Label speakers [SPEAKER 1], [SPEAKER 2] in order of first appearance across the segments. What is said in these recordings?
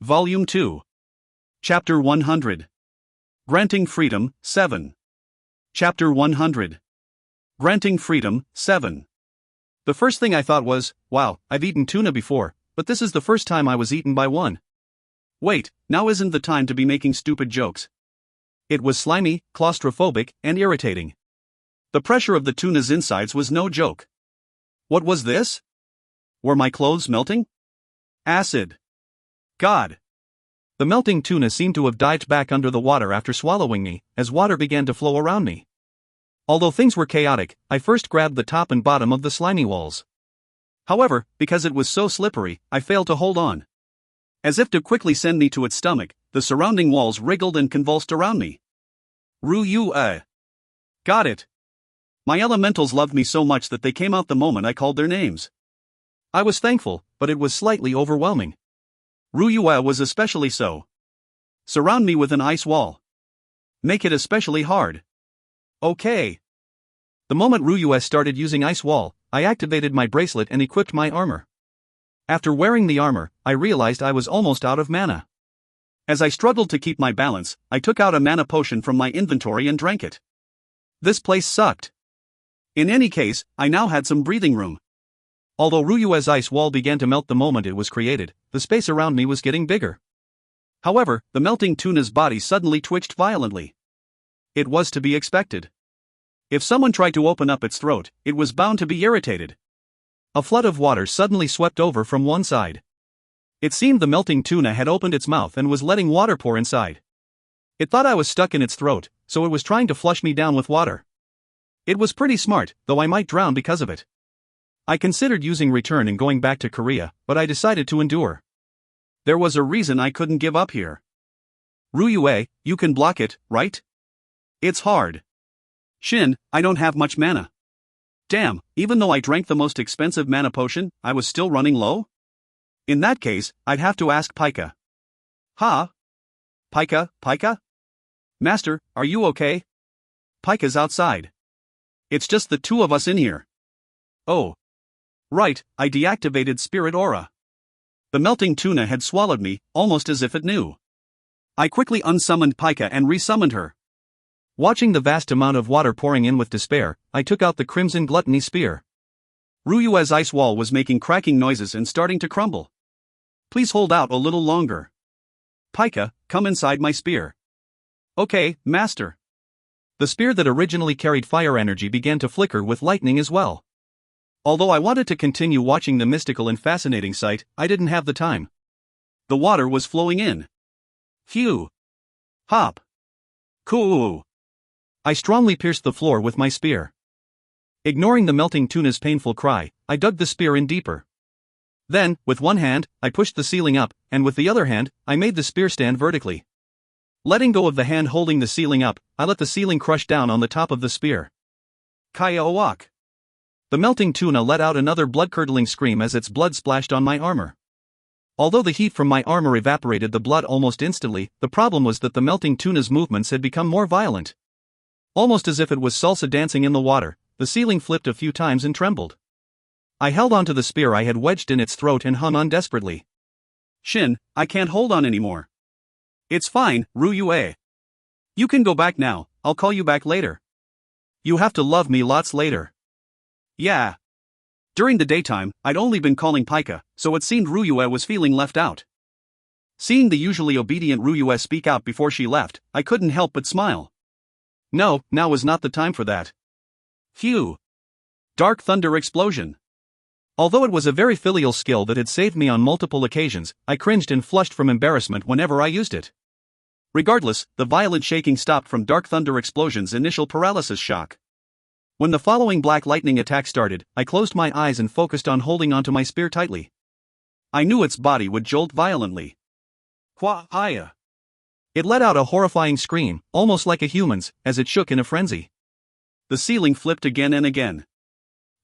[SPEAKER 1] Volume 2. Chapter 100. Granting Freedom, 7. Chapter 100. Granting Freedom, 7. The first thing I thought was, wow, I've eaten tuna before, but this is the first time I was eaten by one. Wait, now isn't the time to be making stupid jokes. It was slimy, claustrophobic, and irritating. The pressure of the tuna's insides was no joke. What was this? Were my clothes melting? Acid. God. The melting tuna seemed to have dived back under the water after swallowing me, as water began to flow around me. Although things were chaotic, I first grabbed the top and bottom of the slimy walls. However, because it was so slippery, I failed to hold on. As if to quickly send me to its stomach, the surrounding walls wriggled and convulsed around me. Got it. My elementals loved me so much that they came out the moment I called their names. I was thankful, but it was slightly overwhelming. Ryue was especially so. Surround me with an ice wall. Make it especially hard. Okay. The moment Ryue started using ice wall, I activated my bracelet and equipped my armor. After wearing the armor, I realized I was almost out of mana. As I struggled to keep my balance, I took out a mana potion from my inventory and drank it. This place sucked. In any case, I now had some breathing room. Although Ryue's ice wall began to melt the moment it was created, the space around me was getting bigger. However, the melting tuna's body suddenly twitched violently. It was to be expected. If someone tried to open up its throat, it was bound to be irritated. A flood of water suddenly swept over from one side. It seemed the melting tuna had opened its mouth and was letting water pour inside. It thought I was stuck in its throat, so it was trying to flush me down with water. It was pretty smart, though I might drown because of it. I considered using return and going back to Korea, but I decided to endure. There was a reason I couldn't give up here. Ryue, you can block it, right? It's hard. Shin, I don't have much mana. Damn, even though I drank the most expensive mana potion, I was still running low? In that case, I'd have to ask Pika. Ha? Pika? Master, are you okay? Pika's outside. It's just the two of us in here. Oh. Right, I deactivated Spirit Aura. The melting tuna had swallowed me, almost as if it knew. I quickly unsummoned Pika and resummoned her. Watching the vast amount of water pouring in with despair, I took out the Crimson Gluttony Spear. Ryue's ice wall was making cracking noises and starting to crumble. Please hold out a little longer. Pika, come inside my spear. Okay, master. The spear that originally carried fire energy began to flicker with lightning as well. Although I wanted to continue watching the mystical and fascinating sight, I didn't have the time. The water was flowing in. Phew. Hop. Cool. I strongly pierced the floor with my spear. Ignoring the melting tuna's painful cry, I dug the spear in deeper. Then, with one hand, I pushed the ceiling up, and with the other hand, I made the spear stand vertically. Letting go of the hand holding the ceiling up, I let the ceiling crush down on the top of the spear. Kaya Owak. The melting tuna let out another blood-curdling scream as its blood splashed on my armor. Although the heat from my armor evaporated the blood almost instantly, the problem was that the melting tuna's movements had become more violent. Almost as if it was salsa dancing in the water, the ceiling flipped a few times and trembled. I held onto the spear I had wedged in its throat and hung on desperately. Shin, I can't hold on anymore. It's fine, Ryue. You can go back now, I'll call you back later. You have to love me lots later. Yeah. During the daytime, I'd only been calling Pika, so it seemed Ryue was feeling left out. Seeing the usually obedient Ryue speak out before she left, I couldn't help but smile. No, now was not the time for that. Phew. Dark Thunder Explosion. Although it was a very filial skill that had saved me on multiple occasions, I cringed and flushed from embarrassment whenever I used it. Regardless, the violent shaking stopped from Dark Thunder Explosion's initial paralysis shock. When the following black lightning attack started, I closed my eyes and focused on holding onto my spear tightly. I knew its body would jolt violently. Hwa-aya. It let out a horrifying scream, almost like a human's, as it shook in a frenzy. The ceiling flipped again and again.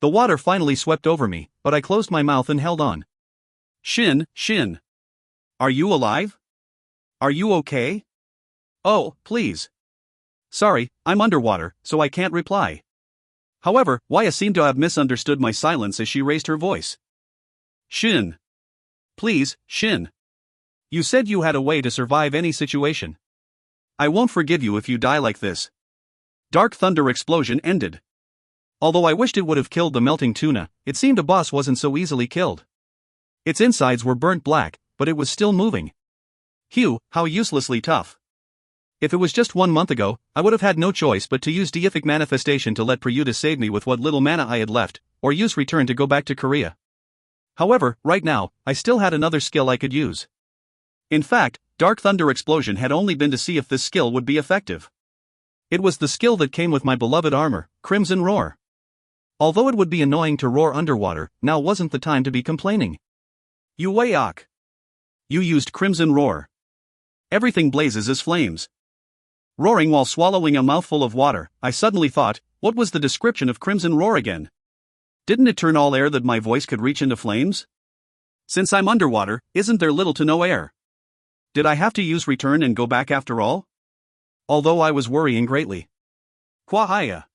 [SPEAKER 1] The water finally swept over me, but I closed my mouth and held on. Shin. Are you alive? Are you okay? Oh, please. Sorry, I'm underwater, so I can't reply. However, Waya seemed to have misunderstood my silence as she raised her voice. Shin. Please, Shin. You said you had a way to survive any situation. I won't forgive you if you die like this. Dark thunder explosion ended. Although I wished it would have killed the melting tuna, it seemed a boss wasn't so easily killed. Its insides were burnt black, but it was still moving. Phew, how uselessly tough. If it was just 1 month ago, I would have had no choice but to use deific manifestation to let Prayuta save me with what little mana I had left, or use return to go back to Korea. However, right now, I still had another skill I could use. In fact, Dark Thunder Explosion had only been to see if this skill would be effective. It was the skill that came with my beloved armor, Crimson Roar. Although it would be annoying to roar underwater, now wasn't the time to be complaining. Yueok. You used Crimson Roar. Everything blazes as flames. Roaring while swallowing a mouthful of water, I suddenly thought, what was the description of Crimson Roar again? Didn't it turn all air that my voice could reach into flames? Since I'm underwater, isn't there little to no air? Did I have to use return and go back after all? Although I was worrying greatly. Kwahaya.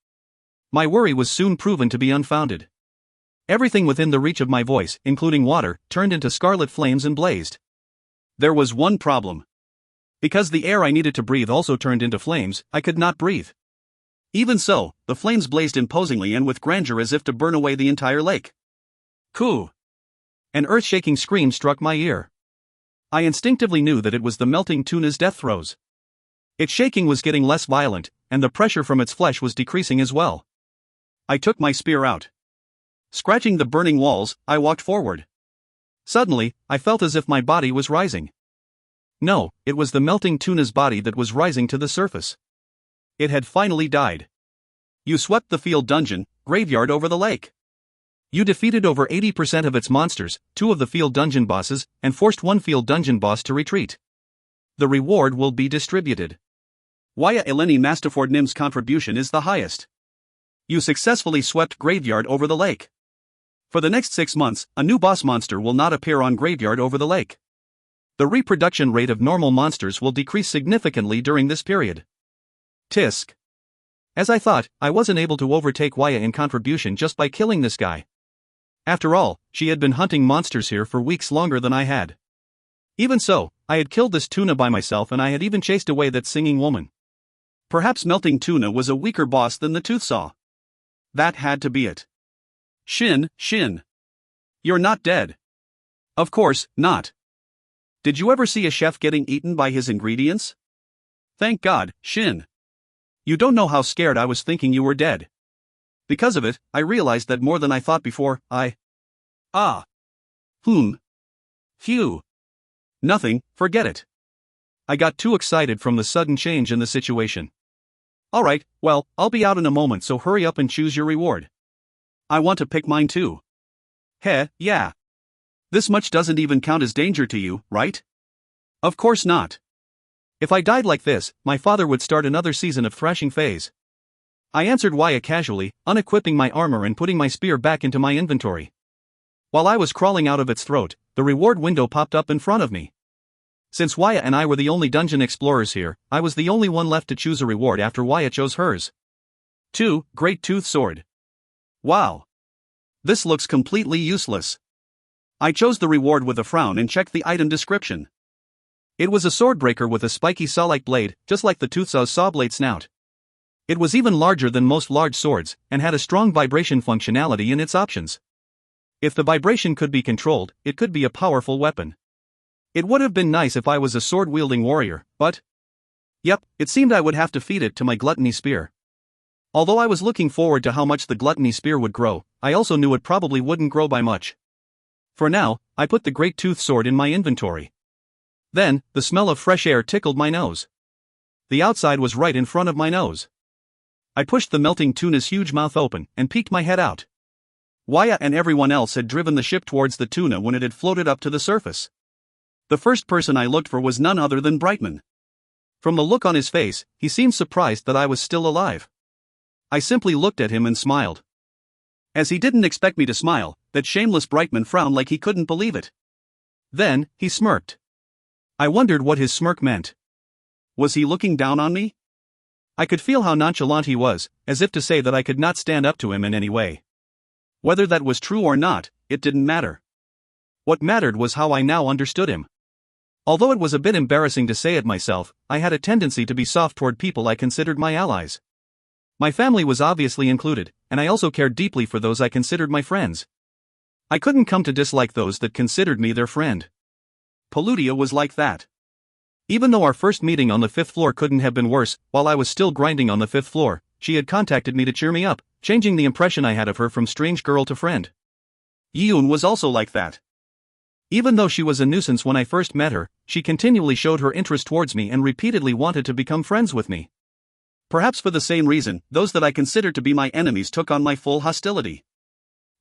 [SPEAKER 1] My worry was soon proven to be unfounded. Everything within the reach of my voice, including water, turned into scarlet flames and blazed. There was one problem. Because the air I needed to breathe also turned into flames, I could not breathe. Even so, the flames blazed imposingly and with grandeur as if to burn away the entire lake. Coo! An earth-shaking scream struck my ear. I instinctively knew that it was the melting tuna's death throes. Its shaking was getting less violent, and the pressure from its flesh was decreasing as well. I took my spear out. Scratching the burning walls, I walked forward. Suddenly, I felt as if my body was rising. No, it was the melting tuna's body that was rising to the surface. It had finally died. You swept the field dungeon, graveyard over the lake. You defeated over 80% of its monsters, 2 of the field dungeon bosses, and forced 1 field dungeon boss to retreat. The reward will be distributed. Waya Eleni Mastaford Nim's contribution is the highest. You successfully swept graveyard over the lake. For the next 6 months, a new boss monster will not appear on graveyard over the lake. The reproduction rate of normal monsters will decrease significantly during this period. Tisk. As I thought, I wasn't able to overtake Waya in contribution just by killing this guy. After all, she had been hunting monsters here for weeks longer than I had. Even so, I had killed this tuna by myself and I had even chased away that singing woman. Perhaps melting tuna was a weaker boss than the toothsaw. That had to be it. Shin. You're not dead. Of course, not. Did you ever see a chef getting eaten by his ingredients? Thank God, Shin. You don't know how scared I was thinking you were dead. Because of it, I realized that more than I thought before. Phew. Nothing, forget it. I got too excited from the sudden change in the situation. Alright, well, I'll be out in a moment, so hurry up and choose your reward. I want to pick mine too. Heh, yeah. This much doesn't even count as danger to you, right? Of course not. If I died like this, my father would start another season of thrashing phase. I answered Waya casually, unequipping my armor and putting my spear back into my inventory. While I was crawling out of its throat, the reward window popped up in front of me. Since Waya and I were the only dungeon explorers here, I was the only one left to choose a reward after Waya chose hers. 2. Great Tooth Sword. Wow. This looks completely useless. I chose the reward with a frown and checked the item description. It was a swordbreaker with a spiky saw-like blade, just like the toothsaw's saw-blade snout. It was even larger than most large swords, and had a strong vibration functionality in its options. If the vibration could be controlled, it could be a powerful weapon. It would have been nice if I was a sword-wielding warrior, but... Yep, it seemed I would have to feed it to my gluttony spear. Although I was looking forward to how much the gluttony spear would grow, I also knew it probably wouldn't grow by much. For now, I put the Great Tooth Sword in my inventory. Then, the smell of fresh air tickled my nose. The outside was right in front of my nose. I pushed the melting tuna's huge mouth open, and peeked my head out. Waya and everyone else had driven the ship towards the tuna when it had floated up to the surface. The first person I looked for was none other than Brightman. From the look on his face, he seemed surprised that I was still alive. I simply looked at him and smiled. As he didn't expect me to smile, that shameless Brightman frowned like he couldn't believe it. Then, he smirked. I wondered what his smirk meant. Was he looking down on me? I could feel how nonchalant he was, as if to say that I could not stand up to him in any way. Whether that was true or not, it didn't matter. What mattered was how I now understood him. Although it was a bit embarrassing to say it myself, I had a tendency to be soft toward people I considered my allies. My family was obviously included, and I also cared deeply for those I considered my friends. I couldn't come to dislike those that considered me their friend. Paludia was like that. Even though our first meeting on the 5th floor couldn't have been worse, while I was still grinding on the 5th floor, she had contacted me to cheer me up, changing the impression I had of her from strange girl to friend. Yoon was also like that. Even though she was a nuisance when I first met her, she continually showed her interest towards me and repeatedly wanted to become friends with me. Perhaps for the same reason, those that I considered to be my enemies took on my full hostility.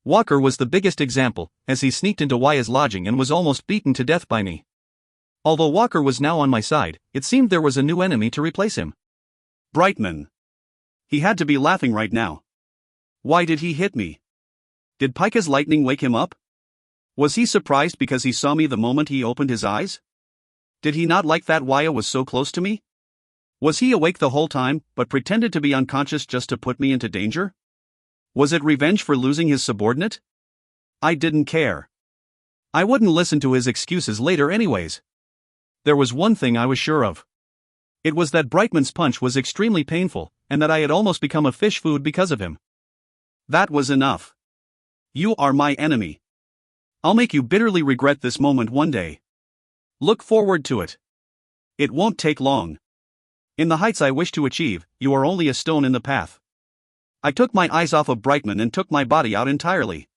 [SPEAKER 1] Walker was the biggest example, as he sneaked into Ya's lodging and was almost beaten to death by me. Although Walker was now on my side, it seemed there was a new enemy to replace him. Brightman. He had to be laughing right now. Why did he hit me? Did Pika's lightning wake him up? Was he surprised because he saw me the moment he opened his eyes? Did he not like that Ya was so close to me? Was he awake the whole time, but pretended to be unconscious just to put me into danger? Was it revenge for losing his subordinate? I didn't care. I wouldn't listen to his excuses later anyways. There was one thing I was sure of. It was that Brightman's punch was extremely painful, and that I had almost become a fish food because of him. That was enough. You are my enemy. I'll make you bitterly regret this moment one day. Look forward to it. It won't take long. In the heights I wish to achieve, you are only a stone in the path. I took my eyes off of Brightman and took my body out entirely.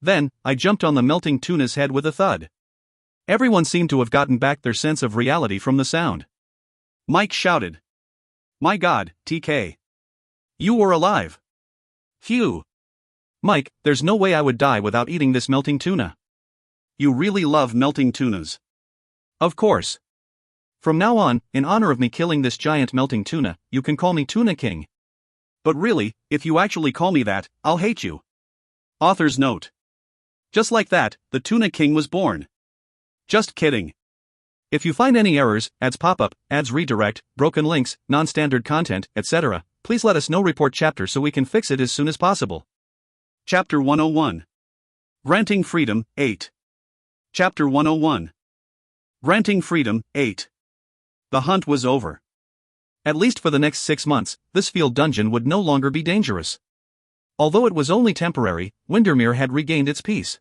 [SPEAKER 1] Then, I jumped on the melting tuna's head with a thud. Everyone seemed to have gotten back their sense of reality from the sound. Mike shouted. My God, TK. You were alive. Phew. Mike, there's no way I would die without eating this melting tuna. You really love melting tunas. Of course. From now on, in honor of me killing this giant melting tuna, you can call me Tuna King. But really, if you actually call me that, I'll hate you. Author's note. Just like that, the Tuna King was born. Just kidding. If you find any errors, ads pop-up, ads redirect, broken links, non-standard content, etc., please let us know. Report chapter so we can fix it as soon as possible. Chapter 101. Granting Freedom, 8. Chapter 101. Granting Freedom, 8. The hunt was over. At least for the next 6 months, this field dungeon would no longer be dangerous. Although it was only temporary, Windermere had regained its peace.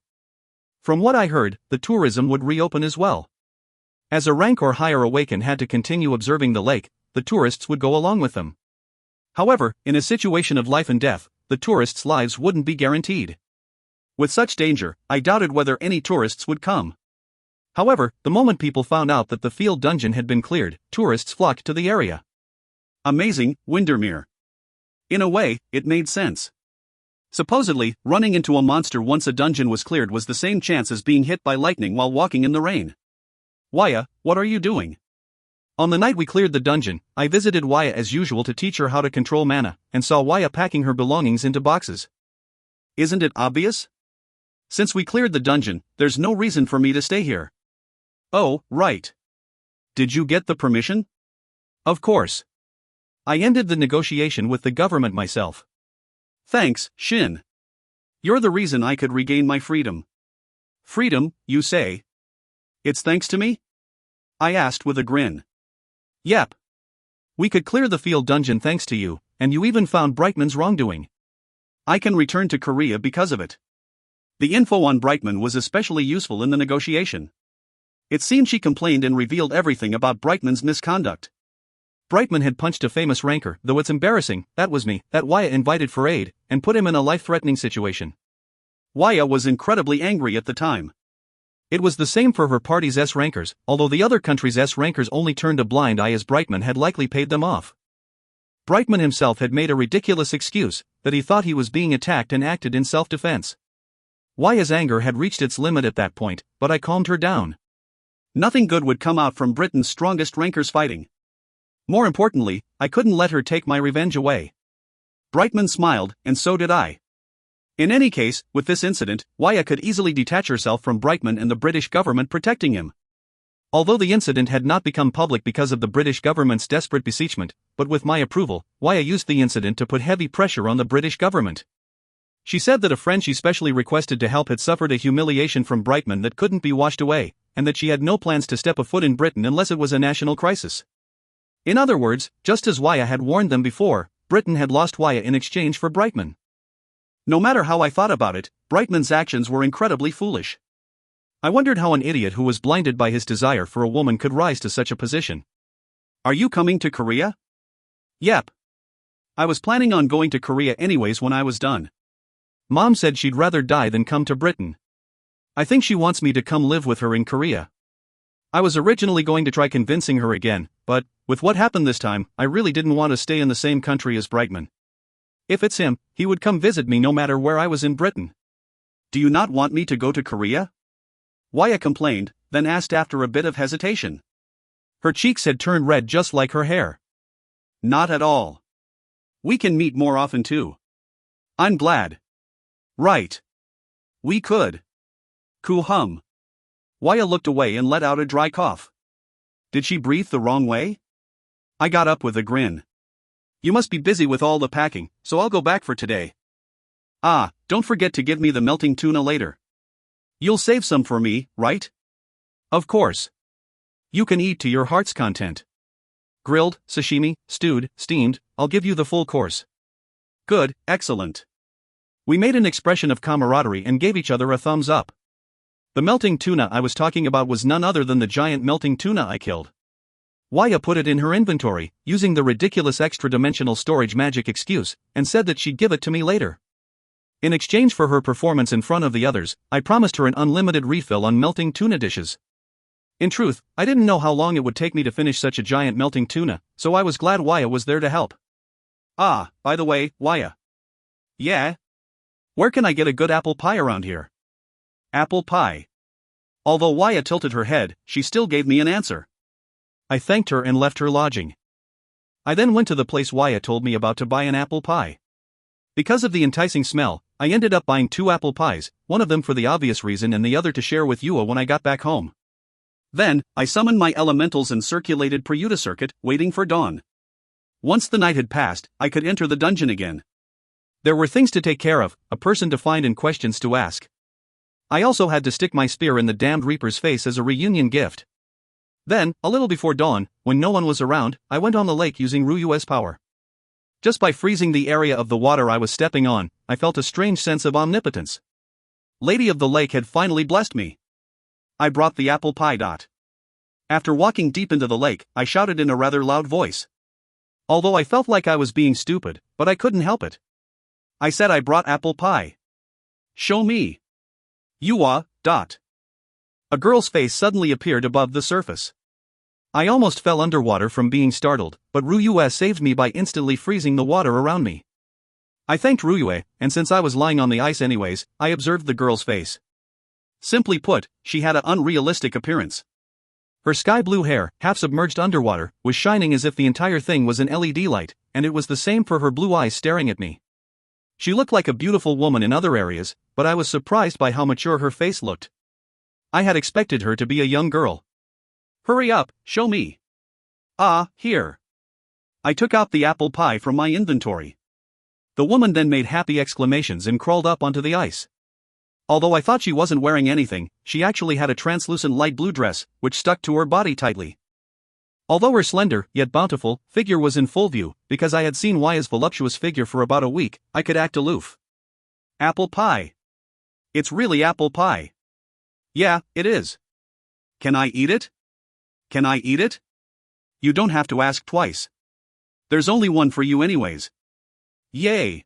[SPEAKER 1] From what I heard, the tourism would reopen as well. As a rank or higher awakened had to continue observing the lake, the tourists would go along with them. However, in a situation of life and death, the tourists' lives wouldn't be guaranteed. With such danger, I doubted whether any tourists would come. However, the moment people found out that the field dungeon had been cleared, tourists flocked to the area. Amazing, Windermere. In a way, it made sense. Supposedly, running into a monster once a dungeon was cleared was the same chance as being hit by lightning while walking in the rain. Ya, what are you doing? On the night we cleared the dungeon, I visited Ya as usual to teach her how to control mana, and saw Ya packing her belongings into boxes. Isn't it obvious? Since we cleared the dungeon, there's no reason for me to stay here. Oh, right. Did you get the permission? Of course. I ended the negotiation with the government myself. Thanks, Shin. You're the reason I could regain my freedom. Freedom, you say? It's thanks to me? I asked with a grin. Yep. We could clear the field dungeon thanks to you, and you even found Brightman's wrongdoing. I can return to Korea because of it. The info on Brightman was especially useful in the negotiation. It seemed she complained and revealed everything about Brightman's misconduct. Brightman had punched a famous ranker, though it's embarrassing, that was me, that Ya invited for aid, and put him in a life-threatening situation. Ya was incredibly angry at the time. It was the same for her party's S-rankers, although the other country's S-rankers only turned a blind eye as Brightman had likely paid them off. Brightman himself had made a ridiculous excuse, that he thought he was being attacked and acted in self-defense. Ya's anger had reached its limit at that point, but I calmed her down. Nothing good would come out from Britain's strongest rankers fighting. More importantly, I couldn't let her take my revenge away. Brightman smiled, and so did I. In any case, with this incident, Ya could easily detach herself from Brightman and the British government protecting him. Although the incident had not become public because of the British government's desperate beseechment, but with my approval, Ya used the incident to put heavy pressure on the British government. She said that a friend she specially requested to help had suffered a humiliation from Brightman that couldn't be washed away, and that she had no plans to step a foot in Britain unless it was a national crisis. In other words, just as Waya had warned them before, Britain had lost Waya in exchange for Brightman. No matter how I thought about it, Brightman's actions were incredibly foolish. I wondered how an idiot who was blinded by his desire for a woman could rise to such a position. Are you coming to Korea? Yep. I was planning on going to Korea anyways when I was done. Mom said she'd rather die than come to Britain. I think she wants me to come live with her in Korea. I was originally going to try convincing her again, but, with what happened this time, I really didn't want to stay in the same country as Brightman. If it's him, he would come visit me no matter where I was in Britain. Do you not want me to go to Korea? Waya complained, then asked after a bit of hesitation. Her cheeks had turned red just like her hair. Not at all. We can meet more often too. I'm glad. Right. We could. Hum. Waya looked away and let out a dry cough. Did she breathe the wrong way? I got up with a grin. You must be busy with all the packing, so I'll go back for today. Ah, don't forget to give me the melting tuna later. You'll save some for me, right? Of course. You can eat to your heart's content. Grilled, sashimi, stewed, steamed, I'll give you the full course. Good, excellent. We made an expression of camaraderie and gave each other a thumbs up. The melting tuna I was talking about was none other than the giant melting tuna I killed. Waya put it in her inventory, using the ridiculous extra-dimensional storage magic excuse, and said that she'd give it to me later. In exchange for her performance in front of the others, I promised her an unlimited refill on melting tuna dishes. In truth, I didn't know how long it would take me to finish such a giant melting tuna, so I was glad Waya was there to help. Ah, by the way, Waya. Yeah? Where can I get a good apple pie around here? Apple pie. Although Waya tilted her head, she still gave me an answer. I thanked her and left her lodging. I then went to the place Waya told me about to buy an apple pie. Because of the enticing smell, I ended up buying 2 apple pies, one of them for the obvious reason and the other to share with Yua when I got back home. Then, I summoned my elementals and circulated Prayuta circuit, waiting for dawn. Once the night had passed, I could enter the dungeon again. There were things to take care of, a person to find and questions to ask. I also had to stick my spear in the damned Reaper's face as a reunion gift. Then, a little before dawn, when no one was around, I went on the lake using Ryuu's power. Just by freezing the area of the water I was stepping on, I felt a strange sense of omnipotence. Lady of the Lake had finally blessed me. I brought the apple pie. After walking deep into the lake, I shouted in a rather loud voice. Although I felt like I was being stupid, but I couldn't help it. I said I brought apple pie. Show me. Yua. A girl's face suddenly appeared above the surface. I almost fell underwater from being startled, but Ryuu saved me by instantly freezing the water around me. I thanked Ryuu, and since I was lying on the ice anyways, I observed the girl's face. Simply put, she had an unrealistic appearance. Her sky-blue hair, half-submerged underwater, was shining as if the entire thing was an LED light, and it was the same for her blue eyes staring at me. She looked like a beautiful woman in other areas, but I was surprised by how mature her face looked. I had expected her to be a young girl. Hurry up, show me. Ah, here. I took out the apple pie from my inventory. The woman then made happy exclamations and crawled up onto the ice. Although I thought she wasn't wearing anything, she actually had a translucent light blue dress, which stuck to her body tightly. Although her slender, yet bountiful, figure was in full view, because I had seen Waya's voluptuous figure for about a week, I could act aloof. Apple pie. It's really apple pie. Yeah, it is. Can I eat it? Can I eat it? You don't have to ask twice. There's only one for you anyways. Yay!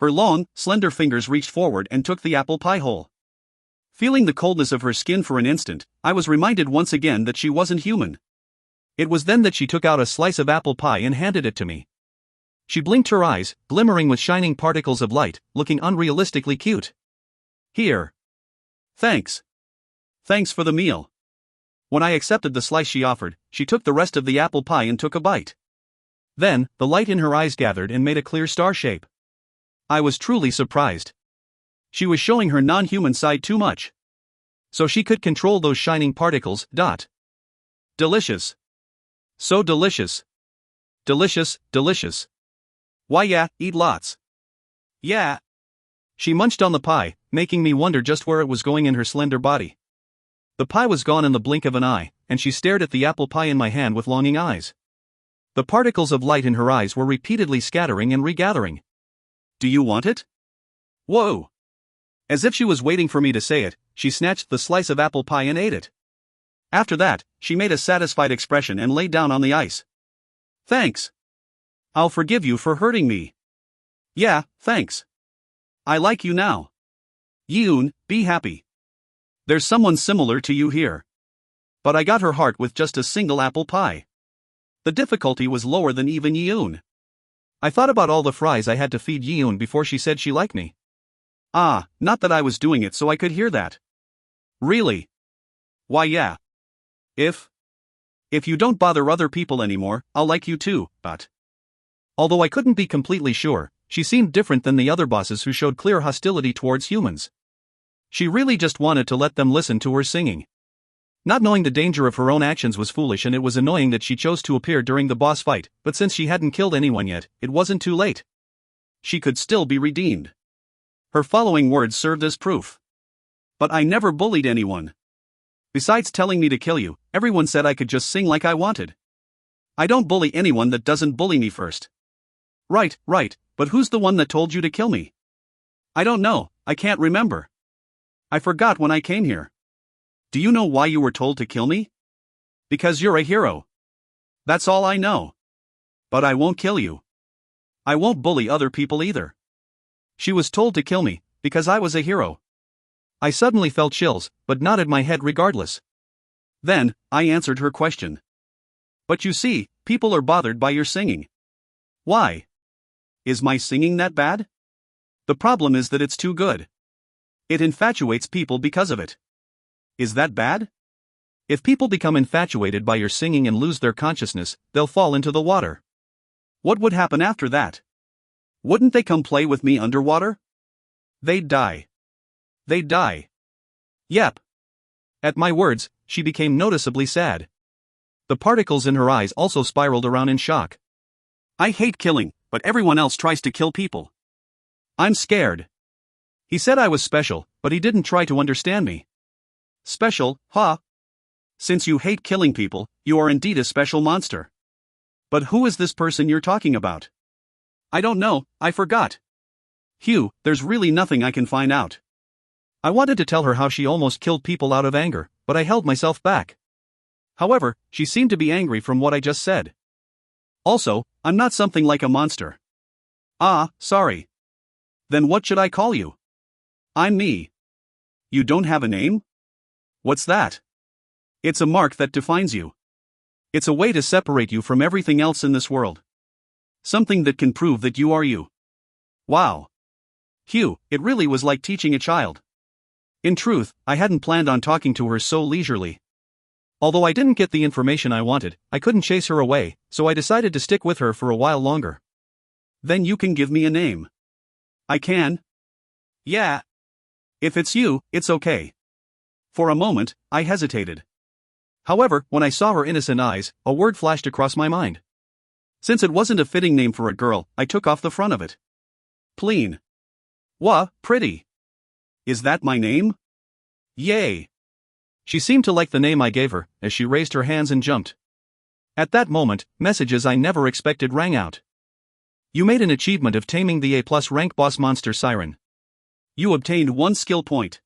[SPEAKER 1] Her long, slender fingers reached forward and took the apple pie whole. Feeling the coldness of her skin for an instant, I was reminded once again that she wasn't human. It was then that she took out a slice of apple pie and handed it to me. She blinked her eyes, glimmering with shining particles of light, looking unrealistically cute. Here. Thanks. Thanks for the meal. When I accepted the slice she offered, she took the rest of the apple pie and took a bite. Then, the light in her eyes gathered and made a clear star shape. I was truly surprised. She was showing her non-human side too much. So she could control those shining particles. Delicious. So delicious. Delicious, delicious. Why yeah, eat lots. Yeah. She munched on the pie, making me wonder just where it was going in her slender body. The pie was gone in the blink of an eye, and she stared at the apple pie in my hand with longing eyes. The particles of light in her eyes were repeatedly scattering and regathering. Do you want it? Whoa! As if she was waiting for me to say it, she snatched the slice of apple pie and ate it. After that, she made a satisfied expression and lay down on the ice. Thanks. I'll forgive you for hurting me. Yeah, thanks. I like you now. Yoon, be happy. There's someone similar to you here. But I got her heart with just a single apple pie. The difficulty was lower than even Yoon. I thought about all the fries I had to feed Yoon before she said she liked me. Ah, not that I was doing it so I could hear that. Really? Why yeah. If you don't bother other people anymore, I'll like you too, but. Although I couldn't be completely sure, she seemed different than the other bosses who showed clear hostility towards humans. She really just wanted to let them listen to her singing. Not knowing the danger of her own actions was foolish, and it was annoying that she chose to appear during the boss fight, but since she hadn't killed anyone yet, it wasn't too late. She could still be redeemed. Her following words served as proof. But I never bullied anyone. Besides telling me to kill you, everyone said I could just sing like I wanted. I don't bully anyone that doesn't bully me first. Right, but who's the one that told you to kill me? I don't know, I can't remember. I forgot when I came here. Do you know why you were told to kill me? Because you're a hero. That's all I know. But I won't kill you. I won't bully other people either. She was told to kill me, because I was a hero. I suddenly felt chills, but nodded my head regardless. Then, I answered her question. But you see, people are bothered by your singing. Why? Is my singing that bad? The problem is that it's too good. It infatuates people because of it. Is that bad? If people become infatuated by your singing and lose their consciousness, they'll fall into the water. What would happen after that? Wouldn't they come play with me underwater? They'd die. They'd die. Yep. At my words, she became noticeably sad. The particles in her eyes also spiraled around in shock. I hate killing, but everyone else tries to kill people. I'm scared. He said I was special, but he didn't try to understand me. Special, huh? Since you hate killing people, you are indeed a special monster. But who is this person you're talking about? I don't know, I forgot. Hugh, there's really nothing I can find out. I wanted to tell her how she almost killed people out of anger, but I held myself back. However, she seemed to be angry from what I just said. Also, I'm not something like a monster. Ah, sorry. Then what should I call you? I'm me. You don't have a name? What's that? It's a mark that defines you. It's a way to separate you from everything else in this world. Something that can prove that you are you. Wow. Hugh, it really was like teaching a child. In truth, I hadn't planned on talking to her so leisurely. Although I didn't get the information I wanted, I couldn't chase her away, so I decided to stick with her for a while longer. Then you can give me a name. I can? Yeah. If it's you, it's okay. For a moment, I hesitated. However, when I saw her innocent eyes, a word flashed across my mind. Since it wasn't a fitting name for a girl, I took off the front of it. Pleen. Wha, pretty. Is that my name? Yay. She seemed to like the name I gave her, as she raised her hands and jumped. At that moment, messages I never expected rang out. You made an achievement of taming the A+ rank boss monster Siren. You obtained 1 skill point.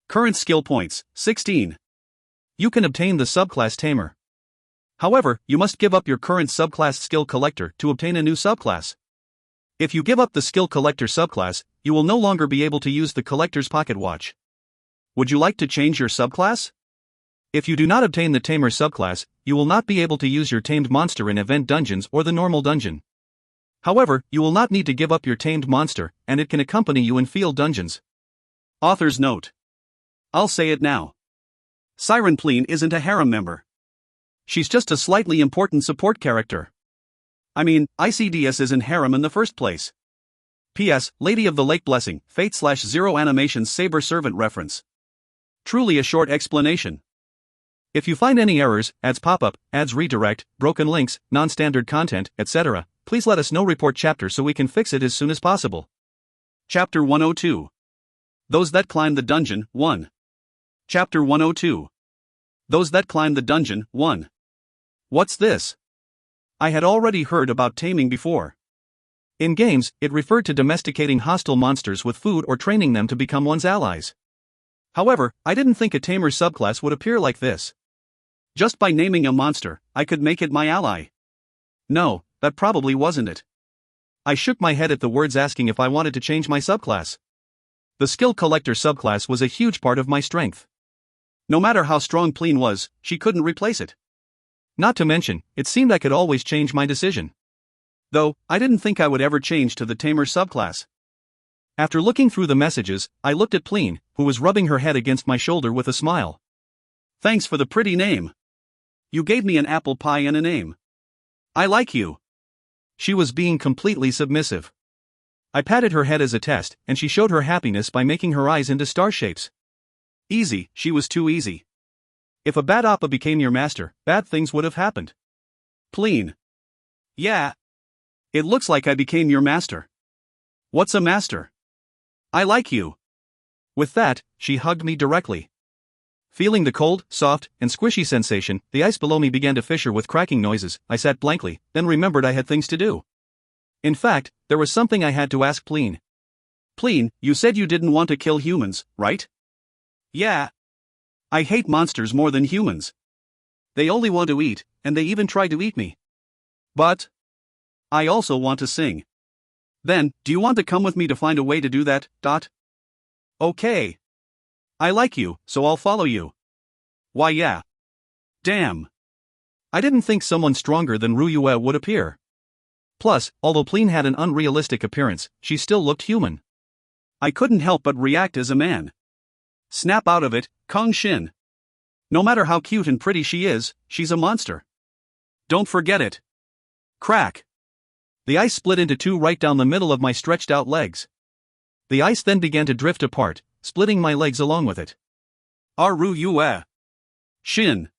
[SPEAKER 1] Current skill points, 16. You can obtain the subclass Tamer. However, you must give up your current subclass Skill Collector to obtain a new subclass. If you give up the Skill Collector subclass, you will no longer be able to use the Collector's Pocket Watch. Would you like to change your subclass? If you do not obtain the Tamer subclass, you will not be able to use your tamed monster in event dungeons or the normal dungeon. However, you will not need to give up your tamed monster, and it can accompany you in field dungeons. Author's note. I'll say it now. Siren Pleen isn't a harem member. She's just a slightly important support character. I mean, ICDS isn't harem in the first place. P.S. Lady of the Lake Blessing, Fate/Zero Animations Saber Servant reference. Truly a short explanation. If you find any errors, ads pop up, ads redirect, broken links, non-standard content, etc., please let us know. Report chapter so we can fix it as soon as possible. Chapter 102. Those That Climb the Dungeon, 1. Chapter 102. Those That Climb the Dungeon, 1. What's this? I had already heard about taming before. In games, it referred to domesticating hostile monsters with food or training them to become one's allies. However, I didn't think a tamer subclass would appear like this. Just by naming a monster, I could make it my ally. No, that probably wasn't it. I shook my head at the words asking if I wanted to change my subclass. The skill collector subclass was a huge part of my strength. No matter how strong Pleen was, she couldn't replace it. Not to mention, it seemed I could always change my decision. Though, I didn't think I would ever change to the tamer subclass. After looking through the messages, I looked at Pleen, who was rubbing her head against my shoulder with a smile. Thanks for the pretty name. You gave me an apple pie and a name. I like you. She was being completely submissive. I patted her head as a test, and she showed her happiness by making her eyes into star shapes. Easy, she was too easy. If a bad appa became your master, bad things would have happened. Pleen. Yeah. It looks like I became your master. What's a master? I like you. With that, she hugged me directly. Feeling the cold, soft, and squishy sensation, the ice below me began to fissure with cracking noises. I sat blankly, then remembered I had things to do. In fact, there was something I had to ask Pleen. Pleen, you said you didn't want to kill humans, right? Yeah. I hate monsters more than humans. They only want to eat, and they even try to eat me. But I also want to sing. Then, do you want to come with me to find a way to do that, Dot? Okay. I like you, so I'll follow you. Why yeah. Damn. I didn't think someone stronger than Ryue would appear. Plus, although Pleen had an unrealistic appearance, she still looked human. I couldn't help but react as a man. Snap out of it, Kang Shin. No matter how cute and pretty she is, she's a monster. Don't forget it. Crack. The ice split into two right down the middle of my stretched out legs. The ice then began to drift apart, splitting my legs along with it. Ryue. Shin.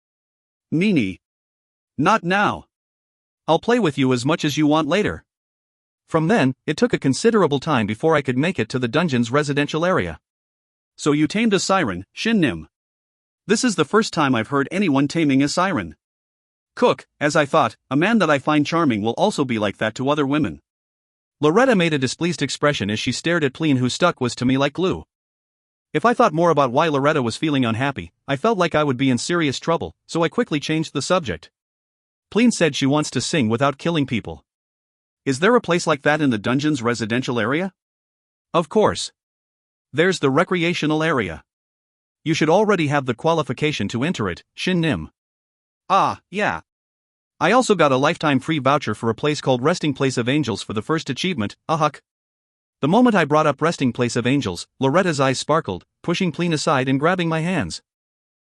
[SPEAKER 1] Meanie. Not now. I'll play with you as much as you want later. From then, it took a considerable time before I could make it to the dungeon's residential area. So you tamed a siren, Shin Nim. This is the first time I've heard anyone taming a siren. Cook, as I thought, a man that I find charming will also be like that to other women. Loretta made a displeased expression as she stared at Pleen, who stuck was to me like glue. If I thought more about why Loretta was feeling unhappy, I felt like I would be in serious trouble, so I quickly changed the subject. Pleen said she wants to sing without killing people. Is there a place like that in the dungeon's residential area? Of course. There's the recreational area. You should already have the qualification to enter it, Shin Nim. Ah, yeah. I also got a lifetime free voucher for a place called Resting Place of Angels for the first achievement, Ahuk. The moment I brought up Resting Place of Angels, Loretta's eyes sparkled, pushing Pleen aside and grabbing my hands.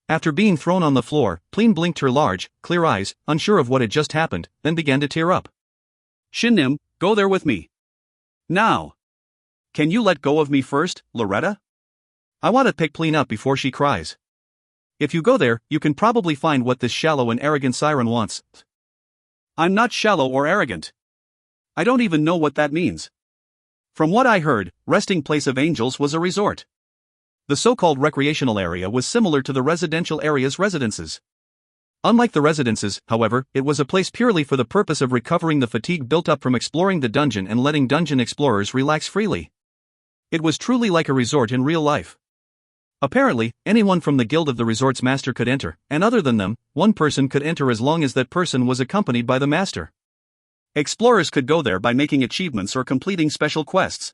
[SPEAKER 1] After being thrown on the floor, Pleen blinked her large, clear eyes, unsure of what had just happened, then began to tear up. Shin Nim, go there with me. Now. Can you let go of me first, Loretta? I want to pick Pleen up before she cries. If you go there, you can probably find what this shallow and arrogant siren wants. I'm not shallow or arrogant. I don't even know what that means. From what I heard, Resting Place of Angels was a resort. The so-called recreational area was similar to the residential area's residences. Unlike the residences, however, it was a place purely for the purpose of recovering the fatigue built up from exploring the dungeon and letting dungeon explorers relax freely. It was truly like a resort in real life. Apparently, anyone from the guild of the resort's master could enter, and other than them, one person could enter as long as that person was accompanied by the master. Explorers could go there by making achievements or completing special quests.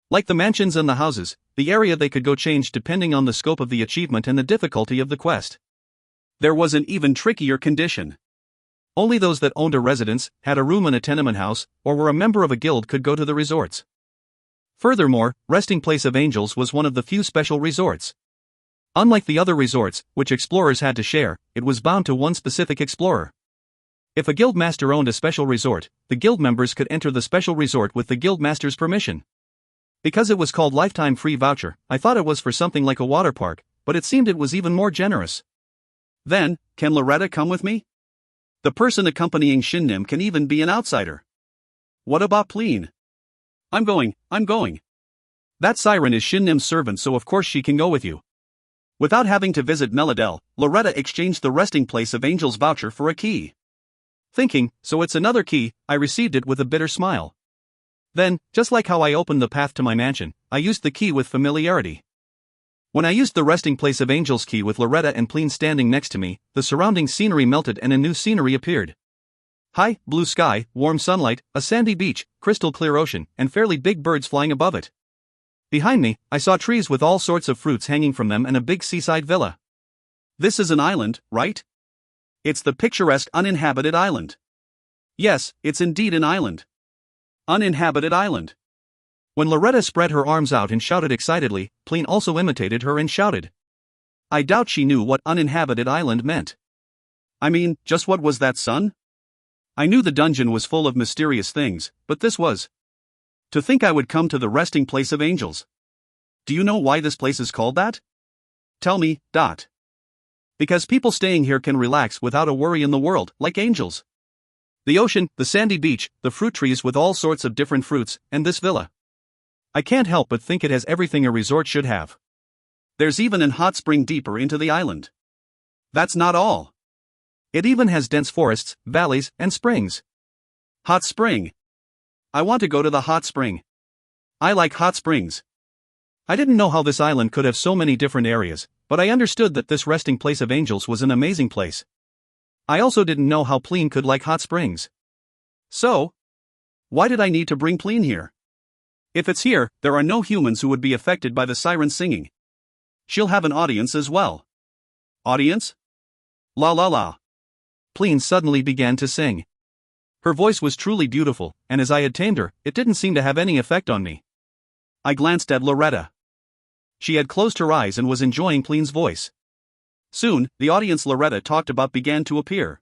[SPEAKER 1] Like the mansions and the houses, the area they could go changed depending on the scope of the achievement and the difficulty of the quest. There was an even trickier condition. Only those that owned a residence, had a room in a tenement house, or were a member of a guild could go to the resorts. Furthermore, Resting Place of Angels was one of the few special resorts. Unlike the other resorts, which explorers had to share, it was bound to one specific explorer. If a guild master owned a special resort, the guild members could enter the special resort with the guild master's permission. Because it was called Lifetime Free Voucher, I thought it was for something like a water park, but it seemed it was even more generous. Then, can Loretta come with me? The person accompanying Shin Nim can even be an outsider. What about Pleen? I'm going. That siren is Shin Nim's servant, so of course she can go with you. Without having to visit Meladel, Loretta exchanged the resting place of Angel's voucher for a key. Thinking, so it's another key, I received it with a bitter smile. Then, just like how I opened the path to my mansion, I used the key with familiarity. When I used the resting place of Angel's key with Loretta and Pleen standing next to me, the surrounding scenery melted and a new scenery appeared. High, blue sky, warm sunlight, a sandy beach, crystal clear ocean, and fairly big birds flying above it. Behind me, I saw trees with all sorts of fruits hanging from them and a big seaside villa. This is an island, right? It's the picturesque uninhabited island. Yes, it's indeed an island. Uninhabited island. When Loretta spread her arms out and shouted excitedly, Pleen also imitated her and shouted. I doubt she knew what uninhabited island meant. I mean, just what was that, son? I knew the dungeon was full of mysterious things, but this was. To think I would come to the resting place of angels. Do you know why this place is called that? Tell me, Dot. Because people staying here can relax without a worry in the world, like angels. The ocean, the sandy beach, the fruit trees with all sorts of different fruits, and this villa. I can't help but think it has everything a resort should have. There's even an hot spring deeper into the island. That's not all. It even has dense forests, valleys, and springs. Hot spring. I want to go to the hot spring. I like hot springs. I didn't know how this island could have so many different areas, but I understood that this resting place of angels was an amazing place. I also didn't know how Pleen could like hot springs. So, why did I need to bring Pleen here? If it's here, there are no humans who would be affected by the siren singing. She'll have an audience as well. Audience? La la la. Pleen suddenly began to sing. Her voice was truly beautiful, and as I had tamed her, it didn't seem to have any effect on me. I glanced at Loretta. She had closed her eyes and was enjoying Pleen's voice. Soon, the audience Loretta talked about began to appear.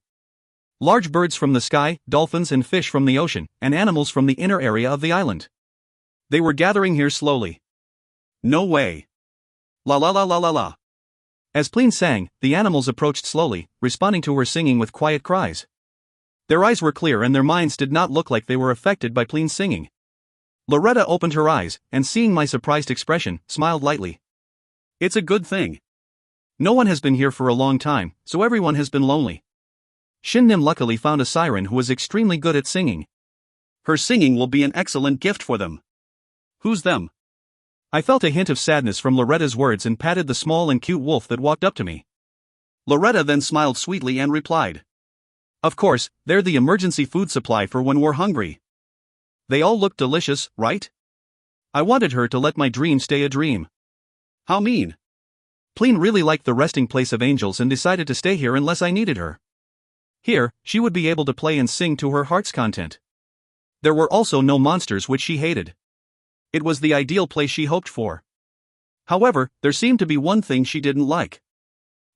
[SPEAKER 1] Large birds from the sky, dolphins and fish from the ocean, and animals from the inner area of the island. They were gathering here slowly. No way. La la la la la la. As Pleen sang, the animals approached slowly, responding to her singing with quiet cries. Their eyes were clear and their minds did not look like they were affected by Pleen's singing. Loretta opened her eyes, and seeing my surprised expression, smiled lightly. It's a good thing. No one has been here for a long time, so everyone has been lonely. Shin Nim luckily found a siren who was extremely good at singing. Her singing will be an excellent gift for them. Who's them? I felt a hint of sadness from Loretta's words and patted the small and cute wolf that walked up to me. Loretta then smiled sweetly and replied. Of course, they're the emergency food supply for when we're hungry. They all look delicious, right? I wanted her to let my dream stay a dream. How mean? Pleen really liked the resting place of angels and decided to stay here unless I needed her. Here, she would be able to play and sing to her heart's content. There were also no monsters which she hated. It was the ideal place she hoped for. However, there seemed to be one thing she didn't like.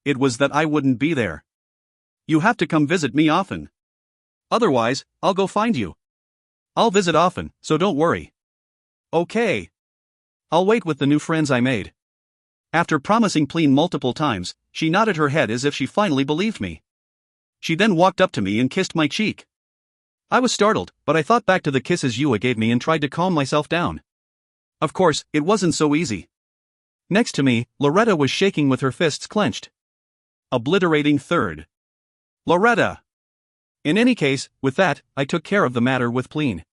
[SPEAKER 1] It was that I wouldn't be there. You have to come visit me often. Otherwise, I'll go find you. I'll visit often, so don't worry. Okay. I'll wait with the new friends I made. After promising Pleen multiple times, she nodded her head as if she finally believed me. She then walked up to me and kissed my cheek. I was startled, but I thought back to the kisses Yua gave me and tried to calm myself down. Of course, it wasn't so easy. Next to me, Loretta was shaking with her fists clenched. Obliterating third. Loretta! In any case, with that, I took care of the matter with Pleen.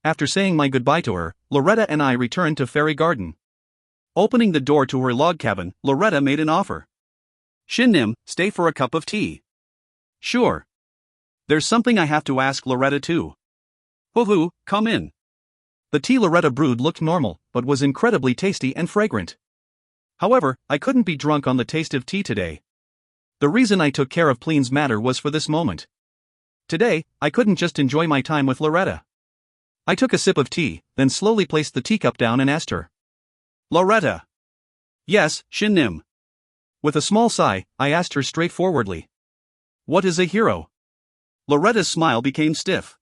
[SPEAKER 1] After saying my goodbye to her, Loretta and I returned to Fairy Garden. Opening the door to her log cabin, Loretta made an offer. Shin Nim, stay for a cup of tea. Sure. There's something I have to ask Loretta too. Hoo-hoo, come in. The tea Loretta brewed looked normal, but was incredibly tasty and fragrant. However, I couldn't be drunk on the taste of tea today. The reason I took care of Pleen's matter was for this moment. Today, I couldn't just enjoy my time with Loretta. I took a sip of tea, then slowly placed the teacup down and asked her. Loretta. Yes, Shin Nim. With a small sigh, I asked her straightforwardly. What is a hero? Loretta's smile became stiff.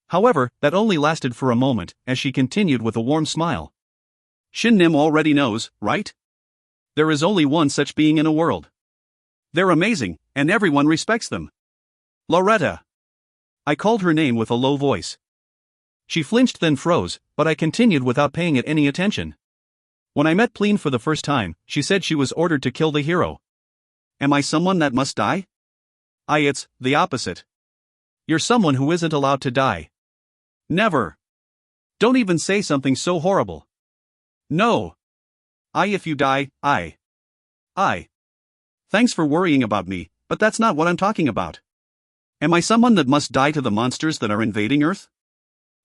[SPEAKER 1] However, that only lasted for a moment, as she continued with a warm smile. Shin Nim already knows, right? There is only one such being in a world. They're amazing, and everyone respects them. Loretta. I called her name with a low voice. She flinched then froze, but I continued without paying it any attention. When I met Pleen for the first time, she said she was ordered to kill the hero. Am I someone that must die? It's the opposite. You're someone who isn't allowed to die. Never. Don't even say something so horrible. No. If you die, I. Thanks for worrying about me, but that's not what I'm talking about. Am I someone that must die to the monsters that are invading Earth?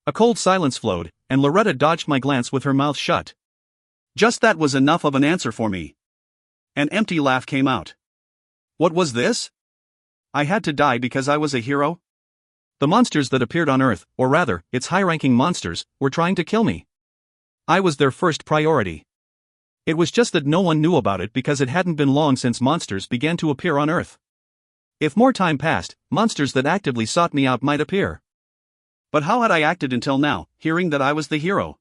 [SPEAKER 1] A cold silence flowed, and Loretta dodged my glance with her mouth shut. Just that was enough of an answer for me. An empty laugh came out. What was this? I had to die because I was a hero? The monsters that appeared on Earth, or rather, its high-ranking monsters, were trying to kill me. I was their first priority. It was just that no one knew about it because it hadn't been long since monsters began to appear on Earth. If more time passed, monsters that actively sought me out might appear. But how had I acted until now, hearing that I was the hero?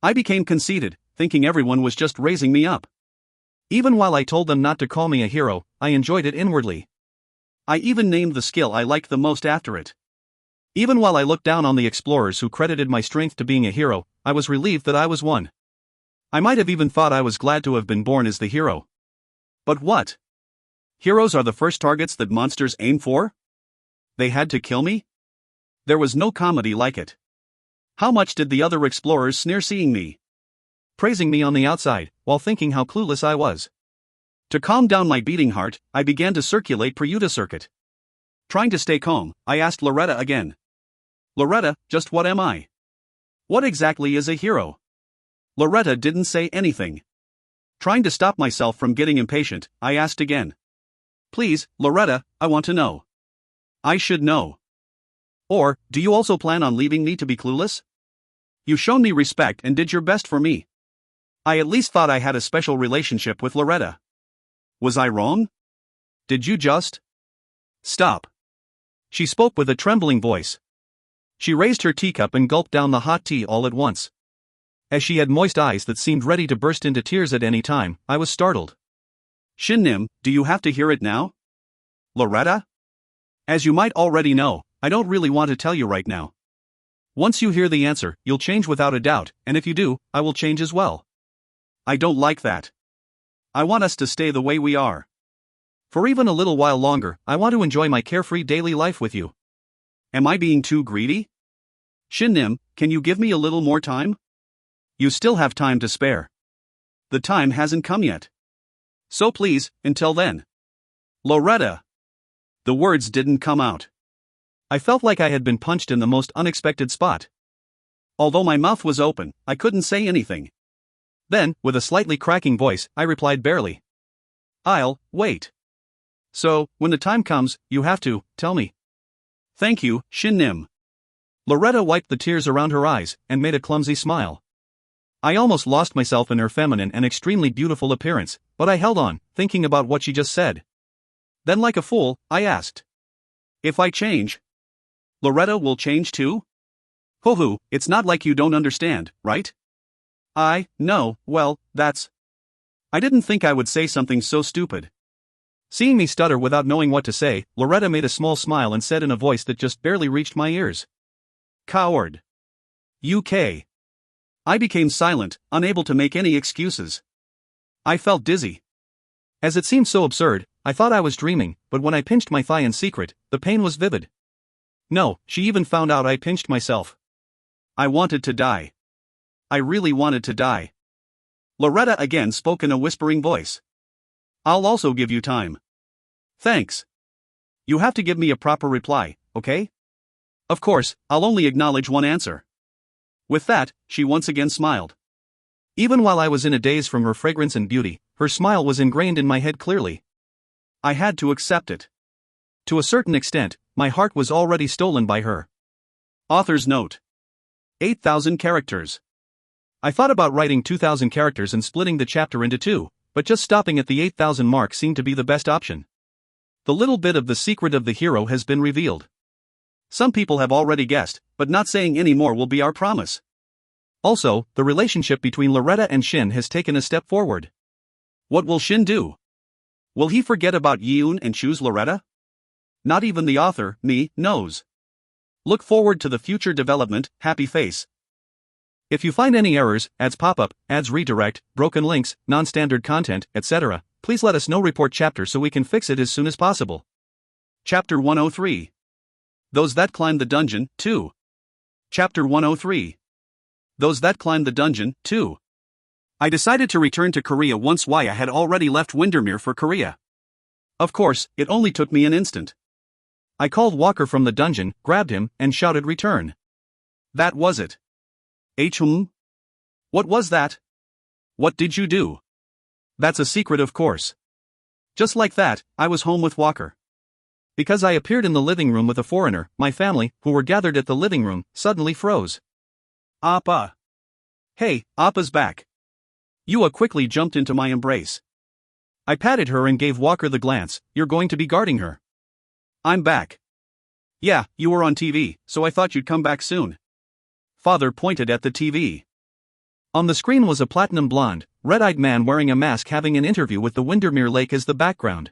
[SPEAKER 1] I became conceited, thinking everyone was just raising me up. Even while I told them not to call me a hero, I enjoyed it inwardly. I even named the skill I liked the most after it. Even while I looked down on the explorers who credited my strength to being a hero, I was relieved that I was one. I might have even thought I was glad to have been born as the hero. But what? Heroes are the first targets that monsters aim for? They had to kill me? There was no comedy like it. How much did the other explorers sneer seeing me? Praising me on the outside, while thinking how clueless I was. To calm down my beating heart, I began to circulate Peruta circuit. Trying to stay calm, I asked Loretta again. Loretta, just what am I? What exactly is a hero? Loretta didn't say anything. Trying to stop myself from getting impatient, I asked again. Please, Loretta, I want to know. I should know. Or, do you also plan on leaving me to be clueless? You shown me respect and did your best for me. I at least thought I had a special relationship with Loretta. Was I wrong? Did you just stop? She spoke with a trembling voice. She raised her teacup and gulped down the hot tea all at once. As she had moist eyes that seemed ready to burst into tears at any time, I was startled. Shin, do you have to hear it now? Loretta? As you might already know, I don't really want to tell you right now. Once you hear the answer, you'll change without a doubt, and if you do, I will change as well. I don't like that. I want us to stay the way we are. For even a little while longer, I want to enjoy my carefree daily life with you. Am I being too greedy? Shin, can you give me a little more time? You still have time to spare. The time hasn't come yet. So please, until then. Loretta. The words didn't come out. I felt like I had been punched in the most unexpected spot. Although my mouth was open, I couldn't say anything. Then, with a slightly cracking voice, I replied barely. I'll wait. So, when the time comes, you have to tell me. Thank you, Shin. Loretta wiped the tears around her eyes and made a clumsy smile. I almost lost myself in her feminine and extremely beautiful appearance, but I held on, thinking about what she just said. Then, like a fool, I asked. If I change, Loretta will change too? Hoo-hoo, it's not like you don't understand, right? No, well, that's... I didn't think I would say something so stupid. Seeing me stutter without knowing what to say, Loretta made a small smile and said in a voice that just barely reached my ears. Coward. UK. I became silent, unable to make any excuses. I felt dizzy. As it seemed so absurd, I thought I was dreaming, but when I pinched my thigh in secret, the pain was vivid. No, she even found out I pinched myself. I wanted to die. I really wanted to die. Loretta again spoke in a whispering voice. I'll also give you time. Thanks. You have to give me a proper reply, okay? Of course, I'll only acknowledge one answer. With that, she once again smiled. Even while I was in a daze from her fragrance and beauty, her smile was ingrained in my head clearly. I had to accept it. To a certain extent, my heart was already stolen by her. Author's note. 8,000 characters. I thought about writing 2,000 characters and splitting the chapter into two, but just stopping at the 8,000 mark seemed to be the best option. The little bit of the secret of the hero has been revealed. Some people have already guessed, but not saying any more will be our promise. Also, the relationship between Loretta and Shin has taken a step forward. What will Shin do? Will he forget about Yoon and choose Loretta? Not even the author, me, knows. Look forward to the future development, happy face. If you find any errors, ads pop up, ads redirect, broken links, non-standard content, etc., please let us know. Report chapter so we can fix it as soon as possible. Chapter 103. Those That Climb the Dungeon, 2. Chapter 103. Those That Climb the Dungeon, 2. I decided to return to Korea once Waya had already left Windermere for Korea. Of course, it only took me an instant. I called Walker from the dungeon, grabbed him, and shouted return. That was it. What was that? What did you do? That's a secret, of course. Just like that, I was home with Walker. Because I appeared in the living room with a foreigner, my family, who were gathered at the living room, suddenly froze. Appa. Hey, Appa's back. Yua quickly jumped into my embrace. I patted her and gave Walker the glance. You're going to be guarding her. I'm back. Yeah, you were on TV, so I thought you'd come back soon. Father pointed at the TV. On the screen was a platinum blonde, red-eyed man wearing a mask having an interview with the Windermere Lake as the background.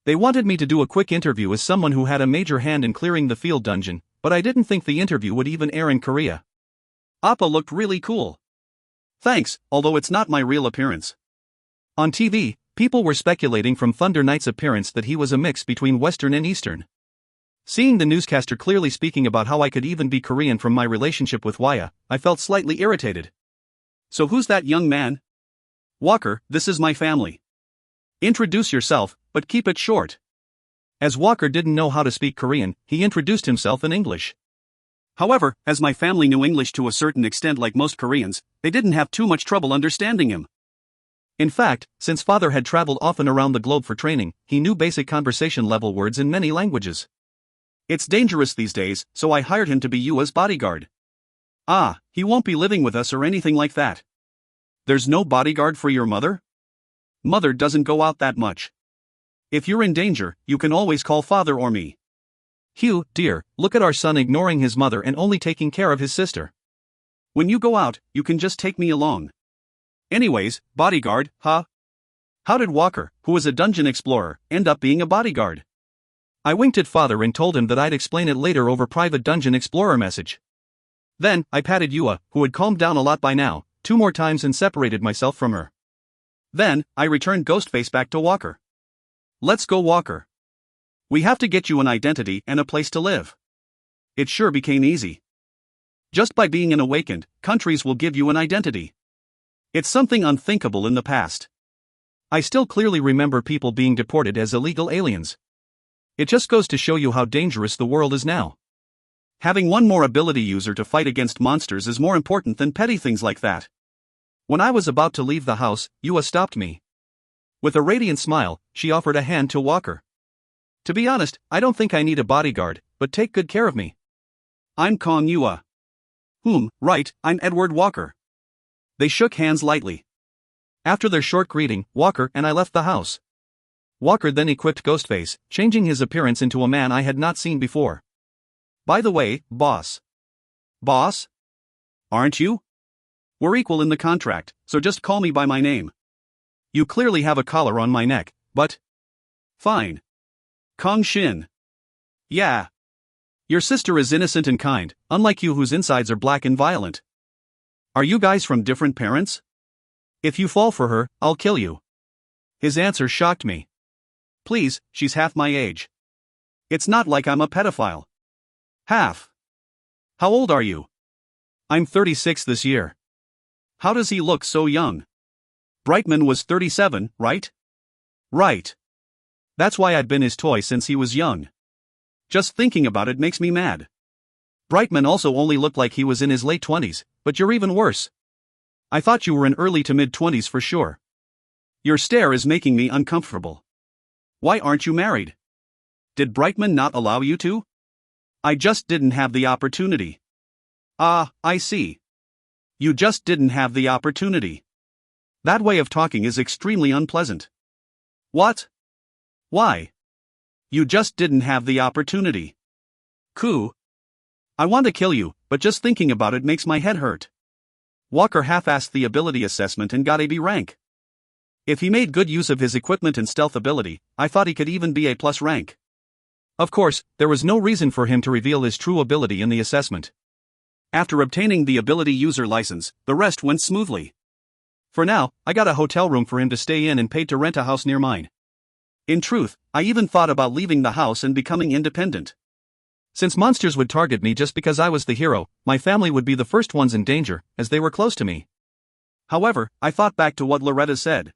[SPEAKER 1] They wanted me to do a quick interview as someone who had a major hand in clearing the field dungeon, but I didn't think the interview would even air in Korea. Appa looked really cool. Thanks, although it's not my real appearance. On TV, people were speculating from Thunder Knight's appearance that he was a mix between Western and Eastern. Seeing the newscaster clearly speaking about how I could even be Korean from my relationship with Waya, I felt slightly irritated. So who's that young man? Walker, this is my family. Introduce yourself, but keep it short. As Walker didn't know how to speak Korean, he introduced himself in English. However, as my family knew English to a certain extent like most Koreans, they didn't have too much trouble understanding him. In fact, since father had traveled often around the globe for training, he knew basic conversation level words in many languages. It's dangerous these days, so I hired him to be Yua's bodyguard. Ah, he won't be living with us or anything like that. There's no bodyguard for your mother? Mother doesn't go out that much. If you're in danger, you can always call father or me. Hugh, dear, look at our son ignoring his mother and only taking care of his sister. When you go out, you can just take me along. Anyways, bodyguard, huh? How did Walker, who was a dungeon explorer, end up being a bodyguard? I winked at father and told him that I'd explain it later over private dungeon explorer message. Then, I patted Yua, who had calmed down a lot by now, 2 more times and separated myself from her. Then, I returned Ghostface back to Walker. Let's go, Walker. We have to get you an identity and a place to live. It sure became easy. Just by being an awakened, countries will give you an identity. It's something unthinkable in the past. I still clearly remember people being deported as illegal aliens. It just goes to show you how dangerous the world is now. Having one more ability user to fight against monsters is more important than petty things like that. When I was about to leave the house, Yua stopped me. With a radiant smile, she offered a hand to Walker. To be honest, I don't think I need a bodyguard, but take good care of me. I'm Kang Yua. Right, I'm Edward Walker. They shook hands lightly. After their short greeting, Walker and I left the house. Walker then equipped Ghostface, changing his appearance into a man I had not seen before. By the way, boss. Boss? Aren't you? We're equal in the contract, so just call me by my name. You clearly have a collar on my neck, but... Fine. Kang Shin. Yeah. Your sister is innocent and kind, unlike you whose insides are black and violent. Are you guys from different parents? If you fall for her, I'll kill you. His answer shocked me. Please, she's half my age. It's not like I'm a pedophile. Half. How old are you? I'm 36 this year. How does he look so young? Brightman was 37, right? Right. That's why I'd been his toy since he was young. Just thinking about it makes me mad. Brightman also only looked like he was in his late 20s, but you're even worse. I thought you were in early to mid-20s for sure. Your stare is making me uncomfortable. Why aren't you married? Did Brightman not allow you to? I just didn't have the opportunity. Ah, I see. You just didn't have the opportunity. That way of talking is extremely unpleasant. What? Why? You just didn't have the opportunity. Coo. I want to kill you, but just thinking about it makes my head hurt. Walker half-assed the ability assessment and got a B rank. If he made good use of his equipment and stealth ability, I thought he could even be A+ rank. Of course, there was no reason for him to reveal his true ability in the assessment. After obtaining the ability user license, the rest went smoothly. For now, I got a hotel room for him to stay in and paid to rent a house near mine. In truth, I even thought about leaving the house and becoming independent. Since monsters would target me just because I was the hero, my family would be the first ones in danger, as they were close to me. However, I thought back to what Loretta said.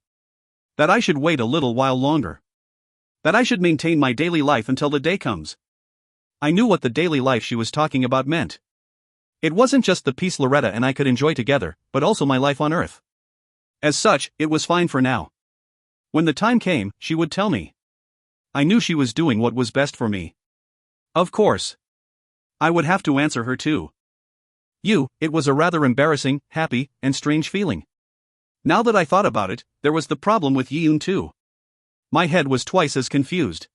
[SPEAKER 1] That I should wait a little while longer. That I should maintain my daily life until the day comes. I knew what the daily life she was talking about meant. It wasn't just the peace Loretta and I could enjoy together, but also my life on Earth. As such, it was fine for now. When the time came, she would tell me. I knew she was doing what was best for me. Of course. I would have to answer her too. It was a rather embarrassing, happy, and strange feeling. Now that I thought about it, there was the problem with Yoon too. My head was twice as confused.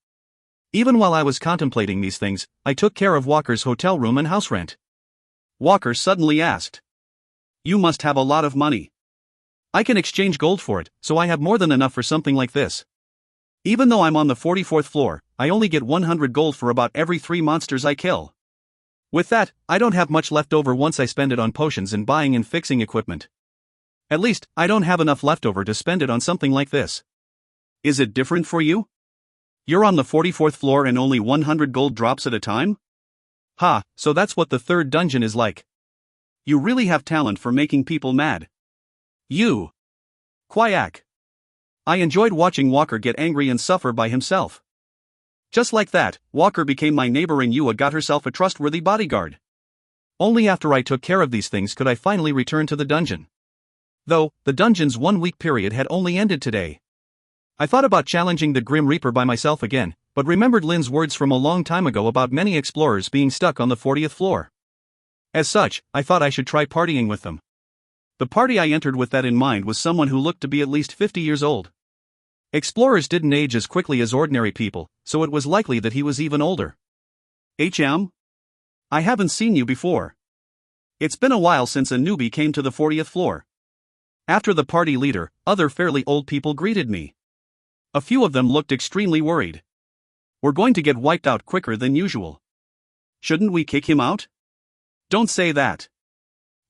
[SPEAKER 1] Even while I was contemplating these things, I took care of Walker's hotel room and house rent. Walker suddenly asked. You must have a lot of money. I can exchange gold for it, so I have more than enough for something like this. Even though I'm on the 44th floor, I only get 100 gold for about every 3 monsters I kill. With that, I don't have much left over once I spend it on potions and buying and fixing equipment. At least, I don't have enough left over to spend it on something like this. Is it different for you? You're on the 44th floor and only 100 gold drops at a time? Ha, so that's what the third dungeon is like. You really have talent for making people mad. You. Quack. I enjoyed watching Walker get angry and suffer by himself. Just like that, Walker became my neighbor and Yua got herself a trustworthy bodyguard. Only after I took care of these things could I finally return to the dungeon. Though, the dungeon's 1-week period had only ended today. I thought about challenging the Grim Reaper by myself again, but remembered Lin's words from a long time ago about many explorers being stuck on the 40th floor. As such, I thought I should try partying with them. The party I entered with that in mind was someone who looked to be at least 50 years old. Explorers didn't age as quickly as ordinary people, so it was likely that he was even older. HM? I haven't seen you before. It's been a while since a newbie came to the 40th floor. After the party leader, other fairly old people greeted me. A few of them looked extremely worried. We're going to get wiped out quicker than usual. Shouldn't we kick him out? Don't say that.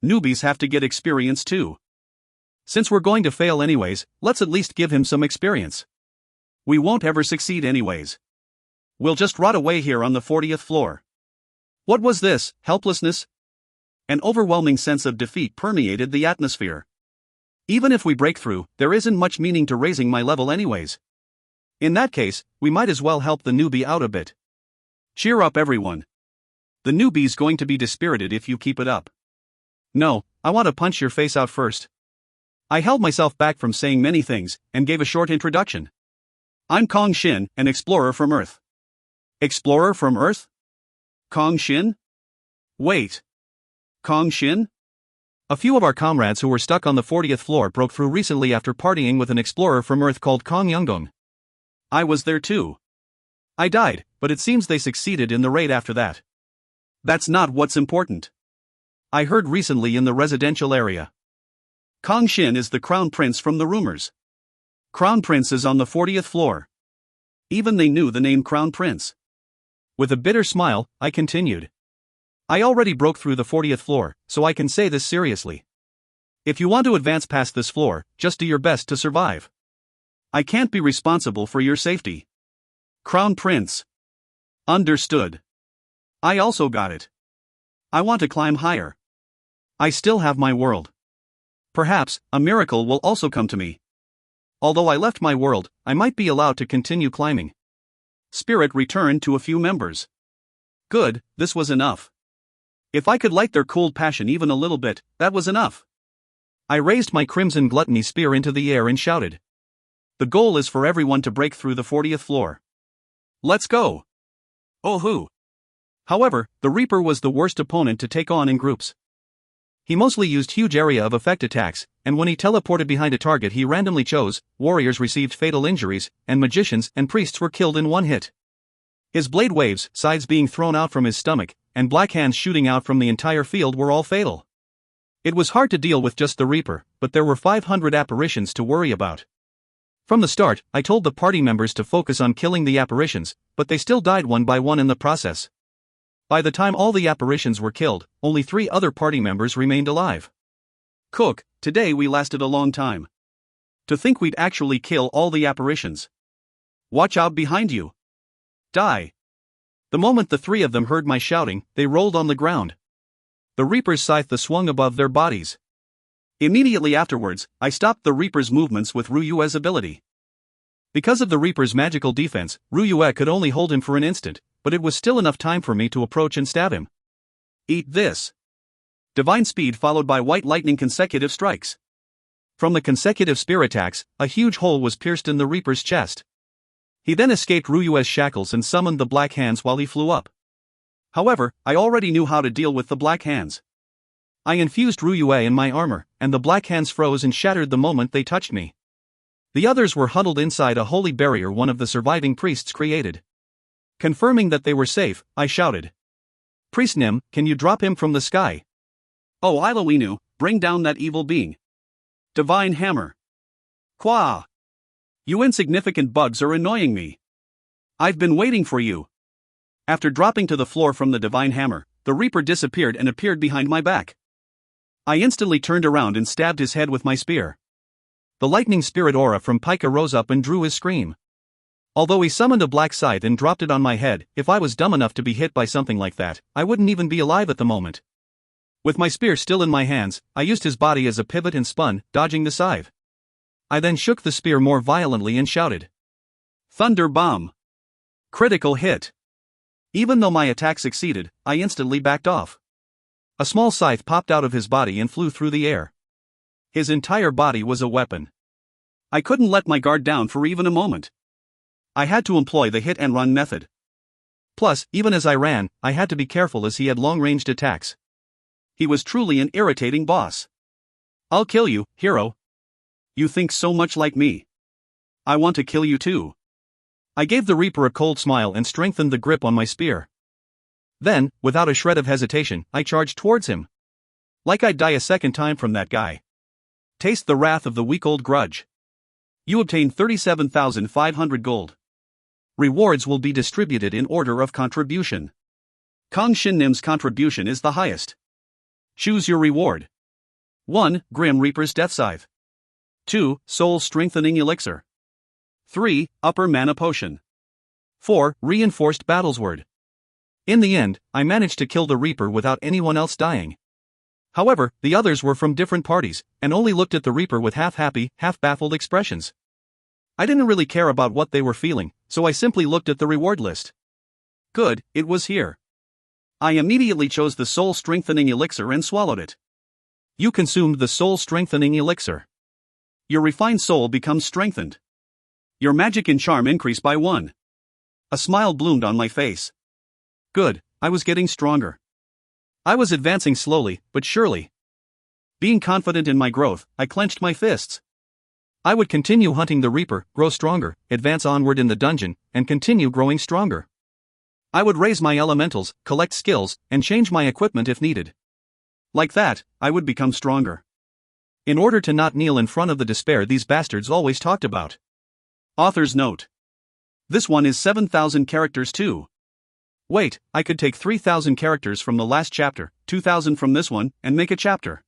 [SPEAKER 1] Newbies have to get experience too. Since we're going to fail anyways, let's at least give him some experience. We won't ever succeed anyways. We'll just rot away here on the 40th floor. What was this, helplessness? An overwhelming sense of defeat permeated the atmosphere. Even if we break through, there isn't much meaning to raising my level anyways. In that case, we might as well help the newbie out a bit. Cheer up everyone. The newbie's going to be dispirited if you keep it up. No, I want to punch your face out first. I held myself back from saying many things, and gave a short introduction. I'm Kang Shin, an explorer from Earth. Explorer from Earth? Kang Shin? Wait. Kang Shin? A few of our comrades who were stuck on the 40th floor broke through recently after partying with an explorer from Earth called Kang Youngdong. I was there too. I died, but it seems they succeeded in the raid after that. That's not what's important. I heard recently in the residential area. Kang Shin is the crown prince from the rumors. Crown Prince is on the 40th floor. Even they knew the name Crown Prince. With a bitter smile, I continued. I already broke through the 40th floor, so I can say this seriously. If you want to advance past this floor, just do your best to survive. I can't be responsible for your safety. Crown Prince. Understood. I also got it. I want to climb higher. I still have my world. Perhaps, a miracle will also come to me. Although I left my world, I might be allowed to continue climbing. Spirit returned to a few members. Good, this was enough. If I could light their cold passion even a little bit, that was enough. I raised my crimson gluttony spear into the air and shouted. The goal is for everyone to break through the 40th floor. Let's go. Oh hoo. However, the Reaper was the worst opponent to take on in groups. He mostly used huge area of effect attacks, and when he teleported behind a target he randomly chose, warriors received fatal injuries, and magicians and priests were killed in one hit. His blade waves, sides being thrown out from his stomach, and black hands shooting out from the entire field were all fatal. It was hard to deal with just the Reaper, but there were 500 apparitions to worry about. From the start, I told the party members to focus on killing the apparitions, but they still died one by one in the process. By the time all the apparitions were killed, only 3 other party members remained alive. Cook, today we lasted a long time. To think we'd actually kill all the apparitions. Watch out behind you. Die. The moment the 3 of them heard my shouting, they rolled on the ground. The Reaper's scythe swung above their bodies. Immediately afterwards, I stopped the Reaper's movements with Ryue's ability. Because of the Reaper's magical defense, Ryue could only hold him for an instant, but it was still enough time for me to approach and stab him. Eat this. Divine speed followed by white lightning consecutive strikes. From the consecutive spear attacks, a huge hole was pierced in the Reaper's chest. He then escaped Ryue's shackles and summoned the Black Hands while he flew up. However, I already knew how to deal with the Black Hands. I infused Ryue in my armor, and the Black Hands froze and shattered the moment they touched me. The others were huddled inside a holy barrier one of the surviving priests created. Confirming that they were safe, I shouted. Priest Nim, can you drop him from the sky? Oh Iloinu, bring down that evil being. Divine Hammer. Qua. You insignificant bugs are annoying me. I've been waiting for you. After dropping to the floor from the Divine Hammer, the Reaper disappeared and appeared behind my back. I instantly turned around and stabbed his head with my spear. The lightning spirit aura from Pika rose up and drew his scream. Although he summoned a black scythe and dropped it on my head, if I was dumb enough to be hit by something like that, I wouldn't even be alive at the moment. With my spear still in my hands, I used his body as a pivot and spun, dodging the scythe. I then shook the spear more violently and shouted. Thunder Bomb! Critical hit! Even though my attack succeeded, I instantly backed off. A small scythe popped out of his body and flew through the air. His entire body was a weapon. I couldn't let my guard down for even a moment. I had to employ the hit-and-run method. Plus, even as I ran, I had to be careful as he had long-ranged attacks. He was truly an irritating boss. I'll kill you, hero. You think so much like me. I want to kill you too. I gave the Reaper a cold smile and strengthened the grip on my spear. Then, without a shred of hesitation, I charged towards him. Like I'd die a second time from that guy. Taste the wrath of the week-old grudge. You obtain 37,500 gold. Rewards will be distributed in order of contribution. Kang Shin Nim's contribution is the highest. Choose your reward. 1. Grim Reaper's Death Scythe. 2. Soul Strengthening Elixir. 3. Upper Mana Potion. 4. Reinforced Battlesword. In the end, I managed to kill the Reaper without anyone else dying. However, the others were from different parties, and only looked at the Reaper with half-happy, half-baffled expressions. I didn't really care about what they were feeling, so I simply looked at the reward list. Good, it was here. I immediately chose the Soul Strengthening Elixir and swallowed it. You consumed the Soul Strengthening Elixir. Your refined soul becomes strengthened. Your magic and charm increase by 1. A smile bloomed on my face. Good, I was getting stronger. I was advancing slowly, but surely. Being confident in my growth, I clenched my fists. I would continue hunting the Reaper, grow stronger, advance onward in the dungeon, and continue growing stronger. I would raise my elementals, collect skills, and change my equipment if needed. Like that, I would become stronger. In order to not kneel in front of the despair these bastards always talked about. Author's note. This one is 7,000 characters too. Wait, I could take 3,000 characters from the last chapter, 2,000 from this one, and make a chapter.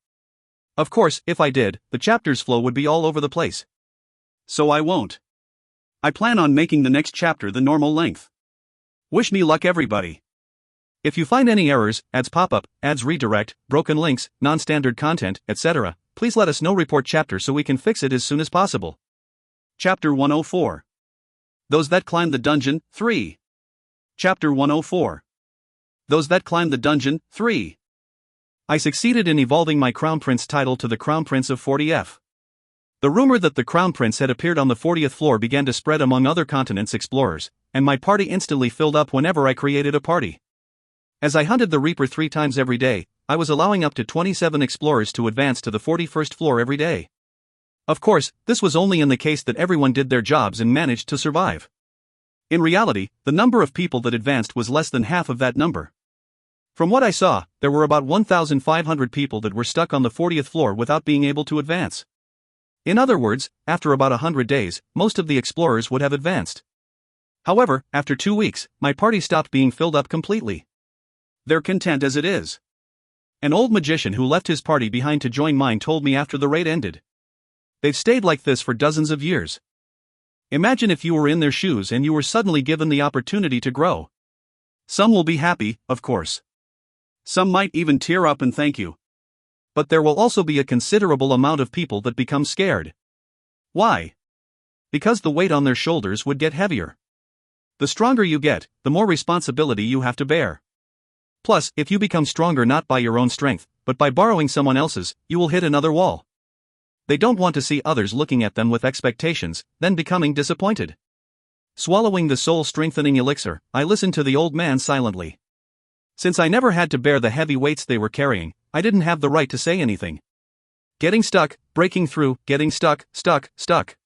[SPEAKER 1] Of course, if I did, the chapter's flow would be all over the place. So I won't. I plan on making the next chapter the normal length. Wish me luck everybody. If you find any errors, ads pop up, ads redirect, broken links, non-standard content, etc., please let us know. Report chapter so we can fix it as soon as possible. Chapter 104. Those that climb the dungeon, 3. Chapter 104. Those that climb the dungeon, 3. I succeeded in evolving my Crown Prince title to the Crown Prince of 40F. The rumor that the Crown Prince had appeared on the 40th floor began to spread among other continents' explorers, and my party instantly filled up whenever I created a party. As I hunted the Reaper 3 times every day, I was allowing up to 27 explorers to advance to the 41st floor every day. Of course, this was only in the case that everyone did their jobs and managed to survive. In reality, the number of people that advanced was less than half of that number. From what I saw, there were about 1,500 people that were stuck on the 40th floor without being able to advance. In other words, after about 100 days, most of the explorers would have advanced. However, after 2 weeks, my party stopped being filled up completely. They're content as it is. An old magician who left his party behind to join mine told me after the raid ended. They've stayed like this for dozens of years. Imagine if you were in their shoes and you were suddenly given the opportunity to grow. Some will be happy, of course. Some might even tear up and thank you. But there will also be a considerable amount of people that become scared. Why? Because the weight on their shoulders would get heavier. The stronger you get, the more responsibility you have to bear. Plus, if you become stronger not by your own strength, but by borrowing someone else's, you will hit another wall. They don't want to see others looking at them with expectations, then becoming disappointed. Swallowing the soul-strengthening elixir, I listened to the old man silently. Since I never had to bear the heavy weights they were carrying, I didn't have the right to say anything. Getting stuck, breaking through, getting stuck, stuck.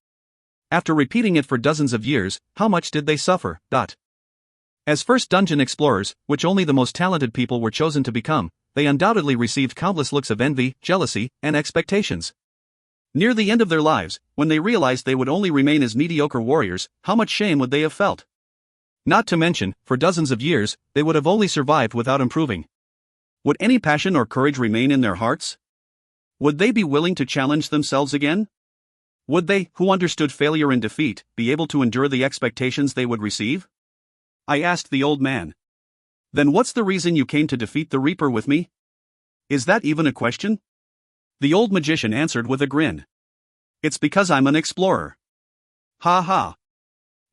[SPEAKER 1] After repeating it for dozens of years, how much did they suffer? As first dungeon explorers, which only the most talented people were chosen to become, they undoubtedly received countless looks of envy, jealousy, and expectations. Near the end of their lives, when they realized they would only remain as mediocre warriors, how much shame would they have felt? Not to mention, for dozens of years, they would have only survived without improving. Would any passion or courage remain in their hearts? Would they be willing to challenge themselves again? Would they, who understood failure and defeat, be able to endure the expectations they would receive? I asked the old man. Then what's the reason you came to defeat the Reaper with me? Is that even a question? The old magician answered with a grin. It's because I'm an explorer. Ha ha.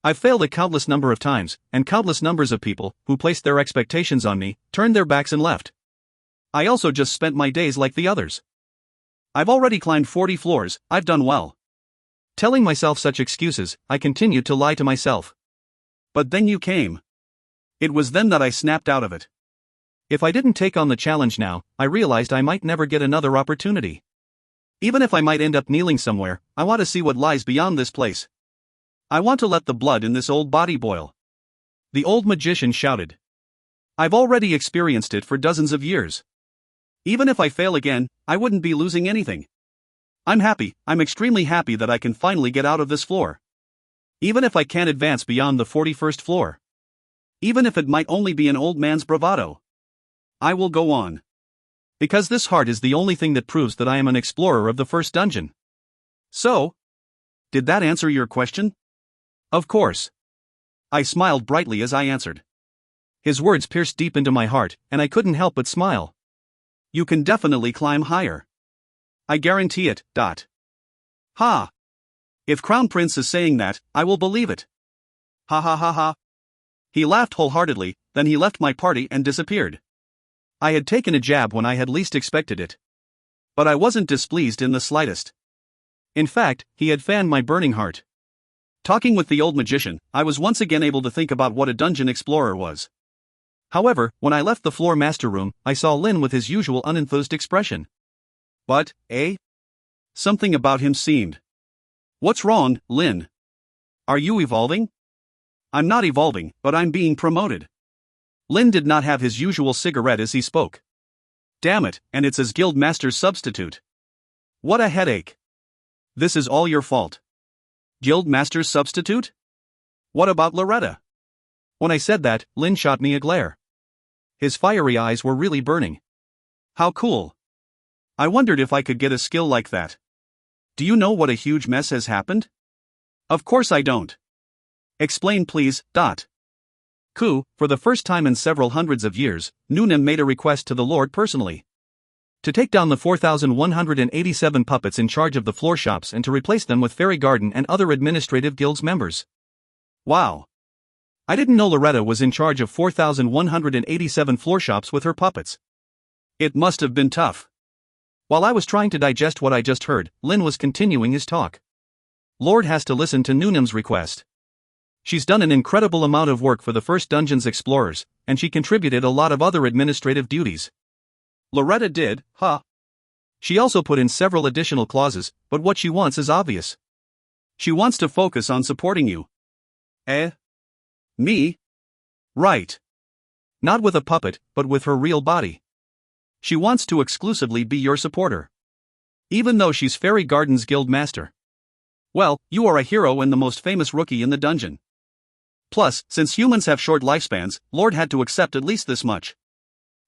[SPEAKER 1] I've failed a countless number of times, and countless numbers of people, who placed their expectations on me, turned their backs and left. I also just spent my days like the others. I've already climbed 40 floors, I've done well. Telling myself such excuses, I continued to lie to myself. But then you came. It was then that I snapped out of it. If I didn't take on the challenge now, I realized I might never get another opportunity. Even if I might end up kneeling somewhere, I want to see what lies beyond this place. I want to let the blood in this old body boil. The old magician shouted. I've already experienced it for dozens of years. Even if I fail again, I wouldn't be losing anything. I'm extremely happy that I can finally get out of this floor. Even if I can't advance beyond the 41st floor. Even if it might only be an old man's bravado. I will go on. Because this heart is the only thing that proves that I am an explorer of the first dungeon. So? Did that answer your question? Of course. I smiled brightly as I answered. His words pierced deep into my heart, and I couldn't help but smile. You can definitely climb higher. I guarantee it. Ha! If Crown Prince is saying that, I will believe it. Ha ha ha ha. He laughed wholeheartedly, then he left my party and disappeared. I had taken a jab when I had least expected it. But I wasn't displeased in the slightest. In fact, he had fanned my burning heart. Talking with the old magician, I was once again able to think about what a dungeon explorer was. However, when I left the floor master room, I saw Lin with his usual unenthused expression. But, something about him seemed. What's wrong, Lin? Are you evolving? I'm not evolving, but I'm being promoted. Lin did not have his usual cigarette as he spoke. Damn it, and it's as guild master's substitute. What a headache. This is all your fault. Guild master's substitute? What about Loretta? When I said that, Lin shot me a glare. His fiery eyes were really burning. How cool. I wondered if I could get a skill like that. Do you know what a huge mess has happened? Of course I don't. Explain please. For the first time in several hundreds of years, Noonan made a request to the Lord personally. To take down the 4,187 puppets in charge of the floor shops and to replace them with Fairy Garden and other administrative guilds members. Wow. I didn't know Loretta was in charge of 4,187 floor shops with her puppets. It must have been tough. While I was trying to digest what I just heard, Lin was continuing his talk. Lord has to listen to Noonan's request. She's done an incredible amount of work for the first Dungeons Explorers, and she contributed a lot of other administrative duties. Loretta did, huh? She also put in several additional clauses, but what she wants is obvious. She wants to focus on supporting you. Me? Right. Not with a puppet, but with her real body. She wants to exclusively be your supporter. Even though she's Fairy Garden's guild master. Well, you are a hero and the most famous rookie in the dungeon. Plus, since humans have short lifespans, Lord had to accept at least this much.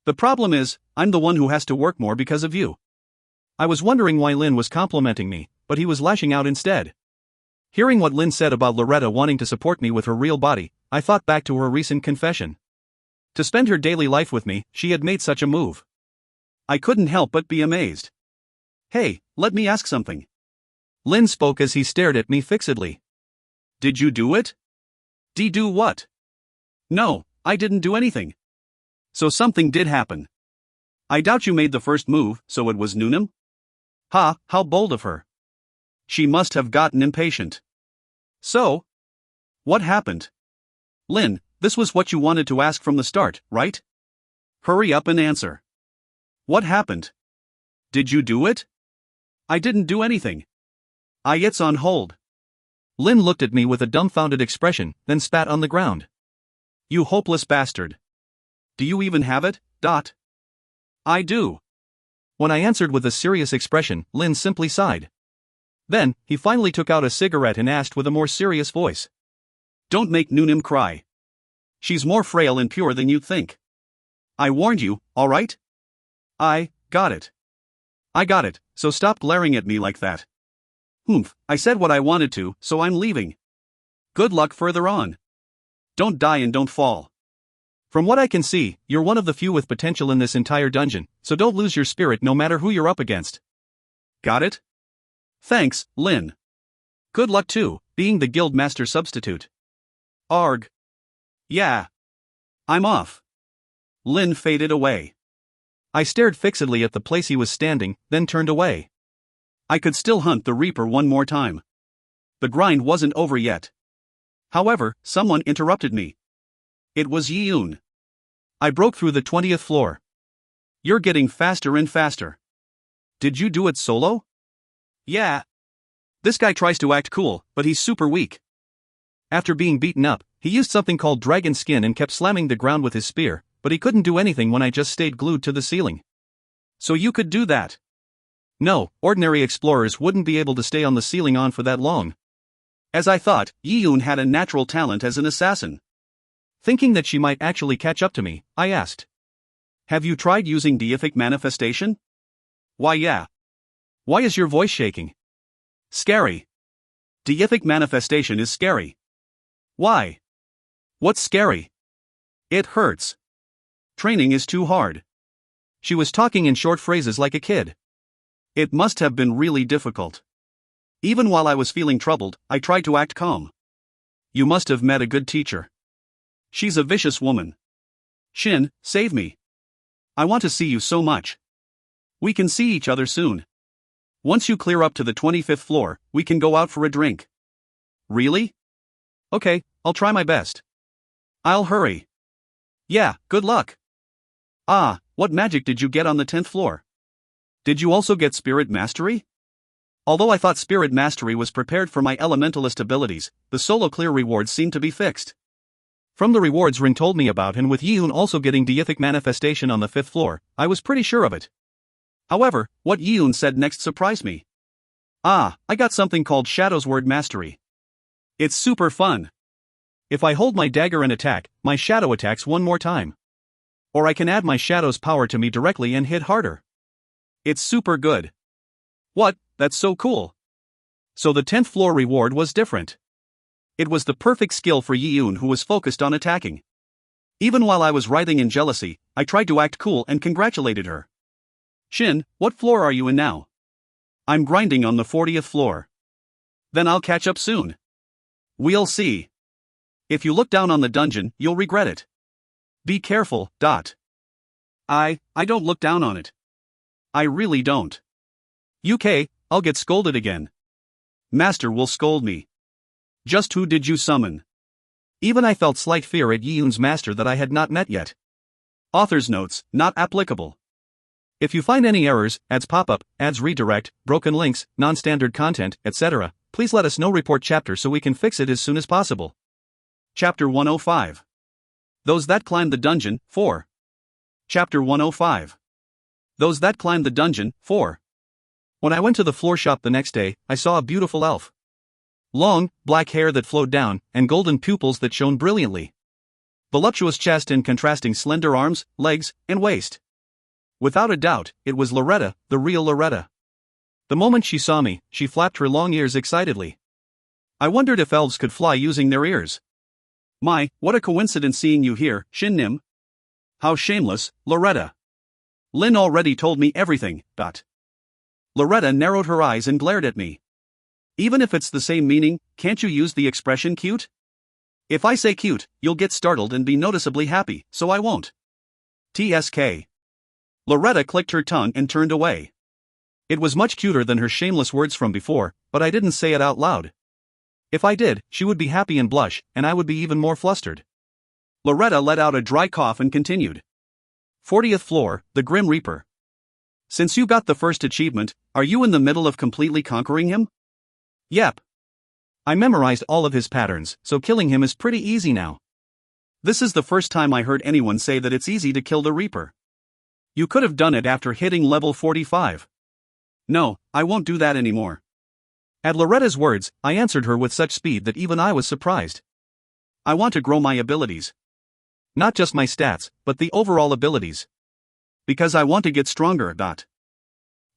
[SPEAKER 1] The problem is, I'm the one who has to work more because of you. I was wondering why Lin was complimenting me, but he was lashing out instead. Hearing what Lin said about Loretta wanting to support me with her real body, I thought back to her recent confession. To spend her daily life with me, she had made such a move. I couldn't help but be amazed. Hey, let me ask something. Lin spoke as he stared at me fixedly. Did you do it? Do what? No, I didn't do anything. So something did happen. I doubt you made the first move, so it was Noonim? Ha, how bold of her. She must have gotten impatient. So? What happened? Lin, this was what you wanted to ask from the start, right? Hurry up and answer. What happened? Did you do it? I didn't do anything. It's on hold. Lin looked at me with a dumbfounded expression, then spat on the ground. You hopeless bastard. Do you even have it? I do. When I answered with a serious expression, Lin simply sighed. Then, he finally took out a cigarette and asked with a more serious voice. Don't make Noonim cry. She's more frail and pure than you'd think. I warned you, alright? I got it, so stop glaring at me like that. I said what I wanted to, so I'm leaving. Good luck further on. Don't die and don't fall. From what I can see, you're one of the few with potential in this entire dungeon, so don't lose your spirit no matter who you're up against. Got it? Thanks, Lin. Good luck too, being the guild master substitute. Arg. Yeah. I'm off. Lin faded away. I stared fixedly at the place he was standing, then turned away. I could still hunt the Reaper one more time. The grind wasn't over yet. However, someone interrupted me. It was Yi-Yoon. I broke through the 20th floor. You're getting faster and faster. Did you do it solo? Yeah. This guy tries to act cool, but he's super weak. After being beaten up, he used something called dragon skin and kept slamming the ground with his spear, but he couldn't do anything when I just stayed glued to the ceiling. So you could do that? No, ordinary explorers wouldn't be able to stay on the ceiling on for that long. As I thought, Yi-Yoon had a natural talent as an assassin. Thinking that she might actually catch up to me, I asked. Have you tried using deific manifestation? Why yeah. Why is your voice shaking? Scary. Deific manifestation is scary. Why? What's scary? It hurts. Training is too hard. She was talking in short phrases like a kid. It must have been really difficult. Even while I was feeling troubled, I tried to act calm. You must have met a good teacher. She's a vicious woman. Shin, save me. I want to see you so much. We can see each other soon. Once you clear up to the 25th floor, we can go out for a drink. Really? Okay, I'll try my best. I'll hurry. Yeah, good luck. What magic did you get on the 10th floor? Did you also get Spirit Mastery? Although I thought Spirit Mastery was prepared for my elementalist abilities, the solo clear rewards seemed to be fixed. From the rewards Rin told me about and with Yi-Yoon also getting deific manifestation on the 5th floor, I was pretty sure of it. However, what Yi-Yoon said next surprised me. I got something called Shadow's Word Mastery. It's super fun. If I hold my dagger and attack, my shadow attacks one more time. Or I can add my shadow's power to me directly and hit harder. It's super good. What? That's so cool. So the 10th floor reward was different. It was the perfect skill for Yi-Yoon who was focused on attacking. Even while I was writhing in jealousy, I tried to act cool and congratulated her. Shin, what floor are you in now? I'm grinding on the 40th floor. Then I'll catch up soon. We'll see. If you look down on the dungeon, you'll regret it. Be careful. I don't look down on it. I really don't. UK, I'll get scolded again. Master will scold me. Just who did you summon? Even I felt slight fear at Yi-Yoon's master that I had not met yet. Author's notes, not applicable. If you find any errors, ads pop-up, ads redirect, broken links, non-standard content, etc., please let us know. Report chapter so we can fix it as soon as possible. Chapter 105. Those that climbed the dungeon, 4. Chapter 105. Those that climbed the dungeon, 4. When I went to the floor shop the next day, I saw a beautiful elf. Long, black hair that flowed down, and golden pupils that shone brilliantly. Voluptuous chest and contrasting slender arms, legs, and waist. Without a doubt, it was Loretta, the real Loretta. The moment she saw me, she flapped her long ears excitedly. I wondered if elves could fly using their ears. My, what a coincidence seeing you here, Shin Nim. How shameless, Loretta. Lin already told me everything, but. Loretta narrowed her eyes and glared at me. Even if it's the same meaning, can't you use the expression cute? If I say cute, you'll get startled and be noticeably happy, so I won't. TSK. Loretta clicked her tongue and turned away. It was much cuter than her shameless words from before, but I didn't say it out loud. If I did, she would be happy and blush, and I would be even more flustered. Loretta let out a dry cough and continued. 40th floor, the Grim Reaper. Since you got the first achievement, are you in the middle of completely conquering him? Yep. I memorized all of his patterns, so killing him is pretty easy now. This is the first time I heard anyone say that it's easy to kill the Reaper. You could have done it after hitting level 45. No, I won't do that anymore. At Loretta's words, I answered her with such speed that even I was surprised. I want to grow my abilities. Not just my stats, but the overall abilities. Because I want to get stronger.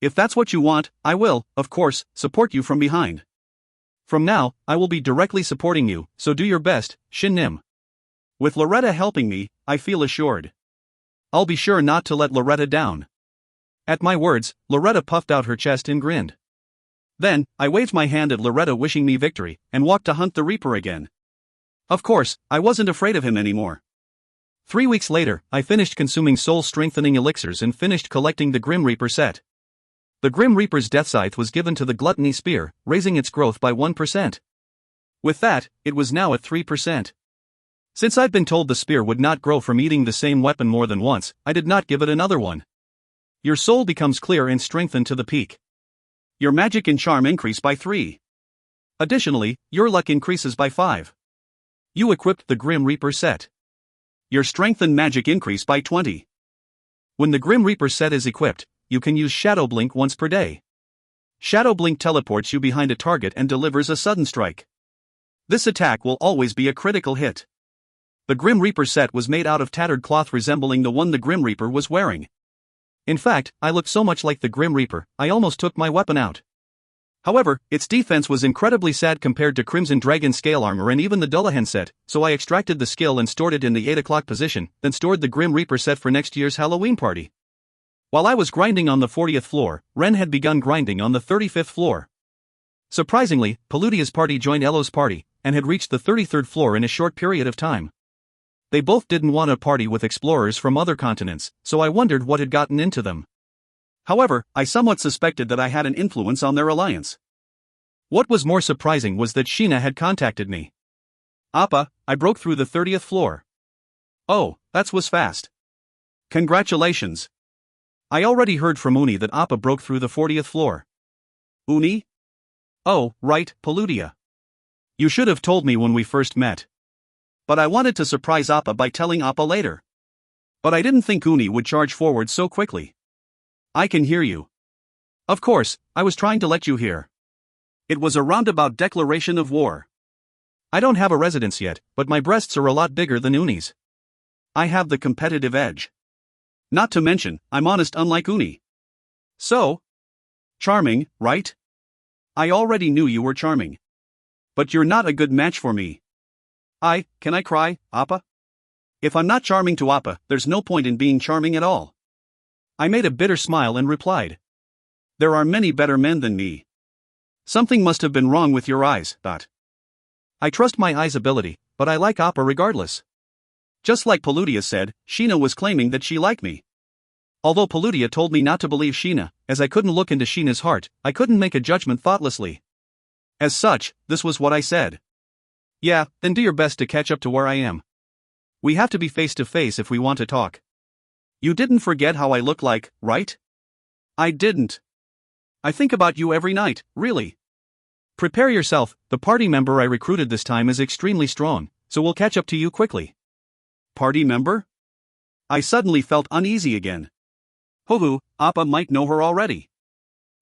[SPEAKER 1] If that's what you want, I will, of course, support you from behind. From now, I will be directly supporting you, so do your best, Shin Nim. With Loretta helping me, I feel assured. I'll be sure not to let Loretta down. At my words, Loretta puffed out her chest and grinned. Then, I waved my hand at Loretta wishing me victory, and walked to hunt the Reaper again. Of course, I wasn't afraid of him anymore. 3 weeks later, I finished consuming soul-strengthening elixirs and finished collecting the Grim Reaper set. The Grim Reaper's death scythe was given to the Gluttony Spear, raising its growth by 1%. With that, it was now at 3%. Since I'd been told the spear would not grow from eating the same weapon more than once, I did not give it another one. Your soul becomes clear and strengthened to the peak. Your magic and charm increase by 3. Additionally, your luck increases by 5. You equipped the Grim Reaper set. Your strength and magic increase by 20. When the Grim Reaper set is equipped, you can use Shadow Blink once per day. Shadow Blink teleports you behind a target and delivers a sudden strike. This attack will always be a critical hit. The Grim Reaper set was made out of tattered cloth resembling the one the Grim Reaper was wearing. In fact, I looked so much like the Grim Reaper, I almost took my weapon out. However, its defense was incredibly sad compared to Crimson Dragon scale armor and even the Dullahan set, so I extracted the skill and stored it in the 8 o'clock position, then stored the Grim Reaper set for next year's Halloween party. While I was grinding on the 40th floor, Ren had begun grinding on the 35th floor. Surprisingly, Paludia's party joined Elo's party, and had reached the 33rd floor in a short period of time. They both didn't want a party with explorers from other continents, so I wondered what had gotten into them. However, I somewhat suspected that I had an influence on their alliance. What was more surprising was that Sheena had contacted me. Appa, I broke through the 30th floor. Oh, that was fast. Congratulations. I already heard from Uni that Appa broke through the 40th floor. Uni? Oh, right, Paludia. You should have told me when we first met. But I wanted to surprise Appa by telling Appa later. But I didn't think Uni would charge forward so quickly. I can hear you. Of course, I was trying to let you hear. It was a roundabout declaration of war. I don't have a residence yet, but my breasts are a lot bigger than Uni's. I have the competitive edge. Not to mention, I'm honest unlike Uni. So? Charming, right? I already knew you were charming. But you're not a good match for me. Can I cry, Appa? If I'm not charming to Appa, there's no point in being charming at all. I made a bitter smile and replied. There are many better men than me. Something must have been wrong with your eyes, I trust my eyes' ability, but I like Appa regardless. Just like Paludia said, Sheena was claiming that she liked me. Although Paludia told me not to believe Sheena, as I couldn't look into Sheena's heart, I couldn't make a judgment thoughtlessly. As such, this was what I said. Yeah, then do your best to catch up to where I am. We have to be face to face if we want to talk. You didn't forget how I look like, right? I didn't. I think about you every night, really. Prepare yourself, the party member I recruited this time is extremely strong, so we'll catch up to you quickly. Party member? I suddenly felt uneasy again. Hoo-hoo, Appa might know her already.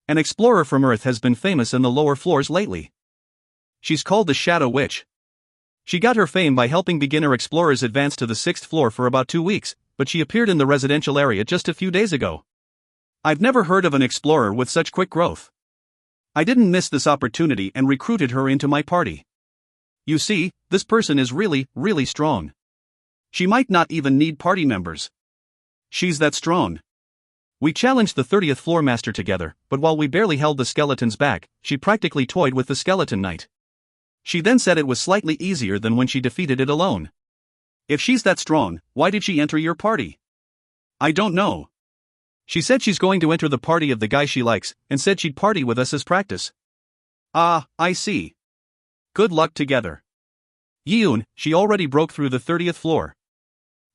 [SPEAKER 1] An explorer from Earth has been famous in the lower floors lately. She's called the Shadow Witch. She got her fame by helping beginner explorers advance to the 6th floor for about 2 weeks, but she appeared in the residential area just a few days ago. I've never heard of an explorer with such quick growth. I didn't miss this opportunity and recruited her into my party. You see, this person is really, really strong. She might not even need party members. She's that strong. We challenged the 30th floor master together, but while we barely held the skeletons back, she practically toyed with the skeleton knight. She then said it was slightly easier than when she defeated it alone. If she's that strong, why did she enter your party? I don't know. She said she's going to enter the party of the guy she likes, and said she'd party with us as practice. Ah, I see. Good luck together. Yoon, she already broke through the 30th floor.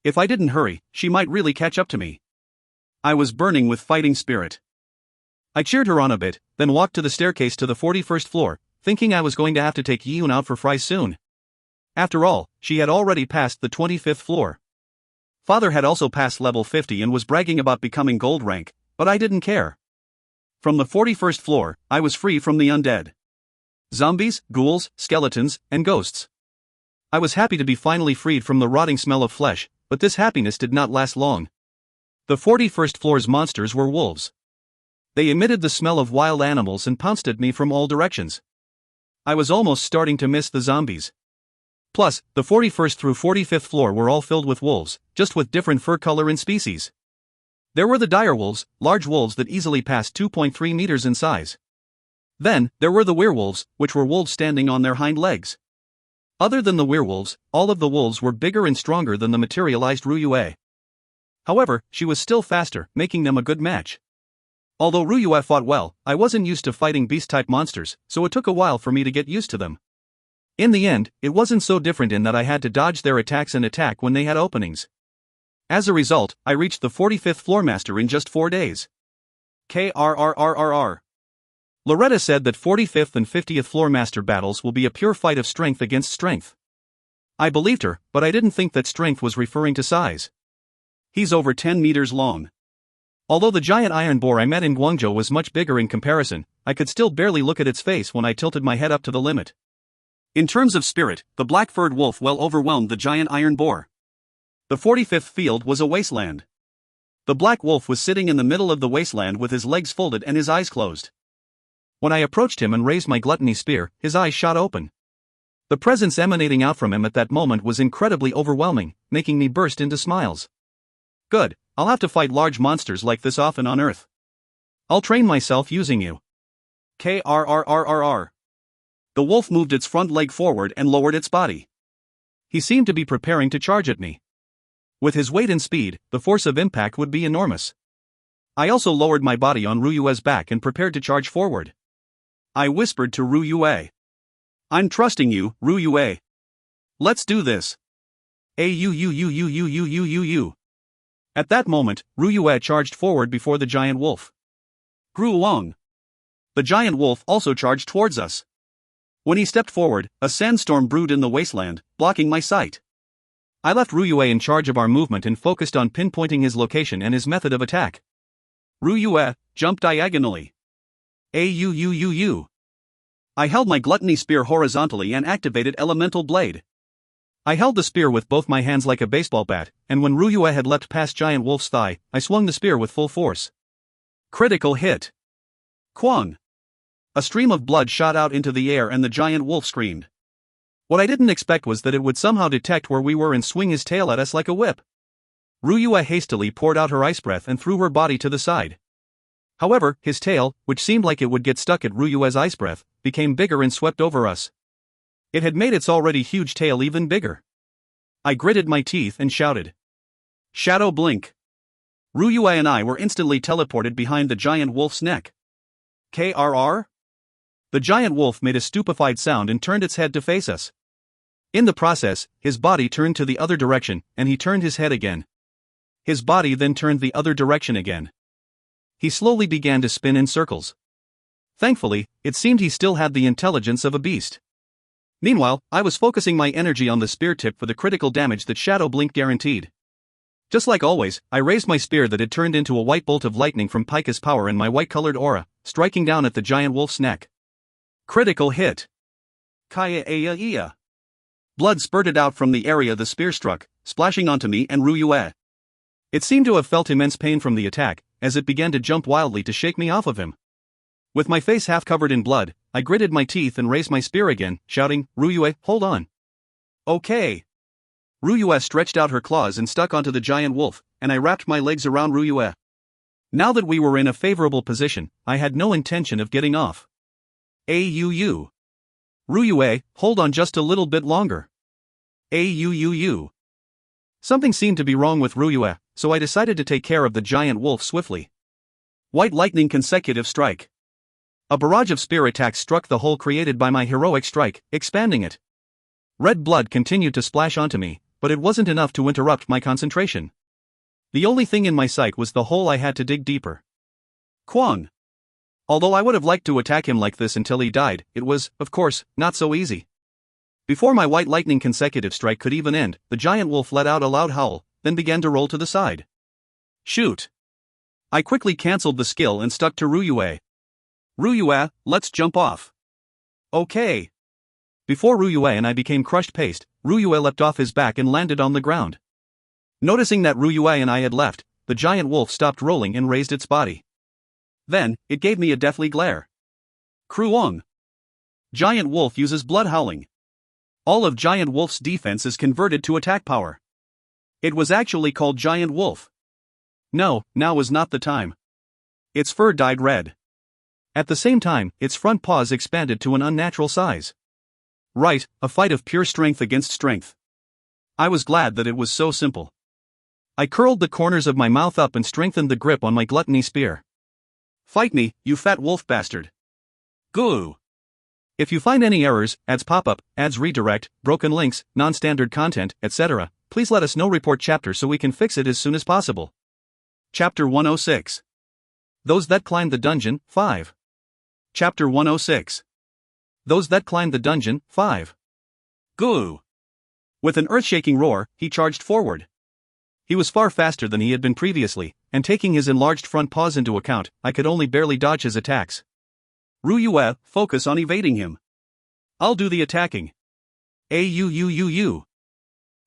[SPEAKER 1] If I didn't hurry, she might really catch up to me. I was burning with fighting spirit. I cheered her on a bit, then walked to the staircase to the 41st floor, thinking I was going to have to take Yoon out for fries soon. After all, she had already passed the 25th floor. Father had also passed level 50 and was bragging about becoming gold rank, but I didn't care. From the 41st floor, I was free from the undead. Zombies, ghouls, skeletons, and ghosts. I was happy to be finally freed from the rotting smell of flesh, but this happiness did not last long. The 41st floor's monsters were wolves. They emitted the smell of wild animals and pounced at me from all directions. I was almost starting to miss the zombies. Plus, the 41st through 45th floor were all filled with wolves, just with different fur color and species. There were the direwolves, large wolves that easily passed 2.3 meters in size. Then, there were the werewolves, which were wolves standing on their hind legs. Other than the werewolves, all of the wolves were bigger and stronger than the materialized Ryue. However, she was still faster, making them a good match. Although Ryue fought well, I wasn't used to fighting beast-type monsters, so it took a while for me to get used to them. In the end, it wasn't so different in that I had to dodge their attacks and attack when they had openings. As a result, I reached the 45th floor master in just 4 days. KRRRRR. Loretta said that 45th and 50th floor master battles will be a pure fight of strength against strength. I believed her, but I didn't think that strength was referring to size. He's over 10 meters long. Although the giant iron boar I met in Guangzhou was much bigger in comparison, I could still barely look at its face when I tilted my head up to the limit. In terms of spirit, the black-furred wolf well overwhelmed the giant iron boar. The 45th field was a wasteland. The black wolf was sitting in the middle of the wasteland with his legs folded and his eyes closed. When I approached him and raised my gluttony spear, his eyes shot open. The presence emanating out from him at that moment was incredibly overwhelming, making me burst into smiles. Good, I'll have to fight large monsters like this often on Earth. I'll train myself using you. KRRRRR. The wolf moved its front leg forward and lowered its body. He seemed to be preparing to charge at me. With his weight and speed, the force of impact would be enormous. I also lowered my body on Ryue's back and prepared to charge forward. I whispered to Ryue. I'm trusting you, Ryue. Let's do this. Au. At that moment, Ryue charged forward before the giant wolf. Gruong. The giant wolf also charged towards us. When he stepped forward, a sandstorm brewed in the wasteland, blocking my sight. I left Ryue in charge of our movement and focused on pinpointing his location and his method of attack. Ryue, jump diagonally. Au. I held my gluttony spear horizontally and activated elemental blade. I held the spear with both my hands like a baseball bat, and when Ryue had leapt past giant wolf's thigh, I swung the spear with full force. Critical hit. Kwang. A stream of blood shot out into the air and the giant wolf screamed. What I didn't expect was that it would somehow detect where we were and swing his tail at us like a whip. Ryue hastily poured out her ice breath and threw her body to the side. However, his tail, which seemed like it would get stuck at Ryue's ice breath, became bigger and swept over us. It had made its already huge tail even bigger. I gritted my teeth and shouted. Shadow blink. Ryue and I were instantly teleported behind the giant wolf's neck. KRR? The giant wolf made a stupefied sound and turned its head to face us. In the process, his body turned to the other direction, and he turned his head again. His body then turned the other direction again. He slowly began to spin in circles. Thankfully, it seemed he still had the intelligence of a beast. Meanwhile, I was focusing my energy on the spear tip for the critical damage that Shadow Blink guaranteed. Just like always, I raised my spear that had turned into a white bolt of lightning from Pika's power and my white-colored aura, striking down at the giant wolf's neck. Critical hit. Kaya Aya Iya. Blood spurted out from the area the spear struck, splashing onto me and Ryue. It seemed to have felt immense pain from the attack, as it began to jump wildly to shake me off of him. With my face half covered in blood, I gritted my teeth and raised my spear again, shouting, "Ryue, hold on." "Okay." Ryue stretched out her claws and stuck onto the giant wolf, and I wrapped my legs around Ryue. Now that we were in a favorable position, I had no intention of getting off. Auu. Ryue, hold on just a little bit longer. Auu. Something seemed to be wrong with Ryue, so I decided to take care of the giant wolf swiftly. White lightning consecutive strike. A barrage of spear attacks struck the hole created by my heroic strike, expanding it. Red blood continued to splash onto me, but it wasn't enough to interrupt my concentration. The only thing in my sight was the hole I had to dig deeper. Kang. Although I would have liked to attack him like this until he died, it was, of course, not so easy. Before my white lightning consecutive strike could even end, the giant wolf let out a loud howl, then began to roll to the side. Shoot! I quickly cancelled the skill and stuck to Ryue. "Ryue, let's jump off." "Okay." Before Ryue and I became crushed paste, Ryue leapt off his back and landed on the ground. Noticing that Ryue and I had left, the giant wolf stopped rolling and raised its body. Then, it gave me a deathly glare. Kruong. Giant wolf uses blood howling. All of Giant Wolf's defense is converted to attack power. It was actually called Giant Wolf. No, now was not the time. Its fur dyed red. At the same time, its front paws expanded to an unnatural size. Right, a fight of pure strength against strength. I was glad that it was so simple. I curled the corners of my mouth up and strengthened the grip on my gluttony spear. "Fight me, you fat wolf bastard." Goo. If you find any errors, ads pop up, ads redirect, broken links, non-standard content, etc., please let us know. Report chapter so we can fix it as soon as possible. Chapter 106. Those That Climbed the Dungeon, 5. Chapter 106. Those That Climbed the Dungeon, 5. Goo! With an earth-shaking roar, he charged forward. He was far faster than he had been previously, and taking his enlarged front paws into account, I could only barely dodge his attacks. Ryue, focus on evading him. I'll do the attacking. Auuu.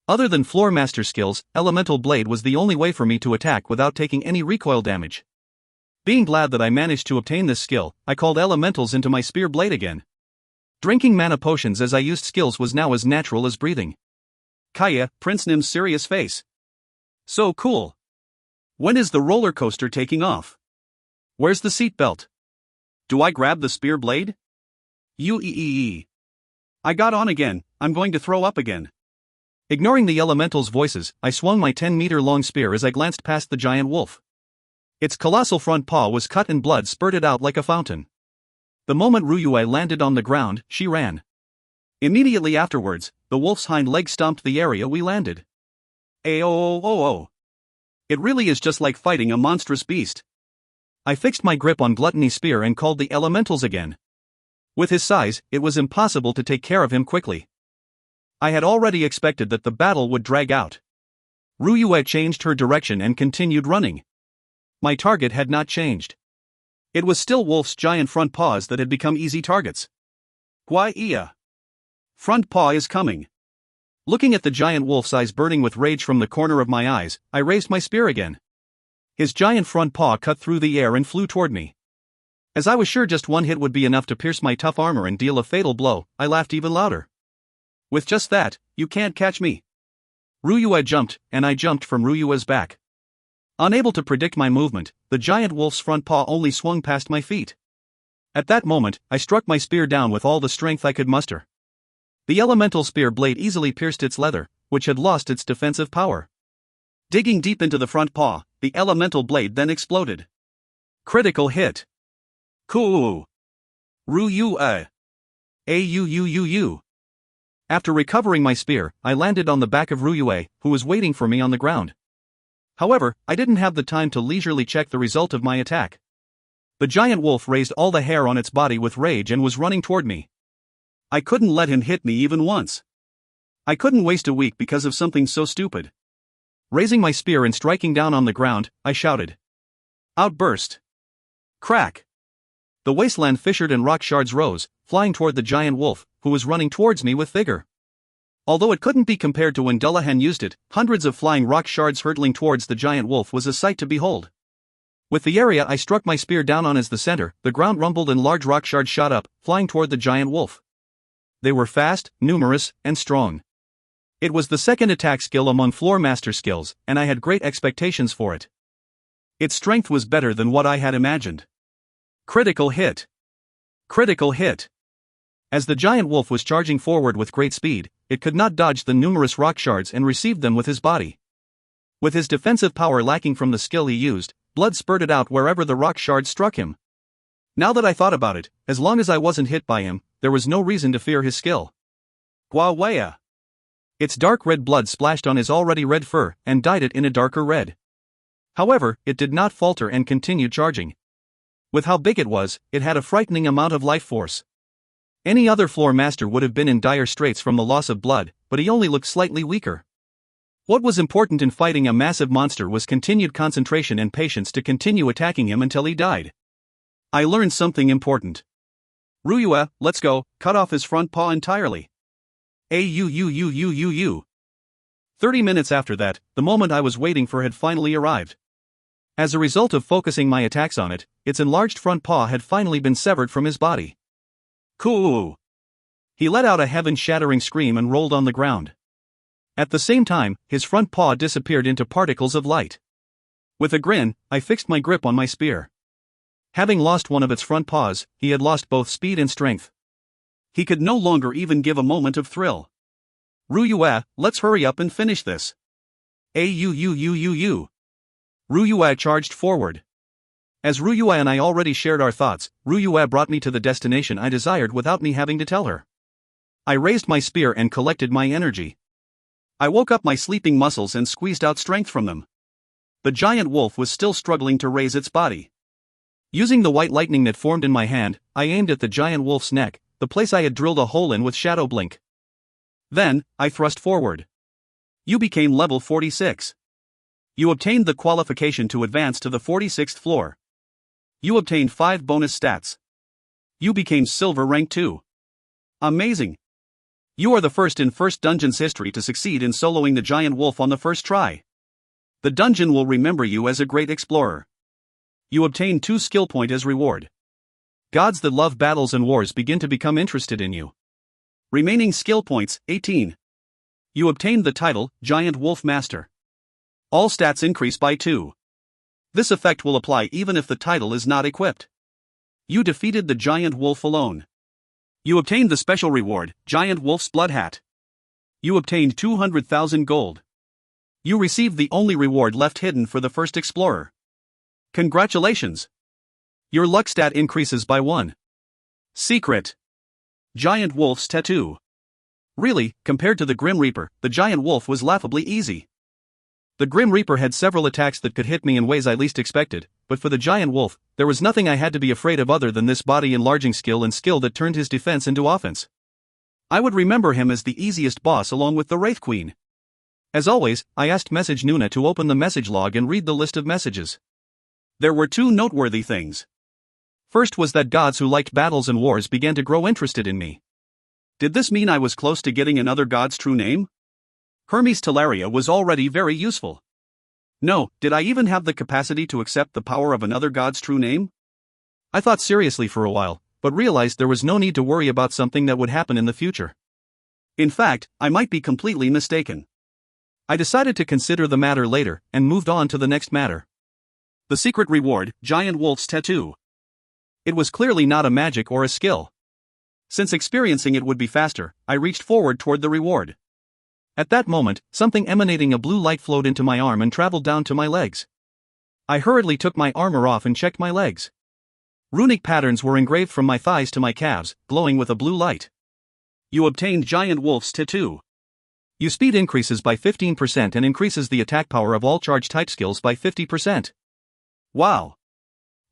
[SPEAKER 1] Other than Floor Master skills, Elemental Blade was the only way for me to attack without taking any recoil damage. Being glad that I managed to obtain this skill, I called elementals into my spear blade again. Drinking mana potions as I used skills was now as natural as breathing. Kaya, Prince Nim's serious face. So cool. When is the roller coaster taking off? Where's the seatbelt? Do I grab the spear blade? Ueee. I got on again, I'm going to throw up again. Ignoring the elemental's voices, I swung my 10-meter-long spear as I glanced past the giant wolf. Its colossal front paw was cut and blood spurted out like a fountain. The moment Ryue landed on the ground, she ran. Immediately afterwards, the wolf's hind leg stomped the area we landed. Aoo. It really is just like fighting a monstrous beast. I fixed my grip on Gluttony's spear and called the elementals again. With his size, it was impossible to take care of him quickly. I had already expected that the battle would drag out. Ryue changed her direction and continued running. My target had not changed. It was still Wolf's giant front paws that had become easy targets. Guaiia. Front paw is coming. Looking at the giant wolf's eyes burning with rage from the corner of my eyes, I raised my spear again. His giant front paw cut through the air and flew toward me. As I was sure just one hit would be enough to pierce my tough armor and deal a fatal blow, I laughed even louder. With just that, you can't catch me. Ryue jumped, and I jumped from Ryue's back. Unable to predict my movement, the giant wolf's front paw only swung past my feet. At that moment, I struck my spear down with all the strength I could muster. The elemental spear blade easily pierced its leather, which had lost its defensive power. Digging deep into the front paw, the elemental blade then exploded. Critical hit. Cool. Ryue. Auuu. After recovering my spear, I landed on the back of Ryue, who was waiting for me on the ground. However, I didn't have the time to leisurely check the result of my attack. The giant wolf raised all the hair on its body with rage and was running toward me. I couldn't let him hit me even once. I couldn't waste a week because of something so stupid. Raising my spear and striking down on the ground, I shouted. Outburst. Crack. The wasteland fissured and rock shards rose, flying toward the giant wolf, who was running towards me with vigor. Although it couldn't be compared to when Dullahan used it, hundreds of flying rock shards hurtling towards the giant wolf was a sight to behold. With the area I struck my spear down on as the center, the ground rumbled and large rock shards shot up, flying toward the giant wolf. They were fast, numerous, and strong. It was the second attack skill among Floor Master skills, and I had great expectations for it. Its strength was better than what I had imagined. Critical hit. Critical hit. As the giant wolf was charging forward with great speed, it could not dodge the numerous rock shards and received them with his body. With his defensive power lacking from the skill he used, blood spurted out wherever the rock shards struck him. Now that I thought about it, as long as I wasn't hit by him, there was no reason to fear his skill. Guawea. Its dark red blood splashed on his already red fur and dyed it in a darker red. However, it did not falter and continued charging. With how big it was, it had a frightening amount of life force. Any other floor master would have been in dire straits from the loss of blood, but he only looked slightly weaker. What was important in fighting a massive monster was continued concentration and patience to continue attacking him until he died. I learned something important. Ryua, let's go, cut off his front paw entirely. 30 minutes after that, the moment I was waiting for had finally arrived. As a result of focusing my attacks on it, its enlarged front paw had finally been severed from his body. Cool. He let out a heaven-shattering scream and rolled on the ground. At the same time, his front paw disappeared into particles of light. With a grin, I fixed my grip on my spear. Having lost one of its front paws, he had lost both speed and strength. He could no longer even give a moment of thrill. Ryua, let's hurry up and finish this. Ryua charged forward. As Ryua and I already shared our thoughts, Ryua brought me to the destination I desired without me having to tell her. I raised my spear and collected my energy. I woke up my sleeping muscles and squeezed out strength from them. The giant wolf was still struggling to raise its body. Using the white lightning that formed in my hand, I aimed at the giant wolf's neck, the place I had drilled a hole in with Shadow Blink. Then, I thrust forward. You became level 46. You obtained the qualification to advance to the 46th floor. You obtained 5 bonus stats. You became Silver Rank 2. Amazing. You are the first in First Dungeon's history to succeed in soloing the giant wolf on the first try. The dungeon will remember you as a great explorer. You obtain 2 skill point as reward. Gods that love battles and wars begin to become interested in you. Remaining skill points, 18. You obtained the title, Giant Wolf Master. All stats increase by 2. This effect will apply even if the title is not equipped. You defeated the giant wolf alone. You obtained the special reward, Giant Wolf's Blood Hat. You obtained 200,000 gold. You received the only reward left hidden for the first explorer. Congratulations! Your luck stat increases by 1. Secret. Giant Wolf's Tattoo. Really, compared to the Grim Reaper, the Giant Wolf was laughably easy. The Grim Reaper had several attacks that could hit me in ways I least expected, but for the Giant Wolf, there was nothing I had to be afraid of other than this body-enlarging skill and skill that turned his defense into offense. I would remember him as the easiest boss along with the Wraith Queen. As always, I asked Message Nuna to open the message log and read the list of messages. There were 2 noteworthy things. First was that gods who liked battles and wars began to grow interested in me. Did this mean I was close to getting another god's true name? Hermes Teleria was already very useful. No, did I even have the capacity to accept the power of another god's true name? I thought seriously for a while, but realized there was no need to worry about something that would happen in the future. In fact, I might be completely mistaken. I decided to consider the matter later, and moved on to the next matter. The secret reward, Giant Wolf's Tattoo. It was clearly not a magic or a skill. Since experiencing it would be faster, I reached forward toward the reward. At that moment, something emanating a blue light flowed into my arm and traveled down to my legs. I hurriedly took my armor off and checked my legs. Runic patterns were engraved from my thighs to my calves, glowing with a blue light. You obtained Giant Wolf's Tattoo. Your speed increases by 15% and increases the attack power of all charge type skills by 50%. Wow!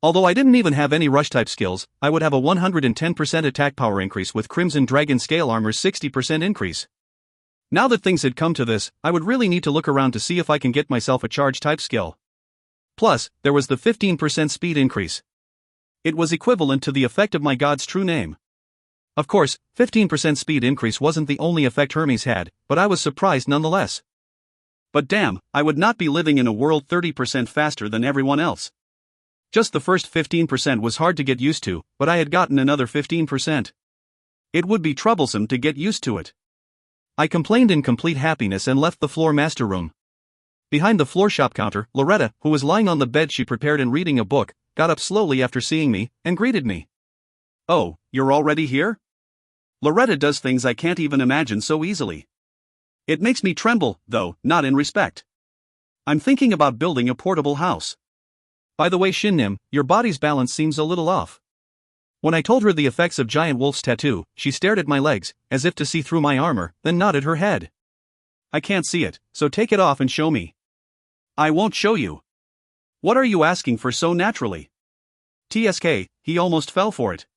[SPEAKER 1] Although I didn't even have any rush type skills, I would have a 110% attack power increase with Crimson Dragon Scale Armor's 60% increase. Now that things had come to this, I would really need to look around to see if I can get myself a charge type skill. Plus, there was the 15% speed increase. It was equivalent to the effect of my god's true name. Of course, 15% speed increase wasn't the only effect Hermes had, but I was surprised nonetheless. But damn, I would not be living in a world 30% faster than everyone else. Just the first 15% was hard to get used to, but I had gotten another 15%. It would be troublesome to get used to it. I complained in complete happiness and left the floor master room. Behind the floor shop counter, Loretta, who was lying on the bed she prepared and reading a book, got up slowly after seeing me, and greeted me. "Oh, you're already here?" Loretta does things I can't even imagine so easily. It makes me tremble, though, not in respect. I'm thinking about building a portable house. By the way, Shin, your body's balance seems a little off. When I told her the effects of Giant Wolf's tattoo, she stared at my legs, as if to see through my armor, then nodded her head. "I can't see it, so take it off and show me." "I won't show you." "What are you asking for so naturally?" TSK, he almost fell for it.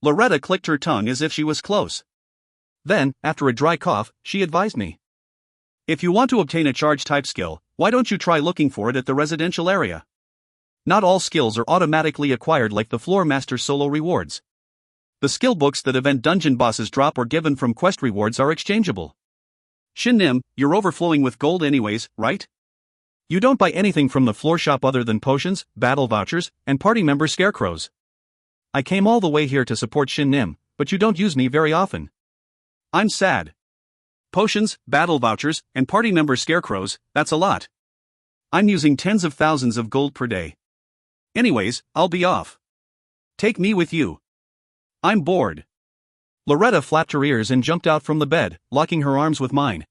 [SPEAKER 1] Loretta clicked her tongue as if she was close. Then, after a dry cough, she advised me. "If you want to obtain a charge-type skill, why don't you try looking for it at the residential area? Not all skills are automatically acquired like the Floor Master solo rewards. The skill books that event dungeon bosses drop or given from quest rewards are exchangeable. Shin, you're overflowing with gold anyways, right? You don't buy anything from the floor shop other than potions, battle vouchers, and party member scarecrows. I came all the way here to support Shin, but you don't use me very often. I'm sad. Potions, battle vouchers, and party member scarecrows, that's a lot. I'm using tens of thousands of gold per day. Anyways, I'll be off. Take me with you. I'm bored." Loretta flapped her ears and jumped out from the bed, locking her arms with mine.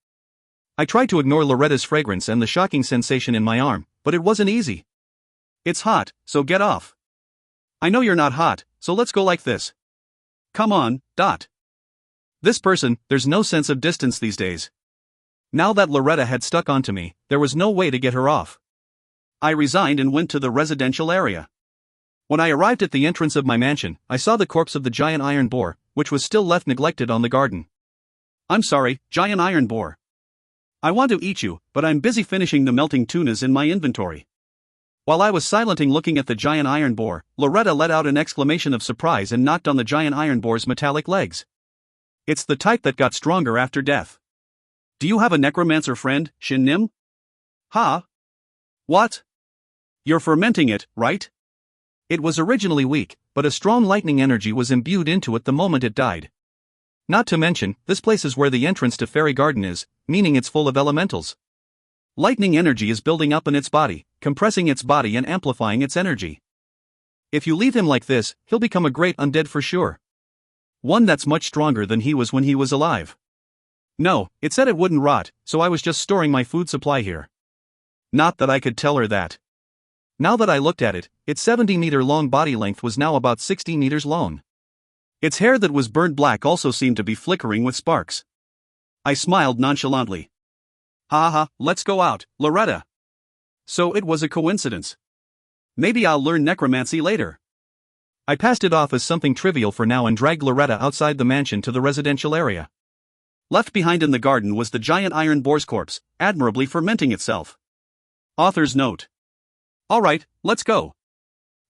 [SPEAKER 1] I tried to ignore Loretta's fragrance and the shocking sensation in my arm, but it wasn't easy. "It's hot, so get off." "I know you're not hot, so let's go like this." "Come on, Dot." This person, there's no sense of distance these days. Now that Loretta had stuck onto me, there was no way to get her off. I resigned and went to the residential area. When I arrived at the entrance of my mansion, I saw the corpse of the giant iron boar, which was still left neglected on the garden. "I'm sorry, giant iron boar. I want to eat you, but I'm busy finishing the melting tunas in my inventory." While I was silenting looking at the giant iron boar, Loretta let out an exclamation of surprise and knocked on the giant iron boar's metallic legs. "It's the type that got stronger after death. Do you have a necromancer friend, Shin? Ha? What? You're fermenting it, right?" It was originally weak, but a strong lightning energy was imbued into it the moment it died. Not to mention, this place is where the entrance to Fairy Garden is, meaning it's full of elementals. Lightning energy is building up in its body, compressing its body and amplifying its energy. If you leave him like this, he'll become a great undead for sure. One that's much stronger than he was when he was alive. No, it said it wouldn't rot, so I was just storing my food supply here. Not that I could tell her that. Now that I looked at it, its 70-meter long body length was now about 60 meters long. Its hair that was burnt black also seemed to be flickering with sparks. I smiled nonchalantly. "Ha ha, let's go out, Loretta." So it was a coincidence. Maybe I'll learn necromancy later. I passed it off as something trivial for now and dragged Loretta outside the mansion to the residential area. Left behind in the garden was the giant iron boar's corpse, admirably fermenting itself. Author's note. Alright, let's go.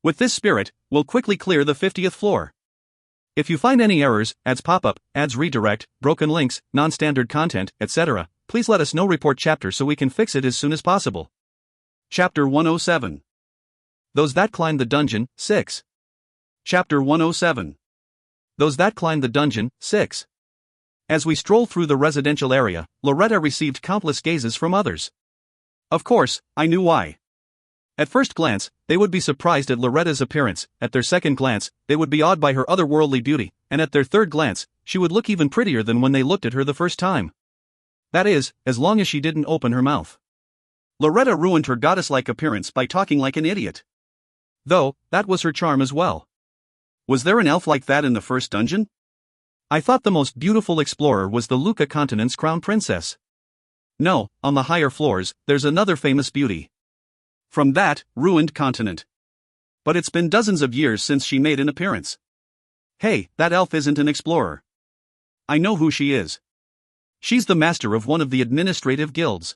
[SPEAKER 1] With this spirit, we'll quickly clear the 50th floor. If you find any errors, ads pop up, ads redirect, broken links, non-standard content, etc., please let us know. Report chapter so we can fix it as soon as possible. Chapter 107. Those That Climbed the Dungeon, 6. Chapter 107. Those That Climbed the Dungeon, 6. As we strolled through the residential area, Loretta received countless gazes from others. Of course, I knew why. At first glance, they would be surprised at Loretta's appearance, at their second glance, they would be awed by her otherworldly beauty, and at their third glance, she would look even prettier than when they looked at her the first time. That is, as long as she didn't open her mouth. Loretta ruined her goddess-like appearance by talking like an idiot. Though, that was her charm as well. Was there an elf like that in the first dungeon? I thought the most beautiful explorer was the Luca continent's crown princess. No, on the higher floors, there's another famous beauty. From that ruined continent. But it's been dozens of years since she made an appearance. Hey, that elf isn't an explorer. I know who she is. She's the master of one of the administrative guilds.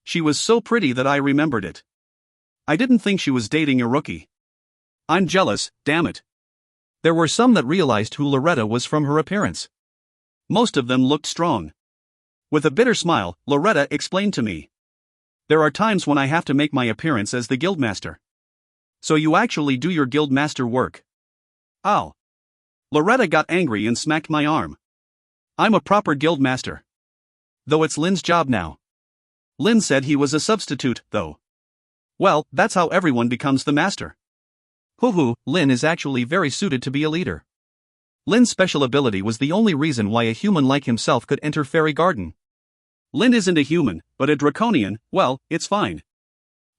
[SPEAKER 1] She was so pretty that I remembered it. I didn't think she was dating a rookie. I'm jealous, damn it. There were some that realized who Loretta was from her appearance. Most of them looked strong. With a bitter smile, Loretta explained to me. There are times when I have to make my appearance as the guildmaster. So you actually do your guildmaster work? Ow. Loretta got angry and smacked my arm. I'm a proper guildmaster. Though it's Lin's job now. Lin said he was a substitute, though. Well, that's how everyone becomes the master. Hoo-hoo, Lin is actually very suited to be a leader. Lin's special ability was the only reason why a human like himself could enter Fairy Garden. Lin isn't a human, but a draconian. Well, it's fine.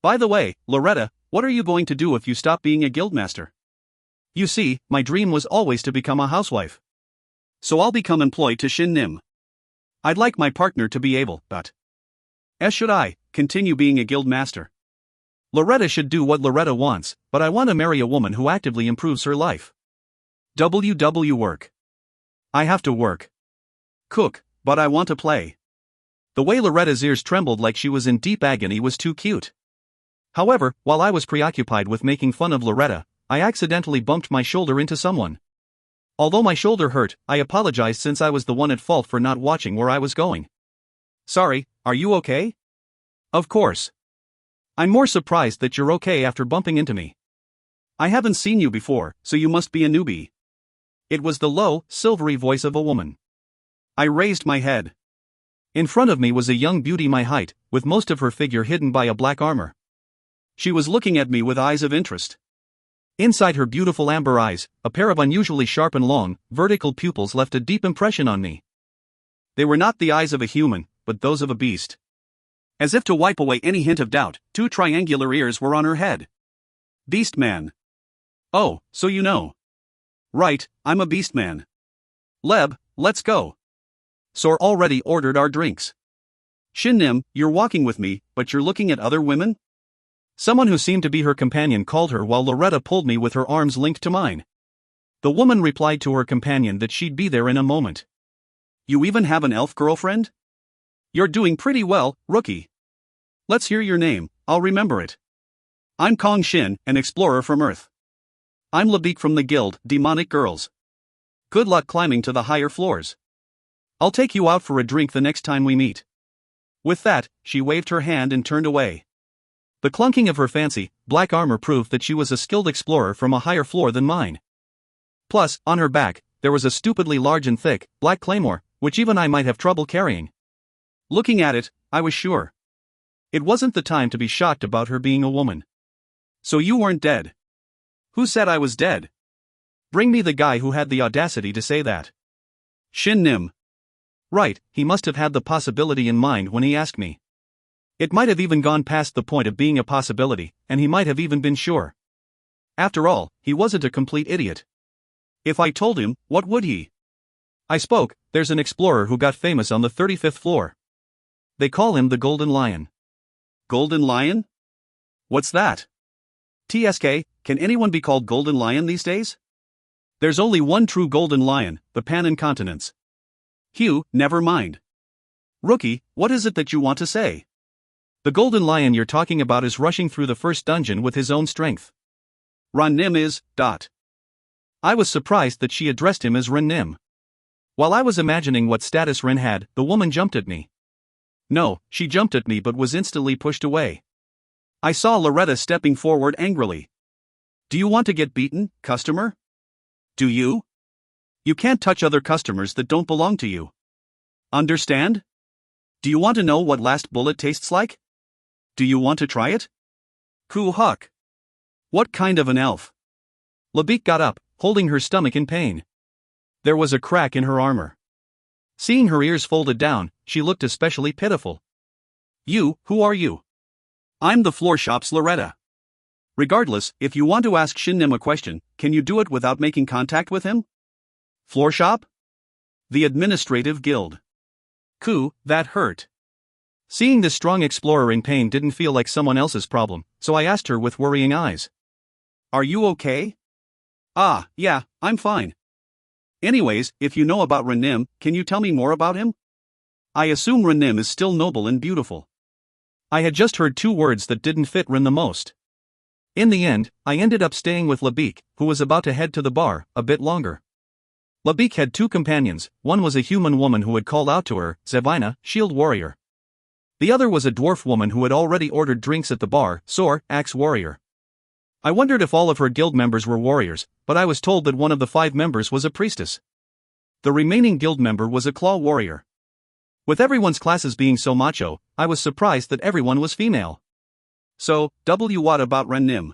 [SPEAKER 1] By the way, Loretta, what are you going to do if you stop being a guildmaster? You see, my dream was always to become a housewife. So I'll become employed to Shin Nim. I'd like my partner to be able, but should I continue being a guildmaster? Loretta should do what Loretta wants, but I want to marry a woman who actively improves her life. Work. I have to work. Cook, but I want to play. The way Loretta's ears trembled like she was in deep agony was too cute. However, while I was preoccupied with making fun of Loretta, I accidentally bumped my shoulder into someone. Although my shoulder hurt, I apologized since I was the one at fault for not watching where I was going. Sorry, are you okay? Of course. I'm more surprised that you're okay after bumping into me. I haven't seen you before, so you must be a newbie. It was the low, silvery voice of a woman. I raised my head. In front of me was a young beauty my height, with most of her figure hidden by a black armor. She was looking at me with eyes of interest. Inside her beautiful amber eyes, a pair of unusually sharp and long, vertical pupils left a deep impression on me. They were not the eyes of a human, but those of a beast. As if to wipe away any hint of doubt, two triangular ears were on her head. Beast man. Oh, so you know. Right, I'm a beast man. Leb, let's go. Sor already ordered our drinks. Shin Nim, you're walking with me, but you're looking at other women? Someone who seemed to be her companion called her while Loretta pulled me with her arms linked to mine. The woman replied to her companion that she'd be there in a moment. You even have an elf girlfriend? You're doing pretty well, rookie. Let's hear your name, I'll remember it. I'm Kang Shin, an explorer from Earth. I'm Labik from the guild, Demonic Girls. Good luck climbing to the higher floors. I'll take you out for a drink the next time we meet. With that, she waved her hand and turned away. The clunking of her fancy, black armor proved that she was a skilled explorer from a higher floor than mine. Plus, on her back, there was a stupidly large and thick, black claymore, which even I might have trouble carrying. Looking at it, I was sure. It wasn't the time to be shocked about her being a woman. So you weren't dead. Who said I was dead? Bring me the guy who had the audacity to say that. Shin Nim. Right, he must have had the possibility in mind when he asked me. It might have even gone past the point of being a possibility, and he might have even been sure. After all, he wasn't a complete idiot. If I told him, what would he? I spoke. There's an explorer who got famous on the 35th floor. They call him the Golden Lion. Golden Lion? What's that? TSK, can anyone be called Golden Lion these days? There's only one true Golden Lion, the Pan-Incontinence. Hugh, never mind. Rookie, what is it that you want to say? The Golden Lion you're talking about is rushing through the first dungeon with his own strength. Ran Nim is. I was surprised that she addressed him as Ren Nim. While I was imagining what status Ren had, the woman jumped at me. No, she jumped at me but was instantly pushed away. I saw Loretta stepping forward angrily. Do you want to get beaten, customer? Do you? You can't touch other customers that don't belong to you. Understand? Do you want to know what last bullet tastes like? Do you want to try it? Coo huck. What kind of an elf? Labik got up, holding her stomach in pain. There was a crack in her armor. Seeing her ears folded down, she looked especially pitiful. You, who are you? I'm the floor shop's Loretta. Regardless, if you want to ask Shin Nim a question, can you do it without making contact with him? Floor shop? The administrative guild. Coo, that hurt. Seeing this strong explorer in pain didn't feel like someone else's problem, so I asked her with worrying eyes. Are you okay? Ah, yeah, I'm fine. Anyways, if you know about Ren Nim, can you tell me more about him? I assume Ren Nim is still noble and beautiful. I had just heard two words that didn't fit Ren the most. In the end, I ended up staying with Labik, who was about to head to the bar, a bit longer. Labik had two companions, one was a human woman who had called out to her, Zevina, shield warrior. The other was a dwarf woman who had already ordered drinks at the bar, Sor, axe warrior. I wondered if all of her guild members were warriors, but I was told that one of the 5 members was a priestess. The remaining guild member was a claw warrior. With everyone's classes being so macho, I was surprised that everyone was female. So, what about Ren Nim?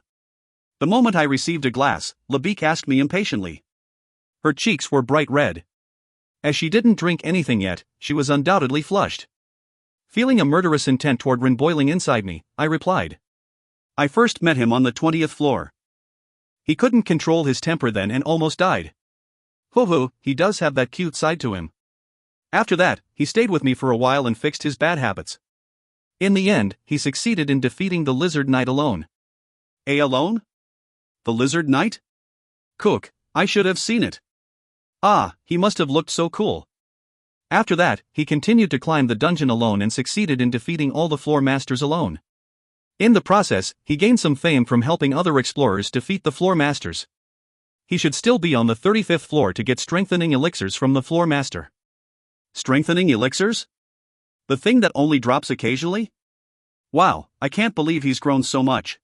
[SPEAKER 1] The moment I received a glass, Labik asked me impatiently. Her cheeks were bright red. As she didn't drink anything yet, she was undoubtedly flushed. Feeling a murderous intent toward Ren boiling inside me, I replied. I first met him on the 20th floor. He couldn't control his temper then and almost died. Hoo, he does have that cute side to him. After that, he stayed with me for a while and fixed his bad habits. In the end, he succeeded in defeating the Lizard Knight alone. Alone? The Lizard Knight? Cook, I should have seen it. Ah, he must have looked so cool. After that, he continued to climb the dungeon alone and succeeded in defeating all the floor masters alone. In the process, he gained some fame from helping other explorers defeat the floor masters. He should still be on the 35th floor to get strengthening elixirs from the floor master. Strengthening elixirs? The thing that only drops occasionally? Wow, I can't believe he's grown so much.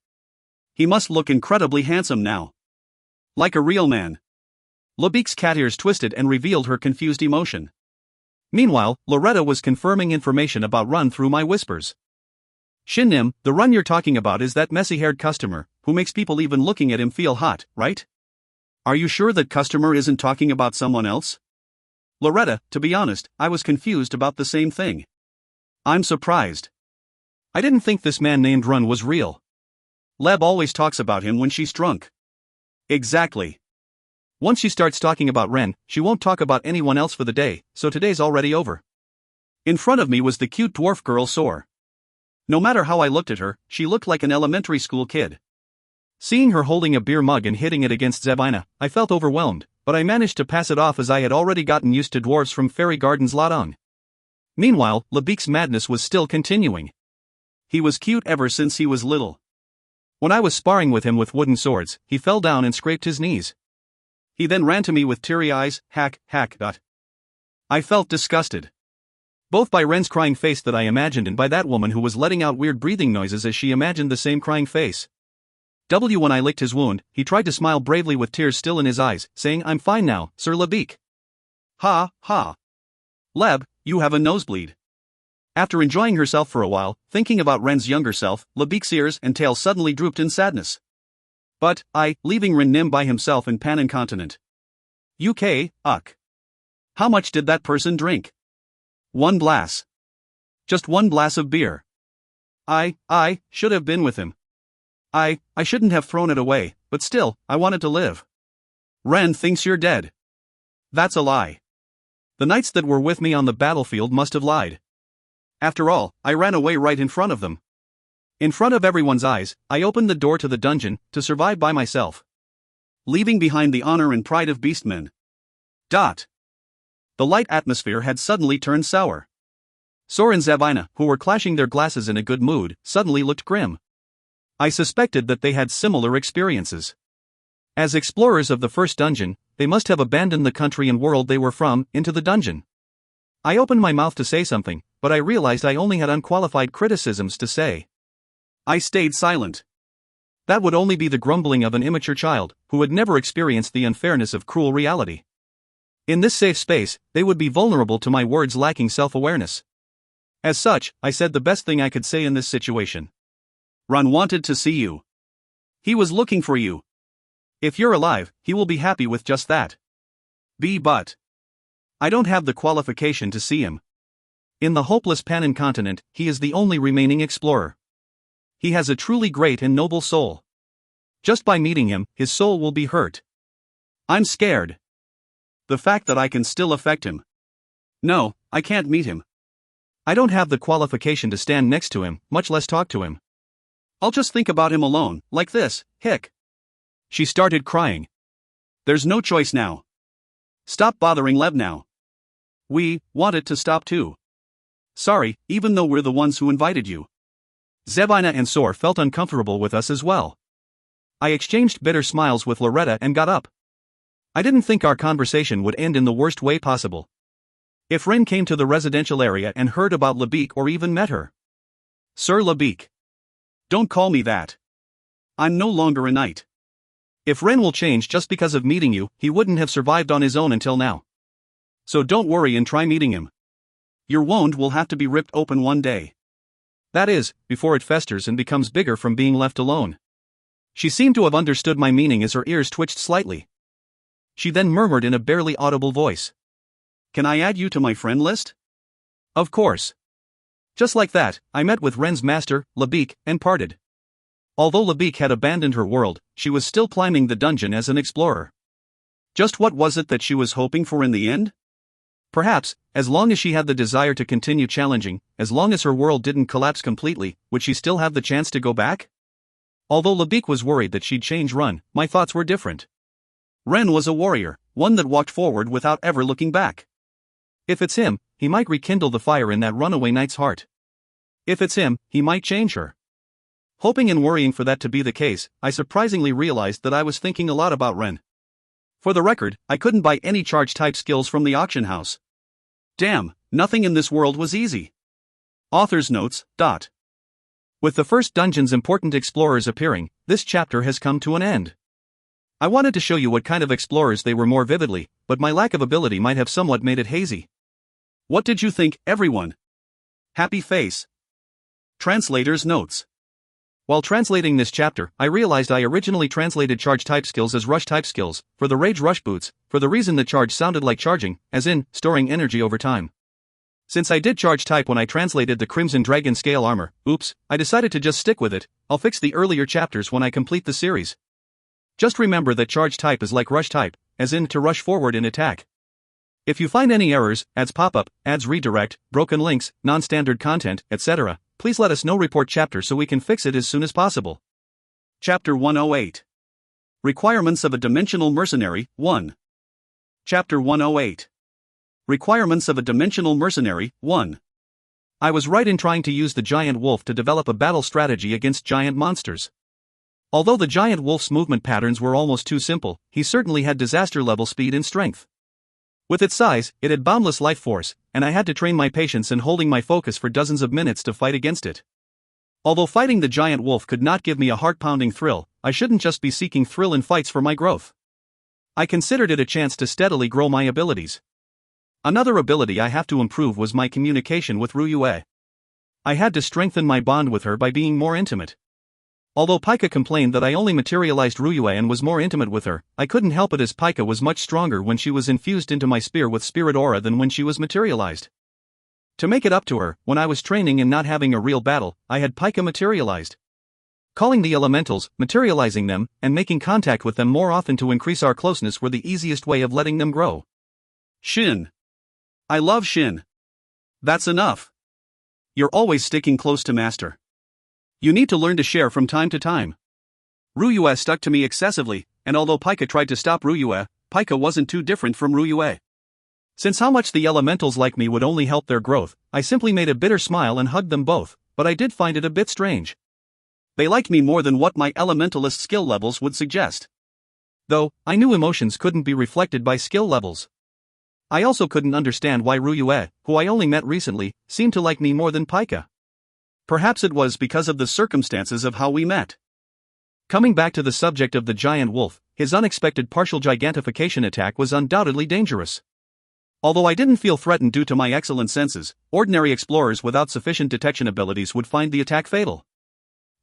[SPEAKER 1] He must look incredibly handsome now. Like a real man. Labik's cat ears twisted and revealed her confused emotion. Meanwhile, Loretta was confirming information about Run through my whispers. Shin, the Run you're talking about is that messy-haired customer, who makes people even looking at him feel hot, right? Are you sure that customer isn't talking about someone else? Loretta, to be honest, I was confused about the same thing. I'm surprised. I didn't think this man named Run was real. Leb always talks about him when she's drunk. Exactly. Once she starts talking about Ren, she won't talk about anyone else for the day, so today's already over. In front of me was the cute dwarf girl Sor. No matter how I looked at her, she looked like an elementary school kid. Seeing her holding a beer mug and hitting it against Zevina, I felt overwhelmed, but I managed to pass it off as I had already gotten used to dwarves from Fairy Gardens Ladong. Meanwhile, Labik's madness was still continuing. He was cute ever since he was little. When I was sparring with him with wooden swords, he fell down and scraped his knees. He then ran to me with teary eyes, hack. I felt disgusted. Both by Ren's crying face that I imagined and by that woman who was letting out weird breathing noises as she imagined the same crying face. When I licked his wound, he tried to smile bravely with tears still in his eyes, saying, I'm fine now, Sir Labik. Ha. Leb, you have a nosebleed. After enjoying herself for a while, thinking about Ren's younger self, Labik's ears and tail suddenly drooped in sadness. But, leaving Ren Nim by himself in Panan continent. Uck. How much did that person drink? 1 glass. Just 1 glass of beer. I should have been with him. I shouldn't have thrown it away, but still, I wanted to live. Ren thinks you're dead. That's a lie. The knights that were with me on the battlefield must have lied. After all, I ran away right in front of them. In front of everyone's eyes, I opened the door to the dungeon, to survive by myself. Leaving behind the honor and pride of beastmen. The light atmosphere had suddenly turned sour. Sor and Zevina, who were clashing their glasses in a good mood, suddenly looked grim. I suspected that they had similar experiences. As explorers of the first dungeon, they must have abandoned the country and world they were from, into the dungeon. I opened my mouth to say something, but I realized I only had unqualified criticisms to say. I stayed silent. That would only be the grumbling of an immature child, who had never experienced the unfairness of cruel reality. In this safe space, they would be vulnerable to my words lacking self-awareness. As such, I said the best thing I could say in this situation. Ron wanted to see you. He was looking for you. If you're alive, he will be happy with just that. But I don't have the qualification to see him. In the hopeless Panan continent, he is the only remaining explorer. He has a truly great and noble soul. Just by meeting him, his soul will be hurt. I'm scared. The fact that I can still affect him. No, I can't meet him. I don't have the qualification to stand next to him, much less talk to him. I'll just think about him alone, like this, hick. She started crying. There's no choice now. Stop bothering Lev now. We want it to stop too. Sorry, even though we're the ones who invited you. Zevina and Sor felt uncomfortable with us as well. I exchanged bitter smiles with Loretta and got up. I didn't think our conversation would end in the worst way possible. If Ren came to the residential area and heard about Labique or even met her. Sir Labique. Don't call me that. I'm no longer a knight. If Ren will change just because of meeting you, he wouldn't have survived on his own until now. So don't worry and try meeting him. Your wound will have to be ripped open one day. That is, before it festers and becomes bigger from being left alone. She seemed to have understood my meaning as her ears twitched slightly. She then murmured in a barely audible voice. Can I add you to my friend list? Of course. Just like that, I met with Ren's master, Labique, and parted. Although Labique had abandoned her world, she was still climbing the dungeon as an explorer. Just what was it that she was hoping for in the end? Perhaps, as long as she had the desire to continue challenging, as long as her world didn't collapse completely, would she still have the chance to go back? Although Labique was worried that she'd change Ren, my thoughts were different. Ren was a warrior, one that walked forward without ever looking back. If it's him, he might rekindle the fire in that runaway knight's heart. If it's him, he might change her. Hoping and worrying for that to be the case, I surprisingly realized that I was thinking a lot about Ren. For the record, I couldn't buy any charge-type skills from the auction house. Damn, nothing in this world was easy. Author's notes. With the first dungeon's important explorers appearing, this chapter has come to an end. I wanted to show you what kind of explorers they were more vividly, but my lack of ability might have somewhat made it hazy. What did you think, everyone? Happy face. Translator's notes. While translating this chapter, I realized I originally translated charge-type skills as rush-type skills, for the Rage Rush boots, for the reason that charge sounded like charging, as in, storing energy over time. Since I did charge-type when I translated the Crimson Dragon scale armor, oops, I decided to just stick with it. I'll fix the earlier chapters when I complete the series. Just remember that charge-type is like rush-type, as in to rush forward in attack. If you find any errors, ads pop up, ads redirect, broken links, non-standard content, etc., please let us know. Report chapter so we can fix it as soon as possible. Chapter 108. Requirements of a Dimensional Mercenary, 1. Chapter 108. Requirements of a Dimensional Mercenary, 1. I was right in trying to use the giant wolf to develop a battle strategy against giant monsters. Although the giant wolf's movement patterns were almost too simple, he certainly had disaster-level speed and strength. With its size, it had boundless life force, and I had to train my patience and holding my focus for dozens of minutes to fight against it. Although fighting the giant wolf could not give me a heart-pounding thrill, I shouldn't just be seeking thrill in fights for my growth. I considered it a chance to steadily grow my abilities. Another ability I have to improve was my communication with Ryue. I had to strengthen my bond with her by being more intimate. Although Pika complained that I only materialized Ryue and was more intimate with her, I couldn't help it as Pika was much stronger when she was infused into my spear with spirit aura than when she was materialized. To make it up to her, when I was training and not having a real battle, I had Pika materialized. Calling the elementals, materializing them, and making contact with them more often to increase our closeness were the easiest way of letting them grow. Shin. I love Shin. That's enough. You're always sticking close to Master. You need to learn to share from time to time. Ryue stuck to me excessively, and although Pika tried to stop Ryue, Pika wasn't too different from Ryue. Since how much the elementals like me would only help their growth, I simply made a bitter smile and hugged them both, but I did find it a bit strange. They liked me more than what my elementalist skill levels would suggest. Though, I knew emotions couldn't be reflected by skill levels. I also couldn't understand why Ryue, who I only met recently, seemed to like me more than Pika. Perhaps it was because of the circumstances of how we met. Coming back to the subject of the giant wolf, his unexpected partial gigantification attack was undoubtedly dangerous. Although I didn't feel threatened due to my excellent senses, ordinary explorers without sufficient detection abilities would find the attack fatal.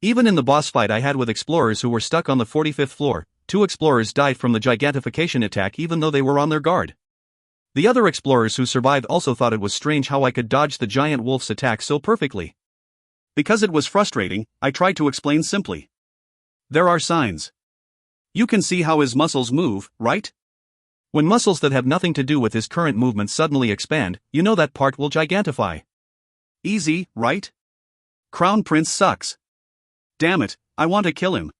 [SPEAKER 1] Even in the boss fight I had with explorers who were stuck on the 45th floor, 2 explorers died from the gigantification attack even though they were on their guard. The other explorers who survived also thought it was strange how I could dodge the giant wolf's attack so perfectly. Because it was frustrating, I tried to explain simply. There are signs. You can see how his muscles move, right? When muscles that have nothing to do with his current movement suddenly expand, you know that part will gigantify. Easy, right? Crown Prince sucks. Damn it, I want to kill him.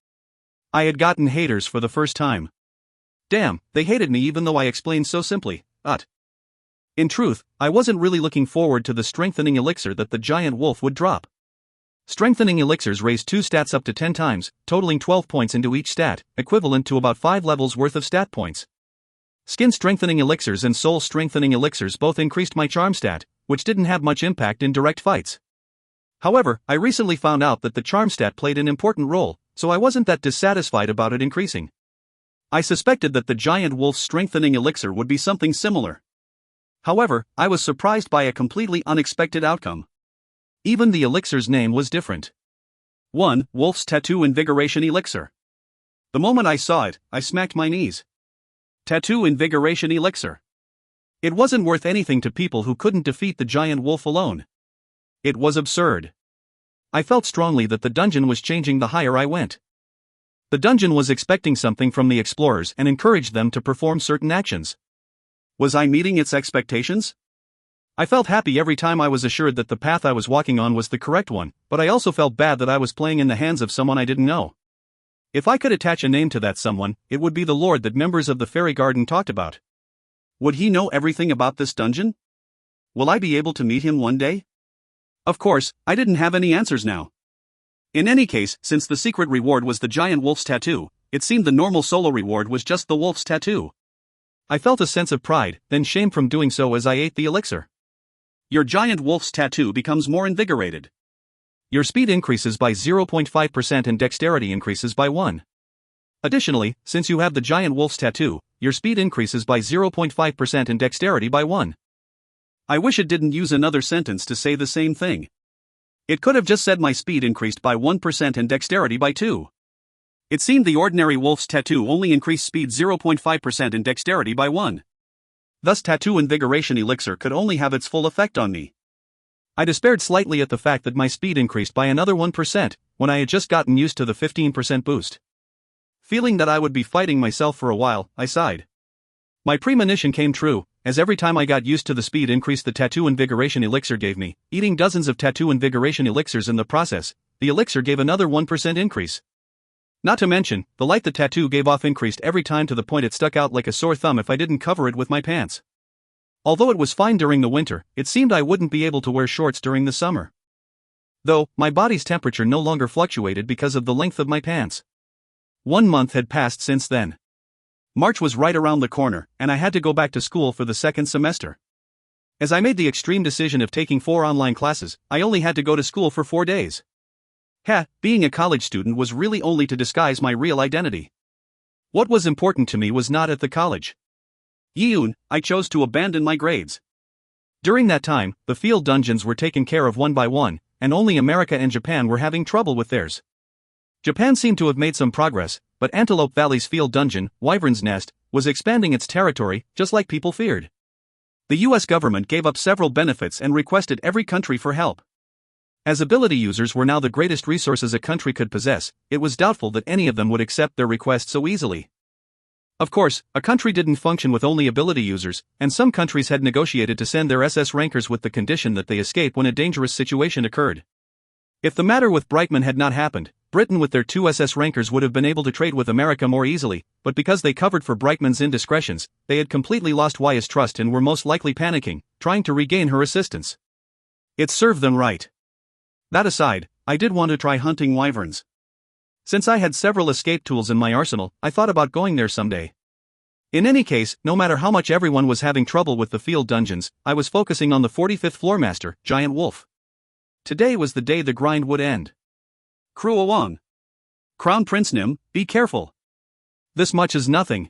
[SPEAKER 1] I had gotten haters for the first time. Damn, they hated me even though I explained so simply. In truth, I wasn't really looking forward to the strengthening elixir that the giant wolf would drop. Strengthening elixirs raise 2 stats up to 10 times, totaling 12 points into each stat, equivalent to about 5 levels worth of stat points. Skin strengthening elixirs and soul strengthening elixirs both increased my charm stat, which didn't have much impact in direct fights. However, I recently found out that the charm stat played an important role, so I wasn't that dissatisfied about it increasing. I suspected that the giant wolf's strengthening elixir would be something similar. However, I was surprised by a completely unexpected outcome. Even the elixir's name was different. 1. Wolf's Tattoo Invigoration Elixir. The moment I saw it, I smacked my knees. Tattoo Invigoration Elixir. It wasn't worth anything to people who couldn't defeat the giant wolf alone. It was absurd. I felt strongly that the dungeon was changing the higher I went. The dungeon was expecting something from the explorers and encouraged them to perform certain actions. Was I meeting its expectations? I felt happy every time I was assured that the path I was walking on was the correct one, but I also felt bad that I was playing in the hands of someone I didn't know. If I could attach a name to that someone, it would be the Lord that members of the Fairy Garden talked about. Would he know everything about this dungeon? Will I be able to meet him one day? Of course, I didn't have any answers now. In any case, since the secret reward was the giant wolf's tattoo, it seemed the normal solo reward was just the wolf's tattoo. I felt a sense of pride, then shame from doing so as I ate the elixir. Your giant wolf's tattoo becomes more invigorated. Your speed increases by 0.5% and dexterity increases by 1. Additionally, since you have the giant wolf's tattoo, your speed increases by 0.5% and dexterity by 1. I wish it didn't use another sentence to say the same thing. It could have just said my speed increased by 1% and dexterity by 2. It seemed the ordinary wolf's tattoo only increased speed 0.5% and dexterity by 1. Thus Tattoo Invigoration Elixir could only have its full effect on me. I despaired slightly at the fact that my speed increased by another 1%, when I had just gotten used to the 15% boost. Feeling that I would be fighting myself for a while, I sighed. My premonition came true, as every time I got used to the speed increase the Tattoo Invigoration Elixir gave me, eating dozens of Tattoo Invigoration Elixirs in the process, the elixir gave another 1% increase. Not to mention, the light the tattoo gave off increased every time to the point it stuck out like a sore thumb if I didn't cover it with my pants. Although it was fine during the winter, it seemed I wouldn't be able to wear shorts during the summer. Though, my body's temperature no longer fluctuated because of the length of my pants. 1 month had passed since then. March was right around the corner, and I had to go back to school for the second semester. As I made the extreme decision of taking 4 online classes, I only had to go to school for 4 days. Being a college student was really only to disguise my real identity. What was important to me was not at the college. I chose to abandon my grades. During that time, the field dungeons were taken care of one by one, and only America and Japan were having trouble with theirs. Japan seemed to have made some progress, but Antelope Valley's field dungeon, Wyvern's Nest, was expanding its territory, just like people feared. The US government gave up several benefits and requested every country for help. As ability users were now the greatest resources a country could possess, it was doubtful that any of them would accept their request so easily. Of course, a country didn't function with only ability users, and some countries had negotiated to send their SS rankers with the condition that they escape when a dangerous situation occurred. If the matter with Brightman had not happened, Britain with their 2 SS rankers would have been able to trade with America more easily, but because they covered for Brightman's indiscretions, they had completely lost Ya's trust and were most likely panicking, trying to regain her assistance. It served them right. That aside, I did want to try hunting wyverns. Since I had several escape tools in my arsenal, I thought about going there someday. In any case, no matter how much everyone was having trouble with the field dungeons, I was focusing on the 45th floor master, Giant Wolf. Today was the day the grind would end. Krua Wang. Crown Prince Nim, be careful. This much is nothing.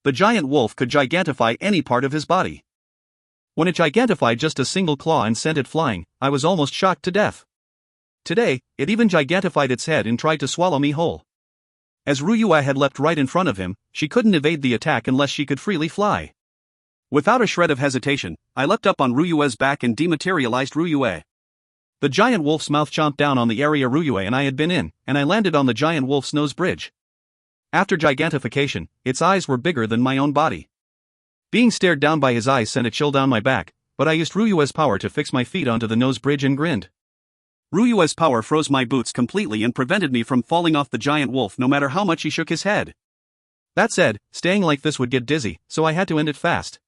[SPEAKER 1] The giant wolf could gigantify any part of his body. When it gigantified just a single claw and sent it flying, I was almost shocked to death. Today, it even gigantified its head and tried to swallow me whole. As Ruyue had leapt right in front of him, she couldn't evade the attack unless she could freely fly. Without a shred of hesitation, I leapt up on Ruyue's back and dematerialized Ruyue. The giant wolf's mouth chomped down on the area Ruyue and I had been in, and I landed on the giant wolf's nose bridge. After gigantification, its eyes were bigger than my own body. Being stared down by his eyes sent a chill down my back, but I used Ruyue's power to fix my feet onto the nose bridge and grinned. Ruyue's power froze my boots completely and prevented me from falling off the giant wolf no matter how much he shook his head. That said, staying like this would get dizzy, so I had to end it fast.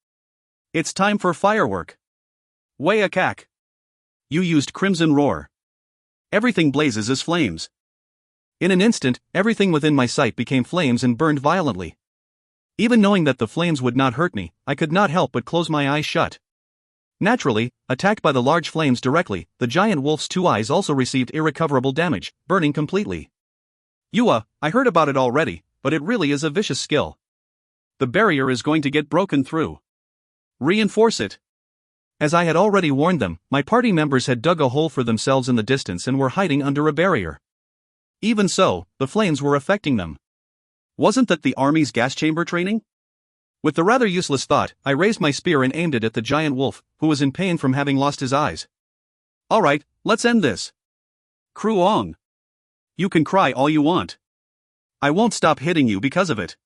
[SPEAKER 1] It's time for firework. Way a cack. You used Crimson Roar. Everything blazes as flames. In an instant, everything within my sight became flames and burned violently. Even knowing that the flames would not hurt me, I could not help but close my eyes shut. Naturally, attacked by the large flames directly, the giant wolf's 2 eyes also received irrecoverable damage, burning completely. Yua, I heard about it already, but it really is a vicious skill. The barrier is going to get broken through. Reinforce it. As I had already warned them, my party members had dug a hole for themselves in the distance and were hiding under a barrier. Even so, the flames were affecting them. Wasn't that the army's gas chamber training? With the rather useless thought, I raised my spear and aimed it at the giant wolf, who was in pain from having lost his eyes. Alright, let's end this. Kruong. You can cry all you want. I won't stop hitting you because of it.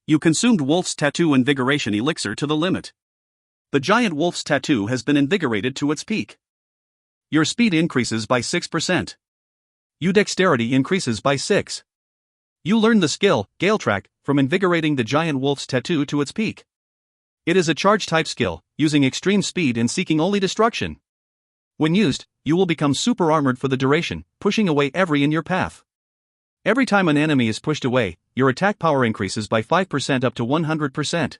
[SPEAKER 1] You consumed Wolf's Tattoo Invigoration Elixir to the limit. The giant wolf's tattoo has been invigorated to its peak. Your speed increases by 6%. Your dexterity increases by 6. You learn the skill, Gale Track, from invigorating the giant wolf's tattoo to its peak. It is a charge-type skill, using extreme speed and seeking only destruction. When used, you will become super armored for the duration, pushing away every in your path. Every time an enemy is pushed away, your attack power increases by 5% up to 100%.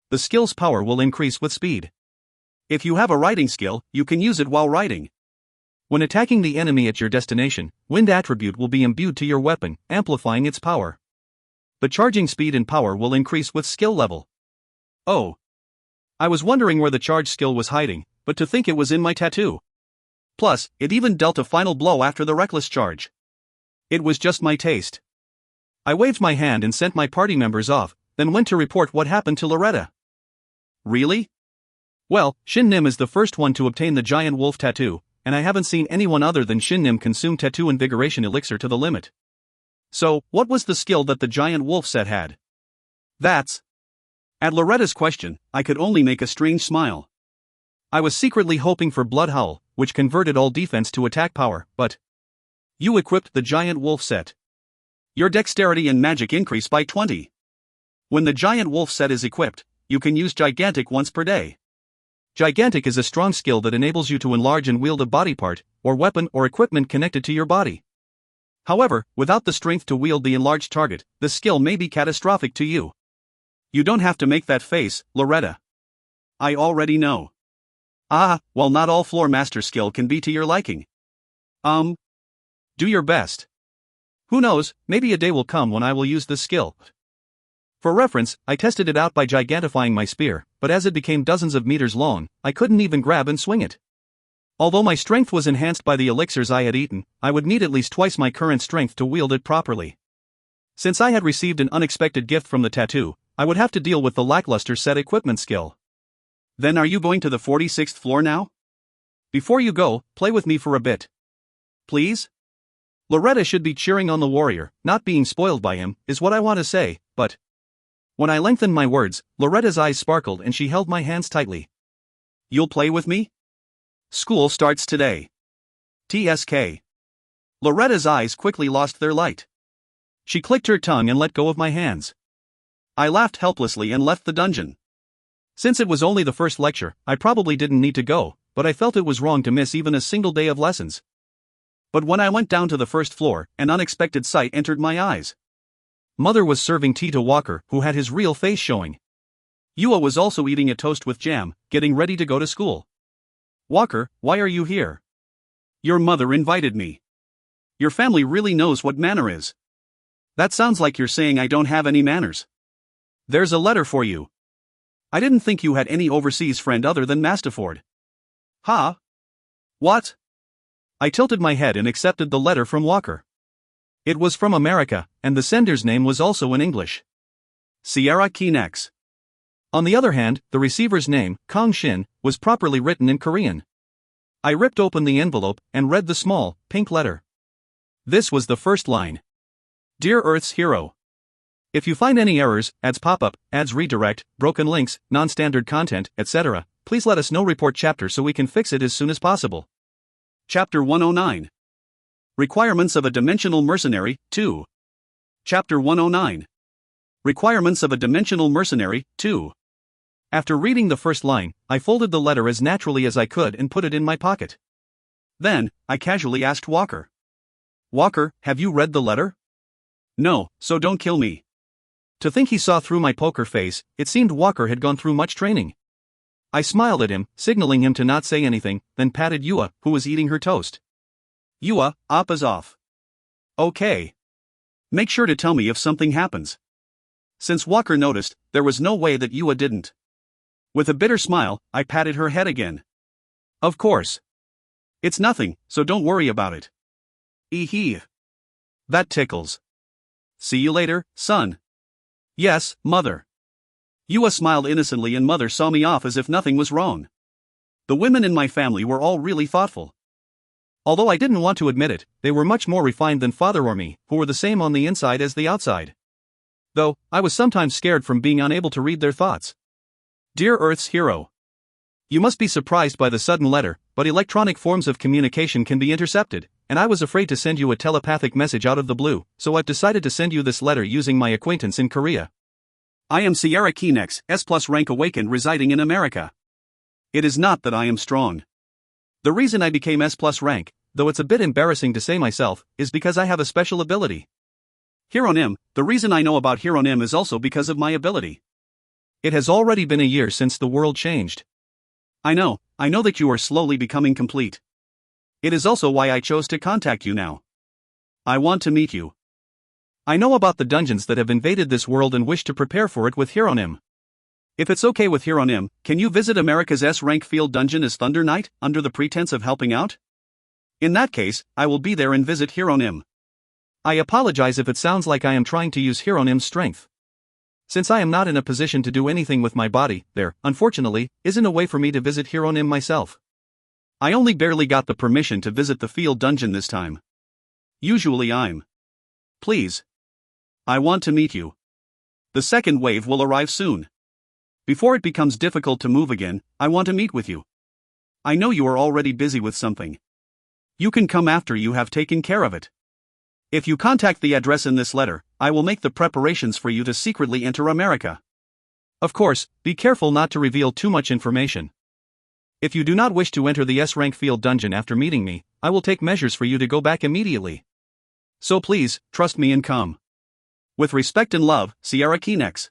[SPEAKER 1] The skill's power will increase with speed. If you have a riding skill, you can use it while riding. When attacking the enemy at your destination, wind attribute will be imbued to your weapon, amplifying its power. The charging speed and power will increase with skill level. Oh. I was wondering where the charge skill was hiding, but to think it was in my tattoo. Plus, it even dealt a final blow after the reckless charge. It was just my taste. I waved my hand and sent my party members off, then went to report what happened to Loretta. Really? Well, Shin is the first one to obtain the giant wolf tattoo, and I haven't seen anyone other than Shin consume tattoo invigoration elixir to the limit. So, what was the skill that the giant wolf set had? That's... At Loretta's question, I could only make a strange smile. I was secretly hoping for Blood Howl, which converted all defense to attack power, but... You equipped the giant wolf set. Your dexterity and magic increase by 20. When the giant wolf set is equipped, you can use Gigantic once per day. Gigantic is a strong skill that enables you to enlarge and wield a body part, or weapon or equipment connected to your body. However, without the strength to wield the enlarged target, the skill may be catastrophic to you. You don't have to make that face, Loretta. I already know. Well, not all floor master skill can be to your liking. Do your best. Who knows, maybe a day will come when I will use this skill. For reference, I tested it out by gigantifying my spear, but as it became dozens of meters long, I couldn't even grab and swing it. Although my strength was enhanced by the elixirs I had eaten, I would need at least twice my current strength to wield it properly. Since I had received an unexpected gift from the tattoo, I would have to deal with the lackluster set equipment skill. Then are you going to the 46th floor now? Before you go, play with me for a bit. Please? Loretta should be cheering on the warrior, not being spoiled by him, is what I want to say, but... When I lengthened my words, Loretta's eyes sparkled and she held my hands tightly. You'll play with me? School starts today. TSK. Loretta's eyes quickly lost their light. She clicked her tongue and let go of my hands. I laughed helplessly and left the dungeon. Since it was only the first lecture, I probably didn't need to go, but I felt it was wrong to miss even a single day of lessons. But when I went down to the first floor, an unexpected sight entered my eyes. Mother was serving tea to Walker, who had his real face showing. Yua was also eating a toast with jam, getting ready to go to school. Walker, why are you here? Your mother invited me. Your family really knows what manner is. That sounds like you're saying I don't have any manners. There's a letter for you. I didn't think you had any overseas friend other than Mastaford. Huh? What? I tilted my head and accepted the letter from Walker. It was from America, and the sender's name was also in English. Sierra Kinex. On the other hand, the receiver's name, Kang Shin, was properly written in Korean. I ripped open the envelope and read the small, pink letter. This was the first line. Dear Earth's Hero. If you find any errors, ads pop up, ads redirect, broken links, non-standard content, etc., please let us know. Report chapter so we can fix it as soon as possible. Chapter 109. Requirements of a Dimensional Mercenary, 2. Chapter 109. Requirements of a Dimensional Mercenary, 2. After reading the first line, I folded the letter as naturally as I could and put it in my pocket. Then, I casually asked Walker. Walker, have you read the letter? No, so don't kill me. To think he saw through my poker face, it seemed Walker had gone through much training. I smiled at him, signaling him to not say anything, then patted Yua, who was eating her toast. Yua, Appa's off. Okay. Make sure to tell me if something happens. Since Walker noticed, there was no way that Yua didn't. With a bitter smile, I patted her head again. Of course. It's nothing, so don't worry about it. Eehee. That tickles. See you later, son. Yes, mother. Yua smiled innocently and mother saw me off as if nothing was wrong. The women in my family were all really thoughtful. Although I didn't want to admit it, they were much more refined than father or me, who were the same on the inside as the outside. Though, I was sometimes scared from being unable to read their thoughts. Dear Earth's hero. You must be surprised by the sudden letter, but electronic forms of communication can be intercepted, and I was afraid to send you a telepathic message out of the blue, so I've decided to send you this letter using my acquaintance in Korea. I am Sierra Kinex, S+ rank awakened residing in America. It is not that I am strong. The reason I became S+ rank, though it's a bit embarrassing to say myself, is because I have a special ability. Hieronym, the reason I know about Hieronym is also because of my ability. It has already been a year since the world changed. I know that you are slowly becoming complete. It is also why I chose to contact you now. I want to meet you. I know about the dungeons that have invaded this world and wish to prepare for it with Hieronym. If it's okay with Hieronym, can you visit America's S-rank field dungeon as Thunder Knight, under the pretense of helping out? In that case, I will be there and visit Hieronym. I apologize if it sounds like I am trying to use Hieronym's strength. Since I am not in a position to do anything with my body, there, unfortunately, isn't a way for me to visit Hieronym myself. I only barely got the permission to visit the field dungeon this time. Usually I'm. Please. I want to meet you. The second wave will arrive soon. Before it becomes difficult to move again, I want to meet with you. I know you are already busy with something. You can come after you have taken care of it. If you contact the address in this letter, I will make the preparations for you to secretly enter America. Of course, be careful not to reveal too much information. If you do not wish to enter the S-rank field dungeon after meeting me, I will take measures for you to go back immediately. So please, trust me and come. With respect and love, Sierra Kinex.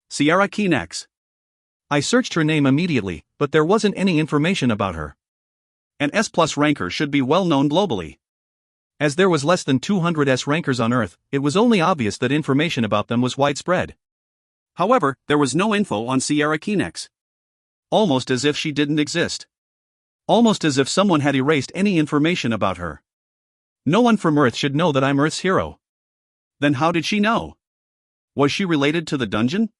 [SPEAKER 1] Sierra Kinex. I searched her name immediately, but there wasn't any information about her. An S+ ranker should be well known globally. As there was less than 200 S rankers on Earth, it was only obvious that information about them was widespread. However, there was no info on Sierra Kinex. Almost as if she didn't exist. Almost as if someone had erased any information about her. No one from Earth should know that I'm Earth's hero. Then how did she know? Was she related to the dungeon?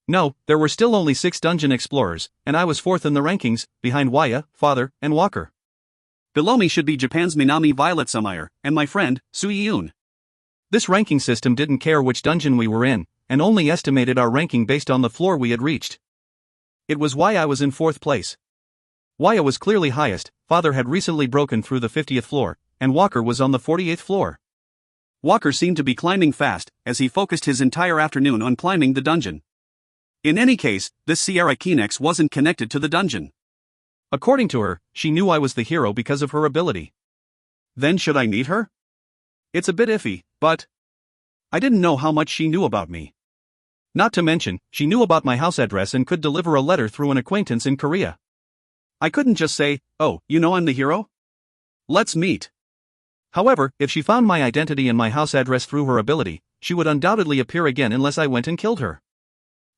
[SPEAKER 1] No, there were still only 6 dungeon explorers, and I was 4th in the rankings, behind Waya, Father, and Walker. Below me should be Japan's Minami Violet Sumire, and my friend, Suyun. This ranking system didn't care which dungeon we were in, and only estimated our ranking based on the floor we had reached. It was why I was in 4th place. Waya was clearly highest, Father had recently broken through the 50th floor, and Walker was on the 48th floor. Walker seemed to be climbing fast, as he focused his entire afternoon on climbing the dungeon. In any case, this Sierra Kinex wasn't connected to the dungeon. According to her, she knew I was the hero because of her ability. Then should I meet her? It's a bit iffy, but I didn't know how much she knew about me. Not to mention, she knew about my house address and could deliver a letter through an acquaintance in Korea. I couldn't just say, "Oh, you know I'm the hero? Let's meet." However, if she found my identity and my house address through her ability, she would undoubtedly appear again unless I went and killed her.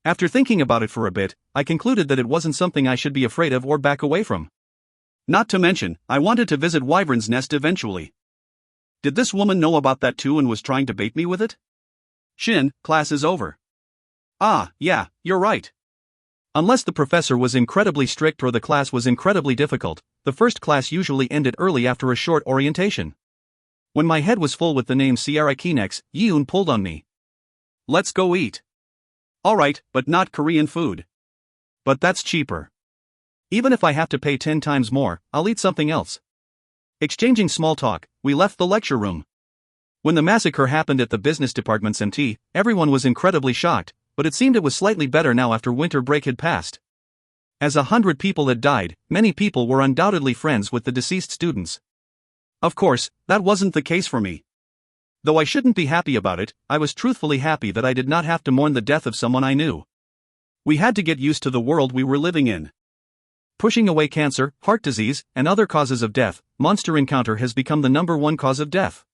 [SPEAKER 1] After thinking about it for a bit, I concluded that it wasn't something I should be afraid of or back away from. Not to mention, I wanted to visit Wyvern's Nest eventually. Did this woman know about that too and was trying to bait me with it? Shin, class is over. Ah, yeah, you're right. Unless the professor was incredibly strict or the class was incredibly difficult, the first class usually ended early after a short orientation. When my head was full with the name Sierra Kinex, Yoon pulled on me. Let's go eat. Alright, but not Korean food. But that's cheaper. Even if I have to pay 10 times more, I'll eat something else. Exchanging small talk, we left the lecture room. When the massacre happened at the business department's MT, everyone was incredibly shocked, but it seemed it was slightly better now after winter break had passed. As 100 people had died, many people were undoubtedly friends with the deceased students. Of course, that wasn't the case for me. Though I shouldn't be happy about it, I was truthfully happy that I did not have to mourn the death of someone I knew. We had to get used to the world we were living in. Pushing away cancer, heart disease, and other causes of death, monster encounter has become the #1 cause of death.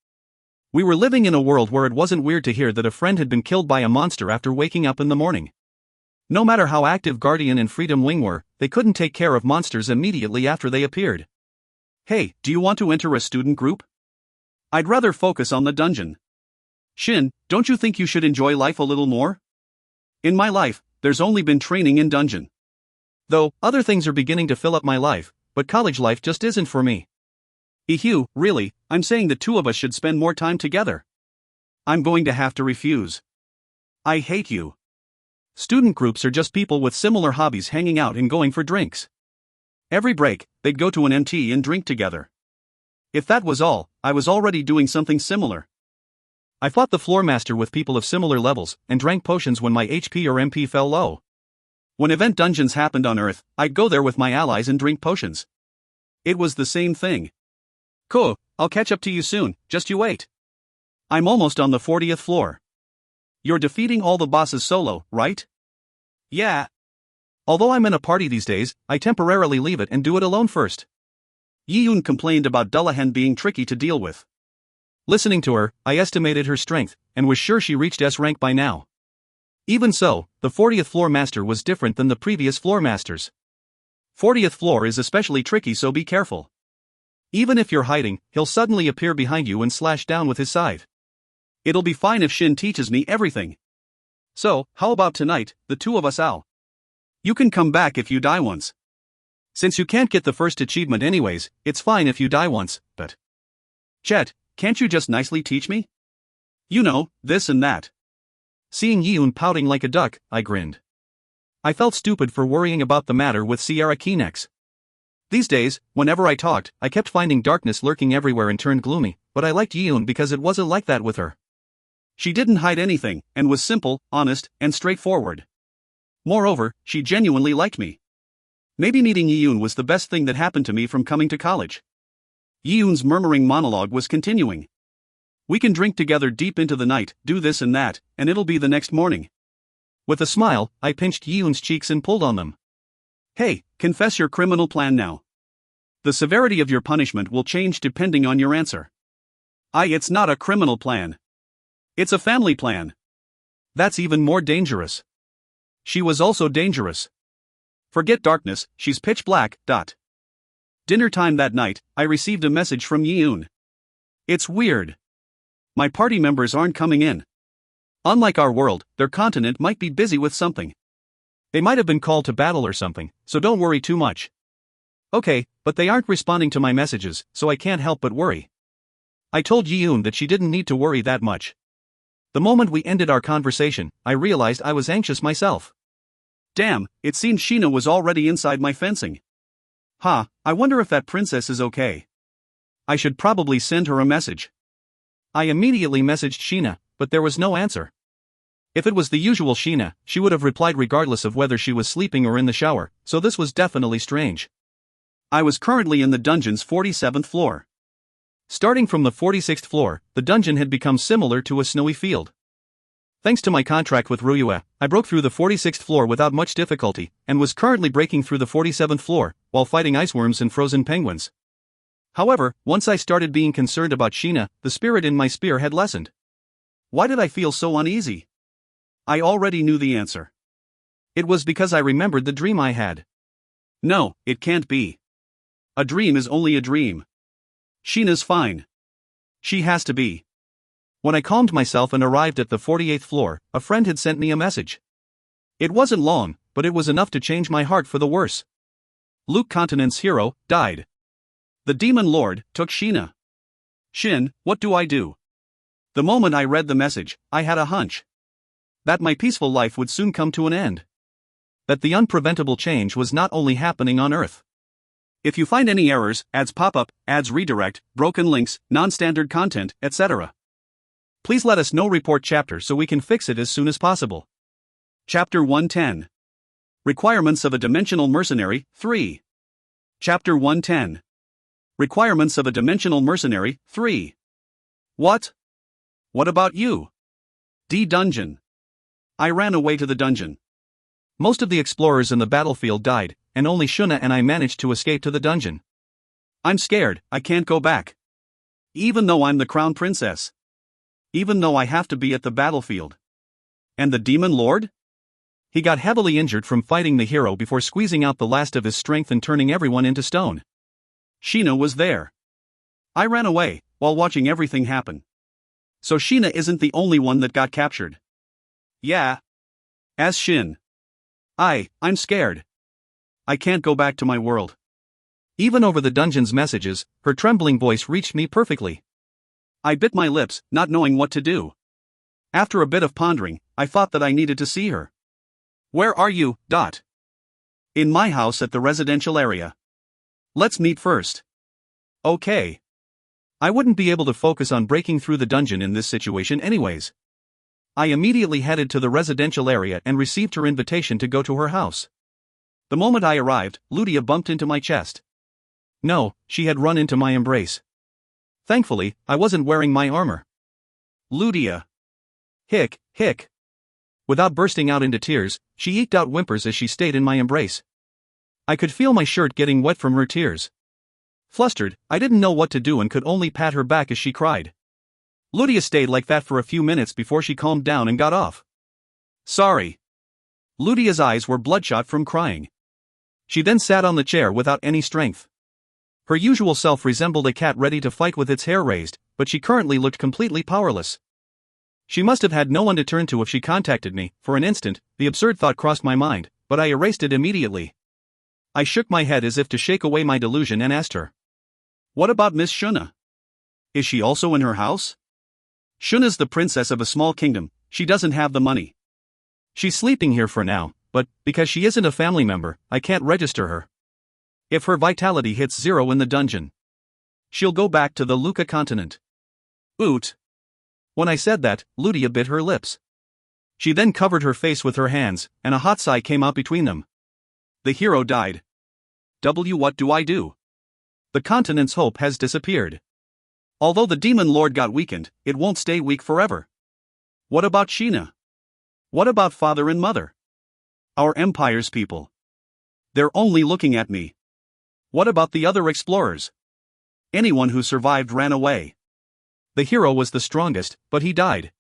[SPEAKER 1] We were living in a world where it wasn't weird to hear that a friend had been killed by a monster after waking up in the morning. No matter how active Guardian and Freedom Wing were, they couldn't take care of monsters immediately after they appeared. Hey, do you want to enter a student group? I'd rather focus on the dungeon. Shin, don't you think you should enjoy life a little more? In my life, there's only been training in dungeon. Though, other things are beginning to fill up my life, but college life just isn't for me. Ehue, really, I'm saying the two of us should spend more time together. I'm going to have to refuse. I hate you. Student groups are just people with similar hobbies hanging out and going for drinks. Every break, they'd go to an MT and drink together. If that was all, I was already doing something similar. I fought the floor master with people of similar levels, and drank potions when my HP or MP fell low. When event dungeons happened on Earth, I'd go there with my allies and drink potions. It was the same thing. Cool, I'll catch up to you soon, just you wait. I'm almost on the 40th floor. You're defeating all the bosses solo, right? Yeah. Although I'm in a party these days, I temporarily leave it and do it alone first. Yi-Yoon complained about Dullahan being tricky to deal with. Listening to her, I estimated her strength, and was sure she reached S rank by now. Even so, the 40th floor master was different than the previous floor masters. 40th floor is especially tricky, so be careful. Even if you're hiding, he'll suddenly appear behind you and slash down with his scythe. It'll be fine if Shin teaches me everything. So, how about tonight, the two of us out? You can come back if you die once. Since you can't get the first achievement anyways, it's fine if you die once, but... Chet, can't you just nicely teach me? You know, this and that. Seeing Yi-Yoon pouting like a duck, I grinned. I felt stupid for worrying about the matter with Sierra Kinex. These days, whenever I talked, I kept finding darkness lurking everywhere and turned gloomy, but I liked Yi-Yoon because it wasn't like that with her. She didn't hide anything, and was simple, honest, and straightforward. Moreover, she genuinely liked me. Maybe meeting Yi-Yoon was the best thing that happened to me from coming to college. Yi-Yoon's murmuring monologue was continuing. We can drink together deep into the night, do this and that, and it'll be the next morning. With a smile, I pinched Yi-Yoon's cheeks and pulled on them. Hey, confess your criminal plan now. The severity of your punishment will change depending on your answer. It's not a criminal plan. It's a family plan. That's even more dangerous. She was also dangerous. Forget darkness, she's pitch black. Dinner time that night, I received a message from Yi-Yoon. It's weird. My party members aren't coming in. Unlike our world, their continent might be busy with something. They might have been called to battle or something, so don't worry too much. Okay, but they aren't responding to my messages, so I can't help but worry. I told Yi-Yoon that she didn't need to worry that much. The moment we ended our conversation, I realized I was anxious myself. Damn, it seemed Sheena was already inside my fencing. I wonder if that princess is okay. I should probably send her a message. I immediately messaged Sheena, but there was no answer. If it was the usual Sheena, she would have replied regardless of whether she was sleeping or in the shower, so this was definitely strange. I was currently in the dungeon's 47th floor. Starting from the 46th floor, the dungeon had become similar to a snowy field. Thanks to my contract with Ryue, I broke through the 46th floor without much difficulty, and was currently breaking through the 47th floor, while fighting iceworms and frozen penguins. However, once I started being concerned about Sheena, the spirit in my spear had lessened. Why did I feel so uneasy? I already knew the answer. It was because I remembered the dream I had. No, it can't be. A dream is only a dream. Sheena's fine. She has to be. When I calmed myself and arrived at the 48th floor, a friend had sent me a message. It wasn't long, but it was enough to change my heart for the worse. Luke Continent's hero died. The Demon Lord took Sheena. Shin, what do I do? The moment I read the message, I had a hunch. That my peaceful life would soon come to an end. That the unpreventable change was not only happening on Earth. If you find any errors, ads pop up, ads redirect, broken links, non-standard content, etc., please let us know. Report chapter so we can fix it as soon as possible. Chapter 110. Requirements of a Dimensional Mercenary, 3. Chapter 110. Requirements of a Dimensional Mercenary, 3. What? What about you? Dungeon. I ran away to the dungeon. Most of the explorers in the battlefield died, and only Shuna and I managed to escape to the dungeon. I'm scared, I can't go back. Even though I'm the crown princess. Even though I have to be at the battlefield. And the demon lord? He got heavily injured from fighting the hero before squeezing out the last of his strength and turning everyone into stone. Sheena was there. I ran away, while watching everything happen. So Sheena isn't the only one that got captured. Yeah. As Shin. I'm scared. I can't go back to my world. Even over the dungeon's messages, her trembling voice reached me perfectly. I bit my lips, not knowing what to do. After a bit of pondering, I thought that I needed to see her. Where are you, Dot? In my house at the residential area. Let's meet first. Okay. I wouldn't be able to focus on breaking through the dungeon in this situation anyways. I immediately headed to the residential area and received her invitation to go to her house. The moment I arrived, Ludia bumped into my chest. No, she had run into my embrace. Thankfully, I wasn't wearing my armor. Ludia. Hick. Without bursting out into tears, she eked out whimpers as she stayed in my embrace. I could feel my shirt getting wet from her tears. Flustered, I didn't know what to do and could only pat her back as she cried. Ludia stayed like that for a few minutes before she calmed down and got off. Sorry. Ludia's eyes were bloodshot from crying. She then sat on the chair without any strength. Her usual self resembled a cat ready to fight with its hair raised, but she currently looked completely powerless. She must have had no one to turn to if she contacted me. For an instant, the absurd thought crossed my mind, but I erased it immediately. I shook my head as if to shake away my delusion and asked her. What about Miss Shuna? Is she also in her house? Shuna's the princess of a small kingdom, she doesn't have the money. She's sleeping here for now, but, because she isn't a family member, I can't register her. If her vitality hits 0 in the dungeon, she'll go back to the Luca continent. Oot. When I said that, Ludia bit her lips. She then covered her face with her hands, and a hot sigh came out between them. The hero died. What do I do? The continent's hope has disappeared. Although the demon lord got weakened, it won't stay weak forever. What about Sheena? What about father and mother? Our empire's people. They're only looking at me. What about the other explorers? Anyone who survived ran away. The hero was the strongest, but he died.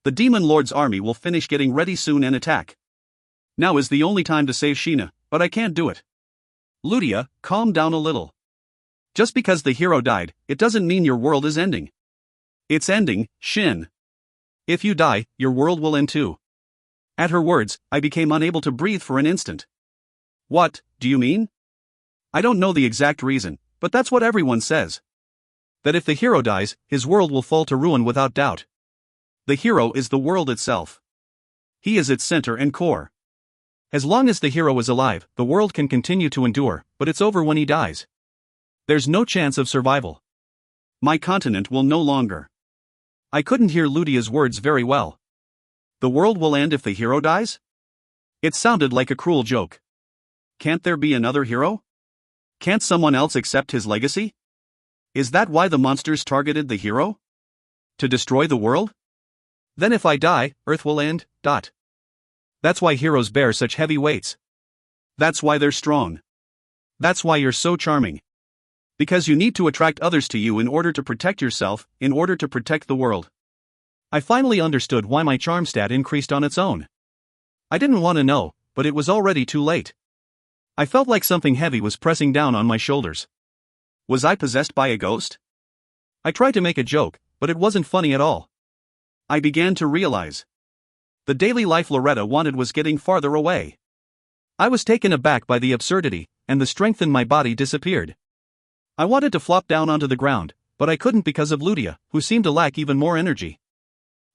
[SPEAKER 1] The demon lord's army will finish getting ready soon and attack. Now is the only time to save Sheena, but I can't do it. Ludia, calm down a little. Just because the hero died, it doesn't mean your world is ending. It's ending, Shin. If you die, your world will end too. At her words, I became unable to breathe for an instant. What do you mean? I don't know the exact reason, but that's what everyone says. That if the hero dies, his world will fall to ruin without doubt. The hero is the world itself. He is its center and core. As long as the hero is alive, the world can continue to endure, but it's over when he dies. There's no chance of survival. My continent will no longer. I couldn't hear Ludia's words very well. The world will end if the hero dies? It sounded like a cruel joke. Can't there be another hero? Can't someone else accept his legacy? Is that why the monsters targeted the hero? To destroy the world? Then if I die, Earth will end, That's why heroes bear such heavy weights. That's why they're strong. That's why you're so charming. Because you need to attract others to you in order to protect yourself, in order to protect the world. I finally understood why my charm stat increased on its own. I didn't want to know, but it was already too late. I felt like something heavy was pressing down on my shoulders. Was I possessed by a ghost? I tried to make a joke, but it wasn't funny at all. I began to realize. The daily life Loretta wanted was getting farther away. I was taken aback by the absurdity, and the strength in my body disappeared. I wanted to flop down onto the ground, but I couldn't because of Ludia, who seemed to lack even more energy.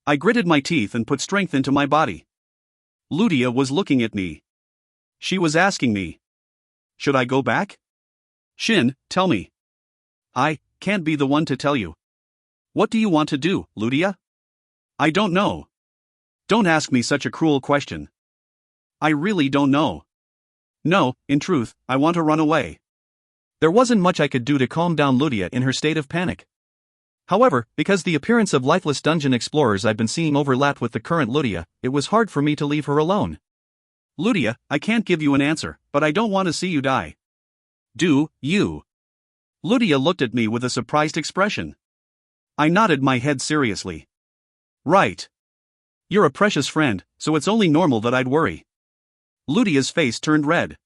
[SPEAKER 1] I gritted my teeth and put strength into my body. Ludia was looking at me. She was asking me. Should I go back? Shin, tell me. I can't be the one to tell you. What do you want to do, Ludia? I don't know. Don't ask me such a cruel question. I really don't know. No, in truth, I want to run away. There wasn't much I could do to calm down Lydia in her state of panic. However, because the appearance of lifeless dungeon explorers I've been seeing overlapped with the current Lydia, it was hard for me to leave her alone. Lydia, I can't give you an answer, but I don't want to see you die. Do you? Lydia looked at me with a surprised expression. I nodded my head seriously. Right. You're a precious friend, so it's only normal that I'd worry. Lydia's face turned red.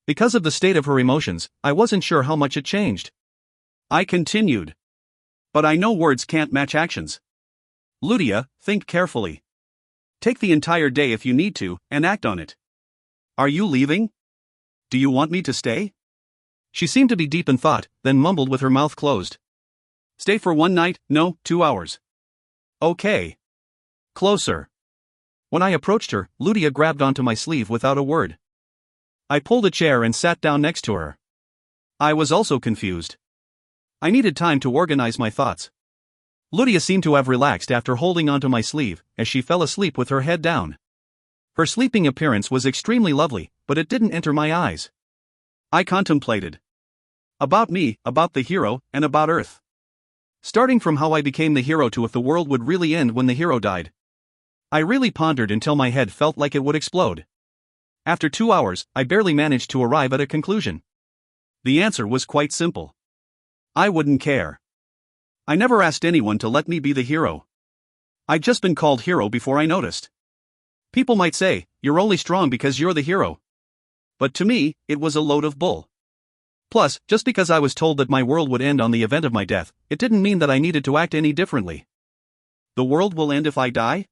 [SPEAKER 1] Because of the state of her emotions, I wasn't sure how much it changed. I continued. But I know words can't match actions. Lydia, think carefully. Take the entire day if you need to, and act on it. Are you leaving? Do you want me to stay? She seemed to be deep in thought, then mumbled with her mouth closed. Stay for 1 night, no, 2 hours. Okay. Closer. When I approached her, Lydia grabbed onto my sleeve without a word. I pulled a chair and sat down next to her. I was also confused. I needed time to organize my thoughts. Lydia seemed to have relaxed after holding onto my sleeve, as she fell asleep with her head down. Her sleeping appearance was extremely lovely, but it didn't enter my eyes. I contemplated. About me, about the hero, and about Earth. Starting from how I became the hero to if the world would really end when the hero died. I really pondered until my head felt like it would explode. After 2 hours, I barely managed to arrive at a conclusion. The answer was quite simple. I wouldn't care. I never asked anyone to let me be the hero. I'd just been called hero before I noticed. People might say, you're only strong because you're the hero. But to me, it was a load of bull. Plus, just because I was told that my world would end on the event of my death, it didn't mean that I needed to act any differently. The world will end if I die?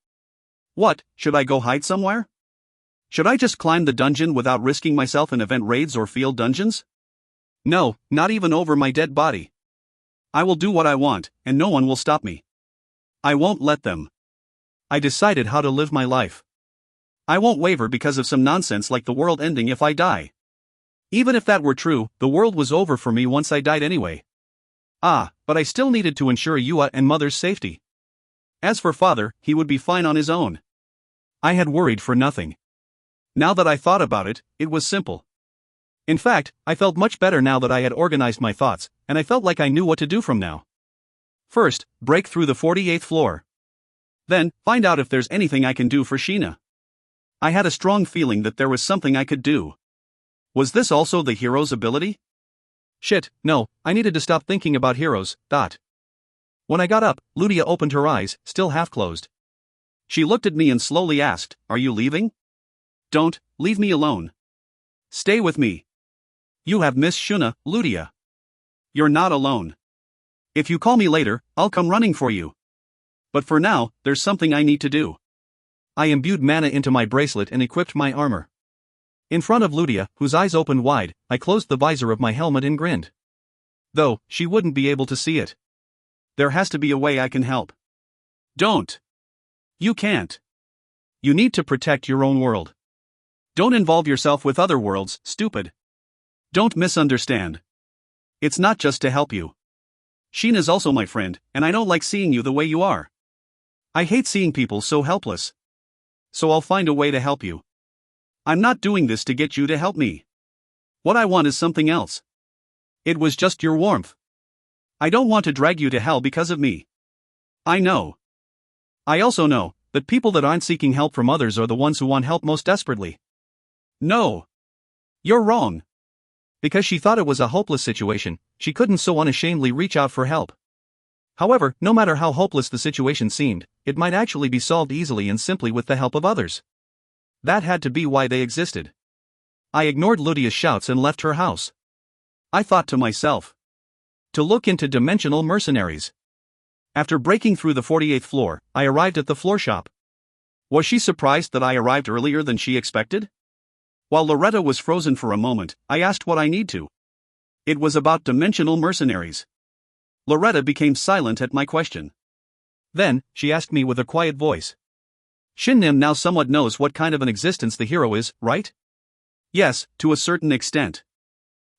[SPEAKER 1] What, should I go hide somewhere? Should I just climb the dungeon without risking myself in event raids or field dungeons? No, not even over my dead body. I will do what I want, and no one will stop me. I won't let them. I decided how to live my life. I won't waver because of some nonsense like the world ending if I die. Even if that were true, the world was over for me once I died anyway. But I still needed to ensure Yua and Mother's safety. As for Father, he would be fine on his own. I had worried for nothing. Now that I thought about it, it was simple. In fact, I felt much better now that I had organized my thoughts, and I felt like I knew what to do from now. First, break through the 48th floor. Then, find out if there's anything I can do for Sheena. I had a strong feeling that there was something I could do. Was this also the hero's ability? Shit, no, I needed to stop thinking about heroes. When I got up, Lydia opened her eyes, still half closed. She looked at me and slowly asked, "Are you leaving?" "Don't, leave me alone. Stay with me. You have Miss Shuna, Lydia. You're not alone. If you call me later, I'll come running for you. But for now, there's something I need to do." I imbued mana into my bracelet and equipped my armor. In front of Lydia, whose eyes opened wide, I closed the visor of my helmet and grinned. Though, she wouldn't be able to see it. There has to be a way I can help. Don't. You can't. You need to protect your own world. Don't involve yourself with other worlds, stupid. Don't misunderstand. It's not just to help you. Shin is also my friend, and I don't like seeing you the way you are. I hate seeing people so helpless. So I'll find a way to help you. I'm not doing this to get you to help me. What I want is something else. It was just your warmth. I don't want to drag you to hell because of me. I know. I also know that people that aren't seeking help from others are the ones who want help most desperately. No. You're wrong. Because she thought it was a hopeless situation, she couldn't so unashamedly reach out for help. However, no matter how hopeless the situation seemed, it might actually be solved easily and simply with the help of others. That had to be why they existed. I ignored Lydia's shouts and left her house. I thought to myself. To look into dimensional mercenaries. After breaking through the 48th floor, I arrived at the floor shop. Was she surprised that I arrived earlier than she expected? While Loretta was frozen for a moment, I asked what I need to. It was about dimensional mercenaries. Loretta became silent at my question. Then, she asked me with a quiet voice. Shin now somewhat knows what kind of an existence the hero is, right? Yes, to a certain extent.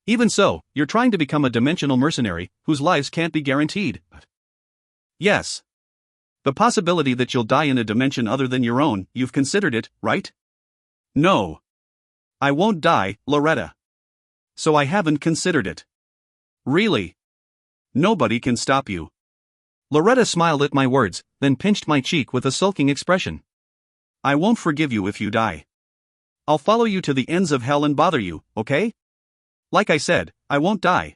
[SPEAKER 1] Even so, you're trying to become a dimensional mercenary, whose lives can't be guaranteed. Yes. The possibility that you'll die in a dimension other than your own, you've considered it, right? No. I won't die, Loretta. So I haven't considered it. Really? Nobody can stop you. Loretta smiled at my words, then pinched my cheek with a sulking expression. I won't forgive you if you die. I'll follow you to the ends of hell and bother you, okay? Like I said, I won't die.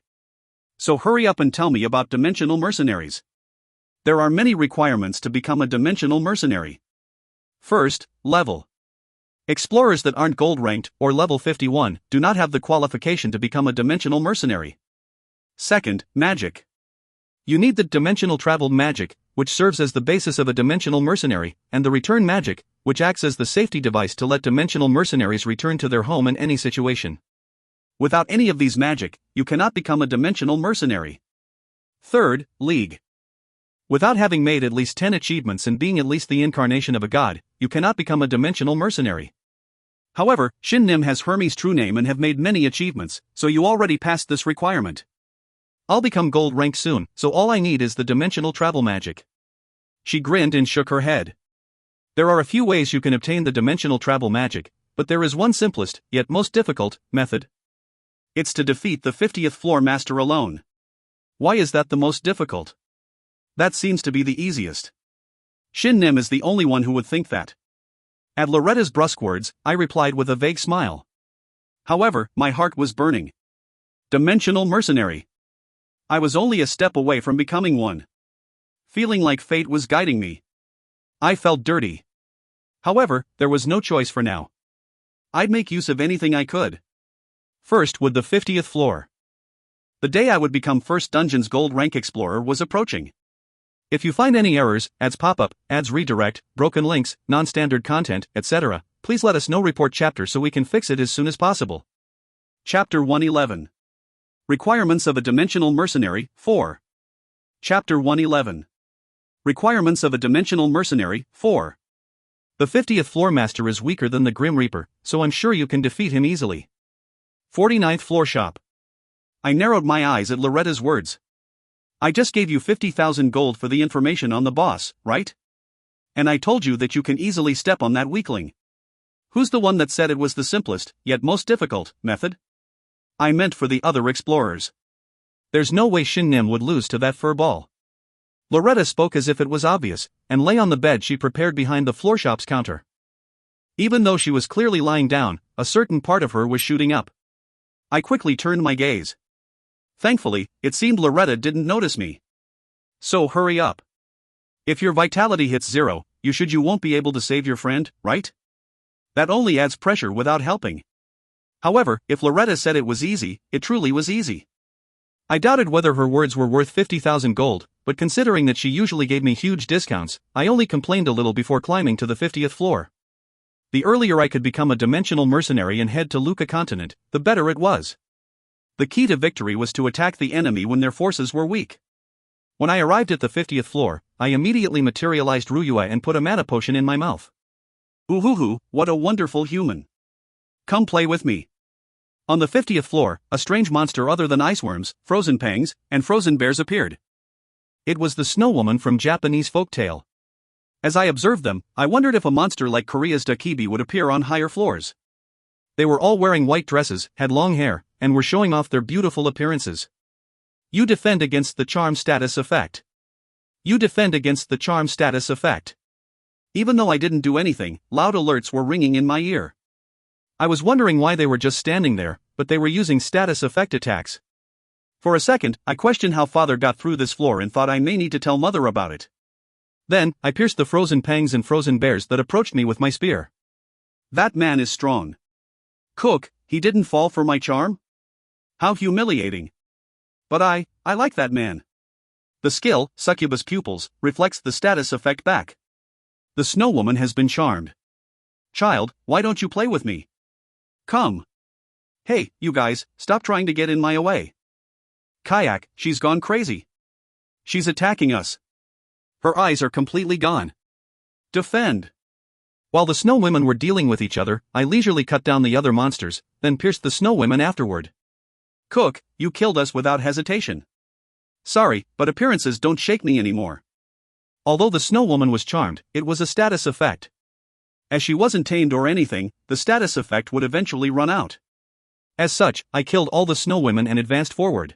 [SPEAKER 1] So hurry up and tell me about dimensional mercenaries. There are many requirements to become a dimensional mercenary. First, level. Explorers that aren't gold ranked or level 51 do not have the qualification to become a dimensional mercenary. Second, magic. You need the dimensional travel magic, which serves as the basis of a dimensional mercenary, and the return magic, which acts as the safety device to let dimensional mercenaries return to their home in any situation. Without any of these magic, you cannot become a dimensional mercenary. Third, league. Without having made at least 10 achievements and being at least the incarnation of a god, you cannot become a dimensional mercenary. However, Shin has Hermes' true name and have made many achievements, so you already passed this requirement. I'll become gold rank soon, so all I need is the dimensional travel magic. She grinned and shook her head. There are a few ways you can obtain the dimensional travel magic, but there is one simplest, yet most difficult, method. It's to defeat the 50th floor master alone. Why is that the most difficult? That seems to be the easiest. Shin is the only one who would think that. At Loretta's brusque words, I replied with a vague smile. However, my heart was burning. Dimensional mercenary. I was only a step away from becoming one. Feeling like fate was guiding me. I felt dirty. However, there was no choice for now. I'd make use of anything I could. First with the 50th floor. The day I would become first dungeon's gold rank explorer was approaching. If you find any errors, ads pop up, ads redirect, broken links, non-standard content, etc., please let us know. Report chapter so we can fix it as soon as possible. Chapter 111. Requirements of a Dimensional Mercenary, 4. Chapter 111. Requirements of a Dimensional Mercenary, 4. The 50th floor master is weaker than the Grim Reaper, so I'm sure you can defeat him easily. 49th floor shop. I narrowed my eyes at Loretta's words. I just gave you 50,000 gold for the information on the boss, right? And I told you that you can easily step on that weakling. Who's the one that said it was the simplest, yet most difficult, method? I meant for the other explorers. There's no way Shin would lose to that furball. Loretta spoke as if it was obvious, and lay on the bed she prepared behind the floor shop's counter. Even though she was clearly lying down, a certain part of her was shooting up. I quickly turned my gaze. Thankfully, it seemed Loretta didn't notice me. So hurry up. If your vitality hits 0, you won't be able to save your friend, right? That only adds pressure without helping. However, if Loretta said it was easy, it truly was easy. I doubted whether her words were worth 50,000 gold, but considering that she usually gave me huge discounts, I only complained a little before climbing to the 50th floor. The earlier I could become a dimensional mercenary and head to Luca continent, the better it was. The key to victory was to attack the enemy when their forces were weak. When I arrived at the 50th floor, I immediately materialized Ryua and put a mana potion in my mouth. Ooh, what a wonderful human. Come play with me. On the 50th floor, a strange monster other than iceworms, frozen pangs, and frozen bears appeared. It was the snow woman from Japanese folktale. As I observed them, I wondered if a monster like Korea's Dakibi would appear on higher floors. They were all wearing white dresses, had long hair, and were showing off their beautiful appearances. You defend against the charm status effect. You defend against the charm status effect. Even though I didn't do anything, loud alerts were ringing in my ear. I was wondering why they were just standing there, but they were using status effect attacks. For a second, I questioned how father got through this floor and thought I may need to tell mother about it. Then, I pierced the frozen pangs and frozen bears that approached me with my spear. That man is strong. Cook, he didn't fall for my charm? How humiliating. But I like that man. The skill, Succubus Pupils, reflects the status effect back. The snow woman has been charmed. Child, why don't you play with me? Come. Hey, you guys, stop trying to get in my way. Kayak, she's gone crazy. She's attacking us. Her eyes are completely gone. Defend. While the snow women were dealing with each other, I leisurely cut down the other monsters, then pierced the snow women afterward. Cook, you killed us without hesitation. Sorry, but appearances don't shake me anymore. Although the snow woman was charmed, it was a status effect. As she wasn't tamed or anything, the status effect would eventually run out. As such, I killed all the snow women and advanced forward.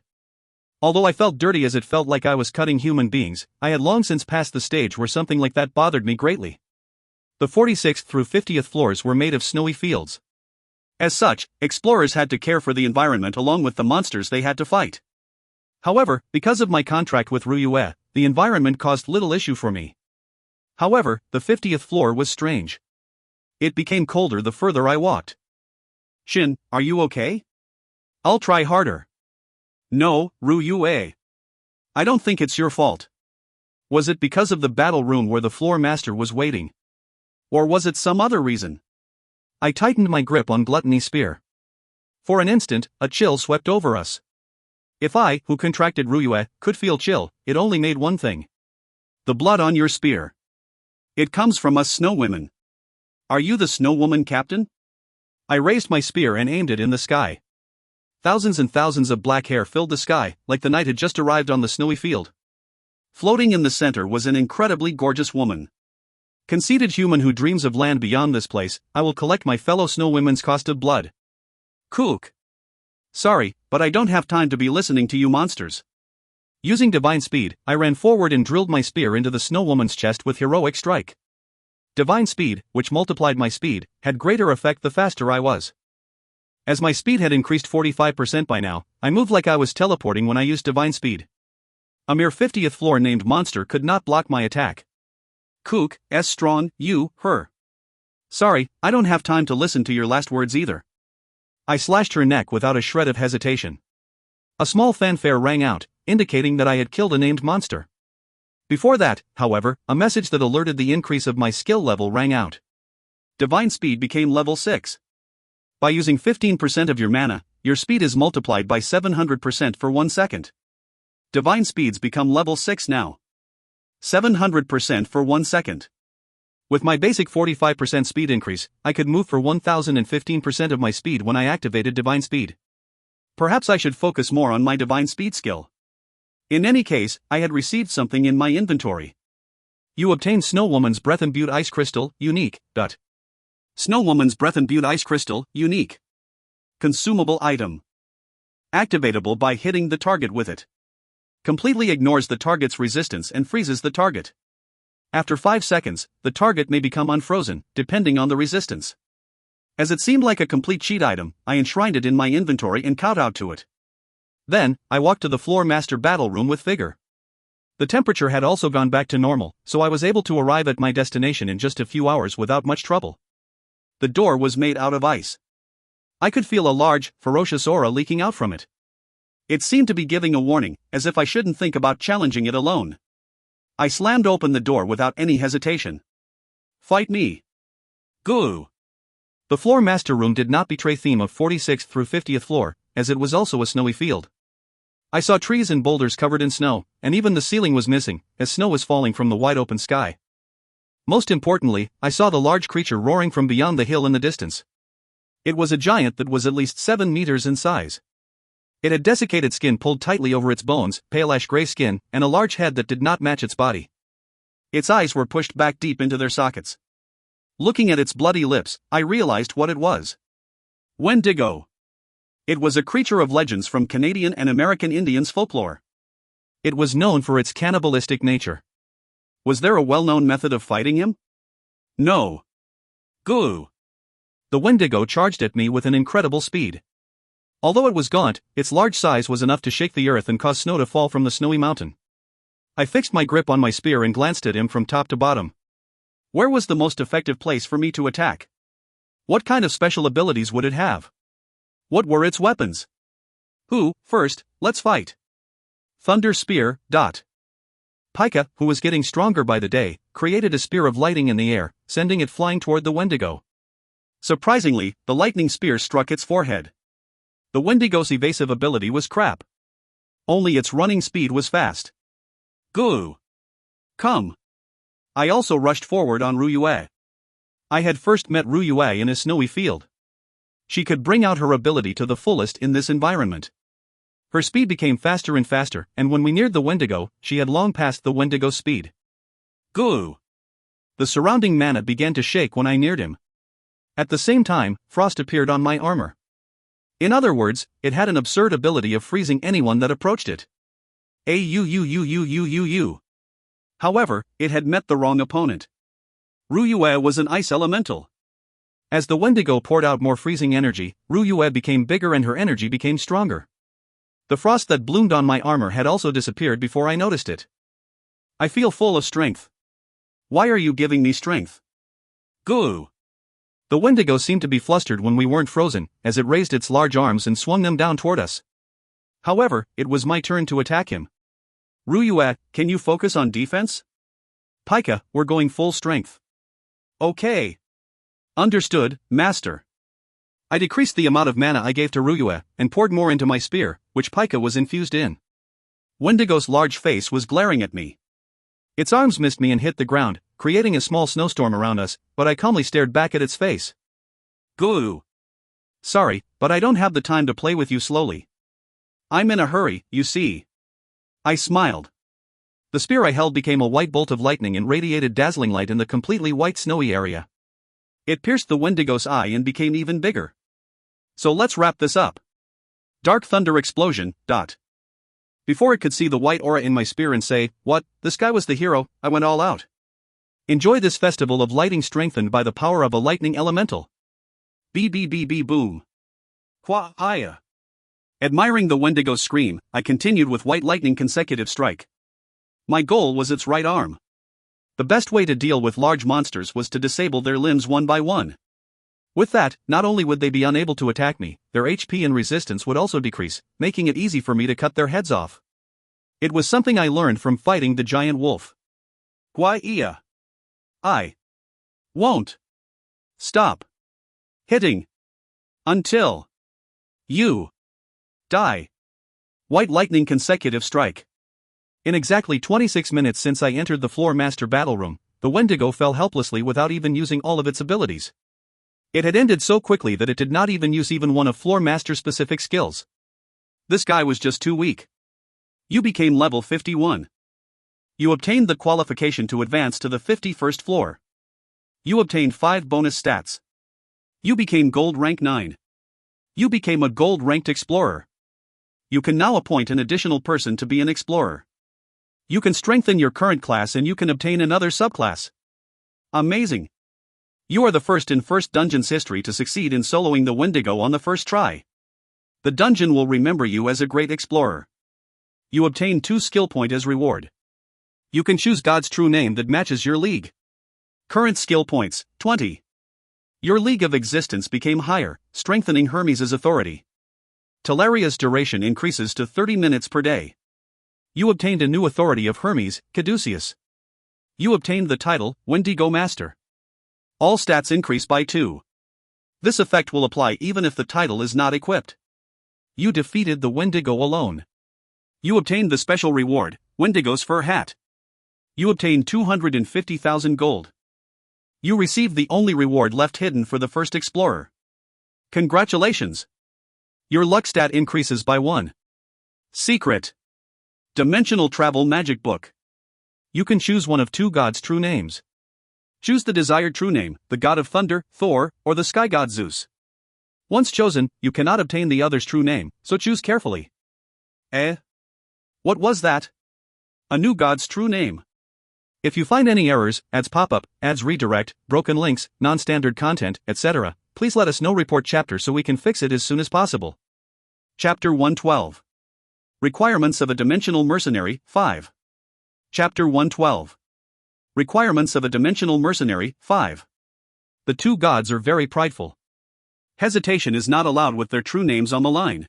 [SPEAKER 1] Although I felt dirty as it felt like I was cutting human beings, I had long since passed the stage where something like that bothered me greatly. The 46th through 50th floors were made of snowy fields. As such, explorers had to care for the environment along with the monsters they had to fight. However, because of my contract with Ryue, the environment caused little issue for me. However, the 50th floor was strange. It became colder the further I walked. Shin, are you okay? I'll try harder. No, Ryue. I don't think it's your fault. Was it because of the battle room where the floor master was waiting? Or was it some other reason? I tightened my grip on Gluttony's spear. For an instant, a chill swept over us. If I, who contracted Ryue, could feel chill, it only made one thing. The blood on your spear. It comes from us snow women. Are you the snow woman captain? I raised my spear and aimed it in the sky. Thousands and thousands of black hair filled the sky, like the night had just arrived on the snowy field. Floating in the center was an incredibly gorgeous woman. Conceited human who dreams of land beyond this place, I will collect my fellow snow women's cost of blood. Kook. Sorry, but I don't have time to be listening to you monsters. Using divine speed, I ran forward and drilled my spear into the snow woman's chest with heroic strike. Divine speed, which multiplied my speed, had greater effect the faster I was. As my speed had increased 45% by now, I moved like I was teleporting when I used divine speed. A mere 50th floor named monster could not block my attack. Kook, S strong, you, her. Sorry, I don't have time to listen to your last words either. I slashed her neck without a shred of hesitation. A small fanfare rang out, indicating that I had killed a named monster. Before that, however, a message that alerted the increase of my skill level rang out. Divine speed became level 6. By using 15% of your mana, your speed is multiplied by 700% for 1 second. Divine speeds become level 6 now. 700% for 1 second. With my basic 45% speed increase, I could move for 1015% of my speed when I activated divine speed. Perhaps I should focus more on my divine speed skill. In any case, I had received something in my inventory. You obtained Snow Woman's Breath Imbued Ice Crystal, unique. Snow Woman's Breath Imbued Ice Crystal, unique. Consumable item. Activatable by hitting the target with it. Completely ignores the target's resistance and freezes the target. After 5 seconds, the target may become unfrozen, depending on the resistance. As it seemed like a complete cheat item, I enshrined it in my inventory and kowtowed to it. Then, I walked to the floor master battle room with vigor. The temperature had also gone back to normal, so I was able to arrive at my destination in just a few hours without much trouble. The door was made out of ice. I could feel a large, ferocious aura leaking out from it. It seemed to be giving a warning, as if I shouldn't think about challenging it alone. I slammed open the door without any hesitation. Fight me. Goo. The floor master room did not betray theme of 46th through 50th floor, as it was also a snowy field. I saw trees and boulders covered in snow, and even the ceiling was missing, as snow was falling from the wide open sky. Most importantly, I saw the large creature roaring from beyond the hill in the distance. It was a giant that was at least 7 meters in size. It had desiccated skin pulled tightly over its bones, pale-ash gray skin, and a large head that did not match its body. Its eyes were pushed back deep into their sockets. Looking at its bloody lips, I realized what it was. Wendigo. It was a creature of legends from Canadian and American Indians folklore. It was known for its cannibalistic nature. Was there a well-known method of fighting him? No. Goo. The Wendigo charged at me with an incredible speed. Although it was gaunt, its large size was enough to shake the earth and cause snow to fall from the snowy mountain. I fixed my grip on my spear and glanced at him from top to bottom. Where was the most effective place for me to attack? What kind of special abilities would it have? What were its weapons? First, let's fight. Thunder Spear. Pika, who was getting stronger by the day, created a spear of lightning in the air, sending it flying toward the Wendigo. Surprisingly, the lightning spear struck its forehead. The Wendigo's evasive ability was crap. Only its running speed was fast. Goo. Come. I also rushed forward on Ryue. I had first met Ryue in a snowy field. She could bring out her ability to the fullest in this environment. Her speed became faster and faster, and when we neared the Wendigo, she had long passed the Wendigo's speed. Goo. The surrounding mana began to shake when I neared him. At the same time, frost appeared on my armor. In other words, it had an absurd ability of freezing anyone that approached it. However, it had met the wrong opponent. Ryue was an ice elemental. As the Wendigo poured out more freezing energy, Ryue became bigger and her energy became stronger. The frost that bloomed on my armor had also disappeared before I noticed it. I feel full of strength. Why are you giving me strength? Goo! The Wendigo seemed to be flustered when we weren't frozen, as it raised its large arms and swung them down toward us. However, it was my turn to attack him. Ryue, can you focus on defense? Pika, we're going full strength. Okay. Understood, Master. I decreased the amount of mana I gave to Ryue, and poured more into my spear, which Pika was infused in. Wendigo's large face was glaring at me. Its arms missed me and hit the ground, creating a small snowstorm around us, but I calmly stared back at its face. Goo! Sorry, but I don't have the time to play with you slowly. I'm in a hurry, you see. I smiled. The spear I held became a white bolt of lightning and radiated dazzling light in the completely white snowy area. It pierced the Wendigo's eye and became even bigger. So let's wrap this up. Dark thunder explosion, ... Before it could see the white aura in my spear and say, "What, this guy was the hero," I went all out. Enjoy this festival of lighting strengthened by the power of a lightning elemental. Boom. Qua-hiya. Admiring the Wendigo's scream, I continued with white lightning consecutive strike. My goal was its right arm. The best way to deal with large monsters was to disable their limbs one by one. With that, not only would they be unable to attack me, their HP and resistance would also decrease, making it easy for me to cut their heads off. It was something I learned from fighting the giant wolf. Gua-iya. I won't stop hitting until you die. White lightning consecutive strike. In exactly 26 minutes since I entered the Floor Master battle room, the Wendigo fell helplessly without even using all of its abilities. It had ended so quickly that it did not even use even one of Floor Master's specific skills. This guy was just too weak. You became level 51. You obtained the qualification to advance to the 51st floor. You obtained 5 bonus stats. You became gold rank 9. You became a gold ranked explorer. You can now appoint an additional person to be an explorer. You can strengthen your current class and you can obtain another subclass. Amazing. You are the first in First Dungeon's history to succeed in soloing the Wendigo on the first try. The dungeon will remember you as a great explorer. You obtain 2 skill point as reward. You can choose God's true name that matches your league. Current skill points, 20. Your league of existence became higher, strengthening Hermes' authority. Teleria's duration increases to 30 minutes per day. You obtained a new authority of Hermes, Caduceus. You obtained the title, Wendigo Master. All stats increase by 2. This effect will apply even if the title is not equipped. You defeated the Wendigo alone. You obtained the special reward, Wendigo's fur hat. You obtained 250,000 gold. You received the only reward left hidden for the first explorer. Congratulations! Your luck stat increases by 1. Secret. Dimensional Travel Magic Book. You can choose one of 2 gods' true names. Choose the desired true name, the god of thunder, Thor, or the sky god Zeus. Once chosen, you cannot obtain the other's true name, so choose carefully. What was that? A new god's true name. If you find any errors, ads pop up, ads redirect, broken links, non-standard content, etc., please let us know. Report chapter so we can fix it as soon as possible. Chapter 112. Requirements of a Dimensional Mercenary, 5. Chapter 112. Requirements of a Dimensional Mercenary, 5. The 2 gods are very prideful. Hesitation is not allowed with their true names on the line.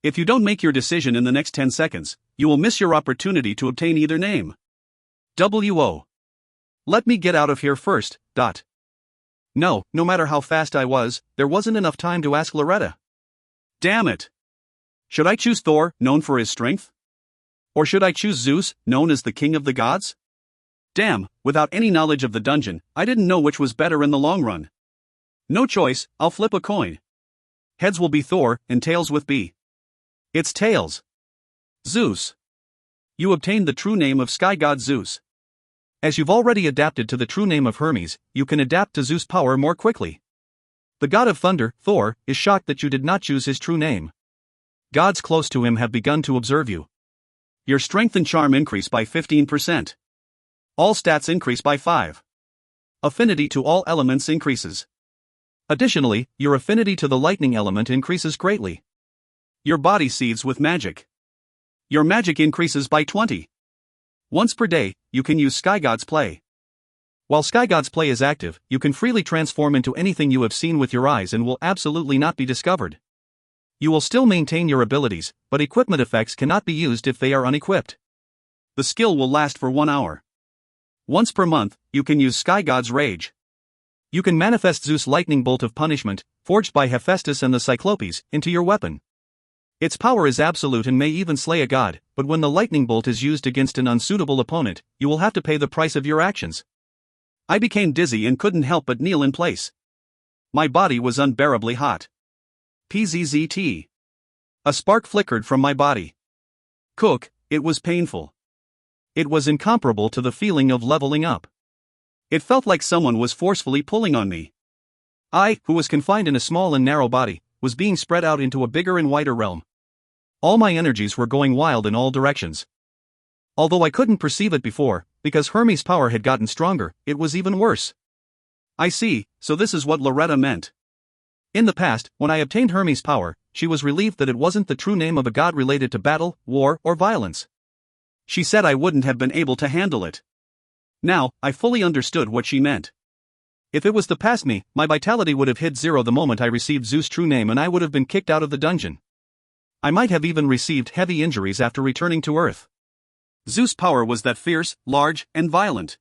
[SPEAKER 1] If you don't make your decision in the next 10 seconds, you will miss your opportunity to obtain either name. W.O. Let me get out of here first. No matter how fast I was, there wasn't enough time to ask Loretta. Damn it. Should I choose Thor, known for his strength? Or should I choose Zeus, known as the king of the gods? Damn, without any knowledge of the dungeon, I didn't know which was better in the long run. No choice, I'll flip a coin. Heads will be Thor, and tails with B. It's tails. Zeus. You obtained the true name of sky god Zeus. As you've already adapted to the true name of Hermes, you can adapt to Zeus' power more quickly. The god of thunder, Thor, is shocked that you did not choose his true name. Gods close to him have begun to observe you. Your strength and charm increase by 15%. All stats increase by 5. Affinity to all elements increases. Additionally, your affinity to the lightning element increases greatly. Your body seethes with magic. Your magic increases by 20. Once per day, you can use Sky God's Play. While Sky God's Play is active, you can freely transform into anything you have seen with your eyes and will absolutely not be discovered. You will still maintain your abilities, but equipment effects cannot be used if they are unequipped. The skill will last for 1 hour. Once per month, you can use Sky God's Rage. You can manifest Zeus' lightning bolt of punishment, forged by Hephaestus and the Cyclopes, into your weapon. Its power is absolute and may even slay a god, but when the lightning bolt is used against an unsuitable opponent, you will have to pay the price of your actions. I became dizzy and couldn't help but kneel in place. My body was unbearably hot. PZZT. A spark flickered from my body. Cook, it was painful. It was incomparable to the feeling of leveling up. It felt like someone was forcefully pulling on me. I, who was confined in a small and narrow body, was being spread out into a bigger and wider realm. All my energies were going wild in all directions. Although I couldn't perceive it before, because Hermes' power had gotten stronger, it was even worse. I see, so this is what Loretta meant. In the past, when I obtained Hermes' power, she was relieved that it wasn't the true name of a god related to battle, war, or violence. She said I wouldn't have been able to handle it. Now, I fully understood what she meant. If it was the past me, my vitality would have hit 0 the moment I received Zeus' true name and I would have been kicked out of the dungeon. I might have even received heavy injuries after returning to Earth. Zeus' power was that fierce, large, and violent.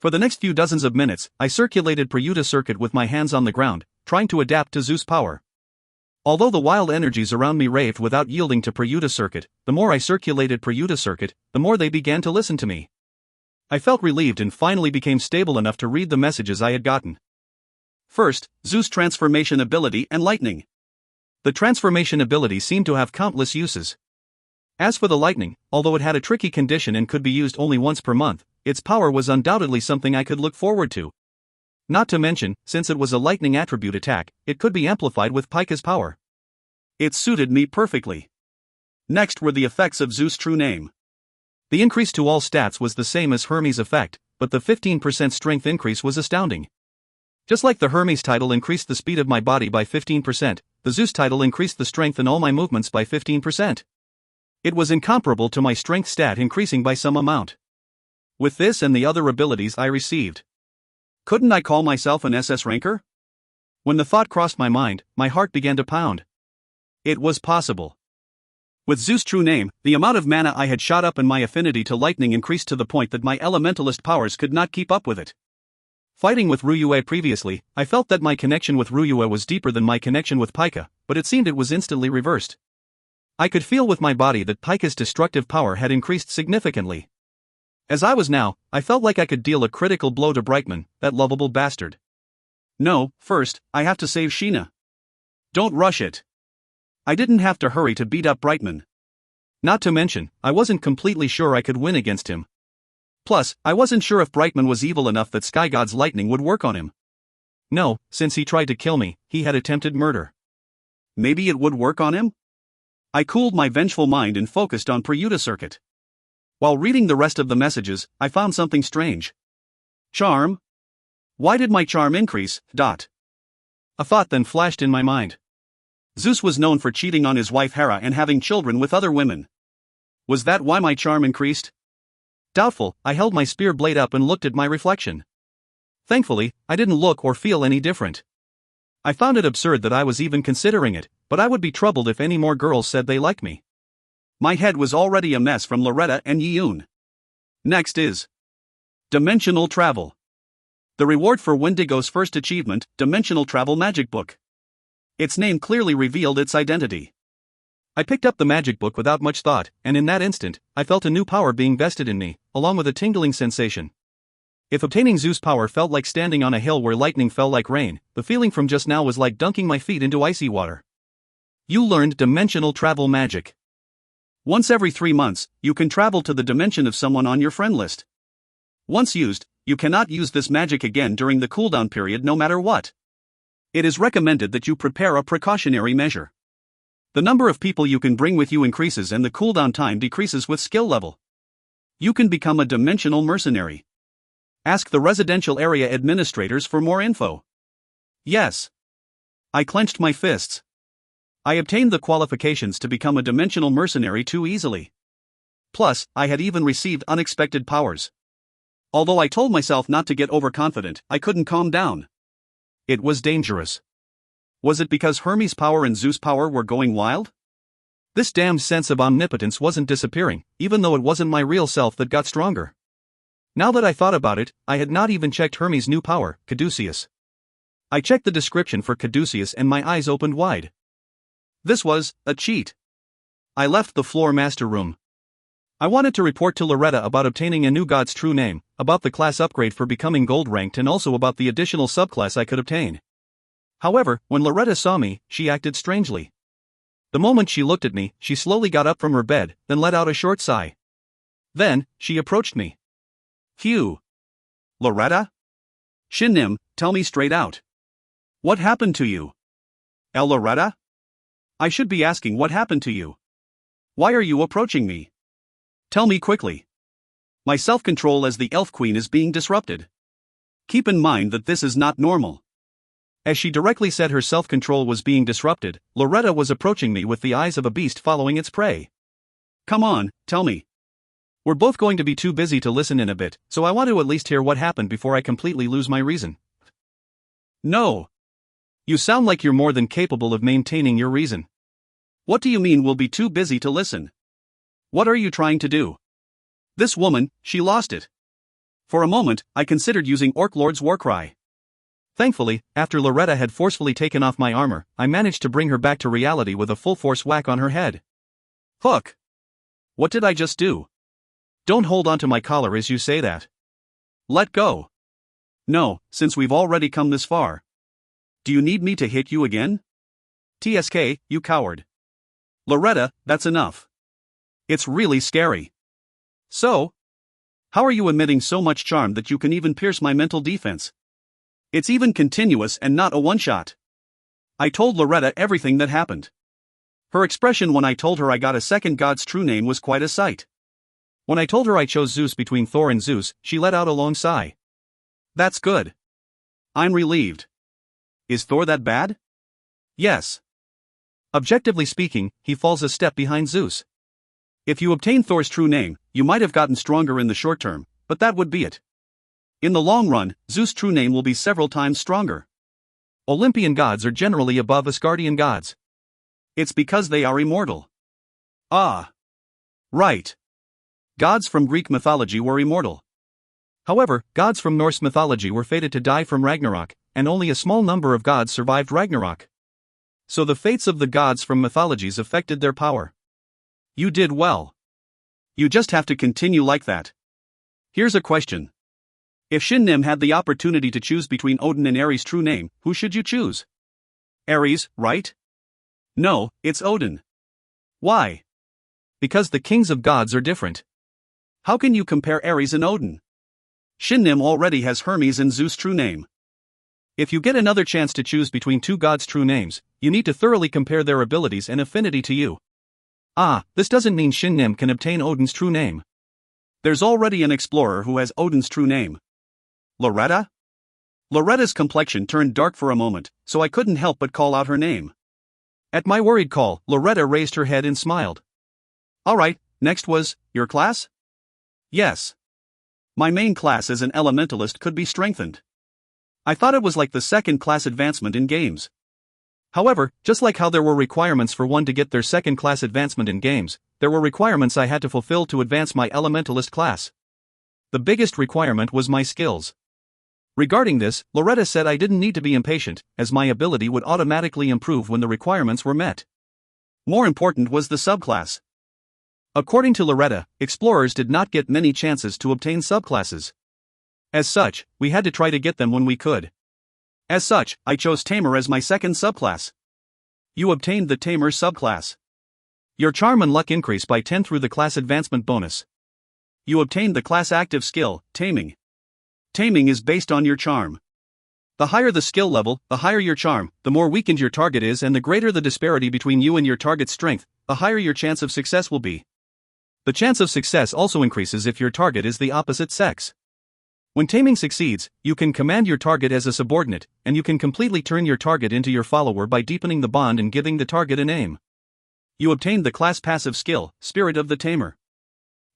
[SPEAKER 1] For the next few dozens of minutes, I circulated Prayuta Circuit with my hands on the ground, trying to adapt to Zeus' power. Although the wild energies around me raved without yielding to Prayuta Circuit, the more I circulated Prayuta Circuit, the more they began to listen to me. I felt relieved and finally became stable enough to read the messages I had gotten. First, Zeus' transformation ability and lightning. The transformation ability seemed to have countless uses. As for the lightning, although it had a tricky condition and could be used only once per month, its power was undoubtedly something I could look forward to. Not to mention, since it was a lightning attribute attack, it could be amplified with Pika's power. It suited me perfectly. Next were the effects of Zeus' true name. The increase to all stats was the same as Hermes' effect, but the 15% strength increase was astounding. Just like the Hermes title increased the speed of my body by 15%, the Zeus title increased the strength in all my movements by 15%. It was incomparable to my strength stat increasing by some amount. With this and the other abilities I received, couldn't I call myself an SS ranker? When the thought crossed my mind, my heart began to pound. It was possible. With Zeus' true name, the amount of mana I had shot up and my affinity to lightning increased to the point that my elementalist powers could not keep up with it. Fighting with Ryue previously, I felt that my connection with Ryue was deeper than my connection with Pika, but it seemed it was instantly reversed. I could feel with my body that Pika's destructive power had increased significantly. As I was now, I felt like I could deal a critical blow to Brightman, that lovable bastard. No, first, I have to save Sheena. Don't rush it. I didn't have to hurry to beat up Brightman. Not to mention, I wasn't completely sure I could win against him. Plus, I wasn't sure if Brightman was evil enough that Sky God's lightning would work on him. No, since he tried to kill me, he had attempted murder. Maybe it would work on him? I cooled my vengeful mind and focused on Prayuta Circuit. While reading the rest of the messages, I found something strange. Charm? Why did my charm increase? A thought then flashed in my mind. Zeus was known for cheating on his wife Hera and having children with other women. Was that why my charm increased? Doubtful, I held my spear blade up and looked at my reflection. Thankfully, I didn't look or feel any different. I found it absurd that I was even considering it, but I would be troubled if any more girls said they liked me. My head was already a mess from Loretta and Yeun. Next is Dimensional Travel. The reward for Wendigo's first achievement, Dimensional Travel Magic Book. Its name clearly revealed its identity. I picked up the magic book without much thought, and in that instant, I felt a new power being vested in me, along with a tingling sensation. If obtaining Zeus' power felt like standing on a hill where lightning fell like rain, the feeling from just now was like dunking my feet into icy water. You learned Dimensional Travel Magic. Once every 3 months, you can travel to the dimension of someone on your friend list. Once used, you cannot use this magic again during the cooldown period no matter what. It is recommended that you prepare a precautionary measure. The number of people you can bring with you increases and the cooldown time decreases with skill level. You can become a dimensional mercenary. Ask the residential area administrators for more info. Yes. I clenched my fists. I obtained the qualifications to become a dimensional mercenary too easily. Plus, I had even received unexpected powers. Although I told myself not to get overconfident, I couldn't calm down. It was dangerous. Was it because Hermes' power and Zeus' power were going wild? This damned sense of omnipotence wasn't disappearing, even though it wasn't my real self that got stronger. Now that I thought about it, I had not even checked Hermes' new power, Caduceus. I checked the description for Caduceus and my eyes opened wide. This was a cheat. I left the floor master room. I wanted to report to Loretta about obtaining a new god's true name, about the class upgrade for becoming gold ranked, and also about the additional subclass I could obtain. However, when Loretta saw me, she acted strangely. The moment she looked at me, she slowly got up from her bed, then let out a short sigh. Then, she approached me. Phew. Loretta? Shin, tell me straight out. What happened to you? Loretta? I should be asking what happened to you. Why are you approaching me? Tell me quickly. My self-control as the Elf Queen is being disrupted. Keep in mind that this is not normal. As she directly said her self-control was being disrupted, Loretta was approaching me with the eyes of a beast following its prey. Come on, tell me. We're both going to be too busy to listen in a bit, so I want to at least hear what happened before I completely lose my reason. No. You sound like you're more than capable of maintaining your reason. What do you mean we'll be too busy to listen? What are you trying to do? This woman, she lost it. For a moment, I considered using Orc Lord's Warcry. Thankfully, after Loretta had forcefully taken off my armor, I managed to bring her back to reality with a full-force whack on her head. Hook! What did I just do? Don't hold onto my collar as you say that. Let go. No, since we've already come this far. Do you need me to hit you again? TSK, you coward. Loretta, that's enough. It's really scary. So? How are you emitting so much charm that you can even pierce my mental defense? It's even continuous and not a one-shot. I told Loretta everything that happened. Her expression when I told her I got a second god's true name was quite a sight. When I told her I chose Zeus between Thor and Zeus, she let out a long sigh. That's good. I'm relieved. Is Thor that bad? Yes. Objectively speaking, he falls a step behind Zeus. If you obtain Thor's true name, you might have gotten stronger in the short term, but that would be it. In the long run, Zeus' true name will be several times stronger. Olympian gods are generally above Asgardian gods. It's because they are immortal. Ah. Right. Gods from Greek mythology were immortal. However, gods from Norse mythology were fated to die from Ragnarok, and only a small number of gods survived Ragnarok. So the fates of the gods from mythologies affected their power. You did well. You just have to continue like that. Here's a question. If Shin had the opportunity to choose between Odin and Ares' true name, who should you choose? Ares, right? No, it's Odin. Why? Because the kings of gods are different. How can you compare Ares and Odin? Shin already has Hermes and Zeus' true name. If you get another chance to choose between two gods' true names, you need to thoroughly compare their abilities and affinity to you. This doesn't mean Shin can obtain Odin's true name. There's already an explorer who has Odin's true name. Loretta? Loretta's complexion turned dark for a moment, so I couldn't help but call out her name. At my worried call, Loretta raised her head and smiled. Alright, next was, your class? Yes. My main class as an elementalist could be strengthened. I thought it was like the second class advancement in games. However, just like how there were requirements for one to get their second class advancement in games, there were requirements I had to fulfill to advance my elementalist class. The biggest requirement was my skills. Regarding this, Loretta said I didn't need to be impatient, as my ability would automatically improve when the requirements were met. More important was the subclass. According to Loretta, explorers did not get many chances to obtain subclasses. As such, we had to try to get them when we could. As such, I chose Tamer as my second subclass. You obtained the Tamer subclass. Your charm and luck increase by 10 through the class advancement bonus. You obtained the class active skill, Taming. Taming is based on your charm. The higher the skill level, the higher your charm, the more weakened your target is, and the greater the disparity between you and your target's strength, the higher your chance of success will be. The chance of success also increases if your target is the opposite sex. When taming succeeds, you can command your target as a subordinate, and you can completely turn your target into your follower by deepening the bond and giving the target a name. You obtained the class passive skill, Spirit of the Tamer.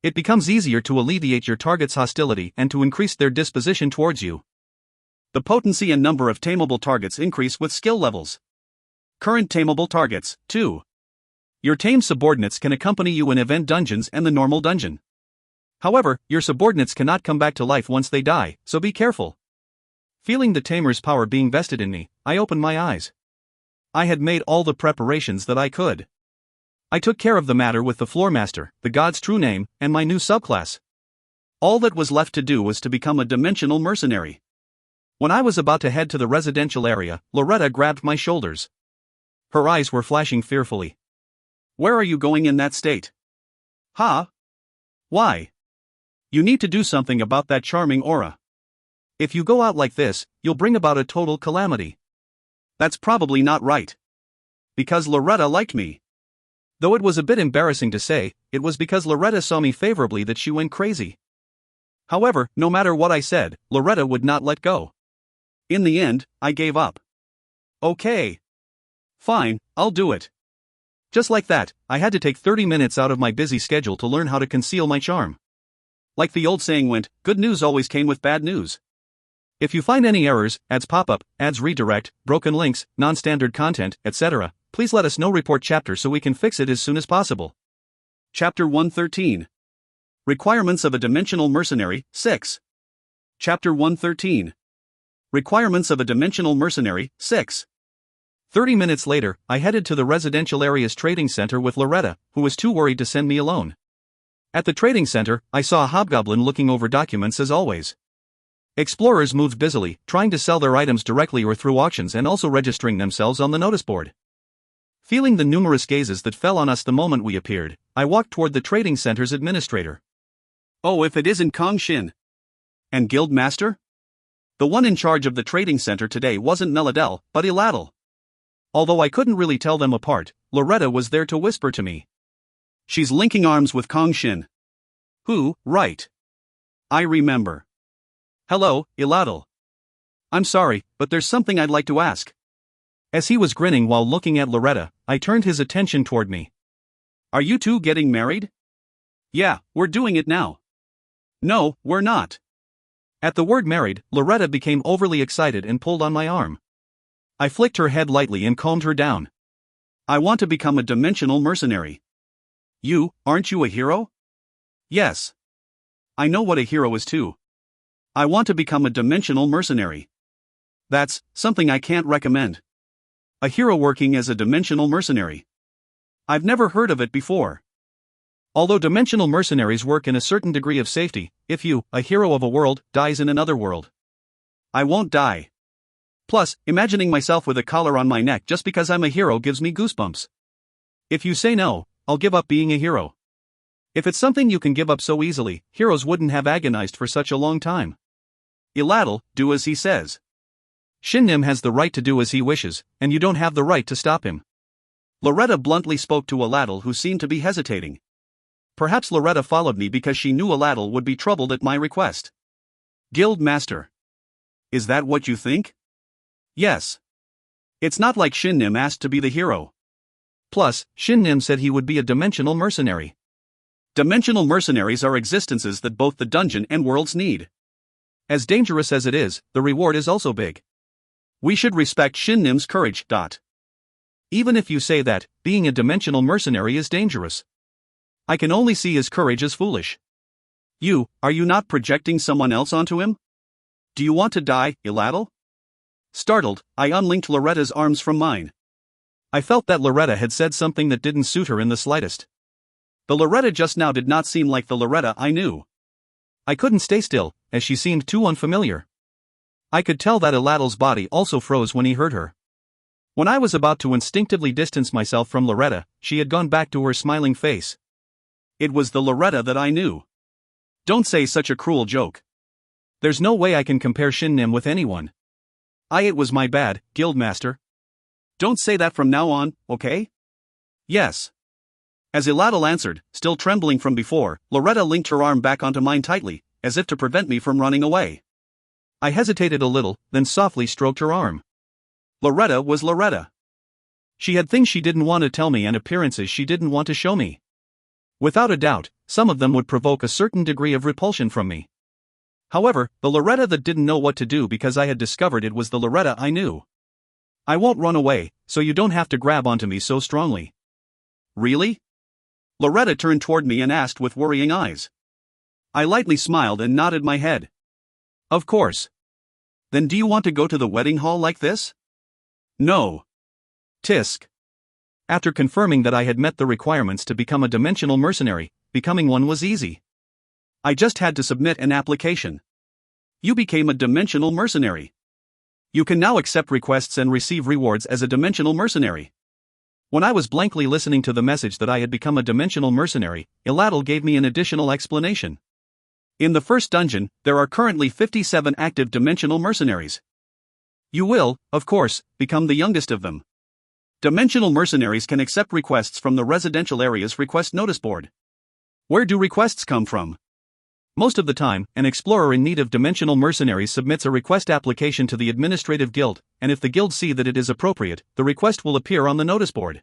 [SPEAKER 1] It becomes easier to alleviate your target's hostility and to increase their disposition towards you. The potency and number of tameable targets increase with skill levels. Current tameable targets, 2. Your tamed subordinates can accompany you in event dungeons and the normal dungeon. However, your subordinates cannot come back to life once they die, so be careful. Feeling the tamer's power being vested in me, I opened my eyes. I had made all the preparations that I could. I took care of the matter with the floormaster, the god's true name, and my new subclass. All that was left to do was to become a dimensional mercenary. When I was about to head to the residential area, Loretta grabbed my shoulders. Her eyes were flashing fearfully. Where are you going in that state? Huh? Why? You need to do something about that charming aura. If you go out like this, you'll bring about a total calamity. That's probably not right. Because Loretta liked me. Though it was a bit embarrassing to say, it was because Loretta saw me favorably that she went crazy. However, no matter what I said, Loretta would not let go. In the end, I gave up. Okay. Fine, I'll do it. Just like that, I had to take 30 minutes out of my busy schedule to learn how to conceal my charm. Like the old saying went, good news always came with bad news. If you find any errors, ads pop up, ads redirect, broken links, non-standard content, etc., please let us know. Report chapter so we can fix it as soon as possible. Chapter 113. Requirements of a Dimensional Mercenary, 6. Chapter 113. Requirements of a Dimensional Mercenary, 6. 30 minutes later, I headed to the residential area's trading center with Loretta, who was too worried to send me alone. At the trading center, I saw a hobgoblin looking over documents as always. Explorers moved busily, trying to sell their items directly or through auctions and also registering themselves on the notice board. Feeling the numerous gazes that fell on us the moment we appeared, I walked toward the trading center's administrator. Oh, if it isn't Kang Shin. And Guild Master? The one in charge of the trading center today wasn't Meladel, but Eladel. Although I couldn't really tell them apart, Loretta was there to whisper to me. She's linking arms with Kang Shin. Who, right. I remember. Hello, Eladel. I'm sorry, but there's something I'd like to ask. As he was grinning while looking at Loretta, I turned his attention toward me. Are you two getting married? Yeah, we're doing it now. No, we're not. At the word married, Loretta became overly excited and pulled on my arm. I flicked her head lightly and calmed her down. I want to become a dimensional mercenary. You, aren't you a hero? Yes. I know what a hero is too. I want to become a dimensional mercenary. That's something I can't recommend. A hero working as a dimensional mercenary. I've never heard of it before. Although dimensional mercenaries work in a certain degree of safety, if you, a hero of a world, dies in another world. I won't die. Plus, imagining myself with a collar on my neck just because I'm a hero gives me goosebumps. If you say no, I'll give up being a hero. If it's something you can give up so easily, heroes wouldn't have agonized for such a long time. Eladel, do as he says. Shin has the right to do as he wishes, and you don't have the right to stop him. Loretta bluntly spoke to Eladel, who seemed to be hesitating. Perhaps Loretta followed me because she knew Eladel would be troubled at my request. Guild Master. Is that what you think? Yes. It's not like Shin asked to be the hero. Plus, Shin said he would be a dimensional mercenary. Dimensional mercenaries are existences that both the dungeon and worlds need. As dangerous as it is, the reward is also big. We should respect Shin courage. Even if you say that, being a dimensional mercenary is dangerous. I can only see his courage as foolish. Are you not projecting someone else onto him? Do you want to die, Eladel? Startled, I unlinked Loretta's arms from mine. I felt that Loretta had said something that didn't suit her in the slightest. The Loretta just now did not seem like the Loretta I knew. I couldn't stay still, as she seemed too unfamiliar. I could tell that Eladel's body also froze when he heard her. When I was about to instinctively distance myself from Loretta, she had gone back to her smiling face. It was the Loretta that I knew. Don't say such a cruel joke. There's no way I can compare Shin with anyone. It was my bad, Guildmaster. Don't say that from now on, okay? Yes. As Iladil answered, still trembling from before, Loretta linked her arm back onto mine tightly, as if to prevent me from running away. I hesitated a little, then softly stroked her arm. Loretta was Loretta. She had things she didn't want to tell me and appearances she didn't want to show me. Without a doubt, some of them would provoke a certain degree of repulsion from me. However, the Loretta that didn't know what to do because I had discovered it was the Loretta I knew. I won't run away, so you don't have to grab onto me so strongly. Really? Loretta turned toward me and asked with worrying eyes. I lightly smiled and nodded my head. Of course. Then do you want to go to the wedding hall like this? No. Tisk. After confirming that I had met the requirements to become a dimensional mercenary, becoming one was easy. I just had to submit an application. You became a dimensional mercenary. You can now accept requests and receive rewards as a dimensional mercenary. When I was blankly listening to the message that I had become a dimensional mercenary, Iladil gave me an additional explanation. In the first dungeon, there are currently 57 active dimensional mercenaries. You will, of course, become the youngest of them. Dimensional mercenaries can accept requests from the residential area's request notice board. Where do requests come from? Most of the time, an explorer in need of dimensional mercenaries submits a request application to the administrative guild, and if the guild see that it is appropriate, the request will appear on the notice board.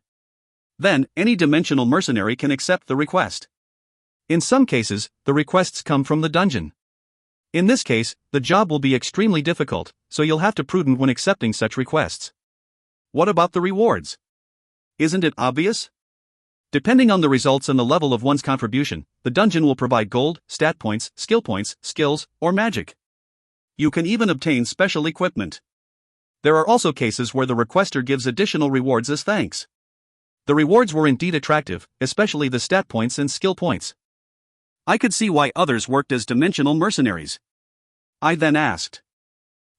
[SPEAKER 1] Then, any dimensional mercenary can accept the request. In some cases, the requests come from the dungeon. In this case, the job will be extremely difficult, so you'll have to be prudent when accepting such requests. What about the rewards? Isn't it obvious? Depending on the results and the level of one's contribution, the dungeon will provide gold, stat points, skills, or magic. You can even obtain special equipment. There are also cases where the requester gives additional rewards as thanks. The rewards were indeed attractive, especially the stat points and skill points. I could see why others worked as dimensional mercenaries. I then asked,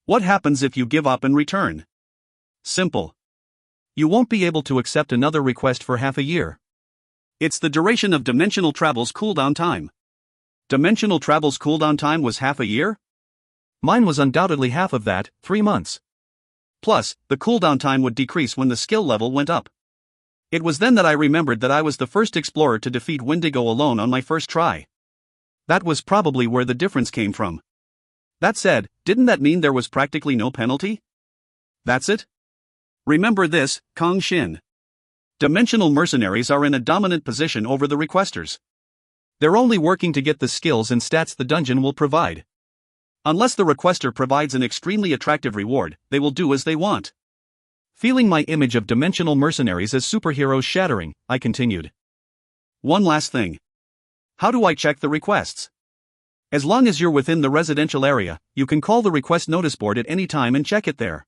[SPEAKER 1] what happens if you give up and return? Simple. You won't be able to accept another request for half a year. It's the duration of dimensional travel's cooldown time. Dimensional travel's cooldown time was half a year? Mine was undoubtedly half of that, 3 months. Plus, the cooldown time would decrease when the skill level went up. It was then that I remembered that I was the first explorer to defeat Wendigo alone on my first try. That was probably where the difference came from. That said, didn't that mean there was practically no penalty? That's it? Remember this, Kang Shin. Dimensional mercenaries are in a dominant position over the requesters. They're only working to get the skills and stats the dungeon will provide. Unless the requester provides an extremely attractive reward, they will do as they want. Feeling my image of dimensional mercenaries as superheroes shattering, I continued. One last thing. How do I check the requests? As long as you're within the residential area, you can call the request notice board at any time and check it there.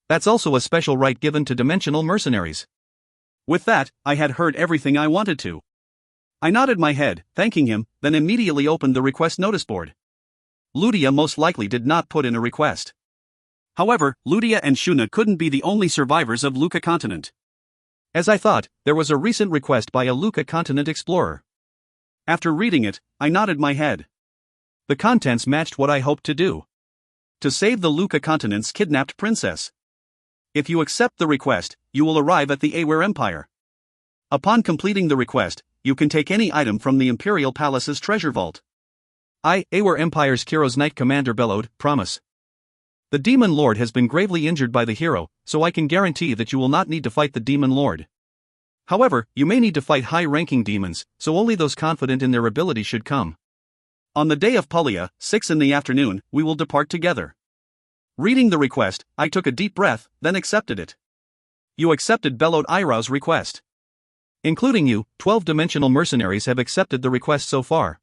[SPEAKER 1] That's also a special right given to dimensional mercenaries. With that, I had heard everything I wanted to. I nodded my head, thanking him, then immediately opened the request notice board. Ludia most likely did not put in a request. However, Ludia and Shuna couldn't be the only survivors of Luca Continent. As I thought, there was a recent request by a Luca Continent explorer. After reading it, I nodded my head. The contents matched what I hoped to do. To save the Luca Continent's kidnapped princess. If you accept the request, you will arrive at the Aware Empire. Upon completing the request, you can take any item from the Imperial Palace's treasure vault. Aware Empire's Kiro's Knight Commander bellowed, promise. The Demon Lord has been gravely injured by the hero, so I can guarantee that you will not need to fight the Demon Lord. However, you may need to fight high-ranking demons, so only those confident in their ability should come. On the day of Pulia, 6 in the afternoon, we will depart together. Reading the request, I took a deep breath, then accepted it. You accepted, bellowed Irau's request. Including you, 12 dimensional mercenaries have accepted the request so far.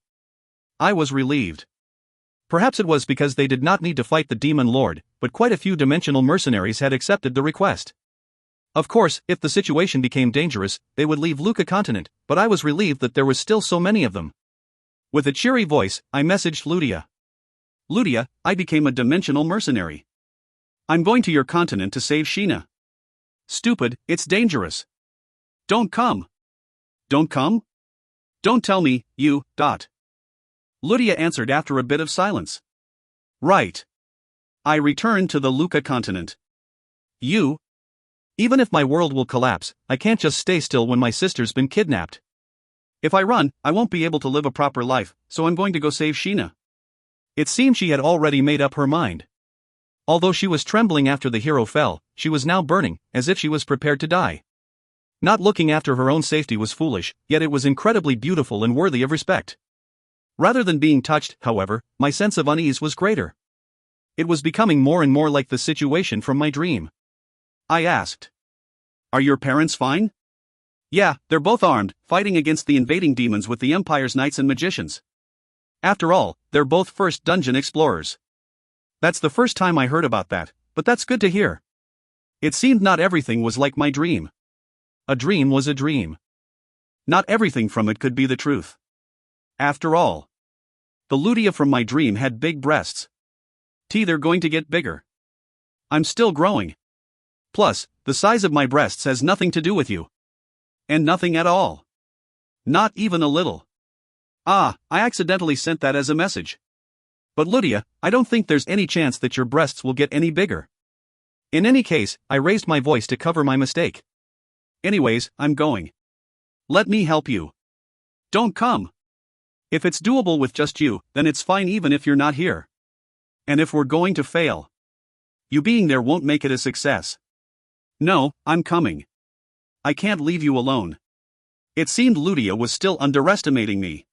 [SPEAKER 1] I was relieved. Perhaps it was because they did not need to fight the Demon Lord, but quite a few dimensional mercenaries had accepted the request. Of course, if the situation became dangerous, they would leave Luca Continent, but I was relieved that there was still so many of them. With a cheery voice, I messaged Ludia. Ludia, I became a dimensional mercenary. I'm going to your continent to save Sheena. Stupid, it's dangerous. Don't come. Don't come? Don't tell me, you. Ludia answered after a bit of silence. Right. I returned to the Luca continent. You? Even if my world will collapse, I can't just stay still when my sister's been kidnapped. If I run, I won't be able to live a proper life, so I'm going to go save Sheena. It seemed she had already made up her mind. Although she was trembling after the hero fell, she was now burning, as if she was prepared to die. Not looking after her own safety was foolish, yet it was incredibly beautiful and worthy of respect. Rather than being touched, however, my sense of unease was greater. It was becoming more and more like the situation from my dream. I asked. Are your parents fine? Yeah, they're both armed, fighting against the invading demons with the Empire's knights and magicians. After all, they're both first dungeon explorers. That's the first time I heard about that, but that's good to hear. It seemed not everything was like my dream. A dream was a dream. Not everything from it could be the truth. After all, the Ludia from my dream had big breasts. They're going to get bigger. I'm still growing. Plus, the size of my breasts has nothing to do with you. And nothing at all. Not even a little. I accidentally sent that as a message. But Ludia, I don't think there's any chance that your breasts will get any bigger. In any case, I raised my voice to cover my mistake. Anyways, I'm going. Let me help you. Don't come. If it's doable with just you, then it's fine even if you're not here. And if we're going to fail, you being there won't make it a success. No, I'm coming. I can't leave you alone. It seemed Ludia was still underestimating me.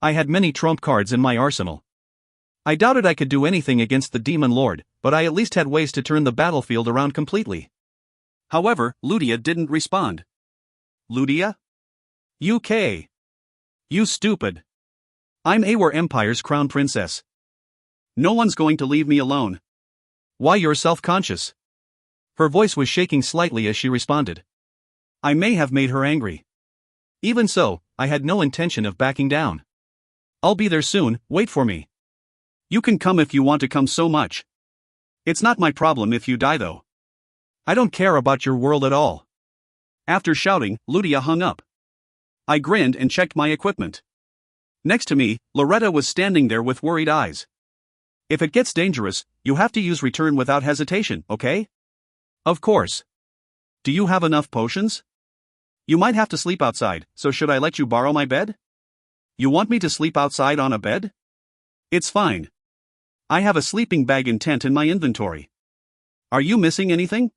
[SPEAKER 1] I had many trump cards in my arsenal. I doubted I could do anything against the Demon Lord, but I at least had ways to turn the battlefield around completely. However, Ludia didn't respond. Ludia? UK. You stupid. I'm Awar Empire's crown princess. No one's going to leave me alone. Why, you're self-conscious? Her voice was shaking slightly as she responded. I may have made her angry. Even so, I had no intention of backing down. I'll be there soon, wait for me. You can come if you want to come so much. It's not my problem if you die though. I don't care about your world at all. After shouting, Ludia hung up. I grinned and checked my equipment. Next to me, Loretta was standing there with worried eyes. If it gets dangerous, you have to use return without hesitation, okay? Of course. Do you have enough potions? You might have to sleep outside, so should I let you borrow my bed? You want me to sleep outside on a bed? It's fine. I have a sleeping bag and tent in my inventory. Are you missing anything?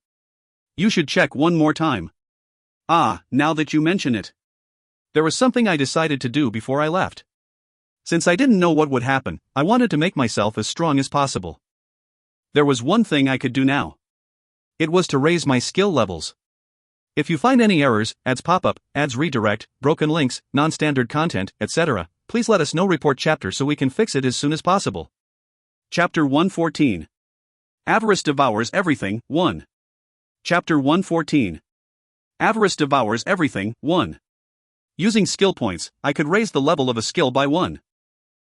[SPEAKER 1] You should check one more time. Now that you mention it. There was something I decided to do before I left. Since I didn't know what would happen, I wanted to make myself as strong as possible. There was one thing I could do now. It was to raise my skill levels. If you find any errors, ads pop up, ads redirect, broken links, non-standard content, etc., please let us know. Report chapter so we can fix it as soon as possible. Chapter 114. Avarice Devours Everything, 1. Chapter 114. Avarice Devours Everything, 1. Using skill points, I could raise the level of a skill by 1.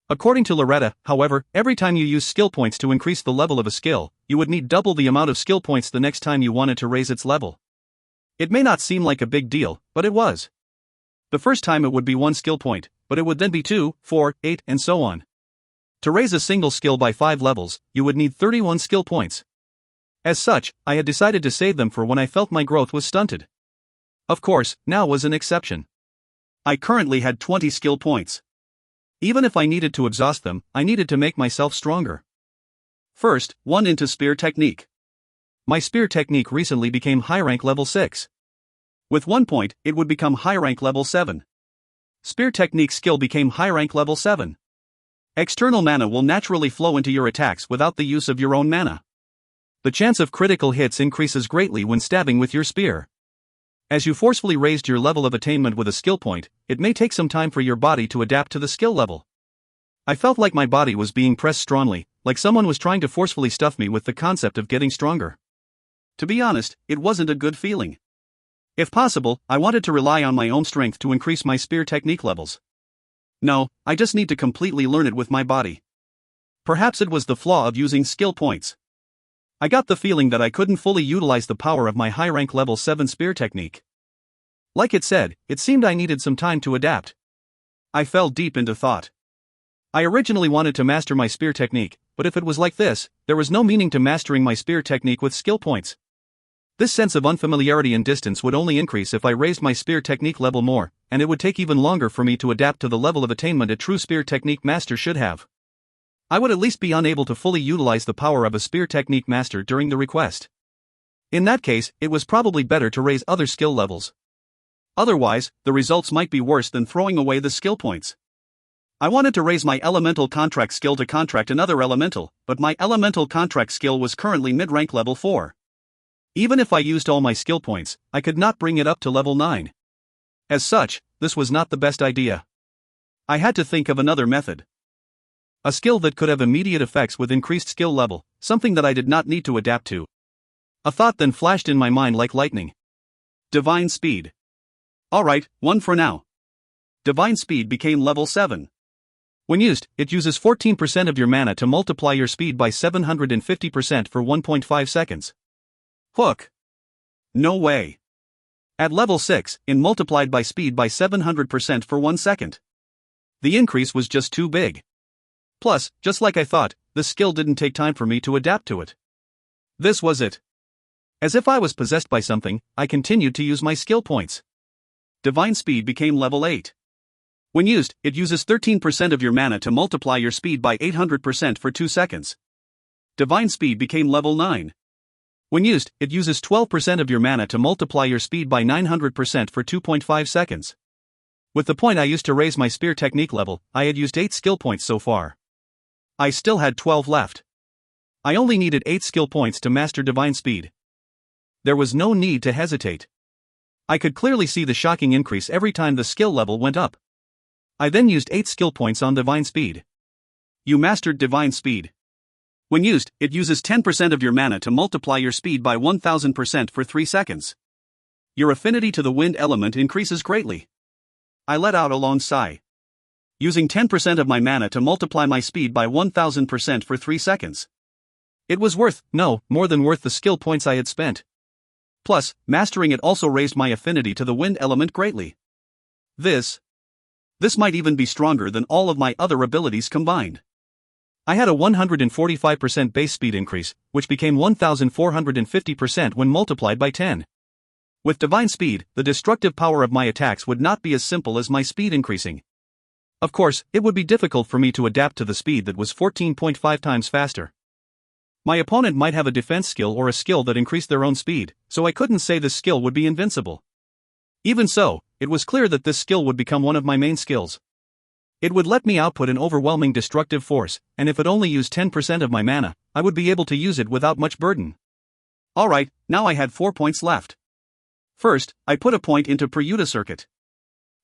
[SPEAKER 1] According to Loretta, however, every time you use skill points to increase the level of a skill, you would need double the amount of skill points the next time you wanted to raise its level. It may not seem like a big deal, but it was. The first time it would be 1 skill point, but it would then be 2, 4, 8, and so on. To raise a single skill by 5 levels, you would need 31 skill points. As such, I had decided to save them for when I felt my growth was stunted. Of course, now was an exception. I currently had 20 skill points. Even if I needed to exhaust them, I needed to make myself stronger. First, 1 into spear technique. My spear technique recently became high rank level 6. With 1 point, it would become high rank level 7. Spear technique skill became high rank level 7. External mana will naturally flow into your attacks without the use of your own mana. The chance of critical hits increases greatly when stabbing with your spear. As you forcefully raised your level of attainment with a skill point, it may take some time for your body to adapt to the skill level. I felt like my body was being pressed strongly, like someone was trying to forcefully stuff me with the concept of getting stronger. To be honest, it wasn't a good feeling. If possible, I wanted to rely on my own strength to increase my spear technique levels. No, I just need to completely learn it with my body. Perhaps it was the flaw of using skill points. I got the feeling that I couldn't fully utilize the power of my high rank level 7 spear technique. Like it said, it seemed I needed some time to adapt. I fell deep into thought. I originally wanted to master my spear technique, but if it was like this, there was no meaning to mastering my spear technique with skill points. This sense of unfamiliarity and distance would only increase if I raised my spear technique level more, and it would take even longer for me to adapt to the level of attainment a true spear technique master should have. I would at least be unable to fully utilize the power of a spear technique master during the request. In that case, it was probably better to raise other skill levels. Otherwise, the results might be worse than throwing away the skill points. I wanted to raise my elemental contract skill to contract another elemental, but my elemental contract skill was currently mid-rank level 4. Even if I used all my skill points, I could not bring it up to level 9. As such, this was not the best idea. I had to think of another method. A skill that could have immediate effects with increased skill level, something that I did not need to adapt to. A thought then flashed in my mind like lightning. Divine Speed. Alright, one for now. Divine Speed became level 7. When used, it uses 14% of your mana to multiply your speed by 750% for 1.5 seconds. Hook. No way. At level 6, it multiplied by speed by 700% for 1 second. The increase was just too big. Plus, just like I thought, the skill didn't take time for me to adapt to it. This was it. As if I was possessed by something, I continued to use my skill points. Divine Speed became level 8. When used, it uses 13% of your mana to multiply your speed by 800% for 2 seconds. Divine Speed became level 9. When used, it uses 12% of your mana to multiply your speed by 900% for 2.5 seconds. With the point I used to raise my spear technique level, I had used 8 skill points so far. I still had 12 left. I only needed 8 skill points to master Divine Speed. There was no need to hesitate. I could clearly see the shocking increase every time the skill level went up. I then used 8 skill points on Divine Speed. You mastered Divine Speed. When used, it uses 10% of your mana to multiply your speed by 1000% for 3 seconds. Your affinity to the wind element increases greatly. I let out a long sigh. Using 10% of my mana to multiply my speed by 1000% for 3 seconds. It was more than worth the skill points I had spent. Plus, mastering it also raised my affinity to the wind element greatly. This might even be stronger than all of my other abilities combined. I had a 145% base speed increase, which became 1450% when multiplied by 10. With Divine Speed, the destructive power of my attacks would not be as simple as my speed increasing. Of course, it would be difficult for me to adapt to the speed that was 14.5 times faster. My opponent might have a defense skill or a skill that increased their own speed, so I couldn't say this skill would be invincible. Even so, it was clear that this skill would become one of my main skills. It would let me output an overwhelming destructive force, and if it only used 10% of my mana, I would be able to use it without much burden. Alright, now I had 4 points left. First, I put a point into Prayuta Circuit.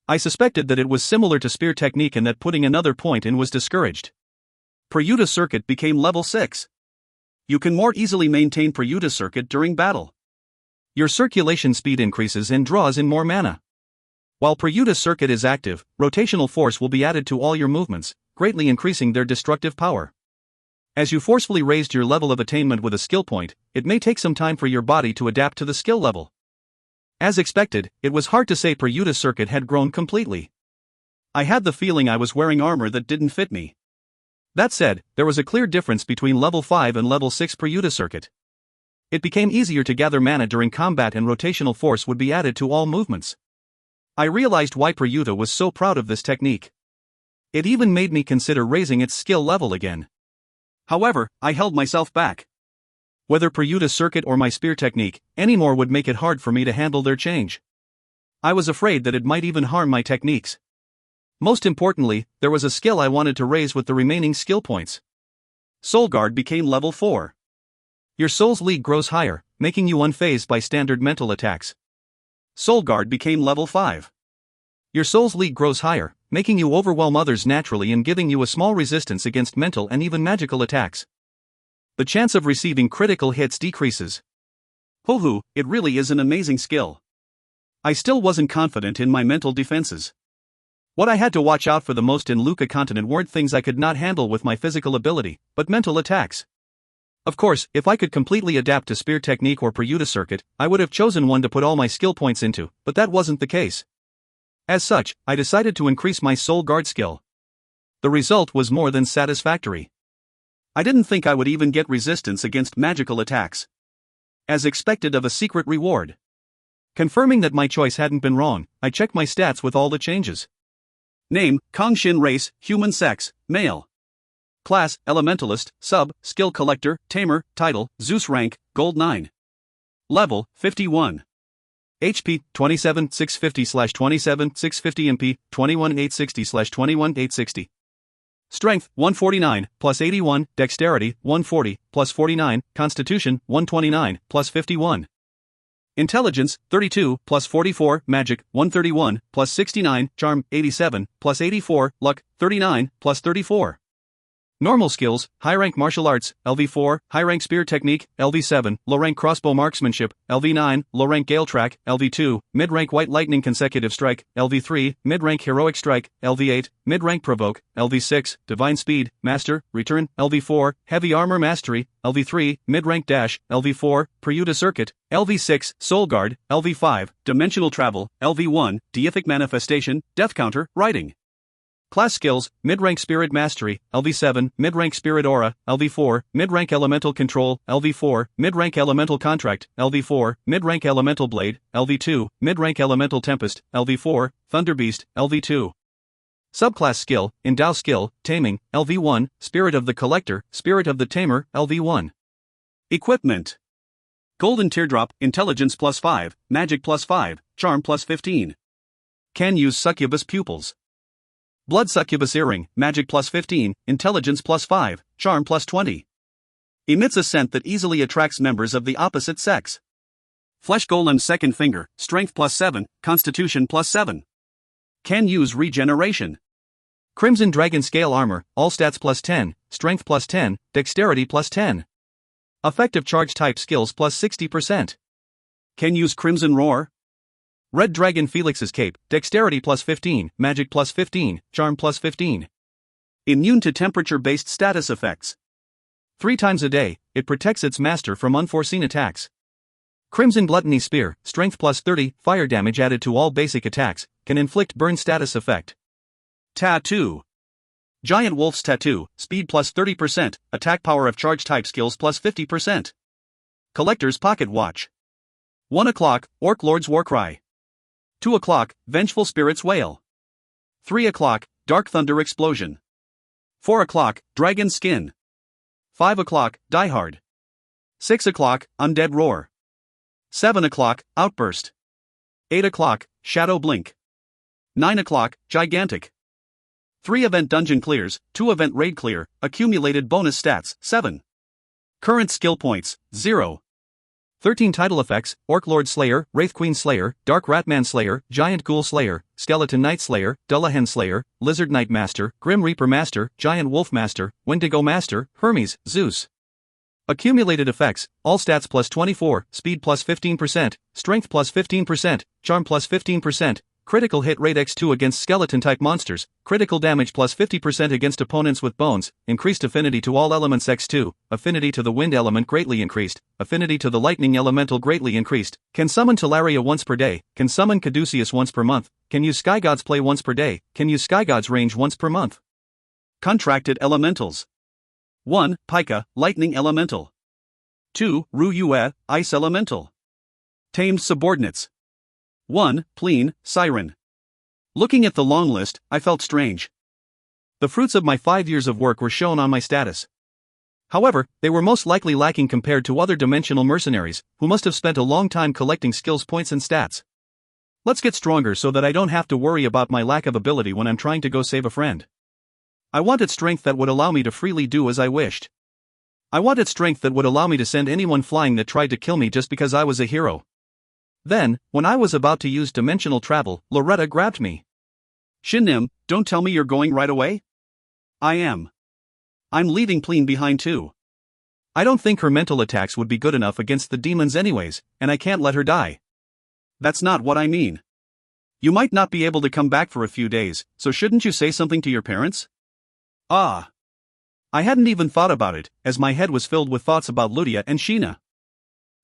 [SPEAKER 1] I suspected that it was similar to Spear Technique and that putting another point in was discouraged. Prayuta Circuit became level 6. You can more easily maintain Prayuta Circuit during battle. Your circulation speed increases and draws in more mana. While Prayuta Circuit is active, rotational force will be added to all your movements, greatly increasing their destructive power. As you forcefully raised your level of attainment with a skill point, it may take some time for your body to adapt to the skill level. As expected, it was hard to say Prayuta Circuit had grown completely. I had the feeling I was wearing armor that didn't fit me. That said, there was a clear difference between level 5 and level 6 Prayuta Circuit. It became easier to gather mana during combat and rotational force would be added to all movements. I realized why Prayuta was so proud of this technique. It even made me consider raising its skill level again. However, I held myself back. Whether Prayuta Circuit or my spear technique, any more would make it hard for me to handle their change. I was afraid that it might even harm my techniques. Most importantly, there was a skill I wanted to raise with the remaining skill points. Soul Guard became level 4. Your Soul's League grows higher, making you unfazed by standard mental attacks. Soul Guard became level 5. Your Soul's League grows higher, making you overwhelm others naturally and giving you a small resistance against mental and even magical attacks. The chance of receiving critical hits decreases. Hoo-hoo, it really is an amazing skill. I still wasn't confident in my mental defenses. What I had to watch out for the most in Luca Continent weren't things I could not handle with my physical ability, but mental attacks. Of course, if I could completely adapt to Spear Technique or Prayuta Circuit, I would have chosen one to put all my skill points into, but that wasn't the case. As such, I decided to increase my Soul Guard skill. The result was more than satisfactory. I didn't think I would even get resistance against magical attacks. As expected of a secret reward. Confirming that my choice hadn't been wrong, I checked my stats with all the changes. Name, Kang Shin. Race, human. Sex, male. Class, Elementalist. Sub, Skill Collector, Tamer. Title, Zeus. Rank, Gold 9. Level, 51. HP, 27,650/27,650. MP, 21,860/21,860. Strength, 149, plus 81, Dexterity, 140, plus 49, Constitution, 129, plus 51. Intelligence, 32, plus 44, Magic, 131, plus 69, Charm, 87, plus 84, Luck, 39, plus 34. Normal skills, high-rank martial arts, LV4, high-rank spear technique, LV7, low-rank crossbow marksmanship, LV9, low-rank gale track, LV2, mid-rank white lightning consecutive strike, LV3, mid-rank heroic strike, LV8, mid-rank provoke, LV6, divine speed, master, return, LV4, heavy armor mastery, LV3, mid-rank dash, LV4, Prayuta circuit, LV6, soul guard, LV5, dimensional travel, LV1, deific manifestation, death counter, writing. Class skills, mid-rank spirit mastery, LV7, mid-rank spirit aura, LV4, mid-rank elemental control, LV4, mid-rank elemental contract, LV4, mid-rank elemental blade, LV2, mid-rank elemental tempest, LV4, thunder beast, LV2. Subclass skill, endow skill, taming, LV1, spirit of the collector, spirit of the tamer, LV1. Equipment. Golden teardrop, intelligence plus 5, magic plus 5, charm plus 15. Can use succubus pupils. Blood succubus earring, magic plus 15, intelligence plus 5, charm plus 20. Emits a scent that easily attracts members of the opposite sex. Flesh golem second finger, strength plus 7, constitution plus 7. Can use regeneration. Crimson dragon scale armor, all stats plus 10, strength plus 10, dexterity plus 10. Effective charge type skills plus 60%. Can use crimson roar. Red Dragon Felix's cape, dexterity plus 15, magic plus 15, charm plus 15. Immune to temperature-based status effects. 3 times a day, it protects its master from unforeseen attacks. Crimson Gluttony Spear, strength plus 30, fire damage added to all basic attacks, can inflict burn status effect. Tattoo. Giant Wolf's Tattoo, speed plus 30%, attack power of charge type skills plus 50%. Collector's Pocket Watch. 1 o'clock, Orc Lord's Warcry. 2 o'clock, Vengeful Spirit's Wail. 3 o'clock, Dark Thunder Explosion. 4 o'clock, Dragon Skin. 5 o'clock, Die Hard. 6 o'clock, Undead Roar. 7 o'clock, Outburst. 8 o'clock, Shadow Blink. 9 o'clock, Gigantic. 3 event dungeon clears, 2 event raid clear, accumulated bonus stats, 7. Current skill points, 0. 13 title effects, Orc Lord Slayer, Wraith Queen Slayer, Dark Ratman Slayer, Giant Ghoul Slayer, Skeleton Knight Slayer, Dullahan Slayer, Lizard Knight Master, Grim Reaper Master, Giant Wolf Master, Wendigo Master, Hermes, Zeus. Accumulated effects, all stats plus 24, speed plus 15%, strength plus 15%, charm plus 15%, critical hit rate x2 against skeleton-type monsters, critical damage plus 50% against opponents with bones, increased affinity to all elements x2, affinity to the wind element greatly increased, affinity to the lightning elemental greatly increased, can summon Talaria once per day, can summon Caduceus once per month, can use Sky God's Play once per day, can use Sky God's Range once per month. Contracted Elementals. 1. Pika, Lightning Elemental. 2. Ru Yue, Ice Elemental. Tamed Subordinates. 1. Pleen, Siren. Looking at the long list, I felt strange. The fruits of my 5 years of work were shown on my status. However, they were most likely lacking compared to other dimensional mercenaries, who must have spent a long time collecting skills points and stats. Let's get stronger so that I don't have to worry about my lack of ability when I'm trying to go save a friend. I wanted strength that would allow me to freely do as I wished. I wanted strength that would allow me to send anyone flying that tried to kill me just because I was a hero. Then, when I was about to use dimensional travel, Loretta grabbed me. Shin, don't tell me you're going right away? I am. I'm leaving Pleen behind too. I don't think her mental attacks would be good enough against the demons anyways, and I can't let her die. That's not what I mean. You might not be able to come back for a few days, so shouldn't you say something to your parents? Ah. I hadn't even thought about it, as my head was filled with thoughts about Ludia and Sheena.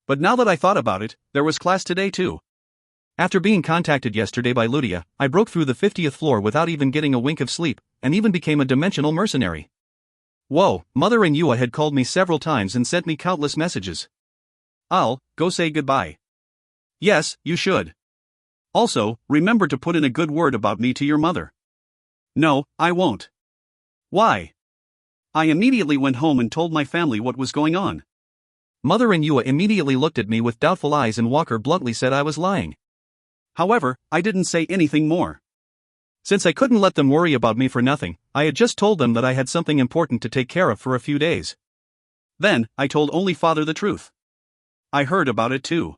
[SPEAKER 1] But now that I thought about it, there was class today too. After being contacted yesterday by Ludia, I broke through the 50th floor without even getting a wink of sleep, and even became a dimensional mercenary. Whoa, Mother and Yua had called me several times and sent me countless messages. I'll go say goodbye. Yes, you should. Also, remember to put in a good word about me to your mother. No, I won't. Why? I immediately went home and told my family what was going on. Mother and Yua immediately looked at me with doubtful eyes and Walker bluntly said I was lying. However, I didn't say anything more. Since I couldn't let them worry about me for nothing, I had just told them that I had something important to take care of for a few days. Then, I told only Father the truth. I heard about it too.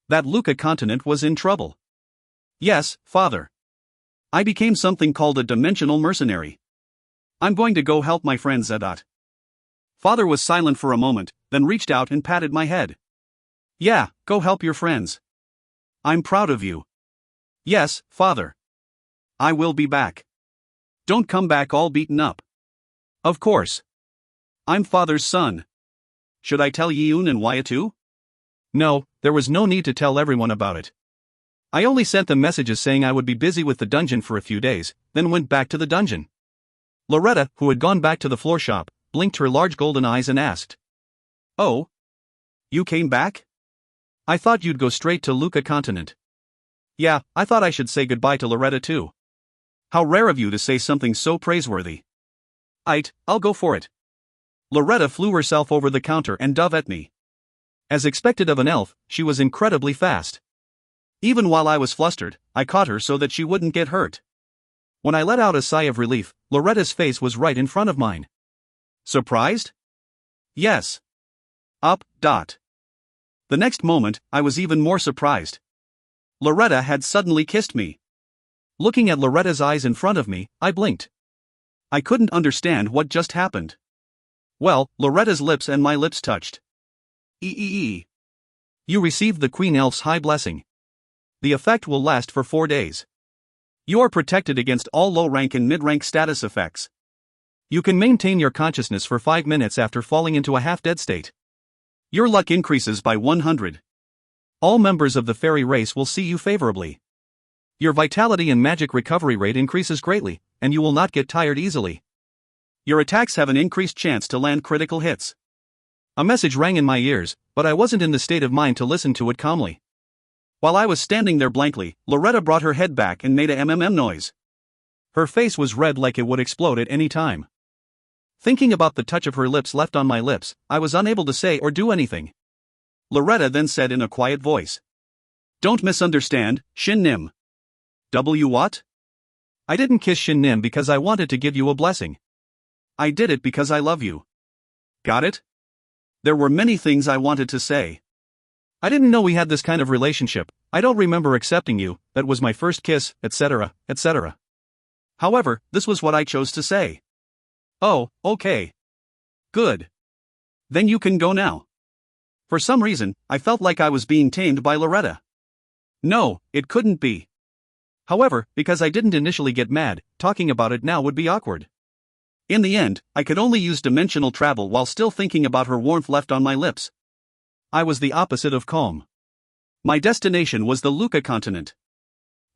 [SPEAKER 1] That Luca continent was in trouble. Yes, Father. I became something called a dimensional mercenary. I'm going to go help my friend Zadot. Father was silent for a moment, then reached out and patted my head. Yeah, go help your friends. I'm proud of you. Yes, Father. I will be back. Don't come back all beaten up. Of course. I'm Father's son. Should I tell Yeun and Wyatt too? No, there was no need to tell everyone about it. I only sent them messages saying I would be busy with the dungeon for a few days, then went back to the dungeon. Loretta, who had gone back to the floor shop, blinked her large golden eyes and asked. Oh? You came back? I thought you'd go straight to Luca continent. Yeah, I thought I should say goodbye to Loretta too. How rare of you to say something so praiseworthy. I'll go for it. Loretta flew herself over the counter and dove at me. As expected of an elf, she was incredibly fast. Even while I was flustered, I caught her so that she wouldn't get hurt. When I let out a sigh of relief, Loretta's face was right in front of mine. Surprised? Yes. The next moment, I was even more surprised. Loretta had suddenly kissed me. Looking at Loretta's eyes in front of me, I blinked. I couldn't understand what just happened. Well, Loretta's lips and my lips touched. You received the Queen Elf's high blessing. The effect will last for 4 days. You are protected against all low-rank and mid-rank status effects. You can maintain your consciousness for 5 minutes after falling into a half-dead state. Your luck increases by 100. All members of the fairy race will see you favorably. Your vitality and magic recovery rate increases greatly, and you will not get tired easily. Your attacks have an increased chance to land critical hits. A message rang in my ears, but I wasn't in the state of mind to listen to it calmly. While I was standing there blankly, Loretta brought her head back and made a noise. Her face was red like it would explode at any time. Thinking about the touch of her lips left on my lips, I was unable to say or do anything. Loretta then said in a quiet voice. Don't misunderstand, Shin Nim. What? I didn't kiss Shin Nim because I wanted to give you a blessing. I did it because I love you. Got it? There were many things I wanted to say. I didn't know we had this kind of relationship, I don't remember accepting you, that was my first kiss, etc., etc. However, this was what I chose to say. Oh, okay. Good. Then you can go now. For some reason, I felt like I was being tamed by Loretta. No, it couldn't be. However, because I didn't initially get mad, talking about it now would be awkward. In the end, I could only use dimensional travel while still thinking about her warmth left on my lips. I was the opposite of calm. My destination was the Luca continent.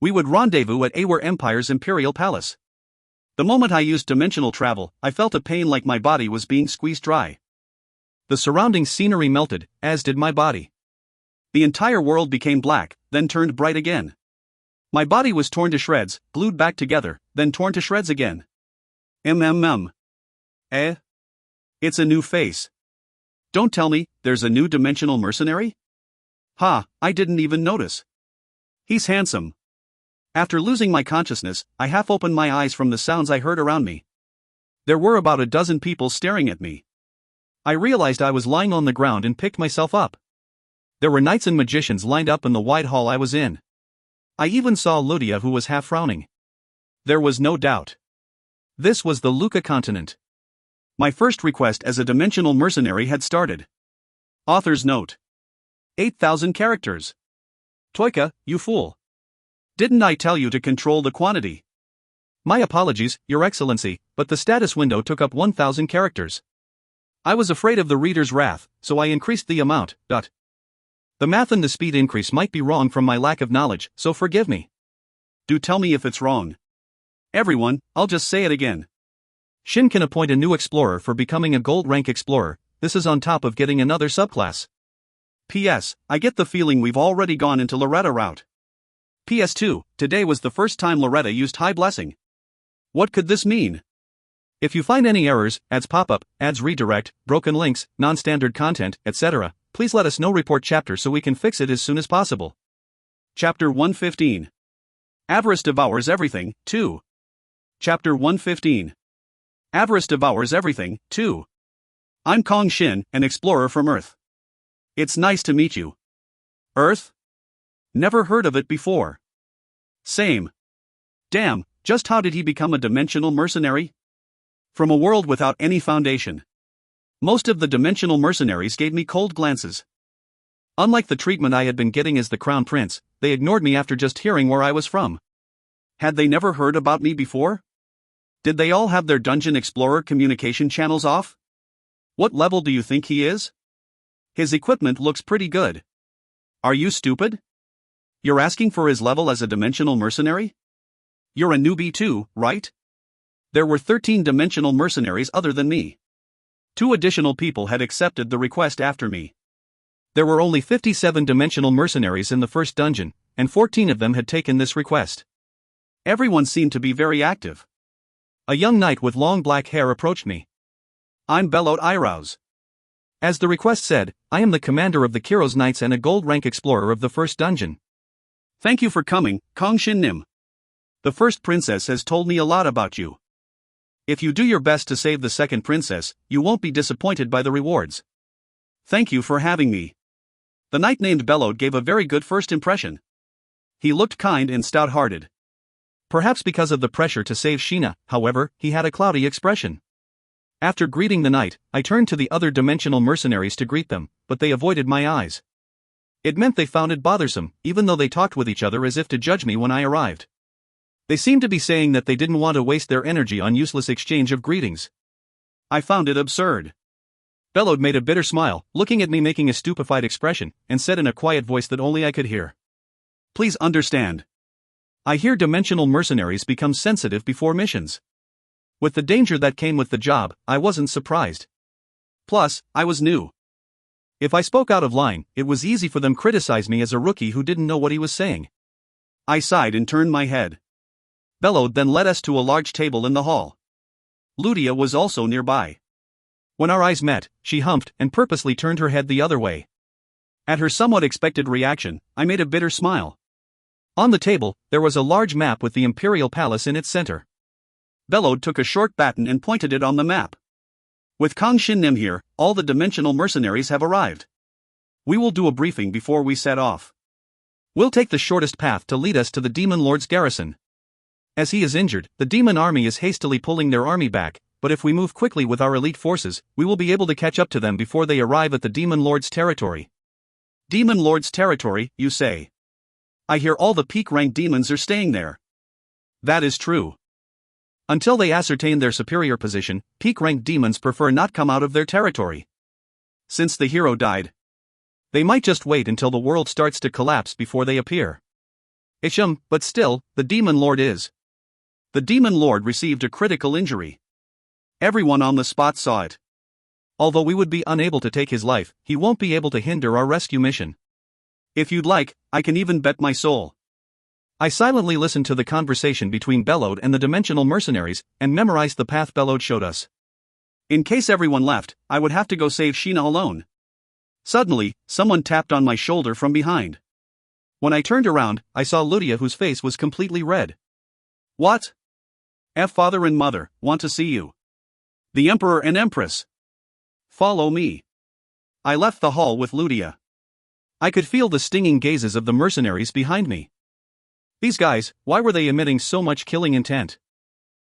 [SPEAKER 1] We would rendezvous at Aware Empire's Imperial Palace. The moment I used dimensional travel, I felt a pain like my body was being squeezed dry. The surrounding scenery melted, as did my body. The entire world became black, then turned bright again. My body was torn to shreds, glued back together, then torn to shreds again. Eh? It's a new face. Don't tell me, there's a new dimensional mercenary? Ha, I didn't even notice. He's handsome. After losing my consciousness, I half opened my eyes from the sounds I heard around me. There were about a dozen people staring at me. I realized I was lying on the ground and picked myself up. There were knights and magicians lined up in the wide hall I was in. I even saw Ludia, who was half frowning. There was no doubt. This was the Luca continent. My first request as a dimensional mercenary had started. Author's note. 8,000 characters. Toika, you fool. Didn't I tell you to control the quantity? My apologies, Your Excellency, but the status window took up 1,000 characters. I was afraid of the reader's wrath, so I increased the amount. The math and the speed increase might be wrong from my lack of knowledge, so forgive me. Do tell me if it's wrong. Everyone, I'll just say it again. Shin can appoint a new explorer for becoming a gold rank explorer. This is on top of getting another subclass. P.S. I get the feeling we've already gone into Loretta route. PS2, today was the first time Loretta used High Blessing. What could this mean? If you find any errors, ads pop-up, ads redirect, broken links, non-standard content, etc., please let us know. Report chapter so we can fix it as soon as possible. Chapter 115. Avarice Devours Everything, 2. Chapter 115. Avarice Devours Everything, 2. I'm Kang Shin, an explorer from Earth. It's nice to meet you. Earth? Never heard of it before. Same. Damn, just how did he become a dimensional mercenary? From a world without any foundation. Most of the dimensional mercenaries gave me cold glances. Unlike the treatment I had been getting as the Crown Prince, they ignored me after just hearing where I was from. Had they never heard about me before? Did they all have their Dungeon Explorer communication channels off? What level do you think he is? His equipment looks pretty good. Are you stupid? You're asking for his level as a dimensional mercenary? You're a newbie too, right? There were 13 dimensional mercenaries other than me. 2 additional people had accepted the request after me. There were only 57 dimensional mercenaries in the first dungeon, and 14 of them had taken this request. Everyone seemed to be very active. A young knight with long black hair approached me. I'm Bellowed Eyebrows. As the request said, I am the commander of the Kiros Knights and a gold rank explorer of the first dungeon. Thank you for coming, Kang Shin Nim. The first princess has told me a lot about you. If you do your best to save the second princess, you won't be disappointed by the rewards. Thank you for having me. The knight named Bellowed gave a very good first impression. He looked kind and stout-hearted. Perhaps because of the pressure to save Sheena, however, he had a cloudy expression. After greeting the knight, I turned to the other dimensional mercenaries to greet them, but they avoided my eyes. It meant they found it bothersome, even though they talked with each other as if to judge me when I arrived. They seemed to be saying that they didn't want to waste their energy on useless exchange of greetings. I found it absurd. Bellowed made a bitter smile, looking at me making a stupefied expression, and said in a quiet voice that only I could hear. Please understand. I hear dimensional mercenaries become sensitive before missions. With the danger that came with the job, I wasn't surprised. Plus, I was new. If I spoke out of line, it was easy for them to criticize me as a rookie who didn't know what he was saying. I sighed and turned my head. Bellowed then led us to a large table in the hall. Ludia was also nearby. When our eyes met, she humphed and purposely turned her head the other way. At her somewhat expected reaction, I made a bitter smile. On the table, there was a large map with the Imperial Palace in its center. Bellowed took a short baton and pointed it on the map. With Kang Shin Nim here, all the dimensional mercenaries have arrived. We will do a briefing before we set off. We'll take the shortest path to lead us to the Demon Lord's garrison. As he is injured, the demon army is hastily pulling their army back, but if we move quickly with our elite forces, we will be able to catch up to them before they arrive at the Demon Lord's territory. Demon Lord's territory, you say? I hear all the peak-ranked demons are staying there. That is true. Until they ascertain their superior position, peak-ranked demons prefer not come out of their territory. Since the hero died, they might just wait until the world starts to collapse before they appear. But still, the Demon Lord is. The Demon Lord received a critical injury. Everyone on the spot saw it. Although we would be unable to take his life, he won't be able to hinder our rescue mission. If you'd like, I can even bet my soul. I silently listened to the conversation between Bellowed and the dimensional mercenaries, and memorized the path Bellowed showed us. In case everyone left, I would have to go save Sheena alone. Suddenly, someone tapped on my shoulder from behind. When I turned around, I saw Ludia, whose face was completely red. What? Father and mother want to see you. The Emperor and Empress. Follow me. I left the hall with Ludia. I could feel the stinging gazes of the mercenaries behind me. These guys, why were they emitting so much killing intent?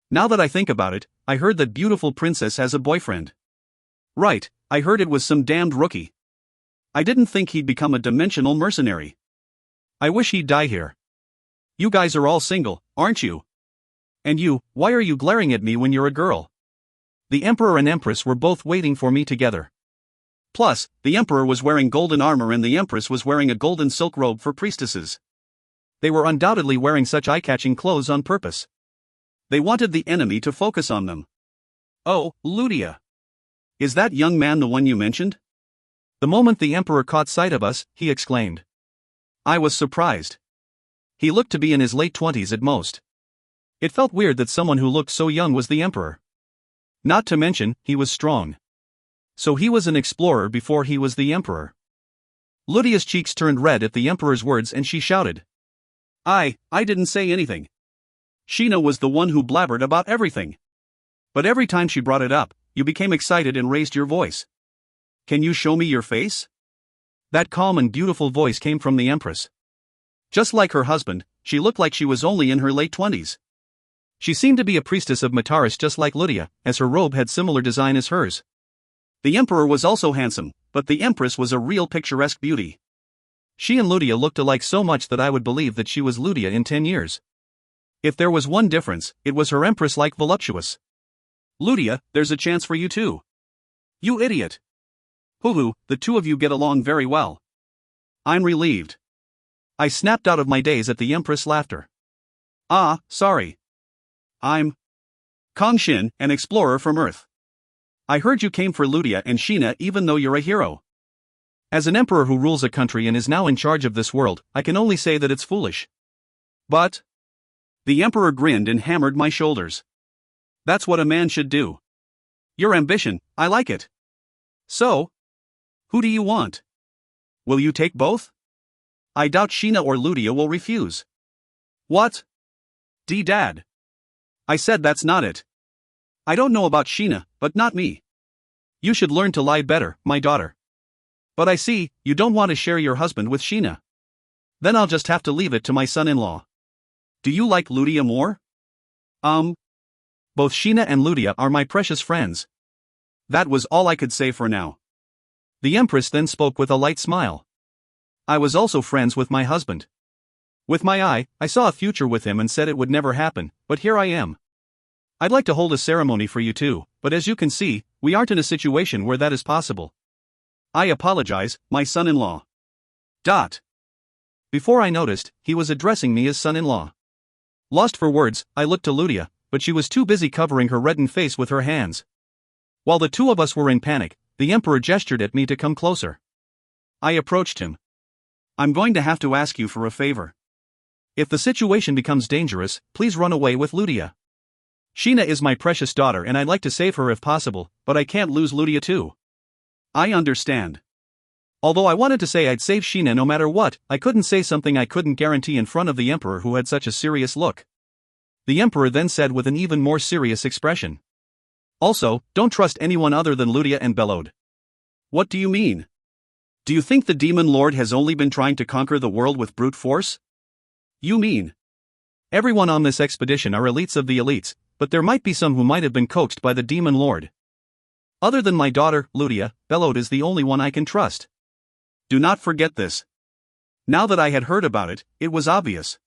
[SPEAKER 1] Now that I think about it, I heard that beautiful princess has a boyfriend. Right, I heard it was some damned rookie. I didn't think he'd become a dimensional mercenary. I wish he'd die here. You guys are all single, aren't you? And you, why are you glaring at me when you're a girl? The Emperor and Empress were both waiting for me together. Plus, the emperor was wearing golden armor and the empress was wearing a golden silk robe for priestesses. They were undoubtedly wearing such eye-catching clothes on purpose. They wanted the enemy to focus on them. Oh, Ludia. Is that young man the one you mentioned? The moment the emperor caught sight of us, he exclaimed. I was surprised. He looked to be in his late 20s at most. It felt weird that someone who looked so young was the emperor. Not to mention, he was strong. So he was an explorer before he was the emperor. Ludia's cheeks turned red at the emperor's words and she shouted. I didn't say anything. Sheena was the one who blabbered about everything. But every time she brought it up, you became excited and raised your voice. Can you show me your face? That calm and beautiful voice came from the empress. Just like her husband, she looked like she was only in her late 20s. She seemed to be a priestess of Mataris just like Ludia, as her robe had similar design as hers. The emperor was also handsome, but the empress was a real picturesque beauty. She and Ludia looked alike so much that I would believe that she was Ludia in 10 years. If there was one difference, it was her empress-like voluptuous. Ludia, there's a chance for you too. You idiot. Hoo-hoo, the two of you get along very well. I'm relieved. I snapped out of my daze at the empress' laughter. Ah, sorry. I'm Kang Shin, an explorer from Earth. I heard you came for Ludia and Sheena even though you're a hero. As an emperor who rules a country and is now in charge of this world, I can only say that it's foolish. But the emperor grinned and hammered my shoulders. That's what a man should do. Your ambition, I like it. So, who do you want? Will you take both? I doubt Sheena or Ludia will refuse. What? Dad. I said that's not it. I don't know about Sheena, but not me. You should learn to lie better, my daughter. But I see, you don't want to share your husband with Sheena. Then I'll just have to leave it to my son-in-law. Do you like Ludia more? Both Sheena and Ludia are my precious friends. That was all I could say for now. The empress then spoke with a light smile. I was also friends with my husband. With my eye, I saw a future with him and said it would never happen, but here I am. I'd like to hold a ceremony for you too, but as you can see, we aren't in a situation where that is possible. I apologize, my son-in-law. Before I noticed, he was addressing me as son-in-law. Lost for words, I looked to Ludia, but she was too busy covering her reddened face with her hands. While the two of us were in panic, the emperor gestured at me to come closer. I approached him. I'm going to have to ask you for a favor. If the situation becomes dangerous, please run away with Ludia. Sheena is my precious daughter and I'd like to save her if possible, but I can't lose Ludia too. I understand. Although I wanted to say I'd save Sheena no matter what, I couldn't say something I couldn't guarantee in front of the emperor who had such a serious look. The emperor then said with an even more serious expression. Also, don't trust anyone other than Ludia, and bellowed. What do you mean? Do you think the demon lord has only been trying to conquer the world with brute force? You mean? Everyone on this expedition are elites of the elites, but there might be some who might have been coaxed by the demon lord. Other than my daughter, Ludia, Bellowed is the only one I can trust. Do not forget this. Now that I had heard about it, it was obvious.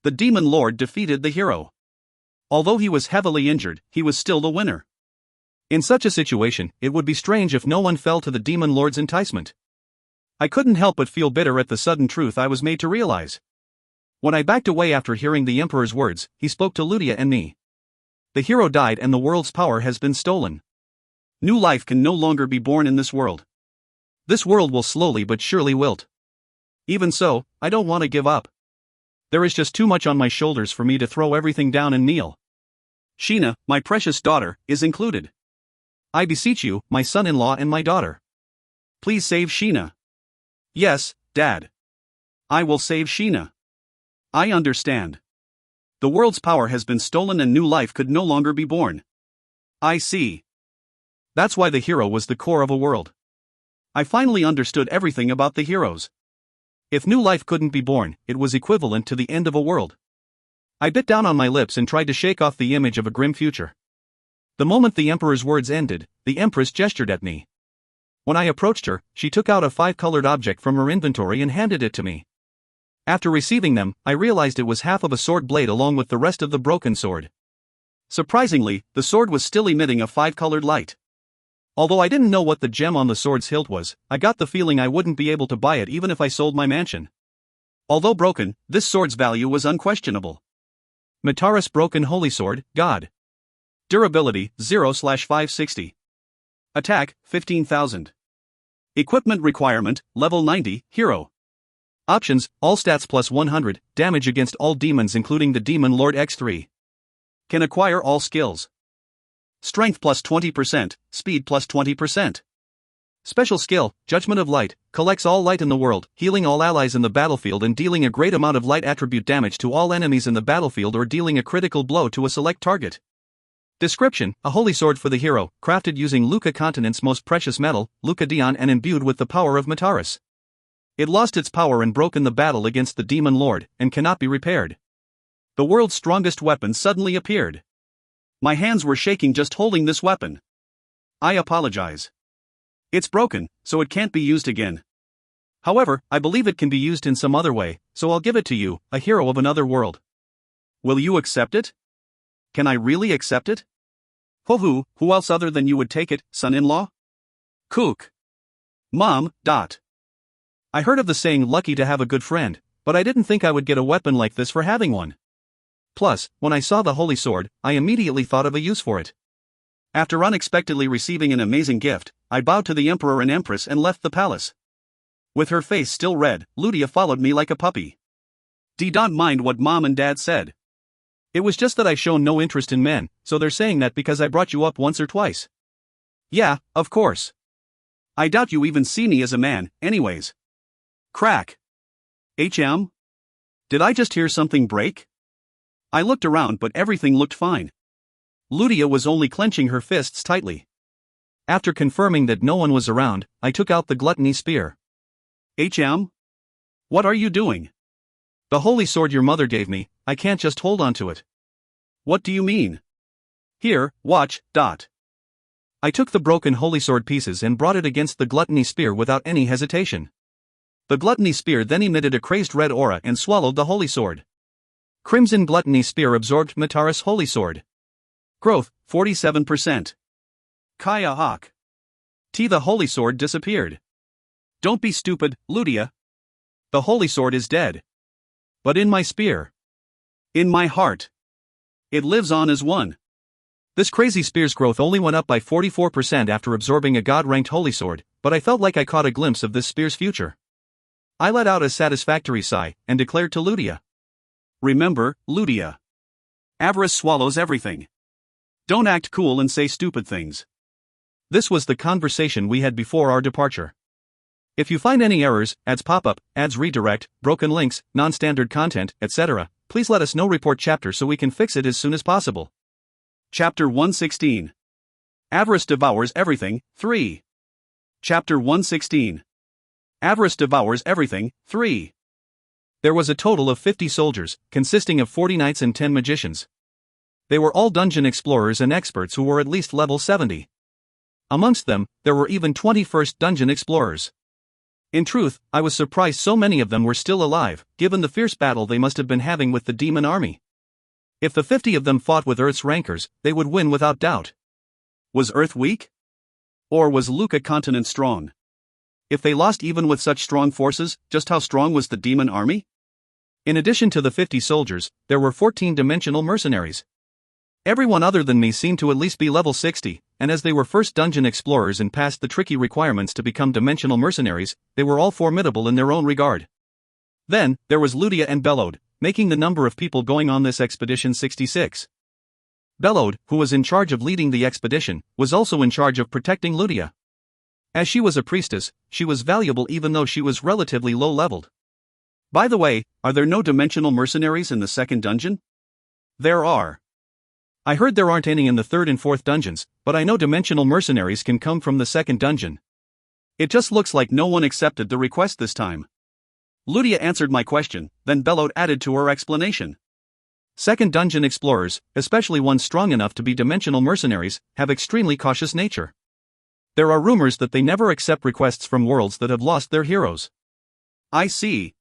[SPEAKER 1] The demon lord defeated the hero. Although he was heavily injured, he was still the winner. In such a situation, it would be strange if no one fell to the demon lord's enticement. I couldn't help but feel bitter at the sudden truth I was made to realize. When I backed away after hearing the emperor's words, he spoke to Ludia and me. The hero died and the world's power has been stolen. New life can no longer be born in this world. This world will slowly but surely wilt. Even so, I don't want to give up. There is just too much on my shoulders for me to throw everything down and kneel. Sheena, my precious daughter, is included. I beseech you, my son-in-law and my daughter. Please save Sheena. Yes, Dad. I will save Sheena. I understand. The world's power has been stolen and new life could no longer be born. I see. That's why the hero was the core of a world. I finally understood everything about the heroes. If new life couldn't be born, it was equivalent to the end of a world. I bit down on my lips and tried to shake off the image of a grim future. The moment the emperor's words ended, the empress gestured at me. When I approached her, she took out a 5-colored object from her inventory and handed it to me. After receiving them, I realized it was half of a sword blade along with the rest of the broken sword. Surprisingly, the sword was still emitting a 5-colored light. Although I didn't know what the gem on the sword's hilt was, I got the feeling I wouldn't be able to buy it even if I sold my mansion. Although broken, this sword's value was unquestionable. Mitaris Broken Holy Sword, God. Durability, 0/560. Attack, 15,000. Equipment requirement, level 90, Hero. Options, all stats plus 100, damage against all demons including the Demon Lord X3. Can acquire all skills. Strength plus 20%, speed plus 20%. Special skill, Judgment of Light, collects all light in the world, healing all allies in the battlefield and dealing a great amount of light attribute damage to all enemies in the battlefield or dealing a critical blow to a select target. Description, a holy sword for the hero, crafted using Luca continent's most precious metal, Lucadion, and imbued with the power of Mitaris. It lost its power and broke in the battle against the Demon Lord, and cannot be repaired. The world's strongest weapon suddenly appeared. My hands were shaking just holding this weapon. I apologize. It's broken, so it can't be used again. However, I believe it can be used in some other way, so I'll give it to you, a hero of another world. Will you accept it? Can I really accept it? Who else other than you would take it, son-in-law? Kook. Mom. I heard of the saying lucky to have a good friend, but I didn't think I would get a weapon like this for having one. Plus, when I saw the holy sword, I immediately thought of a use for it. After unexpectedly receiving an amazing gift, I bowed to the Emperor and Empress and left the palace. With her face still red, Ludia followed me like a puppy. Don't mind what Mom and Dad said. It was just that I shown no interest in men, so they're saying that because I brought you up once or twice. Yeah, of course. I doubt you even see me as a man, anyways. Crack. HM? Did I just hear something break? I looked around but everything looked fine. Ludia was only clenching her fists tightly. After confirming that no one was around, I took out the gluttony spear. HM? What are you doing? The holy sword your mother gave me, I can't just hold on to it. What do you mean? Here, watch. I took the broken holy sword pieces and brought it against the gluttony spear without any hesitation. The gluttony spear then emitted a crazed red aura and swallowed the holy sword. Crimson gluttony spear absorbed Mitaris holy sword. Growth, 47%. Kaya Hawk. The holy sword disappeared. Don't be stupid, Ludia. The holy sword is dead. But in my spear. In my heart. It lives on as one. This crazy spear's growth only went up by 44% after absorbing a god-ranked holy sword, but I felt like I caught a glimpse of this spear's future. I let out a satisfactory sigh, and declared to Ludia. Remember, Ludia. Avarice swallows everything. Don't act cool and say stupid things. This was the conversation we had before our departure. If you find any errors, ads pop-up, ads redirect, broken links, non-standard content, etc., please let us know. Report chapter so we can fix it as soon as possible. Chapter 116. Avarice Devours Everything, 3. Chapter 116. Avarice Devours Everything, 3. There was a total of 50 soldiers, consisting of 40 knights and 10 magicians. They were all dungeon explorers and experts who were at least level 70. Amongst them, there were even 21st dungeon explorers. In truth, I was surprised so many of them were still alive, given the fierce battle they must have been having with the demon army. If the 50 of them fought with Earth's rankers, they would win without doubt. Was Earth weak? Or was Luca continent strong? If they lost even with such strong forces, just how strong was the demon army? In addition to the 50 soldiers, there were 14 dimensional mercenaries. Everyone other than me seemed to at least be level 60, and as they were first dungeon explorers and passed the tricky requirements to become dimensional mercenaries, they were all formidable in their own regard. Then, there was Ludia and Bellowed, making the number of people going on this expedition 66. Bellowed, who was in charge of leading the expedition, was also in charge of protecting Ludia. As she was a priestess, she was valuable even though she was relatively low-leveled. By the way, are there no dimensional mercenaries in the second dungeon? There are. I heard there aren't any in the third and fourth dungeons, but I know dimensional mercenaries can come from the second dungeon. It just looks like no one accepted the request this time. Ludia answered my question, then Bellowed added to her explanation. Second dungeon explorers, especially ones strong enough to be dimensional mercenaries, have extremely cautious nature. There are rumors that they never accept requests from worlds that have lost their heroes. I see.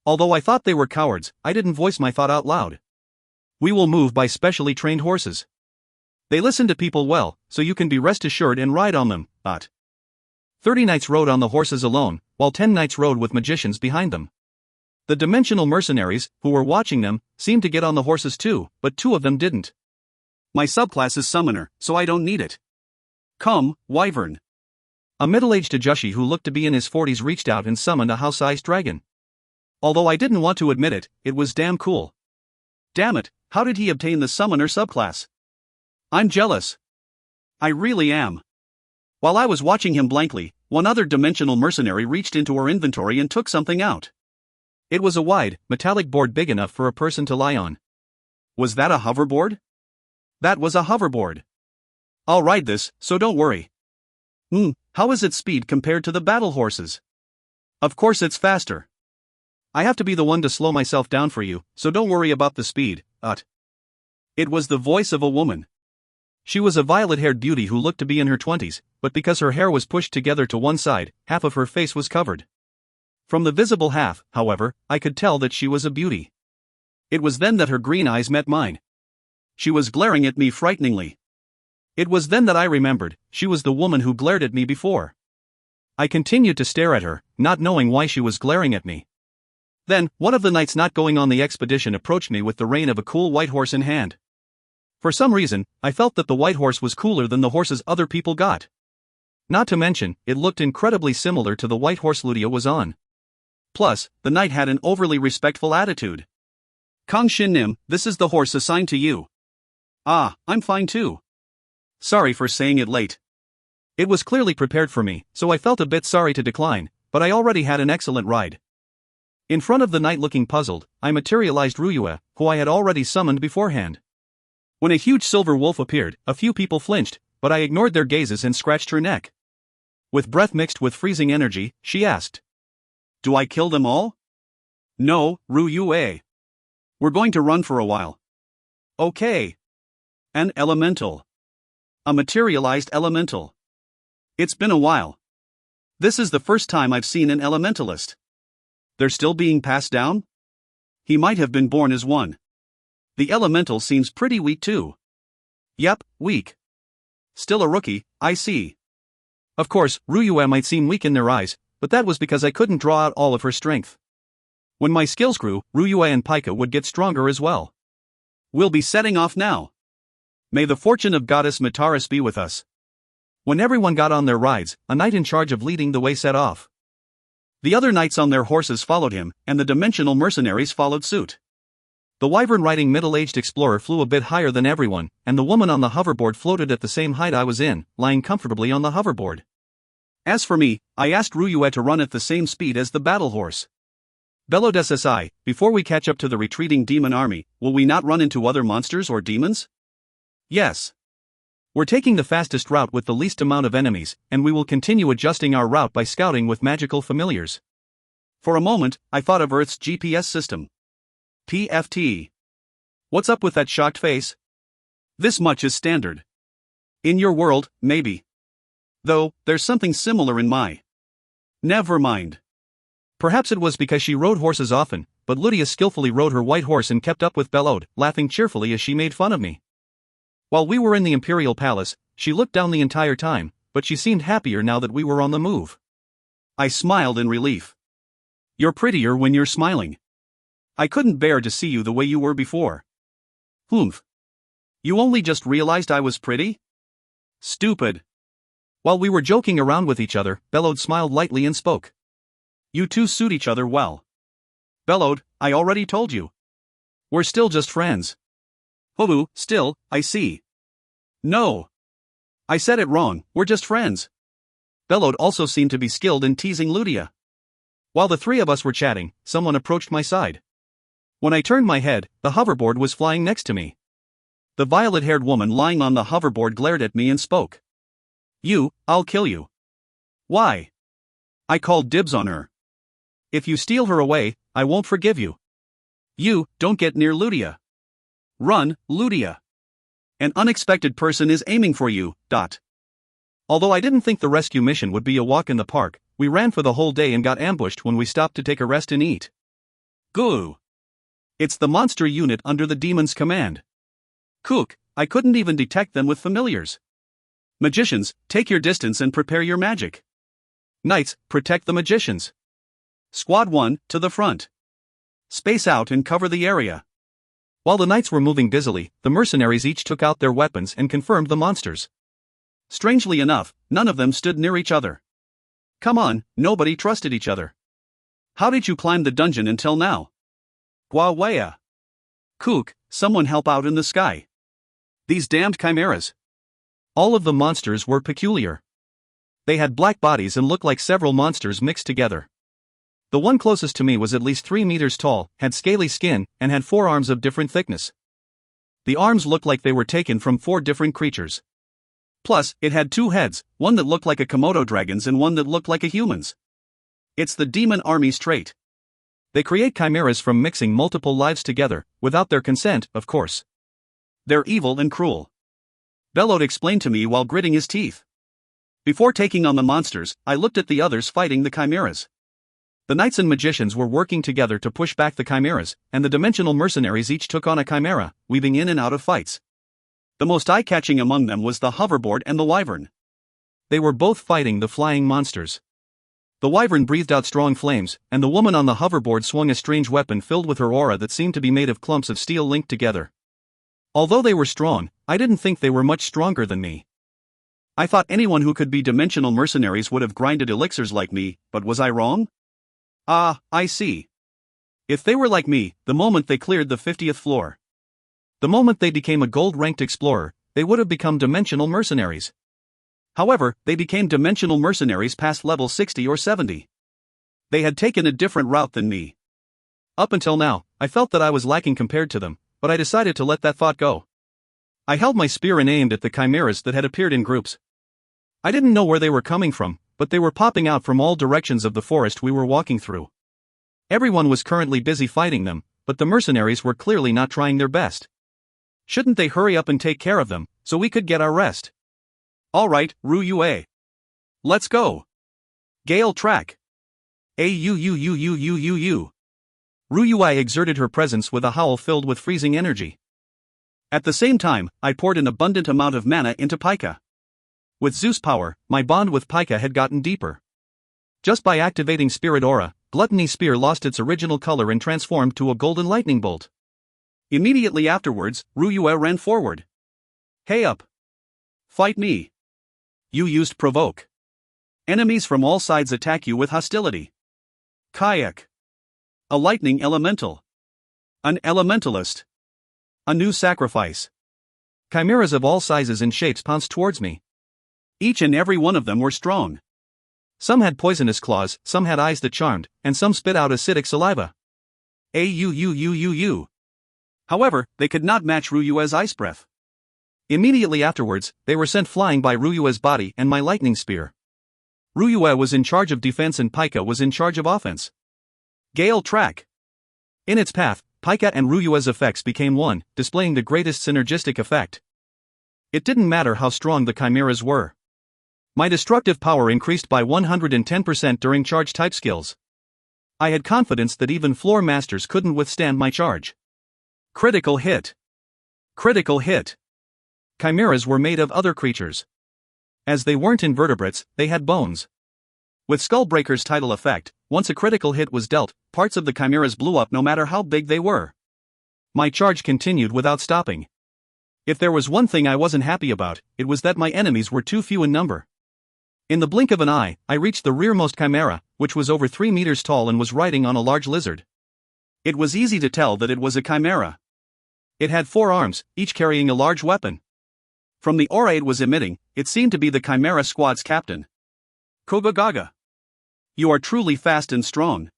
[SPEAKER 1] Although I thought they were cowards, I didn't voice my thought out loud. We will move by specially trained horses. They listen to people well, so you can be rest assured and ride on them. 30 knights rode on the horses alone, while 10 knights rode with magicians behind them. The dimensional mercenaries, who were watching them, seemed to get on the horses too, but 2 of them didn't. My subclass is summoner, so I don't need it. Come, wyvern. A middle-aged Ajushi who looked to be in his 40s reached out and summoned a house-sized dragon. Although I didn't want to admit it, it was damn cool. Damn it, how did he obtain the summoner subclass? I'm jealous. I really am. While I was watching him blankly, one other dimensional mercenary reached into her inventory and took something out. It was a wide, metallic board big enough for a person to lie on. Was that a hoverboard? That was a hoverboard. I'll ride this, so don't worry. How is its speed compared to the battle horses? Of course it's faster. I have to be the one to slow myself down for you, so don't worry about the speed. It was the voice of a woman. She was a violet-haired beauty who looked to be in her 20s, but because her hair was pushed together to one side, half of her face was covered. From the visible half, however, I could tell that she was a beauty. It was then that her green eyes met mine. She was glaring at me frighteningly. It was then that I remembered, she was the woman who glared at me before. I continued to stare at her, not knowing why she was glaring at me. Then, one of the knights not going on the expedition approached me with the rein of a cool white horse in hand. For some reason, I felt that the white horse was cooler than the horses other people got. Not to mention, it looked incredibly similar to the white horse Ludia was on. Plus, the knight had an overly respectful attitude. Kang Shin, this is the horse assigned to you. I'm fine too. Sorry for saying it late. It was clearly prepared for me, so I felt a bit sorry to decline, but I already had an excellent ride. In front of the knight looking puzzled, I materialized Ryue, who I had already summoned beforehand. When a huge silver wolf appeared, a few people flinched, but I ignored their gazes and scratched her neck. With breath mixed with freezing energy, she asked, "Do I kill them all?" "No, Ryue. We're going to run for a while." "Okay." An elemental. A materialized elemental. It's been a while. This is the first time I've seen an elementalist. They're still being passed down? He might have been born as one. The elemental seems pretty weak too. Yep, weak. Still a rookie, I see. Of course, Ryue might seem weak in their eyes, but that was because I couldn't draw out all of her strength. When my skills grew, Ryue and Pika would get stronger as well. We'll be setting off now. May the fortune of Goddess Mataris be with us. When everyone got on their rides, a knight in charge of leading the way set off. The other knights on their horses followed him, and the dimensional mercenaries followed suit. The wyvern-riding middle-aged explorer flew a bit higher than everyone, and the woman on the hoverboard floated at the same height I was in, lying comfortably on the hoverboard. As for me, I asked Ryue to run at the same speed as the battle horse. Bellowed SSI, before we catch up to the retreating demon army, will we not run into other monsters or demons? Yes. We're taking the fastest route with the least amount of enemies, and we will continue adjusting our route by scouting with magical familiars. For a moment, I thought of Earth's GPS system. PFT. What's up with that shocked face? This much is standard. In your world, maybe. Though, there's something similar in my. Never mind. Perhaps it was because she rode horses often, but Ludia skillfully rode her white horse and kept up with Bellowed, laughing cheerfully as she made fun of me. While we were in the Imperial Palace, she looked down the entire time, but she seemed happier now that we were on the move. I smiled in relief. You're prettier when you're smiling. I couldn't bear to see you the way you were before. Humph. You only just realized I was pretty? Stupid. While we were joking around with each other, Bellowed smiled lightly and spoke. You two suit each other well. Bellowed, I already told you. We're still just friends. Hobu, still, I see. No. I said it wrong, we're just friends. Bellowed also seemed to be skilled in teasing Ludia. While the three of us were chatting, someone approached my side. When I turned my head, the hoverboard was flying next to me. The violet-haired woman lying on the hoverboard glared at me and spoke. I'll kill you. Why? I called dibs on her. If you steal her away, I won't forgive you. Don't get near Ludia. Run, Ludia. An unexpected person is aiming for you. Although I didn't think the rescue mission would be a walk in the park, we ran for the whole day and got ambushed when we stopped to take a rest and eat. Goo. It's the monster unit under the demon's command. Cook, I couldn't even detect them with familiars. Magicians, take your distance and prepare your magic. Knights, protect the magicians. Squad 1, to the front. Space out and cover the area. While the knights were moving busily, the mercenaries each took out their weapons and confirmed the monsters. Strangely enough, none of them stood near each other. Come on, nobody trusted each other. How did you climb the dungeon until now? Guawaya. Kook, someone help out in the sky. These damned chimeras. All of the monsters were peculiar. They had black bodies and looked like several monsters mixed together. The one closest to me was at least 3 meters tall, had scaly skin, and had 4 arms of different thickness. The arms looked like they were taken from 4 different creatures. Plus, it had 2 heads, one that looked like a Komodo dragon's and one that looked like a human's. It's the demon army's trait. They create chimeras from mixing multiple lives together, without their consent, of course. They're evil and cruel. Bellowed explained to me while gritting his teeth. Before taking on the monsters, I looked at the others fighting the chimeras. The knights and magicians were working together to push back the chimeras, and the dimensional mercenaries each took on a chimera, weaving in and out of fights. The most eye-catching among them was the hoverboard and the wyvern. They were both fighting the flying monsters. The wyvern breathed out strong flames, and the woman on the hoverboard swung a strange weapon filled with her aura that seemed to be made of clumps of steel linked together. Although they were strong, I didn't think they were much stronger than me. I thought anyone who could be dimensional mercenaries would have grinded elixirs like me, but was I wrong? Ah, I see. If they were like me, the moment they cleared the 50th floor. The moment they became a gold-ranked explorer, they would have become dimensional mercenaries. However, they became dimensional mercenaries past level 60 or 70. They had taken a different route than me. Up until now, I felt that I was lacking compared to them, but I decided to let that thought go. I held my spear and aimed at the chimeras that had appeared in groups. I didn't know where they were coming from, but they were popping out from all directions of the forest we were walking through. Everyone was currently busy fighting them, but the mercenaries were clearly not trying their best. Shouldn't they hurry up and take care of them, so we could get our rest? Alright, Ru Yue. Let's go. Gale track. Ru Yue exerted her presence with a howl filled with freezing energy. At the same time, I poured an abundant amount of mana into Pika. With Zeus power, my bond with Pika had gotten deeper. Just by activating Spirit Aura, Gluttony Spear lost its original color and transformed to a golden lightning bolt. Immediately afterwards, Ru Yue ran forward. Hey up! Fight me! You used Provoke. Enemies from all sides attack you with hostility. Kayak. A lightning elemental. An elementalist. A new sacrifice. Chimeras of all sizes and shapes pounced towards me. Each and every one of them were strong. Some had poisonous claws, some had eyes that charmed, and some spit out acidic saliva. However, they could not match Ru Yue's ice breath. Immediately afterwards, they were sent flying by Ru Yue's body and my lightning spear. Ru Yue was in charge of defense and Pika was in charge of offense. Gale track. In its path, Pika and Ru Yue's effects became one, displaying the greatest synergistic effect. It didn't matter how strong the chimeras were. My destructive power increased by 110% during charge type skills. I had confidence that even floor masters couldn't withstand my charge. Critical hit. Critical hit. Chimeras were made of other creatures. As they weren't invertebrates, they had bones. With Skullbreaker's tidal effect, once a critical hit was dealt, parts of the chimeras blew up no matter how big they were. My charge continued without stopping. If there was one thing I wasn't happy about, it was that my enemies were too few in number. In the blink of an eye, I reached the rearmost chimera, which was over 3 meters tall and was riding on a large lizard. It was easy to tell that it was a chimera. It had 4 arms, each carrying a large weapon. From the aura it was emitting, it seemed to be the chimera squad's captain. Kogagaga. You are truly fast and strong.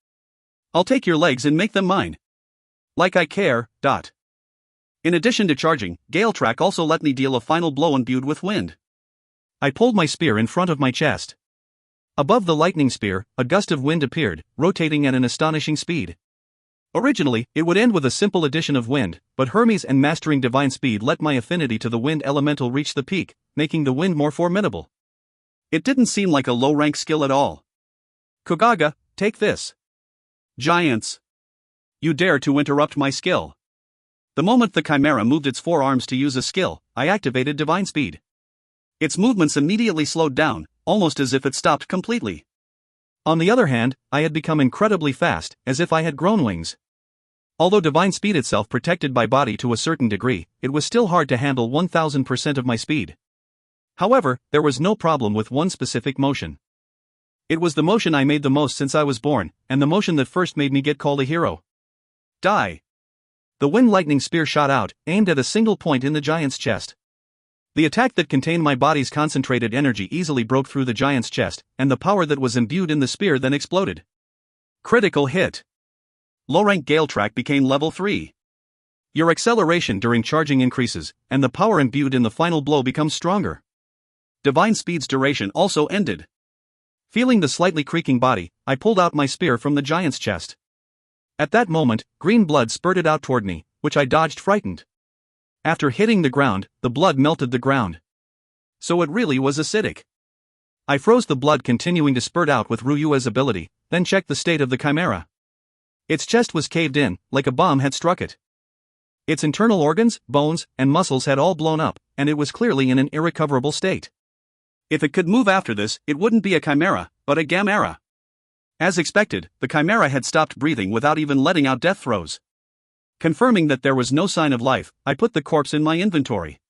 [SPEAKER 1] I'll take your legs and make them mine. Like I care. In addition to charging, Gale Track also let me deal a final blow imbued with wind. I pulled my spear in front of my chest. Above the lightning spear, a gust of wind appeared, rotating at an astonishing speed. Originally, it would end with a simple addition of wind, but Hermes and mastering divine speed let my affinity to the wind elemental reach the peak, making the wind more formidable. It didn't seem like a low-rank skill at all. Kogaga, take this. Giants. You dare to interrupt my skill. The moment the chimera moved its forearms to use a skill, I activated divine speed. Its movements immediately slowed down, almost as if it stopped completely. On the other hand, I had become incredibly fast, as if I had grown wings. Although divine speed itself protected my body to a certain degree, it was still hard to handle 1000% of my speed. However, there was no problem with one specific motion. It was the motion I made the most since I was born, and the motion that first made me get called a hero. Die. The wind lightning spear shot out, aimed at a single point in the giant's chest. The attack that contained my body's concentrated energy easily broke through the giant's chest, and the power that was imbued in the spear then exploded. Critical hit. Low-rank Gale Track became level 3. Your acceleration during charging increases, and the power imbued in the final blow becomes stronger. Divine Speed's duration also ended. Feeling the slightly creaking body, I pulled out my spear from the giant's chest. At that moment, green blood spurted out toward me, which I dodged frightened. After hitting the ground, the blood melted the ground. So it really was acidic. I froze the blood continuing to spurt out with Ryua's ability, then checked the state of the chimera. Its chest was caved in, like a bomb had struck it. Its internal organs, bones, and muscles had all blown up, and it was clearly in an irrecoverable state. If it could move after this, it wouldn't be a chimera, but a gamera. As expected, the chimera had stopped breathing without even letting out death throes. Confirming that there was no sign of life, I put the corpse in my inventory.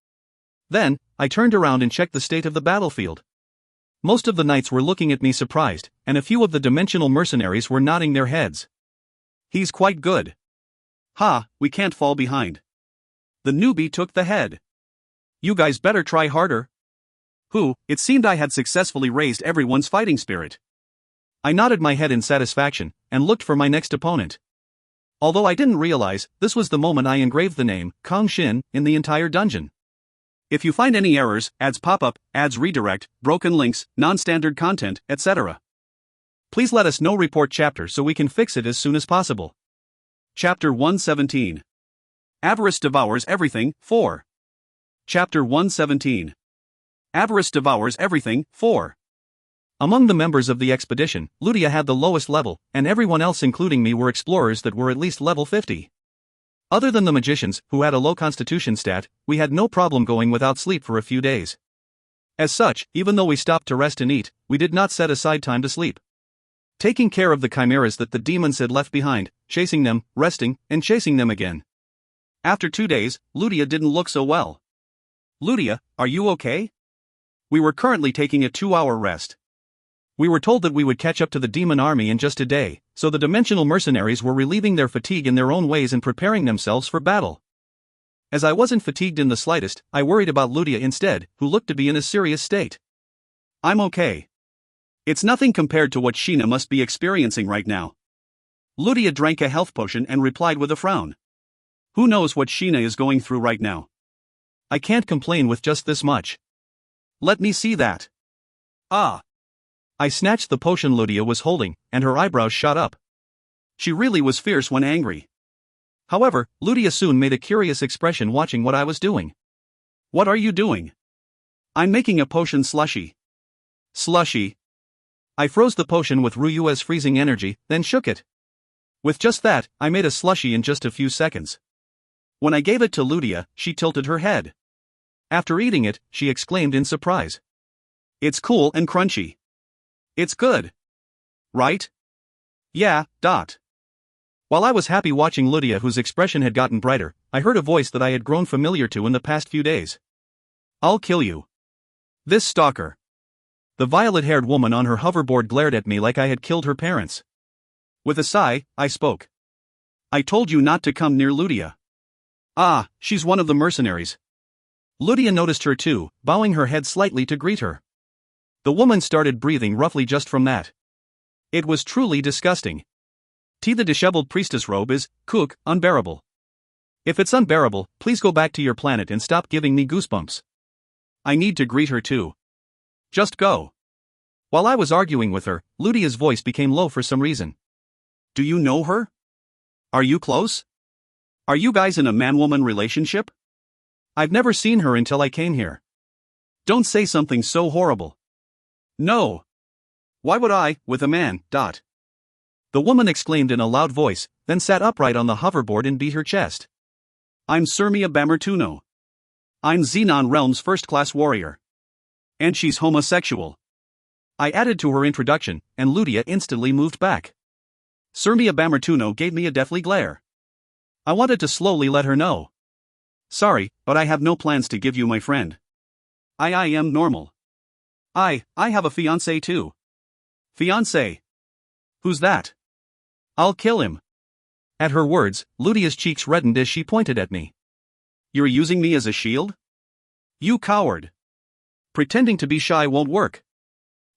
[SPEAKER 1] Then, I turned around and checked the state of the battlefield. Most of the knights were looking at me surprised, and a few of the dimensional mercenaries were nodding their heads. He's quite good. Ha, we can't fall behind. The newbie took the head. You guys better try harder. It seemed I had successfully raised everyone's fighting spirit. I nodded my head in satisfaction, and looked for my next opponent. Although I didn't realize, this was the moment I engraved the name, Kang Shin, in the entire dungeon. If you find any errors, ads pop up, ads redirect, broken links, non-standard content, etc., please let us know. Report chapter so we can fix it as soon as possible. Chapter 117. Avarice Devours Everything, 4. Chapter 117. Avarice Devours Everything, 4. Among the members of the expedition, Ludia had the lowest level, and everyone else including me were explorers that were at least level 50. Other than the magicians, who had a low constitution stat, we had no problem going without sleep for a few days. As such, even though we stopped to rest and eat, we did not set aside time to sleep. Taking care of the chimeras that the demons had left behind, chasing them, resting, and chasing them again. After 2 days, Ludia didn't look so well. Ludia, are you okay? We were currently taking a 2-hour rest. We were told that we would catch up to the demon army in just a day, so the dimensional mercenaries were relieving their fatigue in their own ways and preparing themselves for battle. As I wasn't fatigued in the slightest, I worried about Ludia instead, who looked to be in a serious state. I'm okay. It's nothing compared to what Sheena must be experiencing right now. Ludia drank a health potion and replied with a frown. Who knows what Sheena is going through right now? I can't complain with just this much. Let me see that. Ah. I snatched the potion Ludia was holding, and her eyebrows shot up. She really was fierce when angry. However, Ludia soon made a curious expression watching what I was doing. What are you doing? I'm making a potion slushy. Slushy. I froze the potion with Ryua's freezing energy, then shook it. With just that, I made a slushy in just a few seconds. When I gave it to Ludia, she tilted her head. After eating it, she exclaimed in surprise. It's cool and crunchy. It's good. Right? Yeah. While I was happy watching Ludia, whose expression had gotten brighter, I heard a voice that I had grown familiar to in the past few days. I'll kill you. This stalker. The violet-haired woman on her hoverboard glared at me like I had killed her parents. With a sigh, I spoke. I told you not to come near Ludia. Ah, she's one of the mercenaries. Ludia noticed her too, bowing her head slightly to greet her. The woman started breathing roughly just from that. It was truly disgusting. The disheveled priestess robe is, unbearable. If it's unbearable, please go back to your planet and stop giving me goosebumps. I need to greet her too. Just go. While I was arguing with her, Ludia's voice became low for some reason. Do you know her? Are you close? Are you guys in a man-woman relationship? I've never seen her until I came here. Don't say something so horrible. No. Why would I, with a man, The woman exclaimed in a loud voice, then sat upright on the hoverboard and beat her chest. I'm Surmia Bamertuno. I'm Xenon Realm's first-class warrior. And she's homosexual. I added to her introduction, and Ludia instantly moved back. Surmia Bamertuno gave me a deathly glare. I wanted to slowly let her know. Sorry, but I have no plans to give you my friend. I am normal. I have a fiancé too. Fiancé? Who's that? I'll kill him. At her words, Ludia's cheeks reddened as she pointed at me. You're using me as a shield? You coward. Pretending to be shy won't work.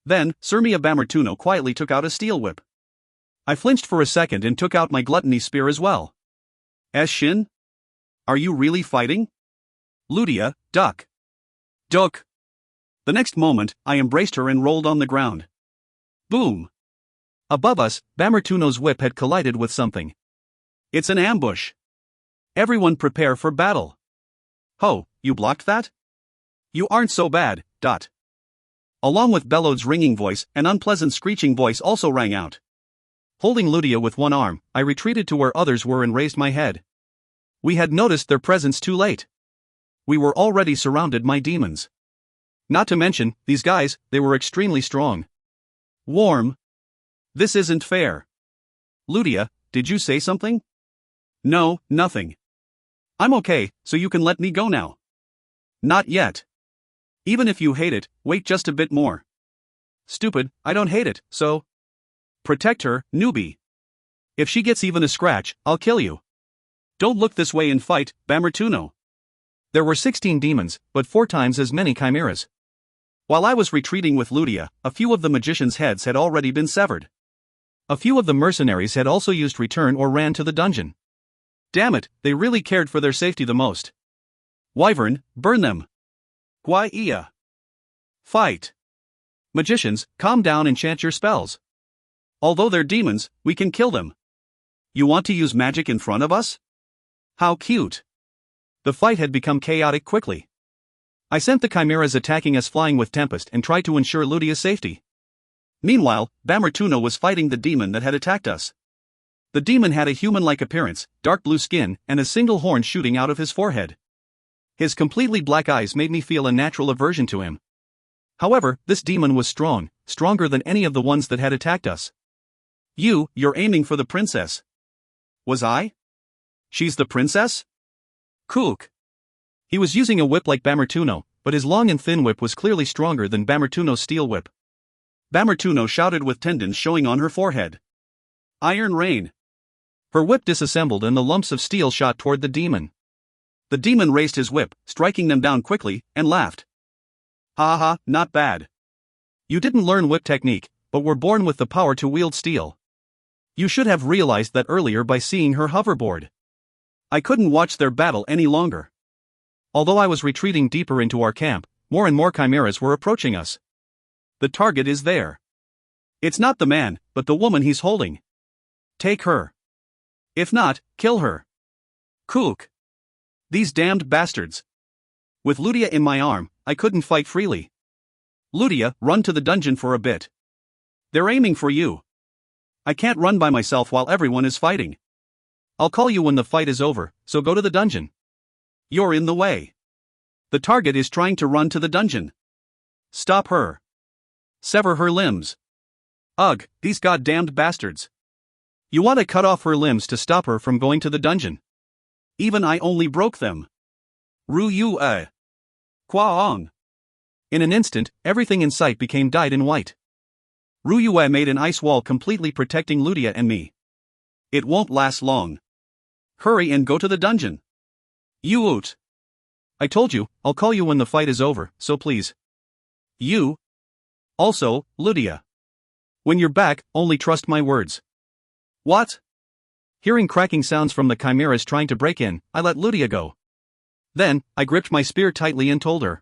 [SPEAKER 1] Then, Surmia Bamertuno quietly took out a steel whip. I flinched for a second and took out my gluttony spear as well. Shin? Are you really fighting? Ludia, duck. Duck. The next moment, I embraced her and rolled on the ground. Boom. Above us, Bamertuno's whip had collided with something. It's an ambush. Everyone prepare for battle. Ho, you blocked that? You aren't so bad, dot. Along with Bellow's ringing voice, an unpleasant screeching voice also rang out. Holding Ludia with one arm, I retreated to where others were and raised my head. We had noticed their presence too late. We were already surrounded by demons. Not to mention, these guys, they were extremely strong. Warm. This isn't fair. Ludia, did you say something? No, nothing. I'm okay, so you can let me go now. Not yet. Even if you hate it, wait just a bit more. Stupid, I don't hate it, so. Protect her, newbie. If she gets even a scratch, I'll kill you. Don't look this way and fight, Bamertuno. There were 16 demons, but 4 times as many chimeras. While I was retreating with Ludia, a few of the magicians' heads had already been severed. A few of the mercenaries had also used return or ran to the dungeon. Damn it, they really cared for their safety the most. Wyvern, burn them. Gwaia. Fight. Magicians, calm down and chant your spells. Although they're demons, we can kill them. You want to use magic in front of us? How cute. The fight had become chaotic quickly. I sent the chimeras attacking us flying with Tempest and tried to ensure Ludia's safety. Meanwhile, Bamertuno was fighting the demon that had attacked us. The demon had a human-like appearance, dark blue skin, and a single horn shooting out of his forehead. His completely black eyes made me feel a natural aversion to him. However, this demon was strong, stronger than any of the ones that had attacked us. You're aiming for the princess. Was I? She's the princess? Kook. He was using a whip like Bamertuno, but his long and thin whip was clearly stronger than Bamertuno's steel whip. Bamertuno shouted with tendons showing on her forehead. Iron Rain. Her whip disassembled and the lumps of steel shot toward the demon. The demon raised his whip, striking them down quickly, and laughed. Ha ha, not bad. You didn't learn whip technique, but were born with the power to wield steel. You should have realized that earlier by seeing her hoverboard. I couldn't watch their battle any longer. Although I was retreating deeper into our camp, more and more chimeras were approaching us. The target is there. It's not the man, but the woman he's holding. Take her. If not, kill her. Kook. These damned bastards. With Ludia in my arm, I couldn't fight freely. Ludia, run to the dungeon for a bit. They're aiming for you. I can't run by myself while everyone is fighting. I'll call you when the fight is over, so go to the dungeon. You're in the way. The target is trying to run to the dungeon. Stop her. Sever her limbs. Ugh, these goddamned bastards. You want to cut off her limbs to stop her from going to the dungeon. Even I only broke them. Ru-yu-eh. Kwaong. In an instant, everything in sight became dyed in white. Ru-yu-eh made an ice wall completely protecting Ludia and me. It won't last long. Hurry and go to the dungeon. You-oot. I told you, I'll call you when the fight is over, so please. You. Also, Ludia. When you're back, only trust my words. What? Hearing cracking sounds from the chimeras trying to break in, I let Ludia go. Then, I gripped my spear tightly and told her.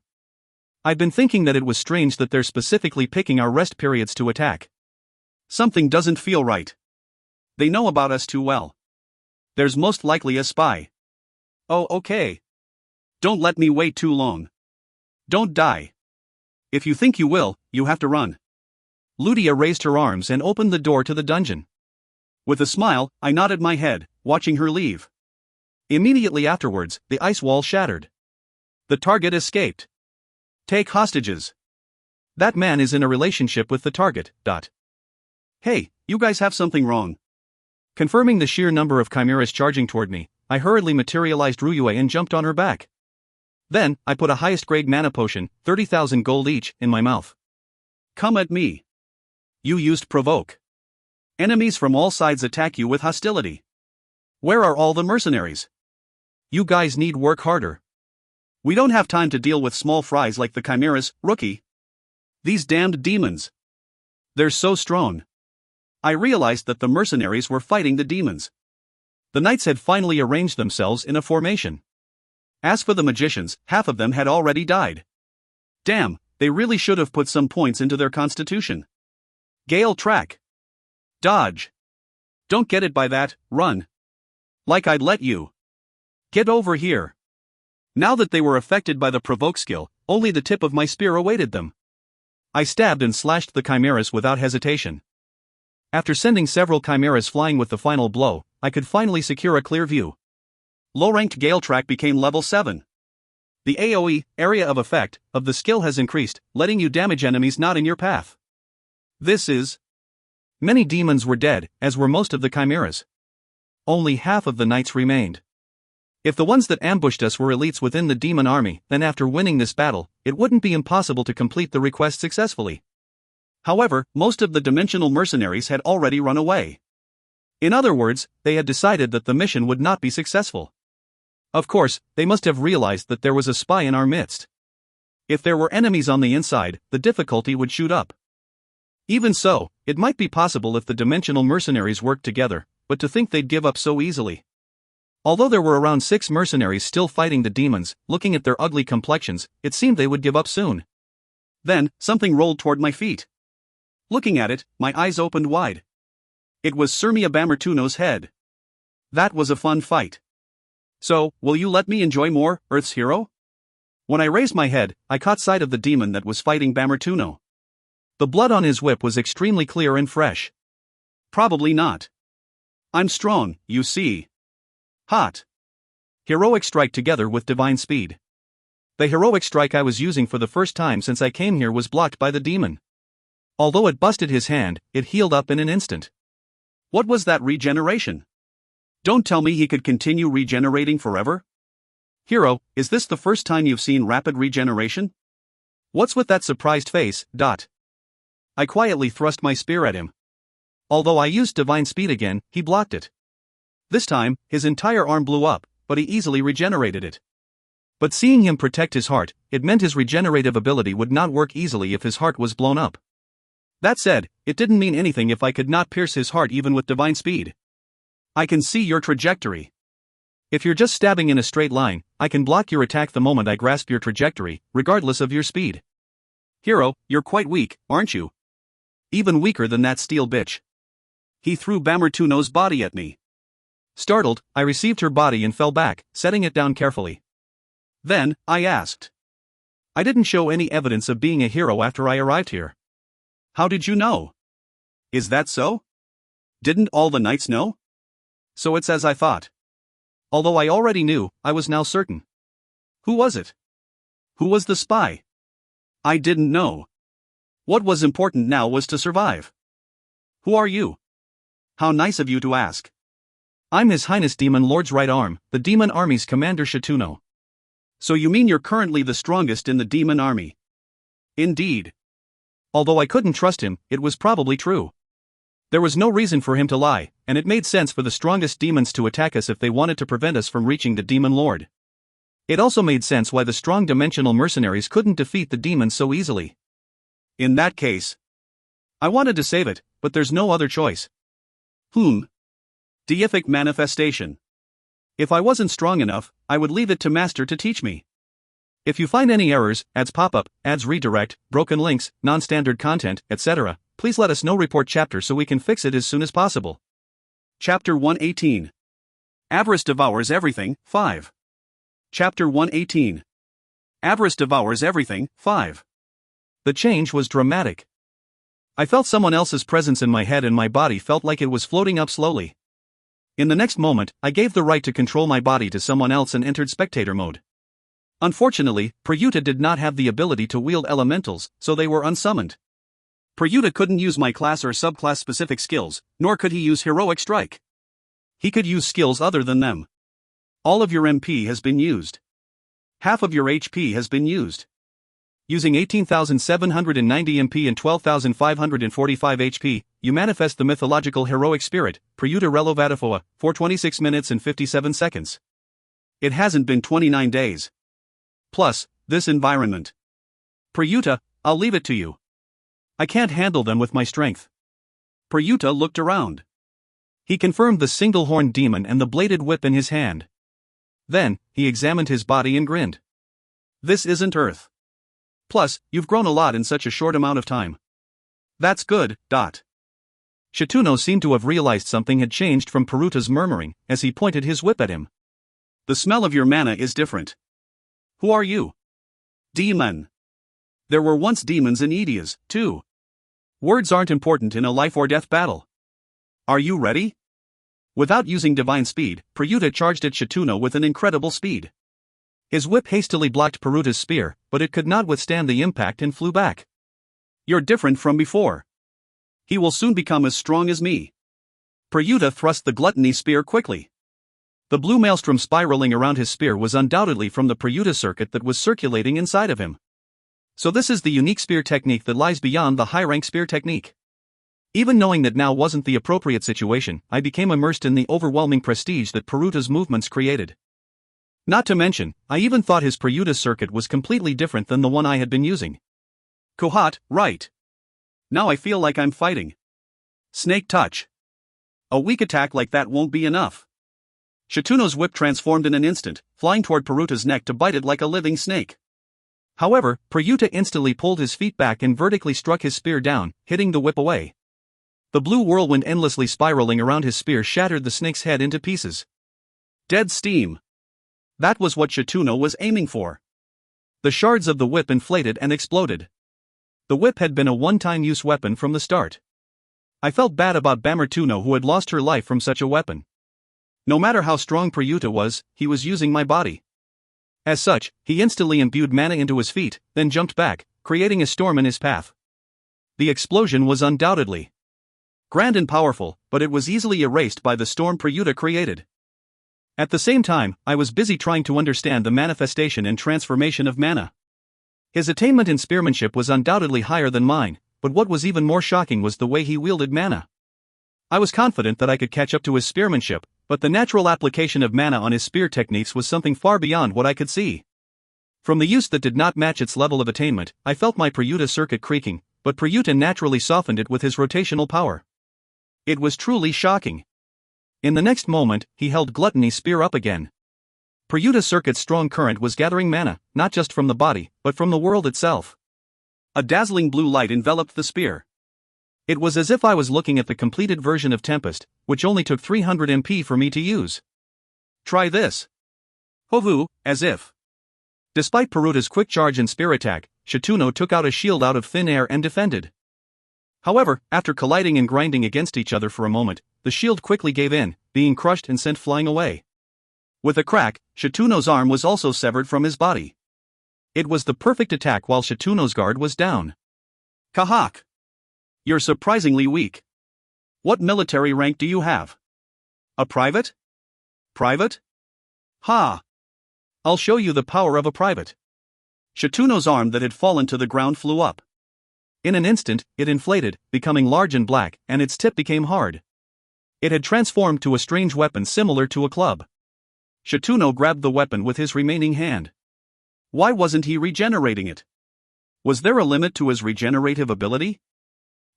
[SPEAKER 1] I'd been thinking that it was strange that they're specifically picking our rest periods to attack. Something doesn't feel right. They know about us too well. There's most likely a spy. Oh, okay. Don't let me wait too long. Don't die. If you think you will, you have to run. Ludia raised her arms and opened the door to the dungeon. With a smile, I nodded my head, watching her leave. Immediately afterwards, the ice wall shattered. The target escaped. Take hostages. That man is in a relationship with the target. Hey, you guys have something wrong. Confirming the sheer number of chimeras charging toward me, I hurriedly materialized Ryue and jumped on her back. Then, I put a highest grade mana potion, 30,000 gold each, in my mouth. Come at me. You used provoke. Enemies from all sides attack you with hostility. Where are all the mercenaries? You guys need work harder. We don't have time to deal with small fries like the chimeras, rookie. These damned demons. They're so strong. I realized that the mercenaries were fighting the demons. The knights had finally arranged themselves in a formation. As for the magicians, half of them had already died. Damn, they really should have put some points into their constitution. Gale track. Dodge. Don't get it by that, run. Like I'd let you. Get over here. Now that they were affected by the provoke skill, only the tip of my spear awaited them. I stabbed and slashed the chimeras without hesitation. After sending several chimeras flying with the final blow, I could finally secure a clear view. Low-ranked Gale Track became level 7. The AoE, area of effect, of the skill has increased, letting you damage enemies not in your path. This is... Many demons were dead, as were most of the chimeras. Only half of the knights remained. If the ones that ambushed us were elites within the demon army, then after winning this battle, it wouldn't be impossible to complete the request successfully. However, most of the dimensional mercenaries had already run away. In other words, they had decided that the mission would not be successful. Of course, they must have realized that there was a spy in our midst. If there were enemies on the inside, the difficulty would shoot up. Even so, it might be possible if the dimensional mercenaries worked together, but to think they'd give up so easily. Although there were around 6 mercenaries still fighting the demons, looking at their ugly complexions, it seemed they would give up soon. Then, something rolled toward my feet. Looking at it, my eyes opened wide. It was Sirmia Bamertuno's head. That was a fun fight. So, will you let me enjoy more, Earth's hero? When I raised my head, I caught sight of the demon that was fighting Bamertuno. The blood on his whip was extremely clear and fresh. Probably not. I'm strong, you see. Hot. Heroic strike together with divine speed. The heroic strike I was using for the first time since I came here was blocked by the demon. Although it busted his hand, it healed up in an instant. What was that regeneration? Don't tell me he could continue regenerating forever? Hero, is this the first time you've seen rapid regeneration? What's with that surprised face? I quietly thrust my spear at him. Although I used divine speed again, he blocked it. This time, his entire arm blew up, but he easily regenerated it. But seeing him protect his heart, it meant his regenerative ability would not work easily if his heart was blown up. That said, it didn't mean anything if I could not pierce his heart even with divine speed. I can see your trajectory. If you're just stabbing in a straight line, I can block your attack the moment I grasp your trajectory, regardless of your speed. Hero, you're quite weak, aren't you? Even weaker than that steel bitch. He threw Bamertuno's body at me. Startled, I received her body and fell back, setting it down carefully. Then, I asked. I didn't show any evidence of being a hero after I arrived here. How did you know? Is that so? Didn't all the knights know? So it's as I thought. Although I already knew, I was now certain. Who was it? Who was the spy? I didn't know. What was important now was to survive. Who are you? How nice of you to ask. I'm His Highness Demon Lord's right arm, the demon army's commander Shituno. So you mean you're currently the strongest in the demon army? Indeed. Although I couldn't trust him, it was probably true. There was no reason for him to lie, and it made sense for the strongest demons to attack us if they wanted to prevent us from reaching the demon lord. It also made sense why the strong dimensional mercenaries couldn't defeat the demons so easily. In that case, I wanted to save it, but there's no other choice. Deific manifestation. If I wasn't strong enough, I would leave it to Master to teach me. If you find any errors, ads pop up, ads redirect, broken links, non-standard content, etc., please let us know. Report chapter so we can fix it as soon as possible. Chapter 118. Avarice devours everything, 5. Chapter 118. Avarice devours everything, 5. The change was dramatic. I felt someone else's presence in my head and my body felt like it was floating up slowly. In the next moment, I gave the right to control my body to someone else and entered spectator mode. Unfortunately, Prayuta did not have the ability to wield elementals, so they were unsummoned. Prayuta couldn't use my class or subclass specific skills, nor could he use heroic strike. He could use skills other than them. All of your MP has been used. Half of your HP has been used. Using 18,790 MP and 12,545 HP, you manifest the mythological heroic spirit, Prayuta Relovadafoa, for 26 minutes and 57 seconds. It hasn't been 29 days. Plus, this environment. Prayuta, I'll leave it to you. I can't handle them with my strength. Prayuta looked around. He confirmed the single-horned demon and the bladed whip in his hand. Then, he examined his body and grinned. This isn't Earth. Plus, you've grown a lot in such a short amount of time. That's good. Shituno seemed to have realized something had changed from Prayuta's murmuring, as he pointed his whip at him. The smell of your mana is different. Who are you? Demon. There were once demons in Edias, too. Words aren't important in a life-or-death battle. Are you ready? Without using divine speed, Prayuta charged at Shituno with an incredible speed. His whip hastily blocked Prayuta's spear, but it could not withstand the impact and flew back. You're different from before. He will soon become as strong as me. Prayuta thrust the gluttony spear quickly. The blue maelstrom spiraling around his spear was undoubtedly from the Prayuta circuit that was circulating inside of him. So this is the unique spear technique that lies beyond the high-rank spear technique. Even knowing that now wasn't the appropriate situation, I became immersed in the overwhelming prestige that Prayuta's movements created. Not to mention, I even thought his Prayuta circuit was completely different than the one I had been using. Kohat, right. Now I feel like I'm fighting. Snake touch. A weak attack like that won't be enough. Shituno's whip transformed in an instant, flying toward Prayuta's neck to bite it like a living snake. However, Prayuta instantly pulled his feet back and vertically struck his spear down, hitting the whip away. The blue whirlwind endlessly spiraling around his spear shattered the snake's head into pieces. Dead steam. That was what Shituno was aiming for. The shards of the whip inflated and exploded. The whip had been a one-time use weapon from the start. I felt bad about Bamartuno, who had lost her life from such a weapon. No matter how strong Prayuta was, he was using my body. As such, he instantly imbued mana into his feet, then jumped back, creating a storm in his path. The explosion was undoubtedly grand and powerful, but it was easily erased by the storm Prayuta created. At the same time, I was busy trying to understand the manifestation and transformation of mana. His attainment in spearmanship was undoubtedly higher than mine, but what was even more shocking was the way he wielded mana. I was confident that I could catch up to his spearmanship, but the natural application of mana on his spear techniques was something far beyond what I could see. From the use that did not match its level of attainment, I felt my Prayuta circuit creaking, but Prayuta naturally softened it with his rotational power. It was truly shocking. In the next moment, he held Gluttony's spear up again. Prayuta circuit's strong current was gathering mana, not just from the body, but from the world itself. A dazzling blue light enveloped the spear. It was as if I was looking at the completed version of Tempest, which only took 300 MP for me to use. Try this. Hovu, as if. Despite Prayuta's quick charge and spear attack, Shituno took out a shield out of thin air and defended. However, after colliding and grinding against each other for a moment, the shield quickly gave in, being crushed and sent flying away. With a crack, Shituno's arm was also severed from his body. It was the perfect attack while Shituno's guard was down. Kahak! You're surprisingly weak. What military rank do you have? A private? Private? Ha! I'll show you the power of a private. Shituno's arm that had fallen to the ground flew up. In an instant, it inflated, becoming large and black, and its tip became hard. It had transformed to a strange weapon similar to a club. Shituno grabbed the weapon with his remaining hand. Why wasn't he regenerating it? Was there a limit to his regenerative ability?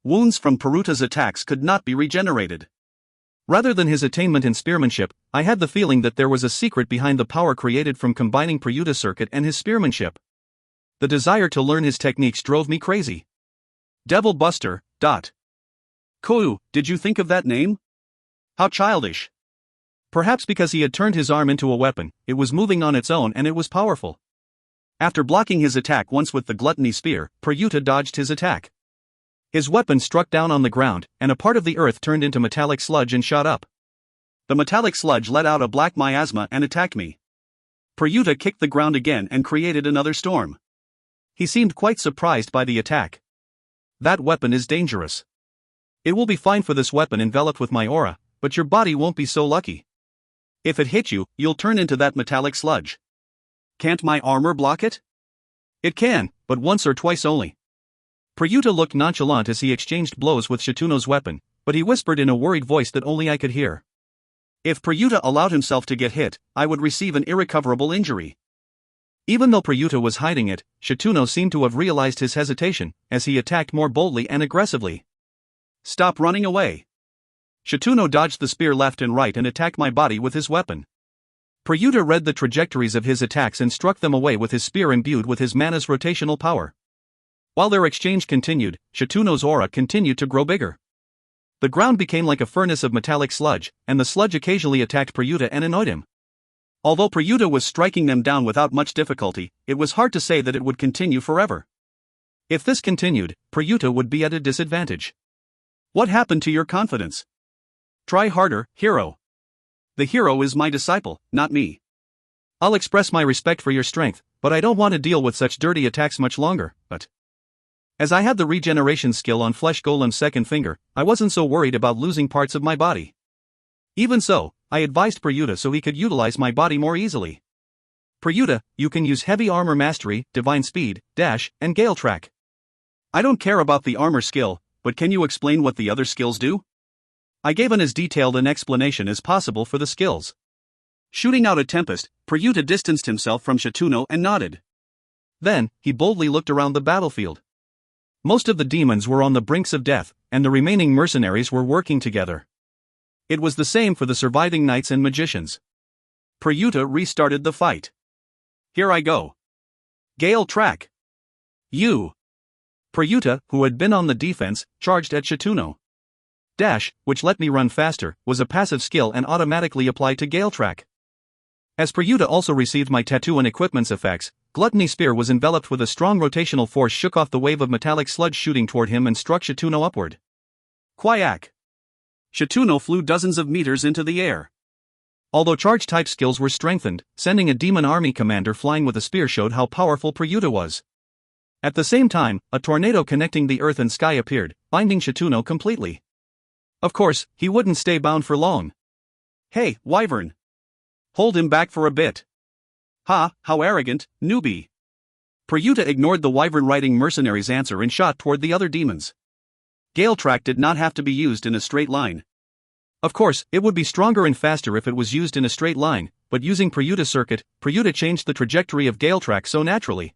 [SPEAKER 1] Wounds from Prayuta's attacks could not be regenerated. Rather than his attainment in spearmanship, I had the feeling that there was a secret behind the power created from combining Prayuta's circuit and his spearmanship. The desire to learn his techniques drove me crazy. Devil Buster. Kou, did you think of that name? How childish. Perhaps because he had turned his arm into a weapon, it was moving on its own and it was powerful. After blocking his attack once with the gluttony spear, Prayuta dodged his attack. His weapon struck down on the ground, and a part of the earth turned into metallic sludge and shot up. The metallic sludge let out a black miasma and attacked me. Prayuta kicked the ground again and created another storm. He seemed quite surprised by the attack. That weapon is dangerous. It will be fine for this weapon enveloped with my aura, but your body won't be so lucky. If it hits you, you'll turn into that metallic sludge. Can't my armor block it? It can, but once or twice only. Prayuta looked nonchalant as he exchanged blows with Shituno's weapon, but he whispered in a worried voice that only I could hear. If Prayuta allowed himself to get hit, I would receive an irrecoverable injury. Even though Prayuta was hiding it, Shituno seemed to have realized his hesitation, as he attacked more boldly and aggressively. Stop running away. Shituno dodged the spear left and right and attacked my body with his weapon. Prayuta read the trajectories of his attacks and struck them away with his spear imbued with his mana's rotational power. While their exchange continued, Shituno's aura continued to grow bigger. The ground became like a furnace of metallic sludge, and the sludge occasionally attacked Prayuta and annoyed him. Although Prayuta was striking them down without much difficulty, it was hard to say that it would continue forever. If this continued, Prayuta would be at a disadvantage. What happened to your confidence? Try harder, hero. The hero is my disciple, not me. I'll express my respect for your strength, but I don't want to deal with such dirty attacks much longer, but... As I had the regeneration skill on Flesh Golem's second finger, I wasn't so worried about losing parts of my body. Even so, I advised Prayuta so he could utilize my body more easily. Prayuta, you can use heavy armor mastery, divine speed, dash, and gale track. I don't care about the armor skill, but can you explain what the other skills do? I gave as detailed an explanation as possible for the skills. Shooting out a tempest, Prayuta distanced himself from Shituno and nodded. Then, he boldly looked around the battlefield. Most of the demons were on the brinks of death, and the remaining mercenaries were working together. It was the same for the surviving knights and magicians. Prayuta restarted the fight. Here I go. Gale track. You. Prayuta, who had been on the defense, charged at Shituno. Dash, which let me run faster, was a passive skill and automatically applied to gale track. As Prayuta also received my tattoo and equipment's effects, Gluttony Spear was enveloped with a strong rotational force shook off the wave of metallic sludge shooting toward him and struck Shituno upward. Quack! Shituno flew dozens of meters into the air. Although charge-type skills were strengthened, sending a demon army commander flying with a spear showed how powerful Prayuta was. At the same time, a tornado connecting the earth and sky appeared, binding Shituno completely. Of course, he wouldn't stay bound for long. Hey, Wyvern! Hold him back for a bit. Ha, how arrogant, newbie. Prayuta ignored the wyvern-riding mercenary's answer and shot toward the other demons. Gale track did not have to be used in a straight line. Of course, it would be stronger and faster if it was used in a straight line, but using Prayuta's circuit, Prayuta changed the trajectory of gale track so naturally.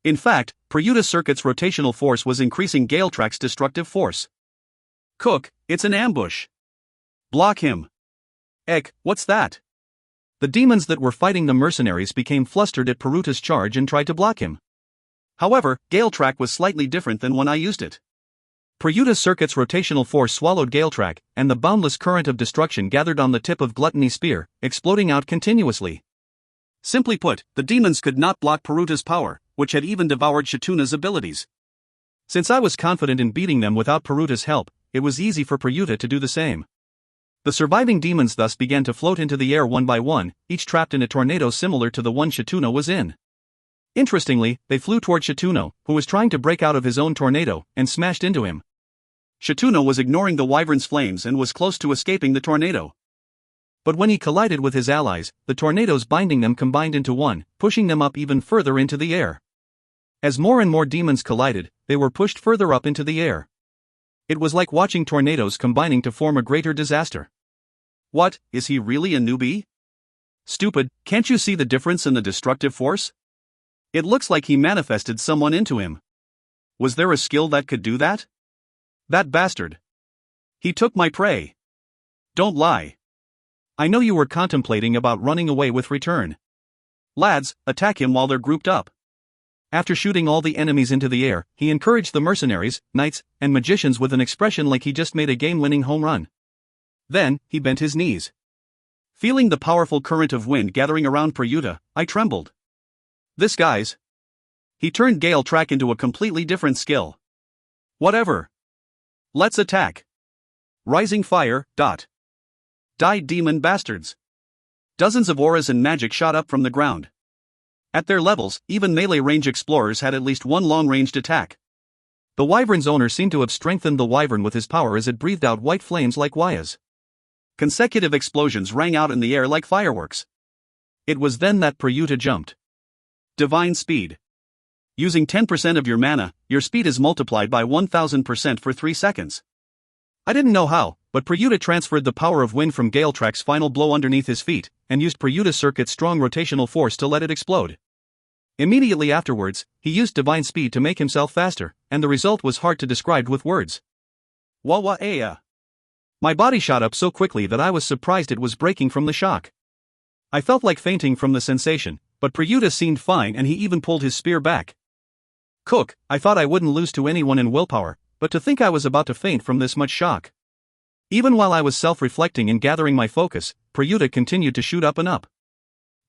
[SPEAKER 1] In fact, Prayuta's circuit's rotational force was increasing gale track's destructive force. Cook, it's an ambush. Block him. Ek, what's that? The demons that were fighting the mercenaries became flustered at Prayuta's charge and tried to block him. However, gale track was slightly different than when I used it. Prayuta's circuit's rotational force swallowed gale track, and the boundless current of destruction gathered on the tip of Gluttony Spear, exploding out continuously. Simply put, the demons could not block Prayuta's power, which had even devoured Shituno's abilities. Since I was confident in beating them without Prayuta's help, it was easy for Prayuta to do the same. The surviving demons thus began to float into the air one by one, each trapped in a tornado similar to the one Shituno was in. Interestingly, they flew toward Shituno, who was trying to break out of his own tornado, and smashed into him. Shituno was ignoring the wyvern's flames and was close to escaping the tornado. But when he collided with his allies, the tornadoes binding them combined into one, pushing them up even further into the air. As more and more demons collided, they were pushed further up into the air. It was like watching tornadoes combining to form a greater disaster. What, is he really a newbie? Stupid, can't you see the difference in the destructive force? It looks like he manifested someone into him. Was there a skill that could do that? That bastard. He took my prey. Don't lie. I know you were contemplating about running away with return. Lads, attack him while they're grouped up. After shooting all the enemies into the air, he encouraged the mercenaries, knights, and magicians with an expression like he just made a game-winning home run. Then, he bent his knees. Feeling the powerful current of wind gathering around Prayuta, I trembled. This guy's... He turned gale track into a completely different skill. Whatever. Let's attack. Rising fire, dot. Die, demon bastards! Dozens of auras and magic shot up from the ground. At their levels, even melee range explorers had at least one long-ranged attack. The wyvern's owner seemed to have strengthened the wyvern with his power as it breathed out white flames like Wayas. Consecutive explosions rang out in the air like fireworks. It was then that Prayuta jumped. Divine speed. Using 10% of your mana, your speed is multiplied by 1000% for 3 seconds. I didn't know how, but Prayuta transferred the power of wind from Galetrak's final blow underneath his feet, and used Prayuta's circuit's strong rotational force to let it explode. Immediately afterwards, he used divine speed to make himself faster, and the result was hard to describe with words. Wawa-aya. My body shot up so quickly that I was surprised it was breaking from the shock. I felt like fainting from the sensation, but Prayuta seemed fine and he even pulled his spear back. Cook, I thought I wouldn't lose to anyone in willpower, but to think I was about to faint from this much shock. Even while I was self-reflecting and gathering my focus, Prayuta continued to shoot up and up.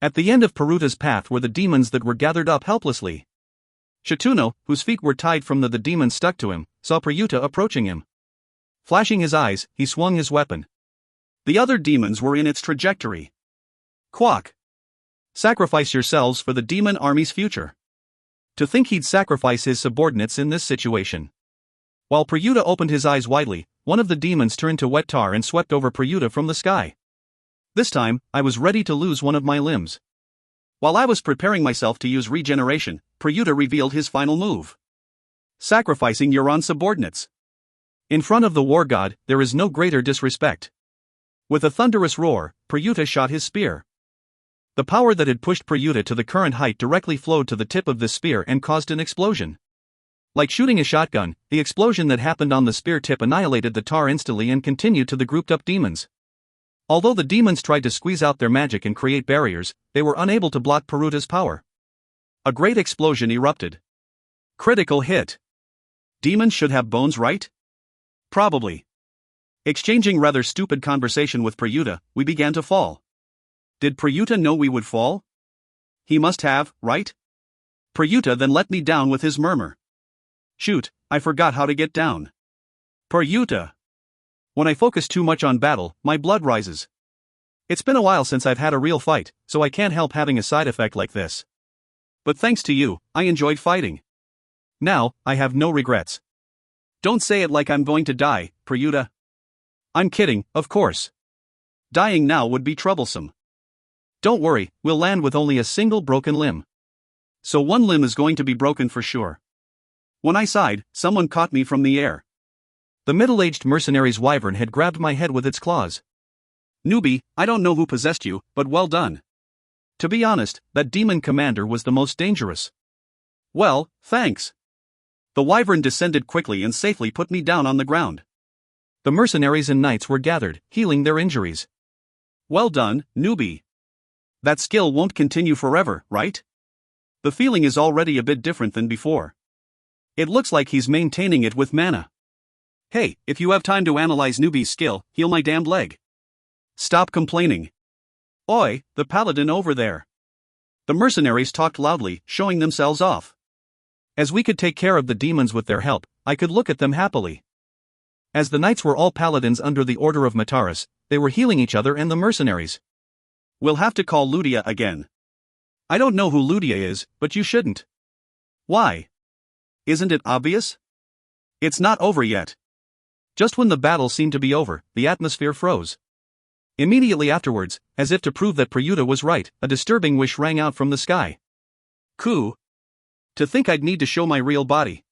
[SPEAKER 1] At the end of Prayuta's path were the demons that were gathered up helplessly. Shituno, whose feet were tied from the demons stuck to him, saw Prayuta approaching him. Flashing his eyes, he swung his weapon. The other demons were in its trajectory. Quack! Sacrifice yourselves for the demon army's future. To think he'd sacrifice his subordinates in this situation. While Prayuta opened his eyes widely, one of the demons turned to wet tar and swept over Prayuta from the sky. This time, I was ready to lose one of my limbs. While I was preparing myself to use regeneration, Prayuta revealed his final move. Sacrificing your own subordinates. In front of the war god, there is no greater disrespect. With a thunderous roar, Prayuta shot his spear. The power that had pushed Prayuta to the current height directly flowed to the tip of this spear and caused an explosion. Like shooting a shotgun, the explosion that happened on the spear tip annihilated the tar instantly and continued to the grouped-up demons. Although the demons tried to squeeze out their magic and create barriers, they were unable to block Prayuta's power. A great explosion erupted. Critical hit. Demons should have bones, right? Probably. Exchanging rather stupid conversation with Prayuta, we began to fall. Did Prayuta know we would fall? He must have, right? Prayuta then let me down with his murmur. Shoot, I forgot how to get down. Prayuta. When I focus too much on battle, my blood rises. It's been a while since I've had a real fight, so I can't help having a side effect like this. But thanks to you, I enjoyed fighting. Now, I have no regrets. Don't say it like I'm going to die, Prayuta. I'm kidding, of course. Dying now would be troublesome. Don't worry, we'll land with only a single broken limb. So one limb is going to be broken for sure. When I sighed, someone caught me from the air. The middle-aged mercenary's wyvern had grabbed my head with its claws. Newbie, I don't know who possessed you, but well done. To be honest, that demon commander was the most dangerous. Well, thanks. The wyvern descended quickly and safely put me down on the ground. The mercenaries and knights were gathered, healing their injuries. Well done, newbie. That skill won't continue forever, right? The feeling is already a bit different than before. It looks like he's maintaining it with mana. Hey, if you have time to analyze newbie's skill, heal my damned leg. Stop complaining. Oi, the paladin over there. The mercenaries talked loudly, showing themselves off. As we could take care of the demons with their help, I could look at them happily. As the knights were all paladins under the order of Mataras, they were healing each other and the mercenaries. We'll have to call Ludia again. I don't know who Ludia is, but you shouldn't. Why? Isn't it obvious? It's not over yet. Just when the battle seemed to be over, the atmosphere froze. Immediately afterwards, as if to prove that Prayuta was right, a disturbing wish rang out from the sky. Coo. To think I'd need to show my real body.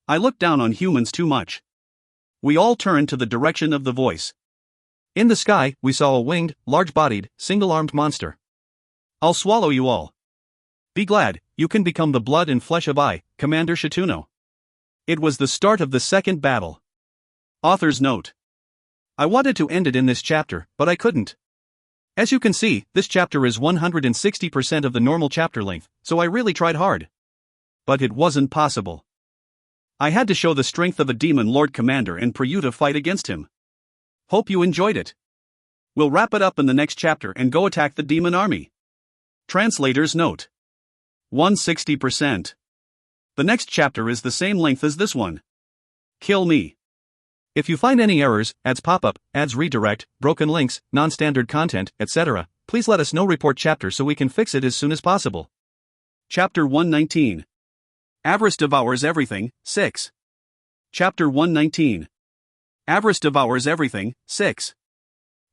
[SPEAKER 1] I looked down on humans too much. We all turned to the direction of the voice. In the sky, we saw a winged, large-bodied, single-armed monster. I'll swallow you all. Be glad, you can become the blood and flesh of Commander Shituno. It was the start of the second battle. Author's note. I wanted to end it in this chapter, but I couldn't. As you can see, this chapter is 160% of the normal chapter length, so I really tried hard. But it wasn't possible. I had to show the strength of a demon lord commander and Prayuta fight against him. Hope you enjoyed it. We'll wrap it up in the next chapter and go attack the demon army. Translator's note. 160%. The next chapter is the same length as this one. Kill me. If you find any errors, ads pop up, ads redirect, broken links, non-standard content, etc., please let us know. Report chapter so we can fix it as soon as possible. Chapter 119. Avarice Devours Everything, 6. Chapter 119. Avarice Devours Everything, 6.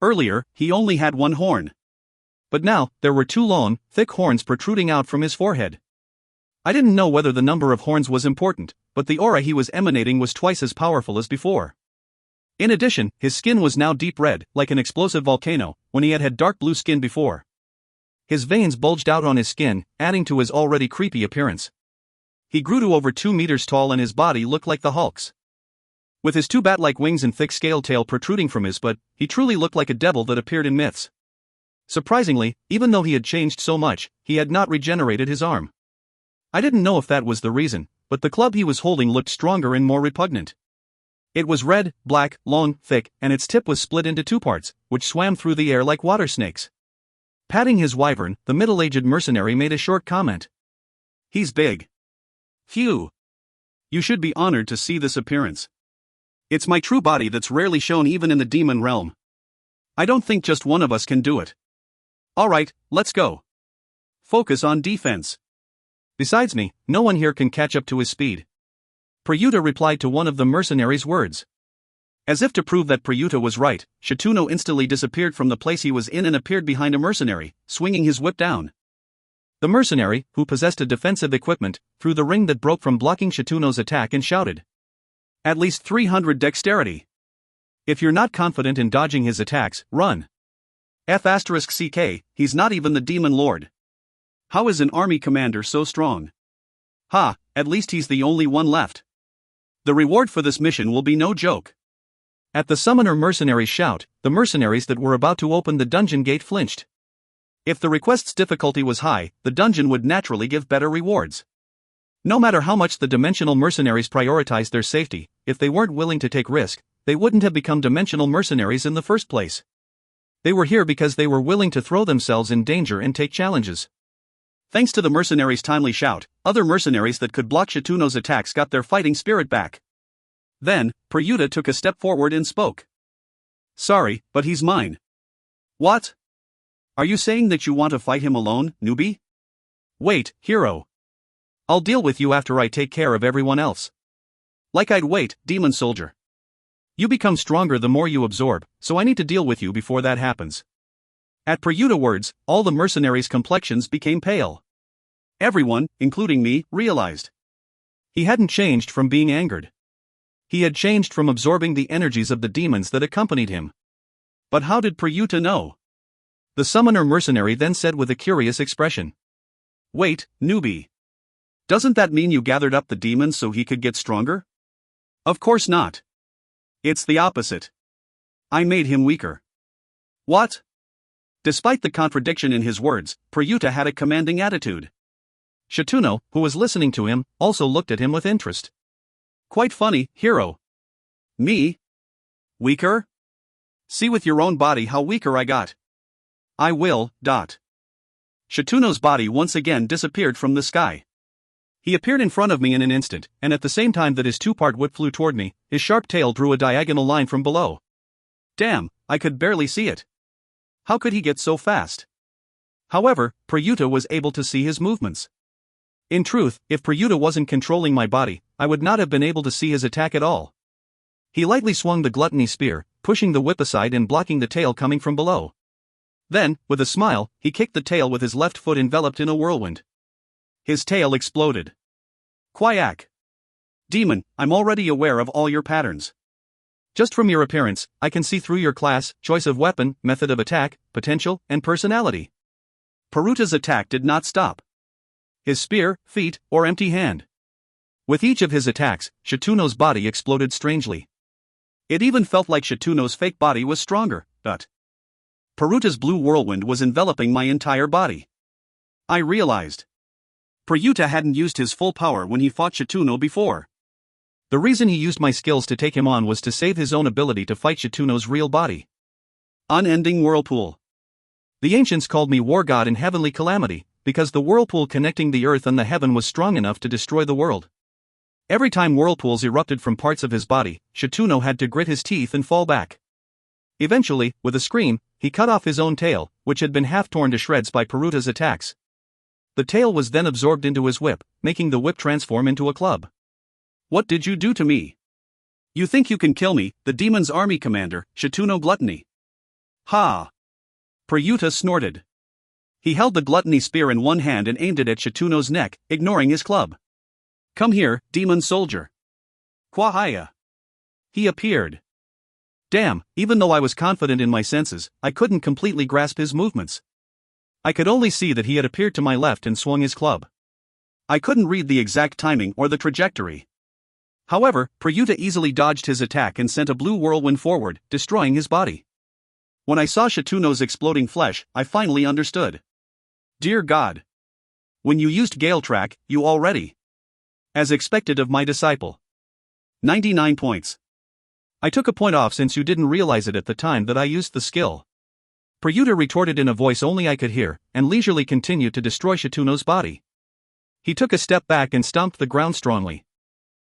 [SPEAKER 1] Earlier, he only had one horn. But now, there were two long, thick horns protruding out from his forehead. I didn't know whether the number of horns was important, but the aura he was emanating was twice as powerful as before. In addition, his skin was now deep red, like an explosive volcano, when he had had dark blue skin before. His veins bulged out on his skin, adding to his already creepy appearance. He grew to over 2 meters tall and his body looked like the Hulk's. With his two bat-like wings and thick scaled tail protruding from his butt, he truly looked like a devil that appeared in myths. Surprisingly, even though he had changed so much, he had not regenerated his arm. I didn't know if that was the reason, but the club he was holding looked stronger and more repugnant. It was red, black, long, thick, and its tip was split into two parts, which swam through the air like water snakes. Patting his wyvern, the middle-aged mercenary made a short comment. "He's big. Phew. You should be honored to see this appearance. It's my true body that's rarely shown even in the demon realm. I don't think just one of us can do it. Alright, let's go. Focus on defense. Besides me, no one here can catch up to his speed." Prayuta replied to one of the mercenaries' words. As if to prove that Prayuta was right, Shituno instantly disappeared from the place he was in and appeared behind a mercenary, swinging his whip down. The mercenary, who possessed a defensive equipment, threw the ring that broke from blocking Shituno's attack and shouted. "At least 300 dexterity. If you're not confident in dodging his attacks, run. F***CK, he's not even the demon lord. How is an army commander so strong? Ha, at least he's the only one left. The reward for this mission will be no joke." At the summoner mercenary's shout, the mercenaries that were about to open the dungeon gate flinched. If the request's difficulty was high, the dungeon would naturally give better rewards. No matter how much the dimensional mercenaries prioritized their safety, if they weren't willing to take risk, they wouldn't have become dimensional mercenaries in the first place. They were here because they were willing to throw themselves in danger and take challenges. Thanks to the mercenaries' timely shout, other mercenaries that could block Shituno's attacks got their fighting spirit back. Then, Prayuta took a step forward and spoke. "Sorry, but he's mine." "What? Are you saying that you want to fight him alone, newbie?" "Wait, hero. I'll deal with you after I take care of everyone else." "Like I'd wait, demon soldier. You become stronger the more you absorb, so I need to deal with you before that happens." At Prayuta words, all the mercenaries' complexions became pale. Everyone, including me, realized. He hadn't changed from being angered. He had changed from absorbing the energies of the demons that accompanied him. But how did Prayuta know? The summoner mercenary then said with a curious expression. "Wait, newbie. Doesn't that mean you gathered up the demons so he could get stronger?" "Of course not. It's the opposite. I made him weaker." "What?" Despite the contradiction in his words, Prayuta had a commanding attitude. Shituno, who was listening to him, also looked at him with interest. "Quite funny, hero. Me? Weaker? See with your own body how weaker I got. I will. Shituno's body once again disappeared from the sky. He appeared in front of me in an instant, and at the same time that his two-part whip flew toward me, his sharp tail drew a diagonal line from below. Damn, I could barely see it. How could he get so fast? However, Prayuta was able to see his movements. In truth, if Prayuta wasn't controlling my body, I would not have been able to see his attack at all. He lightly swung the gluttony spear, pushing the whip aside and blocking the tail coming from below. Then, with a smile, he kicked the tail with his left foot enveloped in a whirlwind. His tail exploded. Quack! Demon, I'm already aware of all your patterns. Just from your appearance, I can see through your class, choice of weapon, method of attack, potential, and personality. Prayuta's attack did not stop. His spear, feet, or empty hand. With each of his attacks, Shituno's body exploded strangely. It even felt like Shituno's fake body was stronger, but Prayuta's blue whirlwind was enveloping my entire body. I realized. Prayuta hadn't used his full power when he fought Shituno before. The reason he used my skills to take him on was to save his own ability to fight Shituno's real body. Unending whirlpool. The ancients called me war god in heavenly calamity, because the whirlpool connecting the earth and the heaven was strong enough to destroy the world. Every time whirlpools erupted from parts of his body, Shituno had to grit his teeth and fall back. Eventually, with a scream, he cut off his own tail, which had been half torn to shreds by Peruta's attacks. The tail was then absorbed into his whip, making the whip transform into a club. "What did you do to me? You think you can kill me, the demon's army commander, Shituno Gluttony?" "Ha!" Peryuta snorted. He held the gluttony spear in one hand and aimed it at Shituno's neck, ignoring his club. "Come here, demon soldier." Kwahaya. He appeared. Damn, even though I was confident in my senses, I couldn't completely grasp his movements. I could only see that he had appeared to my left and swung his club. I couldn't read the exact timing or the trajectory. However, Peryuta easily dodged his attack and sent a blue whirlwind forward, destroying his body. When I saw Shituno's exploding flesh, I finally understood. Dear God. When you used Gale Track, you already. As expected of my disciple. 99 points. I took a point off since you didn't realize it at the time that I used the skill. Peryuta retorted in a voice only I could hear, and leisurely continued to destroy Shituno's body. He took a step back and stomped the ground strongly.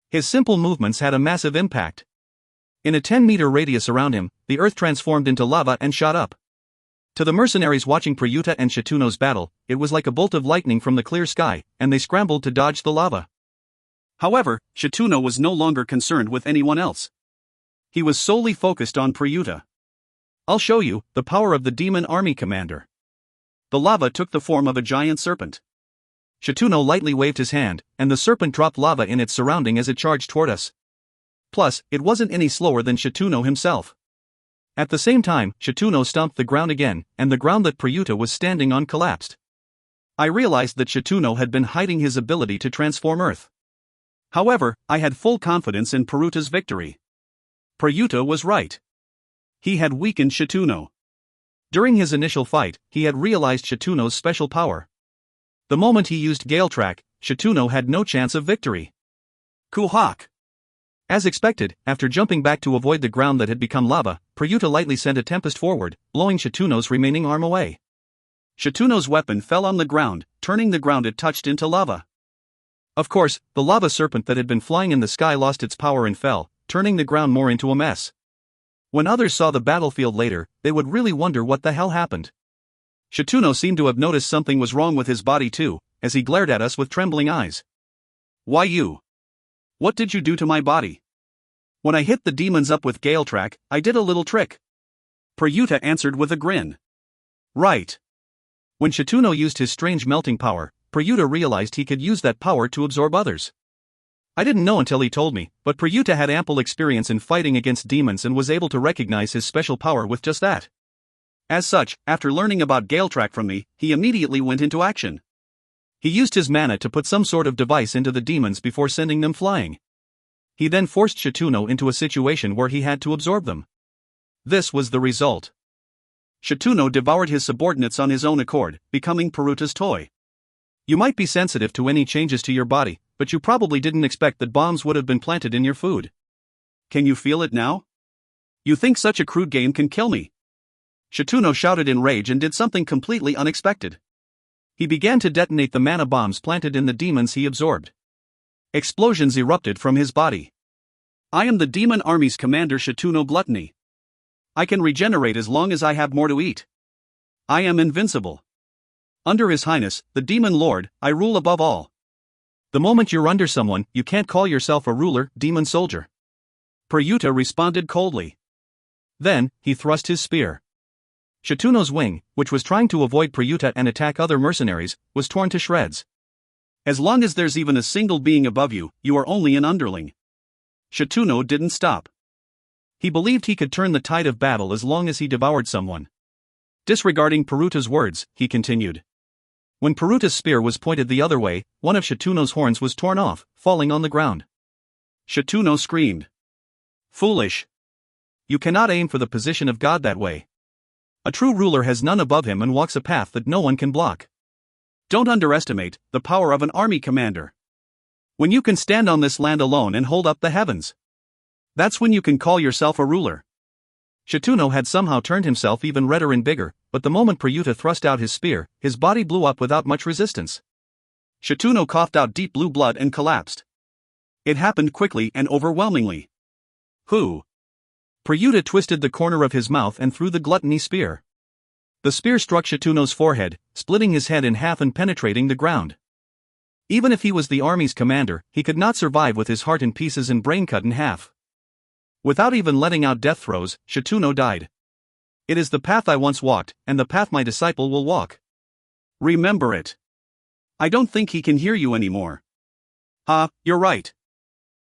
[SPEAKER 1] His simple movements had a massive impact. In a 10-meter radius around him, the earth transformed into lava and shot up. To the mercenaries watching Peryuta and Shituno's battle, it was like a bolt of lightning from the clear sky, and they scrambled to dodge the lava. However, Shituno was no longer concerned with anyone else. He was solely focused on Peryuta. "I'll show you the power of the demon army commander." The lava took the form of a giant serpent. Shituno lightly waved his hand, and the serpent dropped lava in its surrounding as it charged toward us. Plus, it wasn't any slower than Shituno himself. At the same time, Shituno stomped the ground again, and the ground that Peryuta was standing on collapsed. I realized that Shituno had been hiding his ability to transform Earth. However, I had full confidence in Peruta's victory. Peryuta was right. He had weakened Shituno. During his initial fight, he had realized Shituno's special power. The moment he used Gale Track, Shituno had no chance of victory. Kuhak! As expected, after jumping back to avoid the ground that had become lava, Peryuta lightly sent a tempest forward, blowing Shituno's remaining arm away. Shituno's weapon fell on the ground, turning the ground it touched into lava. Of course, the lava serpent that had been flying in the sky lost its power and fell, turning the ground more into a mess. When others saw the battlefield later, they would really wonder what the hell happened. Shituno seemed to have noticed something was wrong with his body too, as he glared at us with trembling eyes. "Why you? What did you do to my body?" "When I hit the demons up with Gale Track, I did a little trick." Peryuta answered with a grin. "Right." When Shituno used his strange melting power, Peryuta realized he could use that power to absorb others. I didn't know until he told me, but Peryuta had ample experience in fighting against demons and was able to recognize his special power with just that. As such, after learning about Gale Track from me, he immediately went into action. He used his mana to put some sort of device into the demons before sending them flying. He then forced Shituno into a situation where he had to absorb them. This was the result. Shituno devoured his subordinates on his own accord, becoming Peruta's toy. You might be sensitive to any changes to your body, but you probably didn't expect that bombs would have been planted in your food. Can you feel it now? You think such a crude game can kill me? Shituno shouted in rage and did something completely unexpected. He began to detonate the mana bombs planted in the demons he absorbed. Explosions erupted from his body. "I am the demon army's commander Shituno Gluttony. I can regenerate as long as I have more to eat. I am invincible. Under His Highness, the Demon Lord, I rule above all." The moment you're under someone, you can't call yourself a ruler, demon soldier. Peryuta responded coldly. Then, he thrust his spear. Shituno's wing, which was trying to avoid Peryuta and attack other mercenaries, was torn to shreds. As long as there's even a single being above you, you are only an underling. Shituno didn't stop. He believed he could turn the tide of battle as long as he devoured someone. Disregarding Peruta's words, he continued. When Peruta's spear was pointed the other way, one of Shituno's horns was torn off, falling on the ground. Shituno screamed. "Foolish! You cannot aim for the position of God that way. A true ruler has none above him and walks a path that no one can block. Don't underestimate the power of an army commander. When you can stand on this land alone and hold up the heavens, that's when you can call yourself a ruler." Shituno had somehow turned himself even redder and bigger, but the moment Peryuta thrust out his spear, his body blew up without much resistance. Shituno coughed out deep blue blood and collapsed. It happened quickly and overwhelmingly. Who? Pryuta twisted the corner of his mouth and threw the gluttony spear. The spear struck Shituno's forehead, splitting his head in half and penetrating the ground. Even if he was the army's commander, he could not survive with his heart in pieces and brain cut in half. Without even letting out death throes, Shituno died. It is the path I once walked, and the path my disciple will walk. Remember it. I don't think he can hear you anymore. You're right.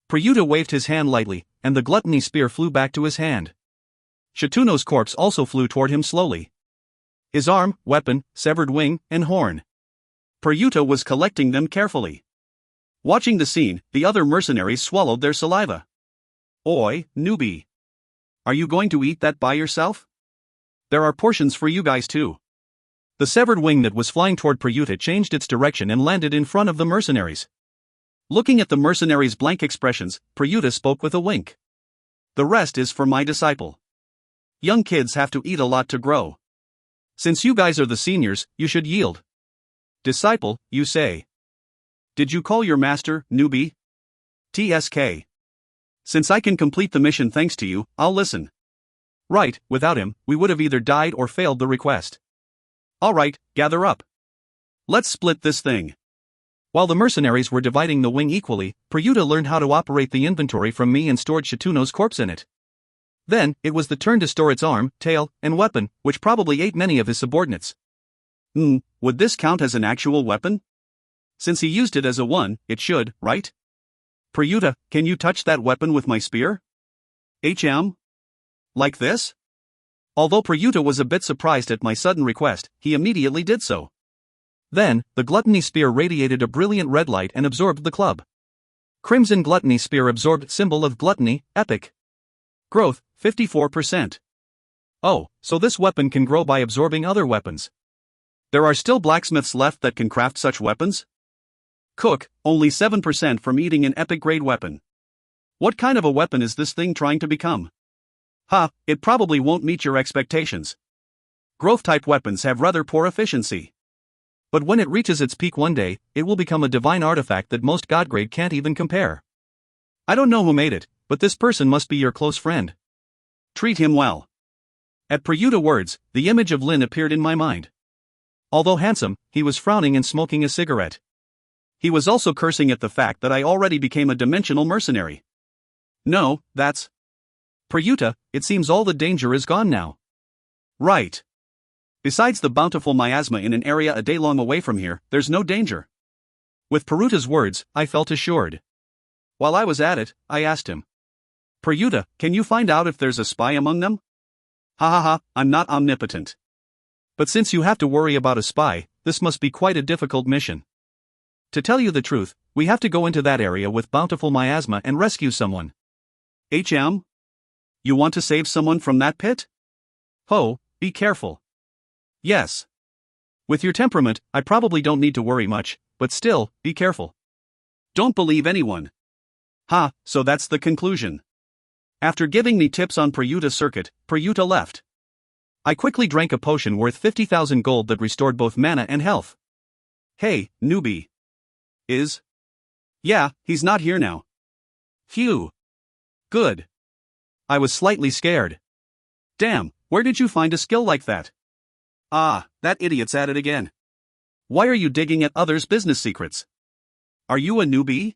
[SPEAKER 1] Pryuta waved his hand lightly, and the gluttony spear flew back to his hand. Shituno's corpse also flew toward him slowly. His arm, weapon, severed wing, and horn. Pryuta was collecting them carefully. Watching the scene, the other mercenaries swallowed their saliva. Oi, newbie. Are you going to eat that by yourself? There are portions for you guys too. The severed wing that was flying toward Pryuta changed its direction and landed in front of the mercenaries. Looking at the mercenaries' blank expressions, Pryuta spoke with a wink. The rest is for my disciple. Young kids have to eat a lot to grow. Since you guys are the seniors, you should yield. Disciple, you say. Did you call your master, newbie? TSK. Since I can complete the mission thanks to you, I'll listen. Right, without him, we would have either died or failed the request. Alright, gather up. Let's split this thing. While the mercenaries were dividing the wing equally, Pryuta learned how to operate the inventory from me and stored Shituno's corpse in it. Then, it was the turn to store its arm, tail, and weapon, which probably ate many of his subordinates. Would this count as an actual weapon? Since he used it as a one, it should, right? Pryuta, can you touch that weapon with my spear? Like this? Although Pryuta was a bit surprised at my sudden request, he immediately did so. Then, the gluttony spear radiated a brilliant red light and absorbed the club. Crimson gluttony spear absorbed symbol of gluttony, epic. Growth, 54%. Oh, so this weapon can grow by absorbing other weapons. There are still blacksmiths left that can craft such weapons? Cook, only 7% from eating an epic grade weapon. What kind of a weapon is this thing trying to become? It probably won't meet your expectations. Growth type weapons have rather poor efficiency. But when it reaches its peak one day, it will become a divine artifact that most god grade can't even compare. I don't know who made it, but this person must be your close friend. Treat him well. At Pryuta words, the image of Lin appeared in my mind. Although handsome, he was frowning and smoking a cigarette. He was also cursing at the fact that I already became a dimensional mercenary. No, that's... Pryuta, it seems all the danger is gone now. Right. Besides the bountiful miasma in an area a day long away from here, there's no danger. With Pryuta's words, I felt assured. While I was at it, I asked him. Pryuta, can you find out if there's a spy among them? I'm not omnipotent. But since you have to worry about a spy, this must be quite a difficult mission. To tell you the truth, we have to go into that area with bountiful miasma and rescue someone. You want to save someone from that pit? Be careful. Yes. With your temperament, I probably don't need to worry much, but still, be careful. Don't believe anyone. So that's the conclusion. After giving me tips on Pryuta's circuit, Pryuta left. I quickly drank a potion worth 50,000 gold that restored both mana and health. Hey, newbie. Yeah, he's not here now. Phew. Good. I was slightly scared. Damn, where did you find a skill like that? That idiot's at it again. Why are you digging at others' business secrets? Are you a newbie?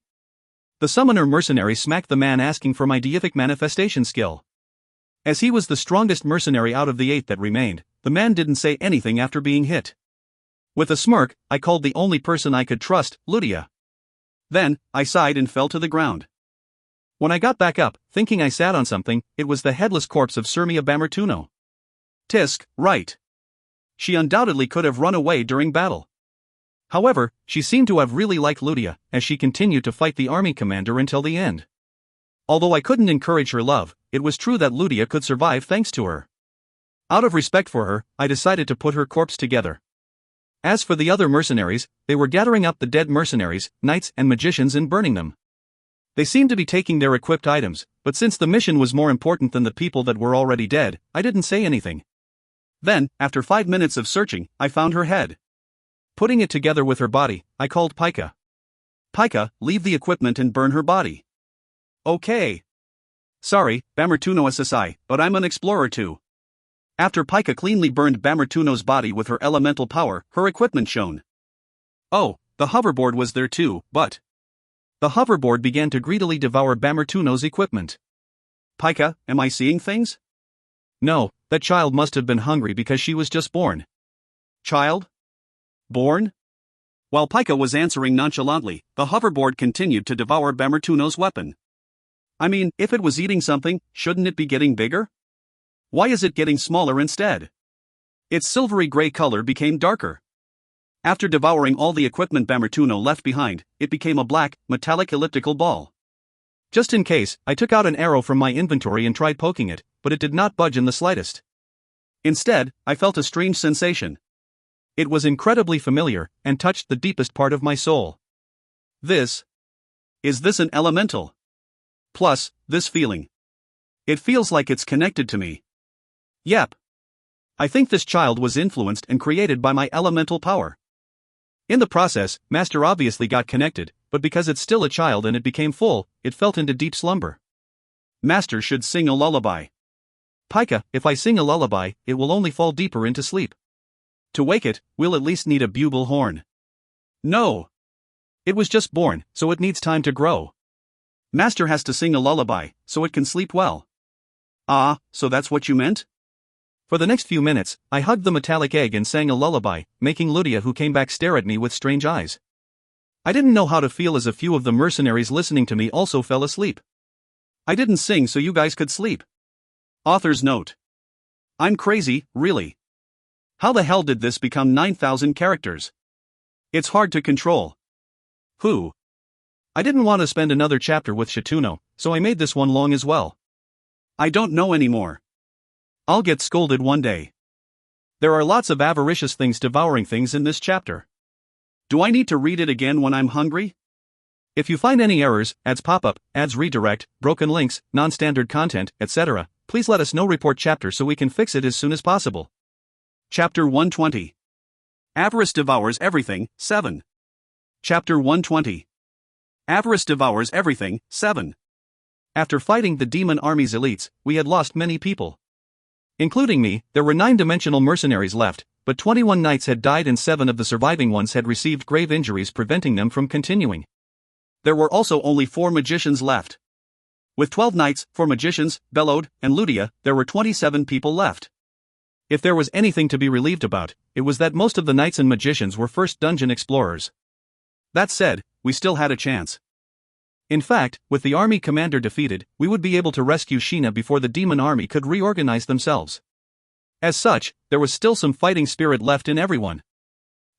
[SPEAKER 1] The summoner mercenary smacked the man asking for my deific manifestation skill. As he was the strongest mercenary out of the 8 that remained, the man didn't say anything after being hit. With a smirk, I called the only person I could trust, Ludia. Then, I sighed and fell to the ground. When I got back up, thinking I sat on something, it was the headless corpse of Sirmia Bamertuno. Tisk, right. She undoubtedly could have run away during battle. However, she seemed to have really liked Ludia, as she continued to fight the army commander until the end. Although I couldn't encourage her love, it was true that Ludia could survive thanks to her. Out of respect for her, I decided to put her corpse together. As for the other mercenaries, they were gathering up the dead mercenaries, knights and magicians and burning them. They seemed to be taking their equipped items, but since the mission was more important than the people that were already dead, I didn't say anything. Then, after 5 minutes of searching, I found her head. Putting it together with her body, I called Pika. Pika, leave the equipment and burn her body. Okay. Sorry, Bamertuno SSI, but I'm an explorer too. After Pika cleanly burned Bamertuno's body with her elemental power, her equipment shone. Oh, the hoverboard was there too, but the hoverboard began to greedily devour Bamertuno's equipment. Pika, am I seeing things? No, that child must have been hungry because she was just born. Child? Born? While Pika was answering nonchalantly, the hoverboard continued to devour Bamertuno's weapon. I mean, if it was eating something, shouldn't it be getting bigger? Why is it getting smaller instead? Its silvery gray color became darker. After devouring all the equipment Bamertuno left behind, it became a black, metallic elliptical ball. Just in case, I took out an arrow from my inventory and tried poking it, but it did not budge in the slightest. Instead, I felt a strange sensation. It was incredibly familiar, and touched the deepest part of my soul. Is this an elemental? Plus, this feeling. It feels like it's connected to me. Yep. I think this child was influenced and created by my elemental power. In the process, Master obviously got connected, but because it's still a child and it became full, it fell into deep slumber. Master should sing a lullaby. Pika, if I sing a lullaby, it will only fall deeper into sleep. To wake it, we'll at least need a bugle horn. No. It was just born, so it needs time to grow. Master has to sing a lullaby, so it can sleep well. Ah, so that's what you meant? For the next few minutes, I hugged the metallic egg and sang a lullaby, making Lydia, who came back, stare at me with strange eyes. I didn't know how to feel as a few of the mercenaries listening to me also fell asleep. I didn't sing so you guys could sleep. Author's note. I'm crazy, really. How the hell did this become 9,000 characters? It's hard to control. Who? I didn't want to spend another chapter with Shituno, so I made this one long as well. I don't know anymore. I'll get scolded one day. There are lots of avaricious things devouring things in this chapter. Do I need to read it again when I'm hungry? If you find any errors, ads pop up, ads redirect, broken links, non-standard content, etc., please let us know. Report chapter so we can fix it as soon as possible. Chapter 120. Avarice Devours Everything, 7. Chapter 120. Avarice Devours Everything, 7. After fighting the demon army's elites, we had lost many people. Including me, there were 9-dimensional mercenaries left, but 21 knights had died and 7 of the surviving ones had received grave injuries preventing them from continuing. There were also only 4 magicians left. With 12 knights, 4 magicians, Bellowed, and Ludia, there were 27 people left. If there was anything to be relieved about, it was that most of the knights and magicians were first dungeon explorers. That said, we still had a chance. In fact, with the army commander defeated, we would be able to rescue Sheena before the demon army could reorganize themselves. As such, there was still some fighting spirit left in everyone.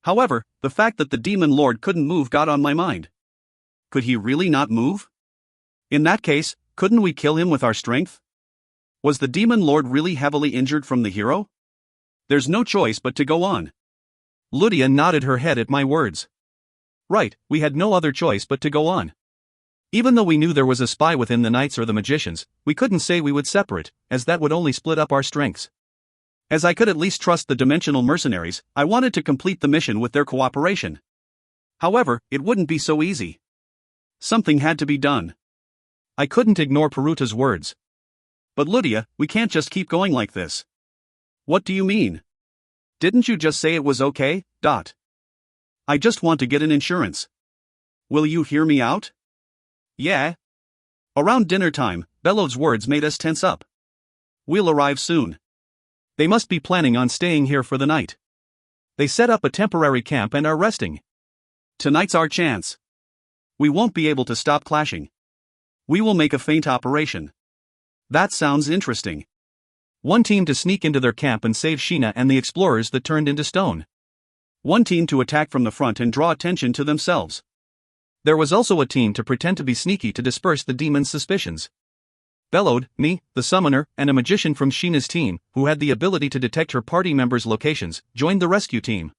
[SPEAKER 1] However, the fact that the demon lord couldn't move got on my mind. Could he really not move? In that case, couldn't we kill him with our strength? Was the demon lord really heavily injured from the hero? There's no choice but to go on. Lydia nodded her head at my words. Right, we had no other choice but to go on. Even though we knew there was a spy within the knights or the magicians, we couldn't say we would separate, as that would only split up our strengths. As I could at least trust the dimensional mercenaries, I wanted to complete the mission with their cooperation. However, it wouldn't be so easy. Something had to be done. I couldn't ignore Peruta's words. But Lydia, we can't just keep going like this. What do you mean? Didn't you just say it was okay? I just want to get an insurance. Will you hear me out? Yeah. Around dinner time, Bellow's words made us tense up. We'll arrive soon. They must be planning on staying here for the night. They set up a temporary camp and are resting. Tonight's our chance. We won't be able to stop clashing. We will make a feint operation. That sounds interesting. One team to sneak into their camp and save Sheena and the explorers that turned into stone. One team to attack from the front and draw attention to themselves. There was also a team to pretend to be sneaky to disperse the demon's suspicions. Bellowed, me, the summoner, and a magician from Sheena's team, who had the ability to detect her party members' locations, joined the rescue team.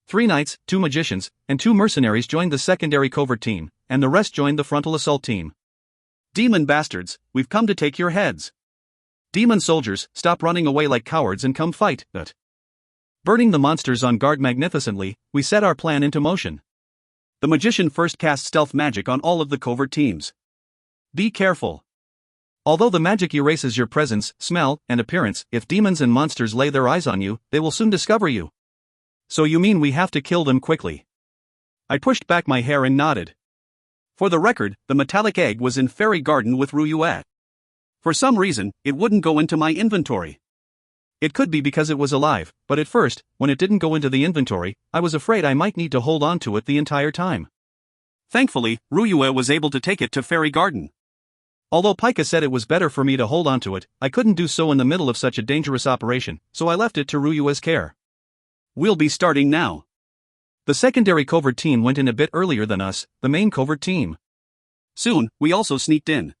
[SPEAKER 1] 3 knights, 2 magicians, and 2 mercenaries joined the secondary covert team, and the rest joined the frontal assault team. Demon bastards, we've come to take your heads. Demon soldiers, stop running away like cowards and come fight. Burning the monsters on guard magnificently, we set our plan into motion. The magician first cast stealth magic on all of the covert teams. Be careful. Although the magic erases your presence, smell, and appearance, if demons and monsters lay their eyes on you, they will soon discover you. So you mean we have to kill them quickly? I pushed back my hair and nodded. For the record, the metallic egg was in Fairy Garden with Ruyue. For some reason, it wouldn't go into my inventory. It could be because it was alive, but at first, when it didn't go into the inventory, I was afraid I might need to hold on to it the entire time. Thankfully, Ruyue was able to take it to Fairy Garden. Although Pika said it was better for me to hold on to it, I couldn't do so in the middle of such a dangerous operation, so I left it to Ruyue's care. We'll be starting now. The secondary covert team went in a bit earlier than us, the main covert team. Soon, we also sneaked in.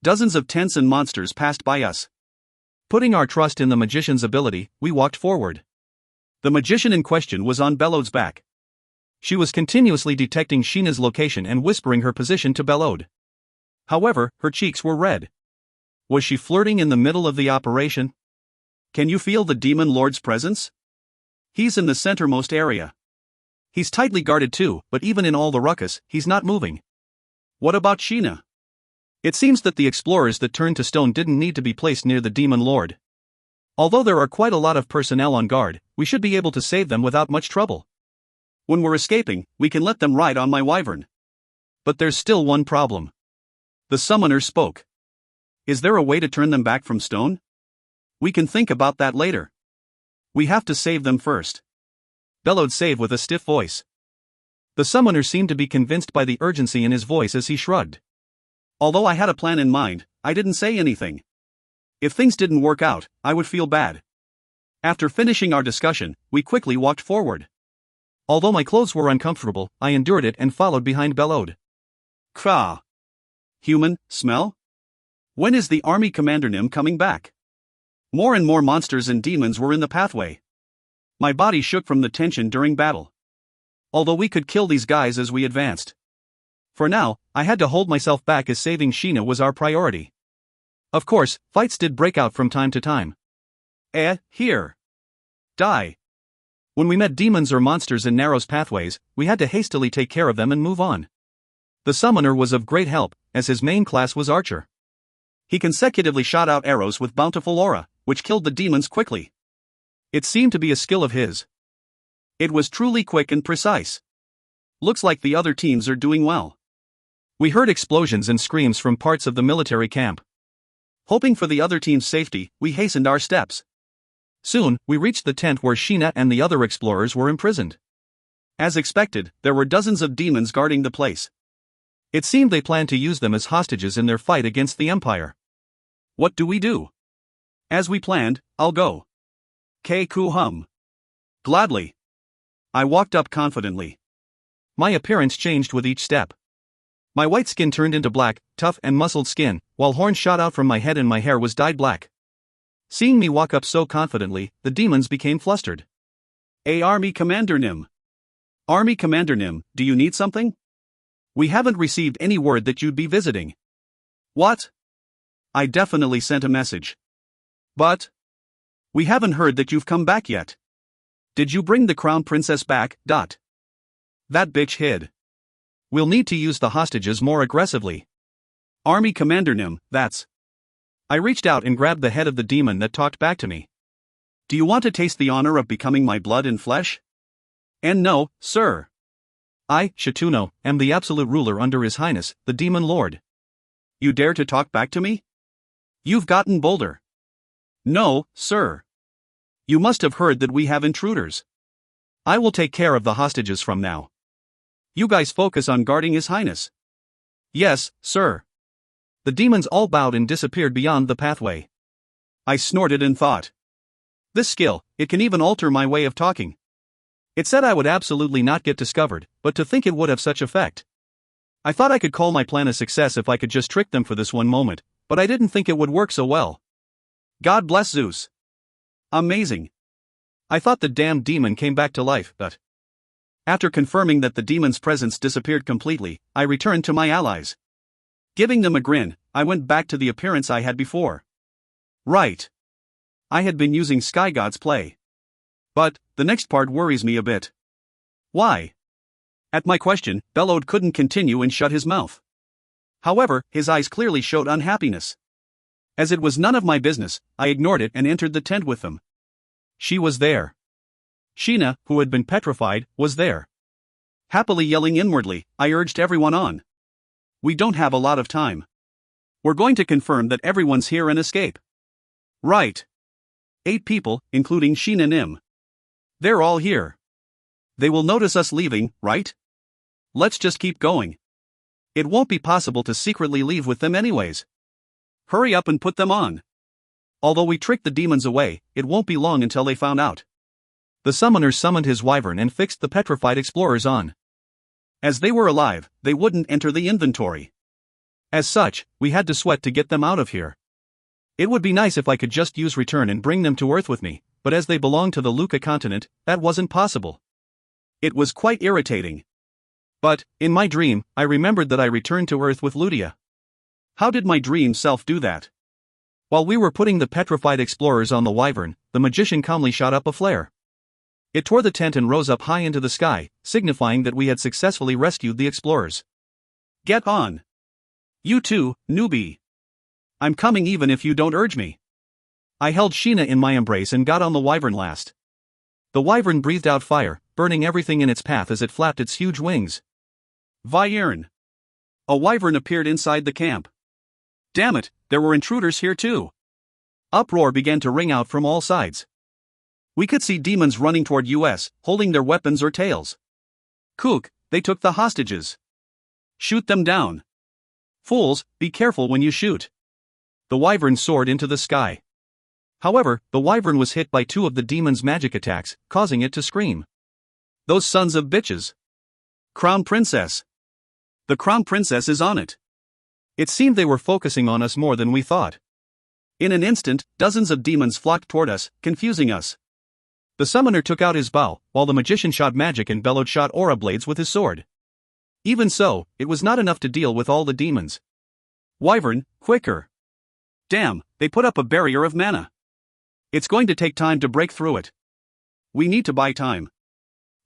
[SPEAKER 1] Dozens of tents and monsters passed by us. Putting our trust in the magician's ability, we walked forward. The magician in question was on Bellow's back. She was continuously detecting Sheena's location and whispering her position to Bellowed. However, her cheeks were red. Was she flirting in the middle of the operation? Can you feel the Demon Lord's presence? He's in the centermost area. He's tightly guarded too, but even in all the ruckus, he's not moving. What about Sheena? It seems that the explorers that turned to stone didn't need to be placed near the Demon Lord. Although there are quite a lot of personnel on guard, we should be able to save them without much trouble. When we're escaping, we can let them ride on my wyvern. But there's still one problem. The summoner spoke. Is there a way to turn them back from stone? We can think about that later. We have to save them first. Bellowed Save with a stiff voice. The summoner seemed to be convinced by the urgency in his voice as he shrugged. Although I had a plan in mind, I didn't say anything. If things didn't work out, I would feel bad. After finishing our discussion, we quickly walked forward. Although my clothes were uncomfortable, I endured it and followed behind Bellowed. Krah. Human, smell? When is the army commander Nim coming back? More and more monsters and demons were in the pathway. My body shook from the tension during battle. Although we could kill these guys as we advanced. For now, I had to hold myself back as saving Sheena was our priority. Of course, fights did break out from time to time. Here. Die. When we met demons or monsters in narrow pathways, we had to hastily take care of them and move on. The summoner was of great help, as his main class was Archer. He consecutively shot out arrows with bountiful aura, which killed the demons quickly. It seemed to be a skill of his. It was truly quick and precise. Looks like the other teams are doing well. We heard explosions and screams from parts of the military camp. Hoping for the other team's safety, we hastened our steps. Soon, we reached the tent where Sheena and the other explorers were imprisoned. As expected, there were dozens of demons guarding the place. It seemed they planned to use them as hostages in their fight against the Empire. What do we do? As we planned, I'll go. Ku-hum. Gladly. I walked up confidently. My appearance changed with each step. My white skin turned into black, tough and muscled skin, while horns shot out from my head and my hair was dyed black. Seeing me walk up so confidently, the demons became flustered. Army Commander Nim. Army Commander Nim, do you need something? We haven't received any word that you'd be visiting. What? I definitely sent a message. But we haven't heard that you've come back yet. Did you bring the crown princess back? That bitch hid. We'll need to use the hostages more aggressively. Army Commander Nim, that's. I reached out and grabbed the head of the demon that talked back to me. Do you want to taste the honor of becoming my blood and flesh? And no, sir. I, Shituno, am the absolute ruler under His Highness, the Demon Lord. You dare to talk back to me? You've gotten bolder. No, sir. You must have heard that we have intruders. I will take care of the hostages from now. You guys focus on guarding His Highness. Yes, sir. The demons all bowed and disappeared beyond the pathway. I snorted and thought. This skill, it can even alter my way of talking. It said I would absolutely not get discovered, but to think it would have such effect. I thought I could call my plan a success if I could just trick them for this one moment, but I didn't think it would work so well. God bless Zeus. Amazing. I thought the damned demon came back to life, but after confirming that the demon's presence disappeared completely, I returned to my allies. Giving them a grin, I went back to the appearance I had before. Right. I had been using Sky God's play. But the next part worries me a bit. Why? At my question, Bellowed couldn't continue and shut his mouth. However, his eyes clearly showed unhappiness. As it was none of my business, I ignored it and entered the tent with them. She was there. Sheena, who had been petrified, was there. Happily yelling inwardly, I urged everyone on. We don't have a lot of time. We're going to confirm that everyone's here and escape. Right. 8 people, including Shin and Im. They're all here. They will notice us leaving, right? Let's just keep going. It won't be possible to secretly leave with them anyways. Hurry up and put them on. Although we tricked the demons away, it won't be long until they found out. The summoner summoned his wyvern and fixed the petrified explorers on. As they were alive, they wouldn't enter the inventory. As such, we had to sweat to get them out of here. It would be nice if I could just use return and bring them to Earth with me, but as they belonged to the Luca continent, that wasn't possible. It was quite irritating. But, in my dream, I remembered that I returned to Earth with Ludia. How did my dream self do that? While we were putting the petrified explorers on the wyvern, the magician calmly shot up a flare. It tore the tent and rose up high into the sky, signifying that we had successfully rescued the explorers. Get on. You too, newbie. I'm coming even if you don't urge me. I held Sheena in my embrace and got on the wyvern last. The wyvern breathed out fire, burning everything in its path as it flapped its huge wings. Vyern. A wyvern appeared inside the camp. Damn it, there were intruders here too. Uproar began to ring out from all sides. We could see demons running toward us, holding their weapons or tails. Kook, they took the hostages. Shoot them down. Fools, be careful when you shoot. The wyvern soared into the sky. However, the wyvern was hit by 2 of the demon's magic attacks, causing it to scream. Those sons of bitches. Crown Princess. The Crown Princess is on it. It seemed they were focusing on us more than we thought. In an instant, dozens of demons flocked toward us, confusing us. The summoner took out his bow, while the magician shot magic and bellowed shot aura blades with his sword. Even so, it was not enough to deal with all the demons. Wyvern, quicker. Damn, they put up a barrier of mana. It's going to take time to break through it. We need to buy time.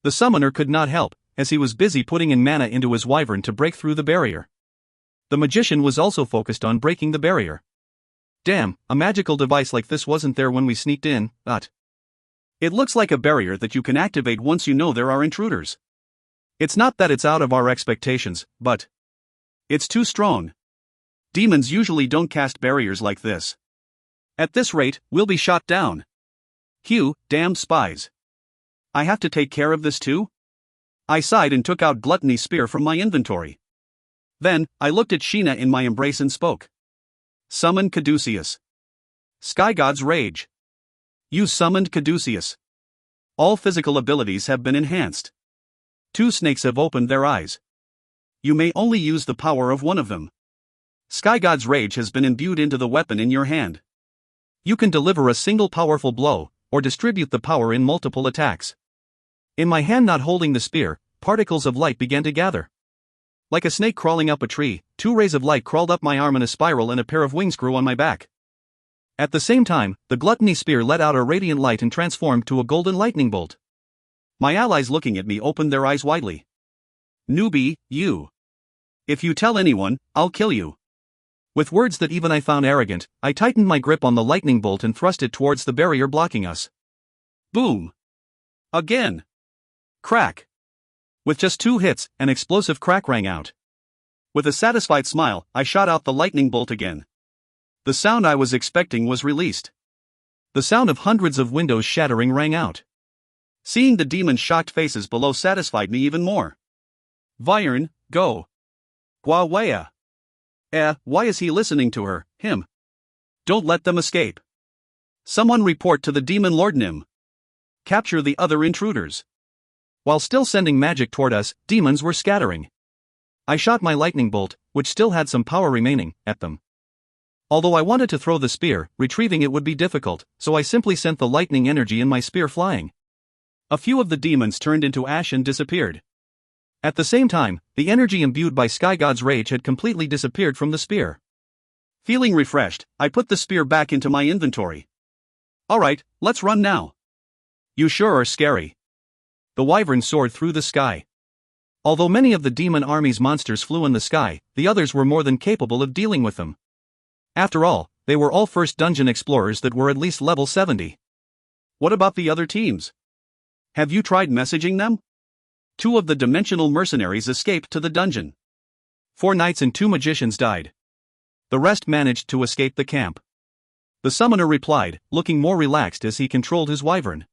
[SPEAKER 1] The summoner could not help, as he was busy putting in mana into his wyvern to break through the barrier. The magician was also focused on breaking the barrier. Damn, a magical device like this wasn't there when we sneaked in, but it looks like a barrier that you can activate once you know there are intruders. It's not that it's out of our expectations, but it's too strong. Demons usually don't cast barriers like this. At this rate, we'll be shot down. Hugh, damn spies. I have to take care of this too? I sighed and took out Gluttony's spear from my inventory. Then, I looked at Sheena in my embrace and spoke. Summon Caduceus. Sky God's Rage. You summoned Caduceus. All physical abilities have been enhanced. 2 snakes have opened their eyes. You may only use the power of one of them. Sky God's Rage has been imbued into the weapon in your hand. You can deliver a single powerful blow, or distribute the power in multiple attacks. In my hand not holding the spear, particles of light began to gather. Like a snake crawling up a tree, 2 rays of light crawled up my arm in a spiral and a pair of wings grew on my back. At the same time, the Gluttony spear let out a radiant light and transformed to a golden lightning bolt. My allies looking at me opened their eyes widely. Newbie, you. If you tell anyone, I'll kill you. With words that even I found arrogant, I tightened my grip on the lightning bolt and thrust it towards the barrier blocking us. Boom. Again. Crack. With just 2 hits, an explosive crack rang out. With a satisfied smile, I shot out the lightning bolt again. The sound I was expecting was released. The sound of hundreds of windows shattering rang out. Seeing the demon's shocked faces below satisfied me even more. Vyern, go. Guawea. Why is he listening to her, him? Don't let them escape. Someone report to the demon Lord Nim. Capture the other intruders. While still sending magic toward us, demons were scattering. I shot my lightning bolt, which still had some power remaining, at them. Although I wanted to throw the spear, retrieving it would be difficult, so I simply sent the lightning energy in my spear flying. A few of the demons turned into ash and disappeared. At the same time, the energy imbued by Sky God's Rage had completely disappeared from the spear. Feeling refreshed, I put the spear back into my inventory. Alright, let's run now. You sure are scary. The wyvern soared through the sky. Although many of the demon army's monsters flew in the sky, the others were more than capable of dealing with them. After all, they were all first dungeon explorers that were at least level 70. What about the other teams? Have you tried messaging them? 2 of the dimensional mercenaries escaped to the dungeon. 4 knights and 2 magicians died. The rest managed to escape the camp. The summoner replied, looking more relaxed as he controlled his wyvern.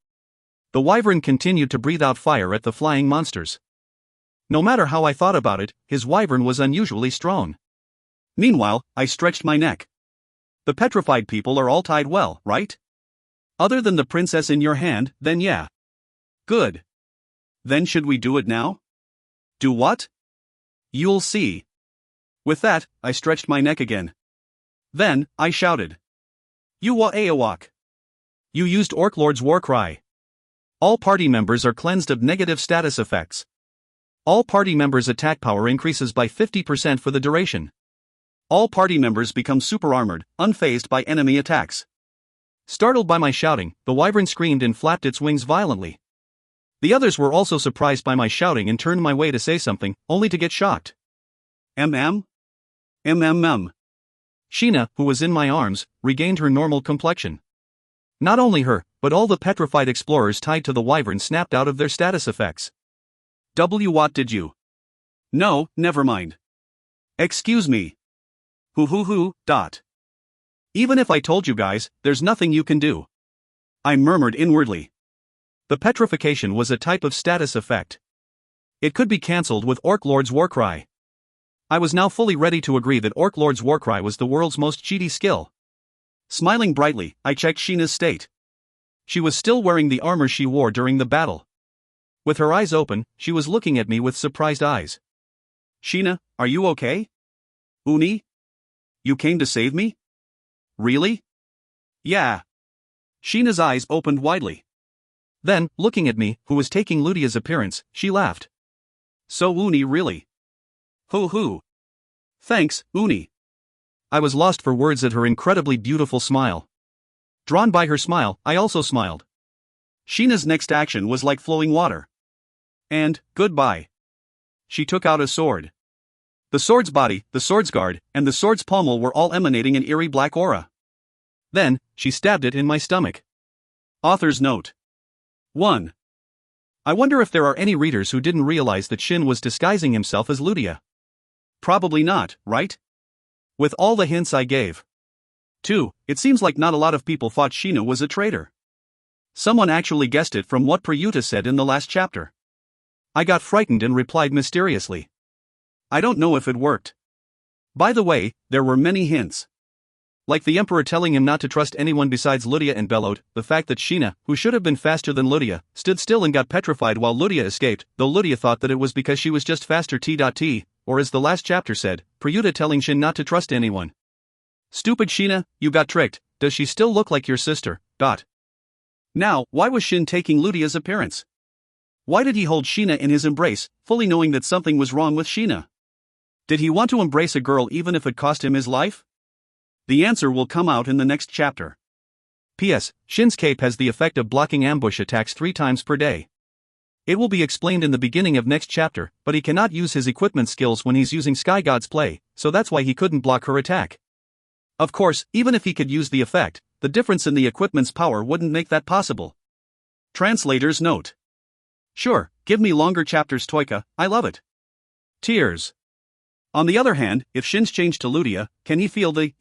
[SPEAKER 1] The wyvern continued to breathe out fire at the flying monsters. No matter how I thought about it, his wyvern was unusually strong. Meanwhile, I stretched my neck. The petrified people are all tied well, right? Other than the princess in your hand, then yeah. Good. Then should we do it now? Do what? You'll see. With that, I stretched my neck again. Then, I shouted. Yuwa Aowak. You used Orc Lord's war cry. All party members are cleansed of negative status effects. All party members' attack power increases by 50% for the duration. All party members become super armored, unfazed by enemy attacks. Startled by my shouting, the wyvern screamed and flapped its wings violently. The others were also surprised by my shouting and turned my way to say something, only to get shocked. MM? MMM. Sheena, who was in my arms, regained her normal complexion. Not only her, but all the petrified explorers tied to the wyvern snapped out of their status effects. What did you? No, never mind. Excuse me. Dot. Even if I told you guys, there's nothing you can do. I murmured inwardly. The petrification was a type of status effect. It could be cancelled with Orc Lord's Warcry. I was now fully ready to agree that Orc Lord's Warcry was the world's most cheaty skill. Smiling brightly, I checked Sheena's state. She was still wearing the armor she wore during the battle. With her eyes open, she was looking at me with surprised eyes. Sheena, are you okay? Uni? You came to save me? Really? Yeah. Sheena's eyes opened widely. Then, looking at me, who was taking Ludia's appearance, she laughed. So Uni really? Hoo. Thanks, Uni. I was lost for words at her incredibly beautiful smile. Drawn by her smile, I also smiled. Sheena's next action was like flowing water. And, goodbye. She took out a sword. The sword's body, the sword's guard, and the sword's pommel were all emanating an eerie black aura. Then, she stabbed it in my stomach. Author's note. 1. I wonder if there are any readers who didn't realize that Shin was disguising himself as Ludia. Probably not, right? With all the hints I gave. 2. It seems like not a lot of people thought Sheena was a traitor. Someone actually guessed it from what Prayuta said in the last chapter. I got frightened and replied mysteriously. I don't know if it worked. By the way, there were many hints. Like the Emperor telling him not to trust anyone besides Ludia and bellowed, the fact that Sheena, who should have been faster than Ludia, stood still and got petrified while Ludia escaped, though Ludia thought that it was because she was just faster t.t, or as the last chapter said, Prayuta telling Shin not to trust anyone. Stupid Sheena, you got tricked. Does she still look like your sister? Now, why was Shin taking Ludia's appearance? Why did he hold Sheena in his embrace, fully knowing that something was wrong with Sheena? Did he want to embrace a girl even if it cost him his life? The answer will come out in the next chapter. P.S. Shin's cape has the effect of blocking ambush attacks 3 times per day. It will be explained in the beginning of next chapter, but he cannot use his equipment skills when he's using Sky God's play, so that's why he couldn't block her attack. Of course, even if he could use the effect, the difference in the equipment's power wouldn't make that possible. Translator's note. Sure, give me longer chapters, Toika, I love it. Tears. On the other hand, if Shin's changed to Ludia, can he feel the,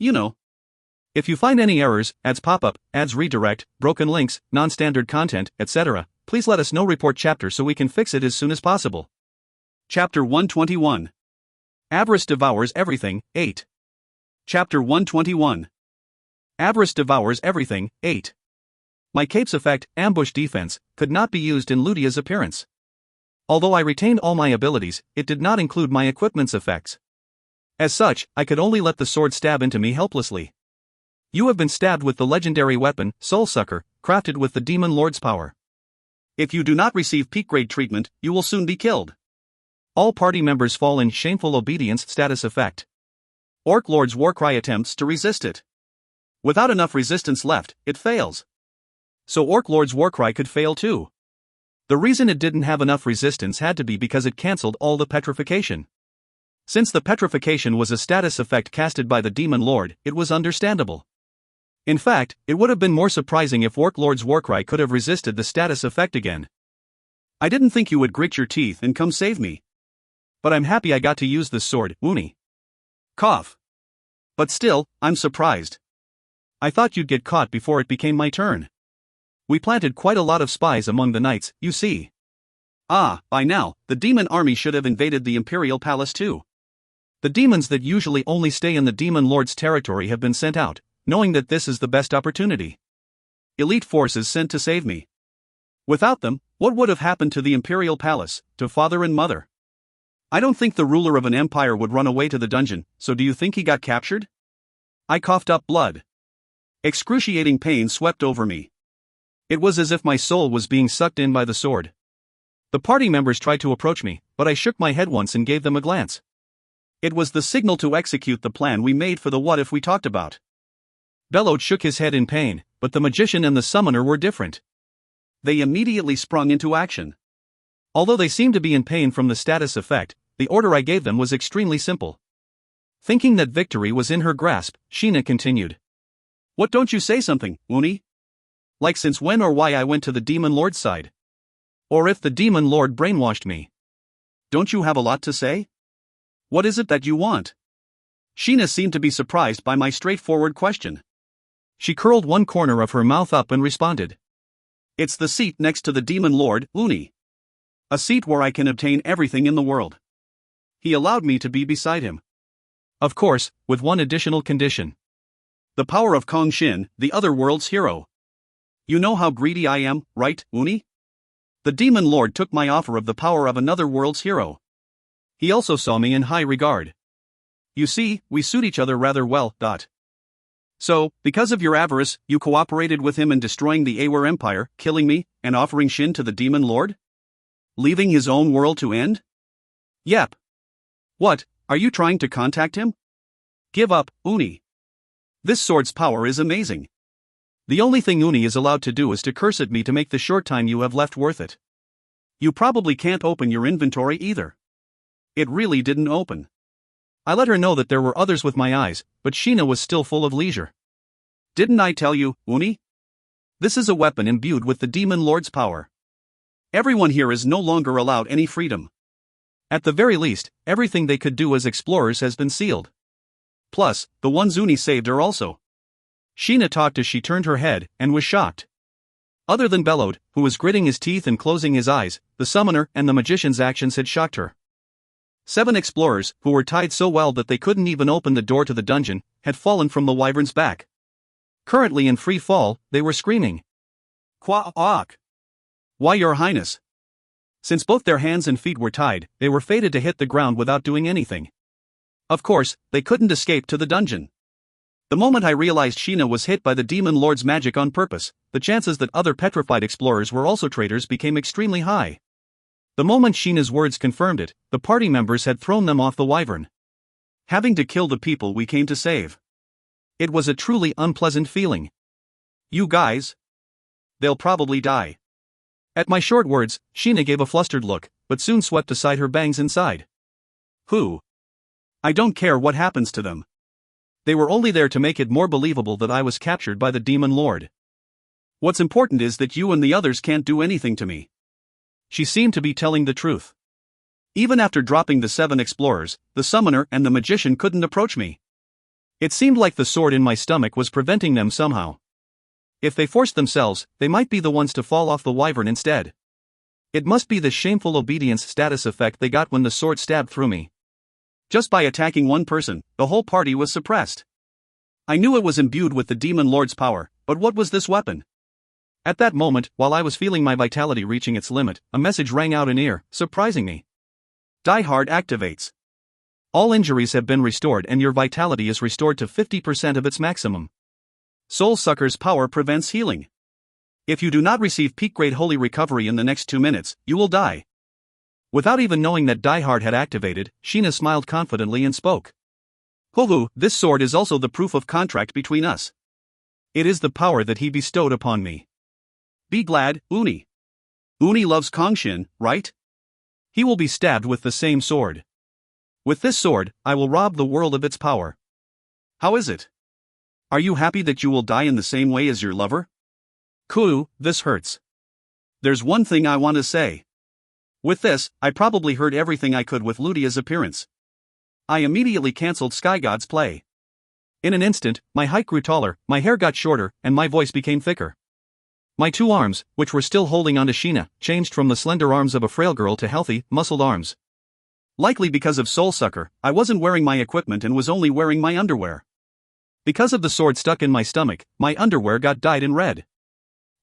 [SPEAKER 1] If you find any errors, ads pop up, ads redirect, broken links, non-standard content, etc., please let us know. Report chapter so we can fix it as soon as possible. Chapter 121. Avarice Devours Everything, 8. Chapter 121. Avarice Devours Everything, 8. My cape's effect, Ambush Defense, could not be used in Ludia's appearance. Although I retained all my abilities, it did not include my equipment's effects. As such, I could only let the sword stab into me helplessly. You have been stabbed with the legendary weapon, Soul Sucker, crafted with the Demon Lord's power. If you do not receive peak grade treatment, you will soon be killed. All party members fall in Shameful Obedience status effect. Orc Lord's Warcry attempts to resist it. Without enough resistance left, it fails. So Orc Lord's Warcry could fail too. The reason it didn't have enough resistance had to be because it cancelled all the petrification. Since the petrification was a status effect casted by the Demon Lord, it was understandable. In fact, it would have been more surprising if Warlord's Warcry could have resisted the status effect again. I didn't think you would grit your teeth and come save me. But I'm happy I got to use this sword, Uni. Cough. But still, I'm surprised. I thought you'd get caught before it became my turn. We planted quite a lot of spies among the knights, you see. By now, the demon army should have invaded the Imperial Palace too. The demons that usually only stay in the Demon Lord's territory have been sent out, knowing that this is the best opportunity. Elite forces sent to save me. Without them, what would have happened to the Imperial Palace, to father and mother? I don't think the ruler of an empire would run away to the dungeon, so do you think he got captured? I coughed up blood. Excruciating pain swept over me. It was as if my soul was being sucked in by the sword. The party members tried to approach me, but I shook my head once and gave them a glance. It was the signal to execute the plan we made for the what if we talked about. Bellowed shook his head in pain, but the magician and the summoner were different. They immediately sprung into action. Although they seemed to be in pain from the status effect, the order I gave them was extremely simple. Thinking that victory was in her grasp, Sheena continued. What, don't you say something, Uni? Like since when or why I went to the Demon Lord's side? Or if the Demon Lord brainwashed me? Don't you have a lot to say? What is it that you want? Sheena seemed to be surprised by my straightforward question. She curled one corner of her mouth up and responded. It's the seat next to the Demon Lord, Uni. A seat where I can obtain everything in the world. He allowed me to be beside him. Of course, with one additional condition. The power of Kang Shin, the other world's hero. You know how greedy I am, right, Uni? The Demon Lord took my offer of the power of another world's hero. He also saw me in high regard. You see, we suit each other rather well. So, because of your avarice, you cooperated with him in destroying the Awer Empire, killing me, and offering Shin to the Demon Lord? Leaving his own world to end? Yep. What, are you trying to contact him? Give up, Uni. This sword's power is amazing. The only thing Uni is allowed to do is to curse at me to make the short time you have left worth it. You probably can't open your inventory either. It really didn't open. I let her know that there were others with my eyes, but Sheena was still full of leisure. Didn't I tell you, Uni? This is a weapon imbued with the Demon Lord's power. Everyone here is no longer allowed any freedom. At the very least, everything they could do as explorers has been sealed. Plus, the ones Uni saved are also. Sheena talked as she turned her head, and was shocked. Other than Bellowed, who was gritting his teeth and closing his eyes, the summoner and the magician's actions had shocked her. 7 explorers, who were tied so well that they couldn't even open the door to the dungeon, had fallen from the wyvern's back. Currently in free fall, they were screaming. Quack! Why, your highness? Since both their hands and feet were tied, they were fated to hit the ground without doing anything. Of course, they couldn't escape to the dungeon. The moment I realized Sheena was hit by the Demon Lord's magic on purpose, the chances that other petrified explorers were also traitors became extremely high. The moment Sheena's words confirmed it, the party members had thrown them off the wyvern. Having to kill the people we came to save. It was a truly unpleasant feeling. You guys? They'll probably die. At my short words, Sheena gave a flustered look, but soon swept aside her bangs and sighed. Who? I don't care what happens to them. They were only there to make it more believable that I was captured by the Demon Lord. What's important is that you and the others can't do anything to me. She seemed to be telling the truth. Even after dropping the 7 explorers, the summoner and the magician couldn't approach me. It seemed like the sword in my stomach was preventing them somehow. If they forced themselves, they might be the ones to fall off the wyvern instead. It must be the shameful obedience status effect they got when the sword stabbed through me. Just by attacking one person, the whole party was suppressed. I knew it was imbued with the Demon Lord's power, but what was this weapon? At that moment, while I was feeling my vitality reaching its limit, a message rang out in ear, surprising me. Die Hard activates. All injuries have been restored and your vitality is restored to 50% of its maximum. Soul Sucker's power prevents healing. If you do not receive peak-grade holy recovery in the next 2 minutes, you will die. Without even knowing that Die Hard had activated, Sheena smiled confidently and spoke. Hoo, this sword is also the proof of contract between us. It is the power that he bestowed upon me. Be glad, Uni. Uni loves Kang Shin, right? He will be stabbed with the same sword. With this sword, I will rob the world of its power. How is it? Are you happy that you will die in the same way as your lover? Koo, this hurts. There's one thing I want to say. With this, I probably heard everything I could with Ludia's appearance. I immediately cancelled Sky God's play. In an instant, my height grew taller, my hair got shorter, and my voice became thicker. My two arms, which were still holding onto Sheena, changed from the slender arms of a frail girl to healthy, muscled arms. Likely because of Soul Sucker, I wasn't wearing my equipment and was only wearing my underwear. Because of the sword stuck in my stomach, my underwear got dyed in red.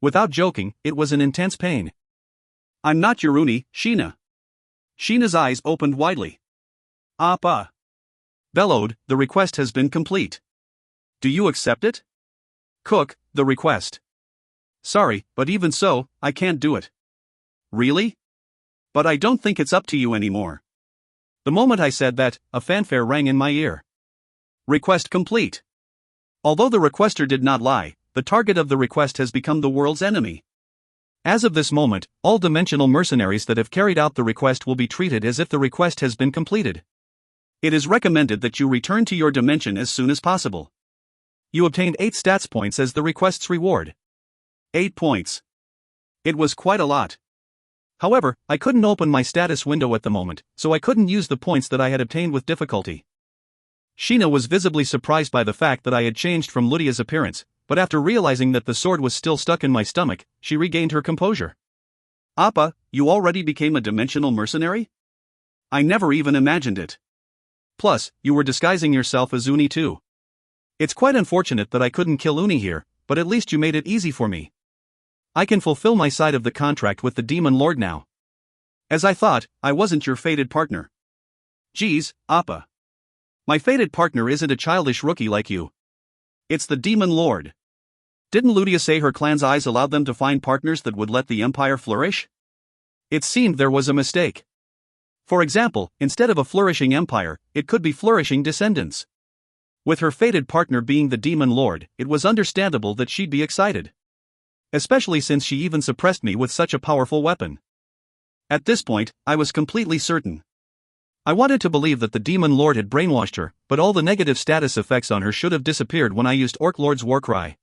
[SPEAKER 1] Without joking, it was an intense pain. I'm not your Uni, Sheena. Sheena's eyes opened widely. Appa. Bellowed, the request has been complete. Do you accept it? Cook, the request. Sorry, but even so, I can't do it. Really? But I don't think it's up to you anymore. The moment I said that, a fanfare rang in my ear. Request complete. Although the requester did not lie, the target of the request has become the world's enemy. As of this moment, all dimensional mercenaries that have carried out the request will be treated as if the request has been completed. It is recommended that you return to your dimension as soon as possible. You obtained 8 stats points as the request's reward. 8 points. It was quite a lot. However, I couldn't open my status window at the moment, so I couldn't use the points that I had obtained with difficulty. Sheena was visibly surprised by the fact that I had changed from Ludia's appearance, but after realizing that the sword was still stuck in my stomach, she regained her composure. Appa, you already became a dimensional mercenary? I never even imagined it. Plus, you were disguising yourself as Uni too. It's quite unfortunate that I couldn't kill Uni here, but at least you made it easy for me. I can fulfill my side of the contract with the Demon Lord now. As I thought, I wasn't your fated partner. Geez, Appa. My fated partner isn't a childish rookie like you. It's the Demon Lord. Didn't Ludia say her clan's eyes allowed them to find partners that would let the Empire flourish? It seemed there was a mistake. For example, instead of a flourishing empire, it could be flourishing descendants. With her fated partner being the Demon Lord, it was understandable that she'd be excited. Especially since she even suppressed me with such a powerful weapon. At this point, I was completely certain. I wanted to believe that the Demon Lord had brainwashed her, but all the negative status effects on her should have disappeared when I used Orc Lord's Warcry.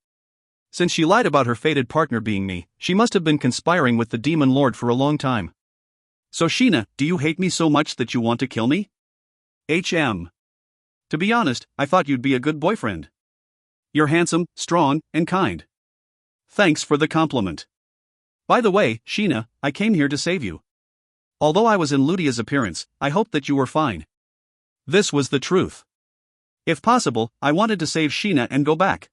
[SPEAKER 1] Since she lied about her fated partner being me, she must have been conspiring with the Demon Lord for a long time. So Sheena, do you hate me so much that you want to kill me? HM. To be honest, I thought you'd be a good boyfriend. You're handsome, strong, and kind. Thanks for the compliment. By the way, Sheena, I came here to save you. Although I was in Ludia's appearance, I hoped that you were fine. This was the truth. If possible, I wanted to save Sheena and go back.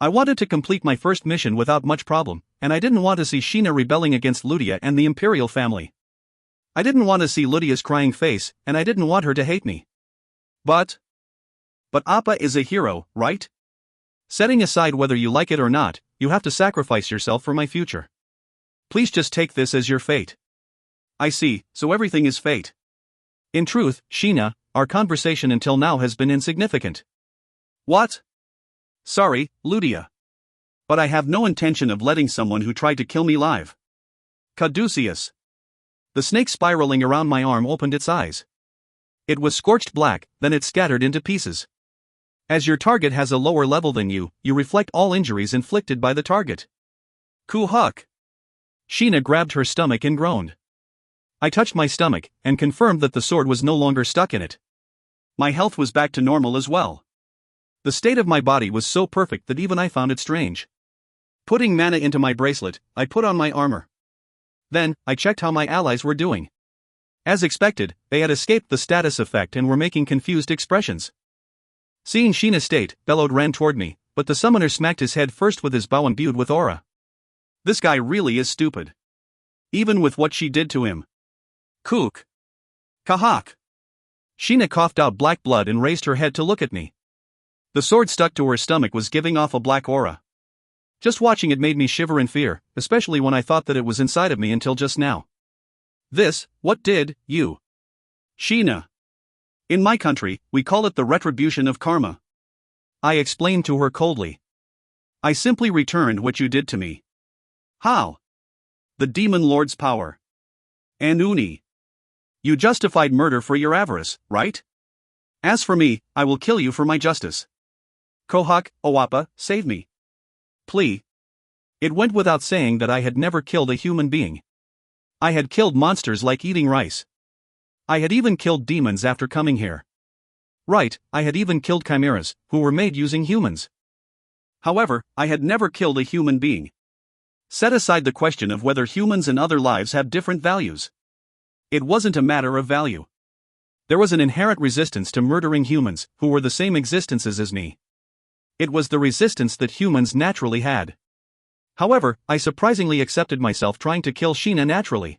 [SPEAKER 1] I wanted to complete my first mission without much problem, and I didn't want to see Sheena rebelling against Ludia and the Imperial family. I didn't want to see Ludia's crying face, and I didn't want her to hate me. But Appa is a hero, right? Setting aside whether you like it or not, you have to sacrifice yourself for my future. Please just take this as your fate. I see, so everything is fate. In truth, Sheena, our conversation until now has been insignificant. What? Sorry, Ludia. But I have no intention of letting someone who tried to kill me live. Caduceus. The snake spiraling around my arm opened its eyes. It was scorched black, then it scattered into pieces. As your target has a lower level than you, you reflect all injuries inflicted by the target. Kuhuk. Sheena grabbed her stomach and groaned. I touched my stomach, and confirmed that the sword was no longer stuck in it. My health was back to normal as well. The state of my body was so perfect that even I found it strange. Putting mana into my bracelet, I put on my armor. Then, I checked how my allies were doing. As expected, they had escaped the status effect and were making confused expressions. Seeing Sheena's state, Bellowed ran toward me, but the summoner smacked his head first with his bow imbued with aura. This guy really is stupid. Even with what she did to him. Kook. Kahak. Sheena coughed out black blood and raised her head to look at me. The sword stuck to her stomach was giving off a black aura. Just watching it made me shiver in fear, especially when I thought that it was inside of me until just now. What did you? Sheena. In my country, we call it the retribution of karma. I explained to her coldly. I simply returned what you did to me. How? The Demon Lord's power. Anuni. You justified murder for your avarice, right? As for me, I will kill you for my justice. Kohak, Owappa, save me. Plea. It went without saying that I had never killed a human being. I had killed monsters like eating rice. I had even killed demons after coming here. Right, I had even killed chimeras, who were made using humans. However, I had never killed a human being. Set aside the question of whether humans and other lives have different values. It wasn't a matter of value. There was an inherent resistance to murdering humans, who were the same existences as me. It was the resistance that humans naturally had. However, I surprisingly accepted myself trying to kill Sheena naturally.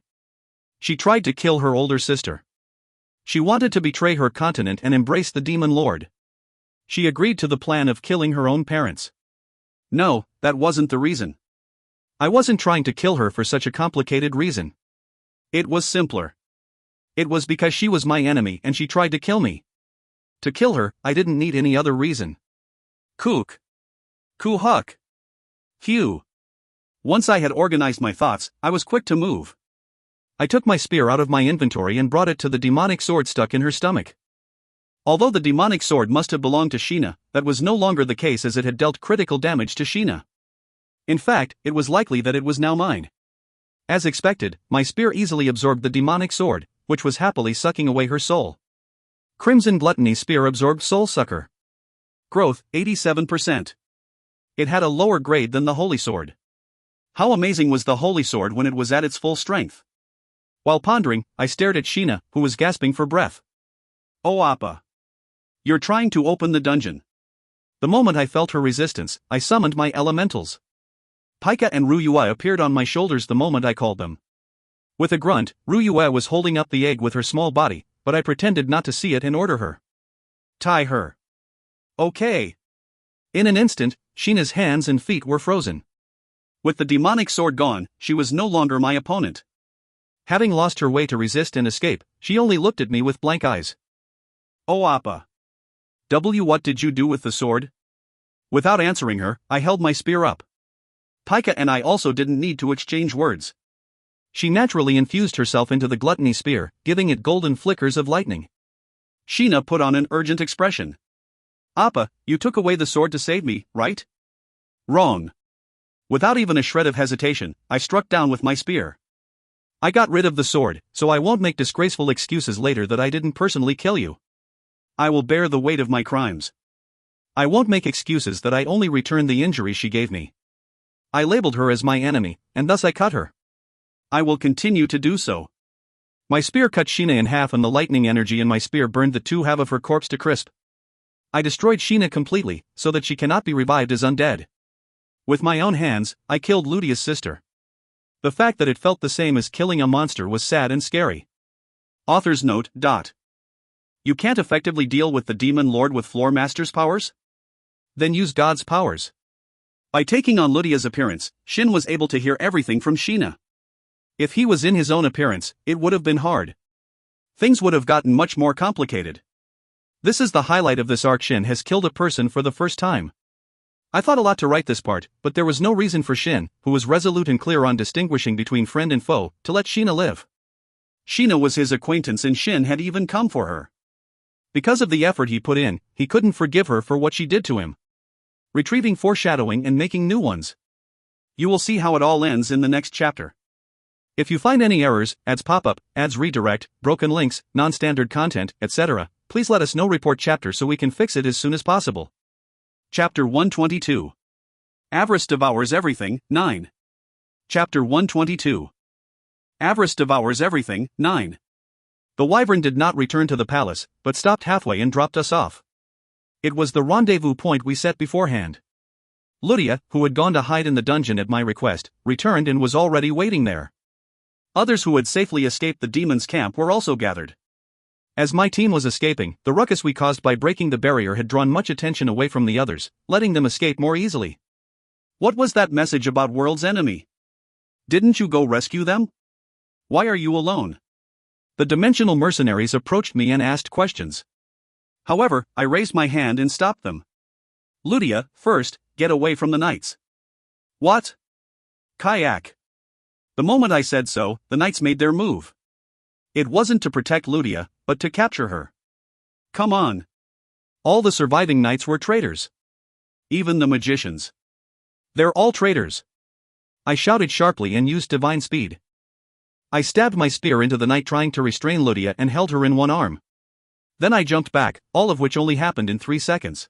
[SPEAKER 1] She tried to kill her older sister. She wanted to betray her continent and embrace the Demon Lord. She agreed to the plan of killing her own parents. No, that wasn't the reason. I wasn't trying to kill her for such a complicated reason. It was simpler. It was because she was my enemy and she tried to kill me. To kill her, I didn't need any other reason. Kook. Kuhuk. Hugh. Once I had organized my thoughts, I was quick to move. I took my spear out of my inventory and brought it to the demonic sword stuck in her stomach. Although the demonic sword must have belonged to Sheena, that was no longer the case as it had dealt critical damage to Sheena. In fact, it was likely that it was now mine. As expected, my spear easily absorbed the demonic sword, which was happily sucking away her soul. Crimson Gluttony Spear absorbed Soul Sucker. Growth, 87%. It had a lower grade than the Holy Sword. How amazing was the Holy Sword when it was at its full strength? While pondering, I stared at Sheena, who was gasping for breath. Oh Appa. You're trying to open the dungeon. The moment I felt her resistance, I summoned my elementals. Pika and Ruyue appeared on my shoulders the moment I called them. With a grunt, Ruyue was holding up the egg with her small body, but I pretended not to see it and order her. Tie her. Okay. In an instant, Sheena's hands and feet were frozen. With the demonic sword gone, she was no longer my opponent. Having lost her way to resist and escape, she only looked at me with blank eyes. Oh Appa. What did you do with the sword? Without answering her, I held my spear up. Pika and I also didn't need to exchange words. She naturally infused herself into the gluttony spear, giving it golden flickers of lightning. Sheena put on an urgent expression. Appa, you took away the sword to save me, right? Wrong. Without even a shred of hesitation, I struck down with my spear. I got rid of the sword, so I won't make disgraceful excuses later that I didn't personally kill you. I will bear the weight of my crimes. I won't make excuses that I only returned the injury she gave me. I labeled her as my enemy, and thus I cut her. I will continue to do so. My spear cut Sheena in half and the lightning energy in my spear burned the two half of her corpse to crisp. I destroyed Sheena completely, so that she cannot be revived as undead. With my own hands, I killed Ludia's sister. The fact that it felt the same as killing a monster was sad and scary. Author's note. You can't effectively deal with the Demon Lord with Floor Master's powers? Then use God's powers. By taking on Ludia's appearance, Shin was able to hear everything from Sheena. If he was in his own appearance, it would have been hard. Things would have gotten much more complicated. This is the highlight of this arc. Shin has killed a person for the first time. I thought a lot to write this part, but there was no reason for Shin, who was resolute and clear on distinguishing between friend and foe, to let Sheena live. Sheena was his acquaintance and Shin had even come for her. Because of the effort he put in, he couldn't forgive her for what she did to him. Retrieving foreshadowing and making new ones. You will see how it all ends in the next chapter. If you find any errors, ads pop up, ads redirect, broken links, non-standard content, etc., please let us know. Report chapter so we can fix it as soon as possible. Chapter 122. Avarice Devours Everything, 9. Chapter 122. Avarice Devours Everything, 9. The Wyvern did not return to the palace, but stopped halfway and dropped us off. It was the rendezvous point we set beforehand. Ludia, who had gone to hide in the dungeon at my request, returned and was already waiting there. Others who had safely escaped the demon's camp were also gathered. As my team was escaping, the ruckus we caused by breaking the barrier had drawn much attention away from the others, letting them escape more easily. What was that message about World's Enemy? Didn't you go rescue them? Why are you alone? The dimensional mercenaries approached me and asked questions. However, I raised my hand and stopped them. Ludia, first, get away from the knights. What? Kayak. The moment I said so, the knights made their move. It wasn't to protect Ludia, but to capture her. Come on. All the surviving knights were traitors. Even the magicians. They're all traitors. I shouted sharply and used divine speed. I stabbed my spear into the knight trying to restrain Ludia and held her in one arm. Then I jumped back, all of which only happened in 3 seconds.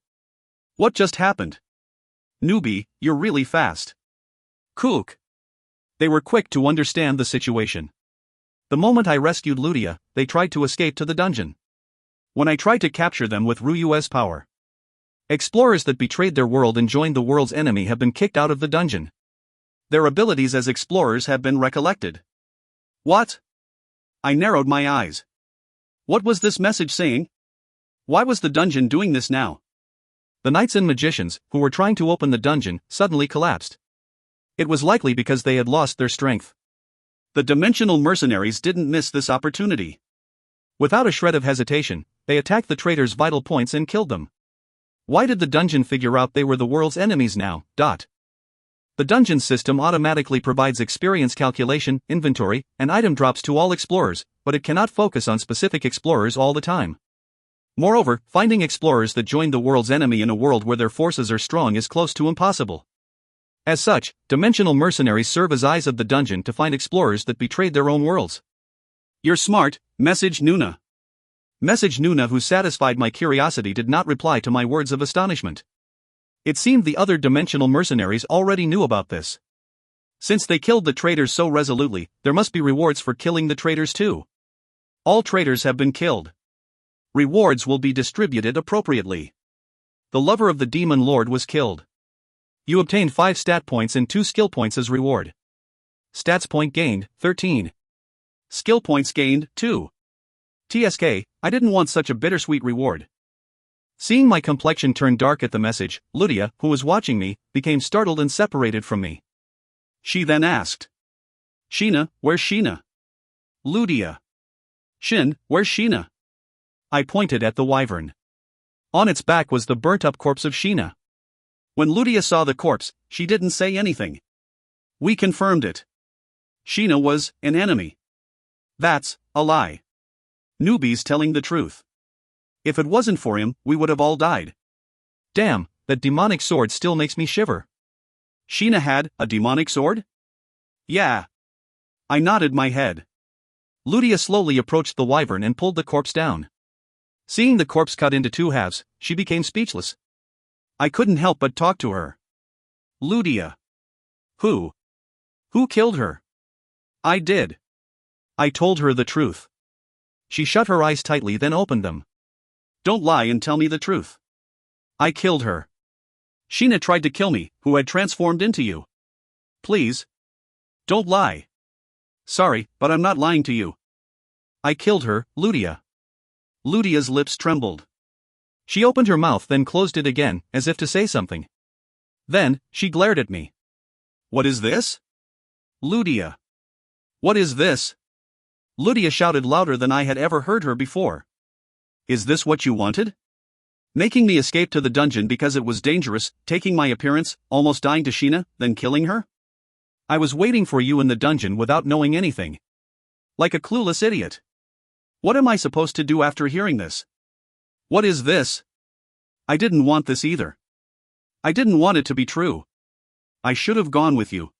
[SPEAKER 1] What just happened? Newbie, you're really fast. Kook. They were quick to understand the situation. The moment I rescued Ludia, they tried to escape to the dungeon. When I tried to capture them with Ryu's power. Explorers that betrayed their world and joined the world's enemy have been kicked out of the dungeon. Their abilities as explorers have been recollected. What? I narrowed my eyes. What was this message saying? Why was the dungeon doing this now? The knights and magicians, who were trying to open the dungeon, suddenly collapsed. It was likely because they had lost their strength. The dimensional mercenaries didn't miss this opportunity. Without a shred of hesitation, they attacked the traitors' vital points and killed them. Why did the dungeon figure out they were the world's enemies now? The dungeon system automatically provides experience calculation, inventory, and item drops to all explorers, but it cannot focus on specific explorers all the time. Moreover, finding explorers that joined the world's enemy in a world where their forces are strong is close to impossible. As such, dimensional mercenaries serve as eyes of the dungeon to find explorers that betrayed their own worlds. You're smart, Message Nuna. Message Nuna, who satisfied my curiosity, did not reply to my words of astonishment. It seemed the other dimensional mercenaries already knew about this. Since they killed the traitors so resolutely, there must be rewards for killing the traitors too. All traitors have been killed. Rewards will be distributed appropriately. The lover of the demon lord was killed. You obtained 5 stat points and 2 skill points as reward. Stats point gained, 13. Skill points gained, 2. TSK, I didn't want such a bittersweet reward. Seeing my complexion turn dark at the message, Ludia, who was watching me, became startled and separated from me. She then asked. Sheena, where's Sheena? Ludia. Shin, where's Sheena? I pointed at the wyvern. On its back was the burnt-up corpse of Sheena. When Ludia saw the corpse, she didn't say anything. We confirmed it. Sheena was an enemy. That's a lie. Newbie's telling the truth. If it wasn't for him, we would have all died. Damn, that demonic sword still makes me shiver. Sheena had a demonic sword? Yeah. I nodded my head. Ludia slowly approached the wyvern and pulled the corpse down. Seeing the corpse cut into 2 halves, she became speechless. I couldn't help but talk to her. Ludia. Who? Who killed her? I did. I told her the truth. She shut her eyes tightly, then opened them. Don't lie and tell me the truth. I killed her. Sheena tried to kill me, who had transformed into you. Please. Don't lie. Sorry, but I'm not lying to you. I killed her, Ludia. Ludia's lips trembled. She opened her mouth, then closed it again, as if to say something. Then, she glared at me. What is this? Ludia. What is this? Ludia shouted louder than I had ever heard her before. Is this what you wanted? Making me escape to the dungeon because it was dangerous, taking my appearance, almost dying to Sheena, then killing her? I was waiting for you in the dungeon without knowing anything. Like a clueless idiot. What am I supposed to do after hearing this? What is this? I didn't want this either. I didn't want it to be true. I should have gone with you.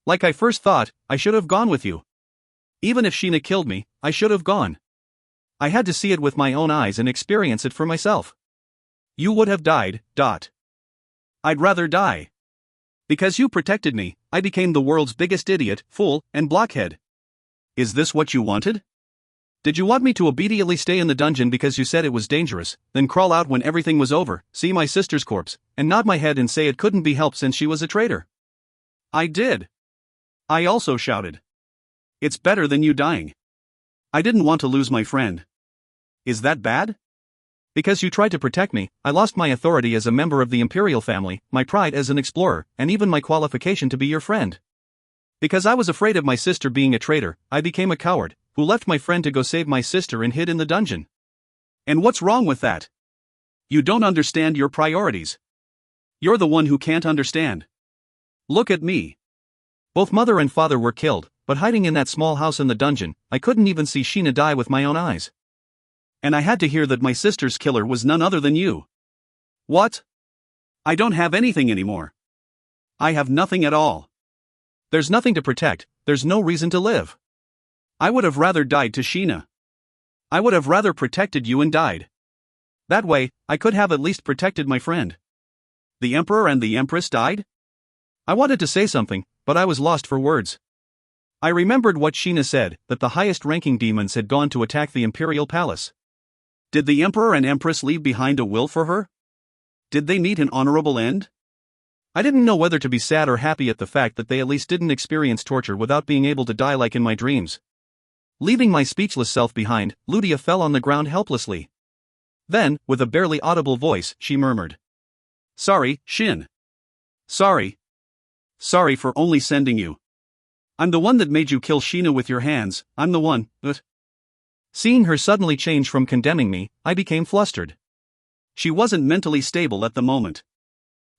[SPEAKER 1] Like I first thought, I should have gone with you. Even if Sheena killed me, I should have gone. I had to see it with my own eyes and experience it for myself. You would have died. I'd rather die. Because you protected me, I became the world's biggest idiot, fool, and blockhead. Is this what you wanted? Did you want me to obediently stay in the dungeon because you said it was dangerous, then crawl out when everything was over, see my sister's corpse, and nod my head and say it couldn't be helped since she was a traitor? I did. I also shouted. It's better than you dying. I didn't want to lose my friend. Is that bad? Because you tried to protect me, I lost my authority as a member of the Imperial family, my pride as an explorer, and even my qualification to be your friend. Because I was afraid of my sister being a traitor, I became a coward, who left my friend to go save my sister and hid in the dungeon. And what's wrong with that? You don't understand your priorities. You're the one who can't understand. Look at me. Both mother and father were killed, but hiding in that small house in the dungeon, I couldn't even see Sheena die with my own eyes. And I had to hear that my sister's killer was none other than you. What? I don't have anything anymore. I have nothing at all. There's nothing to protect, there's no reason to live. I would have rather died to Sheena. I would have rather protected you and died. That way, I could have at least protected my friend. The Emperor and the Empress died? I wanted to say something, but I was lost for words. I remembered what Sheena said, that the highest-ranking demons had gone to attack the Imperial Palace. Did the Emperor and Empress leave behind a will for her? Did they meet an honorable end? I didn't know whether to be sad or happy at the fact that they at least didn't experience torture without being able to die like in my dreams. Leaving my speechless self behind, Ludia fell on the ground helplessly. Then, with a barely audible voice, she murmured, "Sorry, Shin. Sorry. Sorry for only sending you. I'm the one that made you kill Sheena with your hands, I'm the one, but..." Seeing her suddenly change from condemning me, I became flustered. She wasn't mentally stable at the moment.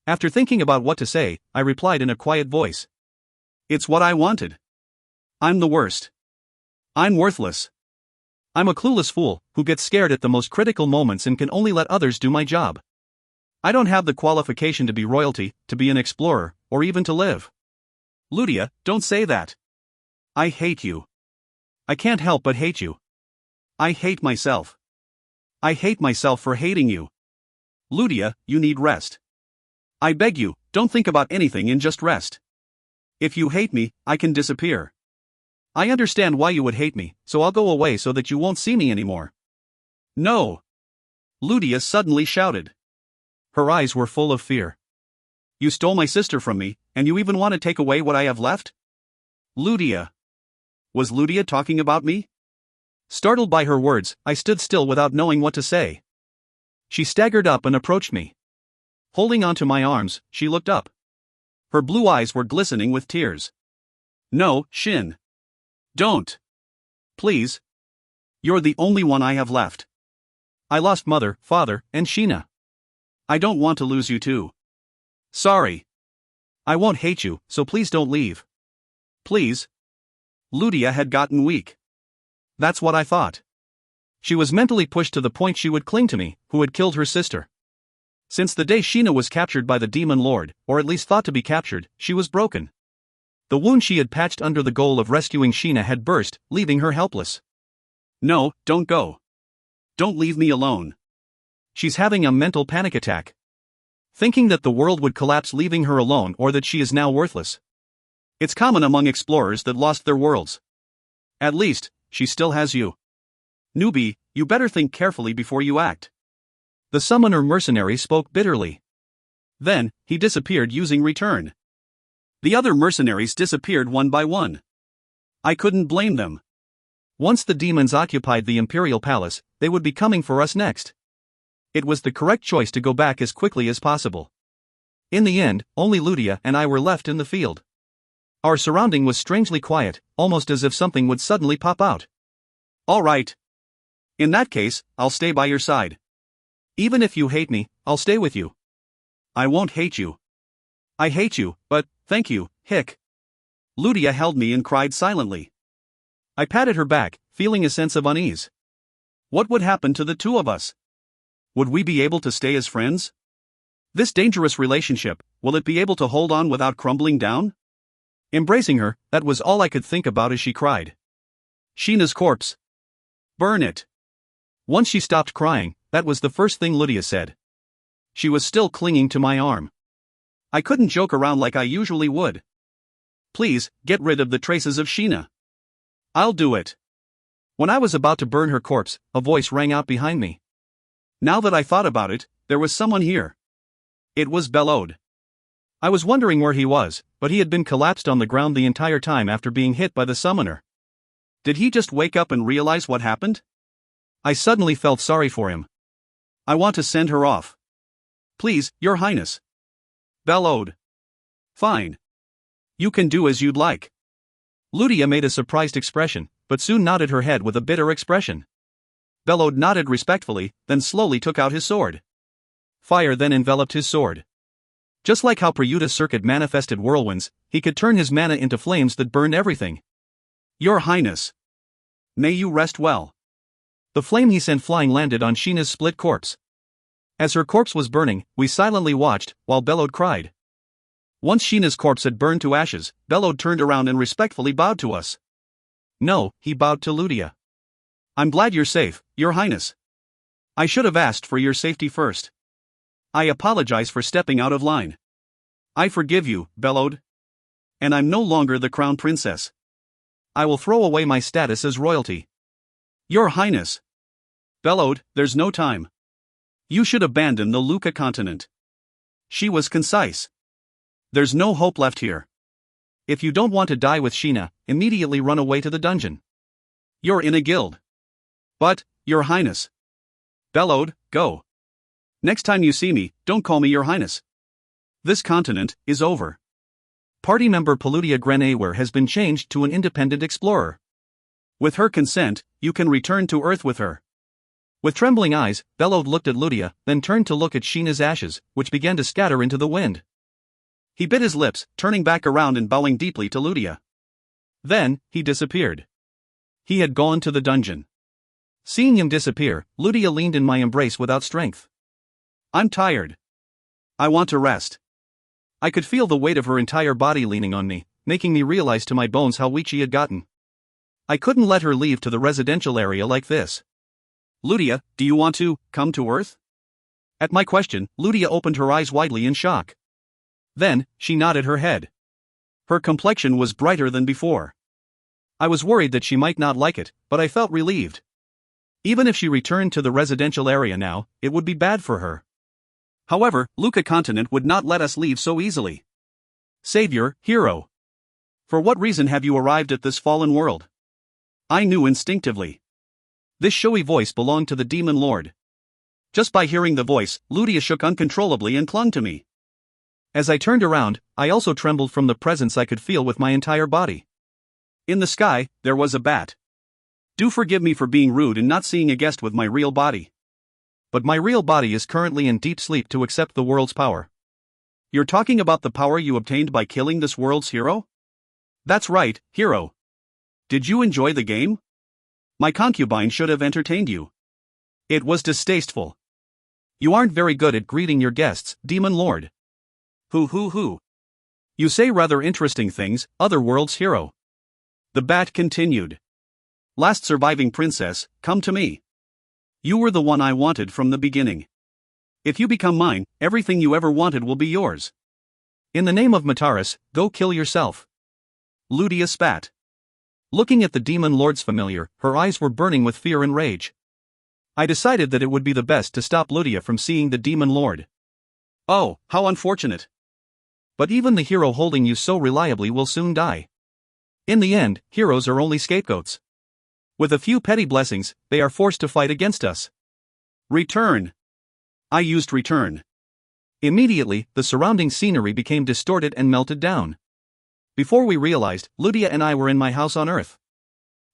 [SPEAKER 1] After thinking about what to say, I replied in a quiet voice. "It's what I wanted. I'm the worst. I'm worthless. I'm a clueless fool, who gets scared at the most critical moments and can only let others do my job. I don't have the qualification to be royalty, to be an explorer, or even to live." "Ludia, don't say that. I hate you. I can't help but hate you. I hate myself. I hate myself for hating you. Ludia, you need rest. I beg you, don't think about anything and just rest. If you hate me, I can disappear. I understand why you would hate me, so I'll go away so that you won't see me anymore." "No!" Ludia suddenly shouted. Her eyes were full of fear. "You stole my sister from me, and you even want to take away what I have left?" "Ludia." Was Ludia talking about me? Startled by her words, I stood still without knowing what to say. She staggered up and approached me. Holding onto my arms, she looked up. Her blue eyes were glistening with tears. "No, Shin. Don't. Please. You're the only one I have left. I lost mother, father, and Sheena. I don't want to lose you too. Sorry. I won't hate you, so please don't leave. Please." Ludia had gotten weak. That's what I thought. She was mentally pushed to the point she would cling to me, who had killed her sister. Since the day Sheena was captured by the Demon Lord, or at least thought to be captured, she was broken. The wound she had patched under the goal of rescuing Sheena had burst, leaving her helpless. "No, don't go. Don't leave me alone. She's having a mental panic attack. Thinking that the world would collapse leaving her alone or that she is now worthless. It's common among explorers that lost their worlds. At least, she still has you. Newbie, you better think carefully before you act." The summoner mercenary spoke bitterly. Then, he disappeared using return. The other mercenaries disappeared one by one. I couldn't blame them. Once the demons occupied the Imperial Palace, they would be coming for us next. It was the correct choice to go back as quickly as possible. In the end, only Ludia and I were left in the field. Our surrounding was strangely quiet, almost as if something would suddenly pop out. "All right. In that case, I'll stay by your side. Even if you hate me, I'll stay with you." "I won't hate you. I hate you, but, thank you, hick." Ludia held me and cried silently. I patted her back, feeling a sense of unease. What would happen to the two of us? Would we be able to stay as friends? This dangerous relationship, will it be able to hold on without crumbling down? Embracing her, that was all I could think about as she cried. "Sheena's corpse. Burn it." Once she stopped crying, that was the first thing Ludia said. She was still clinging to my arm. I couldn't joke around like I usually would. "Please, get rid of the traces of Sheena." "I'll do it." When I was about to burn her corpse, a voice rang out behind me. Now that I thought about it, there was someone here. It was Bellowed. I was wondering where he was, but he had been collapsed on the ground the entire time after being hit by the summoner. Did he just wake up and realize what happened? I suddenly felt sorry for him. "I want to send her off. Please, Your Highness." Bellowed. "Fine. You can do as you'd like." Ludia made a surprised expression, but soon nodded her head with a bitter expression. Bellowed nodded respectfully, then slowly took out his sword. Fire then enveloped his sword. Just like how Prayuta's circuit manifested whirlwinds, he could turn his mana into flames that burned everything. Your Highness. May you rest well. The flame he sent flying landed on Sheena's split corpse. As her corpse was burning, we silently watched, while Bellowed cried. Once Sheena's corpse had burned to ashes, Bellowed turned around and respectfully bowed to us. No, he bowed to Ludia. I'm glad you're safe, Your Highness. I should have asked for your safety first. I apologize for stepping out of line. I forgive you, Bellowed. And I'm no longer the crown princess. I will throw away my status as royalty. Your Highness. Bellowed, there's no time. You should abandon the Luca continent. She was concise. There's no hope left here. If you don't want to die with Sheena, immediately run away to the dungeon. You're in a guild. But, Your Highness. Bellowed, go. Next time you see me, don't call me Your Highness. This continent is over. Party member Paludia Grenaware has been changed to an independent explorer. With her consent, you can return to Earth with her. With trembling eyes, Bellowed looked at Ludia, then turned to look at Sheena's ashes, which began to scatter into the wind. He bit his lips, turning back around and bowing deeply to Ludia. Then, he disappeared. He had gone to the dungeon. Seeing him disappear, Ludia leaned in my embrace without strength. I'm tired. I want to rest. I could feel the weight of her entire body leaning on me, making me realize to my bones how weak she had gotten. I couldn't let her leave to the residential area like this. Ludia, do you want to come to Earth? At my question, Ludia opened her eyes widely in shock. Then, she nodded her head. Her complexion was brighter than before. I was worried that she might not like it, but I felt relieved. Even if she returned to the residential area now, it would be bad for her. However, Luca continent would not let us leave so easily. Savior, hero. For what reason have you arrived at this fallen world? I knew instinctively. This showy voice belonged to the Demon Lord. Just by hearing the voice, Ludia shook uncontrollably and clung to me. As I turned around, I also trembled from the presence I could feel with my entire body. In the sky, there was a bat. Do forgive me for being rude and not seeing a guest with my real body. But my real body is currently in deep sleep to accept the world's power. You're talking about the power you obtained by killing this world's hero? That's right, hero. Did you enjoy the game? My concubine should have entertained you. It was distasteful. You aren't very good at greeting your guests, Demon Lord. Hoo. You say rather interesting things, Otherworld's hero. The bat continued. Last surviving princess, come to me. You were the one I wanted from the beginning. If you become mine, everything you ever wanted will be yours. In the name of Mataris, go kill yourself. Ludia spat. Looking at the Demon Lord's familiar, her eyes were burning with fear and rage. I decided that it would be the best to stop Ludia from seeing the Demon Lord. Oh, how unfortunate. But even the hero holding you so reliably will soon die. In the end, heroes are only scapegoats. With a few petty blessings, they are forced to fight against us. Return. I used return. Immediately, the surrounding scenery became distorted and melted down. Before we realized, Ludia and I were in my house on Earth.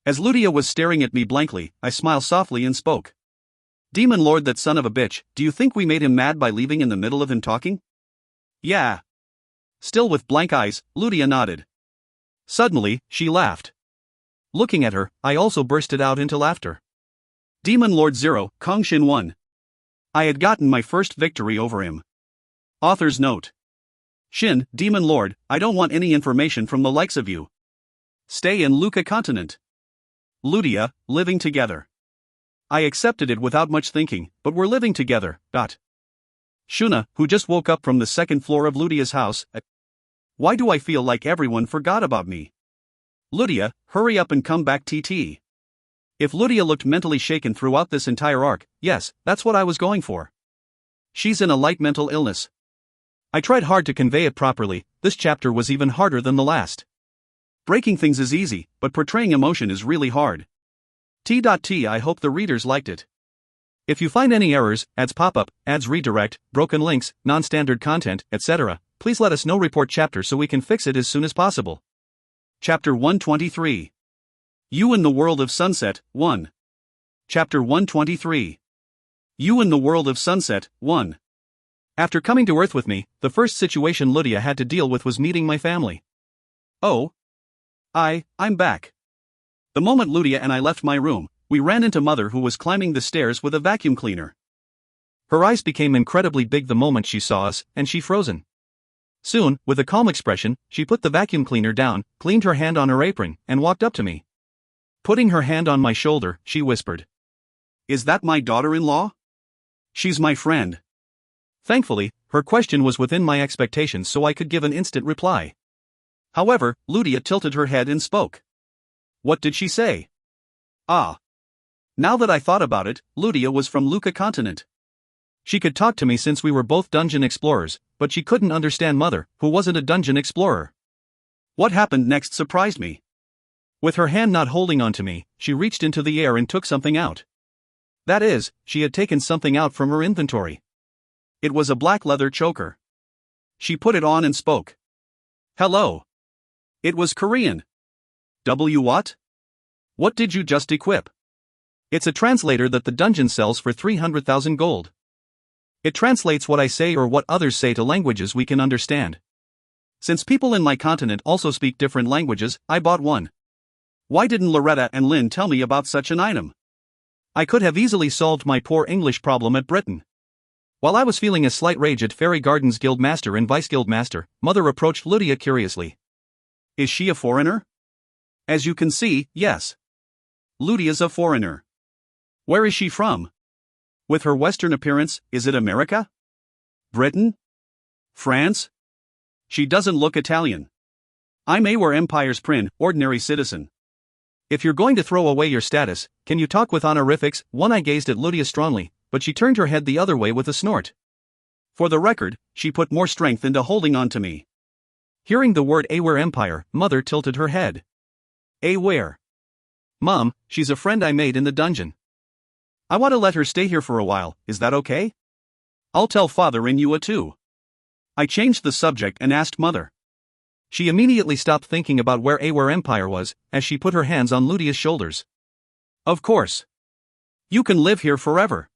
[SPEAKER 1] As Ludia was staring at me blankly, I smiled softly and spoke. Demon Lord, that son of a bitch, do you think we made him mad by leaving in the middle of him talking? Yeah. Still with blank eyes, Ludia nodded. Suddenly, she laughed. Looking at her, I also bursted out into laughter. Demon Lord 0, Kang Shin 1. I had gotten my first victory over him. Author's note. Shin, Demon Lord, I don't want any information from the likes of you. Stay in Luca continent. Ludia, living together. I accepted it without much thinking, but we're living together, Shuna, who just woke up from the second floor of Ludia's house. Why do I feel like everyone forgot about me? Ludia, hurry up and come back TT. If Ludia looked mentally shaken throughout this entire arc, yes, that's what I was going for. She's in a light mental illness. I tried hard to convey it properly, this chapter was even harder than the last. Breaking things is easy, but portraying emotion is really hard. I hope the readers liked it. If you find any errors, ads pop up, ads redirect, broken links, non-standard content, etc., please let us know. Report chapter so we can fix it as soon as possible. Chapter 123. You in the World of Sunset, 1. Chapter 123. You in the World of Sunset, 1. After coming to Earth with me, the first situation Ludia had to deal with was meeting my family. Oh. I'm back. The moment Ludia and I left my room, we ran into Mother, who was climbing the stairs with a vacuum cleaner. Her eyes became incredibly big the moment she saw us, and she frozen. Soon, with a calm expression, she put the vacuum cleaner down, cleaned her hand on her apron, and walked up to me. Putting her hand on my shoulder, she whispered, "Is that my daughter-in-law?" "She's my friend." Thankfully, her question was within my expectations, so I could give an instant reply. However, Ludia tilted her head and spoke. "What did she say?" "Ah. Now that I thought about it, Ludia was from Luca continent. She could talk to me since we were both dungeon explorers, but she couldn't understand Mother, who wasn't a dungeon explorer." What happened next surprised me. With her hand not holding onto me, she reached into the air and took something out. That is, she had taken something out from her inventory. It was a black leather choker. She put it on and spoke. "Hello." It was Korean. What? What did you just equip?" "It's a translator that the dungeon sells for 300,000 gold. It translates what I say or what others say to languages we can understand. Since people in my continent also speak different languages, I bought one. Why didn't Loretta and Lynn tell me about such an item? I could have easily solved my poor English problem at Britain." While I was feeling a slight rage at Fairy Gardens Guild Master and Vice Guild Master, Mother approached Ludia curiously. "Is she a foreigner?" "As you can see, yes. Ludia's a foreigner." "Where is she from?" "With her Western appearance, is it America? Britain? France? She doesn't look Italian. I'm Aware Empire's Prin, ordinary citizen." "If you're going to throw away your status, can you talk with honorifics?" One eye gazed at Ludia strongly, but she turned her head the other way with a snort. For the record, she put more strength into holding on to me. Hearing the word Aware Empire, Mother tilted her head. "Aware? Mom, she's a friend I made in the dungeon. I want to let her stay here for a while, is that okay? I'll tell Father and Yua too." I changed the subject and asked Mother. She immediately stopped thinking about where Aware Empire was, as she put her hands on Ludia's shoulders. "Of course. You can live here forever.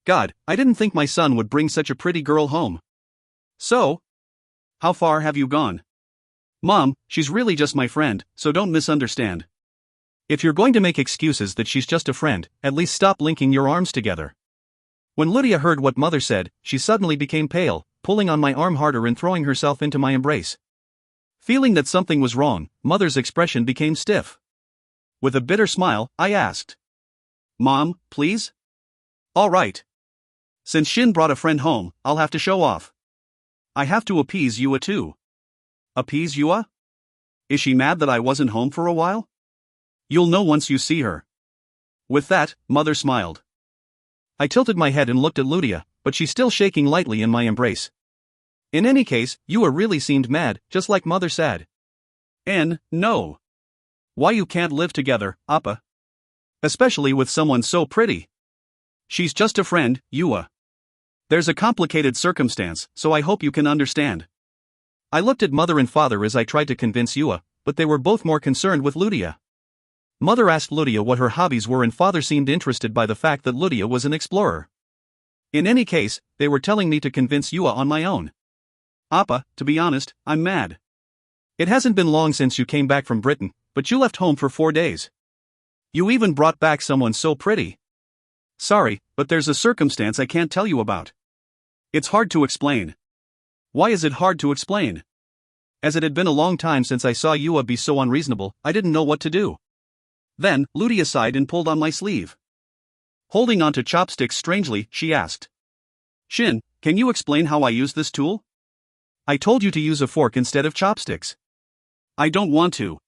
[SPEAKER 1] God, I didn't think my son would bring such a pretty girl home. So? How far have you gone?" "Mom, she's really just my friend, so don't misunderstand." "If you're going to make excuses that she's just a friend, at least stop linking your arms together." When Ludia heard what Mother said, she suddenly became pale, pulling on my arm harder and throwing herself into my embrace. Feeling that something was wrong, Mother's expression became stiff. With a bitter smile, I asked, "Mom, please?" "All right. Since Shin brought a friend home, I'll have to show off. I have to appease Yua too." "Appease Yua? Is she mad that I wasn't home for a while?" "You'll know once you see her." With that, Mother smiled. I tilted my head and looked at Ludia, but she's still shaking lightly in my embrace. In any case, Yua really seemed mad, just like Mother said. No. Why you can't live together, Appa? Especially with someone so pretty. She's just a friend, Yua. There's a complicated circumstance, so I hope you can understand. I looked at Mother and Father as I tried to convince Yua, but they were both more concerned with Ludia. Mother asked Ludia what her hobbies were and Father seemed interested by the fact that Ludia was an explorer. In any case, they were telling me to convince Yua on my own. "Appa, to be honest, I'm mad. It hasn't been long since you came back from Britain, but you left home for 4 days. You even brought back someone so pretty. Sorry, but there's a circumstance I can't tell you about. It's hard to explain." "Why is it hard to explain?" As it had been a long time since I saw Yua be so unreasonable, I didn't know what to do. Then, Ludia sighed and pulled on my sleeve. Holding onto chopsticks strangely, she asked, "Shin, can you explain how I use this tool?" "I told you to use a fork instead of chopsticks." "I don't want to.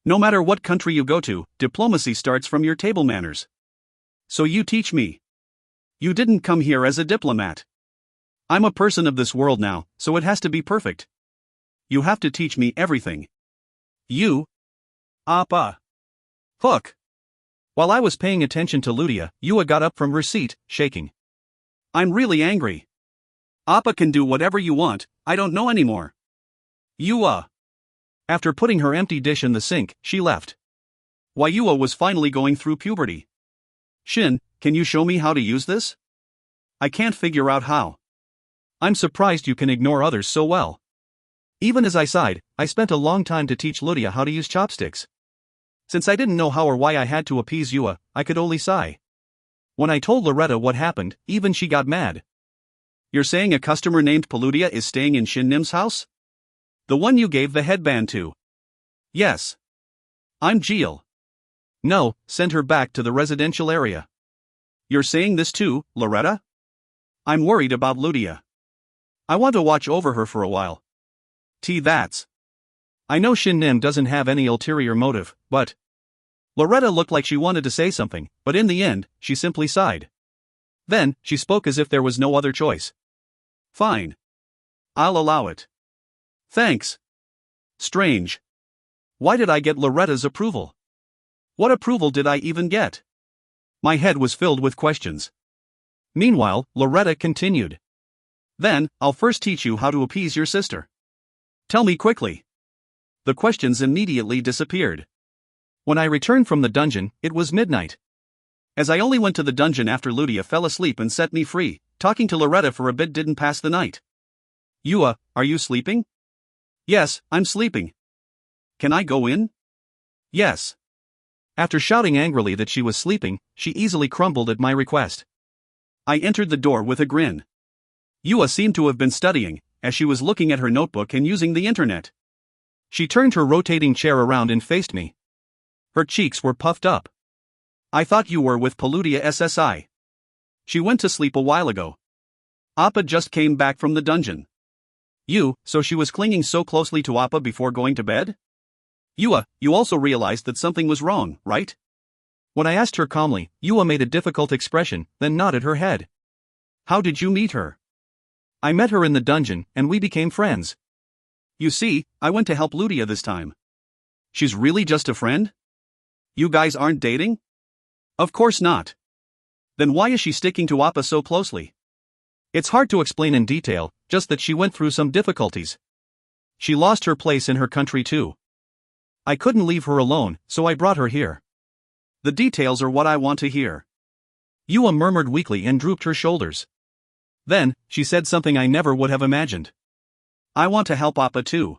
[SPEAKER 1] No matter what country you go to, diplomacy starts from your table manners. So you teach me. You didn't come here as a diplomat. I'm a person of this world now, so it has to be perfect. You have to teach me everything. You. Appa. Hook." While I was paying attention to Ludia, Yua got up from her seat, shaking. "I'm really angry. Appa can do whatever you want, I don't know anymore. Yua." After putting her empty dish in the sink, she left. Why Yua was finally going through puberty. "Shin, can you show me how to use this? I can't figure out how." "I'm surprised you can ignore others so well." Even as I sighed, I spent a long time to teach Ludia how to use chopsticks. Since I didn't know how or why I had to appease Yua, I could only sigh. When I told Loretta what happened, even she got mad. You're saying a customer named Paludia is staying in Shin Nim's house? The one you gave the headband to? Yes. I'm Jill. No, send her back to the residential area. You're saying this too, Loretta? I'm worried about Ludia. I want to watch over her for a while. That's. I know Shin Nim doesn't have any ulterior motive, but. Loretta looked like she wanted to say something, but in the end, she simply sighed. Then, she spoke as if there was no other choice. Fine. I'll allow it. Thanks. Strange. Why did I get Loretta's approval? What approval did I even get? My head was filled with questions. Meanwhile, Loretta continued. Then, I'll first teach you how to appease your sister. Tell me quickly. The questions immediately disappeared. When I returned from the dungeon, it was midnight. As I only went to the dungeon after Ludia fell asleep and set me free, talking to Loretta for a bit didn't pass the night. Yua, are you sleeping? Yes, I'm sleeping. Can I go in? Yes. After shouting angrily that she was sleeping, she easily crumbled at my request. I entered the door with a grin. Yua seemed to have been studying, as she was looking at her notebook and using the internet. She turned her rotating chair around and faced me. Her cheeks were puffed up. I thought you were with Paludia SSI. She went to sleep a while ago. Appa just came back from the dungeon. So she was clinging so closely to Appa before going to bed? Yua, you also realized that something was wrong, right? When I asked her calmly, Yua made a difficult expression, then nodded her head. How did you meet her? I met her in the dungeon, and we became friends. You see, I went to help Ludia this time. She's really just a friend? You guys aren't dating? Of course not. Then why is she sticking to Appa so closely? It's hard to explain in detail, just that she went through some difficulties. She lost her place in her country too. I couldn't leave her alone, so I brought her here. The details are what I want to hear. Yua murmured weakly and drooped her shoulders. Then, she said something I never would have imagined. I want to help Appa too.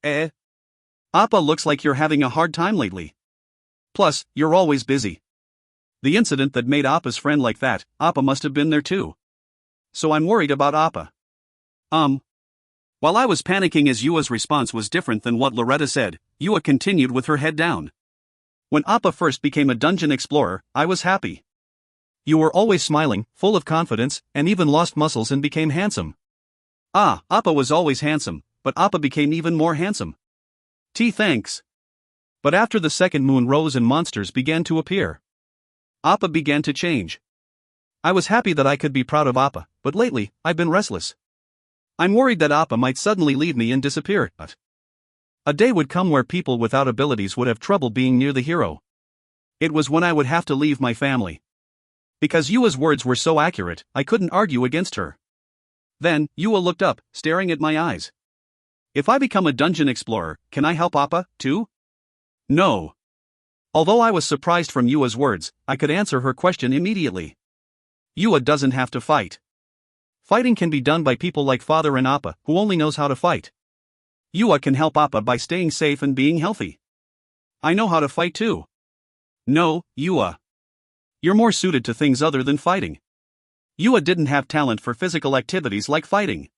[SPEAKER 1] Appa looks like you're having a hard time lately. Plus, you're always busy. The incident that made Appa's friend like that, Appa must have been there too. So I'm worried about Appa. While I was panicking as Yua's response was different than what Loretta said, Yua continued with her head down. When Appa first became a dungeon explorer, I was happy. You were always smiling, full of confidence, and even lost muscles and became handsome. Appa was always handsome, but Appa became even more handsome. Thanks. But after the second moon rose and monsters began to appear, Appa began to change. I was happy that I could be proud of Appa, but lately, I've been restless. I'm worried that Appa might suddenly leave me and disappear. A day would come where people without abilities would have trouble being near the hero. It was when I would have to leave my family. Because Yua's words were so accurate, I couldn't argue against her. Then, Yua looked up, staring at my eyes. If I become a dungeon explorer, can I help Appa, too? No. Although I was surprised from Yua's words, I could answer her question immediately. Yua doesn't have to fight. Fighting can be done by people like Father and Appa, who only knows how to fight. Yua can help Appa by staying safe and being healthy. I know how to fight too. No, Yua. You're more suited to things other than fighting. Yua didn't have talent for physical activities like fighting.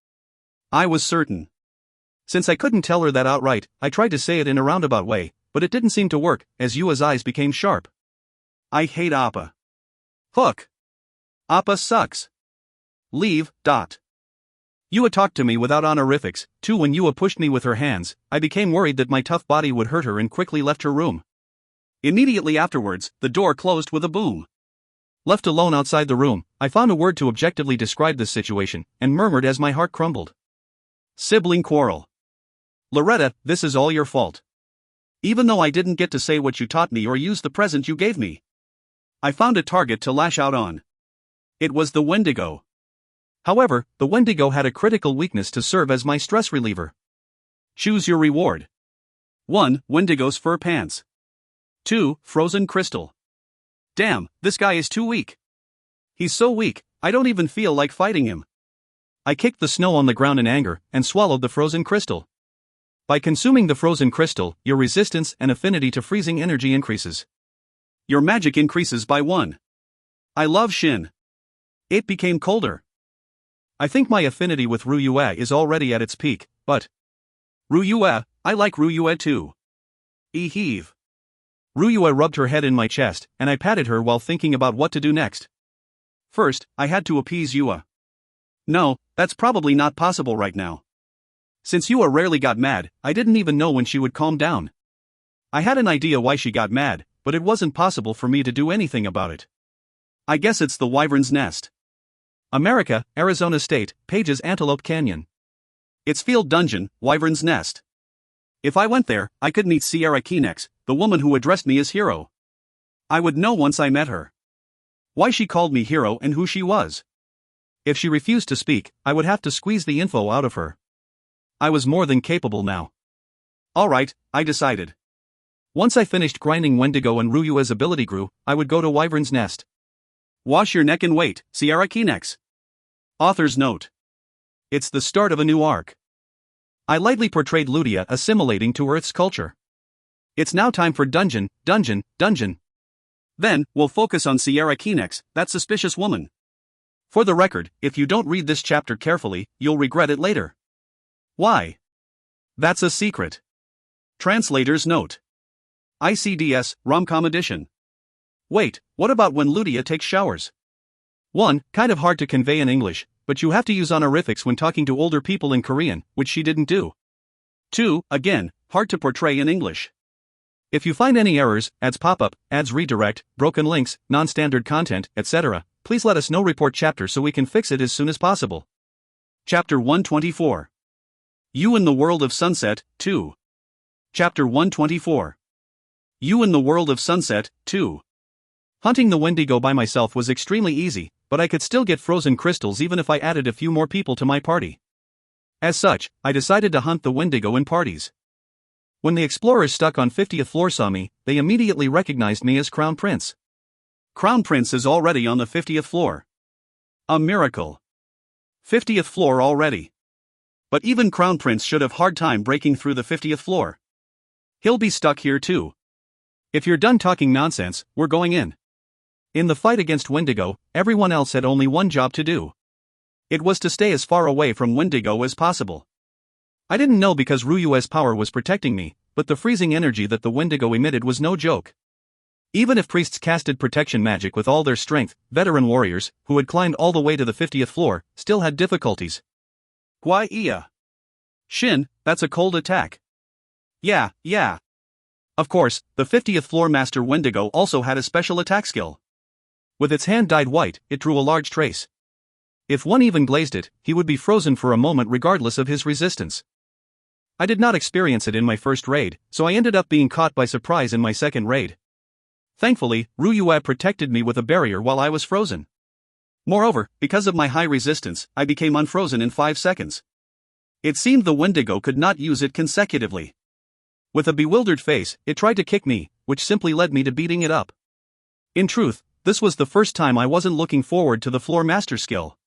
[SPEAKER 1] I was certain. Since I couldn't tell her that outright, I tried to say it in a roundabout way, but it didn't seem to work, as Yua's eyes became sharp. I hate Appa. Hook. Appa sucks. Leave. Yua talked to me without honorifics, too. When Yua pushed me with her hands, I became worried that my tough body would hurt her and quickly left her room. Immediately afterwards, the door closed with a boom. Left alone outside the room, I found a word to objectively describe this situation, and murmured as my heart crumbled. Sibling quarrel. Loretta, this is all your fault. Even though I didn't get to say what you taught me or use the present you gave me, I found a target to lash out on. It was the Wendigo. However, the Wendigo had a critical weakness to serve as my stress reliever. Choose your reward. 1. Wendigo's fur pants. 2. Frozen crystal. Damn, this guy is too weak. He's so weak, I don't even feel like fighting him. I kicked the snow on the ground in anger, and swallowed the frozen crystal. By consuming the frozen crystal, your resistance and affinity to freezing energy increases. Your magic increases by 1. I love Shin. It became colder. I think my affinity with Ryue is already at its peak, but Ryue, I like Ryue too. Heave. Ryue rubbed her head in my chest, and I patted her while thinking about what to do next. First, I had to appease Yua. No, that's probably not possible right now. Since Yua rarely got mad, I didn't even know when she would calm down. I had an idea why she got mad, but it wasn't possible for me to do anything about it. I guess it's the Wyvern's Nest. America, Arizona State, Pages Antelope Canyon. It's Field Dungeon, Wyvern's Nest. If I went there, I could meet Sierra Kinex, the woman who addressed me as Hero. I would know once I met her why she called me Hero and who she was. If she refused to speak, I would have to squeeze the info out of her. I was more than capable now. Alright, I decided. Once I finished grinding Wendigo and Ryue's ability grew, I would go to Wyvern's Nest. Wash your neck and wait, Sierra Kinex. Author's note. It's the start of a new arc. I lightly portrayed Ludia assimilating to Earth's culture. It's now time for dungeon. Then, we'll focus on Sierra Kinex, that suspicious woman. For the record, if you don't read this chapter carefully, you'll regret it later. Why? That's a secret. Translator's note. ICDS, Romcom edition. Wait, what about when Ludia takes showers? 1. Kind of hard to convey in English, but you have to use honorifics when talking to older people in Korean, which she didn't do. 2. Again, hard to portray in English. If you find any errors, ads pop up, ads redirect, broken links, non-standard content, etc., please let us know. Report chapter so we can fix it as soon as possible. Chapter 124. You in the World of Sunset, 2. Chapter 124. You in the World of Sunset, 2. Hunting the Wendigo by myself was extremely easy, but I could still get frozen crystals even if I added a few more people to my party. As such, I decided to hunt the Wendigo in parties. When the explorers stuck on 50th floor saw me, they immediately recognized me as Crown Prince. Crown Prince is already on the 50th floor. A miracle. 50th floor already. But even Crown Prince should have hard time breaking through the 50th floor. He'll be stuck here too. If you're done talking nonsense, we're going in. In the fight against Wendigo, everyone else had only one job to do. It was to stay as far away from Wendigo as possible. I didn't know because Ryue's power was protecting me, but the freezing energy that the Wendigo emitted was no joke. Even if priests casted protection magic with all their strength, veteran warriors, who had climbed all the way to the 50th floor, still had difficulties. Why Shin, that's a cold attack. Yeah. Of course, the 50th floor Master Wendigo also had a special attack skill. With its hand dyed white, it drew a large trace. If one even glazed it, he would be frozen for a moment regardless of his resistance. I did not experience it in my first raid, so I ended up being caught by surprise in my second raid. Thankfully, Ryue protected me with a barrier while I was frozen. Moreover, because of my high resistance, I became unfrozen in 5 seconds. It seemed the Wendigo could not use it consecutively. With a bewildered face, it tried to kick me, which simply led me to beating it up. In truth, this was the first time I wasn't looking forward to the floor master skill.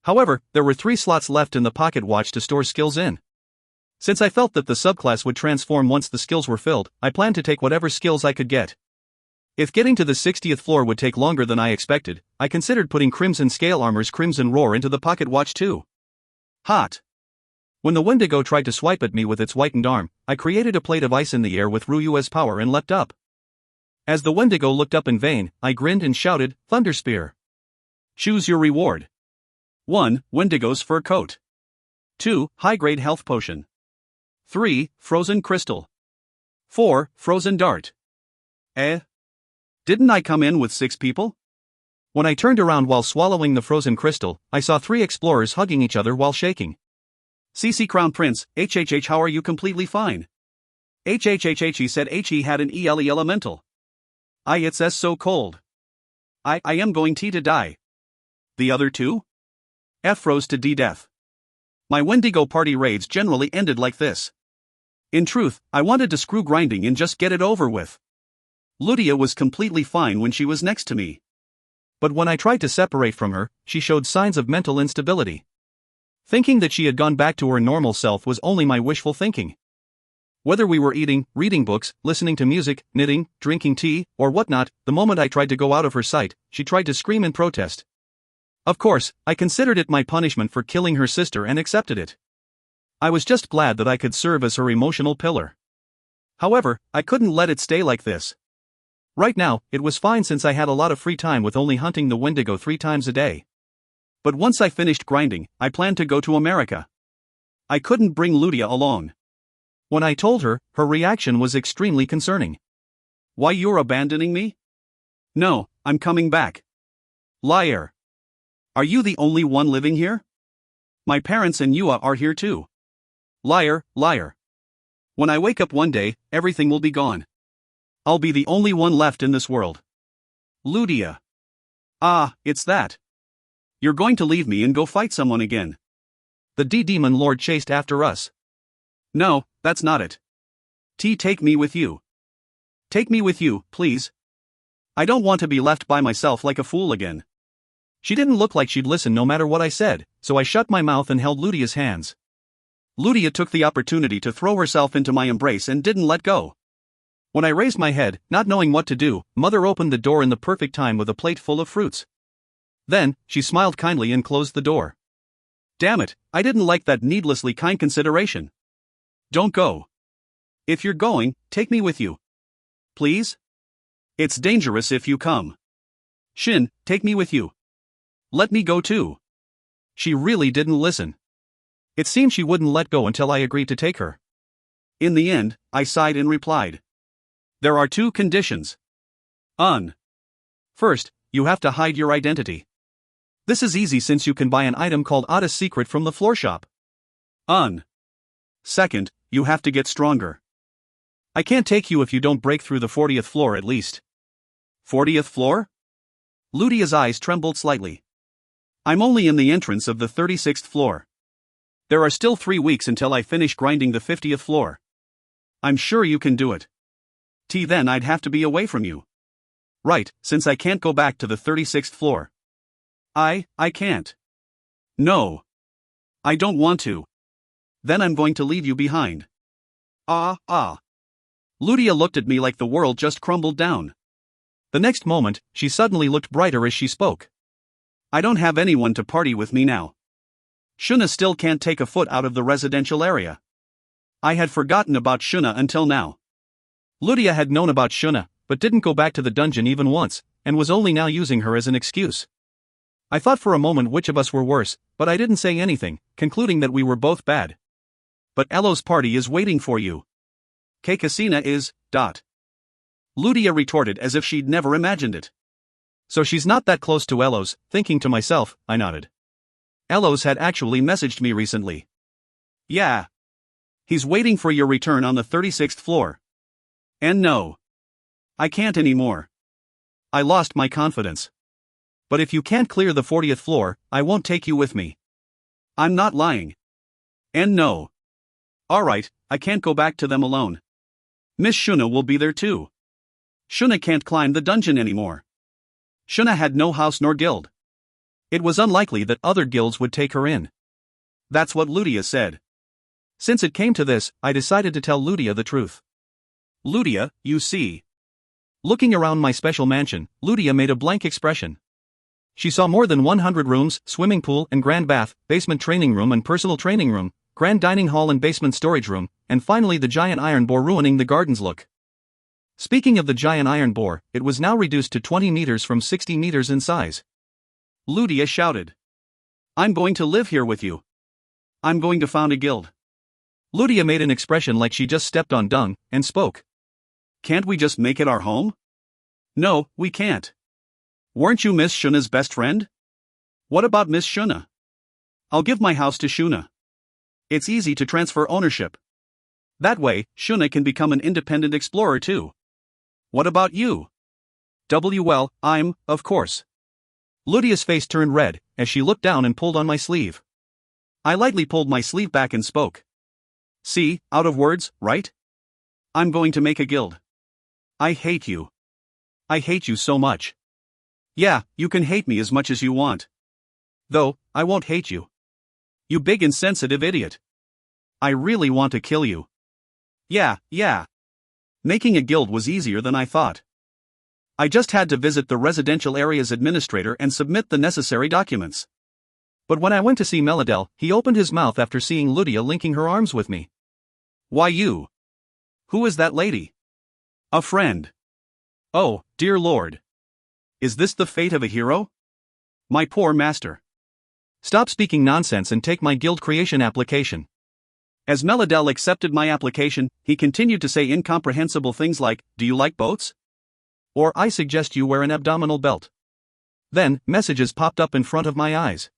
[SPEAKER 1] However, there were 3 slots left in the pocket watch to store skills in. Since I felt that the subclass would transform once the skills were filled, I planned to take whatever skills I could get. If getting to the 60th floor would take longer than I expected, I considered putting Crimson Scale Armor's Crimson Roar into the pocket watch too. Hot. When the Wendigo tried to swipe at me with its whitened arm, I created a plate of ice in the air with Ryue's power and leapt up. As the Wendigo looked up in vain, I grinned and shouted, Thunder Spear. Choose your reward. 1. Wendigo's fur coat. 2. High-grade health potion. 3. Frozen crystal. 4. Frozen dart. Didn't I come in with 6 people? When I turned around while swallowing the frozen crystal, I saw 3 explorers hugging each other while shaking. CC Crown Prince, HHH, how are you? Completely fine. HHHH, he said he had an ELE elemental. It's so cold. I am going to die. The other 2? F froze to D death. My Wendigo party raids generally ended like this. In truth, I wanted to screw grinding and just get it over with. Ludia was completely fine when she was next to me. But when I tried to separate from her, she showed signs of mental instability. Thinking that she had gone back to her normal self was only my wishful thinking. Whether we were eating, reading books, listening to music, knitting, drinking tea, or whatnot, the moment I tried to go out of her sight, she tried to scream in protest. Of course, I considered it my punishment for killing her sister and accepted it. I was just glad that I could serve as her emotional pillar. However, I couldn't let it stay like this. Right now, it was fine since I had a lot of free time with only hunting the Wendigo 3 times a day. But once I finished grinding, I planned to go to America. I couldn't bring Ludia along. When I told her, her reaction was extremely concerning. Why, you're abandoning me? No, I'm coming back. Liar. Are you the only one living here? My parents and Yua are here too. Liar, liar. When I wake up one day, everything will be gone. I'll be the only one left in this world. Ludia. Ah, it's that. You're going to leave me and go fight someone again. The demon lord chased after us. No, that's not it. Take me with you. Take me with you, please. I don't want to be left by myself like a fool again. She didn't look like she'd listen no matter what I said, so I shut my mouth and held Ludia's hands. Ludia took the opportunity to throw herself into my embrace and didn't let go. When I raised my head, not knowing what to do, Mother opened the door in the perfect time with a plate full of fruits. Then, she smiled kindly and closed the door. Damn it, I didn't like that needlessly kind consideration. Don't go. If you're going, take me with you. Please? It's dangerous if you come. Shin, take me with you. Let me go too. She really didn't listen. It seemed she wouldn't let go until I agreed to take her. In the end, I sighed and replied. There are 2 conditions. First, you have to hide your identity. This is easy since you can buy an item called Otta's Secret from the floor shop. Second, you have to get stronger. I can't take you if you don't break through the 40th floor at least. 40th floor? Ludia's eyes trembled slightly. I'm only in the entrance of the 36th floor. There are still 3 weeks until I finish grinding the 50th floor. I'm sure you can do it. Then I'd have to be away from you. Right, since I can't go back to the 36th floor. I can't. No. I don't want to. Then I'm going to leave you behind. Ludia looked at me like the world just crumbled down. The next moment, she suddenly looked brighter as she spoke. I don't have anyone to party with me now. Shuna still can't take a foot out of the residential area. I had forgotten about Shuna until now. Ludia had known about Shuna, but didn't go back to the dungeon even once, and was only now using her as an excuse. I thought for a moment which of us were worse, but I didn't say anything, concluding that we were both bad. But Elo's party is waiting for you. Casina is, Ludia retorted as if she'd never imagined it. So she's not that close to Elo's, thinking to myself, I nodded. Elo's had actually messaged me recently. Yeah. He's waiting for your return on the 36th floor. And no. I can't anymore. I lost my confidence. But if you can't clear the 40th floor, I won't take you with me. I'm not lying. And no. Alright, I can't go back to them alone. Miss Shuna will be there too. Shuna can't climb the dungeon anymore. Shuna had no house nor guild. It was unlikely that other guilds would take her in. That's what Ludia said. Since it came to this, I decided to tell Ludia the truth. Ludia, you see. Looking around my special mansion, Ludia made a blank expression. She saw more than 100 rooms, swimming pool and grand bath, basement training room and personal training room, grand dining hall and basement storage room, and finally the giant iron boar ruining the garden's look. Speaking of the giant iron boar, it was now reduced to 20 meters from 60 meters in size. Ludia shouted. I'm going to live here with you. I'm going to found a guild. Ludia made an expression like she just stepped on dung, and spoke. Can't we just make it our home? No, we can't. Weren't you Miss Shuna's best friend? What about Miss Shuna? I'll give my house to Shuna. It's easy to transfer ownership. That way, Shuna can become an independent explorer too. What about you? Well, I'm, of course. Ludia's face turned red, as she looked down and pulled on my sleeve. I lightly pulled my sleeve back and spoke. See, out of words, right? I'm going to make a guild. I hate you. I hate you so much. Yeah, you can hate me as much as you want. Though, I won't hate you. You big insensitive idiot. I really want to kill you. Yeah. Making a guild was easier than I thought. I just had to visit the residential area's administrator and submit the necessary documents. But when I went to see Meladel, he opened his mouth after seeing Ludia linking her arms with me. Why you? Who is that lady? A friend. Oh, dear Lord. Is this the fate of a hero? My poor master. Stop speaking nonsense and take my guild creation application. As Meladel accepted my application, he continued to say incomprehensible things like, do you like boats? Or I suggest you wear an abdominal belt. Then, messages popped up in front of my eyes.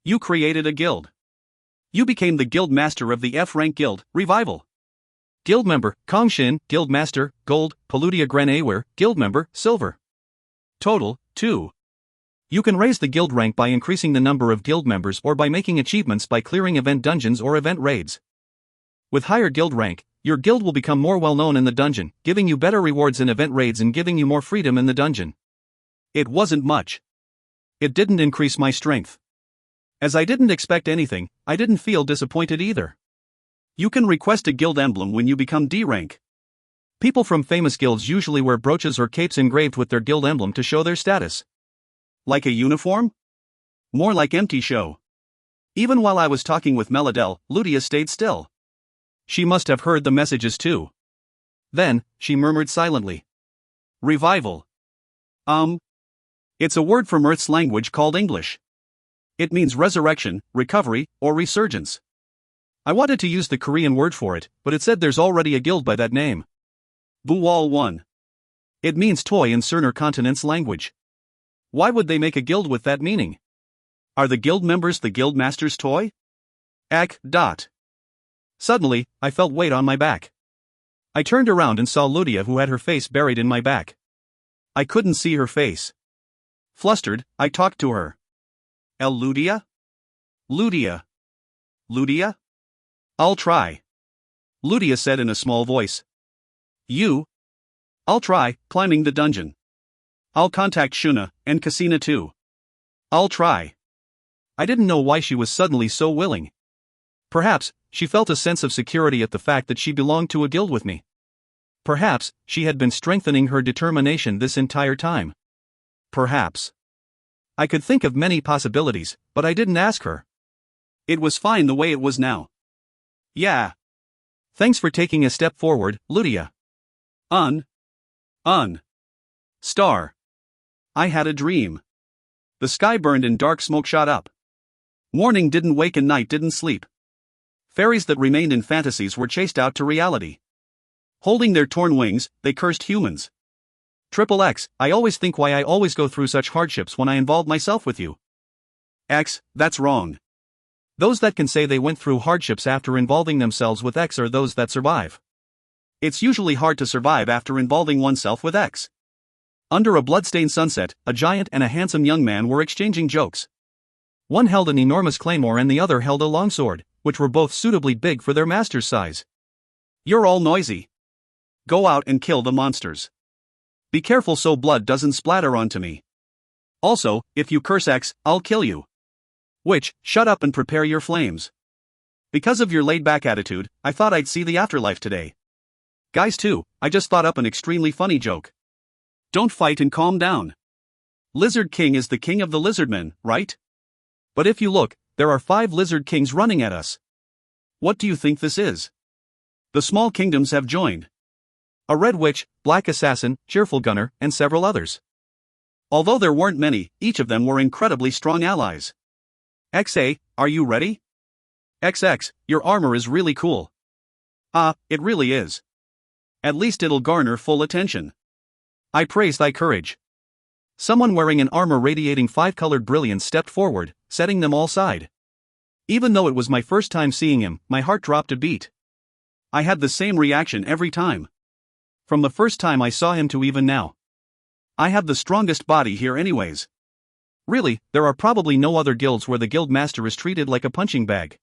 [SPEAKER 1] You created a guild. You became the guild master of the F-rank guild, Revival. Guild member, Kang Shin, guild master, gold, Paludia Granawer, guild member, silver. Total, 2. You can raise the guild rank by increasing the number of guild members or by making achievements by clearing event dungeons or event raids. With higher guild rank, your guild will become more well-known in the dungeon, giving you better rewards in event raids and giving you more freedom in the dungeon. It wasn't much. It didn't increase my strength. As I didn't expect anything, I didn't feel disappointed either. You can request a guild emblem when you become D rank. People from famous guilds usually wear brooches or capes engraved with their guild emblem to show their status. Like a uniform? More like empty show. Even while I was talking with Meladel, Ludia stayed still. She must have heard the messages too. Then, she murmured silently. Revival. It's a word from Earth's language called English. It means resurrection, recovery, or resurgence. I wanted to use the Korean word for it, but it said there's already a guild by that name. Buwal 1. It means toy in Cerner Continent's language. Why would they make a guild with that meaning? Are the guild members the guild master's toy? Suddenly, I felt weight on my back. I turned around and saw Ludia, who had her face buried in my back. I couldn't see her face. Flustered, I talked to her. Ludia? Ludia? I'll try. Ludia said in a small voice. I'll try, climbing the dungeon. I'll contact Shuna, and Casina too. I'll try. I didn't know why she was suddenly so willing. Perhaps, she felt a sense of security at the fact that she belonged to a guild with me. Perhaps, she had been strengthening her determination this entire time. Perhaps. I could think of many possibilities, but I didn't ask her. It was fine the way it was now. Yeah. Thanks for taking a step forward, Ludia. Star. I had a dream. The sky burned and dark smoke shot up. Morning didn't wake and night didn't sleep. Fairies that remained in fantasies were chased out to reality. Holding their torn wings, they cursed humans. XXX, I always think why I always go through such hardships when I involve myself with you. X, that's wrong. Those that can say they went through hardships after involving themselves with X are those that survive. It's usually hard to survive after involving oneself with X. Under a bloodstained sunset, a giant and a handsome young man were exchanging jokes. One held an enormous claymore and the other held a longsword, which were both suitably big for their master's size. You're all noisy. Go out and kill the monsters. Be careful so blood doesn't splatter onto me. Also, if you curse X, I'll kill you. Witch, shut up and prepare your flames. Because of your laid-back attitude, I thought I'd see the afterlife today. Guys too, I just thought up an extremely funny joke. Don't fight and calm down. Lizard King is the king of the lizardmen, right? But if you look, there are 5 lizard kings running at us. What do you think this is? The small kingdoms have joined. A red witch, black assassin, cheerful gunner, and several others. Although there weren't many, each of them were incredibly strong allies. XA, are you ready? XX, your armor is really cool. It really is. At least it'll garner full attention. I praise thy courage. Someone wearing an armor radiating 5-colored brilliance stepped forward, setting them all side. Even though it was my first time seeing him, my heart dropped a beat. I had the same reaction every time. From the first time I saw him to even now. I have the strongest body here anyways. Really, there are probably no other guilds where the guild master is treated like a punching bag.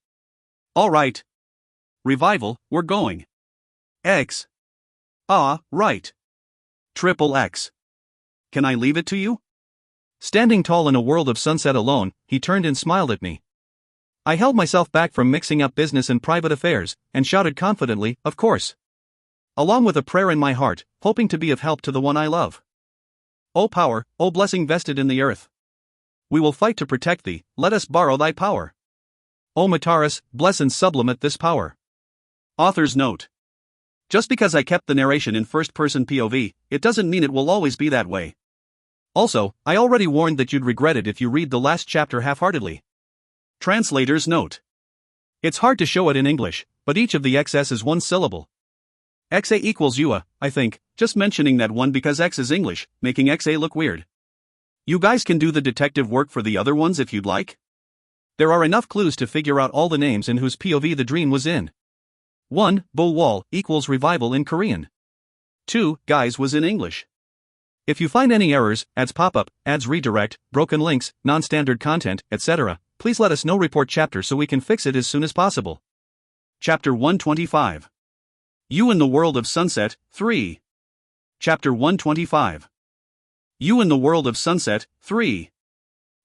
[SPEAKER 1] Alright. Revival, we're going. X. Right. XXX. Can I leave it to you? Standing tall in a world of sunset alone, he turned and smiled at me. I held myself back from mixing up business and private affairs, and shouted confidently, of course. along with a prayer in my heart, hoping to be of help to the one I love. O power, O blessing vested in the earth. We will fight to protect thee, let us borrow thy power. O Mataris, bless and sublimate this power. Author's note. Just because I kept the narration in first-person POV, it doesn't mean it will always be that way. Also, I already warned that you'd regret it if you read the last chapter half-heartedly. Translator's note. It's hard to show it in English, but each of the XS is one syllable. XA equals UA, I think, just mentioning that one because X is English, making XA look weird. You guys can do the detective work for the other ones if you'd like. There are enough clues to figure out all the names and whose POV the dream was in. 1. Bo Wall equals revival in Korean. 2. Guys was in English. If you find any errors, ads pop-up, ads redirect, broken links, non-standard content, etc., please let us know. Report chapter so we can fix it as soon as possible. Chapter 125. You in the World of Sunset, 3. Chapter 125. You in the World of Sunset, 3.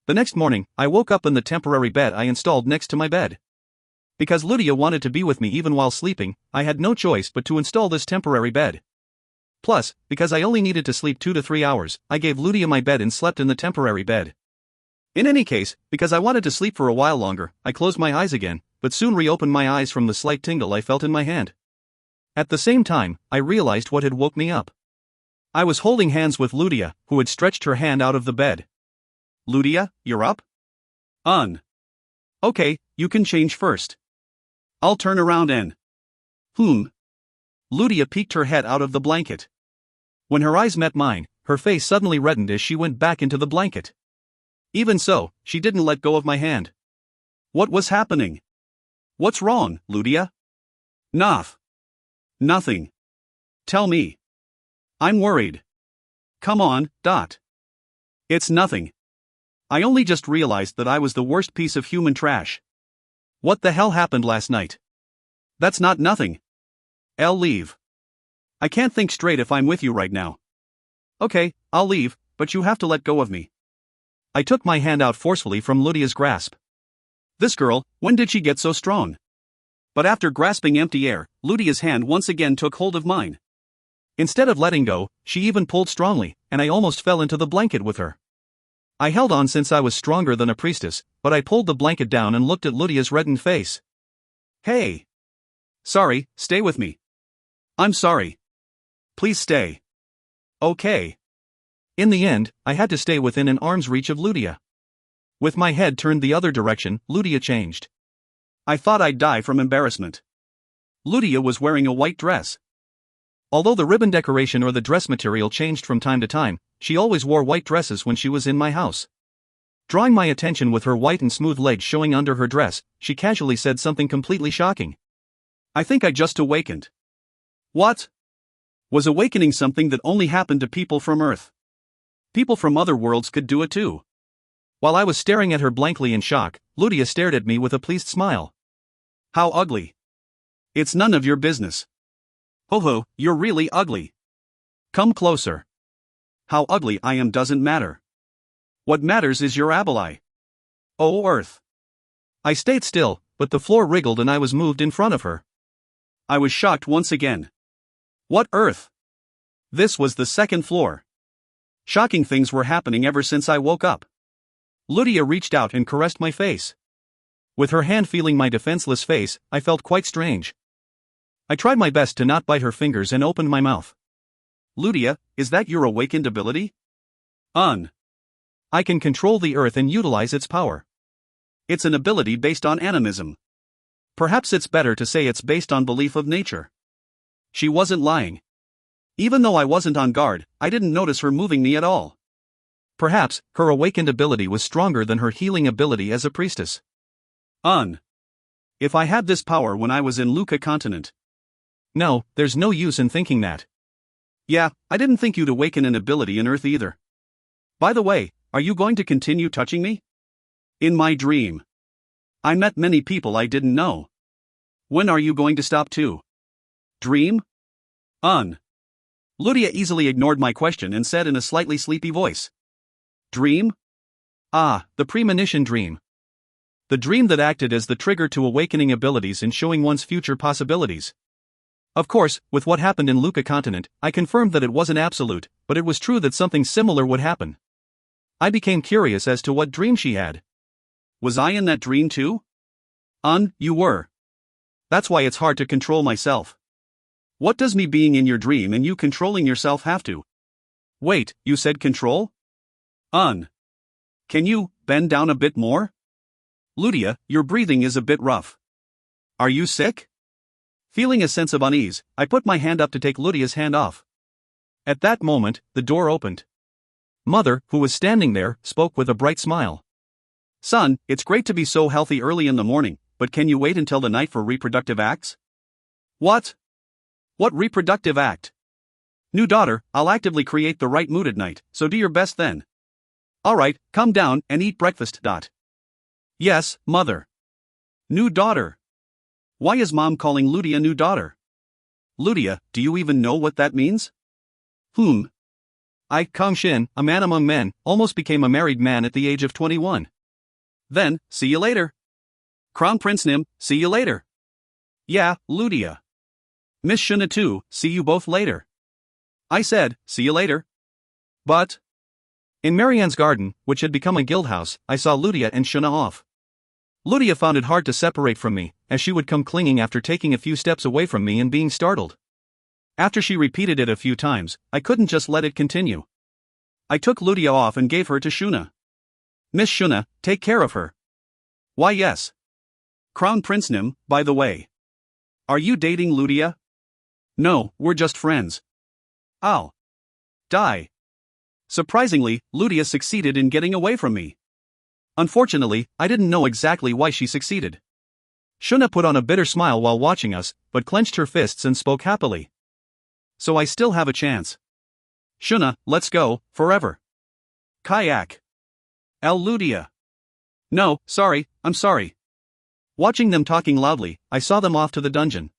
[SPEAKER 1] The next morning, I woke up in the temporary bed I installed next to my bed. Because Lydia wanted to be with me even while sleeping, I had no choice but to install this temporary bed. Plus, because I only needed to sleep 2 to 3 hours, I gave Lydia my bed and slept in the temporary bed. In any case, because I wanted to sleep for a while longer, I closed my eyes again, but soon reopened my eyes from the slight tingle I felt in my hand. At the same time, I realized what had woke me up. I was holding hands with Lydia, who had stretched her hand out of the bed. Lydia, you're up? Okay, you can change first. I'll turn around and... Lydia peeked her head out of the blanket. When her eyes met mine, her face suddenly reddened as she went back into the blanket. Even so, she didn't let go of my hand. What was happening? What's wrong, Lydia? Nothing. Tell me. I'm worried. Come on, Dot. It's nothing. I only just realized that I was the worst piece of human trash. What the hell happened last night? That's not nothing. I'll leave. I can't think straight if I'm with you right now. Okay, I'll leave, but you have to let go of me. I took my hand out forcefully from Lydia's grasp. This girl, when did she get so strong? But after grasping empty air, Lydia's hand once again took hold of mine. Instead of letting go, she even pulled strongly, and I almost fell into the blanket with her. I held on since I was stronger than a priestess, but I pulled the blanket down and looked at Lydia's reddened face. Hey. Sorry, stay with me. I'm sorry. Please stay. Okay. In the end, I had to stay within an arm's reach of Lydia. With my head turned the other direction, Lydia changed. I thought I'd die from embarrassment. Lydia was wearing a white dress. Although the ribbon decoration or the dress material changed from time to time, she always wore white dresses when she was in my house. Drawing my attention with her white and smooth legs showing under her dress, she casually said something completely shocking. I think I just awakened. What? Was awakening something that only happened to people from Earth? People from other worlds could do it too. While I was staring at her blankly in shock, Lydia stared at me with a pleased smile. How ugly. It's none of your business. Ho, you're really ugly. Come closer. How ugly I am doesn't matter. What matters is your abali. Oh, Earth. I stayed still, but the floor wriggled and I was moved in front of her. I was shocked once again. What Earth? This was the second floor. Shocking things were happening ever since I woke up. Lydia reached out and caressed my face. With her hand feeling my defenseless face, I felt quite strange. I tried my best to not bite her fingers and opened my mouth. Lydia, is that your awakened ability? I can control the earth and utilize its power. It's an ability based on animism. Perhaps it's better to say it's based on belief of nature. She wasn't lying. Even though I wasn't on guard, I didn't notice her moving me at all. Perhaps, her awakened ability was stronger than her healing ability as a priestess. If I had this power when I was in Luca continent. No, there's no use in thinking that. Yeah, I didn't think you'd awaken an ability in Earth either. By the way, are you going to continue touching me? In my dream. I met many people I didn't know. When are you going to stop too? Dream? Lydia easily ignored my question and said in a slightly sleepy voice. Dream? Ah, the premonition dream. The dream that acted as the trigger to awakening abilities and showing one's future possibilities. Of course, with what happened in Luca Continent, I confirmed that it wasn't absolute, but it was true that something similar would happen. I became curious as to what dream she had. Was I in that dream too? You were. That's why it's hard to control myself. What does me being in your dream and you controlling yourself have to? Wait, you said control? Can you bend down a bit more? Ludia, your breathing is a bit rough. Are you sick? Feeling a sense of unease, I put my hand up to take Ludia's hand off. At that moment, the door opened. Mother, who was standing there, spoke with a bright smile. Son, it's great to be so healthy early in the morning, but can you wait until the night for reproductive acts? What? What reproductive act? New daughter, I'll actively create the right mood at night, so do your best then. Alright, come down and eat breakfast. Yes, mother. New daughter. Why is mom calling Ludia new daughter? Ludia, do you even know what that means? Kang Shin, a man among men, almost became a married man at the age of 21. Then, see you later. Crown Prince Nim, see you later. Yeah, Ludia. Miss Shuna too, see you both later. I said, see you later. But in Marianne's garden, which had become a guild house, I saw Ludia and Shuna off. Ludia found it hard to separate from me, as she would come clinging after taking a few steps away from me and being startled. After she repeated it a few times, I couldn't just let it continue. I took Ludia off and gave her to Shuna. Miss Shuna, take care of her. Why yes. Crown Prince Nim, by the way. Are you dating Ludia? No, we're just friends. I'll die. Surprisingly, Ludia succeeded in getting away from me. Unfortunately, I didn't know exactly why she succeeded. Shuna put on a bitter smile while watching us, but clenched her fists and spoke happily. So I still have a chance. Shuna, let's go, forever. Kayak. Ludia. No, sorry, I'm sorry. Watching them talking loudly, I saw them off to the dungeon.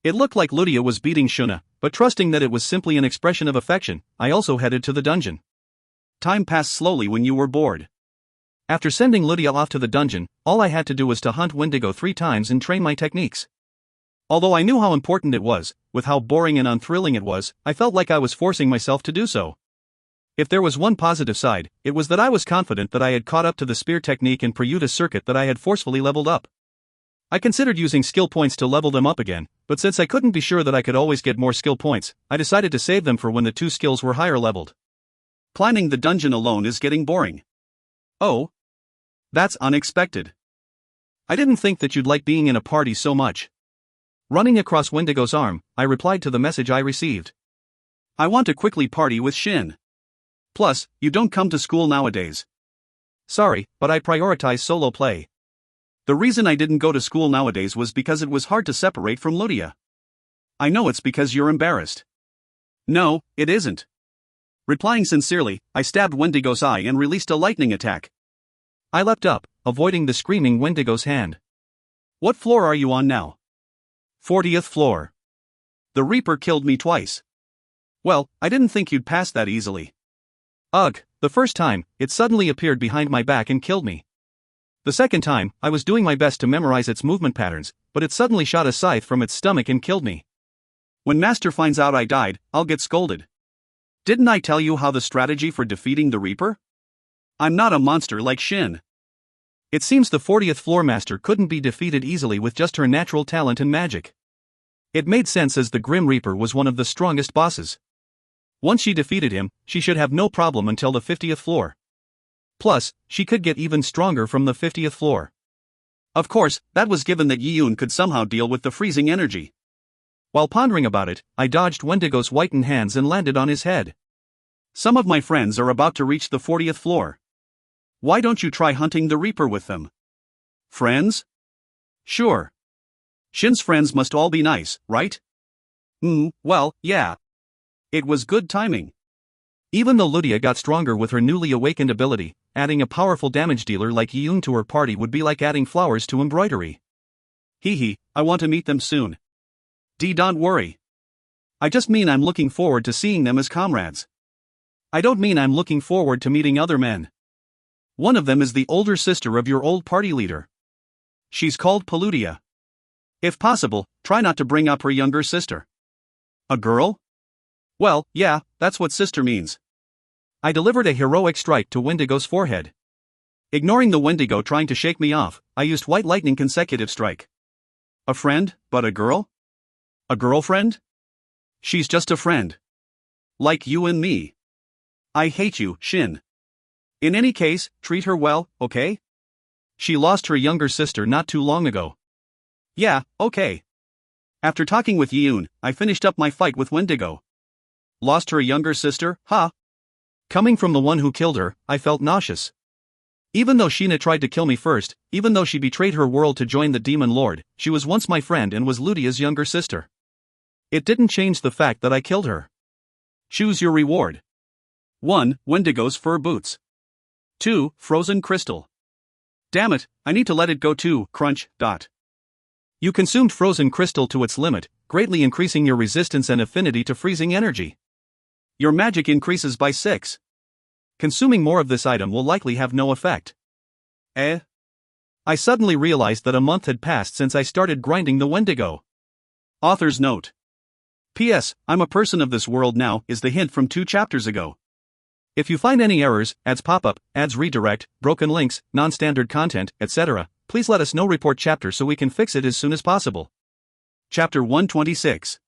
[SPEAKER 1] It looked like Ludia was beating Shuna, but trusting that it was simply an expression of affection, I also headed to the dungeon. Time passed slowly when you were bored. After sending Ludia off to the dungeon, all I had to do was to hunt Wendigo 3 times and train my techniques. Although I knew how important it was, with how boring and unthrilling it was, I felt like I was forcing myself to do so. If there was one positive side, it was that I was confident that I had caught up to the spear technique and Prayuta circuit that I had forcefully leveled up. I considered using skill points to level them up again, but since I couldn't be sure that I could always get more skill points, I decided to save them for when the 2 skills were higher leveled. Planning the dungeon alone is getting boring. Oh. That's unexpected. I didn't think that you'd like being in a party so much. Running across Wendigo's arm, I replied to the message I received. I want to quickly party with Shin. Plus, you don't come to school nowadays. Sorry, but I prioritize solo play. The reason I didn't go to school nowadays was because it was hard to separate from Ludia. I know it's because you're embarrassed. No, it isn't. Replying sincerely, I stabbed Wendigo's eye and released a lightning attack. I leapt up, avoiding the screaming Wendigo's hand. What floor are you on now? 40th floor. The Reaper killed me twice. Well, I didn't think you'd pass that easily. Ugh, the first time, it suddenly appeared behind my back and killed me. The second time, I was doing my best to memorize its movement patterns, but it suddenly shot a scythe from its stomach and killed me. When Master finds out I died, I'll get scolded. Didn't I tell you how the strategy for defeating the Reaper? I'm not a monster like Shin. It seems the 40th floor master couldn't be defeated easily with just her natural talent and magic. It made sense as the Grim Reaper was one of the strongest bosses. Once she defeated him, she should have no problem until the 50th floor. Plus, she could get even stronger from the 50th floor. Of course, that was given that Yiyun could somehow deal with the freezing energy. While pondering about it, I dodged Wendigo's whitened hands and landed on his head. Some of my friends are about to reach the 40th floor. Why don't you try hunting the Reaper with them? Friends? Sure. Shin's friends must all be nice, right? Well, yeah. It was good timing. Even though Ludia got stronger with her newly awakened ability, adding a powerful damage dealer like Yiyun to her party would be like adding flowers to embroidery. Hee, I want to meet them soon. Don't worry. I just mean I'm looking forward to seeing them as comrades. I don't mean I'm looking forward to meeting other men. One of them is the older sister of your old party leader. She's called Paludia. If possible, try not to bring up her younger sister. A girl? Well, yeah, that's what sister means. I delivered a heroic strike to Wendigo's forehead. Ignoring the Wendigo trying to shake me off, I used White Lightning consecutive strike. A friend, but a girl? A girlfriend? She's just a friend. Like you and me. I hate you, Shin. In any case, treat her well, okay? She lost her younger sister not too long ago. Yeah, okay. After talking with Yoon, I finished up my fight with Wendigo. Lost her younger sister, huh? Coming from the one who killed her, I felt nauseous. Even though Sheena tried to kill me first, even though she betrayed her world to join the Demon Lord, she was once my friend and was Ludia's younger sister. It didn't change the fact that I killed her. Choose your reward. 1. Wendigo's fur boots. 2. Frozen crystal. Damn it, I need to let it go too, crunch. You consumed frozen crystal to its limit, greatly increasing your resistance and affinity to freezing energy. Your magic increases by 6. Consuming more of this item will likely have no effect. I suddenly realized that a month had passed since I started grinding the Wendigo. Author's note. P.S. I'm a person of this world now is the hint from 2 chapters ago. If you find any errors, ads pop up, ads redirect, broken links, non-standard content, etc., please let us know. Report chapter so we can fix it as soon as possible. Chapter 126.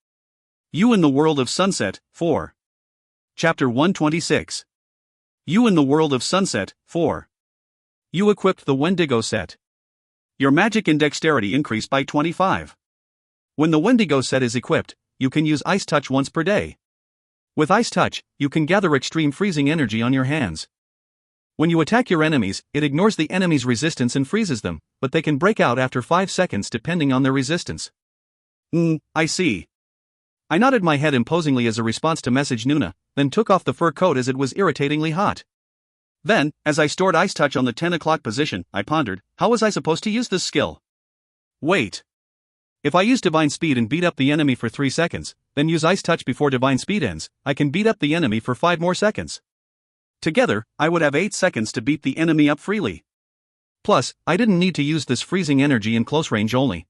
[SPEAKER 1] You in the World of Sunset, 4. Chapter 126. You in the World of Sunset, 4. You equipped the Wendigo set. Your magic and dexterity increase by 25. When the Wendigo set is equipped, you can use Ice Touch once per day. With Ice Touch, you can gather extreme freezing energy on your hands. When you attack your enemies, it ignores the enemy's resistance and freezes them, but they can break out after 5 seconds depending on their resistance. I see. I nodded my head imposingly as a response to message Nuna, then took off the fur coat as it was irritatingly hot. Then, as I stored Ice Touch on the 10 o'clock position, I pondered, how was I supposed to use this skill? Wait. If I use Divine Speed and beat up the enemy for 3 seconds, then use Ice Touch before Divine Speed ends, I can beat up the enemy for 5 more seconds. Together, I would have 8 seconds to beat the enemy up freely. Plus, I didn't need to use this freezing energy in close range only.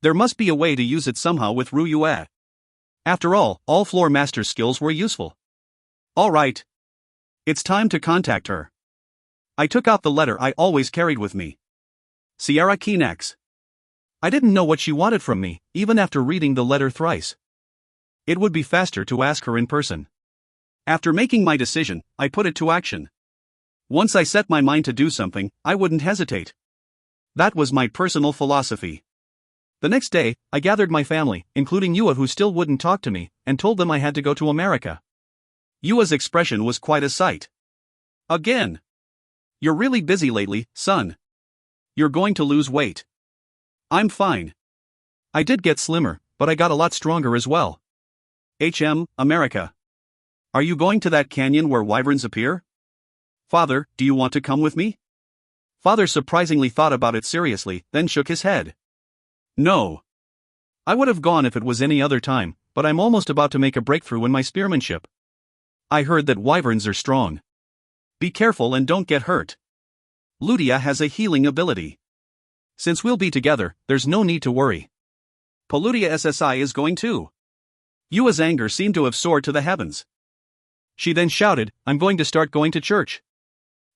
[SPEAKER 1] There must be a way to use it somehow with Ru Yue. After all Floor Master's skills were useful. Alright. It's time to contact her. I took out the letter I always carried with me. Sierra Keenex. I didn't know what she wanted from me, even after reading the letter thrice. It would be faster to ask her in person. After making my decision, I put it to action. Once I set my mind to do something, I wouldn't hesitate. That was my personal philosophy. The next day, I gathered my family, including Yua who still wouldn't talk to me, and told them I had to go to America. Yua's expression was quite a sight. Again. You're really busy lately, son. You're going to lose weight. I'm fine. I did get slimmer, but I got a lot stronger as well. America. Are you going to that canyon where wyverns appear? Father, do you want to come with me? Father surprisingly thought about it seriously, then shook his head. No. I would have gone if it was any other time, but I'm almost about to make a breakthrough in my spearmanship. I heard that wyverns are strong. Be careful and don't get hurt. Ludia has a healing ability. Since we'll be together, there's no need to worry. Paludia SSI is going too. Yua's anger seemed to have soared to the heavens. She then shouted, I'm going to start going to church.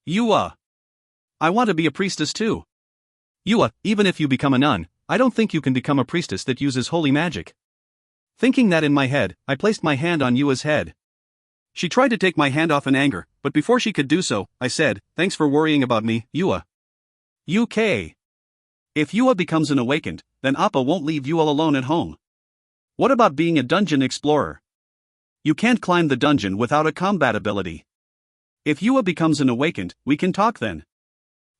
[SPEAKER 1] Yua. I want to be a priestess too. Yua, even if you become a nun, I don't think you can become a priestess that uses holy magic. Thinking that in my head, I placed my hand on Yua's head. She tried to take my hand off in anger, but before she could do so, I said, thanks for worrying about me, Yua. UK. If Yua becomes an awakened, then Appa won't leave you all alone at home. What about being a dungeon explorer? You can't climb the dungeon without a combat ability. If Yua becomes an awakened, we can talk then.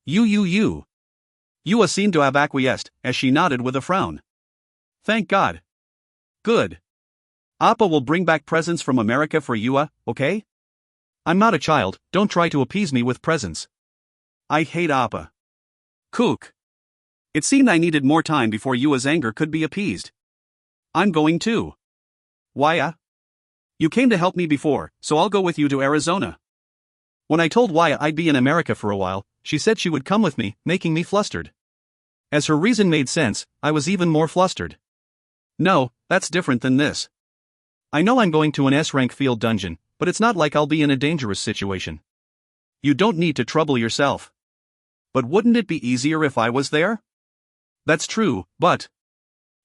[SPEAKER 1] You. Yua seemed to have acquiesced, as she nodded with a frown. Thank God. Good. Appa will bring back presents from America for Yua, okay? I'm not a child, don't try to appease me with presents. I hate Appa. Kook. It seemed I needed more time before Yua's anger could be appeased. I'm going too. Waya? You came to help me before, so I'll go with you to Arizona. When I told Waya I'd be in America for a while, she said she would come with me, making me flustered. As her reason made sense, I was even more flustered. No, that's different than this. I know I'm going to an S-rank field dungeon, but it's not like I'll be in a dangerous situation. You don't need to trouble yourself. But wouldn't it be easier if I was there? That's true, but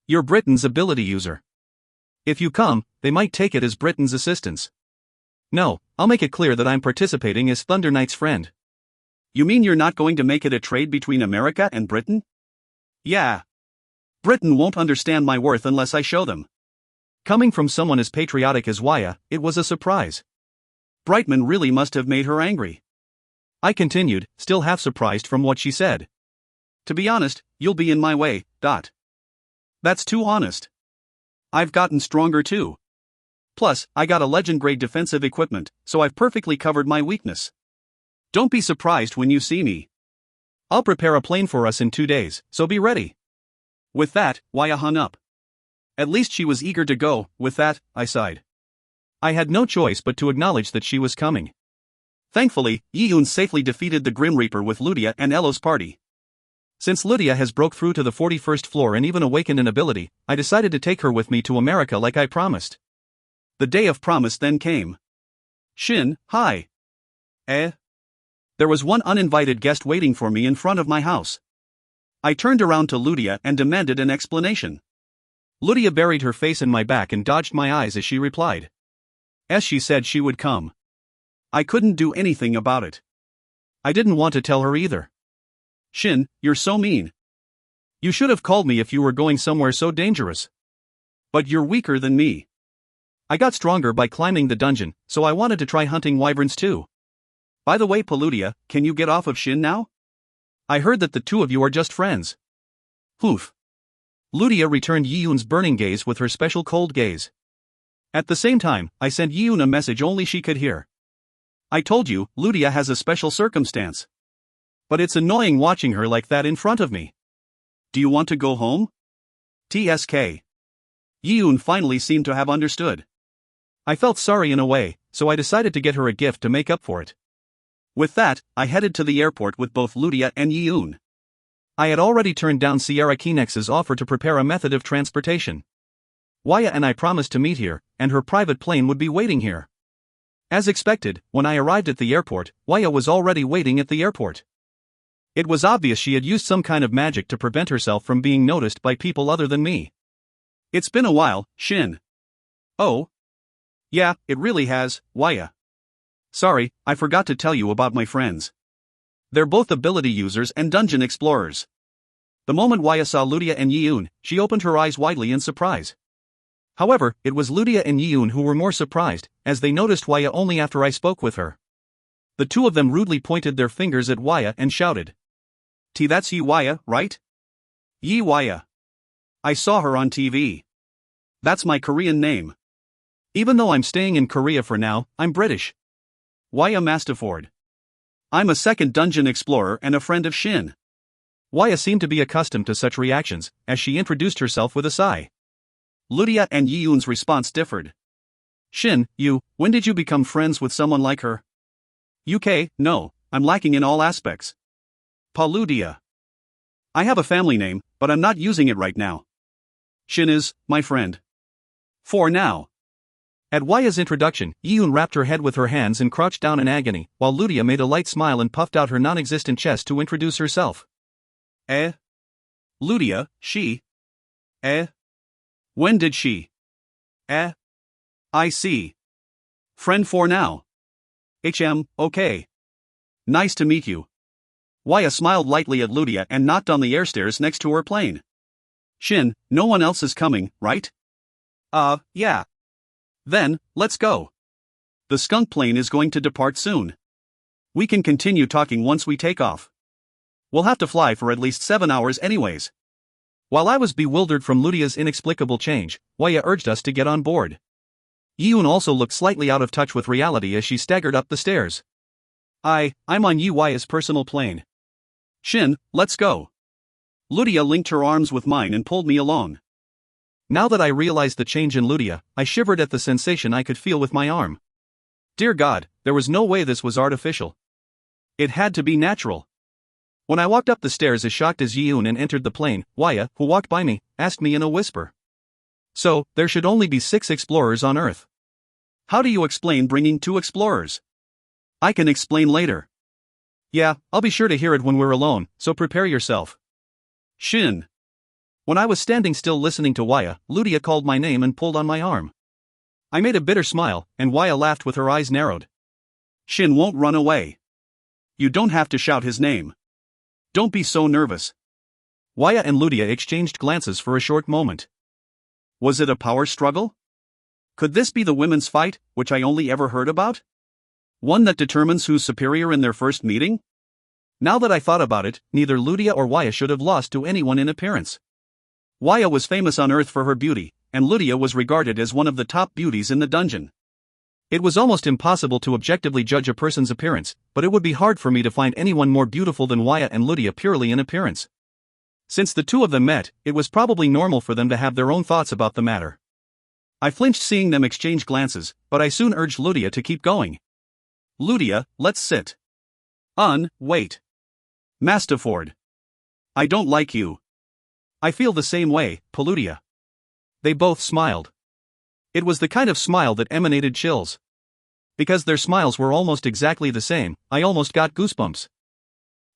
[SPEAKER 1] you're Britain's ability user. If you come, they might take it as Britain's assistance. No, I'll make it clear that I'm participating as Thunder Knight's friend. You mean you're not going to make it a trade between America and Britain? Yeah. Britain won't understand my worth unless I show them. Coming from someone as patriotic as Waya, it was a surprise. Brightman really must have made her angry. I continued, still half surprised from what she said. To be honest, you'll be in my way, . That's too honest. I've gotten stronger too. Plus, I got a legend-grade defensive equipment, so I've perfectly covered my weakness. Don't be surprised when you see me. I'll prepare a plane for us in 2 days, so be ready. With that, Waya hung up. At least she was eager to go. With that, I sighed. I had no choice but to acknowledge that she was coming. Thankfully, Yi-Yoon safely defeated the Grim Reaper with Ludia and Elo's party. Since Ludia has broke through to the 41st floor and even awakened an ability, I decided to take her with me to America like I promised. The day of promise then came. Shin, hi. There was one uninvited guest waiting for me in front of my house. I turned around to Ludia and demanded an explanation. Ludia buried her face in my back and dodged my eyes as she replied. She said she would come. I couldn't do anything about it. I didn't want to tell her either. Shin, you're so mean. You should have called me if you were going somewhere so dangerous. But you're weaker than me. I got stronger by climbing the dungeon, so I wanted to try hunting wyverns too. By the way, Paludia, can you get off of Shin now? I heard that the two of you are just friends. Hoof. Ludia returned Yi-Yoon's burning gaze with her special cold gaze. At the same time, I sent Yi-Yoon a message only she could hear. I told you, Ludia has a special circumstance. But it's annoying watching her like that in front of me. Do you want to go home? TSK. Yi-Yoon finally seemed to have understood. I felt sorry in a way, so I decided to get her a gift to make up for it. With that, I headed to the airport with both Ludia and Yi-Yoon. I had already turned down Sierra Kinex's offer to prepare a method of transportation. Waya and I promised to meet here, and her private plane would be waiting here. As expected, when I arrived at the airport, Waya was already waiting at the airport. It was obvious she had used some kind of magic to prevent herself from being noticed by people other than me. It's been a while, Shin. Oh? Yeah, it really has, Waya. Sorry, I forgot to tell you about my friends. They're both ability users and dungeon explorers. The moment Waya saw Ludia and Yi-Yoon, she opened her eyes widely in surprise. However, it was Ludia and Yi-Yoon who were more surprised, as they noticed Waya only after I spoke with her. The two of them rudely pointed their fingers at Waya and shouted. That's Yi Waya, right? Yi Waya. I saw her on TV. That's my Korean name. Even though I'm staying in Korea for now, I'm British. Waya Masterford. I'm a second dungeon explorer and a friend of Shin. Waya seemed to be accustomed to such reactions, as she introduced herself with a sigh. Ludia and Yi-Yoon's response differed. Shin, when did you become friends with someone like her? UK, no, I'm lacking in all aspects. Paludia. I have a family name, but I'm not using it right now. Shin is my friend. For now. At Waya's introduction, Yi-Yoon wrapped her head with her hands and crouched down in agony, while Ludia made a light smile and puffed out her non-existent chest to introduce herself. Ludia, she? When did she? I see. Friend for now. Okay. Nice to meet you. Waya smiled lightly at Ludia and knocked on the airstairs next to her plane. Shin, no one else is coming, right? Yeah. Then, let's go. The skunk plane is going to depart soon. We can continue talking once we take off. We'll have to fly for at least 7 hours anyways. While I was bewildered from Ludia's inexplicable change, Waya urged us to get on board. Yi-Yoon also looked slightly out of touch with reality as she staggered up the stairs. I'm on Yi Waya's personal plane. Shin, let's go. Ludia linked her arms with mine and pulled me along. Now that I realized the change in Ludia, I shivered at the sensation I could feel with my arm. Dear God, there was no way this was artificial. It had to be natural. When I walked up the stairs as shocked as Yoon and entered the plane, Waya, who walked by me, asked me in a whisper. So, there should only be 6 explorers on Earth. How do you explain bringing 2 explorers? I can explain later. Yeah, I'll be sure to hear it when we're alone, so prepare yourself. Shin. When I was standing still listening to Waya, Ludia called my name and pulled on my arm. I made a bitter smile, and Waya laughed with her eyes narrowed. Shin won't run away. You don't have to shout his name. Don't be so nervous. Waya and Ludia exchanged glances for a short moment. Was it a power struggle? Could this be the women's fight, which I only ever heard about? One that determines who's superior in their first meeting? Now that I thought about it, neither Ludia or Waya should have lost to anyone in appearance. Waya was famous on Earth for her beauty, and Ludia was regarded as one of the top beauties in the dungeon. It was almost impossible to objectively judge a person's appearance, but it would be hard for me to find anyone more beautiful than Waya and Ludia purely in appearance. Since the two of them met, it was probably normal for them to have their own thoughts about the matter. I flinched seeing them exchange glances, but I soon urged Ludia to keep going. Ludia, let's sit. Wait. Mastaford. I don't like you. I feel the same way, Paludia. They both smiled. It was the kind of smile that emanated chills. Because their smiles were almost exactly the same, I almost got goosebumps.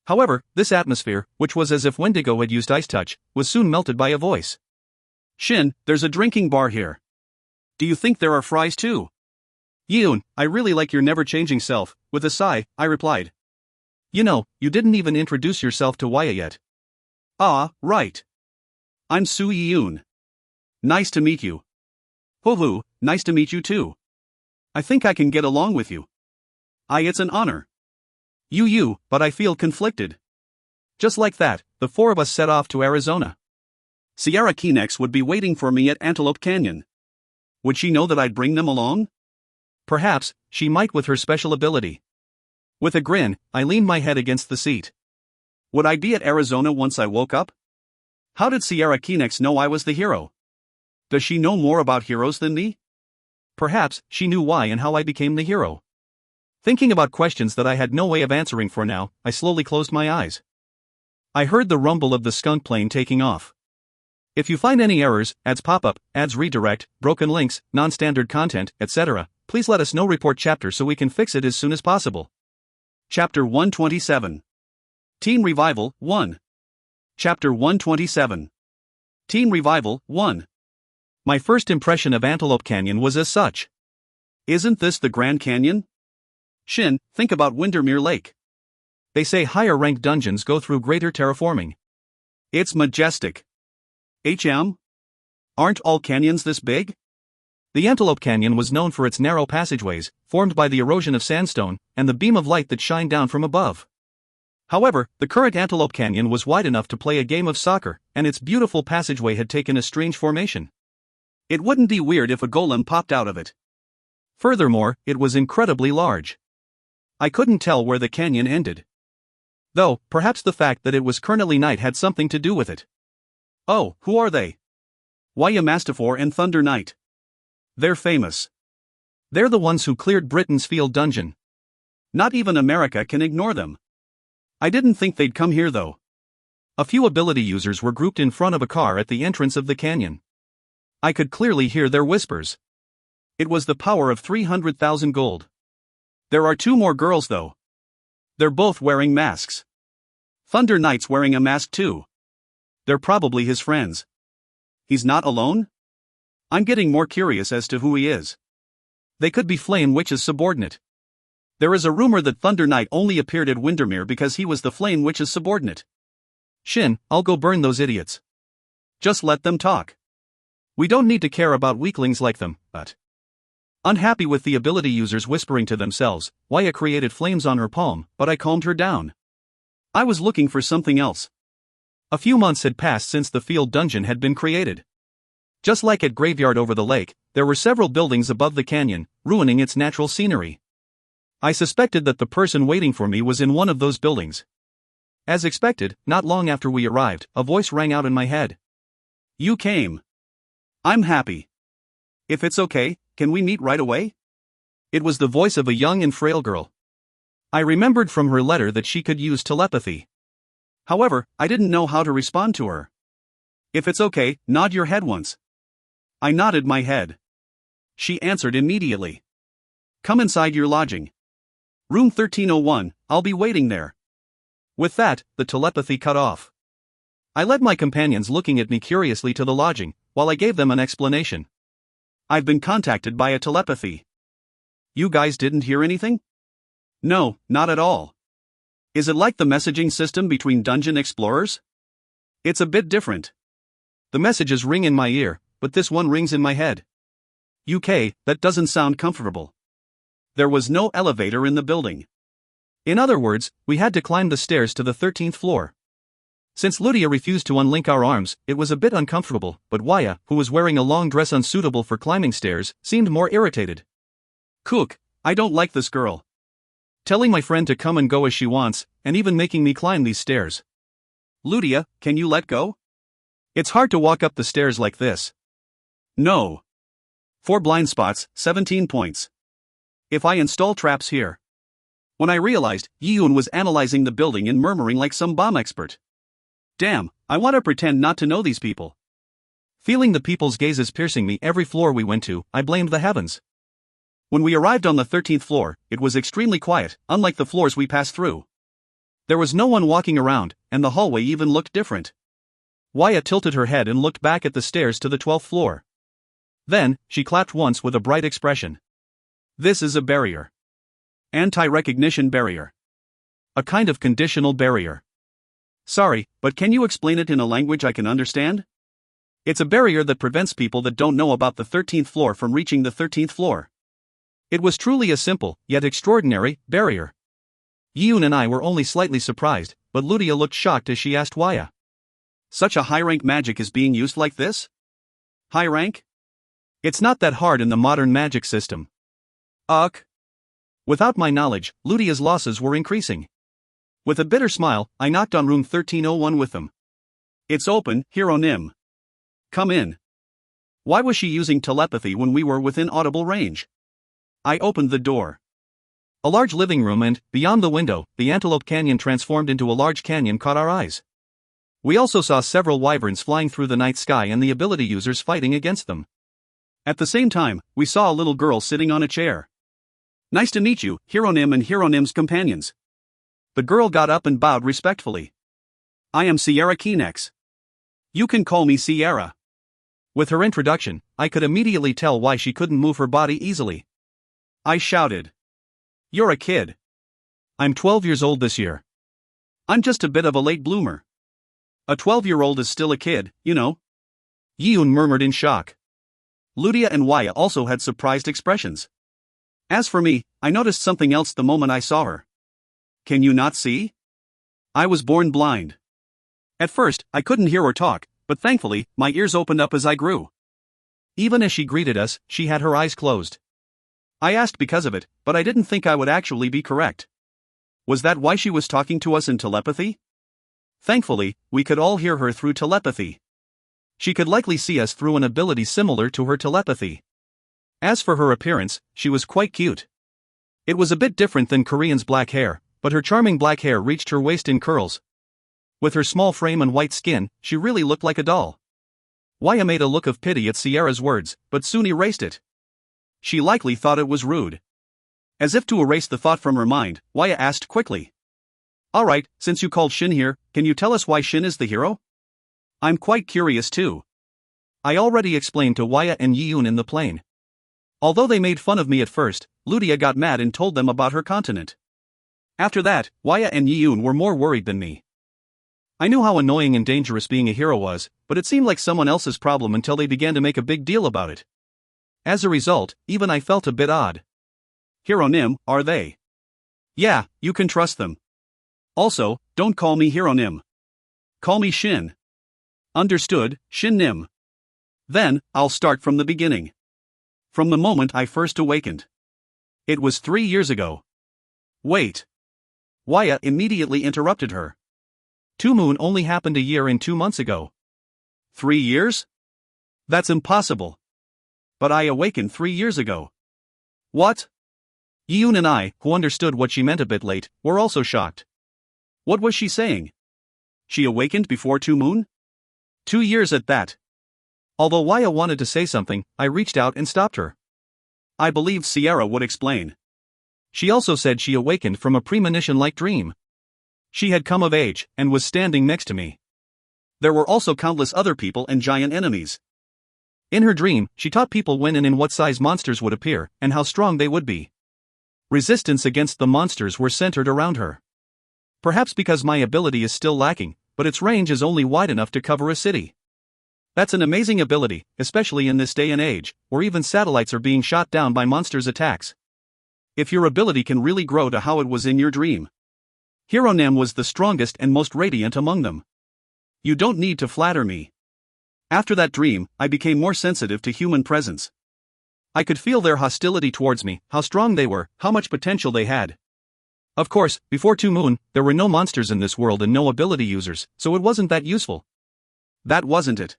[SPEAKER 1] However, this atmosphere, which was as if Wendigo had used ice touch, was soon melted by a voice. Shin, there's a drinking bar here. Do you think there are fries too? Yoon, I really like your never-changing self. With a sigh, I replied. You know, you didn't even introduce yourself to Waya yet. Ah, right. I'm Su Yoon. Nice to meet you. Hoo-hoo, nice to meet you too. I think I can get along with you. It's an honor. You, but I feel conflicted. Just like that, the 4 of us set off to Arizona. Sierra Keenex would be waiting for me at Antelope Canyon. Would she know that I'd bring them along? Perhaps, she might with her special ability. With a grin, I leaned my head against the seat. Would I be at Arizona once I woke up? How did Sierra Keenex know I was the hero? Does she know more about heroes than me? Perhaps, she knew why and how I became the hero. Thinking about questions that I had no way of answering for now, I slowly closed my eyes. I heard the rumble of the skunk plane taking off. If you find any errors, ads pop up, ads redirect, broken links, non-standard content, etc., please let us know. Report chapter so we can fix it as soon as possible. Chapter 127. Teen Revival 1. Chapter 127. Teen Revival 1. My first impression of Antelope Canyon was as such. Isn't this the Grand Canyon? Shin, think about Windermere Lake. They say higher-ranked dungeons go through greater terraforming. It's majestic. Aren't all canyons this big? The Antelope Canyon was known for its narrow passageways, formed by the erosion of sandstone, and the beam of light that shined down from above. However, the current Antelope Canyon was wide enough to play a game of soccer, and its beautiful passageway had taken a strange formation. It wouldn't be weird if a golem popped out of it. Furthermore, it was incredibly large. I couldn't tell where the canyon ended. Though, perhaps the fact that it was currently night had something to do with it. Oh, who are they? Waya Mastafor and Thunder Knight. They're famous. They're the ones who cleared Britain's field dungeon. Not even America can ignore them. I didn't think they'd come here though. A few ability users were grouped in front of a car at the entrance of the canyon. I could clearly hear their whispers. It was the power of 300,000 gold. There are 2 more girls though. They're both wearing masks. Thunder Knight's wearing a mask too. They're probably his friends. He's not alone? I'm getting more curious as to who he is. They could be Flame Witch's subordinate. There is a rumor that Thunder Knight only appeared at Windermere because he was the Flame Witch's subordinate. Shin, I'll go burn those idiots. Just let them talk. We don't need to care about weaklings like them, but... Unhappy with the ability users whispering to themselves, Waya created flames on her palm, but I calmed her down. I was looking for something else. A few months had passed since the field dungeon had been created. Just like at Graveyard over the lake, there were several buildings above the canyon, ruining its natural scenery. I suspected that the person waiting for me was in one of those buildings. As expected, not long after we arrived, a voice rang out in my head. You came. I'm happy. If it's okay, can we meet right away? It was the voice of a young and frail girl. I remembered from her letter that she could use telepathy. However, I didn't know how to respond to her. If it's okay, nod your head once. I nodded my head. She answered immediately. Come inside your lodging. Room 1301, I'll be waiting there. With that, the telepathy cut off. I led my companions looking at me curiously to the lodging, while I gave them an explanation. I've been contacted by a telepathy. You guys didn't hear anything? No, not at all. Is it like the messaging system between dungeon explorers? It's a bit different. The messages ring in my ear, but this one rings in my head. UK, that doesn't sound comfortable. There was no elevator in the building. In other words, we had to climb the stairs to the 13th floor. Since Lydia refused to unlink our arms, it was a bit uncomfortable, but Waya, who was wearing a long dress unsuitable for climbing stairs, seemed more irritated. Cook, I don't like this girl. Telling my friend to come and go as she wants, and even making me climb these stairs. Lydia, can you let go? It's hard to walk up the stairs like this. No. 4 blind spots, 17 points. If I install traps here. When I realized, Yiyun was analyzing the building and murmuring like some bomb expert. Damn, I want to pretend not to know these people. Feeling the people's gazes piercing me every floor we went to, I blamed the heavens. When we arrived on the 13th floor, it was extremely quiet, unlike the floors we passed through. There was no one walking around, and the hallway even looked different. Waya tilted her head and looked back at the stairs to the 12th floor. Then, she clapped once with a bright expression. This is a barrier. Anti-recognition barrier. A kind of conditional barrier. Sorry, but can you explain it in a language I can understand? It's a barrier that prevents people that don't know about the 13th floor from reaching the 13th floor. It was truly a simple, yet extraordinary, barrier. Yiyun and I were only slightly surprised, but Lydia looked shocked as she asked Waya. Such a high-rank magic is being used like this? High rank? It's not that hard in the modern magic system. Ugh. Without my knowledge, Lydia's losses were increasing. With a bitter smile, I knocked on room 1301 with them. It's open, Hero Nim. Come in. Why was she using telepathy when we were within audible range? I opened the door. A large living room and, beyond the window, the Antelope Canyon transformed into a large canyon caught our eyes. We also saw several wyverns flying through the night sky and the ability users fighting against them. At the same time, we saw a little girl sitting on a chair. Nice to meet you, Hero Nim and Hero Nim's companions. The girl got up and bowed respectfully. I am Sierra Keenex. You can call me Sierra. With her introduction, I could immediately tell why she couldn't move her body easily. I shouted. You're a kid. I'm 12 years old this year. I'm just a bit of a late bloomer. A 12-year-old is still a kid, you know. Yiyun murmured in shock. Lydia and Waya also had surprised expressions. As for me, I noticed something else the moment I saw her. Can you not see? I was born blind. At first, I couldn't hear or talk, but thankfully, my ears opened up as I grew. Even as she greeted us, she had her eyes closed. I asked because of it, but I didn't think I would actually be correct. Was that why she was talking to us in telepathy? Thankfully, we could all hear her through telepathy. She could likely see us through an ability similar to her telepathy. As for her appearance, she was quite cute. It was a bit different than Korean's black hair, but her charming black hair reached her waist in curls. With her small frame and white skin, she really looked like a doll. Waya made a look of pity at Sierra's words, but soon erased it. She likely thought it was rude. As if to erase the thought from her mind, Waya asked quickly. Alright, since you called Shin here, can you tell us why Shin is the hero? I'm quite curious too. I already explained to Waya and Yiyun in the plane. Although they made fun of me at first, Lydia got mad and told them about her continent. After that, Waya and Yiyun were more worried than me. I knew how annoying and dangerous being a hero was, but it seemed like someone else's problem until they began to make a big deal about it. As a result, even I felt a bit odd. Hero Nim, are they? Yeah, you can trust them. Also, don't call me Hero Nim. Call me Shin. Understood, Shin Nim. Then, I'll start from the beginning. From the moment I first awakened. It was 3 years ago. Wait. Waya immediately interrupted her. 2 Moon only happened a year and 2 months ago. 3 years? That's impossible. But I awakened 3 years ago. What? Yiyun and I, who understood what she meant a bit late, were also shocked. What was she saying? She awakened before 2 moon? 2 years at that. Although Waya wanted to say something, I reached out and stopped her. I believed Sierra would explain. She also said she awakened from a premonition-like dream. She had come of age, and was standing next to me. There were also countless other people and giant enemies. In her dream, she taught people when and in what size monsters would appear, and how strong they would be. Resistance against the monsters were centered around her. Perhaps because my ability is still lacking, but its range is only wide enough to cover a city. That's an amazing ability, especially in this day and age, where even satellites are being shot down by monsters' attacks. If your ability can really grow to how it was in your dream. Hironim was the strongest and most radiant among them. You don't need to flatter me. After that dream, I became more sensitive to human presence. I could feel their hostility towards me, how strong they were, how much potential they had. Of course, before 2 moon, there were no monsters in this world and no ability users, so it wasn't that useful. That wasn't it.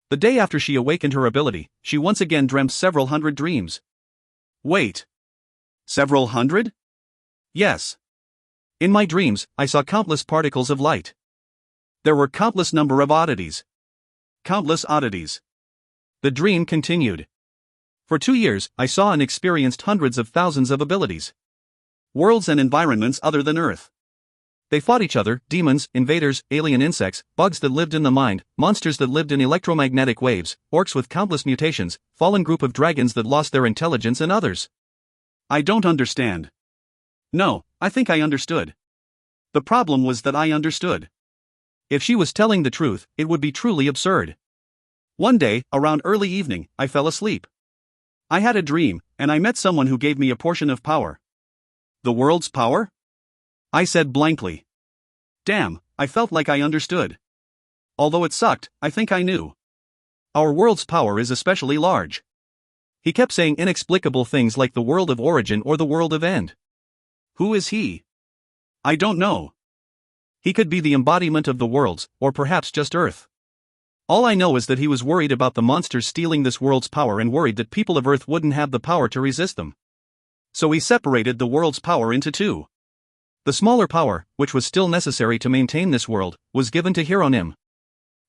[SPEAKER 1] The day after she awakened her ability, she once again dreamt several hundred dreams. Wait. Several hundred? Yes. In my dreams, I saw countless particles of light. There were countless number of oddities. Countless oddities. The dream continued. For 2 years, I saw and experienced hundreds of thousands of abilities. Worlds and environments other than Earth. They fought each other, demons, invaders, alien insects, bugs that lived in the mind, monsters that lived in electromagnetic waves, orcs with countless mutations, fallen group of dragons that lost their intelligence and others. I don't understand. No, I think I understood. The problem was that I understood. If she was telling the truth, it would be truly absurd. One day, around early evening, I fell asleep. I had a dream, and I met someone who gave me a portion of power. The world's power? I said blankly. Damn, I felt like I understood. Although it sucked, I think I knew. Our world's power is especially large. He kept saying inexplicable things like the world of origin or the world of end. Who is he? I don't know. He could be the embodiment of the worlds, or perhaps just Earth. All I know is that he was worried about the monsters stealing this world's power and worried that people of Earth wouldn't have the power to resist them. So he separated the world's power into two. The smaller power, which was still necessary to maintain this world, was given to Hironim.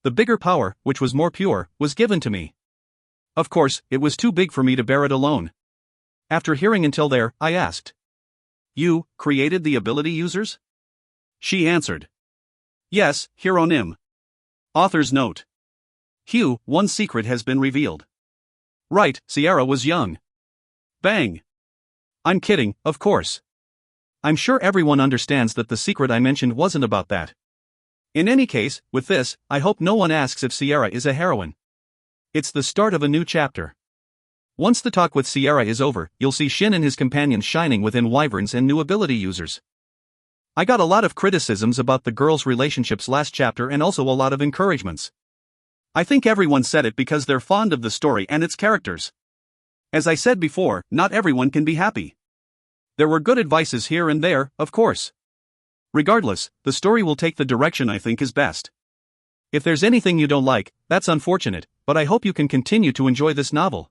[SPEAKER 1] The bigger power, which was more pure, was given to me. Of course, it was too big for me to bear it alone. After hearing until there, I asked. You created the ability users? She answered. Yes, Hironim. Author's note. Hugh, one secret has been revealed. Right, Sierra was young. Bang. I'm kidding, of course. I'm sure everyone understands that the secret I mentioned wasn't about that. In any case, with this, I hope no one asks if Sierra is a heroine. It's the start of a new chapter. Once the talk with Sierra is over, you'll see Shin and his companions shining within wyverns and new ability users. I got a lot of criticisms about the girls' relationships last chapter and also a lot of encouragements. I think everyone said it because they're fond of the story and its characters. As I said before, not everyone can be happy. There were good advices here and there, of course. Regardless, the story will take the direction I think is best. If there's anything you don't like, that's unfortunate, but I hope you can continue to enjoy this novel.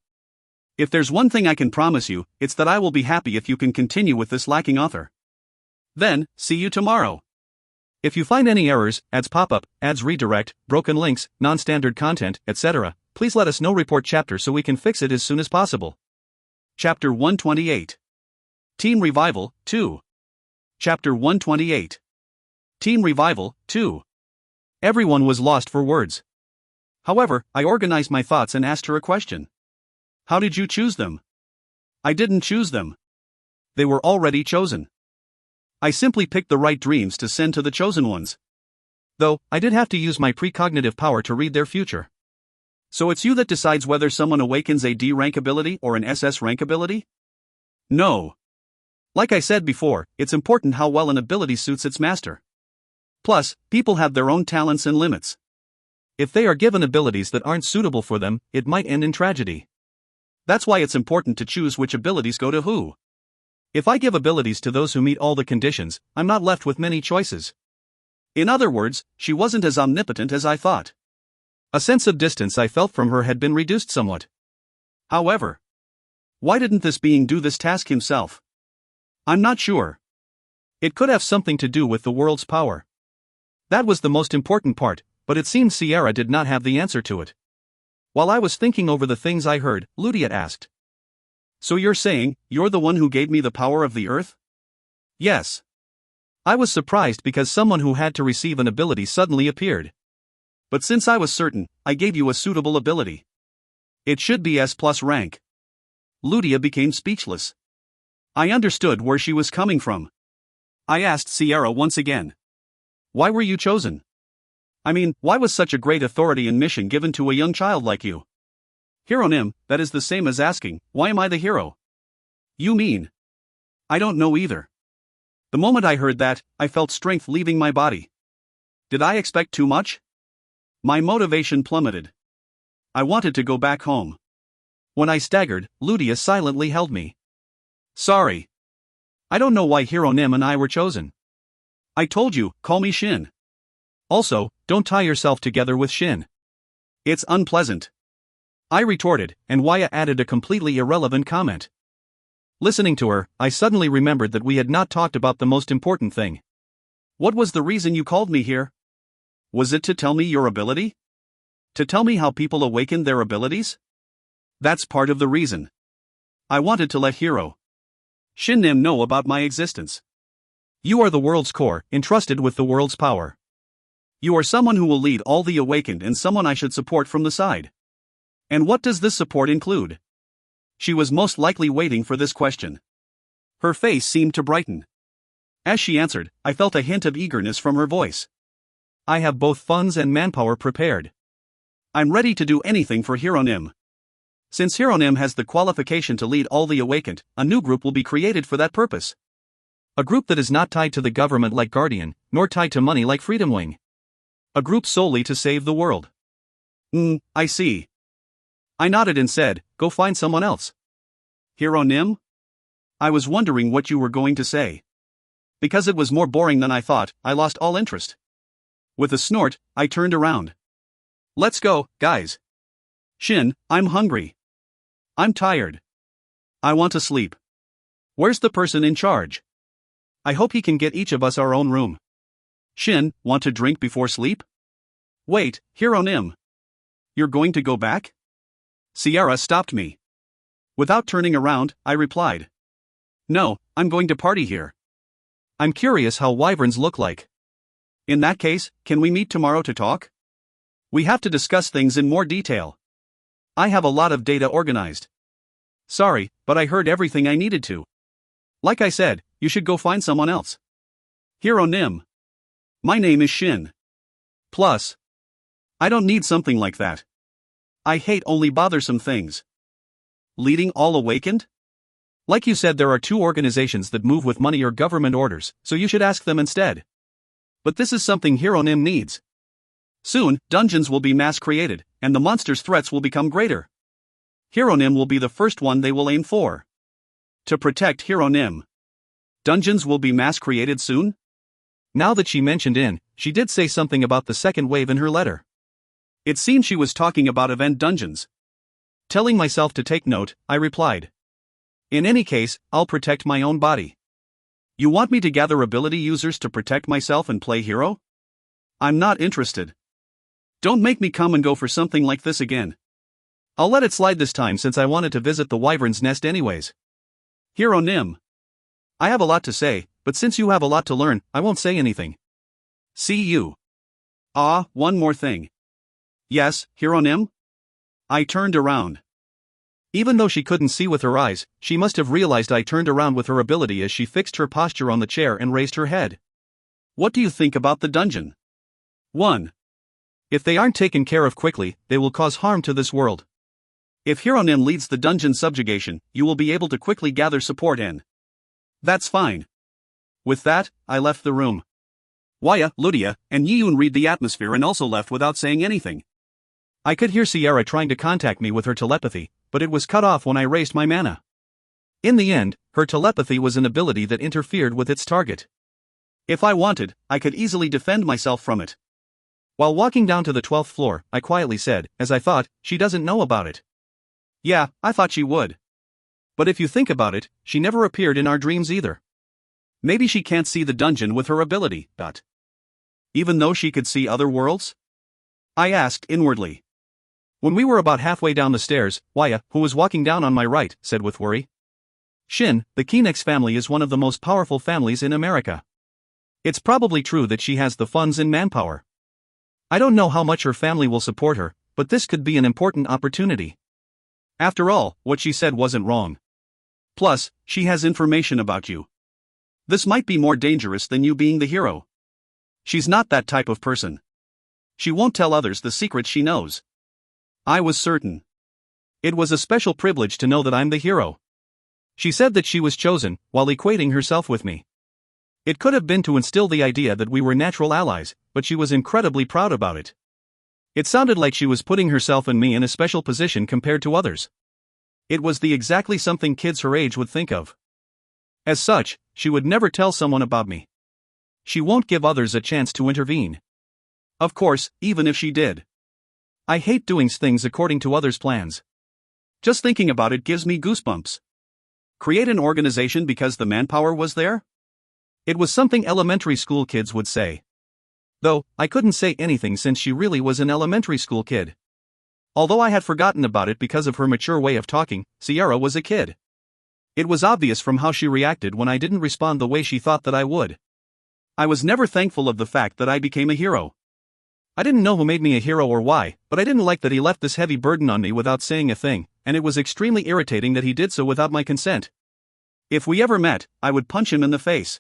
[SPEAKER 1] If there's one thing I can promise you, it's that I will be happy if you can continue with this lacking author. Then, see you tomorrow. If you find any errors, ads pop up, ads redirect, broken links, non-standard content, etc., please let us know. Report chapter so we can fix it as soon as possible. Chapter 128. Team Revival, 2. Chapter 128. Team Revival, 2. Everyone was lost for words. However, I organized my thoughts and asked her a question. How did you choose them? I didn't choose them. They were already chosen. I simply picked the right dreams to send to the chosen ones. Though, I did have to use my precognitive power to read their future. So it's you that decides whether someone awakens a D rank ability or an SS rank ability? No. Like I said before, it's important how well an ability suits its master. Plus, people have their own talents and limits. If they are given abilities that aren't suitable for them, it might end in tragedy. That's why it's important to choose which abilities go to who. If I give abilities to those who meet all the conditions, I'm not left with many choices. In other words, she wasn't as omnipotent as I thought. A sense of distance I felt from her had been reduced somewhat. However, why didn't this being do this task himself? I'm not sure. It could have something to do with the world's power. That was the most important part, but it seemed Sierra did not have the answer to it. While I was thinking over the things I heard, Ludia asked. So you're saying, you're the one who gave me the power of the earth? Yes. I was surprised because someone who had to receive an ability suddenly appeared. But since I was certain, I gave you a suitable ability. It should be S+ rank. Ludia became speechless. I understood where she was coming from. I asked Sierra once again. Why were you chosen? I mean, why was such a great authority and mission given to a young child like you? Hieronym, that is the same as asking, why am I the hero? You mean? I don't know either. The moment I heard that, I felt strength leaving my body. Did I expect too much? My motivation plummeted. I wanted to go back home. When I staggered, Ludia silently held me. Sorry. I don't know why Hieronym and I were chosen. I told you, call me Shin. Also, don't tie yourself together with Shin. It's unpleasant. I retorted, and Waya added a completely irrelevant comment. Listening to her, I suddenly remembered that we had not talked about the most important thing. What was the reason you called me here? Was it to tell me your ability? To tell me how people awaken their abilities? That's part of the reason. I wanted to let Shin-nim know about my existence. You are the world's core, entrusted with the world's power. You are someone who will lead all the awakened and someone I should support from the side. And what does this support include? She was most likely waiting for this question. Her face seemed to brighten. As she answered, I felt a hint of eagerness from her voice. I have both funds and manpower prepared. I'm ready to do anything for Hieronym. Since Hieronym has the qualification to lead all the awakened, a new group will be created for that purpose. A group that is not tied to the government like Guardian, nor tied to money like Freedom Wing. A group solely to save the world. I see. I nodded and said, go find someone else. Hieronym? I was wondering what you were going to say. Because it was more boring than I thought, I lost all interest. With a snort, I turned around. Let's go, guys. Shin, I'm hungry. I'm tired. I want to sleep. Where's the person in charge? I hope he can get each of us our own room. Shin, want to drink before sleep? Wait, Hieronym. You're going to go back? Sierra stopped me. Without turning around, I replied. No, I'm going to party here. I'm curious how wyverns look like. In that case, can we meet tomorrow to talk? We have to discuss things in more detail. I have a lot of data organized. Sorry, but I heard everything I needed to. Like I said, you should go find someone else. Hieronym. My name is Shin. Plus. I don't need something like that. I hate only bothersome things. Leading all awakened? Like you said, there are two organizations that move with money or government orders, so you should ask them instead. But this is something Hieronym needs. Soon, dungeons will be mass created, and the monsters' threats will become greater. Hieronym will be the first one they will aim for. To protect Hieronym. Dungeons will be mass created soon? Now that she mentioned she did say something about the second wave in her letter. It seemed she was talking about event dungeons. Telling myself to take note, I replied. In any case, I'll protect my own body. You want me to gather ability users to protect myself and play hero? I'm not interested. Don't make me come and go for something like this again. I'll let it slide this time since I wanted to visit the wyvern's nest anyways. Hieronym. I have a lot to say, but since you have a lot to learn, I won't say anything. See you. One more thing. Yes, Hieronym? I turned around. Even though she couldn't see with her eyes, she must have realized I turned around with her ability as she fixed her posture on the chair and raised her head. What do you think about the dungeon? 1. If they aren't taken care of quickly, they will cause harm to this world. If Hieronym leads the dungeon subjugation, you will be able to quickly gather support in. That's fine. With that, I left the room. Waya, Ludia, and Yiyun read the atmosphere and also left without saying anything. I could hear Sierra trying to contact me with her telepathy, but it was cut off when I raised my mana. In the end, her telepathy was an ability that interfered with its target. If I wanted, I could easily defend myself from it. While walking down to the 12th floor, I quietly said, as I thought, she doesn't know about it. Yeah, I thought she would. But if you think about it, she never appeared in our dreams either. Maybe she can't see the dungeon with her ability, Even though she could see other worlds? I asked inwardly. When we were about halfway down the stairs, Waya, who was walking down on my right, said with worry. Shin, the Kinex family is one of the most powerful families in America. It's probably true that she has the funds and manpower. I don't know how much her family will support her, but this could be an important opportunity. After all, what she said wasn't wrong. Plus, she has information about you. This might be more dangerous than you being the hero. She's not that type of person. She won't tell others the secrets she knows. I was certain. It was a special privilege to know that I'm the hero. She said that she was chosen, while equating herself with me. It could have been to instill the idea that we were natural allies, but she was incredibly proud about it. It sounded like she was putting herself and me in a special position compared to others. It was the exactly something kids her age would think of. As such, she would never tell someone about me. She won't give others a chance to intervene. Of course, even if she did. I hate doing things according to others' plans. Just thinking about it gives me goosebumps. Create an organization because the manpower was there? It was something elementary school kids would say. Though, I couldn't say anything since she really was an elementary school kid. Although I had forgotten about it because of her mature way of talking, Sierra was a kid. It was obvious from how she reacted when I didn't respond the way she thought that I would. I was never thankful of the fact that I became a hero. I didn't know who made me a hero or why, but I didn't like that he left this heavy burden on me without saying a thing, and it was extremely irritating that he did so without my consent. If we ever met, I would punch him in the face.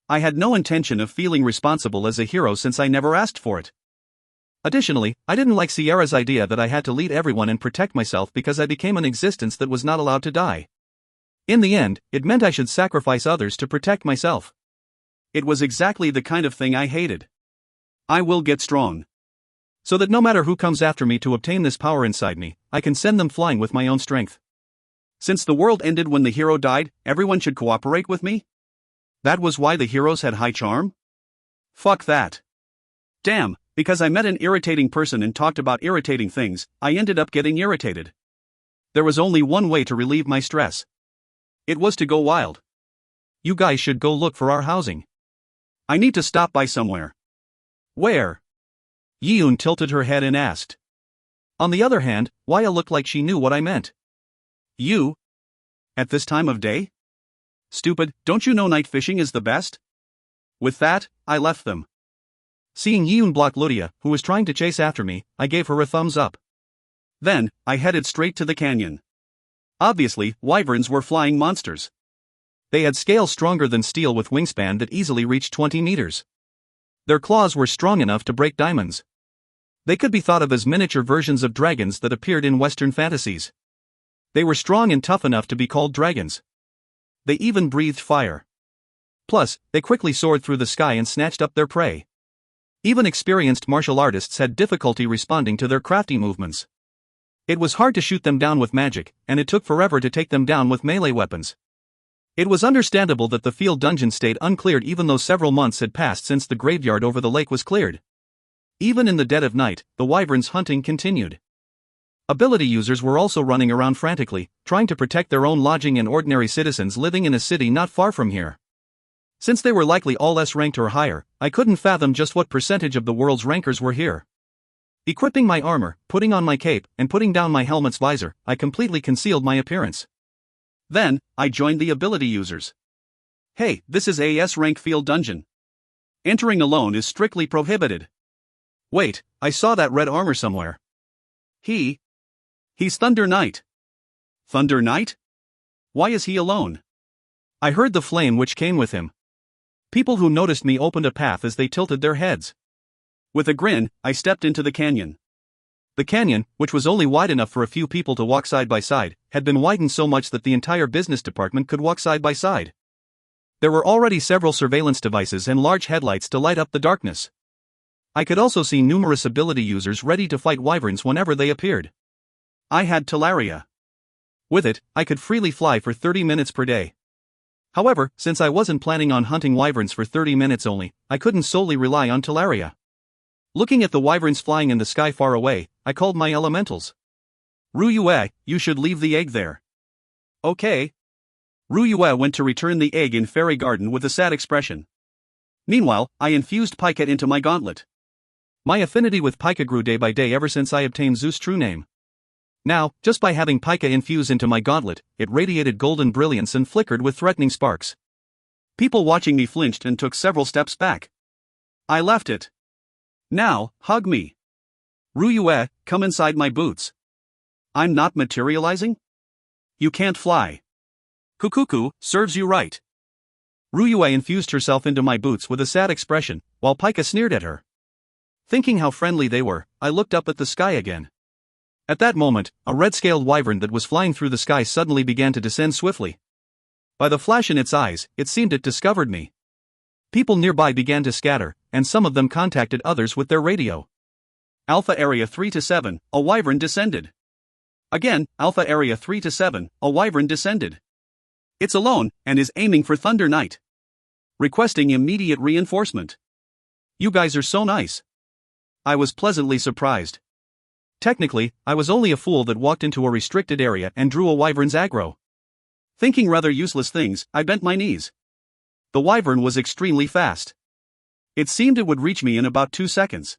[SPEAKER 1] I had no intention of feeling responsible as a hero since I never asked for it. Additionally, I didn't like Sierra's idea that I had to lead everyone and protect myself because I became an existence that was not allowed to die. In the end, it meant I should sacrifice others to protect myself. It was exactly the kind of thing I hated. I will get strong. So that no matter who comes after me to obtain this power inside me, I can send them flying with my own strength. Since the world ended when the hero died, everyone should cooperate with me? That was why the heroes had high charm? Fuck that. Damn, because I met an irritating person and talked about irritating things, I ended up getting irritated. There was only one way to relieve my stress. It was to go wild. You guys should go look for our housing. I need to stop by somewhere. Where? Yeun tilted her head and asked. On the other hand, Waya looked like she knew what I meant. You? At this time of day? Stupid, don't you know night fishing is the best? With that, I left them. Seeing Yeun block Lydia, who was trying to chase after me, I gave her a thumbs up. Then, I headed straight to the canyon. Obviously, wyverns were flying monsters. They had scales stronger than steel with wingspan that easily reached 20 meters. Their claws were strong enough to break diamonds. They could be thought of as miniature versions of dragons that appeared in Western fantasies. They were strong and tough enough to be called dragons. They even breathed fire. Plus, they quickly soared through the sky and snatched up their prey. Even experienced martial artists had difficulty responding to their crafty movements. It was hard to shoot them down with magic, and it took forever to take them down with melee weapons. It was understandable that the field dungeon stayed uncleared even though several months had passed since the graveyard over the lake was cleared. Even in the dead of night, the wyverns' hunting continued. Ability users were also running around frantically, trying to protect their own lodging and ordinary citizens living in a city not far from here. Since they were likely all S-ranked or higher, I couldn't fathom just what percentage of the world's rankers were here. Equipping my armor, putting on my cape, and putting down my helmet's visor, I completely concealed my appearance. Then, I joined the ability users. Hey, this is a S-rank field dungeon. Entering alone is strictly prohibited. Wait, I saw that red armor somewhere. He's Thunder Knight. Thunder Knight? Why is he alone? I heard the flame which came with him. People who noticed me opened a path as they tilted their heads. With a grin, I stepped into the canyon. The canyon, which was only wide enough for a few people to walk side by side, had been widened so much that the entire business department could walk side by side. There were already several surveillance devices and large headlights to light up the darkness. I could also see numerous ability users ready to fight wyverns whenever they appeared. I had Talaria. With it, I could freely fly for 30 minutes per day. However, since I wasn't planning on hunting wyverns for 30 minutes only, I couldn't solely rely on Talaria. Looking at the wyverns flying in the sky far away, I called my elementals. Ruyue, you should leave the egg there. Okay. Ruyue went to return the egg in Fairy Garden with a sad expression. Meanwhile, I infused Pika into my gauntlet. My affinity with Pika grew day by day ever since I obtained Zeus' true name. Now, just by having Pika infuse into my gauntlet, it radiated golden brilliance and flickered with threatening sparks. People watching me flinched and took several steps back. I left it. Now, hug me. Ryue, come inside my boots. I'm not materializing? You can't fly. Kukuku, serves you right. Ryue infused herself into my boots with a sad expression, while Pika sneered at her. Thinking how friendly they were, I looked up at the sky again. At that moment, a red-scaled wyvern that was flying through the sky suddenly began to descend swiftly. By the flash in its eyes, it seemed it discovered me. People nearby began to scatter, and some of them contacted others with their radio. Alpha Area 3 to 7, a wyvern descended. Again, Alpha Area 3 to 7, a wyvern descended. It's alone, and is aiming for Thunder Knight. Requesting immediate reinforcement. You guys are so nice. I was pleasantly surprised. Technically, I was only a fool that walked into a restricted area and drew a wyvern's aggro. Thinking rather useless things, I bent my knees. The wyvern was extremely fast. It seemed it would reach me in about 2 seconds.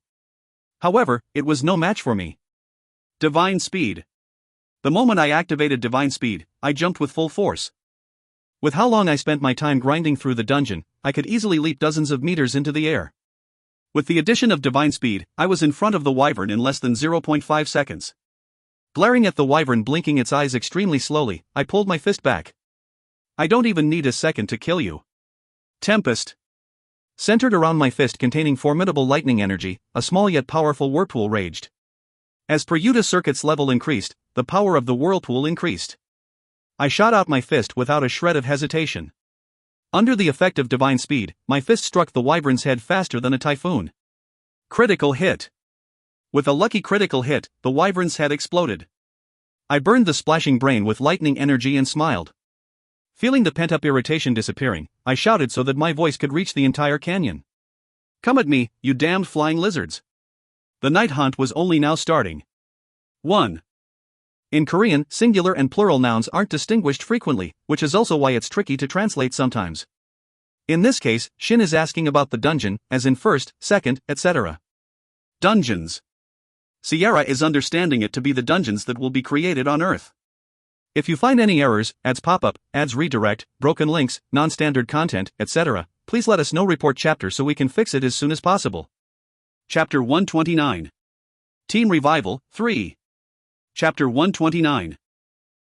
[SPEAKER 1] However, it was no match for me. Divine Speed. The moment I activated Divine Speed, I jumped with full force. With how long I spent my time grinding through the dungeon, I could easily leap dozens of meters into the air. With the addition of Divine Speed, I was in front of the wyvern in less than 0.5 seconds. Glaring at the wyvern blinking its eyes extremely slowly, I pulled my fist back. I don't even need a second to kill you. Tempest. Centered around my fist containing formidable lightning energy, a small yet powerful whirlpool raged. As per Yuta circuit's level increased, the power of the whirlpool increased. I shot out my fist without a shred of hesitation. Under the effect of Divine Speed, my fist struck the wyvern's head faster than a typhoon. Critical hit. With a lucky critical hit, the wyvern's head exploded. I burned the splashing brain with lightning energy and smiled. Feeling the pent-up irritation disappearing, I shouted so that my voice could reach the entire canyon. Come at me, you damned flying lizards. The night hunt was only now starting. 1. In Korean, singular and plural nouns aren't distinguished frequently, which is also why it's tricky to translate sometimes. In this case, Shin is asking about the dungeon, as in first, second, etc. Dungeons. Sierra is understanding it to be the dungeons that will be created on Earth. If you find any errors, ads pop-up, ads redirect, broken links, non-standard content, etc., please let us know. Report chapter so we can fix it as soon as possible. Chapter 129. Team Revival, 3. Chapter 129.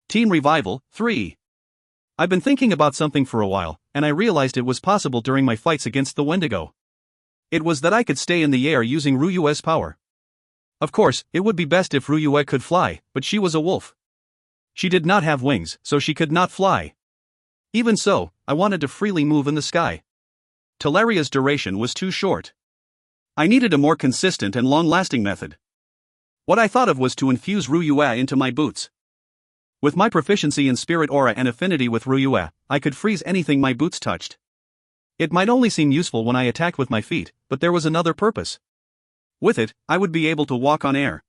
[SPEAKER 1] Team Revival, 3. I've been thinking about something for a while, and I realized it was possible during my fights against the Wendigo. It was that I could stay in the air using Ryue's power. Of course, it would be best if Ryue could fly, but she was a wolf. She did not have wings, so she could not fly. Even so, I wanted to freely move in the sky. Teleria's duration was too short. I needed a more consistent and long-lasting method. What I thought of was to infuse Ryue into my boots. With my proficiency in spirit aura and affinity with Ryue, I could freeze anything my boots touched. It might only seem useful when I attacked with my feet, but there was another purpose. With it, I would be able to walk on air.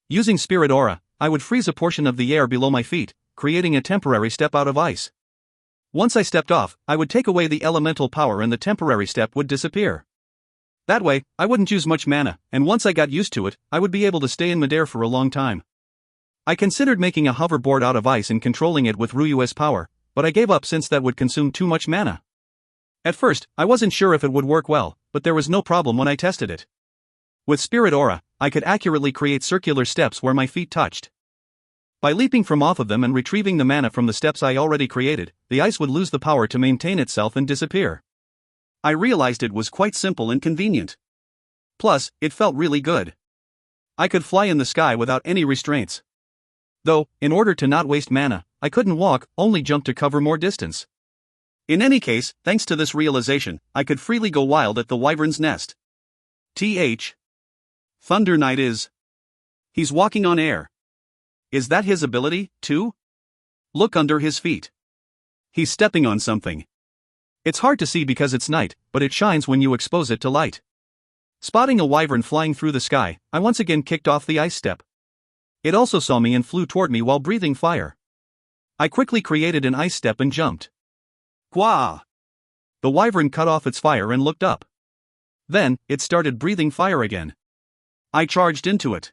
[SPEAKER 1] Using spirit aura, I would freeze a portion of the air below my feet, creating a temporary step out of ice. Once I stepped off, I would take away the elemental power and the temporary step would disappear. That way, I wouldn't use much mana, and once I got used to it, I would be able to stay in midair for a long time. I considered making a hoverboard out of ice and controlling it with Ryue's power, but I gave up since that would consume too much mana. At first, I wasn't sure if it would work well, but there was no problem when I tested it. With Spirit Aura, I could accurately create circular steps where my feet touched. By leaping from off of them and retrieving the mana from the steps I already created, the ice would lose the power to maintain itself and disappear. I realized it was quite simple and convenient. Plus, it felt really good. I could fly in the sky without any restraints. Though, in order to not waste mana, I couldn't walk, only jump to cover more distance. In any case, thanks to this realization, I could freely go wild at the wyvern's nest. Thunder Knight is. He's walking on air. Is that his ability, too? Look under his feet. He's stepping on something. It's hard to see because it's night, but it shines when you expose it to light. Spotting a wyvern flying through the sky, I once again kicked off the ice step. It also saw me and flew toward me while breathing fire. I quickly created an ice step and jumped. Gwa! The wyvern cut off its fire and looked up. Then, it started breathing fire again. I charged into it.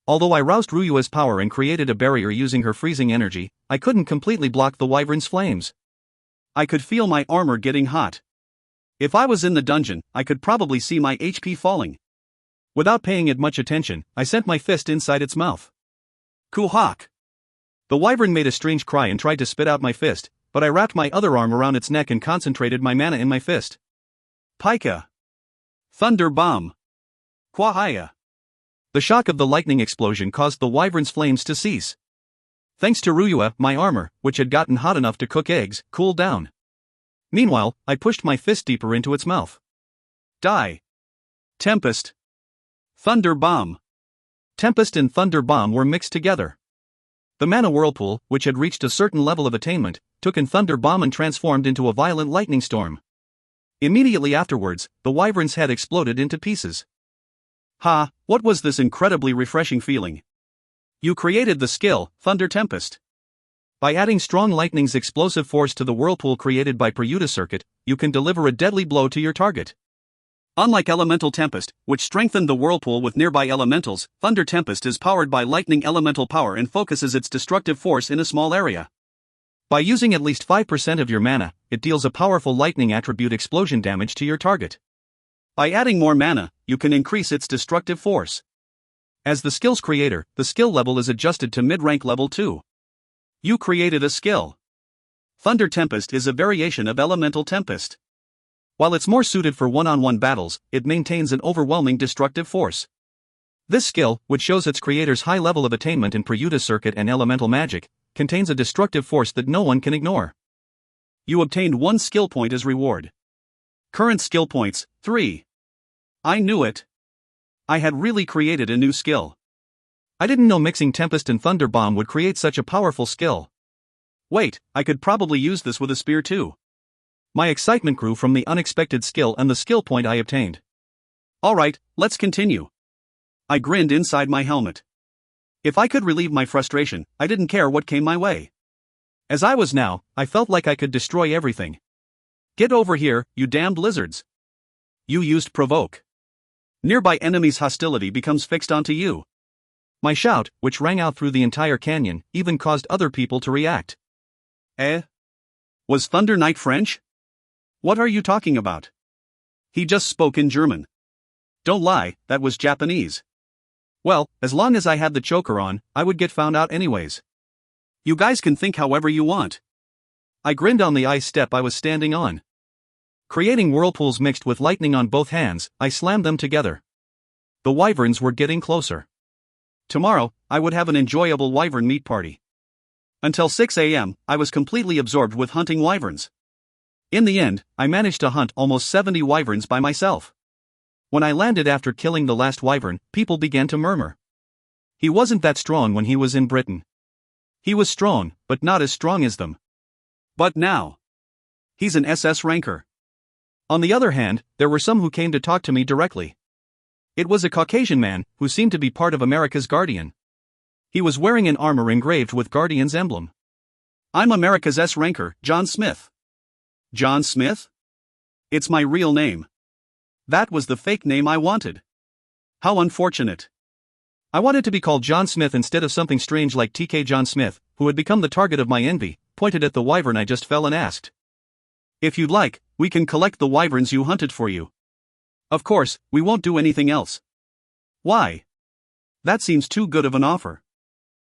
[SPEAKER 1] Although I roused Ryua's power and created a barrier using her freezing energy, I couldn't completely block the wyvern's flames. I could feel my armor getting hot. If I was in the dungeon, I could probably see my HP falling. Without paying it much attention, I sent my fist inside its mouth. Kuhak! The wyvern made a strange cry and tried to spit out my fist, but I wrapped my other arm around its neck and concentrated my mana in my fist. Pika! Thunder Bomb! Kwahaya! The shock of the lightning explosion caused the wyvern's flames to cease. Thanks to Ryua, my armor, which had gotten hot enough to cook eggs, cooled down. Meanwhile, I pushed my fist deeper into its mouth. Die! Tempest! Thunder Bomb! Tempest and Thunder Bomb were mixed together. The mana whirlpool, which had reached a certain level of attainment, took in Thunder Bomb and transformed into a violent lightning storm. Immediately afterwards, the wyvern's head exploded into pieces. Ha, what was this incredibly refreshing feeling? You created the skill, Thunder Tempest. By adding strong lightning's explosive force to the whirlpool created by Peryuta circuit, you can deliver a deadly blow to your target. Unlike Elemental Tempest, which strengthened the whirlpool with nearby elementals, Thunder Tempest is powered by lightning elemental power and focuses its destructive force in a small area. By using at least 5% of your mana, it deals a powerful lightning attribute explosion damage to your target. By adding more mana, you can increase its destructive force. As the skill's creator, the skill level is adjusted to mid-rank level 2. You created a skill. Thunder Tempest is a variation of Elemental Tempest. While it's more suited for one-on-one battles, it maintains an overwhelming destructive force. This skill, which shows its creator's high level of attainment in Peryuta circuit and elemental magic, contains a destructive force that no one can ignore. You obtained 1 skill point as reward. Current skill points, 3. I knew it. I had really created a new skill. I didn't know mixing Tempest and Thunder Bomb would create such a powerful skill. Wait, I could probably use this with a spear too. My excitement grew from the unexpected skill and the skill point I obtained. Alright, let's continue. I grinned inside my helmet. If I could relieve my frustration, I didn't care what came my way. As I was now, I felt like I could destroy everything. Get over here, you damned lizards. You used provoke. Nearby enemies' hostility becomes fixed onto you. My shout, which rang out through the entire canyon, even caused other people to react. Was Thunder Knight French? What are you talking about? He just spoke in German. Don't lie, that was Japanese. Well, as long as I had the choker on, I would get found out anyways. You guys can think however you want. I grinned on the ice step I was standing on. Creating whirlpools mixed with lightning on both hands, I slammed them together. The wyverns were getting closer. Tomorrow, I would have an enjoyable wyvern meat party. Until 6 a.m., I was completely absorbed with hunting wyverns. In the end, I managed to hunt almost 70 wyverns by myself. When I landed after killing the last wyvern, people began to murmur. He wasn't that strong when he was in Britain. He was strong, but not as strong as them. But now, he's an SS ranker. On the other hand, there were some who came to talk to me directly. It was a Caucasian man, who seemed to be part of America's Guardian. He was wearing an armor engraved with Guardian's emblem. I'm America's S ranker, John Smith. John Smith? It's my real name. That was the fake name I wanted. How unfortunate. I wanted to be called John Smith instead of something strange like TK John Smith, who had become the target of my envy, pointed at the wyvern I just fell and asked. If you'd like, we can collect the wyverns you hunted for you. Of course, we won't do anything else. Why? That seems too good of an offer.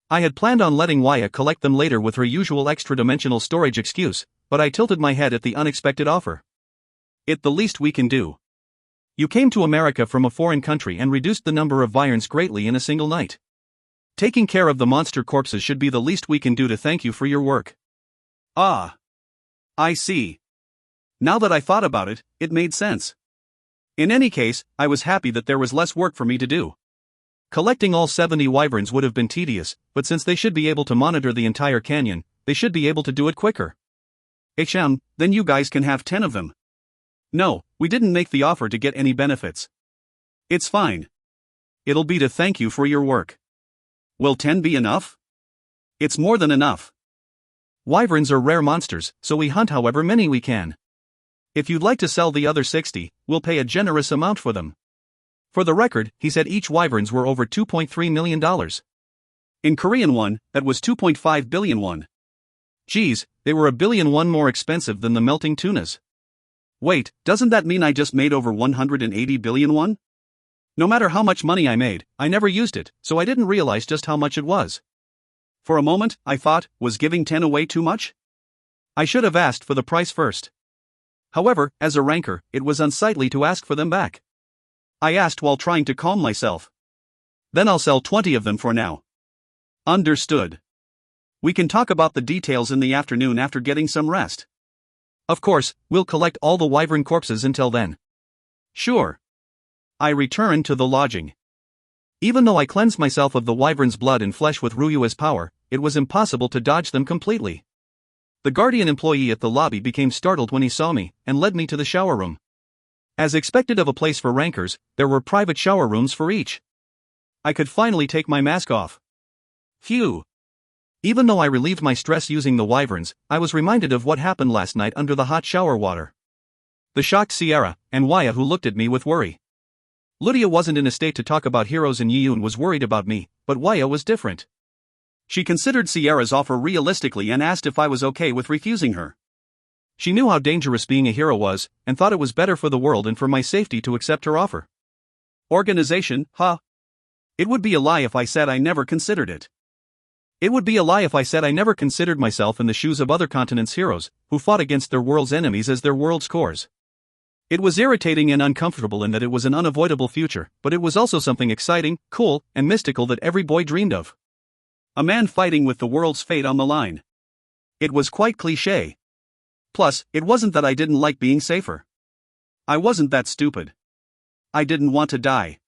[SPEAKER 1] I had planned on letting Waya collect them later with her usual extra-dimensional storage excuse, but I tilted my head at the unexpected offer. It's the least we can do. You came to America from a foreign country and reduced the number of wyverns greatly in a single night. Taking care of the monster corpses should be the least we can do to thank you for your work. Ah. I see. Now that I thought about it, it made sense. In any case, I was happy that there was less work for me to do. Collecting all 70 wyverns would have been tedious, but since they should be able to monitor the entire canyon, they should be able to do it quicker. Then you guys can have 10 of them. No, we didn't make the offer to get any benefits. It's fine. It'll be to thank you for your work. Will 10 be enough? It's more than enough. Wyverns are rare monsters, so we hunt however many we can. If you'd like to sell the other 60, we'll pay a generous amount for them. For the record, he said each wyverns were over $2.3 million. In Korean won, that was 2.5 billion won. Geez, they were 1 billion won more expensive than the melting tunas. Wait, doesn't that mean I just made over 180 billion won? No matter how much money I made, I never used it, so I didn't realize just how much it was. For a moment, I thought, was giving 10 away too much? I should have asked for the price first. However, as a ranker, it was unsightly to ask for them back. I asked while trying to calm myself. Then I'll sell 20 of them for now. Understood. We can talk about the details in the afternoon after getting some rest. Of course, we'll collect all the wyvern corpses until then. Sure. I returned to the lodging. Even though I cleansed myself of the wyvern's blood and flesh with Ryua's power, it was impossible to dodge them completely. The guardian employee at the lobby became startled when he saw me, and led me to the shower room. As expected of a place for rankers, there were private shower rooms for each. I could finally take my mask off. Phew. Even though I relieved my stress using the wyverns, I was reminded of what happened last night under the hot shower water. The shocked Sierra, and Waya who looked at me with worry. Lydia wasn't in a state to talk about heroes and Yiyun was worried about me, but Waya was different. She considered Sierra's offer realistically and asked if I was okay with refusing her. She knew how dangerous being a hero was, and thought it was better for the world and for my safety to accept her offer. Organization, huh? It would be a lie if I said I never considered it. It would be a lie if I said I never considered myself in the shoes of other continents' heroes, who fought against their world's enemies as their world's cores. It was irritating and uncomfortable in that it was an unavoidable future, but it was also something exciting, cool, and mystical that every boy dreamed of. A man fighting with the world's fate on the line. It was quite cliché. Plus, it wasn't that I didn't like being safer. I wasn't that stupid. I didn't want to die.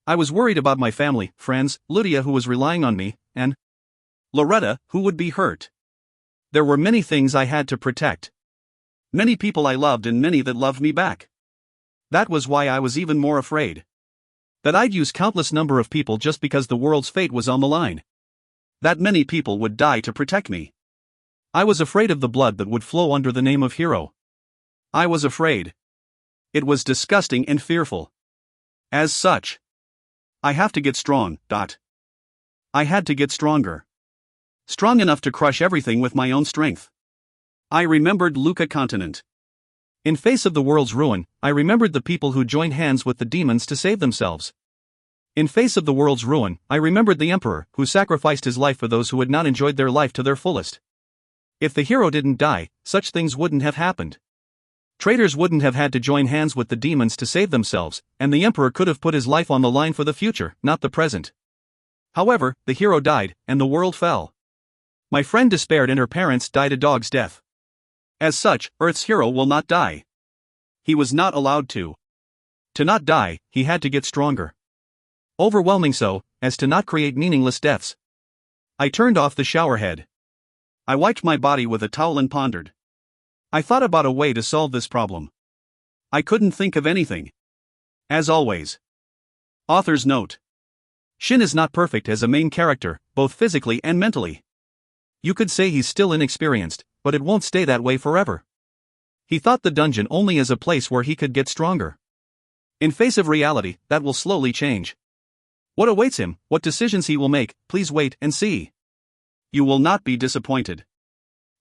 [SPEAKER 1] I was worried about my family, friends, Lydia who was relying on me, and Loretta, who would be hurt. There were many things I had to protect. Many people I loved and many that loved me back. That was why I was even more afraid. That I'd use countless number of people just because the world's fate was on the line. That many people would die to protect me. I was afraid of the blood that would flow under the name of hero. I was afraid. It was disgusting and fearful. As such, I have to get strong. I had to get stronger. Strong enough to crush everything with my own strength. I remembered Luca Continent. In face of the world's ruin, I remembered the people who joined hands with the demons to save themselves. In face of the world's ruin, I remembered the emperor, who sacrificed his life for those who had not enjoyed their life to their fullest. If the hero didn't die, such things wouldn't have happened. Traitors wouldn't have had to join hands with the demons to save themselves, and the emperor could have put his life on the line for the future, not the present. However, the hero died, and the world fell. My friend despaired and her parents died a dog's death. As such, Earth's hero will not die. He was not allowed to. To not die, he had to get stronger. Overwhelming so, as to not create meaningless deaths. I turned off the shower head. I wiped my body with a towel and pondered. I thought about a way to solve this problem. I couldn't think of anything. As always. Author's note. Shin is not perfect as a main character, both physically and mentally. You could say he's still inexperienced, but it won't stay that way forever. He thought the dungeon only as a place where he could get stronger. In face of reality, that will slowly change. What awaits him, what decisions he will make, please wait and see. You will not be disappointed.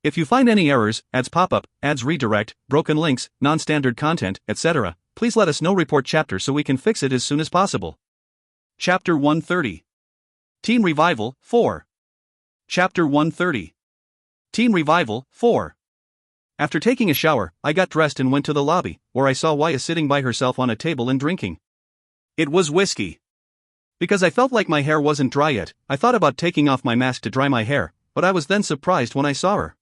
[SPEAKER 1] If you find any errors, ads pop-up, ads redirect, broken links, non-standard content, etc., please let us know. Report chapter so we can fix it as soon as possible. Chapter 130. Teen Revival, 4. Chapter 130. Teen Revival, 4. After taking a shower, I got dressed and went to the lobby, where I saw Waya sitting by herself on a table and drinking. It was whiskey. Because I felt like my hair wasn't dry yet, I thought about taking off my mask to dry my hair, but I was then surprised when I saw her.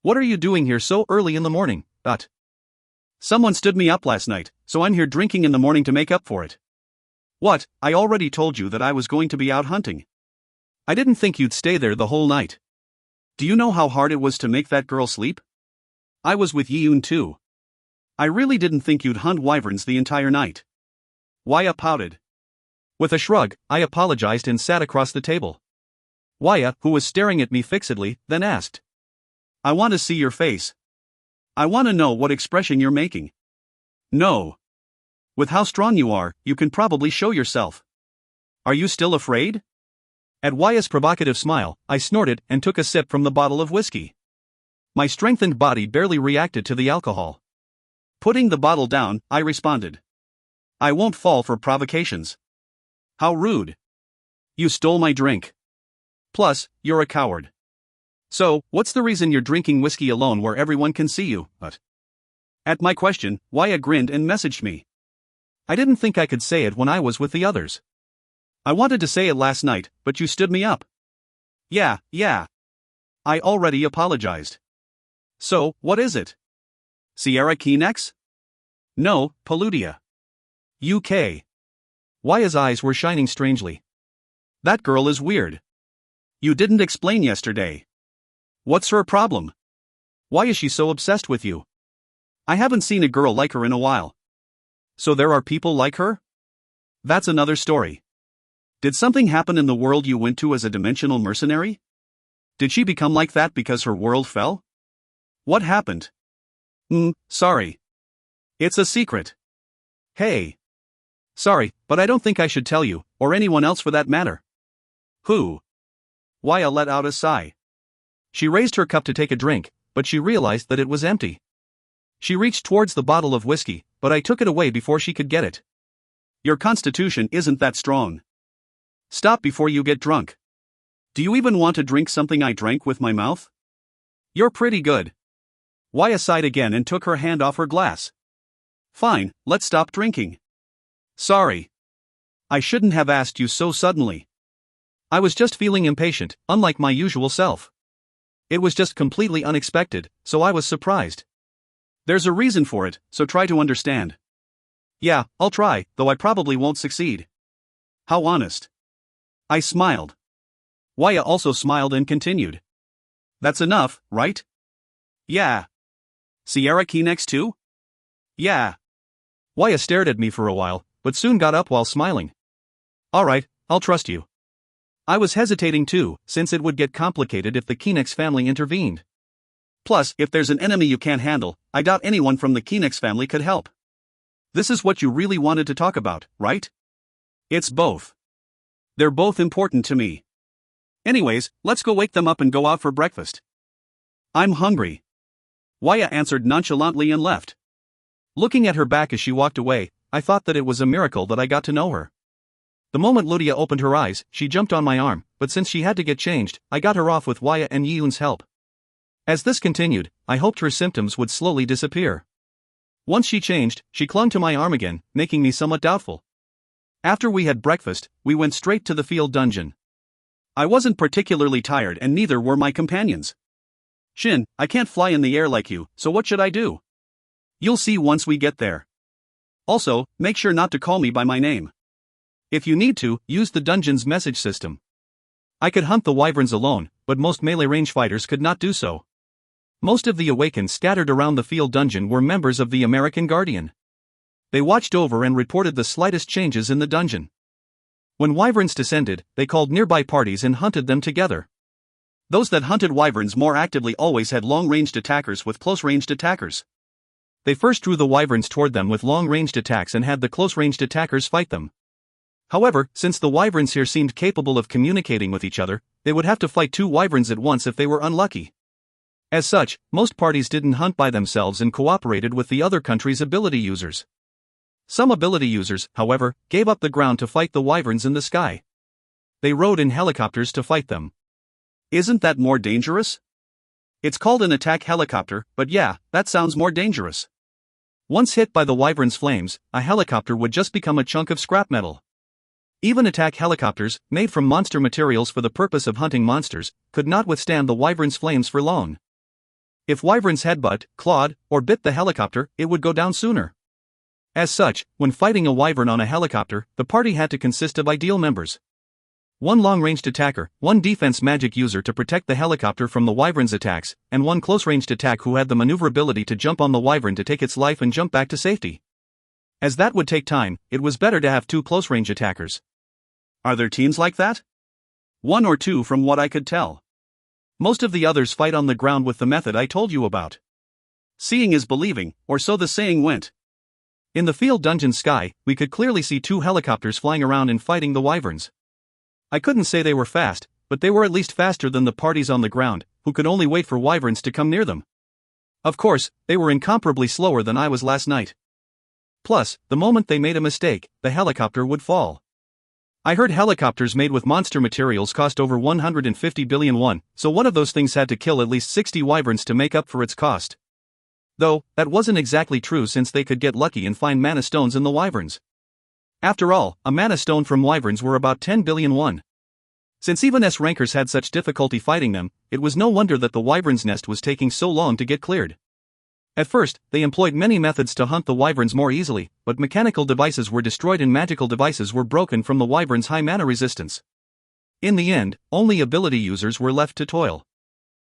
[SPEAKER 1] What are you doing here so early in the morning? Someone stood me up last night, so I'm here drinking in the morning to make up for it. What, I already told you that I was going to be out hunting. I didn't think you'd stay there the whole night. Do you know how hard it was to make that girl sleep? I was with Yiyun too. I really didn't think you'd hunt wyverns the entire night. Waya pouted. With a shrug, I apologized and sat across the table. Waya, who was staring at me fixedly, then asked. I want to see your face. I want to know what expression you're making. No. With how strong you are, you can probably show yourself. Are you still afraid? At Waya's provocative smile, I snorted and took a sip from the bottle of whiskey. My strengthened body barely reacted to the alcohol. Putting the bottle down, I responded. I won't fall for provocations. How rude. You stole my drink. Plus, you're a coward. So, what's the reason you're drinking whiskey alone where everyone can see you? But at my question, Waya grinned and messaged me. I didn't think I could say it when I was with the others. I wanted to say it last night, but you stood me up. Yeah. I already apologized. So, what is it? Sierra Keenex? No, Paludia. UK. Waya's eyes were shining strangely. That girl is weird. You didn't explain yesterday. What's her problem? Why is she so obsessed with you? I haven't seen a girl like her in a while. So there are people like her? That's another story. Did something happen in the world you went to as a dimensional mercenary? Did she become like that because her world fell? What happened? Sorry. It's a secret. Hey. Sorry, but I don't think I should tell you, or anyone else for that matter. Who? Waya let out a sigh. She raised her cup to take a drink, but she realized that it was empty. She reached towards the bottle of whiskey, but I took it away before she could get it. Your constitution isn't that strong. Stop before you get drunk. Do you even want to drink something I drank with my mouth? You're pretty good. Waya sighed again and took her hand off her glass. Fine, let's stop drinking. Sorry. I shouldn't have asked you so suddenly. I was just feeling impatient, unlike my usual self. It was just completely unexpected, so I was surprised. There's a reason for it, so try to understand. Yeah, I'll try, though I probably won't succeed. How honest. I smiled. Waya also smiled and continued. That's enough, right? Yeah. Sierra Keenex too? Yeah. Waya stared at me for a while, but soon got up while smiling. Alright, I'll trust you. I was hesitating too, since it would get complicated if the Keenex family intervened. Plus, if there's an enemy you can't handle, I doubt anyone from the Keenex family could help. This is what you really wanted to talk about, right? It's both. They're both important to me. Anyways, let's go wake them up and go out for breakfast. I'm hungry. Waya answered nonchalantly and left. Looking at her back as she walked away, I thought that it was a miracle that I got to know her. The moment Lydia opened her eyes, she jumped on my arm, but since she had to get changed, I got her off with Waya and Yiyun's help. As this continued, I hoped her symptoms would slowly disappear. Once she changed, she clung to my arm again, making me somewhat doubtful. After we had breakfast, we went straight to the field dungeon. I wasn't particularly tired and neither were my companions. Shin, I can't fly in the air like you, so what should I do? You'll see once we get there. Also, make sure not to call me by my name. If you need to, use the dungeon's message system. I could hunt the wyverns alone, but most melee range fighters could not do so. Most of the awakened scattered around the field dungeon were members of the American Guardian. They watched over and reported the slightest changes in the dungeon. When wyverns descended, they called nearby parties and hunted them together. Those that hunted wyverns more actively always had long-ranged attackers with close-ranged attackers. They first drew the wyverns toward them with long-ranged attacks and had the close-ranged attackers fight them. However, since the wyverns here seemed capable of communicating with each other, they would have to fight two wyverns at once if they were unlucky. As such, most parties didn't hunt by themselves and cooperated with the other country's ability users. Some ability users, however, gave up the ground to fight the wyverns in the sky. They rode in helicopters to fight them. Isn't that more dangerous? It's called an attack helicopter, but yeah, that sounds more dangerous. Once hit by the wyvern's flames, a helicopter would just become a chunk of scrap metal. Even attack helicopters, made from monster materials for the purpose of hunting monsters, could not withstand the wyvern's flames for long. If wyverns headbutt, clawed, or bit the helicopter, it would go down sooner. As such, when fighting a wyvern on a helicopter, the party had to consist of ideal members. One long-ranged attacker, one defense magic user to protect the helicopter from the wyvern's attacks, and one close-ranged attack who had the maneuverability to jump on the wyvern to take its life and jump back to safety. As that would take time, it was better to have two close-range attackers. Are there teams like that? One or two from what I could tell. Most of the others fight on the ground with the method I told you about. Seeing is believing, or so the saying went. In the field dungeon sky, we could clearly see 2 helicopters flying around and fighting the wyverns. I couldn't say they were fast, but they were at least faster than the parties on the ground, who could only wait for wyverns to come near them. Of course, they were incomparably slower than I was last night. Plus, the moment they made a mistake, the helicopter would fall. I heard helicopters made with monster materials cost over 150 billion won, so one of those things had to kill at least 60 wyverns to make up for its cost. Though, that wasn't exactly true since they could get lucky and find mana stones in the wyverns. After all, a mana stone from wyverns were about 10 billion won. Since even S-rankers had such difficulty fighting them, it was no wonder that the wyvern's nest was taking so long to get cleared. At first, they employed many methods to hunt the wyverns more easily, but mechanical devices were destroyed and magical devices were broken from the wyvern's high mana resistance. In the end, only ability users were left to toil.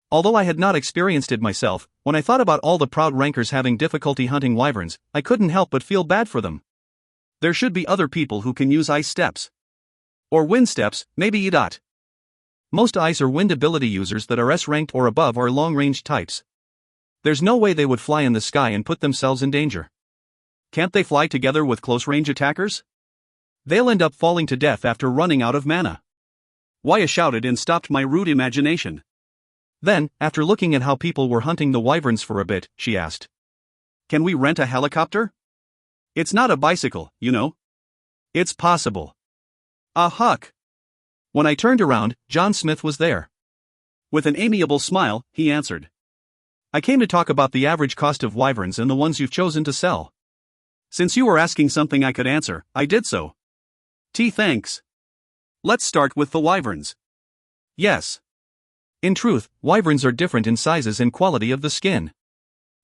[SPEAKER 1] Although I had not experienced it myself, when I thought about all the proud rankers having difficulty hunting wyverns, I couldn't help but feel bad for them. There should be other people who can use ice steps. Or wind steps, maybe. Most ice or wind ability users that are S-ranked or above are long-range types. There's no way they would fly in the sky and put themselves in danger. Can't they fly together with close-range attackers? They'll end up falling to death after running out of mana. Waya shouted and stopped my rude imagination. Then, after looking at how people were hunting the wyverns for a bit, she asked, "Can we rent a helicopter? It's not a bicycle, you know." "It's possible." "Ah, huck." When I turned around, John Smith was there. With an amiable smile, he answered, "I came to talk about the average cost of wyverns and the ones you've chosen to sell. Since you were asking something I could answer, I did so." Thanks. Let's start with the wyverns." "Yes." In truth, wyverns are different in sizes and quality of the skin.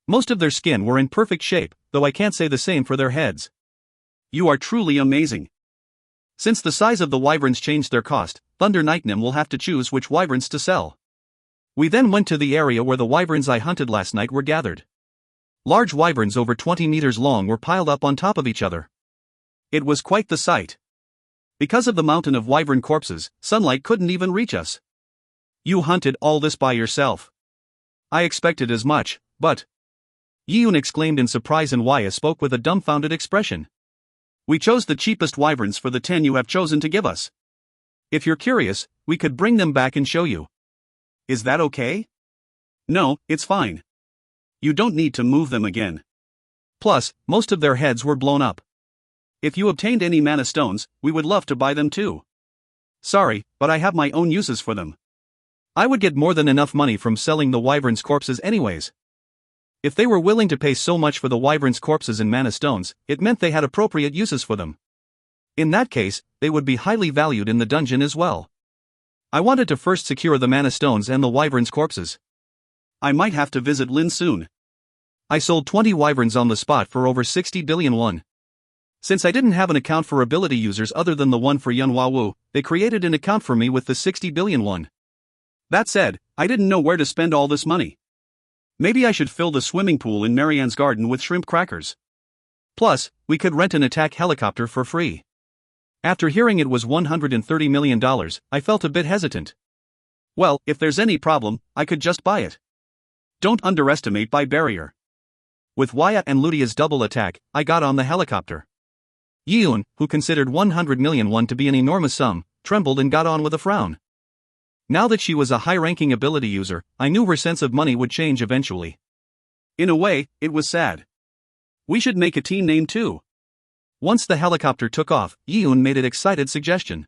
[SPEAKER 1] Most of their skin were in perfect shape, though I can't say the same for their heads. "You are truly amazing." Since the size of the wyverns changed their cost, Thunder Knightnim will have to choose which wyverns to sell. We then went to the area where the wyverns I hunted last night were gathered. Large wyverns over 20 meters long were piled up on top of each other. It was quite the sight. Because of the mountain of wyvern corpses, sunlight couldn't even reach us. "You hunted all this by yourself?" "I expected as much, but..." Yoon exclaimed in surprise and Waya spoke with a dumbfounded expression. "We chose the cheapest wyverns for the 10 you have chosen to give us. If you're curious, we could bring them back and show you." "Is that okay?" "No, it's fine. You don't need to move them again. Plus, most of their heads were blown up. If you obtained any mana stones, we would love to buy them too." "Sorry, but I have my own uses for them. I would get more than enough money from selling the wyverns' corpses anyways." If they were willing to pay so much for the wyverns' corpses and mana stones, it meant they had appropriate uses for them. In that case, they would be highly valued in the dungeon as well. I wanted to first secure the mana stones and the wyverns' corpses. I might have to visit Lin soon. I sold 20 wyverns on the spot for over 60 billion won. Since I didn't have an account for ability users other than the one for Yunhua Wu, they created an account for me with the 60 billion won. That said, I didn't know where to spend all this money. Maybe I should fill the swimming pool in Marianne's garden with shrimp crackers. Plus, we could rent an attack helicopter for free. After hearing it was $130 million, I felt a bit hesitant. Well, if there's any problem, I could just buy it. Don't underestimate buy barrier. With Wyatt and Ludia's double attack, I got on the helicopter. Yeun, who considered 100 million won to be an enormous sum, trembled and got on with a frown. Now that she was a high-ranking ability user, I knew her sense of money would change eventually. In a way, it was sad. We should make a team name too. Once the helicopter took off, Yeun made an excited suggestion.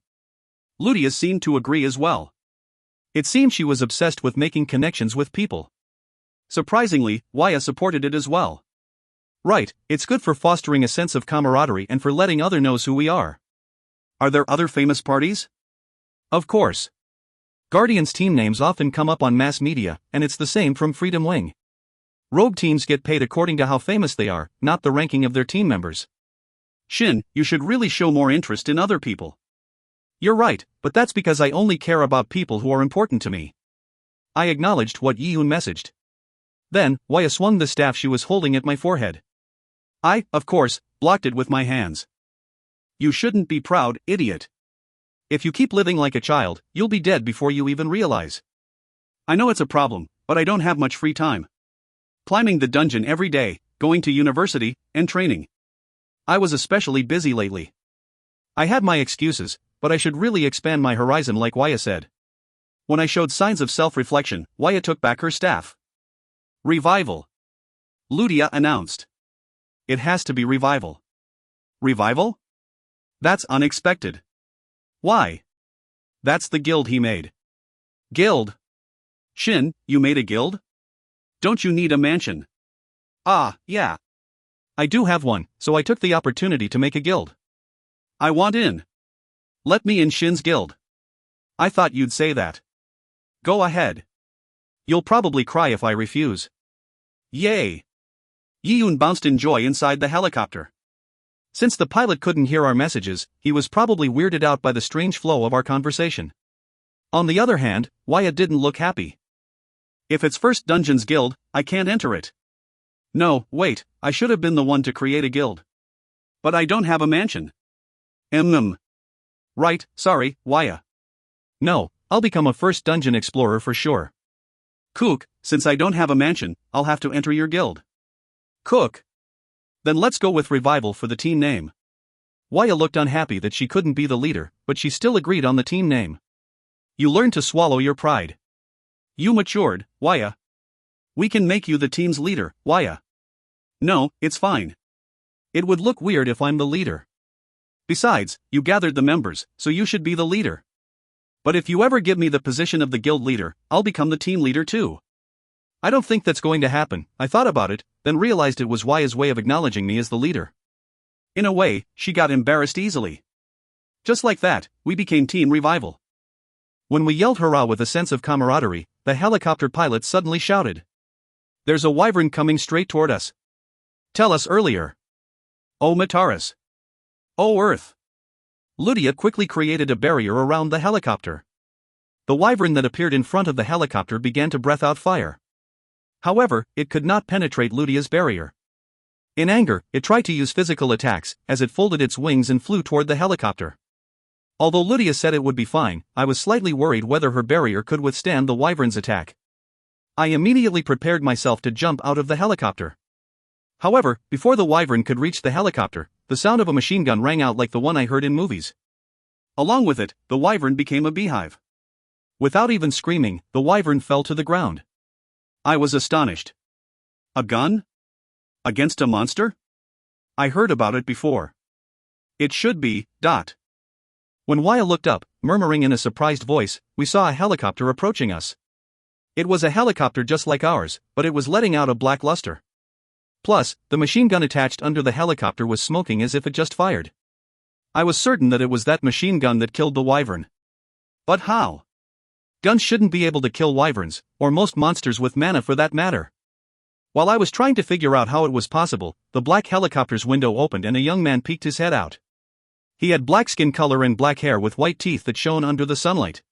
[SPEAKER 1] Ludia seemed to agree as well. It seemed she was obsessed with making connections with people. Surprisingly, Waya supported it as well. Right, it's good for fostering a sense of camaraderie and for letting others know who we are. Are there other famous parties? Of course. Guardians team names often come up on mass media, and it's the same from Freedom Wing. Rogue teams get paid according to how famous they are, not the ranking of their team members. Shin, you should really show more interest in other people. You're right, but that's because I only care about people who are important to me. I acknowledged what Yeun messaged. Then, Waya swung the staff she was holding at my forehead. I, of course, blocked it with my hands. You shouldn't be proud, idiot. If you keep living like a child, you'll be dead before you even realize. I know it's a problem, but I don't have much free time. Climbing the dungeon every day, going to university, and training. I was especially busy lately. I had my excuses, but I should really expand my horizon like Waya said. When I showed signs of self-reflection, Waya took back her staff. Revival. Ludia announced. It has to be revival. Revival? That's unexpected. Why? That's the guild he made. Guild? Shin, you made a guild? Don't you need a mansion? Ah, yeah. I do have one, so I took the opportunity to make a guild. I want in. Let me in Shin's guild. I thought you'd say that. Go ahead. You'll probably cry if I refuse. Yay! Yiyun bounced in joy inside the helicopter. Since the pilot couldn't hear our messages, he was probably weirded out by the strange flow of our conversation. On the other hand, Wyatt didn't look happy. If it's First Dungeons Guild, I can't enter it. No, wait, I should have been the one to create a guild. But I don't have a mansion. Right, sorry, Waya. No, I'll become a First Dungeon Explorer for sure. Cook, since I don't have a mansion, I'll have to enter your guild. Cook. Then let's go with Revival for the team name. Waya looked unhappy that she couldn't be the leader, but she still agreed on the team name. You learned to swallow your pride. You matured, Waya. We can make you the team's leader, Waya. No, it's fine. It would look weird if I'm the leader. Besides, you gathered the members, so you should be the leader. But if you ever give me the position of the guild leader, I'll become the team leader too. I don't think that's going to happen. I thought about it, then realized it was Waya's way of acknowledging me as the leader. In a way, she got embarrassed easily. Just like that, we became Team Revival. When we yelled hurrah with a sense of camaraderie, the helicopter pilot suddenly shouted. There's a wyvern coming straight toward us. Tell us earlier. Oh Mataris. Oh Earth. Ludia quickly created a barrier around the helicopter. The wyvern that appeared in front of the helicopter began to breath out fire. However, it could not penetrate Ludia's barrier. In anger, it tried to use physical attacks, as it folded its wings and flew toward the helicopter. Although Ludia said it would be fine, I was slightly worried whether her barrier could withstand the wyvern's attack. I immediately prepared myself to jump out of the helicopter. However, before the wyvern could reach the helicopter, the sound of a machine gun rang out like the one I heard in movies. Along with it, the wyvern became a beehive. Without even screaming, the wyvern fell to the ground. I was astonished. A gun? Against a monster? I heard about it before. It should be. When Waya looked up, murmuring in a surprised voice, we saw a helicopter approaching us. It was a helicopter just like ours, but it was letting out a black luster. Plus, the machine gun attached under the helicopter was smoking as if it just fired. I was certain that it was that machine gun that killed the wyvern. But how? Guns shouldn't be able to kill wyverns, or most monsters with mana for that matter. While I was trying to figure out how it was possible, the black helicopter's window opened and a young man peeked his head out. He had black skin color and black hair with white teeth that shone under the sunlight.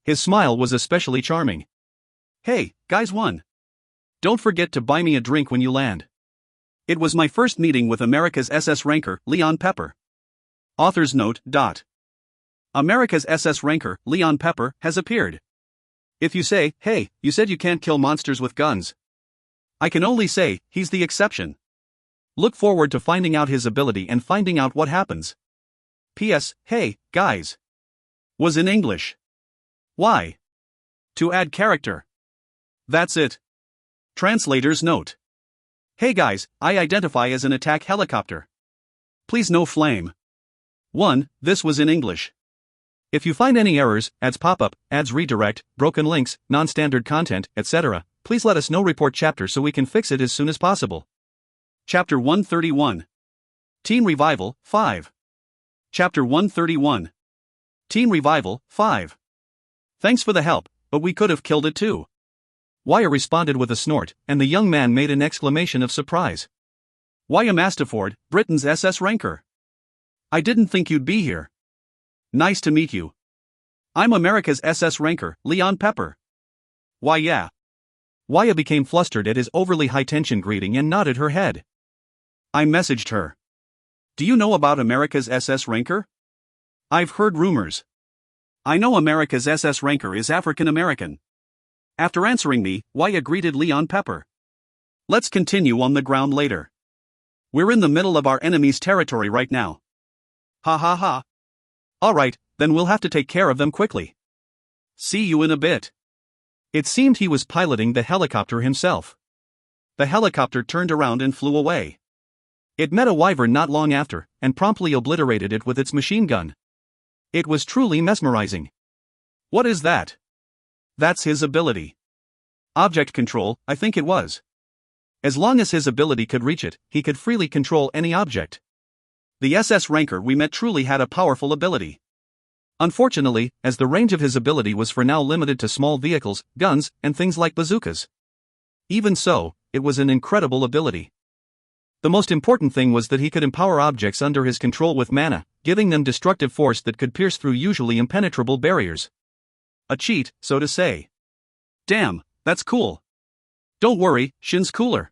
[SPEAKER 1] His smile was especially charming. Hey, guys one. Don't forget to buy me a drink when you land. It was my first meeting with America's SS ranker, Leon Pepper. Author's note. America's SS ranker, Leon Pepper, has appeared. If you say, hey, you said you can't kill monsters with guns. I can only say, he's the exception. Look forward to finding out his ability and finding out what happens. P.S. Hey, guys. Was in English. Why? To add character. That's it. Translator's note. Hey guys, I identify as an attack helicopter. Please no flame. 1. This was in English. If you find any errors, ads pop up, ads redirect, broken links, non-standard content, etc., please let us know. Report chapter so we can fix it as soon as possible. Chapter 131. Teen Revival, 5. Chapter 131. Teen Revival, 5. Thanks for the help, but we could have killed it too. Waya responded with a snort, and the young man made an exclamation of surprise. Waya Masterford, Britain's SS ranker. I didn't think you'd be here. Nice to meet you. I'm America's SS ranker, Leon Pepper. Why yeah. Waya became flustered at his overly high-tension greeting and nodded her head. I messaged her. Do you know about America's SS ranker? I've heard rumors. I know America's SS ranker is African American. After answering me, Waya greeted Leon Pepper. Let's continue on the ground later. We're in the middle of our enemy's territory right now. Ha ha ha. Alright, then we'll have to take care of them quickly. See you in a bit. It seemed he was piloting the helicopter himself. The helicopter turned around and flew away. It met a wyvern not long after, and promptly obliterated it with its machine gun. It was truly mesmerizing. What is that? That's his ability. Object control, I think it was. As long as his ability could reach it, he could freely control any object. The SS ranker we met truly had a powerful ability. Unfortunately, as the range of his ability was for now limited to small vehicles, guns, and things like bazookas. Even so, it was an incredible ability. The most important thing was that he could empower objects under his control with mana, giving them destructive force that could pierce through usually impenetrable barriers. A cheat, so to say. Damn, that's cool. Don't worry, Shin's cooler.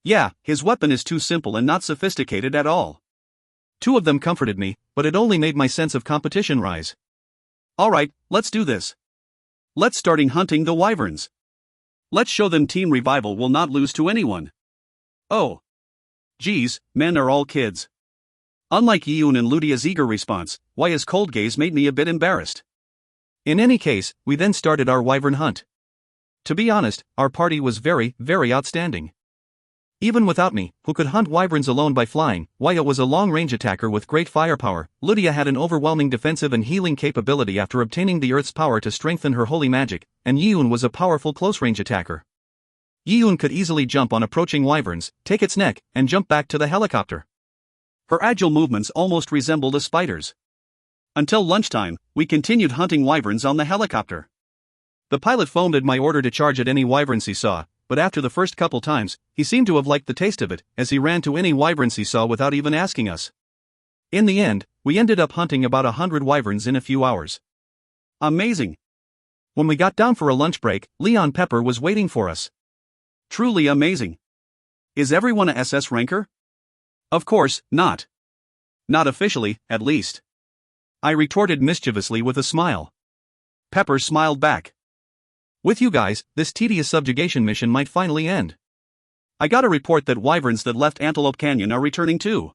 [SPEAKER 1] Yeah, his weapon is too simple and not sophisticated at all. Two of them comforted me, but it only made my sense of competition rise. Alright, let's do this. Let's starting hunting the wyverns. Let's show them Team Revival will not lose to anyone. Oh. Geez, men are all kids. Unlike Yoon and Ludia's eager response, Waya's cold gaze made me a bit embarrassed. In any case, we then started our wyvern hunt. To be honest, our party was very, very outstanding. Even without me, who could hunt wyverns alone by flying, Waya was a long-range attacker with great firepower, Ludia had an overwhelming defensive and healing capability after obtaining the Earth's power to strengthen her holy magic, and Yoon was a powerful close-range attacker. Yoon could easily jump on approaching wyverns, take its neck, and jump back to the helicopter. Her agile movements almost resembled a spider's. Until lunchtime, we continued hunting wyverns on the helicopter. The pilot foamed at my order to charge at any wyverns he saw, but after the first couple times, he seemed to have liked the taste of it, as he ran to any wyverns he saw without even asking us. In the end, we ended up hunting about 100 wyverns in a few hours. Amazing! When we got down for a lunch break, Leon Pepper was waiting for us. Truly amazing. Is everyone a SS ranker? Of course, not. Not officially, at least. I retorted mischievously with a smile. Pepper smiled back. With you guys, this tedious subjugation mission might finally end. I got a report that wyverns that left Antelope Canyon are returning too.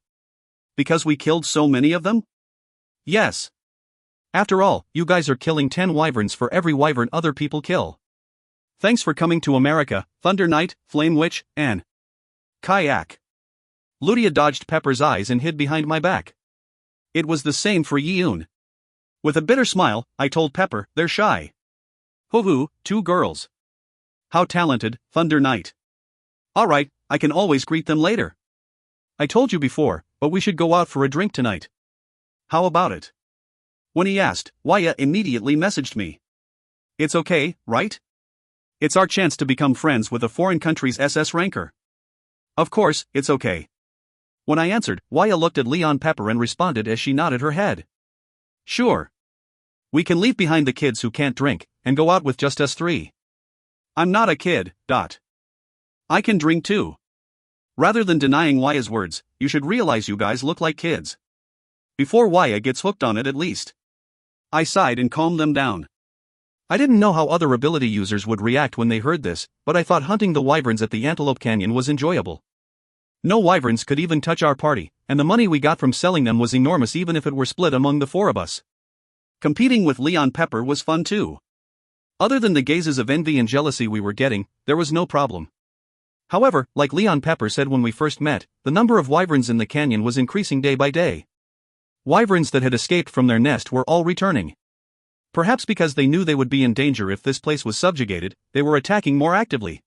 [SPEAKER 1] Because we killed so many of them? Yes. After all, you guys are killing 10 wyverns for every wyvern other people kill. Thanks for coming to America, Thunder Knight, Flame Witch, and Kayak. Ludia dodged Pepper's eyes and hid behind my back. It was the same for Yoon. With a bitter smile, I told Pepper, they're shy. Hoo-hoo, 2 girls. How talented, Thunder Knight. Alright, I can always greet them later. I told you before, but we should go out for a drink tonight. How about it? When he asked, Waya immediately messaged me. It's okay, right? It's our chance to become friends with a foreign country's SS ranker. Of course, it's okay. When I answered, Waya looked at Leon Pepper and responded as she nodded her head. Sure. We can leave behind the kids who can't drink, and go out with just us 3. I'm not a kid, I can drink too. Rather than denying Waya's words, you should realize you guys look like kids. Before Waya gets hooked on it at least. I sighed and calmed them down. I didn't know how other ability users would react when they heard this, but I thought hunting the wyverns at the Antelope Canyon was enjoyable. No wyverns could even touch our party, and the money we got from selling them was enormous even if it were split among the 4 of us. Competing with Leon Pepper was fun too. Other than the gazes of envy and jealousy we were getting, there was no problem. However, like Leon Pepper said when we first met, the number of wyverns in the canyon was increasing day by day. Wyverns that had escaped from their nest were all returning. Perhaps because they knew they would be in danger if this place was subjugated, they were attacking more actively.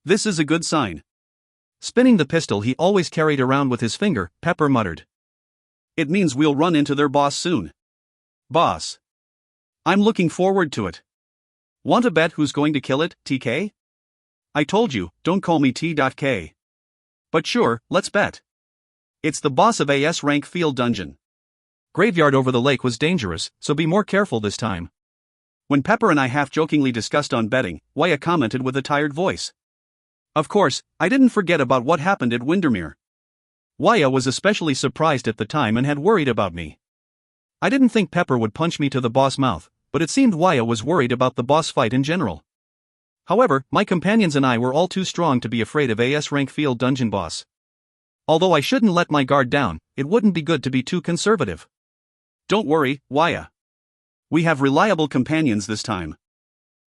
[SPEAKER 1] This is a good sign. Spinning the pistol he always carried around with his finger, Pepper muttered. It means we'll run into their boss soon. Boss. I'm looking forward to it. Want to bet who's going to kill it, TK? I told you, don't call me T.K. But sure, let's bet. It's the boss of AS rank field dungeon. Graveyard over the lake was dangerous, so be more careful this time. When Pepper and I half-jokingly discussed on betting, Waya commented with a tired voice. Of course, I didn't forget about what happened at Windermere. Waya was especially surprised at the time and had worried about me. I didn't think Pepper would punch me to the boss mouth, but it seemed Waya was worried about the boss fight in general. However, my companions and I were all too strong to be afraid of AS rank field dungeon boss. Although I shouldn't let my guard down, it wouldn't be good to be too conservative. Don't worry, Waya. We have reliable companions this time.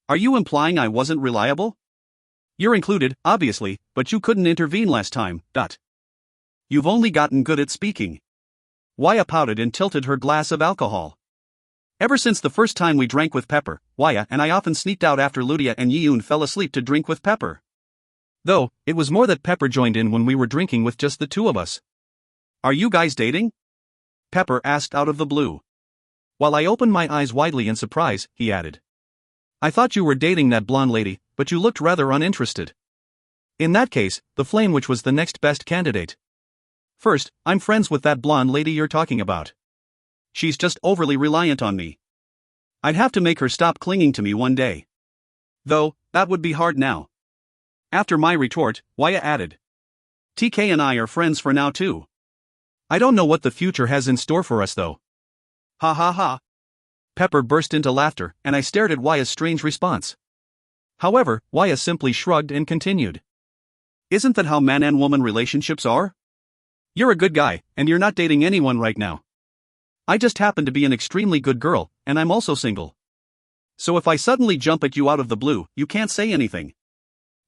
[SPEAKER 1] Are you implying I wasn't reliable? You're included, obviously, but you couldn't intervene last time. You've only gotten good at speaking. Waya pouted and tilted her glass of alcohol. Ever since the first time we drank with Pepper, Waya and I often sneaked out after Ludia and Yiun fell asleep to drink with Pepper. Though, it was more that Pepper joined in when we were drinking with just the two of us. Are you guys dating? Pepper asked out of the blue. While I opened my eyes widely in surprise, he added. I thought you were dating that blonde lady, but you looked rather uninterested. In that case, the flame which was the next best candidate. First, I'm friends with that blonde lady you're talking about. She's just overly reliant on me. I'd have to make her stop clinging to me one day. Though, that would be hard now. After my retort, Waya added. TK and I are friends for now too. I don't know what the future has in store for us though. Ha ha ha. Pepper burst into laughter, and I stared at Waya's strange response. However, Waya simply shrugged and continued. Isn't that how man and woman relationships are? You're a good guy, and you're not dating anyone right now. I just happen to be an extremely good girl, and I'm also single. So if I suddenly jump at you out of the blue, you can't say anything.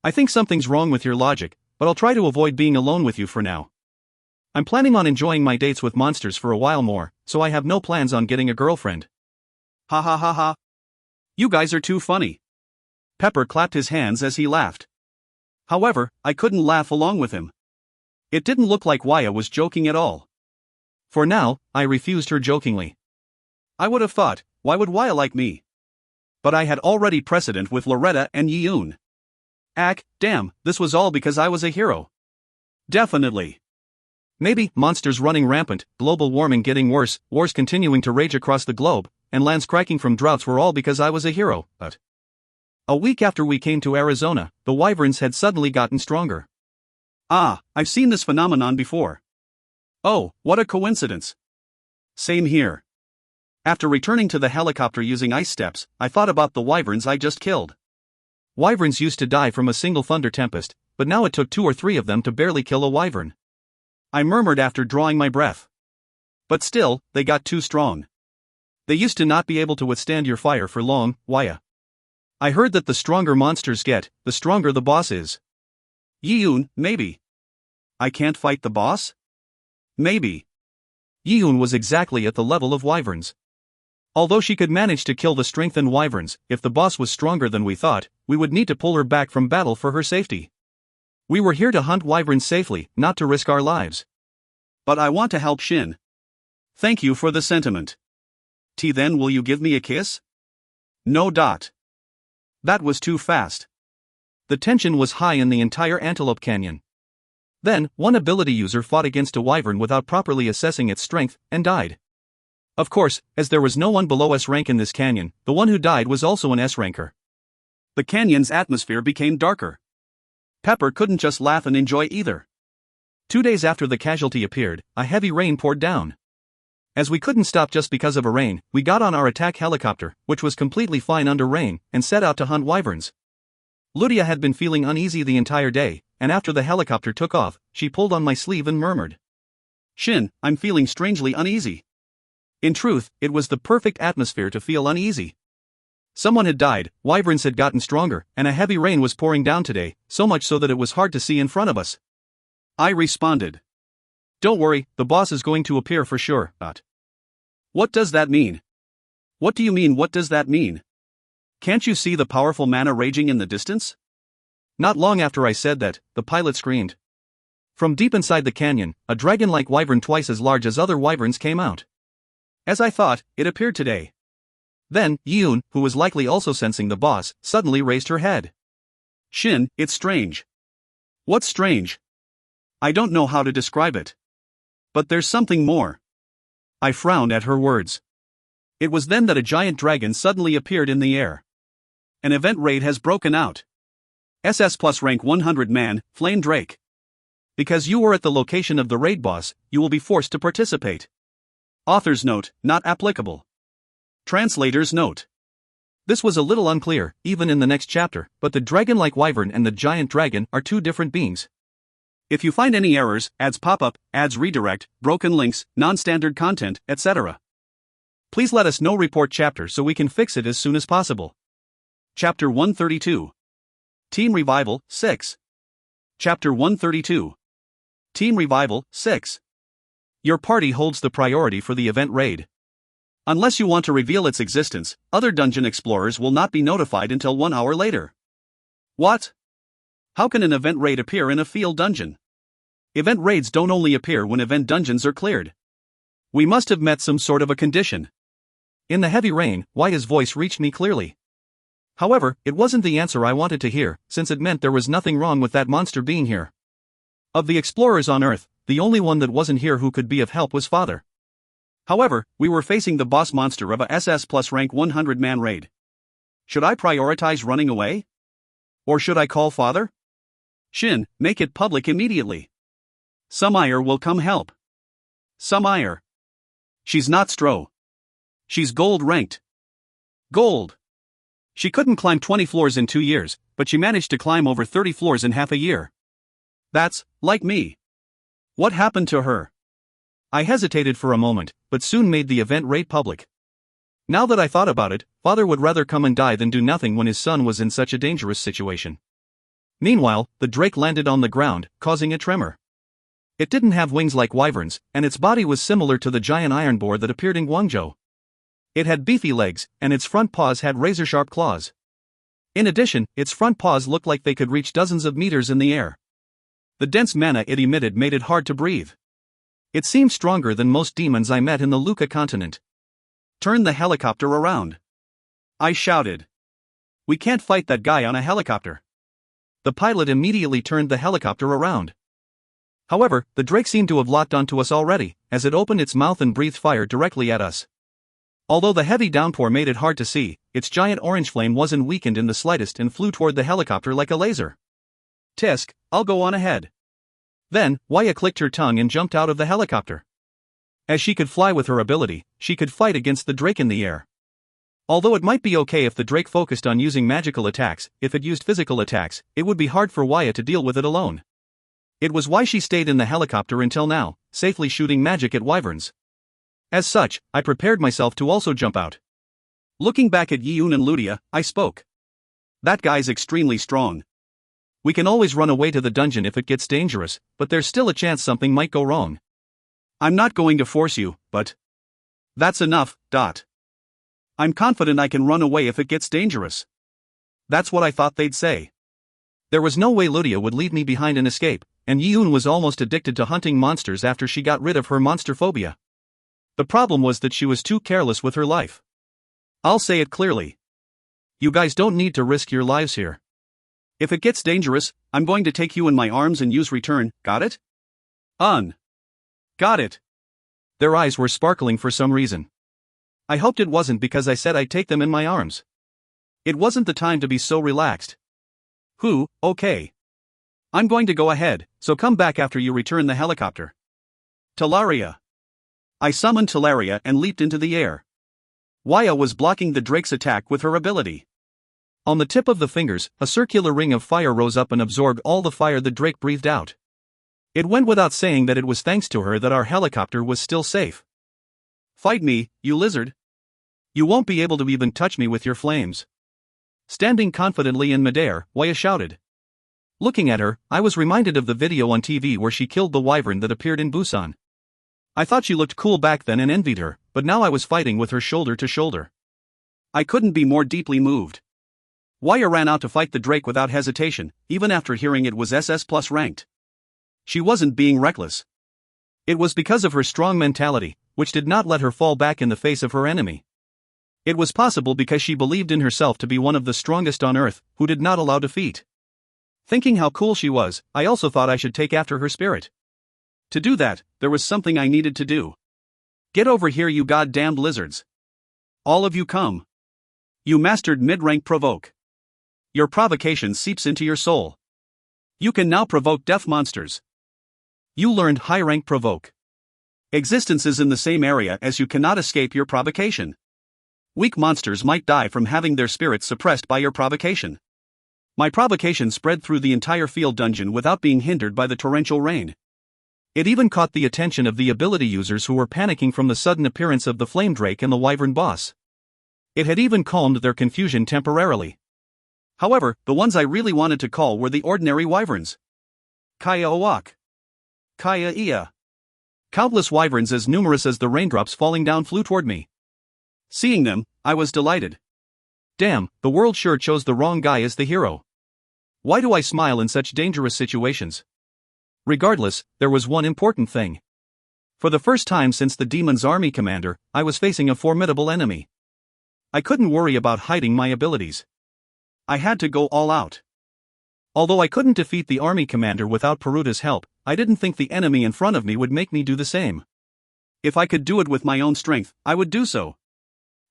[SPEAKER 1] I think something's wrong with your logic, but I'll try to avoid being alone with you for now. I'm planning on enjoying my dates with monsters for a while more, so I have no plans on getting a girlfriend. Ha ha ha ha. You guys are too funny. Pepper clapped his hands as he laughed. However, I couldn't laugh along with him. It didn't look like Waya was joking at all. For now, I refused her jokingly. I would have thought, why would Waya like me? But I had already precedent with Loretta and Yiun. Damn, this was all because I was a hero. Definitely. Maybe monsters running rampant, global warming getting worse, wars continuing to rage across the globe, and lands cracking from droughts were all because I was a hero, but... A week after we came to Arizona, the wyverns had suddenly gotten stronger. Ah, I've seen this phenomenon before. Oh, what a coincidence. Same here. After returning to the helicopter using ice steps, I thought about the wyverns I just killed. Wyverns used to die from a single thunder tempest, but now it took 2 or 3 of them to barely kill a wyvern. I murmured after drawing my breath. But still, they got too strong. They used to not be able to withstand your fire for long, Waya. I heard that the stronger monsters get, the stronger the boss is. Yiun, maybe. I can't fight the boss? Maybe. Yiun was exactly at the level of wyverns. Although she could manage to kill the strengthened wyverns, if the boss was stronger than we thought, we would need to pull her back from battle for her safety. We were here to hunt wyverns safely, not to risk our lives. But I want to help Shin. Thank you for the sentiment. Then will you give me a kiss? No. That was too fast. The tension was high in the entire Antelope Canyon. Then, one ability user fought against a wyvern without properly assessing its strength, and died. Of course, as there was no one below S rank in this canyon, the one who died was also an S ranker. The canyon's atmosphere became darker. Pepper couldn't just laugh and enjoy either. 2 days after the casualty appeared, a heavy rain poured down. As we couldn't stop just because of a rain, we got on our attack helicopter, which was completely fine under rain, and set out to hunt wyverns. Ludia had been feeling uneasy the entire day, and after the helicopter took off, she pulled on my sleeve and murmured. Shin, I'm feeling strangely uneasy. In truth, it was the perfect atmosphere to feel uneasy. Someone had died, wyverns had gotten stronger, and a heavy rain was pouring down today, so much so that it was hard to see in front of us. I responded. Don't worry, the boss is going to appear for sure. What does that mean? What do you mean, what does that mean? Can't you see the powerful mana raging in the distance? Not long after I said that, the pilot screamed. From deep inside the canyon, a dragon-like wyvern twice as large as other wyverns came out. As I thought, it appeared today. Then, Yiun, who was likely also sensing the boss, suddenly raised her head. Shin, it's strange. What's strange? I don't know how to describe it. But there's something more. I frowned at her words. It was then that a giant dragon suddenly appeared in the air. An event raid has broken out. SS plus rank 100 man, Flame Drake. Because you were at the location of the raid boss, you will be forced to participate. Author's note, not applicable. Translator's note. This was a little unclear, even in the next chapter, but the dragon-like wyvern and the giant dragon are two different beings. If you find any errors, ads pop up, ads redirect, broken links, non-standard content, etc., please let us know. Report chapter so we can fix it as soon as possible. Chapter 132. Team Revival, 6. Chapter 132. Team Revival, 6. Your party holds the priority for the event raid. Unless you want to reveal its existence, other dungeon explorers will not be notified until 1 hour later. What? How can an event raid appear in a field dungeon? Event raids don't only appear when event dungeons are cleared. We must have met some sort of a condition. In the heavy rain, Waya's voice reached me clearly. However, it wasn't the answer I wanted to hear, since it meant there was nothing wrong with that monster being here. Of the explorers on Earth, the only one that wasn't here who could be of help was Father. However, we were facing the boss monster of a SS plus rank 100 man raid. Should I prioritize running away? Or should I call Father? Shin, make it public immediately. Sumire will come help. Sumire. She's not Stro. She's gold ranked. Gold. She couldn't climb 20 floors in 2 years, but she managed to climb over 30 floors in half a year. That's, like me. What happened to her? I hesitated for a moment, but soon made the event raid public. Now that I thought about it, Father would rather come and die than do nothing when his son was in such a dangerous situation. Meanwhile, the drake landed on the ground, causing a tremor. It didn't have wings like wyverns, and its body was similar to the giant iron boar that appeared in Guangzhou. It had beefy legs, and its front paws had razor-sharp claws. In addition, its front paws looked like they could reach dozens of meters in the air. The dense mana it emitted made it hard to breathe. It seemed stronger than most demons I met in the Luca continent. Turn the helicopter around. I shouted. We can't fight that guy on a helicopter. The pilot immediately turned the helicopter around. However, the drake seemed to have locked onto us already, as it opened its mouth and breathed fire directly at us. Although the heavy downpour made it hard to see, its giant orange flame wasn't weakened in the slightest and flew toward the helicopter like a laser. Tisk, I'll go on ahead. Then, Waya clicked her tongue and jumped out of the helicopter. As she could fly with her ability, she could fight against the drake in the air. Although it might be okay if the drake focused on using magical attacks, if it used physical attacks, it would be hard for Waya to deal with it alone. It was why she stayed in the helicopter until now, safely shooting magic at wyverns. As such, I prepared myself to also jump out. Looking back at Yiyun and Ludia, I spoke. That guy's extremely strong. We can always run away to the dungeon if it gets dangerous, but there's still a chance something might go wrong. I'm not going to force you, but... That's enough, I'm confident I can run away if it gets dangerous. That's what I thought they'd say. There was no way Ludia would leave me behind and escape, and Yiyun was almost addicted to hunting monsters after she got rid of her monster phobia. The problem was that she was too careless with her life. I'll say it clearly. You guys don't need to risk your lives here. If it gets dangerous, I'm going to take you in my arms and use return, got it? Got it. Their eyes were sparkling for some reason. I hoped it wasn't because I said I'd take them in my arms. It wasn't the time to be so relaxed. Okay. I'm going to go ahead, so come back after you return the helicopter. Talaria. I summoned Talaria and leaped into the air. Waya was blocking the drake's attack with her ability. On the tip of the fingers, a circular ring of fire rose up and absorbed all the fire the drake breathed out. It went without saying that it was thanks to her that our helicopter was still safe. Fight me, you lizard. You won't be able to even touch me with your flames. Standing confidently in midair, Waya shouted. Looking at her, I was reminded of the video on TV where she killed the wyvern that appeared in Busan. I thought she looked cool back then and envied her, but now I was fighting with her shoulder to shoulder. I couldn't be more deeply moved. Waya ran out to fight the drake without hesitation, even after hearing it was SS plus ranked. She wasn't being reckless. It was because of her strong mentality, which did not let her fall back in the face of her enemy. It was possible because she believed in herself to be one of the strongest on Earth, who did not allow defeat. Thinking how cool she was, I also thought I should take after her spirit. To do that, there was something I needed to do. Get over here, you goddamned lizards. All of you come. You mastered mid-rank provoke. Your provocation seeps into your soul. You can now provoke death monsters. You learned high-rank provoke. Existence is in the same area as you cannot escape your provocation. Weak monsters might die from having their spirits suppressed by your provocation. My provocation spread through the entire field dungeon without being hindered by the torrential rain. It even caught the attention of the ability users who were panicking from the sudden appearance of the flame drake and the wyvern boss. It had even calmed their confusion temporarily. However, the ones I really wanted to call were the ordinary wyverns. Kaya Owak. Kaya Ia. Countless wyverns as numerous as the raindrops falling down flew toward me. Seeing them, I was delighted. Damn, the world sure chose the wrong guy as the hero. Why do I smile in such dangerous situations? Regardless, there was one important thing. For the first time since the demon's army commander, I was facing a formidable enemy. I couldn't worry about hiding my abilities. I had to go all out. Although I couldn't defeat the army commander without Peruta's help, I didn't think the enemy in front of me would make me do the same. If I could do it with my own strength, I would do so.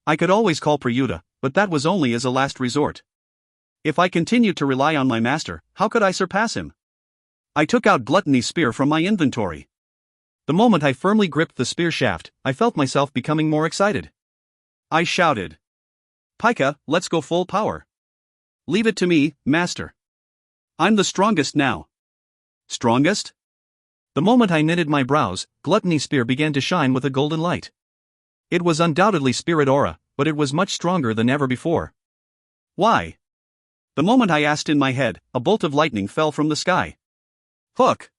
[SPEAKER 1] I could always call Peruta, but that was only as a last resort. If I continued to rely on my master, how could I surpass him? I took out Gluttony's spear from my inventory. The moment I firmly gripped the spear shaft, I felt myself becoming more excited. I shouted, "Pika, let's go full power. Leave it to me, master. I'm the strongest now." Strongest? The moment I knitted my brows, Gluttony's spear began to shine with a golden light. It was undoubtedly spirit aura, but it was much stronger than ever before. Why? The moment I asked in my head, a bolt of lightning fell from the sky. Hook.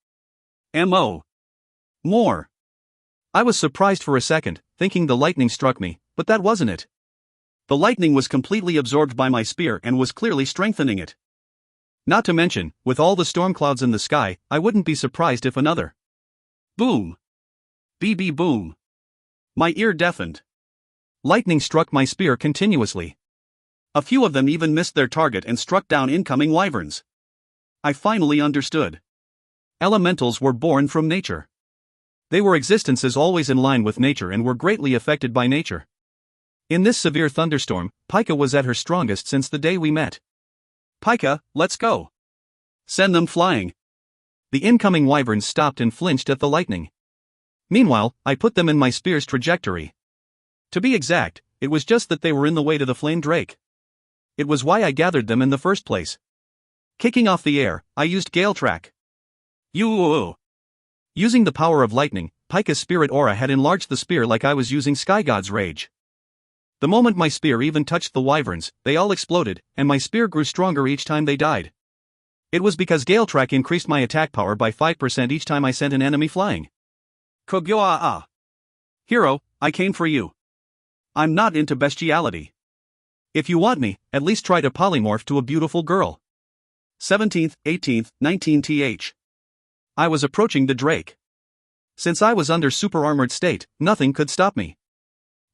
[SPEAKER 1] M.O. More. I was surprised for a second, thinking the lightning struck me, but that wasn't it. The lightning was completely absorbed by my spear and was clearly strengthening it. Not to mention, with all the storm clouds in the sky, I wouldn't be surprised if another boom. BB boom. My ear deafened. Lightning struck my spear continuously. A few of them even missed their target and struck down incoming wyverns. I finally understood. Elementals were born from nature. They were existences always in line with nature and were greatly affected by nature. In this severe thunderstorm, Pika was at her strongest since the day we met. Pika, let's go. Send them flying. The incoming wyverns stopped and flinched at the lightning. Meanwhile, I put them in my spear's trajectory. To be exact, it was just that they were in the way to the flame drake. It was why I gathered them in the first place. Kicking off the air, I used Gale Track. Using the power of lightning, Pika's spirit aura had enlarged the spear like I was using Sky God's rage. The moment my spear even touched the wyverns, they all exploded, and my spear grew stronger each time they died. It was because Gale Track increased my attack power by 5% each time I sent an enemy flying. Kogyo-a-a. Hero, I came for you. I'm not into bestiality. If you want me, at least try to polymorph to a beautiful girl. 17th, 18th, 19th. I was approaching the drake. Since I was under super-armored state, nothing could stop me.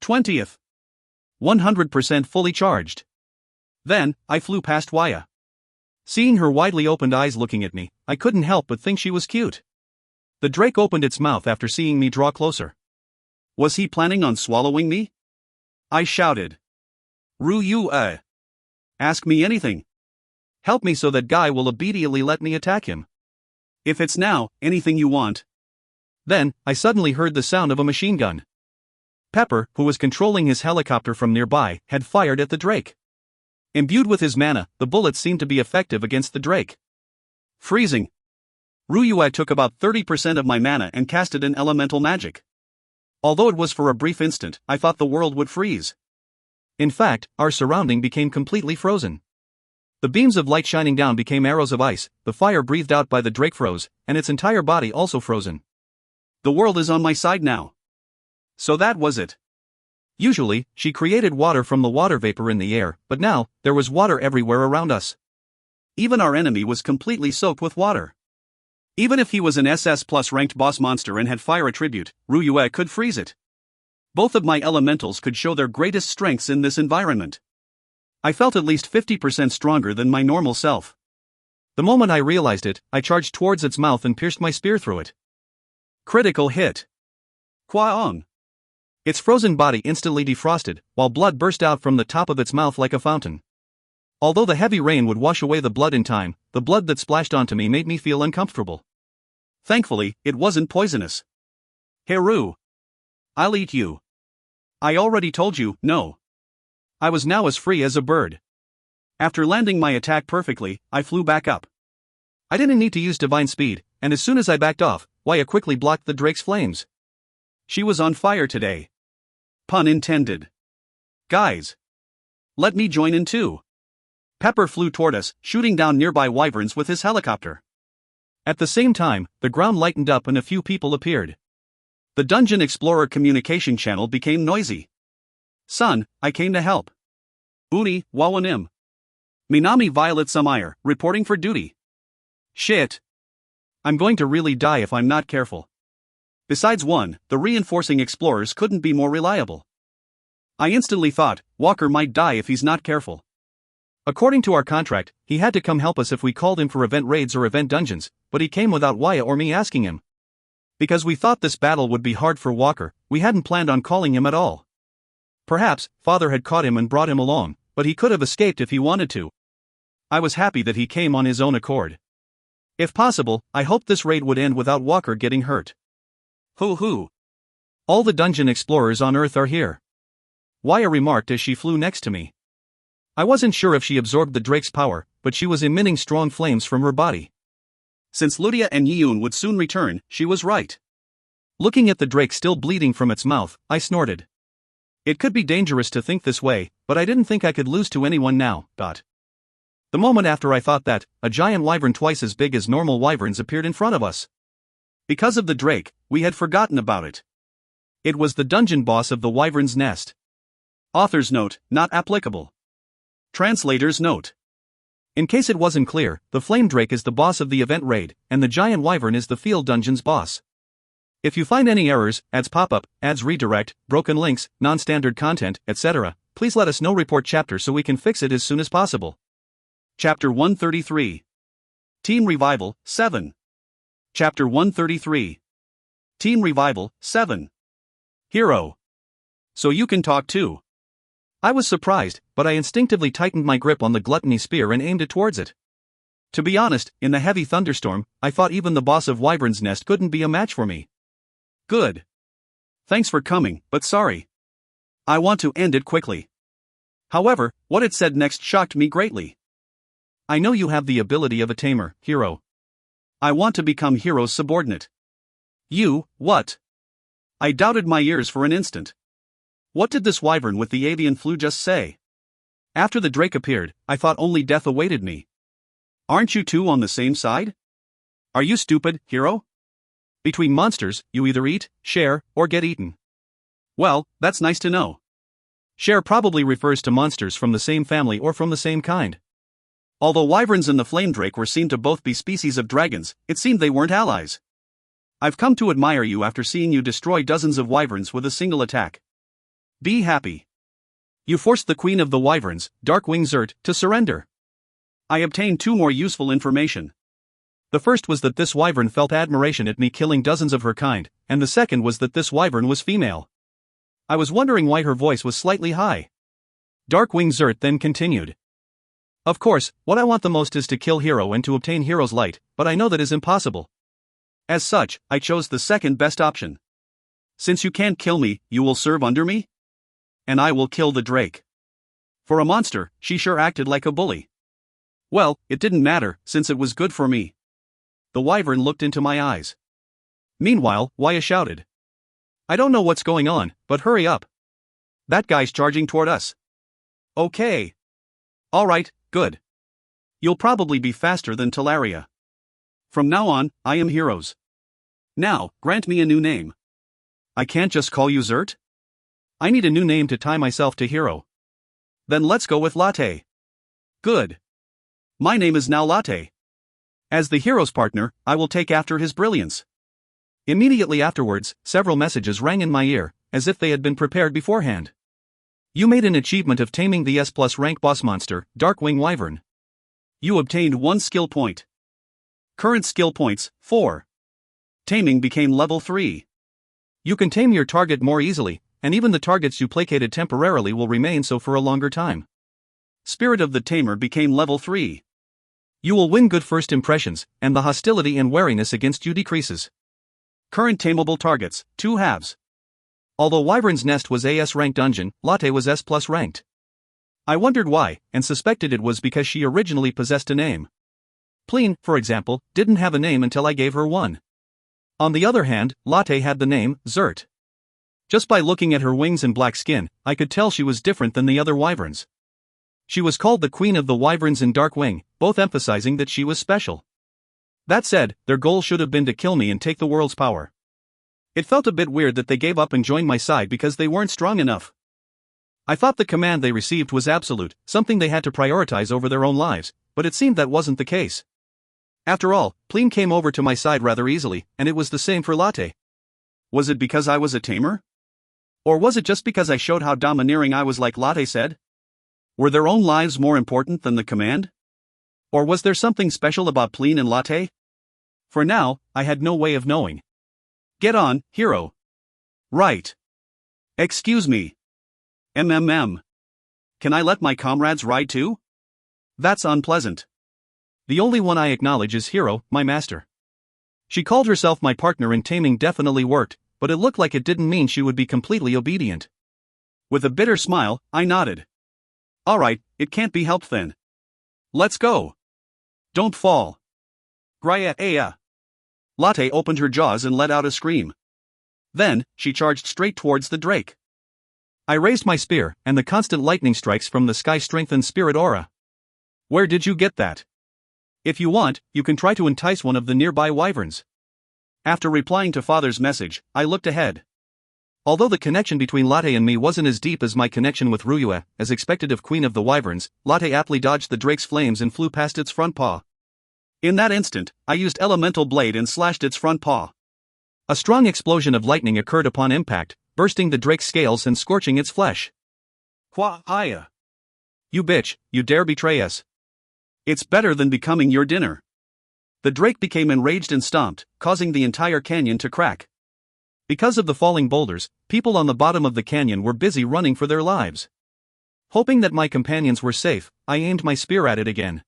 [SPEAKER 1] 20th. 100% fully charged. Then, I flew past Waya. Seeing her widely opened eyes looking at me, I couldn't help but think she was cute. The drake opened its mouth after seeing me draw closer. Was he planning on swallowing me? I shouted. Ru-yu-a. Ask me anything. Help me so that guy will immediately let me attack him. If it's now, anything you want. Then, I suddenly heard the sound of a machine gun. Pepper, who was controlling his helicopter from nearby, had fired at the drake. Imbued with his mana, the bullets seemed to be effective against the drake. Freezing. Ruyue took about 30% of my mana and casted an elemental magic. Although it was for a brief instant, I thought the world would freeze. In fact, our surrounding became completely frozen. The beams of light shining down became arrows of ice, the fire breathed out by the drake froze, and its entire body also frozen. The world is on my side now. So that was it. Usually, she created water from the water vapor in the air, but now, there was water everywhere around us. Even our enemy was completely soaked with water. Even if he was an SS plus ranked boss monster and had fire attribute, Ruyue could freeze it. Both of my elementals could show their greatest strengths in this environment. I felt at least 50% stronger than my normal self. The moment I realized it, I charged towards its mouth and pierced my spear through it. Critical hit. Kwaong. Its frozen body instantly defrosted, while blood burst out from the top of its mouth like a fountain. Although the heavy rain would wash away the blood in time, the blood that splashed onto me made me feel uncomfortable. Thankfully, it wasn't poisonous. Heru. I'll eat you. I already told you, no. I was now as free as a bird. After landing my attack perfectly, I flew back up. I didn't need to use divine speed, and as soon as I backed off, Waya quickly blocked the drake's flames. She was on fire today. Pun intended. Guys, let me join in too. Pepper flew toward us, shooting down nearby wyverns with his helicopter. At the same time, the ground lightened up and a few people appeared. The Dungeon Explorer communication channel became noisy. Son, I came to help. Uni, Wawanim. Minami Violet Samire, reporting for duty. Shit. I'm going to really die if I'm not careful. Besides the reinforcing explorers couldn't be more reliable. I instantly thought, Walker might die if he's not careful. According to our contract, he had to come help us if we called him for event raids or event dungeons, but he came without Waya or me asking him. Because we thought this battle would be hard for Walker, we hadn't planned on calling him at all. Perhaps, Father had caught him and brought him along, but he could have escaped if he wanted to. I was happy that he came on his own accord. If possible, I hoped this raid would end without Walker getting hurt. Hoo. All the dungeon explorers on Earth are here. Waya remarked as she flew next to me. I wasn't sure if she absorbed the drake's power, but she was emitting strong flames from her body. Since Ludia and Yiyun would soon return, she was right. Looking at the drake still bleeding from its mouth, I snorted. It could be dangerous to think this way, but I didn't think I could lose to anyone now. The moment after I thought that, a giant wyvern twice as big as normal wyverns appeared in front of us. Because of the drake, we had forgotten about it. It was the dungeon boss of the wyvern's nest. Author's note, not applicable. Translator's note. In case it wasn't clear, the flame drake is the boss of the event raid, and the giant wyvern is the field dungeon's boss. If you find any errors, ads pop-up, ads redirect, broken links, non-standard content, etc., please let us know. Report chapter so we can fix it as soon as possible. Chapter 133. Team Revival, 7. Chapter 133. Team Revival, 7. Hero. So you can talk too. I was surprised, but I instinctively tightened my grip on the gluttony spear and aimed it towards it. To be honest, in the heavy thunderstorm, I thought even the boss of Wyvern's Nest couldn't be a match for me. Good. Thanks for coming, but sorry. I want to end it quickly. However, what it said next shocked me greatly. I know you have the ability of a tamer, Hero. I want to become Hero's subordinate. You, what? I doubted my ears for an instant. What did this wyvern with the avian flu just say? After the drake appeared, I thought only death awaited me. Aren't you two on the same side? Are you stupid, Hero? Between monsters, you either eat, share, or get eaten. Well, that's nice to know. Share probably refers to monsters from the same family or from the same kind. Although wyverns and the flame drake were seen to both be species of dragons, it seemed they weren't allies. I've come to admire you after seeing you destroy dozens of wyverns with a single attack. Be happy. You forced the queen of the wyverns, Darkwing Zert, to surrender. I obtained two more useful information. The first was that this wyvern felt admiration at me killing dozens of her kind, and the second was that this wyvern was female. I was wondering why her voice was slightly high. Darkwing Zert then continued. Of course, what I want the most is to kill Hero and to obtain Hero's light, but I know that is impossible. As such, I chose the second best option. Since you can't kill me, you will serve under me? And I will kill the drake. For a monster, she sure acted like a bully. Well, it didn't matter, since it was good for me. The wyvern looked into my eyes. Meanwhile, Waya shouted. I don't know what's going on, but hurry up. That guy's charging toward us. Okay. Alright, good. You'll probably be faster than Talaria. From now on, I am Heroes. Now, grant me a new name. I can't just call you Zert? I need a new name to tie myself to Hero. Then let's go with Latte. Good. My name is now Latte. As the Hero's partner, I will take after his brilliance. Immediately afterwards, several messages rang in my ear, as if they had been prepared beforehand. You made an achievement of taming the S+ rank boss monster, Darkwing Wyvern. You obtained 1 skill point. Current skill points, 4. Taming became level 3. You can tame your target more easily, and even the targets you placated temporarily will remain so for a longer time. Spirit of the Tamer became level 3. You will win good first impressions, and the hostility and wariness against you decreases. Current tameable targets, 2 halves. Although Wyvern's Nest was AS ranked dungeon, Latte was S+ ranked. I wondered why, and suspected it was because she originally possessed a name. Pleen, for example, didn't have a name until I gave her one. On the other hand, Latte had the name, Zert. Just by looking at her wings and black skin, I could tell she was different than the other wyverns. She was called the Queen of the Wyverns in Dark Wing, both emphasizing that she was special. That said, their goal should have been to kill me and take the world's power. It felt a bit weird that they gave up and joined my side because they weren't strong enough. I thought the command they received was absolute, something they had to prioritize over their own lives, but it seemed that wasn't the case. After all, Pleen came over to my side rather easily, and it was the same for Latte. Was it because I was a tamer? Or was it just because I showed how domineering I was, like Latte said? Were their own lives more important than the command? Or was there something special about Pleen and Latte? For now, I had no way of knowing. Get on, hero. Right. Excuse me. MMM. Can I let my comrades ride too? That's unpleasant. The only one I acknowledge is Hero, my master. She called herself my partner, and taming definitely worked, but it looked like it didn't mean she would be completely obedient. With a bitter smile, I nodded. Alright, it can't be helped then. Let's go. Don't fall. Grya-aya. Latte opened her jaws and let out a scream. Then, she charged straight towards the drake. I raised my spear, and the constant lightning strikes from the sky strengthened spirit aura. Where did you get that? If you want, you can try to entice one of the nearby wyverns. After replying to Father's message, I looked ahead. Although the connection between Latte and me wasn't as deep as my connection with Ryue, as expected of Queen of the Wyverns, Latte aptly dodged the drake's flames and flew past its front paw. In that instant, I used Elemental Blade and slashed its front paw. A strong explosion of lightning occurred upon impact, bursting the drake's scales and scorching its flesh. Kwa-aya. You bitch, you dare betray us. It's better than becoming your dinner. The drake became enraged and stomped, causing the entire canyon to crack. Because of the falling boulders, people on the bottom of the canyon were busy running for their lives. Hoping that my companions were safe, I aimed my spear at it again.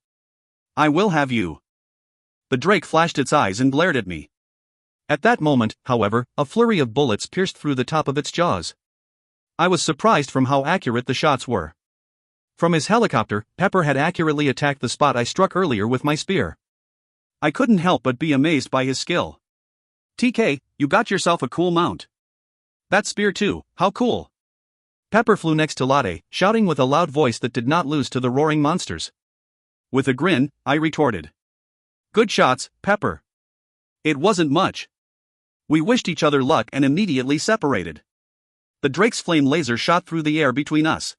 [SPEAKER 1] I will have you. The drake flashed its eyes and glared at me. At that moment, however, a flurry of bullets pierced through the top of its jaws. I was surprised from how accurate the shots were. From his helicopter, Pepper had accurately attacked the spot I struck earlier with my spear. I couldn't help but be amazed by his skill. TK, you got yourself a cool mount. That spear too, how cool. Pepper flew next to Latte, shouting with a loud voice that did not lose to the roaring monsters. With a grin, I retorted. Good shots, Pepper. It wasn't much. We wished each other luck and immediately separated. The drake's flame laser shot through the air between us.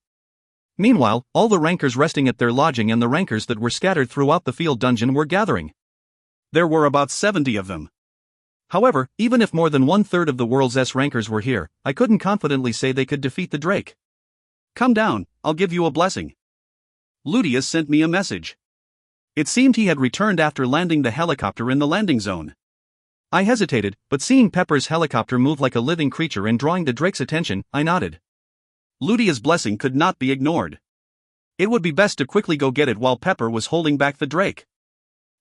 [SPEAKER 1] Meanwhile, all the rankers resting at their lodging and the rankers that were scattered throughout the field dungeon were gathering. There were about 70 of them. However, even if more than 1/3 of the world's S-rankers were here, I couldn't confidently say they could defeat the drake. Come down, I'll give you a blessing. Ludius sent me a message. It seemed he had returned after landing the helicopter in the landing zone. I hesitated, but seeing Pepper's helicopter move like a living creature and drawing the drake's attention, I nodded. Ludia's blessing could not be ignored. It would be best to quickly go get it while Pepper was holding back the drake.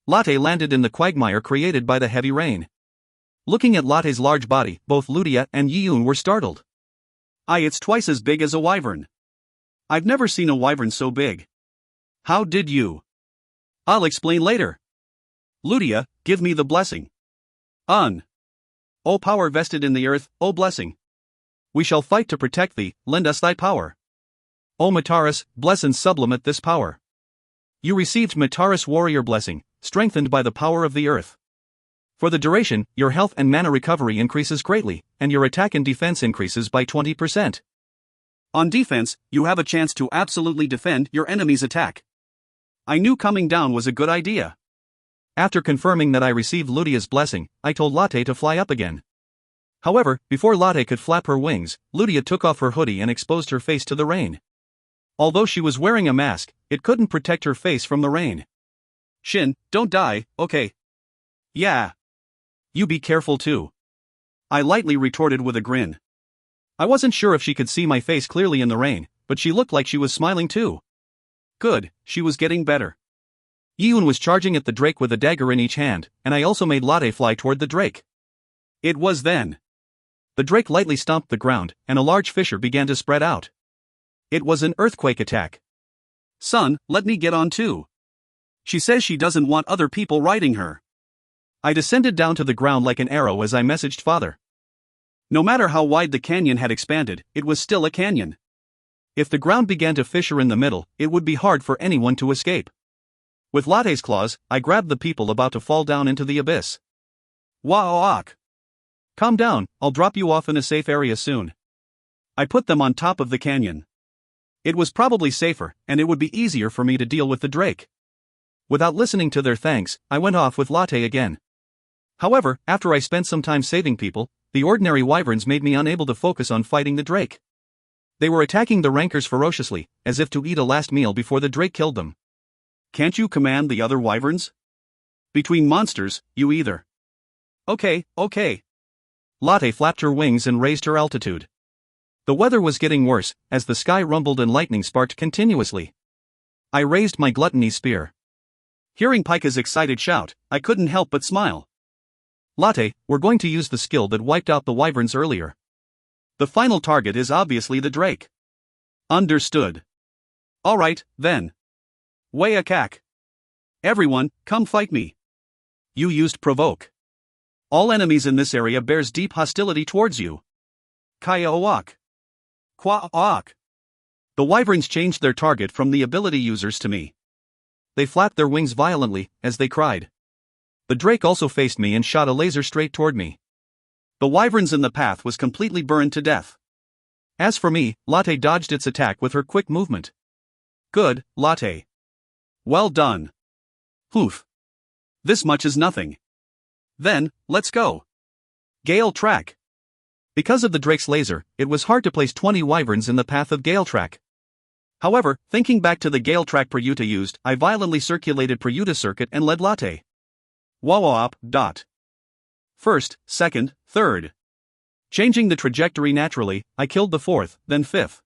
[SPEAKER 1] Latte landed in the quagmire created by the heavy rain. Looking at Latte's large body, both Ludia and Yiyun were startled. It's twice as big as a wyvern. I've never seen a wyvern so big. How did you? I'll explain later. Ludia, give me the blessing. O power vested in the earth, O blessing. We shall fight to protect thee, lend us thy power. O Mataris, bless and sublimate this power. You received Mataris warrior blessing, strengthened by the power of the earth. For the duration, your health and mana recovery increases greatly, and your attack and defense increases by 20%. On defense, you have a chance to absolutely defend your enemy's attack. I knew coming down was a good idea. After confirming that I received Ludia's blessing, I told Latte to fly up again. However, before Latte could flap her wings, Ludia took off her hoodie and exposed her face to the rain. Although she was wearing a mask, it couldn't protect her face from the rain. Shin, don't die, okay? Yeah. You be careful too. I lightly retorted with a grin. I wasn't sure if she could see my face clearly in the rain, but she looked like she was smiling too. Good, she was getting better. Yiyun was charging at the drake with a dagger in each hand, and I also made Latte fly toward the drake. It was then. The drake lightly stomped the ground, and a large fissure began to spread out. It was an earthquake attack. Son, let me get on too. She says she doesn't want other people riding her. I descended down to the ground like an arrow as I messaged father. No matter how wide the canyon had expanded, it was still a canyon. If the ground began to fissure in the middle, it would be hard for anyone to escape. With Latte's claws, I grabbed the people about to fall down into the abyss. Wah-ok. Calm down, I'll drop you off in a safe area soon. I put them on top of the canyon. It was probably safer, and it would be easier for me to deal with the drake. Without listening to their thanks, I went off with Latte again. However, after I spent some time saving people, the ordinary wyverns made me unable to focus on fighting the drake. They were attacking the rankers ferociously, as if to eat a last meal before the drake killed them. Can't you command the other wyverns? Between monsters, you either. Okay. Latte flapped her wings and raised her altitude. The weather was getting worse, as the sky rumbled and lightning sparked continuously. I raised my gluttony spear. Hearing Pika's excited shout, I couldn't help but smile. Latte, we're going to use the skill that wiped out the wyverns earlier. The final target is obviously the drake. Understood. Alright, then. Way a cack. Everyone, come fight me. You used provoke. All enemies in this area bears deep hostility towards you. Kaya-owak. Kwa-awak. The wyverns changed their target from the ability users to me. They flapped their wings violently, as they cried. The drake also faced me and shot a laser straight toward me. The wyverns in the path was completely burned to death. As for me, Latte dodged its attack with her quick movement. Good, Latte. Well done. Oof. This much is nothing. Then, let's go. Gale track. Because of the drake's laser, it was hard to place 20 wyverns in the path of Gale track. However, thinking back to the Gale track Prayuta used, I violently circulated Prayuta circuit and led Latte. Wah-wah-op. First, second, third. Changing the trajectory naturally, I killed the fourth, then fifth.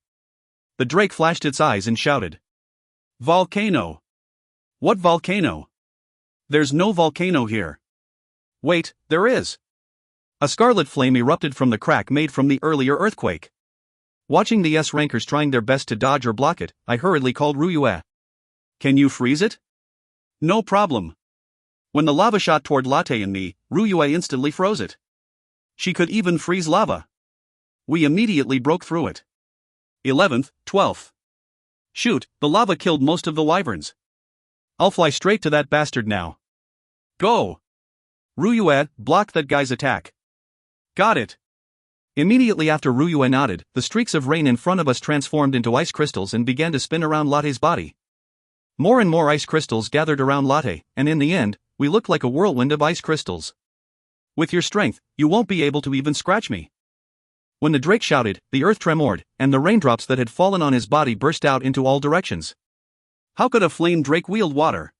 [SPEAKER 1] The drake flashed its eyes and shouted. Volcano. What volcano? There's no volcano here. Wait, there is. A scarlet flame erupted from the crack made from the earlier earthquake. Watching the S-rankers trying their best to dodge or block it, I hurriedly called Ryue. Can you freeze it? No problem. When the lava shot toward Latte and me, Ryue instantly froze it. She could even freeze lava. We immediately broke through it. 11th, 12th. Shoot, the lava killed most of the wyverns. I'll fly straight to that bastard now. Go! Ryue, block that guy's attack. Got it. Immediately after Ryue nodded, the streaks of rain in front of us transformed into ice crystals and began to spin around Latte's body. More and more ice crystals gathered around Latte, and in the end, we looked like a whirlwind of ice crystals. With your strength, you won't be able to even scratch me. When the drake shouted, the earth tremored, and the raindrops that had fallen on his body burst out into all directions. How could a flame drake wield water?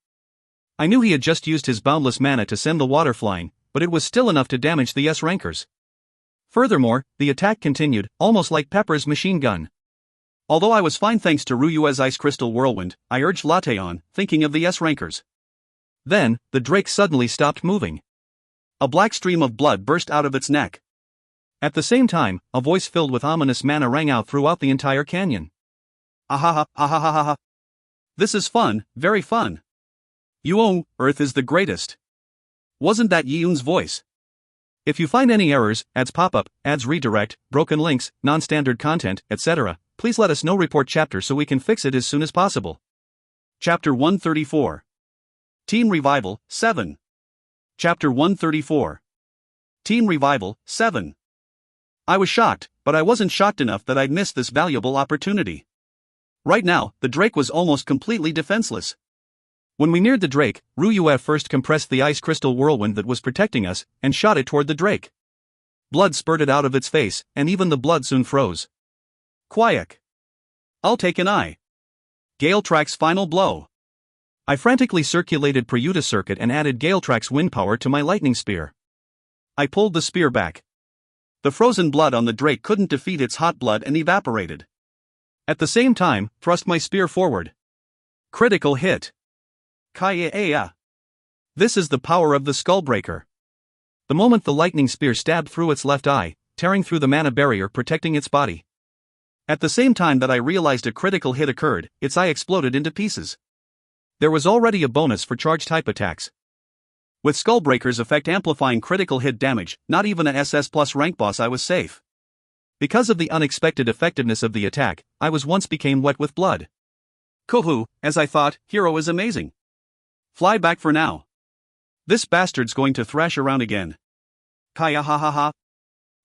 [SPEAKER 1] I knew he had just used his boundless mana to send the water flying, but it was still enough to damage the S-rankers. Furthermore, the attack continued, almost like Pepper's machine gun. Although I was fine thanks to Ryue's ice crystal whirlwind, I urged Latte on, thinking of the S-rankers. Then, the drake suddenly stopped moving. A black stream of blood burst out of its neck. At the same time, a voice filled with ominous mana rang out throughout the entire canyon. Ahaha, ahahaha. This is fun, very fun. Yuong, Earth is the greatest. Wasn't that Yeun's voice? If you find any errors, ads pop up, ads redirect, broken links, non-standard content, etc., please let us know. Report chapter so we can fix it as soon as possible. Chapter 134. Team Revival, 7. Chapter 134. Team Revival, 7. I was shocked, but I wasn't shocked enough that I'd missed this valuable opportunity. Right now, the drake was almost completely defenseless. When we neared the drake, Ryue first compressed the ice crystal whirlwind that was protecting us, and shot it toward the drake. Blood spurted out of its face, and even the blood soon froze. Quiet. I'll take an eye. Gale Track's final blow. I frantically circulated Prayuta circuit and added Gale Track's wind power to my lightning spear. I pulled the spear back. The frozen blood on the drake couldn't defeat its hot blood and evaporated. At the same time, thrust my spear forward. Critical hit. Kaya. This is the power of the Skullbreaker. The moment the lightning spear stabbed through its left eye, tearing through the mana barrier protecting its body. At the same time that I realized a critical hit occurred, its eye exploded into pieces. There was already a bonus for charge-type attacks. With Skullbreaker's effect amplifying critical hit damage, not even a SS plus rank boss I was safe. Because of the unexpected effectiveness of the attack, I was once became wet with blood. Kohu, as I thought, hero is amazing. Fly back for now. This bastard's going to thrash around again. Kaya ha ha ha.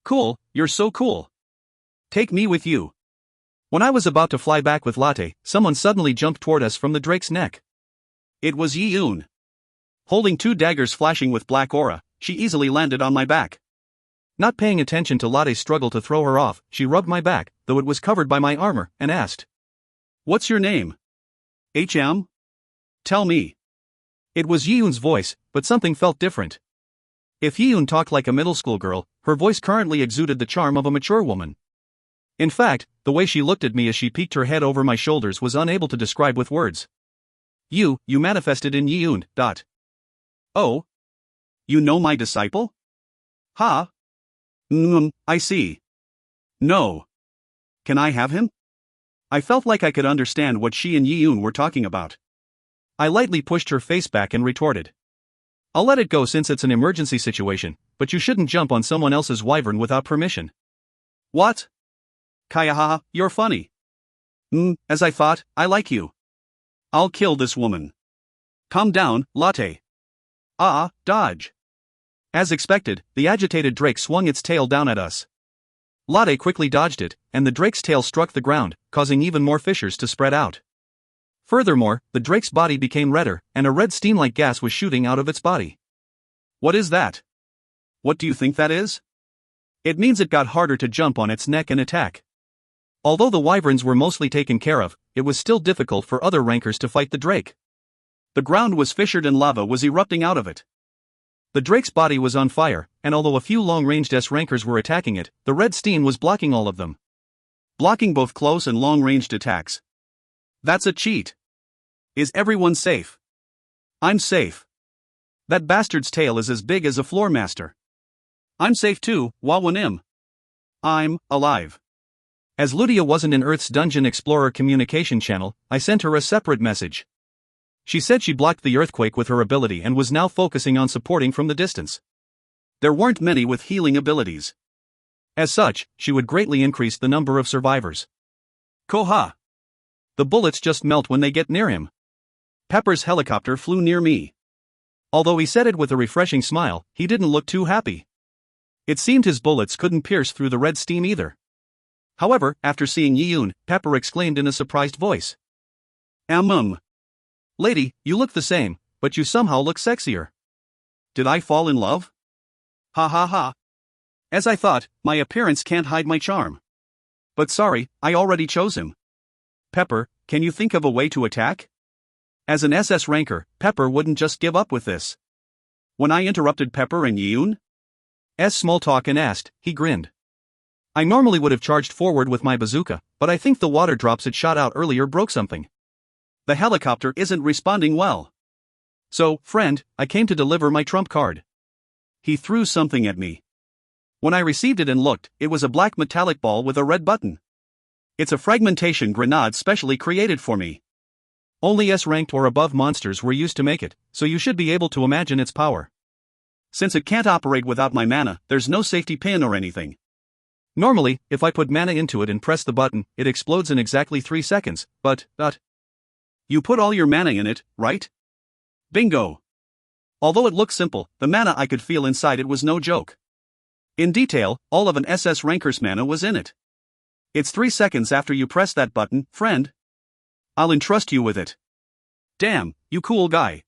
[SPEAKER 1] Cool, you're so cool. Take me with you. When I was about to fly back with Latte, someone suddenly jumped toward us from the drake's neck. It was Yi-Yoon. Holding two daggers flashing with black aura, she easily landed on my back. Not paying attention to Latte's struggle to throw her off, she rubbed my back, though it was covered by my armor, and asked, "What's your name?" "HM? Tell me." It was Yi-Yoon's voice, but something felt different. If Yi-Yoon talked like a middle school girl, her voice currently exuded the charm of a mature woman. In fact, the way she looked at me as she peeked her head over my shoulders was unable to describe with words. You manifested in Yi-Yoon. Oh? You know my disciple? Ha? I see. No. Can I have him? I felt like I could understand what she and Yi-Yoon were talking about. I lightly pushed her face back and retorted. I'll let it go since it's an emergency situation, but you shouldn't jump on someone else's wyvern without permission. What? Kayahaha, you're funny. As I thought, I like you. I'll kill this woman. Calm down, Latte. Dodge. As expected, the agitated drake swung its tail down at us. Latte quickly dodged it, and the drake's tail struck the ground, causing even more fissures to spread out. Furthermore, the drake's body became redder, and a red steam-like gas was shooting out of its body. What is that? What do you think that is? It means it got harder to jump on its neck and attack. Although the wyverns were mostly taken care of, it was still difficult for other rankers to fight the drake. The ground was fissured and lava was erupting out of it. The drake's body was on fire, and although a few long-ranged S-rankers were attacking it, the red steam was blocking all of them. Blocking both close and long-ranged attacks. That's a cheat. Is everyone safe? I'm safe. That bastard's tail is as big as a floor master. I'm safe too, Wawanim. I'm alive. As Ludia wasn't in Earth's Dungeon Explorer communication channel, I sent her a separate message. She said she blocked the earthquake with her ability and was now focusing on supporting from the distance. There weren't many with healing abilities. As such, she would greatly increase the number of survivors. Koha. The bullets just melt when they get near him. Pepper's helicopter flew near me. Although he said it with a refreshing smile, he didn't look too happy. It seemed his bullets couldn't pierce through the red steam either. However, after seeing Yi-Yoon, Pepper exclaimed in a surprised voice. Lady, you look the same, but you somehow look sexier. Did I fall in love? Ha ha ha. As I thought, my appearance can't hide my charm. But sorry, I already chose him. Pepper, can you think of a way to attack? As an SS ranker, Pepper wouldn't just give up with this. When I interrupted Pepper and Yi-Yoon's small talk and asked, he grinned. I normally would have charged forward with my bazooka, but I think the water drops it shot out earlier broke something. The helicopter isn't responding well. So, friend, I came to deliver my trump card. He threw something at me. When I received it and looked, it was a black metallic ball with a red button. It's a fragmentation grenade specially created for me. Only S-ranked or above monsters were used to make it, so you should be able to imagine its power. Since it can't operate without my mana, there's no safety pin or anything. Normally, if I put mana into it and press the button, it explodes in exactly 3 seconds, but. You put all your mana in it, right? Bingo! Although it looked simple, the mana I could feel inside it was no joke. In detail, all of an SS ranker's mana was in it. It's 3 seconds after you press that button, friend. I'll entrust you with it. Damn, you cool guy.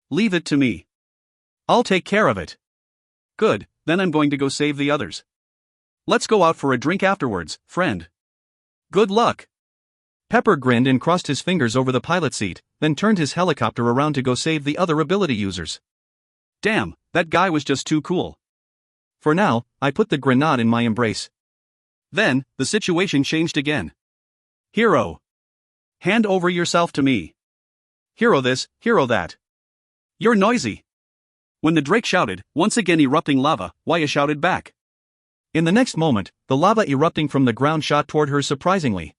[SPEAKER 1] Leave it to me. I'll take care of it. Good, then I'm going to go save the others. Let's go out for a drink afterwards, friend. Good luck. Pepper grinned and crossed his fingers over the pilot seat, then turned his helicopter around to go save the other ability users. Damn, that guy was just too cool. For now, I put the grenade in my embrace. Then, the situation changed again. Hero. Hand over yourself to me. Hero this, hero that. You're noisy. When the drake shouted, once again erupting lava, Waya shouted back. In the next moment, the lava erupting from the ground shot toward her surprisingly.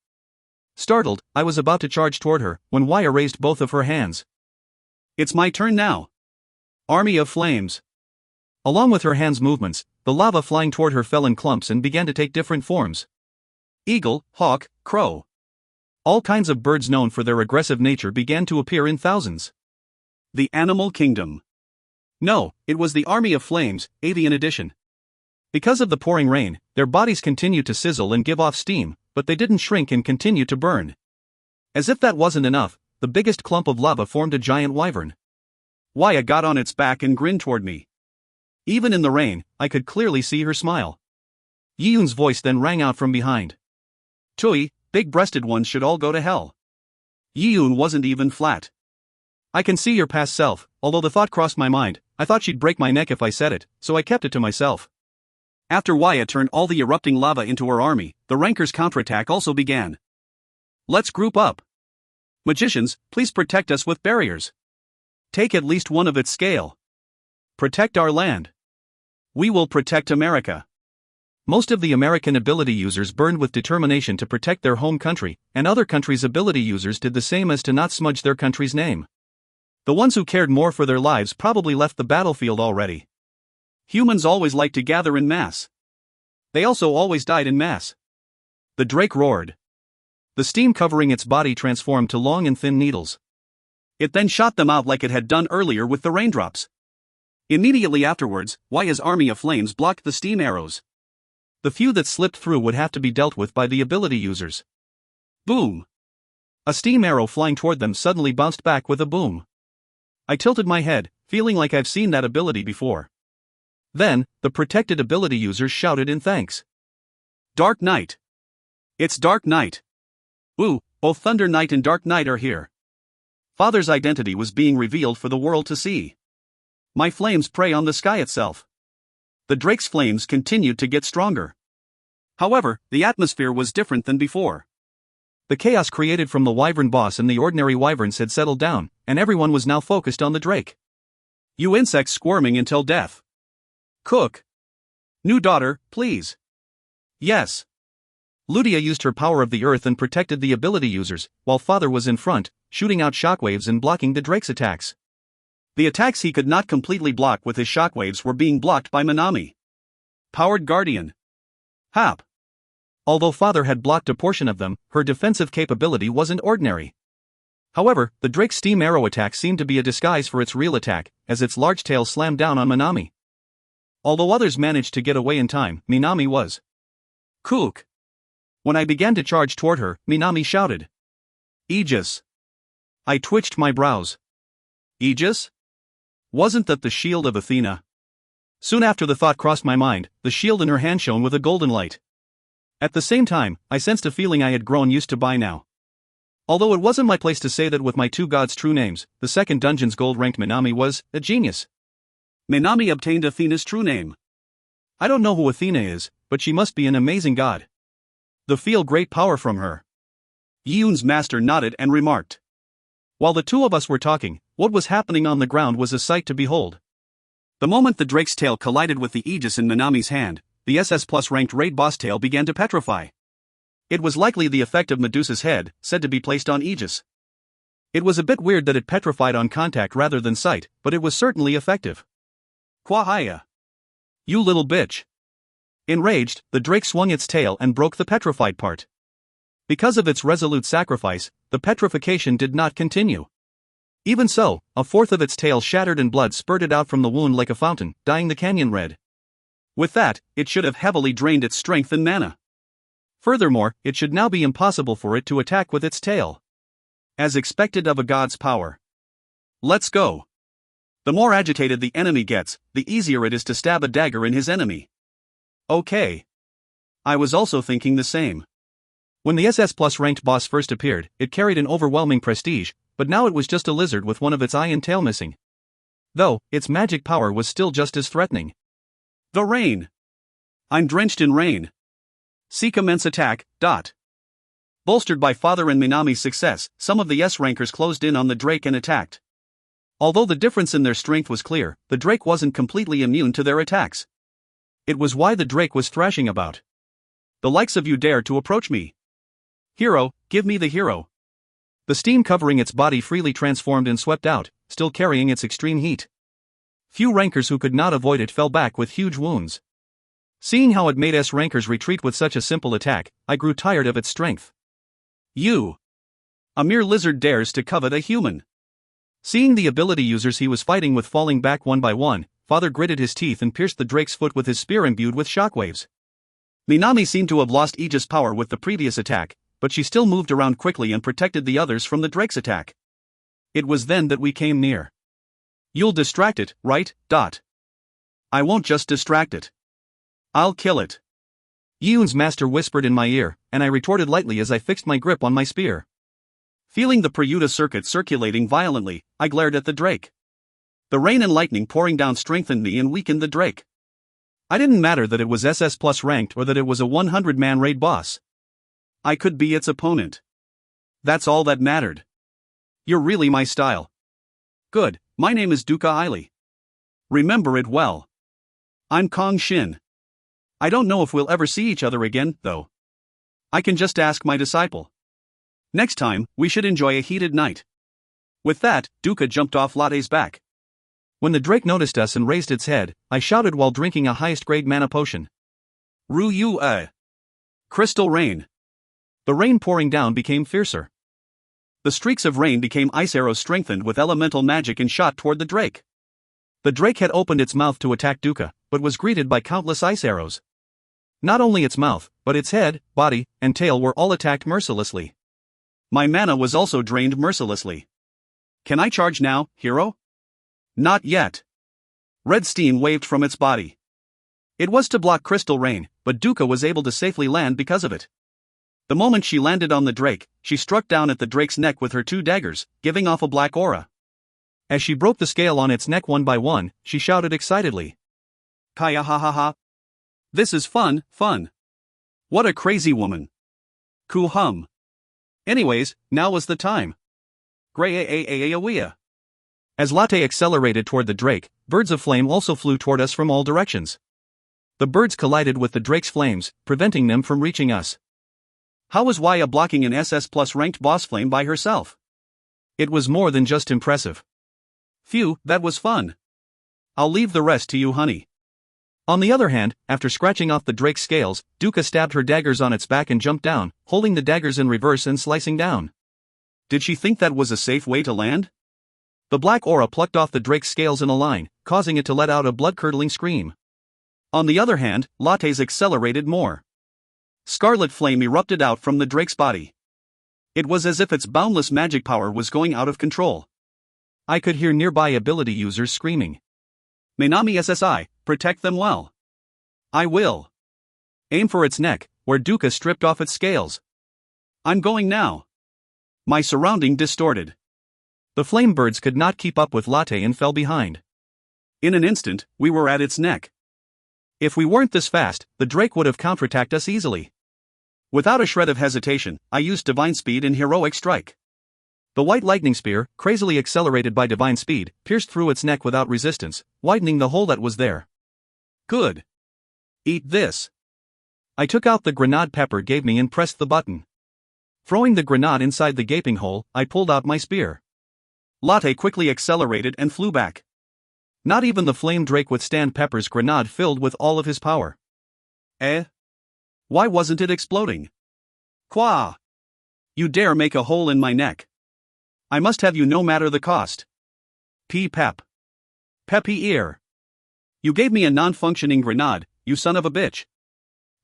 [SPEAKER 1] Startled, I was about to charge toward her, when Waya raised both of her hands. It's my turn now. Army of Flames. Along with her hands' movements, the lava flying toward her fell in clumps and began to take different forms. Eagle, hawk, crow. All kinds of birds known for their aggressive nature began to appear in thousands. The Animal Kingdom. No, it was the Army of Flames, Avian Edition. Because of the pouring rain, their bodies continued to sizzle and give off steam, but they didn't shrink and continued to burn. As if that wasn't enough, the biggest clump of lava formed a giant wyvern. Waya got on its back and grinned toward me. Even in the rain, I could clearly see her smile. Yiyun's voice then rang out from behind. Tui, big-breasted ones should all go to hell. Yiyun wasn't even flat. I can see your past self, although the thought crossed my mind. I thought she'd break my neck if I said it, so I kept it to myself. After Waya turned all the erupting lava into her army, the Rankers' counterattack also began. Let's group up. Magicians, please protect us with barriers. Take at least one of its scale. Protect our land. We will protect America. Most of the American ability users burned with determination to protect their home country, and other countries' ability users did the same as to not smudge their country's name. The ones who cared more for their lives probably left the battlefield already. Humans always like to gather in mass. They also always died in mass. The drake roared. The steam covering its body transformed to long and thin needles. It then shot them out like it had done earlier with the raindrops. Immediately afterwards, Waya's army of flames blocked the steam arrows. The few that slipped through would have to be dealt with by the ability users. Boom! A steam arrow flying toward them suddenly bounced back with a boom. I tilted my head, feeling like I've seen that ability before. Then, the protected ability users shouted in thanks. Dark Knight! It's Dark Knight! Ooh, both Thunder Knight and Dark Knight are here. Father's identity was being revealed for the world to see. My flames prey on the sky itself. The drake's flames continued to get stronger. However, the atmosphere was different than before. The chaos created from the wyvern boss and the ordinary wyverns had settled down, and everyone was now focused on the drake. You insects squirming until death. Cook. New daughter, please. Yes. Ludia used her power of the earth and protected the ability users, while father was in front, shooting out shockwaves and blocking the drake's attacks. The attacks he could not completely block with his shockwaves were being blocked by Minami. Powered Guardian. Hap. Although father had blocked a portion of them, her defensive capability wasn't ordinary. However, the drake's steam arrow attack seemed to be a disguise for its real attack, as its large tail slammed down on Minami. Although others managed to get away in time, Minami was. Cook. When I began to charge toward her, Minami shouted. Aegis. I twitched my brows. Aegis? Wasn't that the shield of Athena? Soon after the thought crossed my mind, the shield in her hand shone with a golden light. At the same time, I sensed a feeling I had grown used to by now. Although it wasn't my place to say that with my two gods' true names, the second dungeon's gold-ranked Minami was a genius. Minami obtained Athena's true name. I don't know who Athena is, but she must be an amazing god. The feel great power from her. Yiyun's master nodded and remarked. While the two of us were talking, what was happening on the ground was a sight to behold. The moment the drake's tail collided with the Aegis in Minami's hand, the SS Plus ranked raid boss tail began to petrify. It was likely the effect of Medusa's head, said to be placed on Aegis. It was a bit weird that it petrified on contact rather than sight, but it was certainly effective. Kwahaya. You little bitch. Enraged, the drake swung its tail and broke the petrified part. Because of its resolute sacrifice, the petrification did not continue. Even so, a fourth of its tail shattered and blood spurted out from the wound like a fountain, dyeing the canyon red. With that, it should have heavily drained its strength and mana. Furthermore, it should now be impossible for it to attack with its tail. As expected of a god's power. Let's go. The more agitated the enemy gets, the easier it is to stab a dagger in his enemy. Okay. I was also thinking the same. When the SS Plus ranked boss first appeared, it carried an overwhelming prestige, but now it was just a lizard with one of its eye and tail missing. Though, its magic power was still just as threatening. The rain. I'm drenched in rain. See commence attack. Bolstered by Father and Minami's success, some of the S-rankers closed in on the Drake and attacked. Although the difference in their strength was clear, the Drake wasn't completely immune to their attacks. It was why the Drake was thrashing about. The likes of you dare to approach me. Hero, give me the hero. The steam covering its body freely transformed and swept out, still carrying its extreme heat. Few rankers who could not avoid it fell back with huge wounds. Seeing how it made rankers retreat with such a simple attack, I grew tired of its strength. You! A mere lizard dares to covet a human. Seeing the ability users he was fighting with falling back one by one, Father gritted his teeth and pierced the Drake's foot with his spear imbued with shockwaves. Minami seemed to have lost Aegis power with the previous attack, but she still moved around quickly and protected the others from the Drake's attack. It was then that we came near. You'll distract it, right? I won't just distract it. I'll kill it. Yoon's master whispered in my ear, and I retorted lightly as I fixed my grip on my spear. Feeling the Prayuta circuit circulating violently, I glared at the Drake. The rain and lightning pouring down strengthened me and weakened the Drake. I didn't matter that it was SS plus ranked or that it was a 100-man raid boss. I could be its opponent. That's all that mattered. You're really my style. Good, my name is Duka Aili. Remember it well. I'm Kang Shin. I don't know if we'll ever see each other again, though. I can just ask my disciple. Next time, we should enjoy a heated night. With that, Duka jumped off Latte's back. When the Drake noticed us and raised its head, I shouted while drinking a highest-grade mana potion. Ru-yu-a. Crystal rain. The rain pouring down became fiercer. The streaks of rain became ice arrows strengthened with elemental magic and shot toward the Drake. The Drake had opened its mouth to attack Duka, but was greeted by countless ice arrows. Not only its mouth, but its head, body, and tail were all attacked mercilessly. My mana was also drained mercilessly. Can I charge now, hero? Not yet. Red steam waved from its body. It was to block crystal rain, but Duka was able to safely land because of it. The moment she landed on the Drake, she struck down at the Drake's neck with her 2 daggers, giving off a black aura. As she broke the scale on its neck one by one, she shouted excitedly. Kaya ha ha ha. This is fun. What a crazy woman. Ku hum. Anyways, now was the time. Gray-a-a-a-a-a-wea. As Latte accelerated toward the Drake, birds of flame also flew toward us from all directions. The birds collided with the Drake's flames, preventing them from reaching us. How was Waya blocking an SS plus ranked boss flame by herself? It was more than just impressive. Phew, that was fun. I'll leave the rest to you, honey. On the other hand, after scratching off the Drake's scales, Duka stabbed her daggers on its back and jumped down, holding the daggers in reverse and slicing down. Did she think that was a safe way to land? The black aura plucked off the Drake's scales in a line, causing it to let out a blood-curdling scream. On the other hand, Latte's accelerated more. Scarlet flame erupted out from the Drake's body. It was as if its boundless magic power was going out of control. I could hear nearby ability users screaming. Minami SSI, protect them well. I will. Aim for its neck, where Duka stripped off its scales. I'm going now. My surrounding distorted. The flame birds could not keep up with Latte and fell behind. In an instant, we were at its neck. If we weren't this fast, the Drake would have counterattacked us easily. Without a shred of hesitation, I used Divine Speed and Heroic Strike. The white lightning spear, crazily accelerated by Divine Speed, pierced through its neck without resistance, widening the hole that was there. Good. Eat this. I took out the grenade Pepper gave me and pressed the button. Throwing the grenade inside the gaping hole, I pulled out my spear. Latte quickly accelerated and flew back. Not even the flame Drake withstand Pepper's grenade filled with all of his power. Why wasn't it exploding? Qua! You dare make a hole in my neck. I must have you no matter the cost. Pep. Peppy ear. You gave me a non-functioning grenade, you son of a bitch.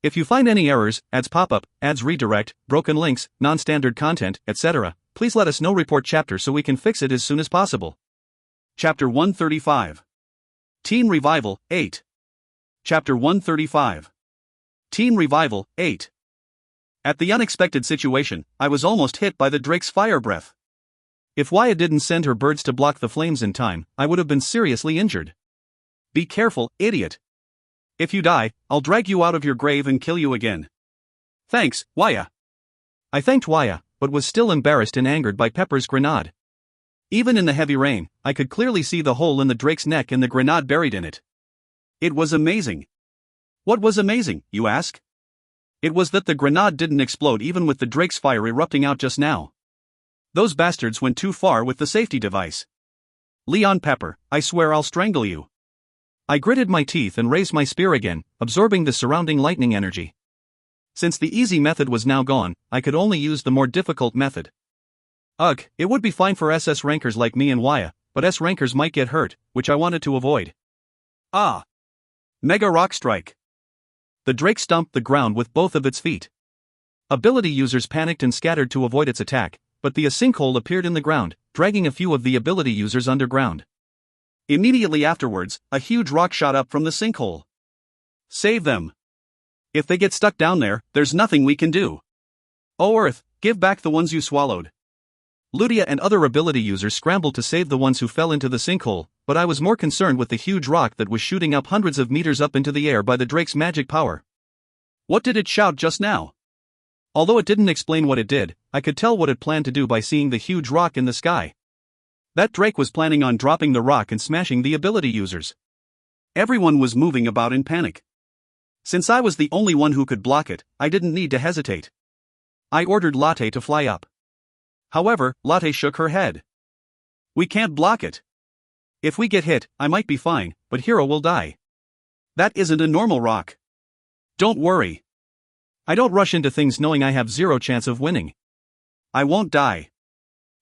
[SPEAKER 1] If you find any errors, ads pop-up, ads redirect, broken links, non-standard content, etc., please let us know. Report chapter so we can fix it as soon as possible. Chapter 135. Team Revival, 8. Chapter 135. Team Revival, 8. At the unexpected situation, I was almost hit by the Drake's fire breath. If Waya didn't send her birds to block the flames in time, I would have been seriously injured. Be careful, idiot. If you die, I'll drag you out of your grave and kill you again. Thanks, Waya. I thanked Waya, but was still embarrassed and angered by Pepper's grenade. Even in the heavy rain, I could clearly see the hole in the Drake's neck and the grenade buried in it. It was amazing. What was amazing, you ask? It was that the grenade didn't explode even with the Drake's fire erupting out just now. Those bastards went too far with the safety device. Leon Pepper, I swear I'll strangle you. I gritted my teeth and raised my spear again, absorbing the surrounding lightning energy. Since the easy method was now gone, I could only use the more difficult method. Ugh, it would be fine for SS rankers like me and Waya, but S rankers might get hurt, which I wanted to avoid. Ah! Mega Rock Strike. The Drake stomped the ground with both of its feet. Ability users panicked and scattered to avoid its attack, but a sinkhole appeared in the ground, dragging a few of the ability users underground. Immediately afterwards, a huge rock shot up from the sinkhole. Save them. If they get stuck down there, there's nothing we can do. Oh Earth, give back the ones you swallowed. Ludia and other ability users scrambled to save the ones who fell into the sinkhole, but I was more concerned with the huge rock that was shooting up hundreds of meters up into the air by the Drake's magic power. What did it shout just now? Although it didn't explain what it did, I could tell what it planned to do by seeing the huge rock in the sky. That Drake was planning on dropping the rock and smashing the ability users. Everyone was moving about in panic. Since I was the only one who could block it, I didn't need to hesitate. I ordered Latte to fly up. However, Latte shook her head. We can't block it. If we get hit, I might be fine, but Hero will die. That isn't a normal rock. Don't worry. I don't rush into things knowing I have zero chance of winning. I won't die.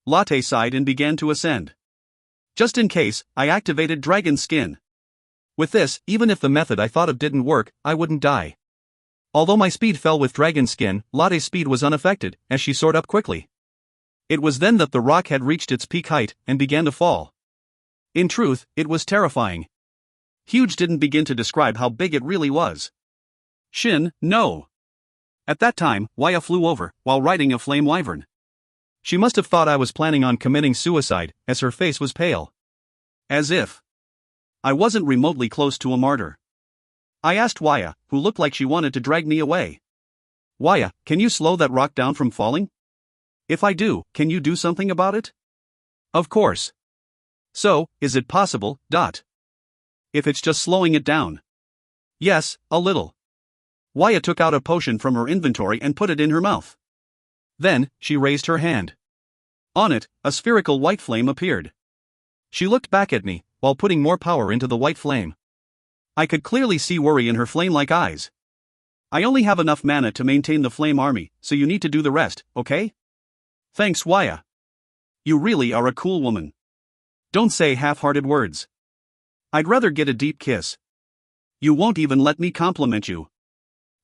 [SPEAKER 1] Latte sighed and began to ascend. Just in case, I activated Dragon Skin. With this, even if the method I thought of didn't work, I wouldn't die. Although my speed fell with Dragon Skin, Latte's speed was unaffected, as she soared up quickly. It was then that the rock had reached its peak height and began to fall. In truth, it was terrifying. Huge didn't begin to describe how big it really was. Shin, no. At that time, Waya flew over, while riding a flame wyvern. She must have thought I was planning on committing suicide, as her face was pale. As if I wasn't remotely close to a martyr. I asked Waya, who looked like she wanted to drag me away. Waya, can you slow that rock down from falling? If I do, can you do something about it? Of course. So, is it possible, If it's just slowing it down. Yes, a little. Waya took out a potion from her inventory and put it in her mouth. Then, she raised her hand. On it, a spherical white flame appeared. She looked back at me, while putting more power into the white flame. I could clearly see worry in her flame-like eyes. I only have enough mana to maintain the flame army, so you need to do the rest, okay? Thanks, Waya. You really are a cool woman. Don't say half-hearted words. I'd rather get a deep kiss. You won't even let me compliment you.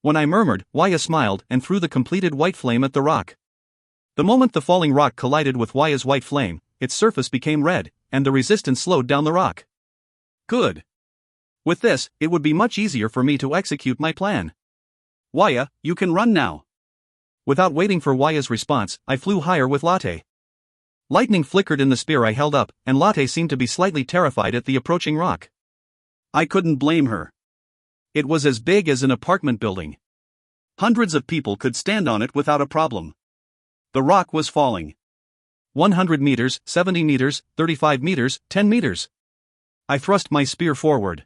[SPEAKER 1] When I murmured, Waya smiled and threw the completed white flame at the rock. The moment the falling rock collided with Waya's white flame, its surface became red, and the resistance slowed down the rock. Good. With this, it would be much easier for me to execute my plan. Waya, you can run now. Without waiting for Waya's response, I flew higher with Latte. Lightning flickered in the spear I held up, and Latte seemed to be slightly terrified at the approaching rock. I couldn't blame her. It was as big as an apartment building. Hundreds of people could stand on it without a problem. The rock was falling. 100 meters, 70 meters, 35 meters, 10 meters. I thrust my spear forward.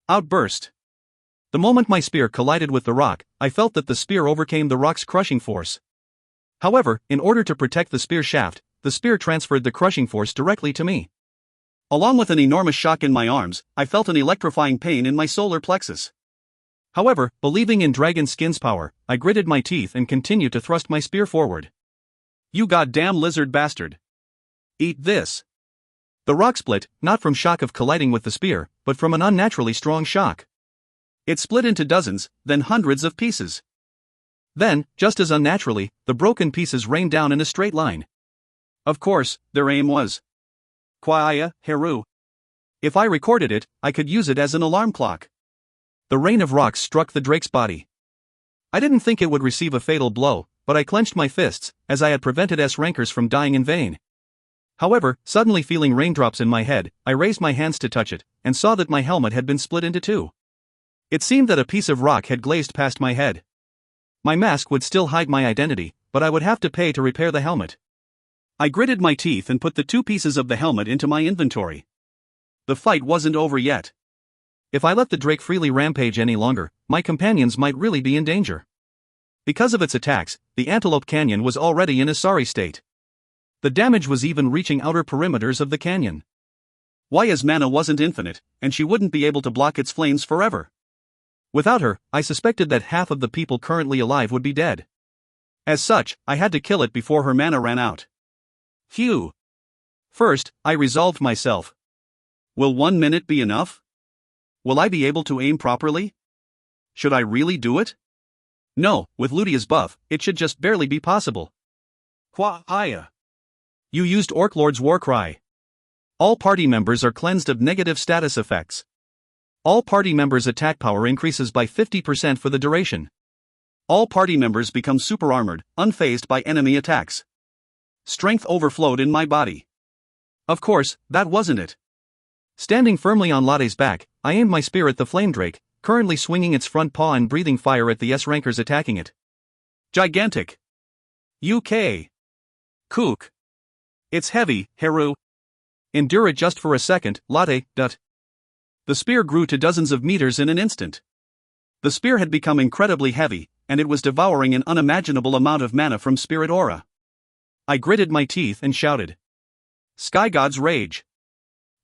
[SPEAKER 1] Outburst. The moment my spear collided with the rock, I felt that the spear overcame the rock's crushing force. However, in order to protect the spear shaft, the spear transferred the crushing force directly to me. Along with an enormous shock in my arms, I felt an electrifying pain in my solar plexus. However, believing in Dragon Skin's power, I gritted my teeth and continued to thrust my spear forward. You goddamn lizard bastard. Eat this. The rock split, not from shock of colliding with the spear, but from an unnaturally strong shock. It split into dozens, then hundreds of pieces. Then, just as unnaturally, the broken pieces rained down in a straight line. Of course, their aim was Kwaya, Heru. If I recorded it, I could use it as an alarm clock. The rain of rocks struck the Drake's body. I didn't think it would receive a fatal blow, but I clenched my fists, as I had prevented S-rankers from dying in vain. However, suddenly feeling raindrops in my head, I raised my hands to touch it, and saw that my helmet had been split into two. It seemed that a piece of rock had glazed past my head. My mask would still hide my identity, but I would have to pay to repair the helmet. I gritted my teeth and put the two pieces of the helmet into my inventory. The fight wasn't over yet. If I let the Drake freely rampage any longer, my companions might really be in danger. Because of its attacks, the Antelope Canyon was already in a sorry state. The damage was even reaching outer perimeters of the canyon. Ya's mana wasn't infinite, and she wouldn't be able to block its flames forever. Without her, I suspected that half of the people currently alive would be dead. As such, I had to kill it before her mana ran out. Phew. First, I resolved myself. Will 1 minute be enough? Will I be able to aim properly? Should I really do it? No, with Ludia's buff, it should just barely be possible. Aya. You used Orc Lord's war cry. All party members are cleansed of negative status effects. All party members' attack power increases by 50% for the duration. All party members become super armored, unfazed by enemy attacks. Strength overflowed in my body. Of course, that wasn't it. Standing firmly on Latte's back, I aimed my spear at the flame drake, currently swinging its front paw and breathing fire at the S-rankers attacking it. Gigantic. UK. Kook. It's heavy, Haru. Endure it just for a second, Latte. The spear grew to dozens of meters in an instant. The spear had become incredibly heavy, and it was devouring an unimaginable amount of mana from Spirit Aura. I gritted my teeth and shouted. Sky God's Rage.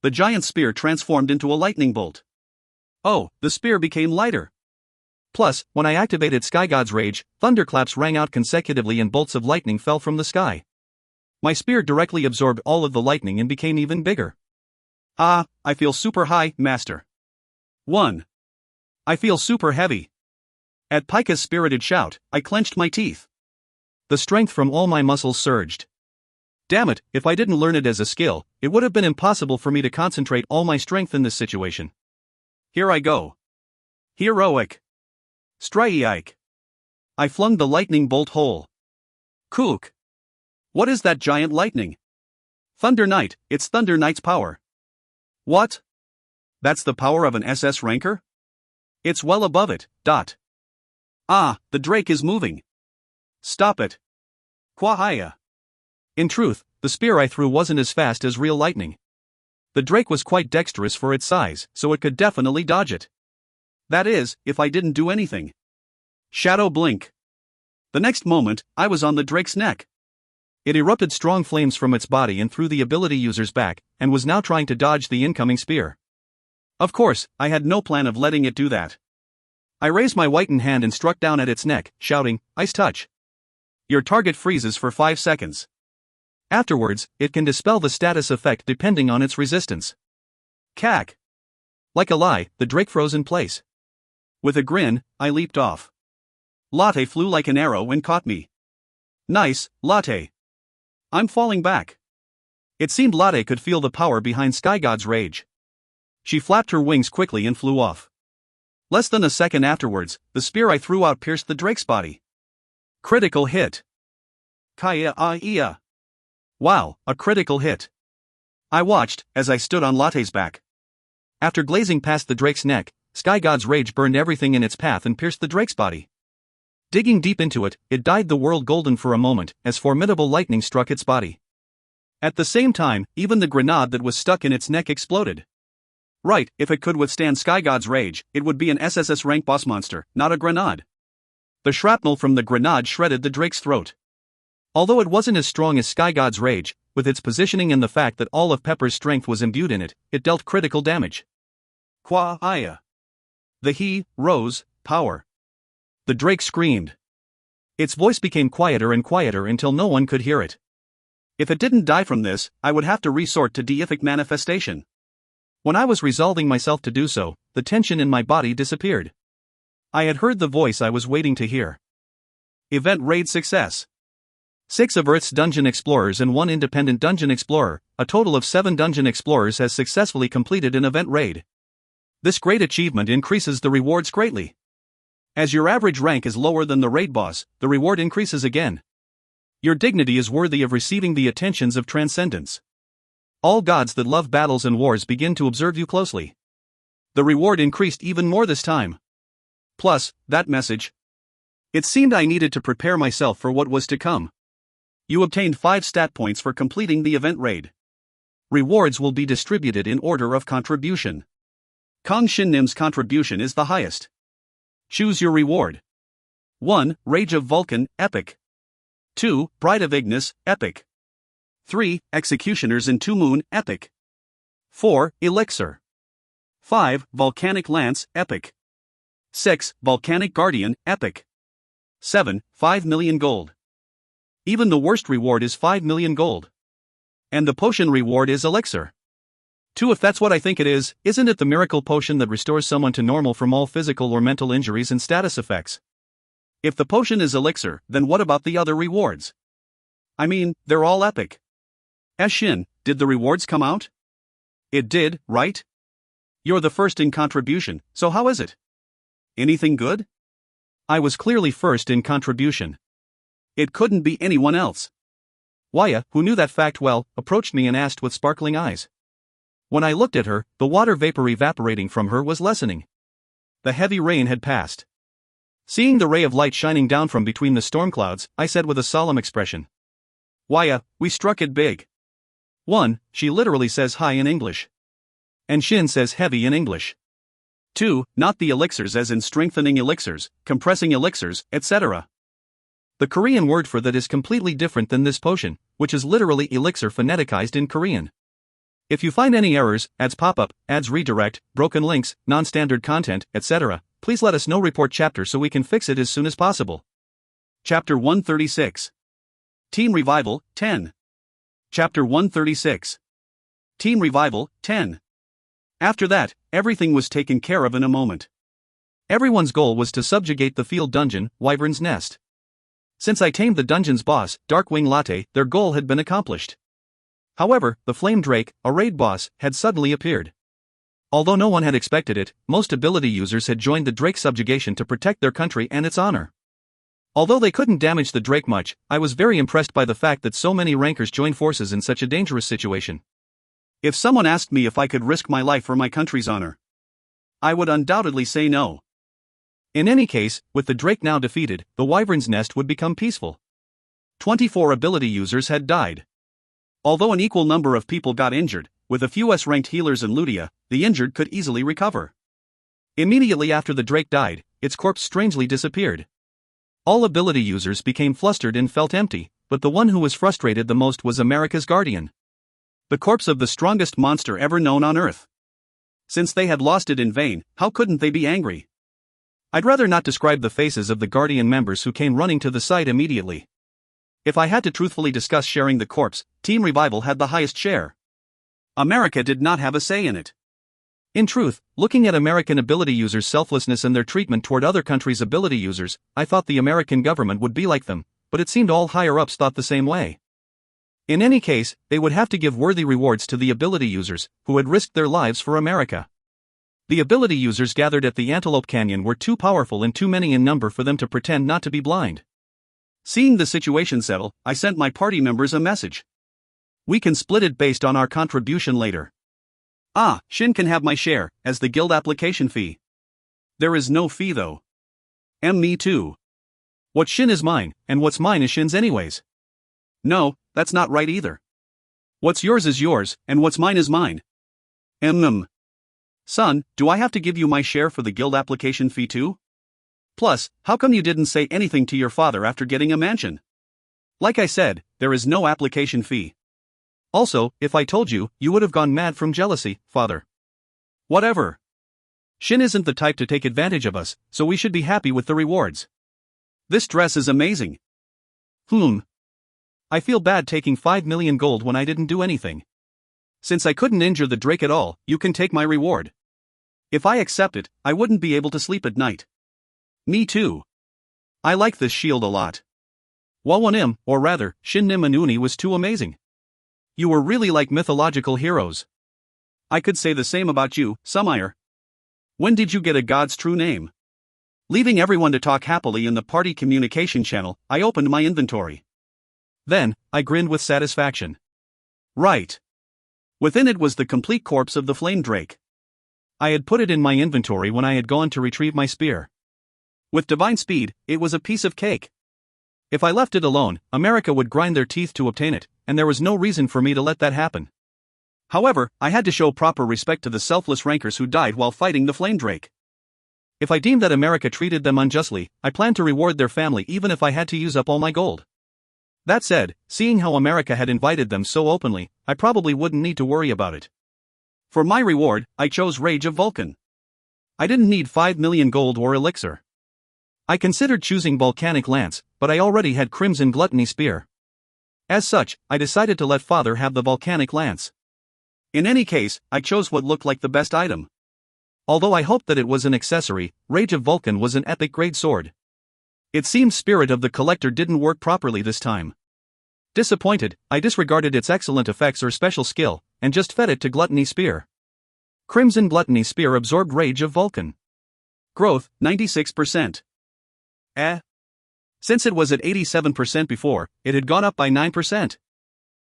[SPEAKER 1] The giant spear transformed into a lightning bolt. Oh, the spear became lighter. Plus, when I activated Sky God's Rage, thunderclaps rang out consecutively and bolts of lightning fell from the sky. My spear directly absorbed all of the lightning and became even bigger. Ah, I feel super high, Master. 1. I feel super heavy. At Pika's spirited shout, I clenched my teeth. The strength from all my muscles surged. Damn it, if I didn't learn it as a skill, it would have been impossible for me to concentrate all my strength in this situation. Here I go. Heroic. Strike. I flung the lightning bolt whole. Kook. What is that giant lightning? Thunder Knight, it's Thunder Knight's power. What? That's the power of an SS ranker? It's well above it. Ah, the Drake is moving. Stop it. Kwahaya. In truth, the spear I threw wasn't as fast as real lightning. The Drake was quite dexterous for its size, so it could definitely dodge it. That is, if I didn't do anything. Shadow blink. The next moment, I was on the Drake's neck. It erupted strong flames from its body and threw the ability user's back, and was now trying to dodge the incoming spear. Of course, I had no plan of letting it do that. I raised my whitened hand and struck down at its neck, shouting, Ice Touch. Your target freezes for 5 seconds. Afterwards, it can dispel the status effect depending on its resistance. Cack. Like a lie, the Drake froze in place. With a grin, I leaped off. Latte flew like an arrow and caught me. Nice, Latte. I'm falling back. It seemed Latte could feel the power behind Sky God's Rage. She flapped her wings quickly and flew off. Less than a second afterwards, the spear I threw out pierced the Drake's body. Critical hit. Kaya. Wow, a critical hit. I watched, as I stood on Latte's back. After glazing past the Drake's neck, Sky God's Rage burned everything in its path and pierced the Drake's body. Digging deep into it, it dyed the world golden for a moment, as formidable lightning struck its body. At the same time, even the grenade that was stuck in its neck exploded. Right, if it could withstand Sky God's Rage, it would be an SSS rank boss monster, not a grenade. The shrapnel from the grenade shredded the Drake's throat. Although it wasn't as strong as Sky God's Rage, with its positioning and the fact that all of Pepper's strength was imbued in it, it dealt critical damage. Kwahaya. The rose, power. The Drake screamed. Its voice became quieter and quieter until no one could hear it. If it didn't die from this, I would have to resort to deific manifestation. When I was resolving myself to do so, the tension in my body disappeared. I had heard the voice I was waiting to hear. Event raid success. 6 of Earth's dungeon explorers and 1 independent dungeon explorer, a total of 7 dungeon explorers has successfully completed an event raid. This great achievement increases the rewards greatly. As your average rank is lower than the raid boss, the reward increases again. Your dignity is worthy of receiving the attentions of transcendence. All gods that love battles and wars begin to observe you closely. The reward increased even more this time. Plus, that message. It seemed I needed to prepare myself for what was to come. You obtained 5 stat points for completing the event raid. Rewards will be distributed in order of contribution. Kang Shin Nim's contribution is the highest. Choose your reward. 1. Rage of Vulcan, Epic. 2. Bride of Ignis, Epic. 3. Executioners in Two Moon, Epic. 4. Elixir. 5. Volcanic Lance, Epic. 6. Volcanic Guardian, Epic. 7. 5 million gold. Even the worst reward is 5 million gold. And the potion reward is Elixir. 2. If that's what I think it is, isn't it the miracle potion that restores someone to normal from all physical or mental injuries and status effects? If the potion is Elixir, then what about the other rewards? I mean, they're all epic. Shin, did the rewards come out? It did, right? You're the first in contribution, so how is it? Anything good? I was clearly first in contribution. It couldn't be anyone else. Waya, who knew that fact well, approached me and asked with sparkling eyes. When I looked at her, the water vapor evaporating from her was lessening. The heavy rain had passed. Seeing the ray of light shining down from between the storm clouds, I said with a solemn expression. Waya, we struck it big. 1. She literally says high in English. And Shin says heavy in English. 2. Not the elixirs as in strengthening elixirs, compressing elixirs, etc. The Korean word for that is completely different than this potion, which is literally elixir phoneticized in Korean. If you find any errors, ads pop up, ads redirect, broken links, non-standard content, etc., please let us know. Report chapter so we can fix it as soon as possible. Chapter 136. Team Revival, 10. Chapter 136. Team Revival, 10. After that, everything was taken care of in a moment. Everyone's goal was to subjugate the field dungeon, Wyvern's Nest. Since I tamed the dungeon's boss, Darkwing Latte, their goal had been accomplished. However, the Flame Drake, a raid boss, had suddenly appeared. Although no one had expected it, most ability users had joined the Drake subjugation to protect their country and its honor. Although they couldn't damage the Drake much, I was very impressed by the fact that so many rankers joined forces in such a dangerous situation. If someone asked me if I could risk my life for my country's honor, I would undoubtedly say no. In any case, with the Drake now defeated, the Wyvern's Nest would become peaceful. 24 ability users had died. Although an equal number of people got injured, with a few S-ranked healers and Ludia, the injured could easily recover. Immediately after the Drake died, its corpse strangely disappeared. All ability users became flustered and felt empty, but the one who was frustrated the most was America's Guardian. The corpse of the strongest monster ever known on Earth. Since they had lost it in vain, how couldn't they be angry? I'd rather not describe the faces of the Guardian members who came running to the site immediately. If I had to truthfully discuss sharing the corpse, Team Revival had the highest share. America did not have a say in it. In truth, looking at American ability users' selflessness and their treatment toward other countries' ability users, I thought the American government would be like them, but it seemed all higher-ups thought the same way. In any case, they would have to give worthy rewards to the ability users, who had risked their lives for America. The ability users gathered at the Antelope Canyon were too powerful and too many in number for them to pretend not to be blind. Seeing the situation settle, I sent my party members a message. We can split it based on our contribution later. Shin can have my share, as the guild application fee. There is no fee though. Me too. What's Shin is mine, and what's mine is Shin's anyways. No, that's not right either. What's yours is yours, and what's mine is mine. Son, do I have to give you my share for the guild application fee too? Plus, how come you didn't say anything to your father after getting a mansion? Like I said, there is no application fee. Also, if I told you, you would have gone mad from jealousy, father. Whatever. Shin isn't the type to take advantage of us, so we should be happy with the rewards. This dress is amazing. I feel bad taking 5 million gold when I didn't do anything. Since I couldn't injure the Drake at all, you can take my reward. If I accept it, I wouldn't be able to sleep at night. Me too. I like this shield a lot. Wawanim, or rather, Shin Nim Anuni was too amazing. You were really like mythological heroes. I could say the same about you, Sumire. When did you get a god's true name? Leaving everyone to talk happily in the party communication channel, I opened my inventory. Then, I grinned with satisfaction. Right. Within it was the complete corpse of the Flame Drake. I had put it in my inventory when I had gone to retrieve my spear. With divine speed, it was a piece of cake. If I left it alone, America would grind their teeth to obtain it, and there was no reason for me to let that happen. However, I had to show proper respect to the selfless rankers who died while fighting the Flame Drake. If I deemed that America treated them unjustly, I planned to reward their family even if I had to use up all my gold. That said, seeing how America had invited them so openly, I probably wouldn't need to worry about it. For my reward, I chose Rage of Vulcan. I didn't need 5 million gold or elixir. I considered choosing Volcanic Lance, but I already had Crimson Gluttony Spear. As such, I decided to let father have the Volcanic Lance. In any case, I chose what looked like the best item. Although I hoped that it was an accessory, Rage of Vulcan was an epic grade sword. It seemed Spirit of the Collector didn't work properly this time. Disappointed, I disregarded its excellent effects or special skill, and just fed it to Gluttony Spear. Crimson Gluttony Spear absorbed Rage of Vulcan. Growth, 96%. Since it was at 87% before, it had gone up by 9%.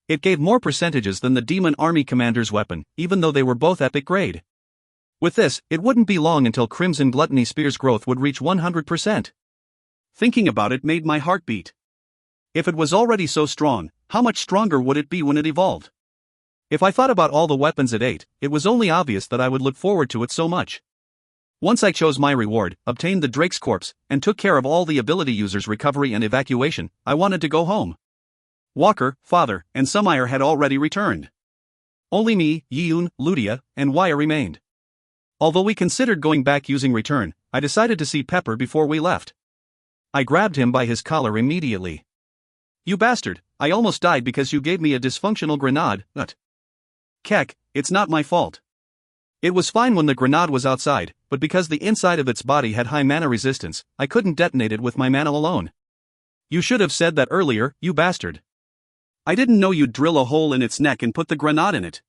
[SPEAKER 1] It gave more percentages than the Demon Army Commander's weapon, even though they were both epic grade. With this, it wouldn't be long until Crimson Gluttony Spear's growth would reach 100%. Thinking about it made my heart beat. If it was already so strong, how much stronger would it be when it evolved? If I thought about all the weapons it ate, it was only obvious that I would look forward to it so much. Once I chose my reward, obtained the Drake's corpse, and took care of all the ability users' recovery and evacuation, I wanted to go home. Walker, father, and Sumire had already returned. Only me, Yeun, Ludia, and Waya remained. Although we considered going back using return, I decided to see Pepper before we left. I grabbed him by his collar immediately. "You bastard, I almost died because you gave me a dysfunctional grenade, Keck, it's not my fault. It was fine when the grenade was outside, but because the inside of its body had high mana resistance, I couldn't detonate it with my mana alone. You should have said that earlier, you bastard. I didn't know you'd drill a hole in its neck and put the grenade in it.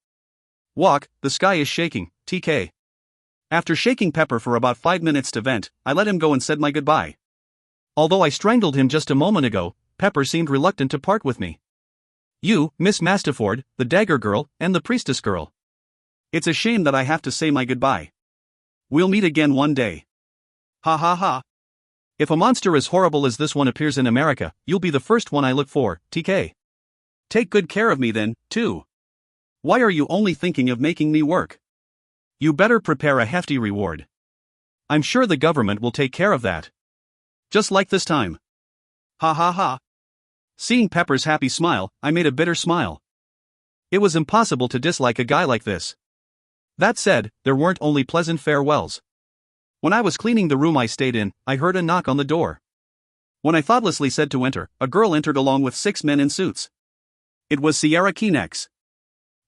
[SPEAKER 1] Walk, the sky is shaking, TK. After shaking Pepper for about 5 minutes to vent, I let him go and said my goodbye. Although I strangled him just a moment ago, Pepper seemed reluctant to part with me. You, Miss Mastiford, the Dagger Girl, and the Priestess Girl. It's a shame that I have to say my goodbye. We'll meet again one day. Ha ha ha. If a monster as horrible as this one appears in America, you'll be the first one I look for, TK. Take good care of me then, too. Why are you only thinking of making me work? You better prepare a hefty reward. I'm sure the government will take care of that. Just like this time. Ha ha ha. Seeing Pepper's happy smile, I made a bitter smile. It was impossible to dislike a guy like this. That said, there weren't only pleasant farewells. When I was cleaning the room I stayed in, I heard a knock on the door. When I thoughtlessly said to enter, a girl entered along with 6 men in suits. It was Sierra Kinex.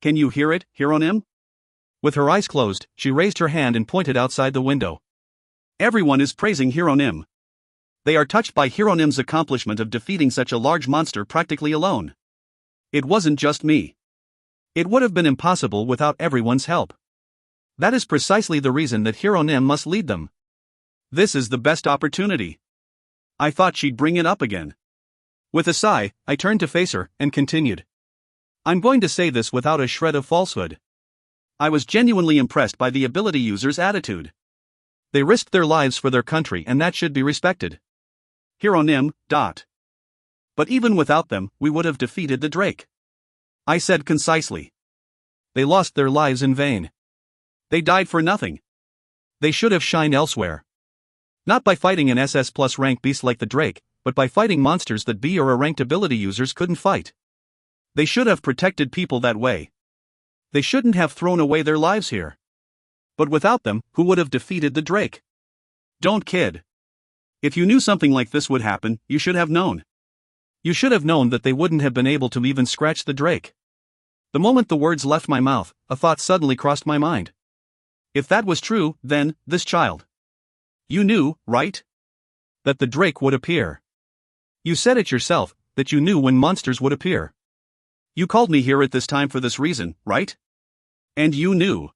[SPEAKER 1] Can you hear it, Hieronym? With her eyes closed, she raised her hand and pointed outside the window. Everyone is praising Hieronym. They are touched by Hieronym's accomplishment of defeating such a large monster practically alone. It wasn't just me. It would have been impossible without everyone's help. That is precisely the reason that Hieronym must lead them. This is the best opportunity. I thought she'd bring it up again. With a sigh, I turned to face her, and continued. I'm going to say this without a shred of falsehood. I was genuinely impressed by the ability users' attitude. They risked their lives for their country and that should be respected. Hieronym. But even without them, we would have defeated the Drake. I said concisely. They lost their lives in vain. They died for nothing. They should have shined elsewhere. Not by fighting an SS plus rank beast like the Drake, but by fighting monsters that B or A ranked ability users couldn't fight. They should have protected people that way. They shouldn't have thrown away their lives here. But without them, who would have defeated the Drake? Don't kid. If you knew something like this would happen, you should have known. You should have known that they wouldn't have been able to even scratch the Drake. The moment the words left my mouth, a thought suddenly crossed my mind. If that was true, then, this child. You knew, right? That the Drake would appear. You said it yourself, that you knew when monsters would appear. You called me here at this time for this reason, right? And you knew.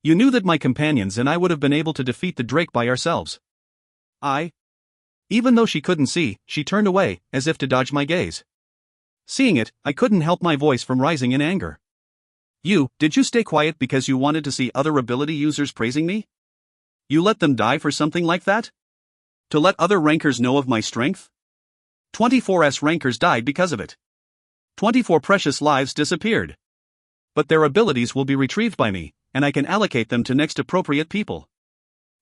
[SPEAKER 1] You knew that my companions and I would have been able to defeat the Drake by ourselves. Even though she couldn't see, she turned away, as if to dodge my gaze. Seeing it, I couldn't help my voice from rising in anger. Did you stay quiet because you wanted to see other ability users praising me? You let them die for something like that? To let other rankers know of my strength? 24S rankers died because of it. 24 precious lives disappeared. but their abilities will be retrieved by me, and I can allocate them to next appropriate people.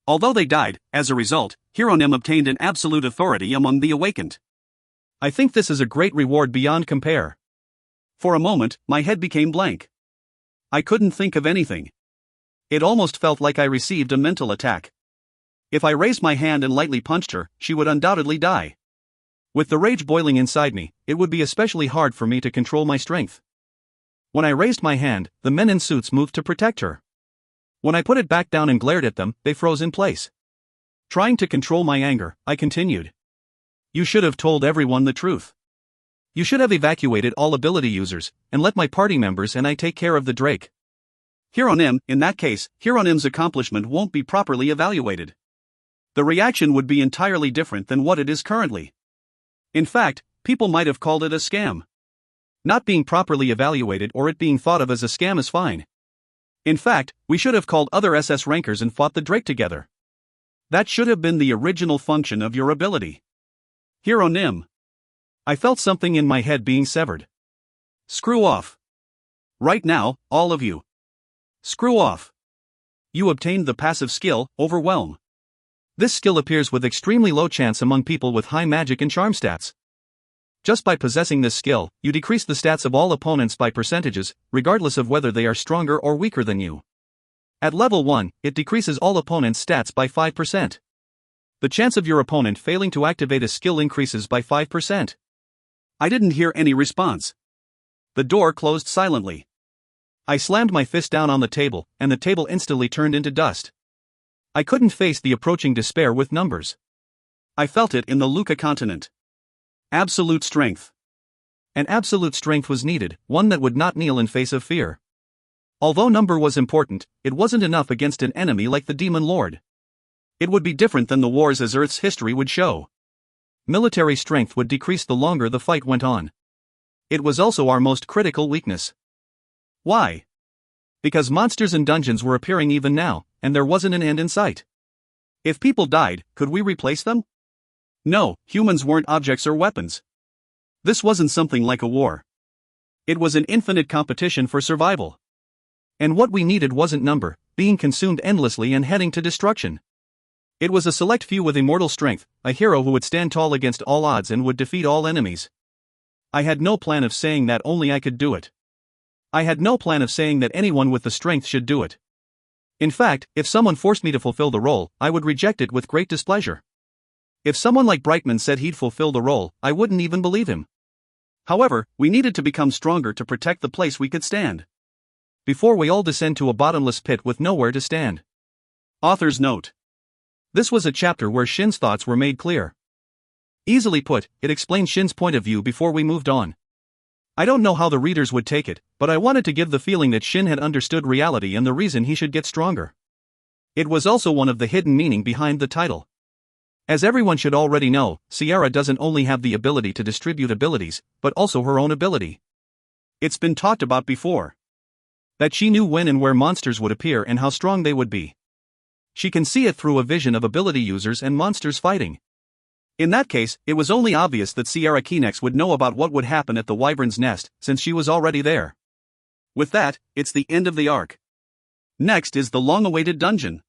[SPEAKER 1] Although they died, as a result, Hero Nim obtained an absolute authority among the awakened. I think this is a great reward beyond compare. For a moment, my head became blank. I couldn't think of anything. It almost felt like I received a mental attack. If I raised my hand and lightly punched her, she would undoubtedly die. With the rage boiling inside me, it would be especially hard for me to control my strength. When I raised my hand, the men in suits moved to protect her. When I put it back down and glared at them, they froze in place. Trying to control my anger, I continued. You should have told everyone the truth. You should have evacuated all ability users, and let my party members and I take care of the Drake. Hero Nim, in that case, Hero Nim's accomplishment won't be properly evaluated. The reaction would be entirely different than what it is currently. In fact, people might have called it a scam. Not being properly evaluated or it being thought of as a scam is fine. In fact, we should have called other SS rankers and fought the Drake together. That should have been the original function of your ability. Hero Nim. I felt something in my head being severed. Screw off. Right now, all of you. Screw off. You obtained the passive skill, Overwhelm. This skill appears with extremely low chance among people with high magic and charm stats. Just by possessing this skill, you decrease the stats of all opponents by percentages, regardless of whether they are stronger or weaker than you. At level 1, it decreases all opponents' stats by 5%. The chance of your opponent failing to activate a skill increases by 5%. I didn't hear any response. The door closed silently. I slammed my fist down on the table, and the table instantly turned into dust. I couldn't face the approaching despair with numbers. I felt it in the Luca continent. Absolute strength. An absolute strength was needed, one that would not kneel in face of fear. Although number was important, it wasn't enough against an enemy like the Demon Lord. It would be different than the wars as Earth's history would show. Military strength would decrease the longer the fight went on. It was also our most critical weakness. Why? Because monsters and dungeons were appearing even now, and there wasn't an end in sight. If people died, could we replace them? No, humans weren't objects or weapons. This wasn't something like a war. It was an infinite competition for survival. And what we needed wasn't number, being consumed endlessly and heading to destruction. It was a select few with immortal strength, a hero who would stand tall against all odds and would defeat all enemies. I had no plan of saying that only I could do it. I had no plan of saying that anyone with the strength should do it. In fact, if someone forced me to fulfill the role, I would reject it with great displeasure. If someone like Brightman said he'd fulfill the role, I wouldn't even believe him. However, we needed to become stronger to protect the place we could stand. Before we all descend to a bottomless pit with nowhere to stand. Author's note. This was a chapter where Shin's thoughts were made clear. Easily put, it explained Shin's point of view before we moved on. I don't know how the readers would take it, but I wanted to give the feeling that Shin had understood reality and the reason he should get stronger. It was also one of the hidden meaning behind the title. As everyone should already know, Sierra doesn't only have the ability to distribute abilities, but also her own ability. It's been talked about before. That she knew when and where monsters would appear and how strong they would be. She can see it through a vision of ability users and monsters fighting. In that case, it was only obvious that Sierra Keenex would know about what would happen at the Wyvern's Nest, since she was already there. With that, it's the end of the arc. Next is the long-awaited dungeon.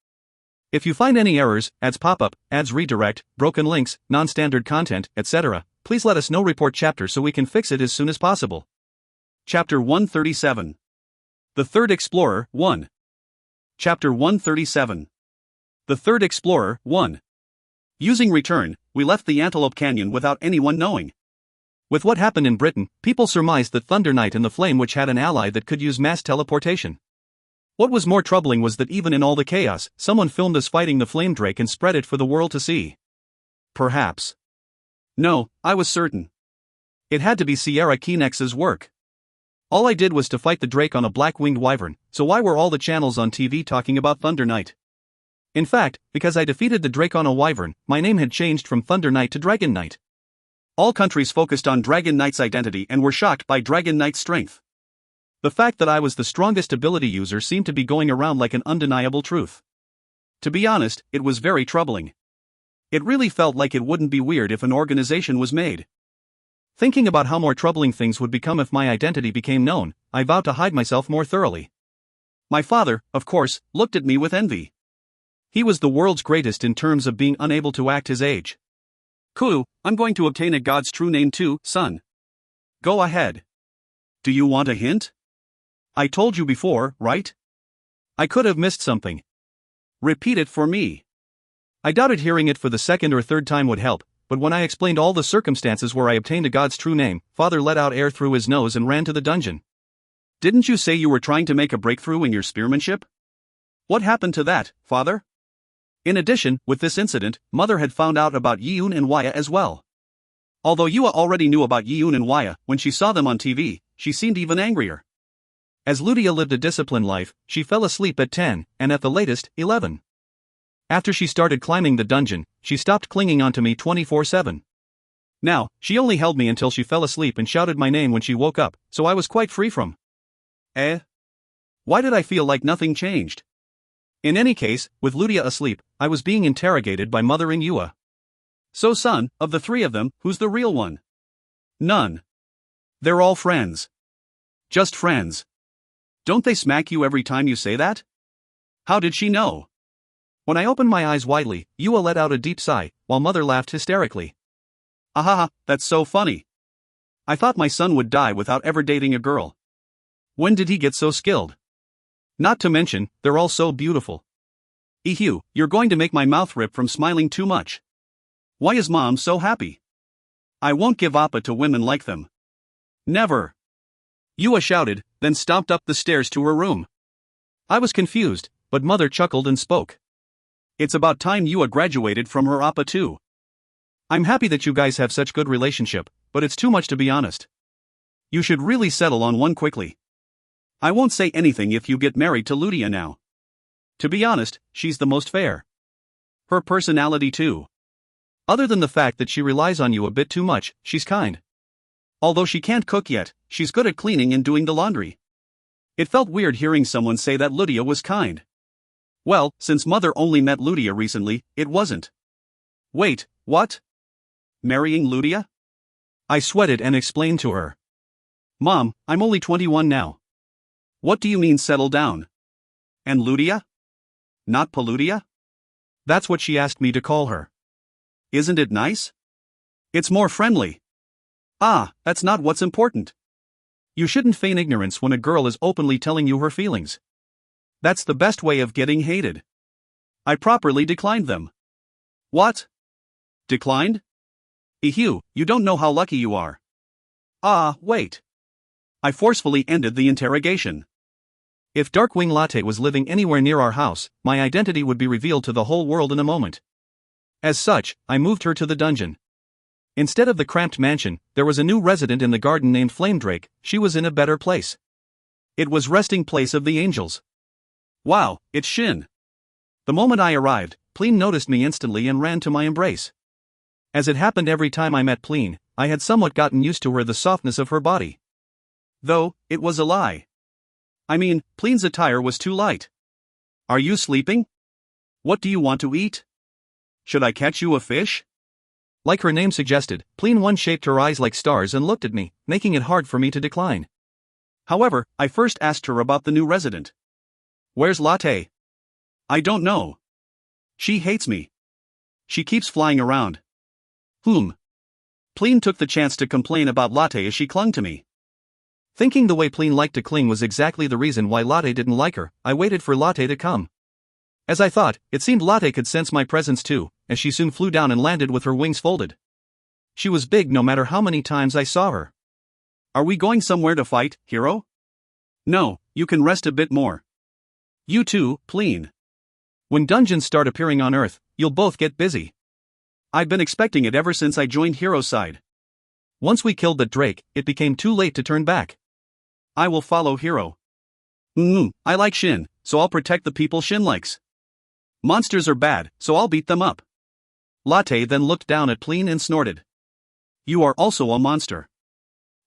[SPEAKER 1] If you find any errors, ads pop up, ads redirect, broken links, non-standard content, etc., please let us know. Report chapter so we can fix it as soon as possible. Chapter 137. The Third Explorer, 1. Chapter 137. The Third Explorer, 1. Using Return, we left the Antelope Canyon without anyone knowing. With what happened in Britain, people surmised that Thunder Knight and the Flame Witch had an ally that could use mass teleportation. What was more troubling was that even in all the chaos, someone filmed us fighting the Flame Drake and spread it for the world to see. Perhaps. No, I was certain. It had to be Sierra Keenex's work. All I did was to fight the Drake on a black-winged wyvern, so why were all the channels on TV talking about Thunder Knight? In fact, because I defeated the Drake on a wyvern, my name had changed from Thunder Knight to Dragon Knight. All countries focused on Dragon Knight's identity and were shocked by Dragon Knight's strength. The fact that I was the strongest ability user seemed to be going around like an undeniable truth. To be honest, it was very troubling. It really felt like it wouldn't be weird if an organization was made. Thinking about how more troubling things would become if my identity became known, I vowed to hide myself more thoroughly. My father, of course, looked at me with envy. He was the world's greatest in terms of being unable to act his age. Kuru, I'm going to obtain a god's true name too, son. Go ahead. Do you want a hint? I told you before, right? I could have missed something. Repeat it for me. I doubted hearing it for the second or third time would help, but when I explained all the circumstances where I obtained a god's true name, father let out air through his nose and ran to the dungeon. Didn't you say you were trying to make a breakthrough in your spearmanship? What happened to that, father? In addition, with this incident, mother had found out about Yoon and Waya as well. Although Yua already knew about Yoon and Waya, when she saw them on TV, she seemed even angrier. As Ludia lived a disciplined life, she fell asleep at 10, and at the latest, 11. After she started climbing the dungeon, she stopped clinging onto me 24/7. Now, she only held me until she fell asleep and shouted my name when she woke up, so I was quite free from. Why did I feel like nothing changed? In any case, with Ludia asleep, I was being interrogated by mother and Yua. So son, of the three of them, who's the real one? None. They're all friends. Just friends. Don't they smack you every time you say that? How did she know? When I opened my eyes widely, Yua let out a deep sigh, while mother laughed hysterically. Ahaha, that's so funny. I thought my son would die without ever dating a girl. When did he get so skilled? Not to mention, they're all so beautiful. Ehue, you're going to make my mouth rip from smiling too much. Why is mom so happy? I won't give appa to women like them. Never. Yua shouted, then stomped up the stairs to her room. I was confused, but mother chuckled and spoke. It's about time Yua graduated from her appa too. I'm happy that you guys have such good relationship, but it's too much to be honest. You should really settle on one quickly. I won't say anything if you get married to Ludia now. To be honest, she's the most fair. Her personality too. Other than the fact that she relies on you a bit too much, she's kind. Although she can't cook yet, she's good at cleaning and doing the laundry. It felt weird hearing someone say that Ludia was kind. Well, since mother only met Ludia recently, it wasn't. Wait, what? Marrying Ludia? I sweated and explained to her. Mom, I'm only 21 now. What do you mean settle down? And Ludia? Not Paludia? That's what she asked me to call her. Isn't it nice? It's more friendly. Ah, that's not what's important. You shouldn't feign ignorance when a girl is openly telling you her feelings. That's the best way of getting hated. I properly declined them. What? Declined? Ehue, you don't know how lucky you are. Ah, wait. I forcefully ended the interrogation. If Darkwing Latte was living anywhere near our house, my identity would be revealed to the whole world in a moment. As such, I moved her to the dungeon. Instead of the cramped mansion, there was a new resident in the garden named Flamedrake. She was in a better place. It was resting place of the angels. Wow, it's Shin. The moment I arrived, Pleen noticed me instantly and ran to my embrace. As it happened every time I met Pleen, I had somewhat gotten used to the softness of her body. Though, it was a lie. I mean, Pleen's attire was too light. Are you sleeping? What do you want to eat? Should I catch you a fish? Like her name suggested, Pleen one-shaped her eyes like stars and looked at me, making it hard for me to decline. However, I first asked her about the new resident. Where's Latte? I don't know. She hates me. She keeps flying around. Pleen took the chance to complain about Latte as she clung to me. Thinking the way Pleen liked to cling was exactly the reason why Latte didn't like her, I waited for Latte to come. As I thought, it seemed Latte could sense my presence too, as she soon flew down and landed with her wings folded. She was big no matter how many times I saw her. Are we going somewhere to fight, hero? No, you can rest a bit more. You too, Pleen. When dungeons start appearing on Earth, you'll both get busy. I've been expecting it ever since I joined Hero's side. Once we killed that Drake, it became too late to turn back. I will follow Hero. I like Shin, so I'll protect the people Shin likes. Monsters are bad, so I'll beat them up. Latte then looked down at Pleen and snorted. You are also a monster.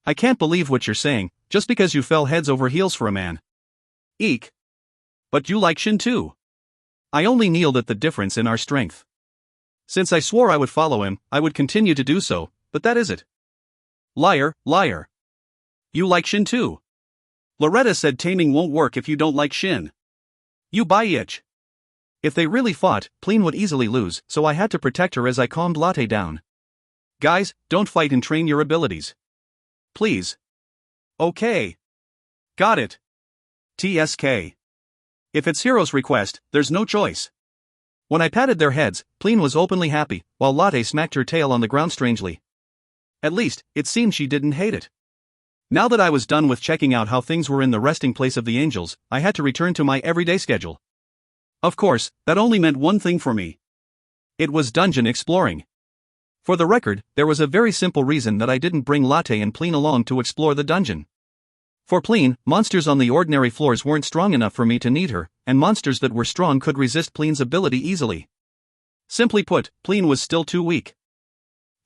[SPEAKER 1] I can't believe what you're saying, just because you fell heads over heels for a man. Eek. But you like Shin too. I only kneeled at the difference in our strength. Since I swore I would follow him, I would continue to do so, but that is it. Liar, liar. You like Shin too. Loretta said taming won't work if you don't like Shin. You bitch. If they really fought, Pleen would easily lose, so I had to protect her as I calmed Latte down. Guys, don't fight and train your abilities. Please. Okay. Got it. TSK. If it's Hero's request, there's no choice. When I patted their heads, Pleen was openly happy, while Latte smacked her tail on the ground strangely. At least, it seemed she didn't hate it. Now that I was done with checking out how things were in the resting place of the angels, I had to return to my everyday schedule. Of course, that only meant one thing for me. It was dungeon exploring. For the record, there was a very simple reason that I didn't bring Latte and Pleen along to explore the dungeon. For Pleen, monsters on the ordinary floors weren't strong enough for me to need her, and monsters that were strong could resist Pleen's ability easily. Simply put, Pleen was still too weak.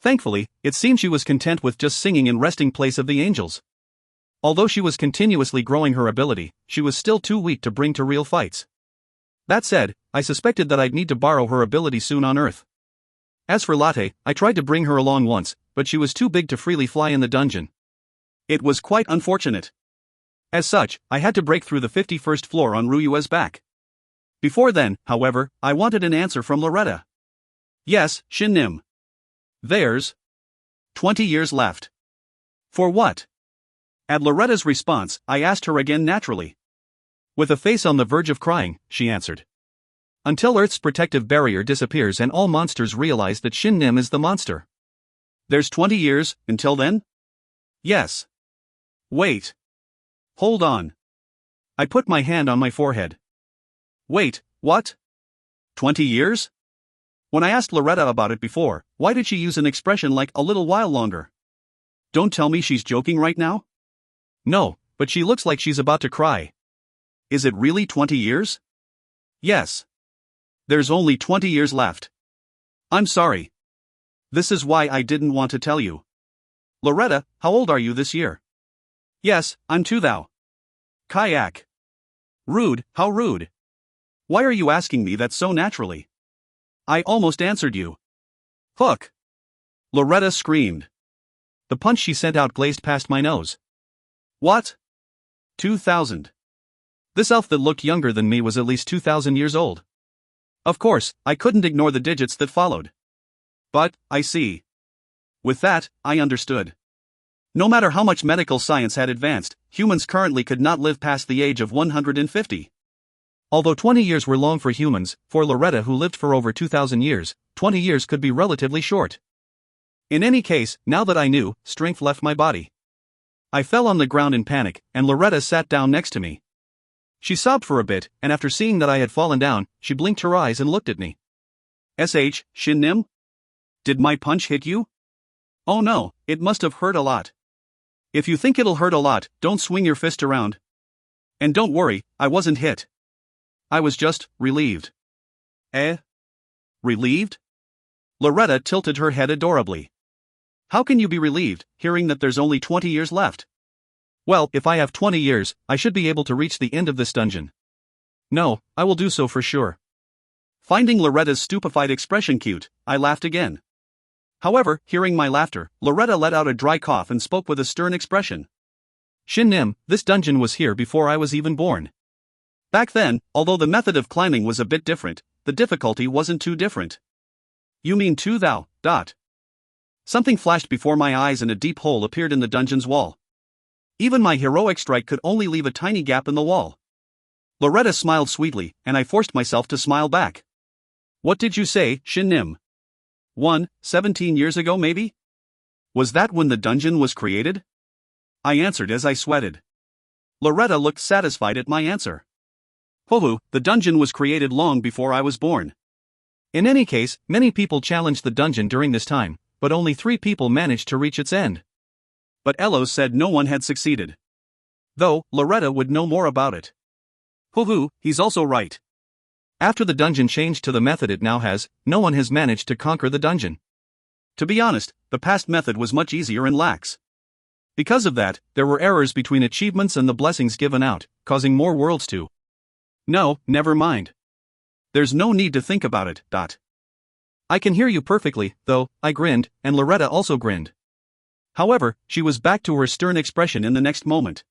[SPEAKER 1] Thankfully, it seemed she was content with just singing in resting place of the angels. Although she was continuously growing her ability, she was still too weak to bring to real fights. That said, I suspected that I'd need to borrow her ability soon on Earth. As for Latte, I tried to bring her along once, but she was too big to freely fly in the dungeon. It was quite unfortunate. As such, I had to break through the 51st floor on Ryua's back. Before then, however, I wanted an answer from Loretta. Yes, Shin Nim. There's 20 years left. For what? At Loretta's response, I asked her again naturally. With a face on the verge of crying, she answered. Until Earth's protective barrier disappears and all monsters realize that Shin Nim is the monster. There's 20 years, until then? Yes. Wait. Hold on. I put my hand on my forehead. Wait, what? 20 years? When I asked Loretta about it before, why did she use an expression like a little while longer? Don't tell me she's joking right now? No, but she looks like she's about to cry. Is it really 20 years? Yes. There's only 20 years left. I'm sorry. This is why I didn't want to tell you. Loretta, how old are you this year? Yes, I'm 2 thou. Kayak. Rude, how rude. Why are you asking me that so naturally? I almost answered you. Hook. Loretta screamed. The punch she sent out glazed past my nose. What? 2,000. This elf that looked younger than me was at least 2,000 years old. Of course, I couldn't ignore the digits that followed. But, I see. With that, I understood. No matter how much medical science had advanced, humans currently could not live past the age of 150. Although 20 years were long for humans, for Loretta who lived for over 2,000 years, 20 years could be relatively short. In any case, now that I knew, strength left my body. I fell on the ground in panic, and Loretta sat down next to me. She sobbed for a bit, and after seeing that I had fallen down, she blinked her eyes and looked at me. Shin Nim? Did my punch hit you? Oh no, it must have hurt a lot. If you think it'll hurt a lot, don't swing your fist around. And don't worry, I wasn't hit. I was just relieved. Relieved? Loretta tilted her head adorably. How can you be relieved, hearing that there's only 20 years left? Well, if I have 20 years, I should be able to reach the end of this dungeon. No, I will do so for sure. Finding Loretta's stupefied expression cute, I laughed again. However, hearing my laughter, Loretta let out a dry cough and spoke with a stern expression. Shin Nim, this dungeon was here before I was even born. Back then, although the method of climbing was a bit different, the difficulty wasn't too different. You mean 2 thou. Something flashed before my eyes and a deep hole appeared in the dungeon's wall. Even my heroic strike could only leave a tiny gap in the wall. Loretta smiled sweetly, and I forced myself to smile back. What did you say, Shin Nim? 17 years ago maybe? Was that when the dungeon was created? I answered as I sweated. Loretta looked satisfied at my answer. Hohu, the dungeon was created long before I was born. In any case, many people challenged the dungeon during this time, but only 3 people managed to reach its end. But Elos said no one had succeeded. Though, Loretta would know more about it. Hohu, he's also right. After the dungeon changed to the method it now has, no one has managed to conquer the dungeon. To be honest, the past method was much easier and lax. Because of that, there were errors between achievements and the blessings given out, causing more worlds to. No, never mind. There's no need to think about it. I can hear you perfectly, though, I grinned, and Loretta also grinned. However, she was back to her stern expression in the next moment.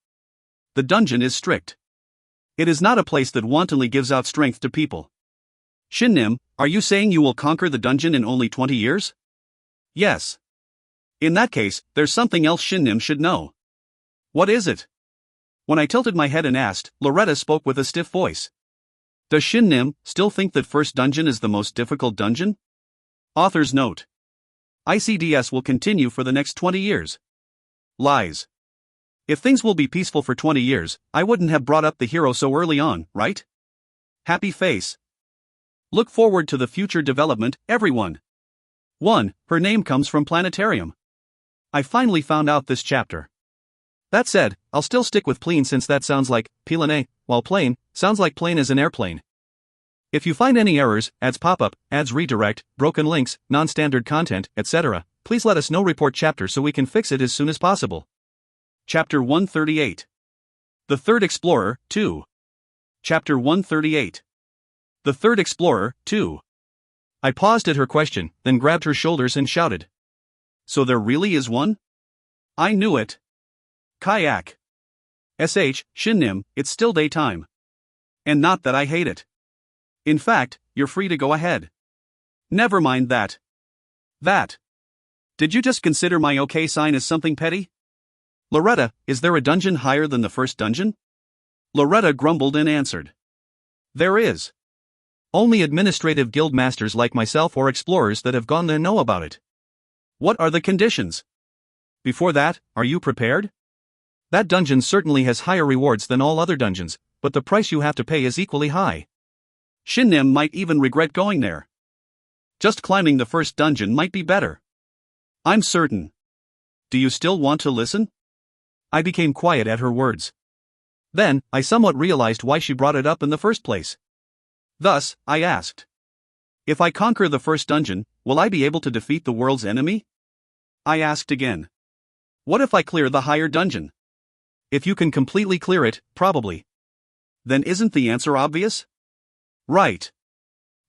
[SPEAKER 1] The dungeon is strict. It is not a place that wantonly gives out strength to people. Shin, are you saying you will conquer the dungeon in only 20 years? Yes. In that case, there's something else Shin should know. What is it? When I tilted my head and asked, Loretta spoke with a stiff voice. Does Shin still think that first dungeon is the most difficult dungeon? Author's note. ICDS will continue for the next 20 years. Lies. If things will be peaceful for 20 years, I wouldn't have brought up the hero so early on, right? Happy face. Look forward to the future development, everyone. 1. Her name comes from planetarium. I finally found out this chapter. That said, I'll still stick with plane since that sounds like plane, while plane sounds like plane as an airplane. If you find any errors, ads pop-up, ads redirect, broken links, non-standard content, etc., please let us know. Report chapter so we can fix it as soon as possible. Chapter 138. The Third Explorer, 2. Chapter 138. The Third Explorer, 2. I paused at her question, then grabbed her shoulders and shouted. So there really is one? I knew it. Kayak. Shin, it's still daytime. And not that I hate it. In fact, you're free to go ahead. Never mind that. That. Did you just consider my okay sign as something petty? Loretta, is there a dungeon higher than the first dungeon? Loretta grumbled and answered. There is. Only administrative guild masters like myself or explorers that have gone there know about it. What are the conditions? Before that, are you prepared? That dungeon certainly has higher rewards than all other dungeons, but the price you have to pay is equally high. Shin might even regret going there. Just climbing the first dungeon might be better. I'm certain. Do you still want to listen? I became quiet at her words. Then, I somewhat realized why she brought it up in the first place. Thus, I asked. If I conquer the first dungeon, will I be able to defeat the world's enemy? I asked again. What if I clear the higher dungeon? If you can completely clear it, probably. Then isn't the answer obvious? Right.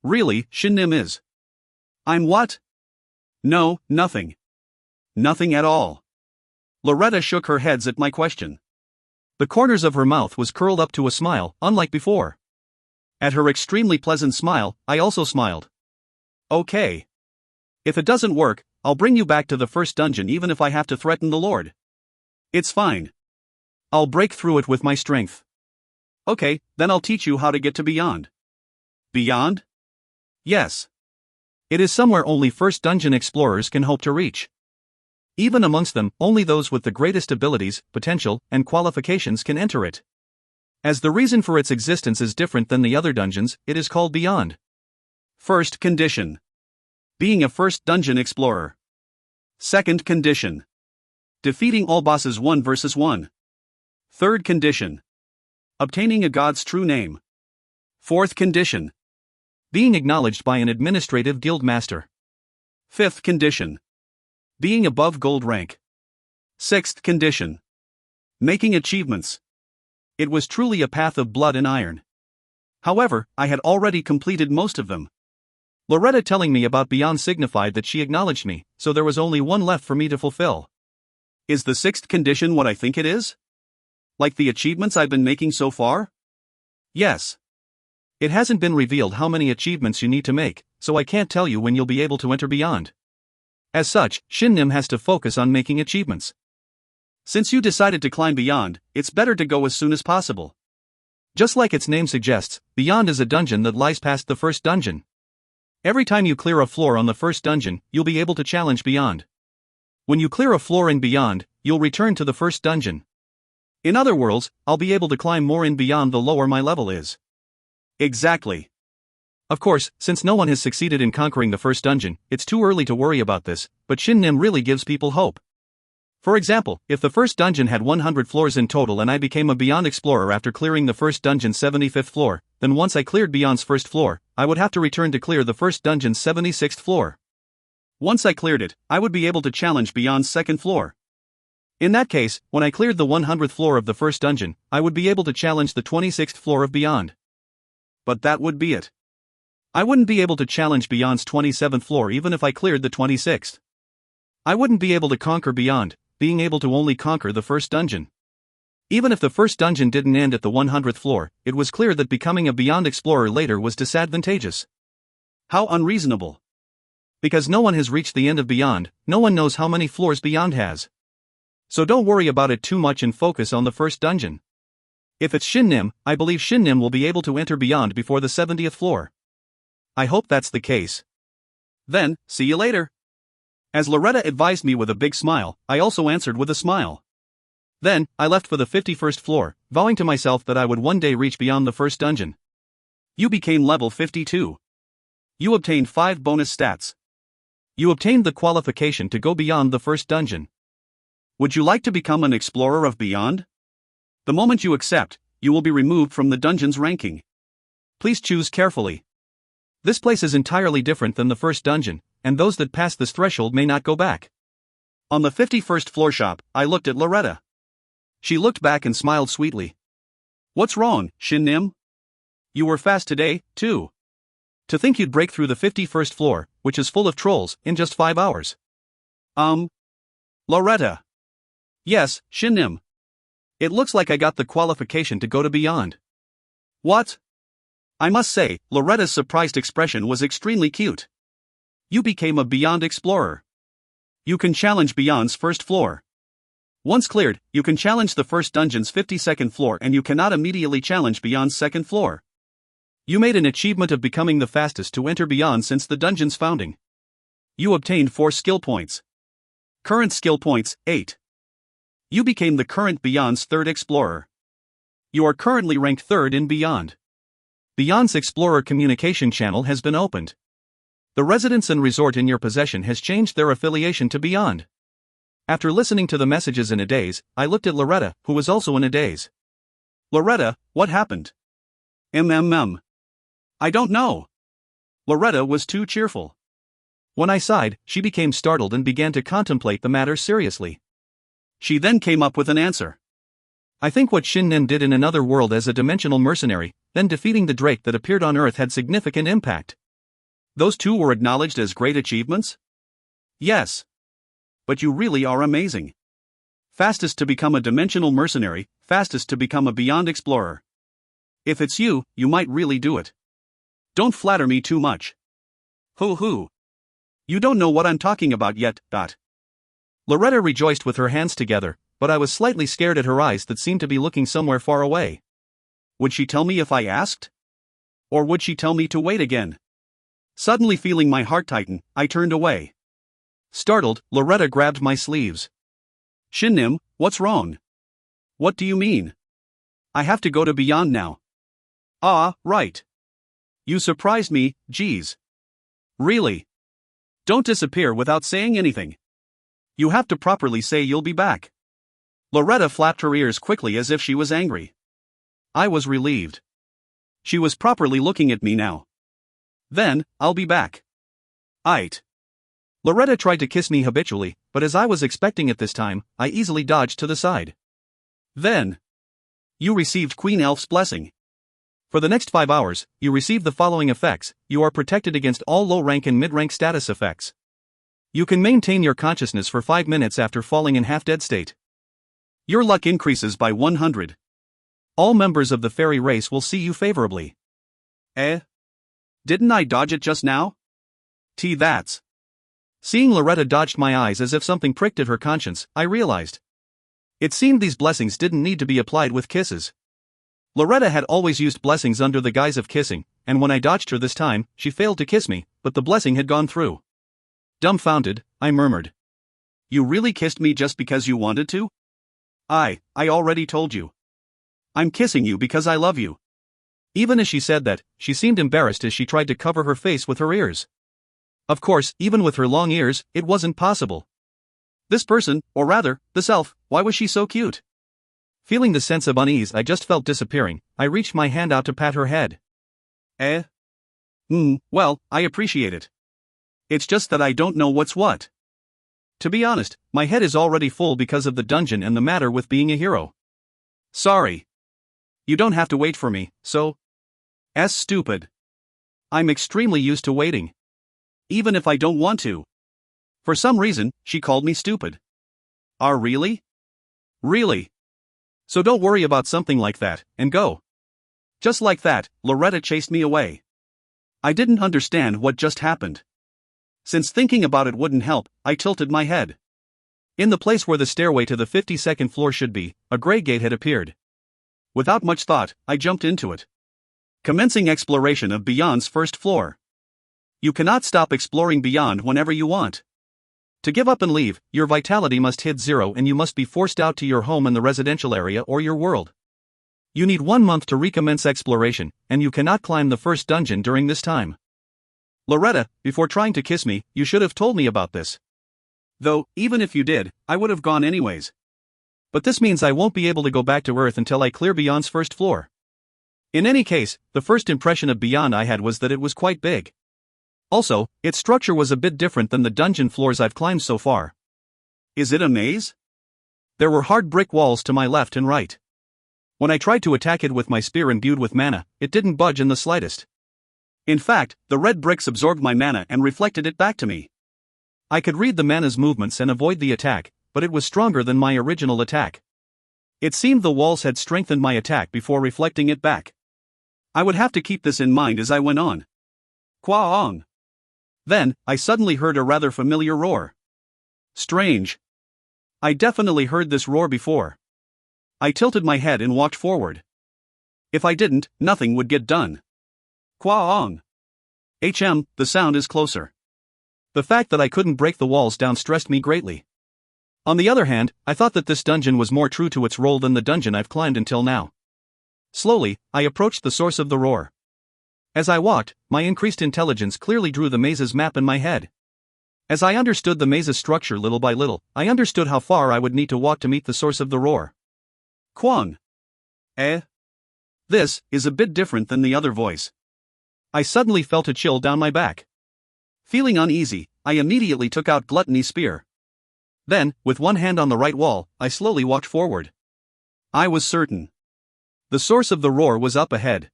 [SPEAKER 1] Really, Shin is. I'm what? No, nothing. Nothing at all. Loretta shook her head at my question. The corners of her mouth was curled up to a smile, unlike before. At her extremely pleasant smile, I also smiled. Okay. If it doesn't work, I'll bring you back to the first dungeon even if I have to threaten the Lord. It's fine. I'll break through it with my strength. Okay, then I'll teach you how to get to beyond. Beyond? Yes. It is somewhere only first dungeon explorers can hope to reach. Even amongst them, only those with the greatest abilities, potential, and qualifications can enter it. As the reason for its existence is different than the other dungeons, it is called beyond. First condition. Being a first dungeon explorer. Second condition. Defeating all bosses 1 versus 1. Third condition. Obtaining a god's true name. Fourth condition. Being acknowledged by an administrative guild master. Fifth condition. Being above gold rank. Sixth condition. Making achievements. It was truly a path of blood and iron. However, I had already completed most of them. Loretta telling me about beyond signified that she acknowledged me, so there was only one left for me to fulfill. Is the sixth condition what I think it is? Like the achievements I've been making so far? Yes. It hasn't been revealed how many achievements you need to make, so I can't tell you when you'll be able to enter beyond. As such, Shin has to focus on making achievements. Since you decided to climb beyond, it's better to go as soon as possible. Just like its name suggests, beyond is a dungeon that lies past the first dungeon. Every time you clear a floor on the first dungeon, you'll be able to challenge beyond. When you clear a floor in beyond, you'll return to the first dungeon. In other words, I'll be able to climb more in beyond the lower my level is. Exactly. Of course, since no one has succeeded in conquering the first dungeon, it's too early to worry about this, but Shin really gives people hope. For example, if the first dungeon had 100 floors in total and I became a Beyond Explorer after clearing the first dungeon's 75th floor, then once I cleared Beyond's first floor, I would have to return to clear the first dungeon's 76th floor. Once I cleared it, I would be able to challenge Beyond's second floor. In that case, when I cleared the 100th floor of the first dungeon, I would be able to challenge the 26th floor of Beyond. But that would be it. I wouldn't be able to challenge Beyond's 27th floor even if I cleared the 26th. I wouldn't be able to conquer Beyond, being able to only conquer the first dungeon. Even if the first dungeon didn't end at the 100th floor, it was clear that becoming a Beyond Explorer later was disadvantageous. How unreasonable. Because no one has reached the end of Beyond, no one knows how many floors Beyond has. So don't worry about it too much and focus on the first dungeon. If it's Shin Nim, I believe Shin Nim will be able to enter Beyond before the 70th floor. I hope that's the case. Then, see you later. As Loretta advised me with a big smile, I also answered with a smile. Then, I left for the 51st floor, vowing to myself that I would one day reach beyond the first dungeon. You became level 52. You obtained 5 bonus stats. You obtained the qualification to go beyond the first dungeon. Would you like to become an explorer of Beyond? The moment you accept, you will be removed from the dungeon's ranking. Please choose carefully. This place is entirely different than the first dungeon, and those that pass this threshold may not go back. On the 51st floor shop, I looked at Loretta. She looked back and smiled sweetly. What's wrong, Shin Nim? You were fast today, too. To think you'd break through the 51st floor, which is full of trolls, in just 5 hours. Loretta. Yes, Shin Nim. It looks like I got the qualification to go to Beyond. What? I must say, Loretta's surprised expression was extremely cute. You became a Beyond Explorer. You can challenge Beyond's first floor. Once cleared, you can challenge the first dungeon's 52nd floor and you cannot immediately challenge Beyond's second floor. You made an achievement of becoming the fastest to enter Beyond since the dungeon's founding. You obtained 4 skill points. Current skill points, 8. You became the current Beyond's 3rd explorer. You are currently ranked 3rd in Beyond. Beyond's Explorer communication channel has been opened. The residence and resort in your possession has changed their affiliation to Beyond. After listening to the messages in a daze, I looked at Loretta, who was also in a daze. Loretta, what happened? I don't know. Loretta was too cheerful. When I sighed, she became startled and began to contemplate the matter seriously. She then came up with an answer. I think what Shin Nim did in another world as a dimensional mercenary, then defeating the Drake that appeared on Earth had significant impact. Those two were acknowledged as great achievements? Yes. But you really are amazing. Fastest to become a dimensional mercenary, fastest to become a Beyond Explorer. If it's you, you might really do it. Don't flatter me too much. Hoo. You don't know what I'm talking about yet, dot. Loretta rejoiced with her hands together, but I was slightly scared at her eyes that seemed to be looking somewhere far away. Would she tell me if I asked? Or would she tell me to wait again? Suddenly feeling my heart tighten, I turned away. Startled, Loretta grabbed my sleeves. Shin Nim, what's wrong? What do you mean? I have to go to Beyond now. Ah, right. You surprised me, geez. Really? Don't disappear without saying anything. You have to properly say you'll be back. Loretta flapped her ears quickly as if she was angry. I was relieved. She was properly looking at me now. Then, I'll be back. Aight. Loretta tried to kiss me habitually, but as I was expecting it this time, I easily dodged to the side. Then, you received Queen Elf's blessing. For the next 5 hours, you receive the following effects. You are protected against all low-rank and mid-rank status effects. You can maintain your consciousness for 5 minutes after falling in half-dead state. Your luck increases by 100. All members of the fairy race will see you favorably. Didn't I dodge it just now? That's. Seeing Loretta dodged my eyes as if something pricked at her conscience, I realized. It seemed these blessings didn't need to be applied with kisses. Loretta had always used blessings under the guise of kissing, and when I dodged her this time, she failed to kiss me, but the blessing had gone through. Dumbfounded, I murmured. You really kissed me just because you wanted to? I already told you. I'm kissing you because I love you. Even as she said that, she seemed embarrassed as she tried to cover her face with her ears. Of course, even with her long ears, it wasn't possible. This person, or rather, this elf, why was she so cute? Feeling the sense of unease I just felt disappearing, I reached my hand out to pat her head. Well, I appreciate it. It's just that I don't know what's what. To be honest, my head is already full because of the dungeon and the matter with being a hero. Sorry. You don't have to wait for me, so... stupid. I'm extremely used to waiting. Even if I don't want to. For some reason, she called me stupid. Are really? Really? So don't worry about something like that, and go. Just like that, Loretta chased me away. I didn't understand what just happened. Since thinking about it wouldn't help, I tilted my head. In the place where the stairway to the 52nd floor should be, a gray gate had appeared. Without much thought, I jumped into it. Commencing exploration of Beyond's first floor. You cannot stop exploring Beyond whenever you want. To give up and leave, your vitality must hit 0 and you must be forced out to your home in the residential area or your world. You need 1 month to recommence exploration, and you cannot climb the first dungeon during this time. Loretta, before trying to kiss me, you should have told me about this. Though, even if you did, I would have gone anyways. But this means I won't be able to go back to Earth until I clear Beyond's first floor. In any case, the first impression of Beyond I had was that it was quite big. Also, its structure was a bit different than the dungeon floors I've climbed so far. Is it a maze? There were hard brick walls to my left and right. When I tried to attack it with my spear imbued with mana, it didn't budge in the slightest. In fact, the red bricks absorbed my mana and reflected it back to me. I could read the mana's movements and avoid the attack, but it was stronger than my original attack. It seemed the walls had strengthened my attack before reflecting it back. I would have to keep this in mind as I went on. Kwaong. Then, I suddenly heard a rather familiar roar. Strange. I definitely heard this roar before. I tilted my head and walked forward. If I didn't, nothing would get done. Kwaong. The sound is closer. The fact that I couldn't break the walls down stressed me greatly. On the other hand, I thought that this dungeon was more true to its role than the dungeon I've climbed until now. Slowly, I approached the source of the roar. As I walked, my increased intelligence clearly drew the maze's map in my head. As I understood the maze's structure little by little, I understood how far I would need to walk to meet the source of the roar. Kwang. This is a bit different than the other voice. I suddenly felt a chill down my back. Feeling uneasy, I immediately took out Gluttony's spear. Then, with one hand on the right wall, I slowly walked forward. I was certain. The source of the roar was up ahead.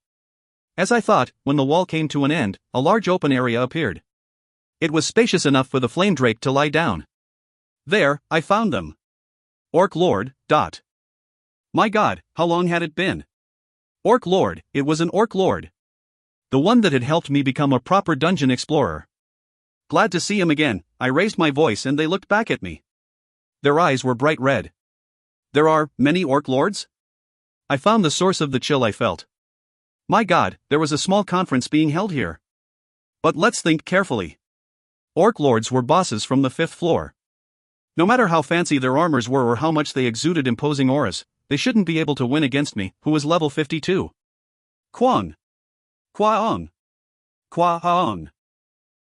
[SPEAKER 1] As I thought, when the wall came to an end, a large open area appeared. It was spacious enough for the flame drake to lie down. There, I found them. Orc Lord. My god, how long had it been? Orc Lord, it was an Orc Lord. The one that had helped me become a proper dungeon explorer. Glad to see him again, I raised my voice and they looked back at me. Their eyes were bright red. There are many Orc Lords? I found the source of the chill I felt. My god, there was a small conference being held here. But let's think carefully. Orc Lords were bosses from the 5th floor. No matter how fancy their armors were or how much they exuded imposing auras, they shouldn't be able to win against me, who was level 52. Kwaong.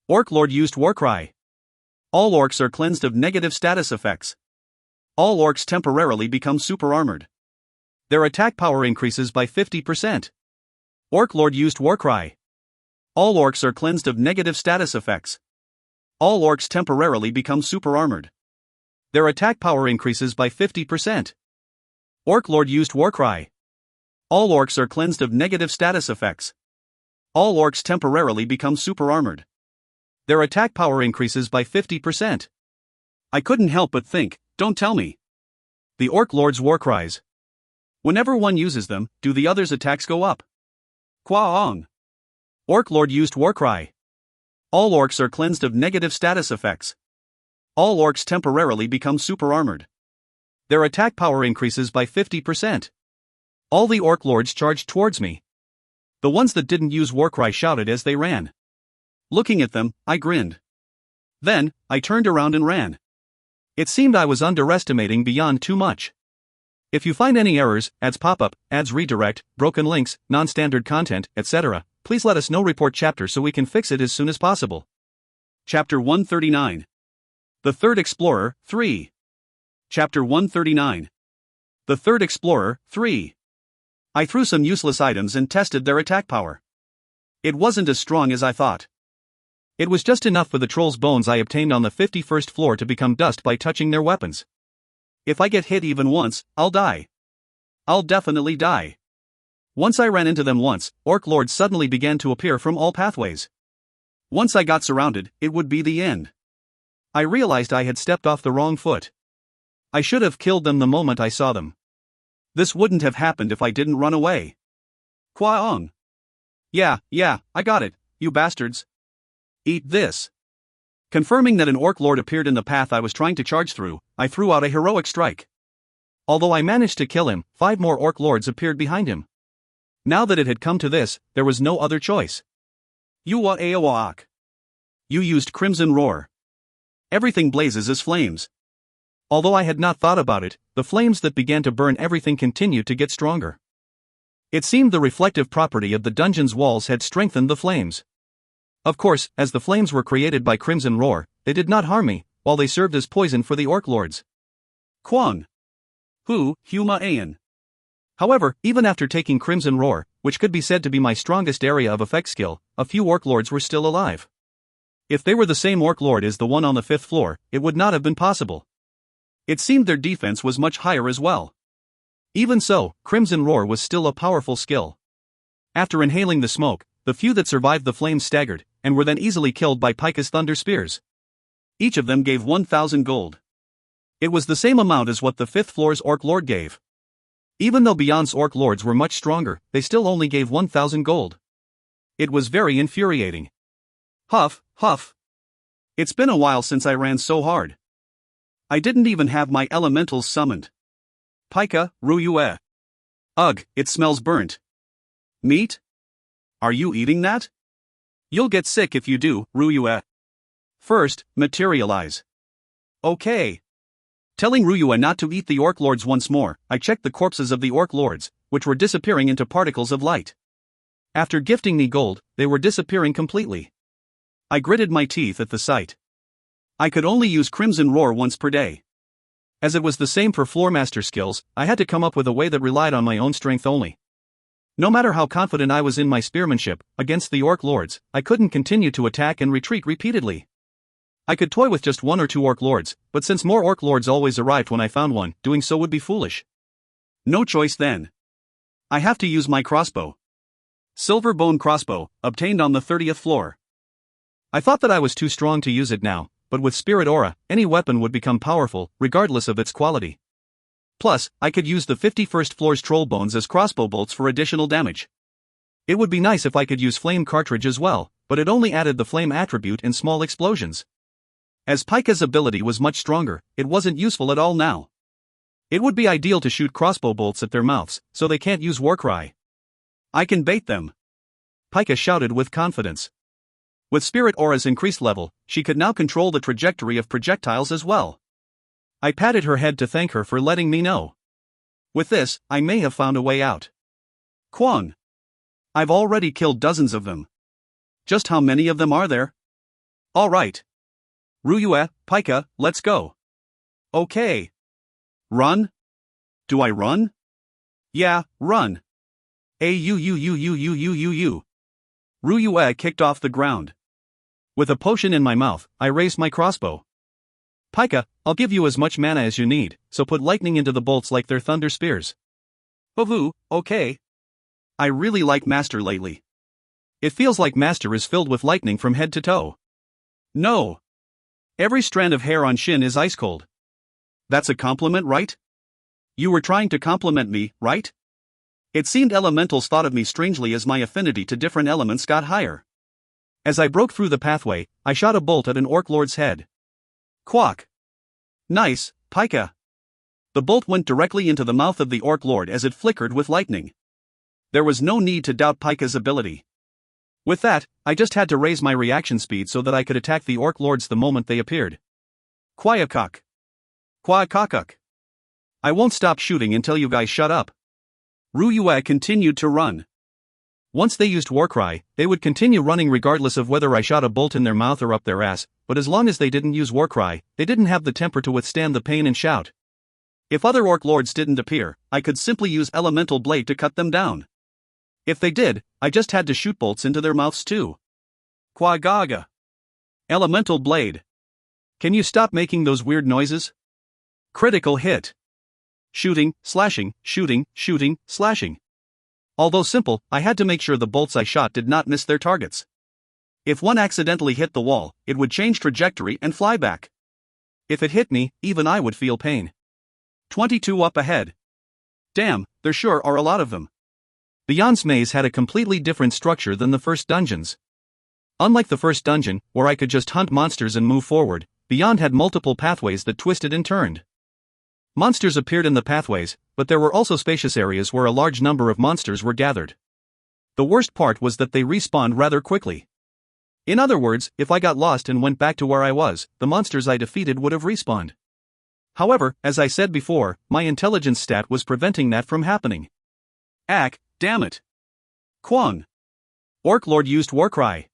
[SPEAKER 1] Orc Lord used Warcry. All orcs are cleansed of negative status effects. All orcs temporarily become super armored. Their attack power increases by 50%. Orc Lord used Warcry. All orcs are cleansed of negative status effects. All orcs temporarily become super armored. Their attack power increases by 50%. Orc Lord used Warcry. All orcs are cleansed of negative status effects. All orcs temporarily become super armored. Their attack power increases by 50%. I couldn't help but think, don't tell me. The Orc Lord's Warcries. Whenever one uses them, do the others' attacks go up? Kwaong. Orc Lord used Warcry. All orcs are cleansed of negative status effects. All orcs temporarily become super armored. Their attack power increases by 50%. All the Orc Lords charged towards me. The ones that didn't use Warcry shouted as they ran. Looking at them, I grinned. Then, I turned around and ran. It seemed I was underestimating Beyond too much. If you find any errors, ads pop up, ads redirect, broken links, non-standard content, etc., please let us know. Report chapter so we can fix it as soon as possible. Chapter 139. The Third Explorer, 3. Chapter 139. The Third Explorer, 3. I threw some useless items and tested their attack power. It wasn't as strong as I thought. It was just enough for the troll's bones I obtained on the 51st floor to become dust by touching their weapons. If I get hit even once, I'll die. I'll definitely die. Once I ran into them once, Orc Lords suddenly began to appear from all pathways. Once I got surrounded, it would be the end. I realized I had stepped off the wrong foot. I should have killed them the moment I saw them. This wouldn't have happened if I didn't run away. Kwaong. Yeah, I got it, you bastards. Eat this. Confirming that an orc lord appeared in the path I was trying to charge through, I threw out a heroic strike. Although I managed to kill him, 5 more orc lords appeared behind him. Now that it had come to this, there was no other choice. Yuwa Aowaak. You used Crimson Roar. Everything blazes as flames. Although I had not thought about it, the flames that began to burn everything continued to get stronger. It seemed the reflective property of the dungeon's walls had strengthened the flames. Of course, as the flames were created by Crimson Roar, they did not harm me, while they served as poison for the orc lords. Kwang. Hu, Huma Ayan. However, even after taking Crimson Roar, which could be said to be my strongest area of effect skill, a few orc lords were still alive. If they were the same orc lord as the one on the 5th floor, it would not have been possible. It seemed their defense was much higher as well. Even so, Crimson Roar was still a powerful skill. After inhaling the smoke, the few that survived the flames staggered, and were then easily killed by Pika's thunder spears. Each of them gave 1,000 gold. It was the same amount as what the 5th floor's orc lord gave. Even though Beyond's orc lords were much stronger, they still only gave 1,000 gold. It was very infuriating. Huff, huff. It's been a while since I ran so hard. I didn't even have my elementals summoned. Pika, Ruyue. Ugh, it smells burnt. Meat? Are you eating that? You'll get sick if you do, Ruyue. First, materialize. Okay. Telling Ruyue not to eat the orc lords once more, I checked the corpses of the orc lords, which were disappearing into particles of light. After gifting me gold, they were disappearing completely. I gritted my teeth at the sight. I could only use Crimson Roar once per day. As it was the same for Floormaster skills, I had to come up with a way that relied on my own strength only. No matter how confident I was in my spearmanship, against the orc lords, I couldn't continue to attack and retreat repeatedly. I could toy with just 1 or 2 orc lords, but since more orc lords always arrived when I found one, doing so would be foolish. No choice then. I have to use my crossbow. Silver bone crossbow, obtained on the 30th floor. I thought that I was too strong to use it now, but with Spirit Aura, any weapon would become powerful, regardless of its quality. Plus, I could use the 51st floor's troll bones as crossbow bolts for additional damage. It would be nice if I could use flame cartridge as well, but it only added the flame attribute in small explosions. As Pika's ability was much stronger, it wasn't useful at all now. It would be ideal to shoot crossbow bolts at their mouths, so they can't use Warcry. I can bait them. Pika shouted with confidence. With Spirit Aura's increased level, she could now control the trajectory of projectiles as well. I patted her head to thank her for letting me know. With this, I may have found a way out. Kwang. I've already killed dozens of them. Just how many of them are there? All right. Ruyue, Pika, let's go. Okay. Run? Do I run? Yeah, run. Ruyue kicked off the ground. With a potion in my mouth, I raised my crossbow. Pika, I'll give you as much mana as you need, so put lightning into the bolts like their thunder spears. Ovu, okay. I really like Master lately. It feels like Master is filled with lightning from head to toe. No. Every strand of hair on Shin is ice cold. That's a compliment, right? You were trying to compliment me, right? It seemed elementals thought of me strangely as my affinity to different elements got higher. As I broke through the pathway, I shot a bolt at an orc lord's head. Quack. Nice, Pika. The bolt went directly into the mouth of the orc lord as it flickered with lightning. There was no need to doubt Pika's ability. With that, I just had to raise my reaction speed so that I could attack the orc lords the moment they appeared. Quackak. Quackakuk. I won't stop shooting until you guys shut up. Ruyue continued to run. Once they used Warcry, they would continue running regardless of whether I shot a bolt in their mouth or up their ass, but as long as they didn't use Warcry, they didn't have the temper to withstand the pain and shout. If other orc lords didn't appear, I could simply use Elemental Blade to cut them down. If they did, I just had to shoot bolts into their mouths too. Quagaga. Elemental Blade. Can you stop making those weird noises? Critical hit. Shooting, slashing, shooting, shooting, slashing. Although simple, I had to make sure the bolts I shot did not miss their targets. If one accidentally hit the wall, it would change trajectory and fly back. If it hit me, even I would feel pain. 22 up ahead. Damn, there sure are a lot of them. Beyond's maze had a completely different structure than the first dungeons. Unlike the first dungeon, where I could just hunt monsters and move forward, Beyond had multiple pathways that twisted and turned. Monsters appeared in the pathways, but there were also spacious areas where a large number of monsters were gathered. The worst part was that they respawned rather quickly. In other words, if I got lost and went back to where I was, the monsters I defeated would have respawned. However, as I said before, my intelligence stat was preventing that from happening. Damn it. Kwang. Orc Lord used Warcry.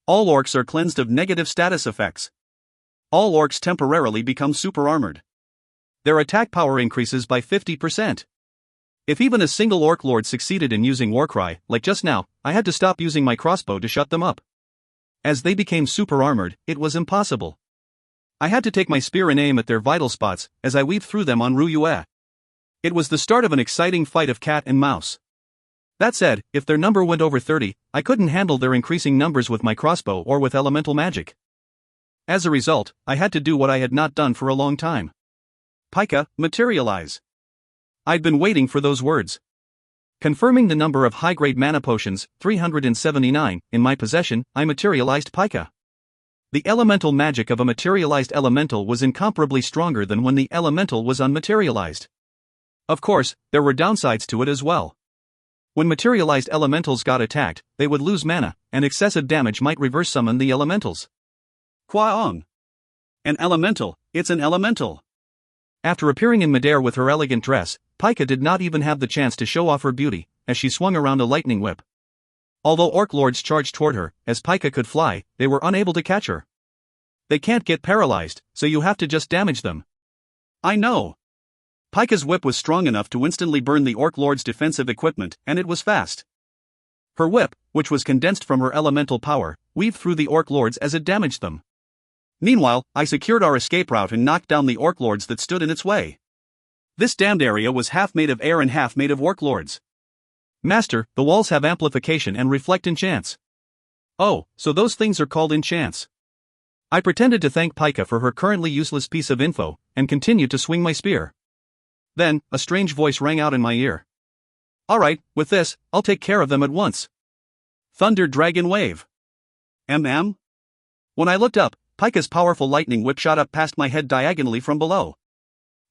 [SPEAKER 1] All orcs are cleansed of negative status effects. All orcs temporarily become super armored. Their attack power increases by 50%. If even a single Orc Lord succeeded in using Warcry, like just now, I had to stop using my crossbow to shut them up. As they became super armored, it was impossible. I had to take my spear and aim at their vital spots, as I weaved through them on Ruyue. It was the start of an exciting fight of cat and mouse. That said, if their number went over 30, I couldn't handle their increasing numbers with my crossbow or with elemental magic. As a result, I had to do what I had not done for a long time. Pika, materialize. I'd been waiting for those words. Confirming the number of high-grade mana potions, 379, in my possession, I materialized Pika. The elemental magic of a materialized elemental was incomparably stronger than when the elemental was unmaterialized. Of course, there were downsides to it as well. When materialized elementals got attacked, they would lose mana, and excessive damage might reverse summon the elementals. Kwaong. An elemental, it's an elemental. After appearing in midair with her elegant dress, Pika did not even have the chance to show off her beauty, as she swung around a lightning whip. Although Orc Lords charged toward her, as Pika could fly, they were unable to catch her. They can't get paralyzed, so you have to just damage them. I know. Pika's whip was strong enough to instantly burn the Orc Lord's defensive equipment, and it was fast. Her whip, which was condensed from her elemental power, weaved through the Orc Lords as it damaged them. Meanwhile, I secured our escape route and knocked down the Orc Lords that stood in its way. This damned area was half made of air and half made of Orc Lords. Master, the walls have amplification and reflect enchants. Oh, so those things are called enchants. I pretended to thank Pika for her currently useless piece of info, and continued to swing my spear. Then, a strange voice rang out in my ear. Alright, with this, I'll take care of them at once. Thunder Dragon Wave. MM? When I looked up, Pika's powerful lightning whip shot up past my head diagonally from below.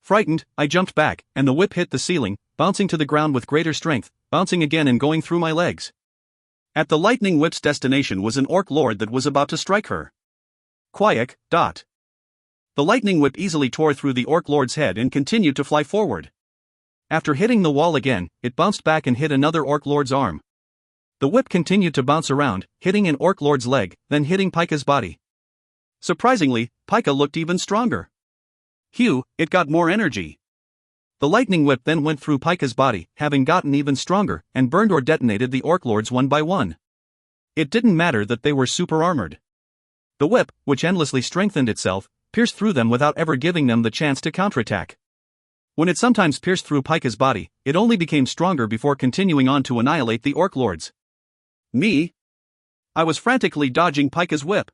[SPEAKER 1] Frightened, I jumped back, and the whip hit the ceiling, bouncing to the ground with greater strength, bouncing again and going through my legs. At the lightning whip's destination was an Orc Lord that was about to strike her. Quiek. The lightning whip easily tore through the Orc Lord's head and continued to fly forward. After hitting the wall again, it bounced back and hit another Orc Lord's arm. The whip continued to bounce around, hitting an Orc Lord's leg, then hitting Pika's body. Surprisingly, Pika looked even stronger. Phew, it got more energy. The lightning whip then went through Pika's body, having gotten even stronger, and burned or detonated the Orc Lords one by one. It didn't matter that they were super armored. The whip, which endlessly strengthened itself, pierced through them without ever giving them the chance to counterattack. When it sometimes pierced through Pika's body, it only became stronger before continuing on to annihilate the Orc Lords. Me? I was frantically dodging Pika's whip.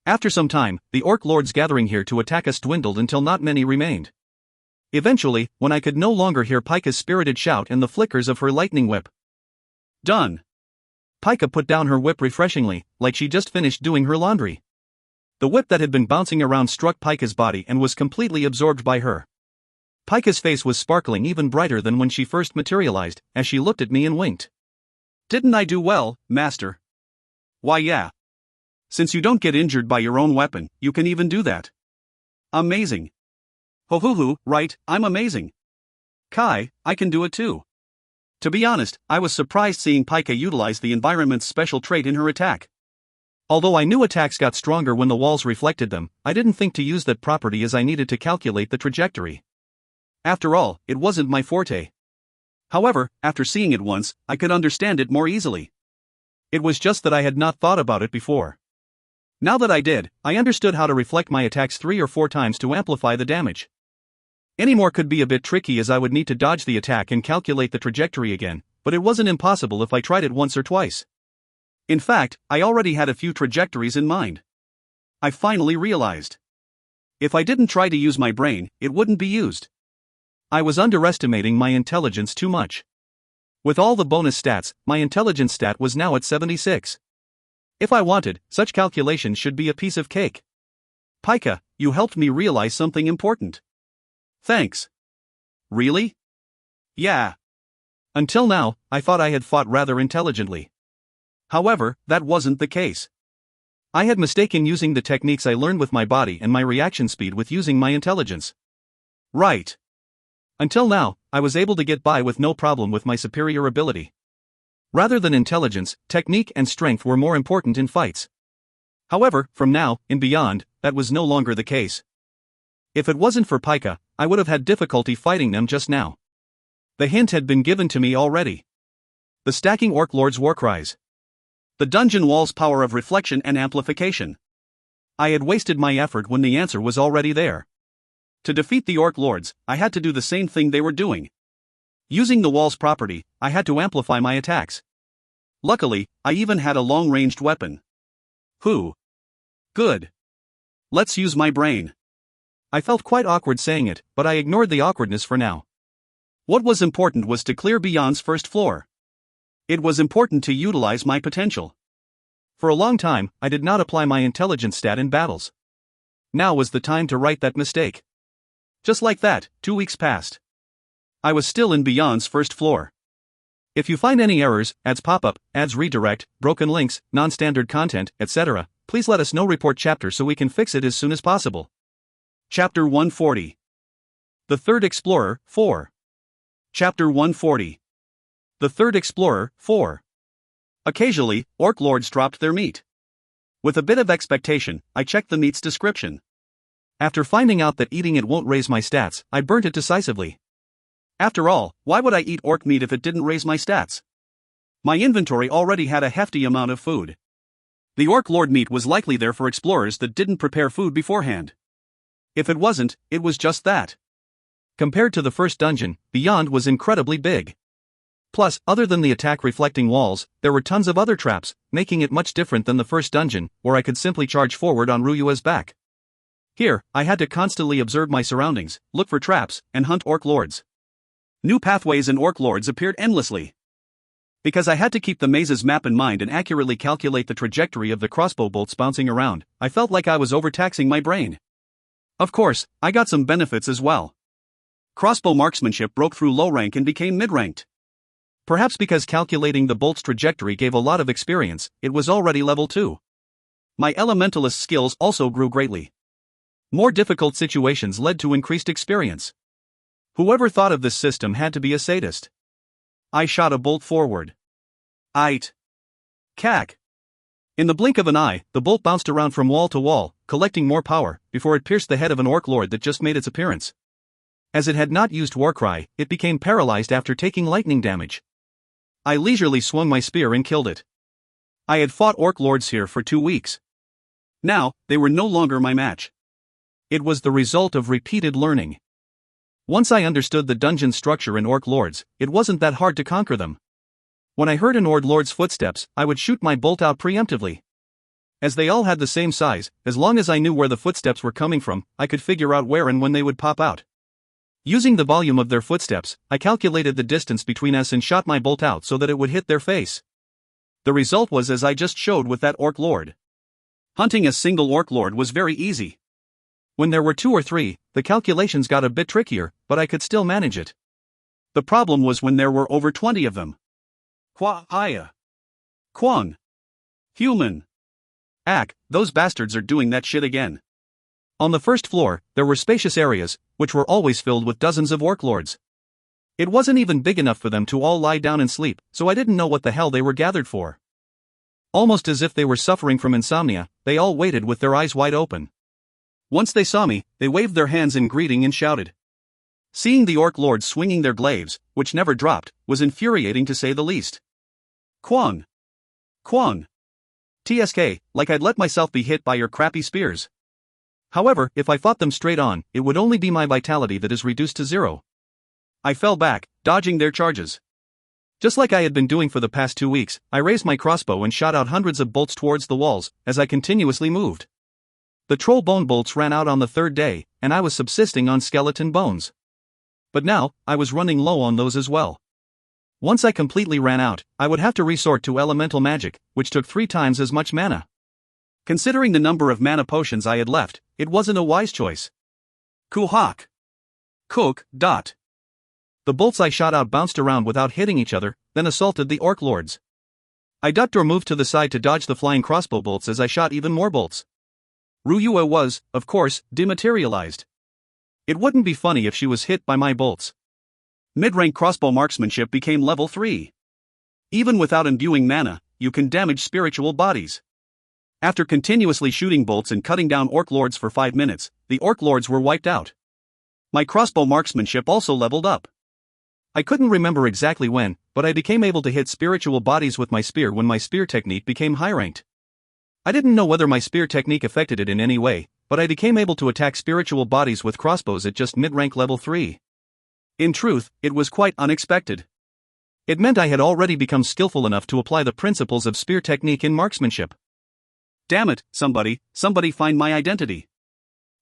[SPEAKER 1] After some time, the Orc Lords gathering here to attack us dwindled until not many remained. Eventually, when I could no longer hear Pika's spirited shout and the flickers of her lightning whip. Done. Pika put down her whip refreshingly, like she just finished doing her laundry. The whip that had been bouncing around struck Pika's body and was completely absorbed by her. Pika's face was sparkling even brighter than when she first materialized, as she looked at me and winked. Didn't I do well, Master? Why yeah. Since you don't get injured by your own weapon, you can even do that. Amazing. Ho hoo hoo, right, I'm amazing. Kai, I can do it too. To be honest, I was surprised seeing Pika utilize the environment's special trait in her attack. Although I knew attacks got stronger when the walls reflected them, I didn't think to use that property as I needed to calculate the trajectory. After all, it wasn't my forte. However, after seeing it once, I could understand it more easily. It was just that I had not thought about it before. Now that I did, I understood how to reflect my attacks 3 or 4 times to amplify the damage. Any more could be a bit tricky as I would need to dodge the attack and calculate the trajectory again, but it wasn't impossible if I tried it once or twice. In fact, I already had a few trajectories in mind. I finally realized. If I didn't try to use my brain, it wouldn't be used. I was underestimating my intelligence too much. With all the bonus stats, my intelligence stat was now at 76. If I wanted, such calculation should be a piece of cake. Pika, you helped me realize something important. Thanks. Really? Yeah. Until now, I thought I had fought rather intelligently. However, that wasn't the case. I had mistaken using the techniques I learned with my body and my reaction speed with using my intelligence. Right. Until now, I was able to get by with no problem with my superior ability. Rather than intelligence, technique and strength were more important in fights. However, from now, and beyond, that was no longer the case. If it wasn't for Pika, I would have had difficulty fighting them just now. The hint had been given to me already. The stacking Orc Lord's war cries. The dungeon wall's power of reflection and amplification. I had wasted my effort when the answer was already there. To defeat the Orc Lords, I had to do the same thing they were doing. Using the wall's property, I had to amplify my attacks. Luckily, I even had a long-ranged weapon. Good. Let's use my brain. I felt quite awkward saying it, but I ignored the awkwardness for now. What was important was to clear Beyond's first floor. It was important to utilize my potential. For a long time, I did not apply my intelligence stat in battles. Now was the time to right that mistake. Just like that, 2 weeks passed. I was still in Beyond's first floor. If you find any errors, ads pop up, ads redirect, broken links, non-standard content, etc., please let us know. Report chapter so we can fix it as soon as possible. Chapter 140. The Third Explorer, 4. Chapter 140. The Third Explorer, 4. Occasionally, Orc Lords dropped their meat. With a bit of expectation, I checked the meat's description. After finding out that eating it won't raise my stats, I burnt it decisively. After all, why would I eat orc meat if it didn't raise my stats? My inventory already had a hefty amount of food. The Orc Lord meat was likely there for explorers that didn't prepare food beforehand. If it wasn't, it was just that. Compared to the first dungeon, Beyond was incredibly big. Plus, other than the attack-reflecting walls, there were tons of other traps, making it much different than the first dungeon, where I could simply charge forward on Ryua's back. Here, I had to constantly observe my surroundings, look for traps, and hunt Orc Lords. New pathways and Orc Lords appeared endlessly. Because I had to keep the maze's map in mind and accurately calculate the trajectory of the crossbow bolts bouncing around, I felt like I was overtaxing my brain. Of course, I got some benefits as well. Crossbow marksmanship broke through low rank and became mid-ranked. Perhaps because calculating the bolt's trajectory gave a lot of experience, it was already level 2. My elementalist skills also grew greatly. More difficult situations led to increased experience. Whoever thought of this system had to be a sadist. I shot a bolt forward. Aight. Cack. In the blink of an eye, the bolt bounced around from wall to wall, collecting more power, before it pierced the head of an Orc Lord that just made its appearance. As it had not used Warcry, it became paralyzed after taking lightning damage. I leisurely swung my spear and killed it. I had fought Orc Lords here for 2 weeks. Now, they were no longer my match. It was the result of repeated learning. Once I understood the dungeon structure in Orc Lords, it wasn't that hard to conquer them. When I heard an Orc Lord's footsteps, I would shoot my bolt out preemptively. As they all had the same size, as long as I knew where the footsteps were coming from, I could figure out where and when they would pop out. Using the volume of their footsteps, I calculated the distance between us and shot my bolt out so that it would hit their face. The result was as I just showed with that Orc Lord. Hunting a single Orc Lord was very easy. When there were 2 or 3, the calculations got a bit trickier, but I could still manage it. The problem was when there were over 20 of them. Haya. Kwang. Human. Ack, those bastards are doing that shit again. On the first floor, there were spacious areas, which were always filled with dozens of Orc Lords. It wasn't even big enough for them to all lie down and sleep, so I didn't know what the hell they were gathered for. Almost as if they were suffering from insomnia, they all waited with their eyes wide open. Once they saw me, they waved their hands in greeting and shouted. Seeing the Orc Lords swinging their glaives, which never dropped, was infuriating to say the least. Kwang. TSK, like I'd let myself be hit by your crappy spears. However, if I fought them straight on, it would only be my vitality that is reduced to 0. I fell back, dodging their charges. Just like I had been doing for the past 2 weeks, I raised my crossbow and shot out hundreds of bolts towards the walls, as I continuously moved. The troll bone bolts ran out on the 3rd day, and I was subsisting on skeleton bones. But now, I was running low on those as well. Once I completely ran out, I would have to resort to elemental magic, which took 3 times as much mana. Considering the number of mana potions I had left, it wasn't a wise choice. Kuhak. Cook. The bolts I shot out bounced around without hitting each other, then assaulted the orc lords. I ducked or moved to the side to dodge the flying crossbow bolts as I shot even more bolts. Ryuya was, of course, dematerialized. It wouldn't be funny if she was hit by my bolts. Mid-rank crossbow marksmanship became level 3. Even without imbuing mana, you can damage spiritual bodies. After continuously shooting bolts and cutting down orc lords for 5 minutes, the orc lords were wiped out. My crossbow marksmanship also leveled up. I couldn't remember exactly when, but I became able to hit spiritual bodies with my spear when my spear technique became high-ranked. I didn't know whether my spear technique affected it in any way, but I became able to attack spiritual bodies with crossbows at just mid-rank level 3. In truth, it was quite unexpected. It meant I had already become skillful enough to apply the principles of spear technique in marksmanship. Damn it, somebody find my identity.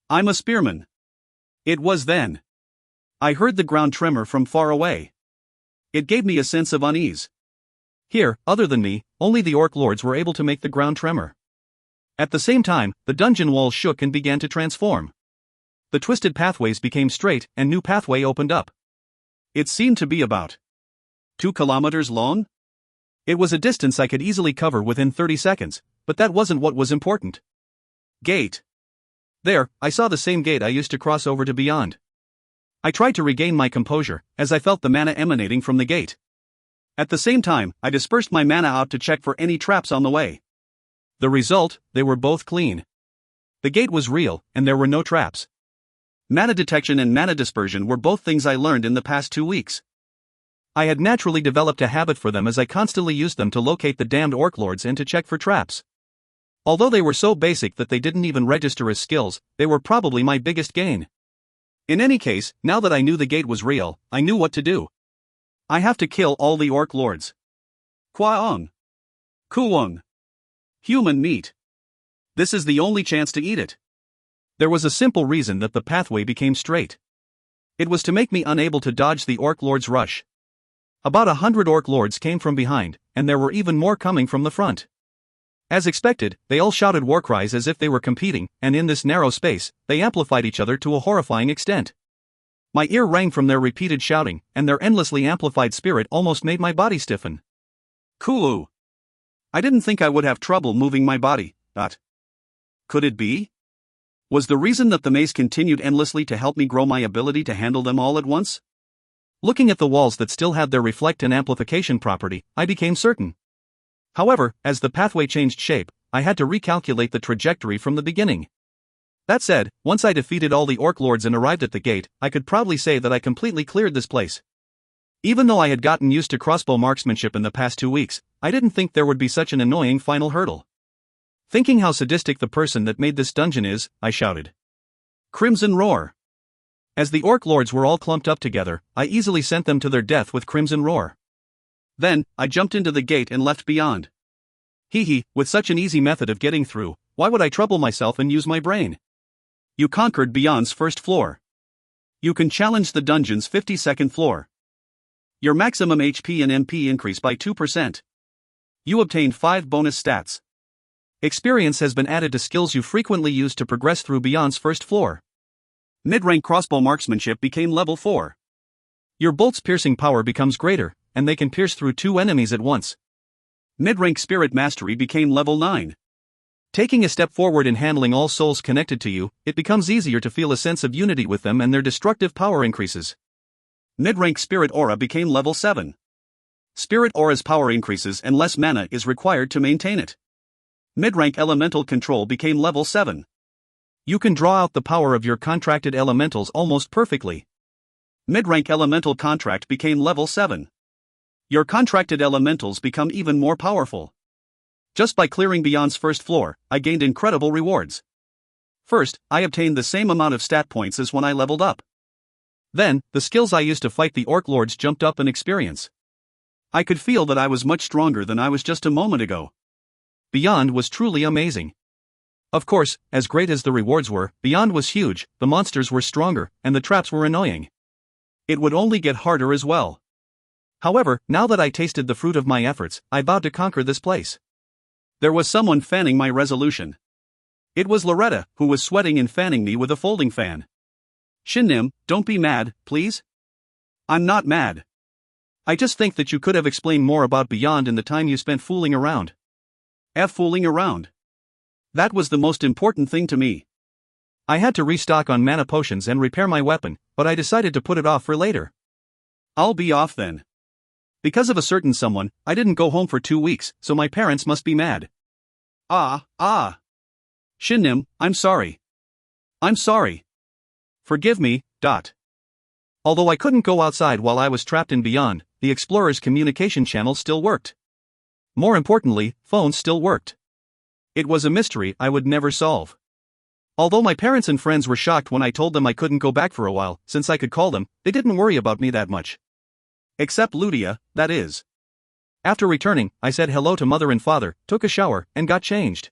[SPEAKER 1] I'm a spearman. It was then. I heard the ground tremor from far away. It gave me a sense of unease. Here, other than me, only the orc lords were able to make the ground tremor. At the same time, the dungeon walls shook and began to transform. The twisted pathways became straight, and new pathway opened up. It seemed to be about 2 kilometers long? It was a distance I could easily cover within 30 seconds, but that wasn't what was important. Gate. There, I saw the same gate I used to cross over to beyond. I tried to regain my composure, as I felt the mana emanating from the gate. At the same time, I dispersed my mana out to check for any traps on the way. The result, they were both clean. The gate was real, and there were no traps. Mana detection and mana dispersion were both things I learned in the past 2 weeks. I had naturally developed a habit for them as I constantly used them to locate the damned orc lords and to check for traps. Although they were so basic that they didn't even register as skills, they were probably my biggest gain. In any case, now that I knew the gate was real, I knew what to do. I have to kill all the orc lords. Kwaong. Kuwong. Human meat. This is the only chance to eat it. There was a simple reason that the pathway became straight. It was to make me unable to dodge the orc lord's rush. About 100 orc lords came from behind, and there were even more coming from the front. As expected, they all shouted war cries as if they were competing, and in this narrow space, they amplified each other to a horrifying extent. My ear rang from their repeated shouting, and their endlessly amplified spirit almost made my body stiffen. Kulu. I didn't think I would have trouble moving my body, but could it be? Was the reason that the maze continued endlessly to help me grow my ability to handle them all at once? Looking at the walls that still had their reflect and amplification property, I became certain. However, as the pathway changed shape, I had to recalculate the trajectory from the beginning. That said, once I defeated all the orc lords and arrived at the gate, I could proudly say that I completely cleared this place. Even though I had gotten used to crossbow marksmanship in the past 2 weeks, I didn't think there would be such an annoying final hurdle. Thinking how sadistic the person that made this dungeon is, I shouted. Crimson Roar. As the orc lords were all clumped up together, I easily sent them to their death with Crimson Roar. Then, I jumped into the gate and left beyond. With such an easy method of getting through, why would I trouble myself and use my brain? You conquered Beyond's first floor. You can challenge the dungeon's 52nd floor. Your maximum HP and MP increase by 2%. You obtained 5 bonus stats. Experience has been added to skills you frequently use to progress through Beyond's first floor. Mid-rank crossbow marksmanship became level 4. Your bolt's piercing power becomes greater, and they can pierce through 2 enemies at once. Mid-rank spirit mastery became level 9. Taking a step forward in handling all souls connected to you, it becomes easier to feel a sense of unity with them and their destructive power increases. Mid-rank spirit aura became level 7. Spirit aura's power increases and less mana is required to maintain it. Mid-rank elemental control became level 7. You can draw out the power of your contracted elementals almost perfectly. Mid-rank elemental contract became level 7. Your contracted elementals become even more powerful. Just by clearing Beyond's first floor, I gained incredible rewards. First, I obtained the same amount of stat points as when I leveled up. Then, the skills I used to fight the orc lords jumped up in experience. I could feel that I was much stronger than I was just a moment ago. Beyond was truly amazing. Of course, as great as the rewards were, Beyond was huge, the monsters were stronger, and the traps were annoying. It would only get harder as well. However, now that I tasted the fruit of my efforts, I vowed to conquer this place. There was someone fanning my resolution. It was Loretta, who was sweating and fanning me with a folding fan. Shin, don't be mad, please. I'm not mad. I just think that you could have explained more about Beyond in the time you spent fooling around. Fooling around. That was the most important thing to me. I had to restock on mana potions and repair my weapon, but I decided to put it off for later. I'll be off then. Because of a certain someone, I didn't go home for 2 weeks, so my parents must be mad. Shin, I'm sorry. I'm sorry. Forgive me. Although I couldn't go outside while I was trapped in Beyond, the Explorer's communication channel still worked. More importantly, phones still worked. It was a mystery I would never solve. Although my parents and friends were shocked when I told them I couldn't go back for a while, since I could call them, they didn't worry about me that much. Except Ludia, that is. After returning, I said hello to mother and father, took a shower, and got changed.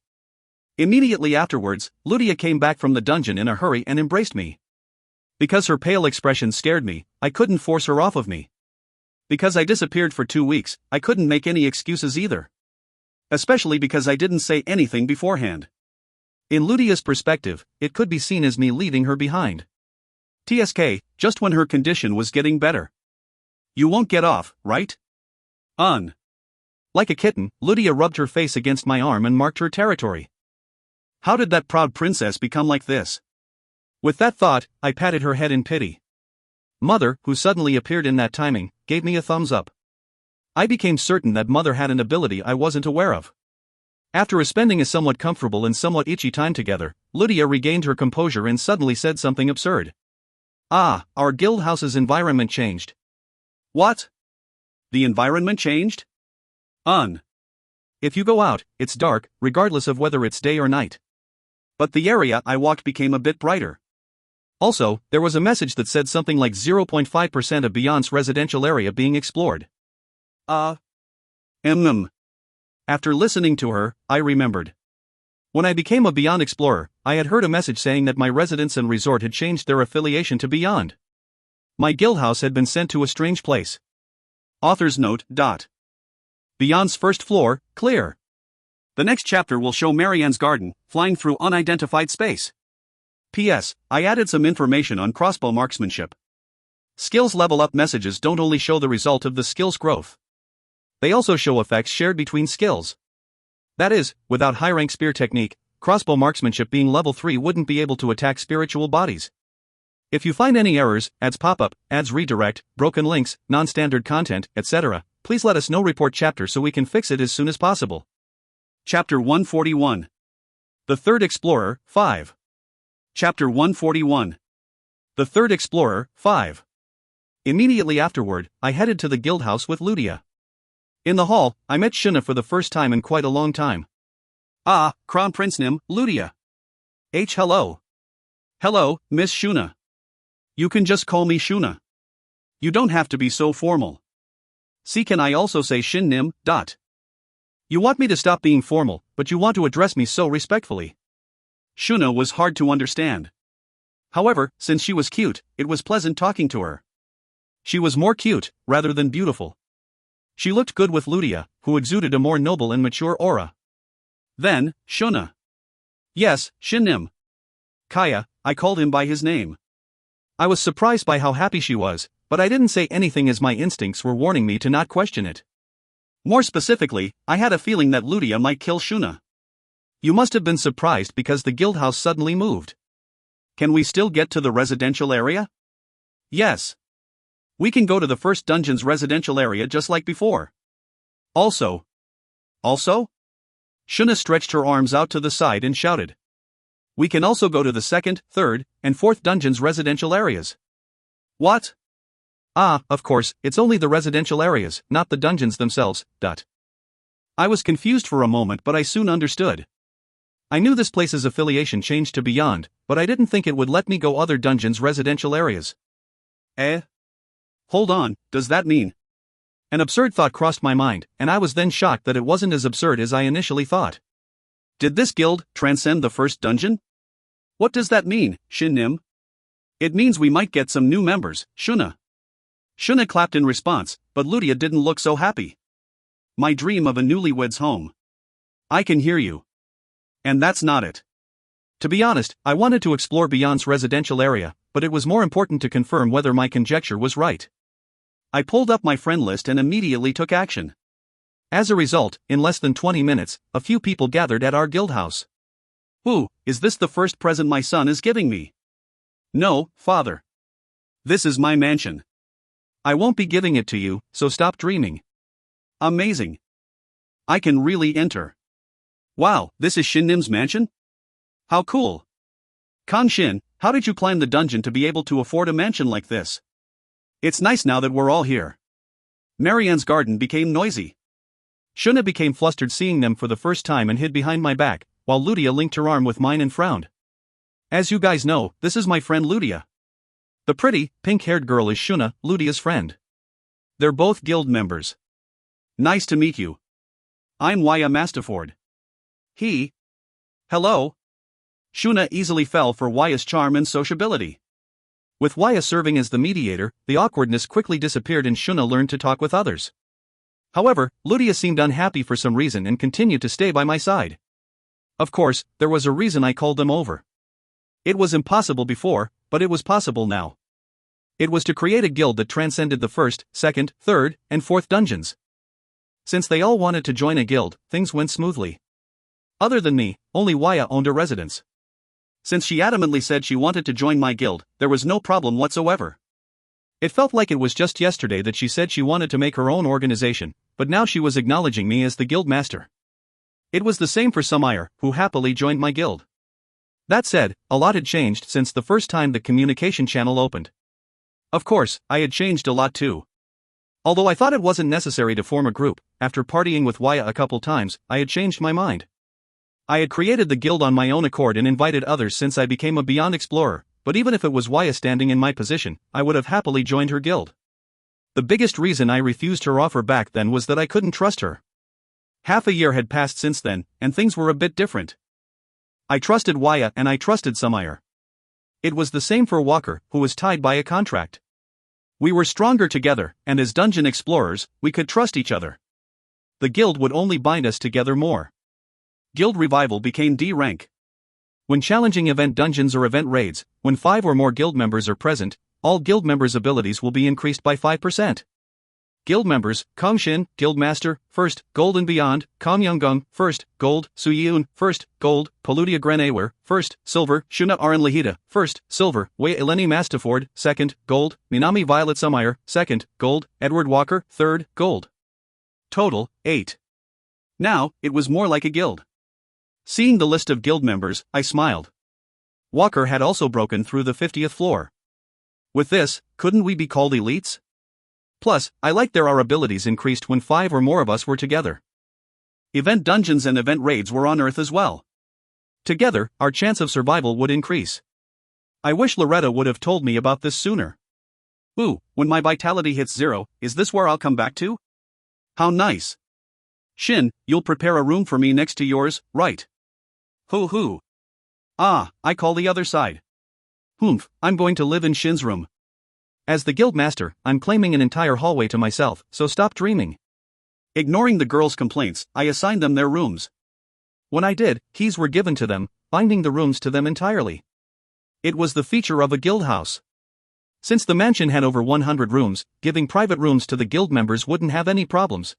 [SPEAKER 1] Immediately afterwards, Ludia came back from the dungeon in a hurry and embraced me. Because her pale expression scared me, I couldn't force her off of me. Because I disappeared for 2 weeks, I couldn't make any excuses either. Especially because I didn't say anything beforehand. In Ludia's perspective, it could be seen as me leaving her behind. TSK, just when her condition was getting better. You won't get off, right? Like a kitten, Ludia rubbed her face against my arm and marked her territory. How did that proud princess become like this? With that thought, I patted her head in pity. Mother, who suddenly appeared in that timing, gave me a thumbs up. I became certain that Mother had an ability I wasn't aware of. After spending a somewhat comfortable and somewhat itchy time together, Ludia regained her composure and suddenly said something absurd. Our guild house's environment changed. What? The environment changed? If you go out, it's dark, regardless of whether it's day or night. But the area I walked became a bit brighter. Also, there was a message that said something like 0.5% of Beyond's residential area being explored. After listening to her, I remembered. When I became a Beyond Explorer, I had heard a message saying that my residence and resort had changed their affiliation to Beyond. My guildhouse had been sent to a strange place. Author's note. Beyond's first floor, clear. The next chapter will show Marianne's garden, flying through unidentified space. P.S. I added some information on crossbow marksmanship. Skills level up messages don't only show the result of the skill's growth. They also show effects shared between skills. That is, without high-rank spear technique, crossbow marksmanship being level 3 wouldn't be able to attack spiritual bodies. If you find any errors, ads pop up, ads redirect, broken links, non-standard content, etc., please let us know. Report chapter so we can fix it as soon as possible. Chapter 141. The Third Explorer, 5. Chapter 141. The Third Explorer, 5. Immediately afterward, I headed to the guildhouse with Ludia. In the hall, I met Shuna for the first time in quite a long time. Crown Prince Nim, Ludia. Hello. Hello, Miss Shuna. You can just call me Shuna. You don't have to be so formal. See, can I also say Shin Nim? You want me to stop being formal, but you want to address me so respectfully. Shuna was hard to understand. However, since she was cute, it was pleasant talking to her. She was more cute, rather than beautiful. She looked good with Ludia, who exuded a more noble and mature aura. Then, Shuna. Yes, Shin Nim. Kaya, I called him by his name. I was surprised by how happy she was, but I didn't say anything as my instincts were warning me to not question it. More specifically, I had a feeling that Ludia might kill Shuna. You must have been surprised because the guildhouse suddenly moved. Can we still get to the residential area? Yes. We can go to the first dungeon's residential area just like before. Also? Shuna stretched her arms out to the side and shouted. We can also go to the second, third, and fourth dungeon's residential areas. What? Of course, it's only the residential areas, not the dungeons themselves. I was confused for a moment, but I soon understood. I knew this place's affiliation changed to Beyond, but I didn't think it would let me go other dungeons' residential areas. Hold on, does that mean? An absurd thought crossed my mind, and I was then shocked that it wasn't as absurd as I initially thought. Did this guild transcend the first dungeon? What does that mean, Shin Nim? It means we might get some new members, Shuna. Shuna clapped in response, but Ludia didn't look so happy. My dream of a newlywed's home. I can hear you. And that's not it. To be honest, I wanted to explore Beyond's residential area, but it was more important to confirm whether my conjecture was right. I pulled up my friend list and immediately took action. As a result, in less than 20 minutes, a few people gathered at our guild house. Ooh, is this the first present my son is giving me? No, father. This is my mansion. I won't be giving it to you, so stop dreaming. Amazing. I can really enter. Wow, this is Shin Nim's mansion? How cool. Kang Shin, how did you climb the dungeon to be able to afford a mansion like this? It's nice now that we're all here. Marianne's garden became noisy. Shuna became flustered seeing them for the first time and hid behind my back, while Ludia linked her arm with mine and frowned. As you guys know, this is my friend Ludia. The pretty, pink-haired girl is Shuna, Ludia's friend. They're both guild members. Nice to meet you. I'm Waya Mastaford. Hello. Shuna easily fell for Waya's charm and sociability. With Waya serving as the mediator, the awkwardness quickly disappeared and Shuna learned to talk with others. However, Ludia seemed unhappy for some reason and continued to stay by my side. Of course, there was a reason I called them over. It was impossible before, but it was possible now. It was to create a guild that transcended the first, second, third, and fourth dungeons. Since they all wanted to join a guild, things went smoothly. Other than me, only Waya owned a residence. Since she adamantly said she wanted to join my guild, there was no problem whatsoever. It felt like it was just yesterday that she said she wanted to make her own organization, but now she was acknowledging me as the guild master. It was the same for Sumire, who happily joined my guild. That said, a lot had changed since the first time the communication channel opened. Of course, I had changed a lot too. Although I thought it wasn't necessary to form a group, after partying with Waya a couple times, I had changed my mind. I had created the guild on my own accord and invited others since I became a Beyond Explorer, but even if it was Waya standing in my position, I would have happily joined her guild. The biggest reason I refused her offer back then was that I couldn't trust her. Half a year had passed since then, and things were a bit different. I trusted Waya and I trusted Sumire. It was the same for Walker, who was tied by a contract. We were stronger together, and as dungeon explorers, we could trust each other. The guild would only bind us together more. Guild revival became D rank. When challenging event dungeons or event raids, when 5 or more guild members are present, all guild members' abilities will be increased by 5%. Guild members: Kang Shin, Guild Master, 1st, Gold and Beyond; Kang Younggung, 1st, Gold; Suyun, 1st, Gold; Paludia Grenawer, 1st, Silver; Shuna Aran Lahita, 1st, Silver; Wei Eleni Mastaford, 2nd, Gold; Minami Violet Sumire, 2nd, Gold; Edward Walker, 3rd, Gold. Total, 8. Now, it was more like a guild. Seeing the list of guild members, I smiled. Walker had also broken through the 50th floor. With this, couldn't we be called elites? Plus, I liked that our abilities increased when 5 or more of us were together. Event dungeons and event raids were on Earth as well. Together, our chance of survival would increase. I wish Loretta would have told me about this sooner. Ooh, when my vitality hits 0, is this where I'll come back to? How nice. Shin, you'll prepare a room for me next to yours, right? Hoo. Ah, I call the other side. I'm going to live in Shin's room. As the guild master, I'm claiming an entire hallway to myself, so stop dreaming. Ignoring the girls' complaints, I assigned them their rooms. When I did, keys were given to them, binding the rooms to them entirely. It was the feature of a guild house. Since the mansion had over 100 rooms, giving private rooms to the guild members wouldn't have any problems.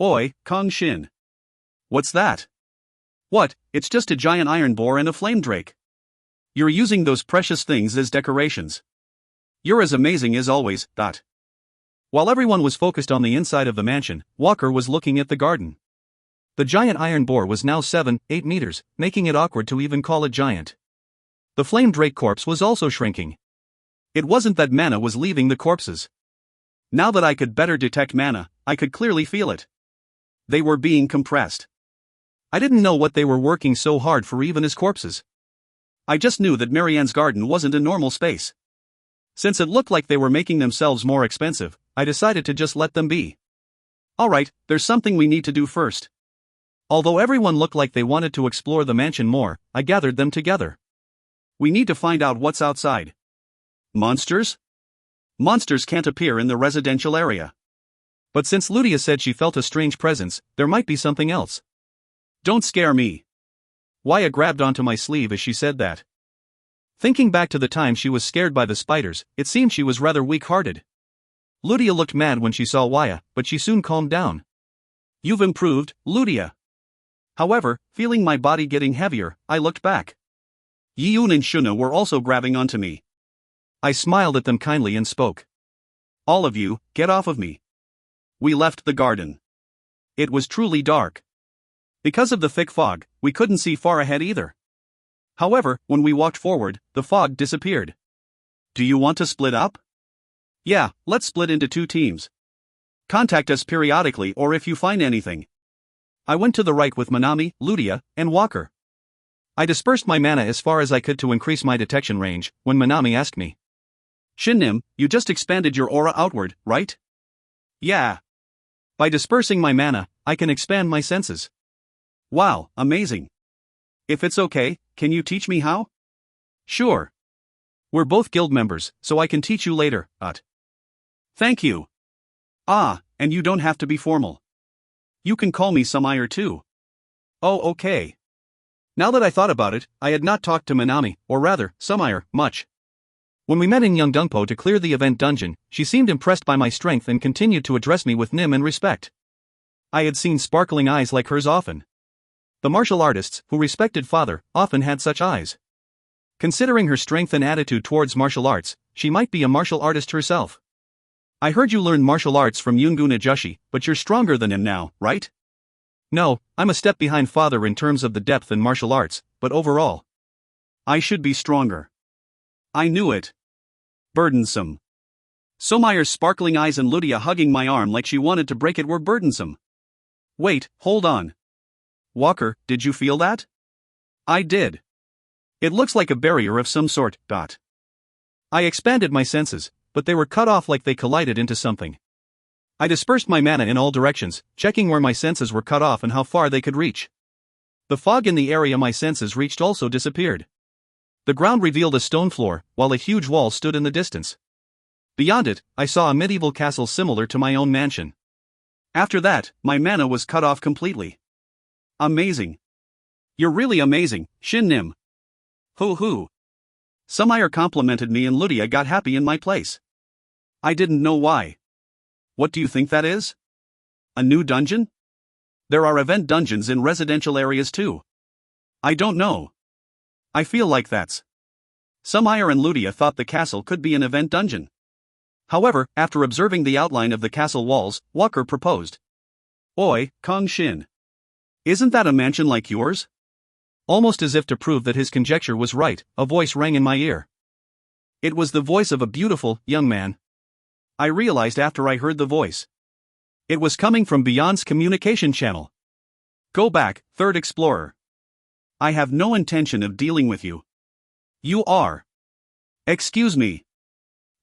[SPEAKER 1] Oi, Kang Shin. What's that? What, it's just a giant iron boar and a flame drake. You're using those precious things as decorations. You're as amazing as always. While everyone was focused on the inside of the mansion, Walker was looking at the garden. The giant iron boar was now 7-8 meters, making it awkward to even call it giant. The flame drake corpse was also shrinking. It wasn't that mana was leaving the corpses. Now that I could better detect mana, I could clearly feel it. They were being compressed. I didn't know what they were working so hard for even as corpses. I just knew that Marianne's garden wasn't a normal space. Since it looked like they were making themselves more expensive, I decided to just let them be. Alright, there's something we need to do first. Although everyone looked like they wanted to explore the mansion more, I gathered them together. We need to find out what's outside. Monsters? Monsters can't appear in the residential area. But since Ludia said she felt a strange presence, there might be something else. Don't scare me. Waya grabbed onto my sleeve as she said that. Thinking back to the time she was scared by the spiders, it seemed she was rather weak-hearted. Ludia looked mad when she saw Waya, but she soon calmed down. You've improved, Ludia. However, feeling my body getting heavier, I looked back. Yiyun and Shuna were also grabbing onto me. I smiled at them kindly and spoke. All of you, get off of me. We left the garden. It was truly dark. Because of the thick fog, we couldn't see far ahead either. However, when we walked forward, the fog disappeared. Do you want to split up? Yeah, let's split into 2 teams. Contact us periodically or if you find anything. I went to the right with Manami, Ludia, and Walker. I dispersed my mana as far as I could to increase my detection range, when Manami asked me. Shin, you just expanded your aura outward, right? Yeah. By dispersing my mana, I can expand my senses. Wow, amazing. If it's okay, can you teach me how? Sure. We're both guild members, so I can teach you later, Thank you. Ah, and you don't have to be formal. You can call me Sumire too. Oh, okay. Now that I thought about it, I had not talked to Manami, or rather, Sumire, much. When we met in Yeongdongpo to clear the event dungeon, she seemed impressed by my strength and continued to address me with nim and respect. I had seen sparkling eyes like hers often. The martial artists, who respected father, often had such eyes. Considering her strength and attitude towards martial arts, she might be a martial artist herself. I heard you learned martial arts from Yungun Ajushi, but you're stronger than him now, right? No, I'm a step behind father in terms of the depth in martial arts, but overall, I should be stronger. I knew it. Burdensome. Somire's sparkling eyes and Ludia hugging my arm like she wanted to break it were burdensome. Wait, hold on. Walker, did you feel that? I did. It looks like a barrier of some sort, I expanded my senses, but they were cut off like they collided into something. I dispersed my mana in all directions, checking where my senses were cut off and how far they could reach. The fog in the area my senses reached also disappeared. The ground revealed a stone floor, while a huge wall stood in the distance. Beyond it, I saw a medieval castle similar to my own mansion. After that, my mana was cut off completely. Amazing. You're really amazing, Shin Nim. Hoo. Sumire complimented me and Ludia got happy in my place. I didn't know why. What do you think that is? A new dungeon? There are event dungeons in residential areas too. I don't know. I feel like that's. Sumire and Ludia thought the castle could be an event dungeon. However, after observing the outline of the castle walls, Walker proposed. Oi, Kang Shin. Isn't that a mansion like yours? Almost as if to prove that his conjecture was right, a voice rang in my ear. It was the voice of a beautiful, young man. I realized after I heard the voice. It was coming from Beyond's communication channel. Go back, third explorer. I have no intention of dealing with you. You are. Excuse me.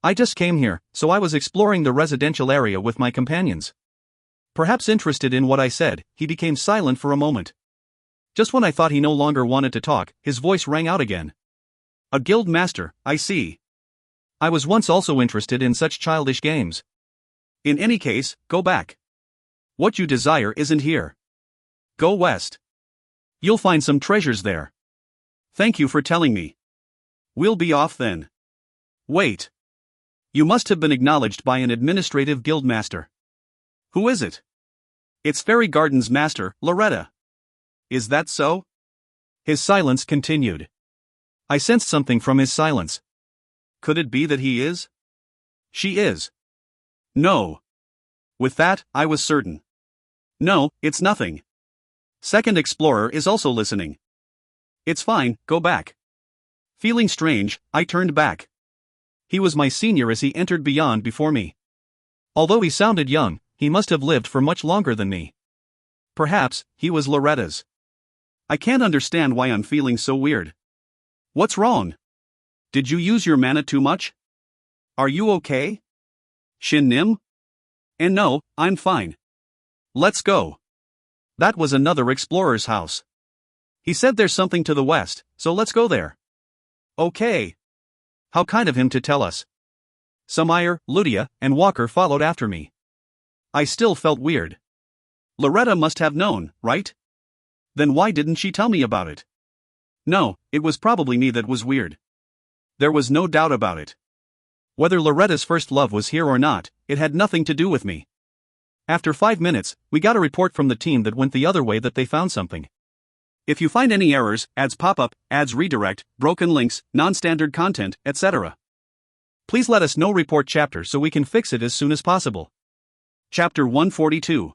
[SPEAKER 1] I just came here, so I was exploring the residential area with my companions. Perhaps interested in what I said, he became silent for a moment. Just when I thought he no longer wanted to talk, his voice rang out again. A guild master, I see. I was once also interested in such childish games. In any case, go back. What you desire isn't here. Go west. You'll find some treasures there. Thank you for telling me. We'll be off then. Wait. You must have been acknowledged by an administrative guild master. Who is it? It's Fairy Garden's master, Loretta. Is that so? His silence continued. I sensed something from his silence. Could it be that he is? She is. No. With that, I was certain. No, it's nothing. Second explorer is also listening. It's fine, go back. Feeling strange, I turned back. He was my senior as he entered Beyond before me. Although he sounded young, he must have lived for much longer than me. Perhaps, he was Loretta's. I can't understand why I'm feeling so weird. What's wrong? Did you use your mana too much? Are you okay? Shin Nim? And no, I'm fine. Let's go. That was another explorer's house. He said there's something to the west, so let's go there. Okay. How kind of him to tell us. Samire, Ludia, and Walker followed after me. I still felt weird. Loretta must have known, right? Then why didn't she tell me about it? No, it was probably me that was weird. There was no doubt about it. Whether Loretta's first love was here or not, it had nothing to do with me. After 5 minutes, we got a report from the team that went the other way that they found something. If you find any errors, ads pop up, ads redirect, broken links, non-standard content, etc., please let us know. Report chapter so we can fix it as soon as possible. Chapter 142.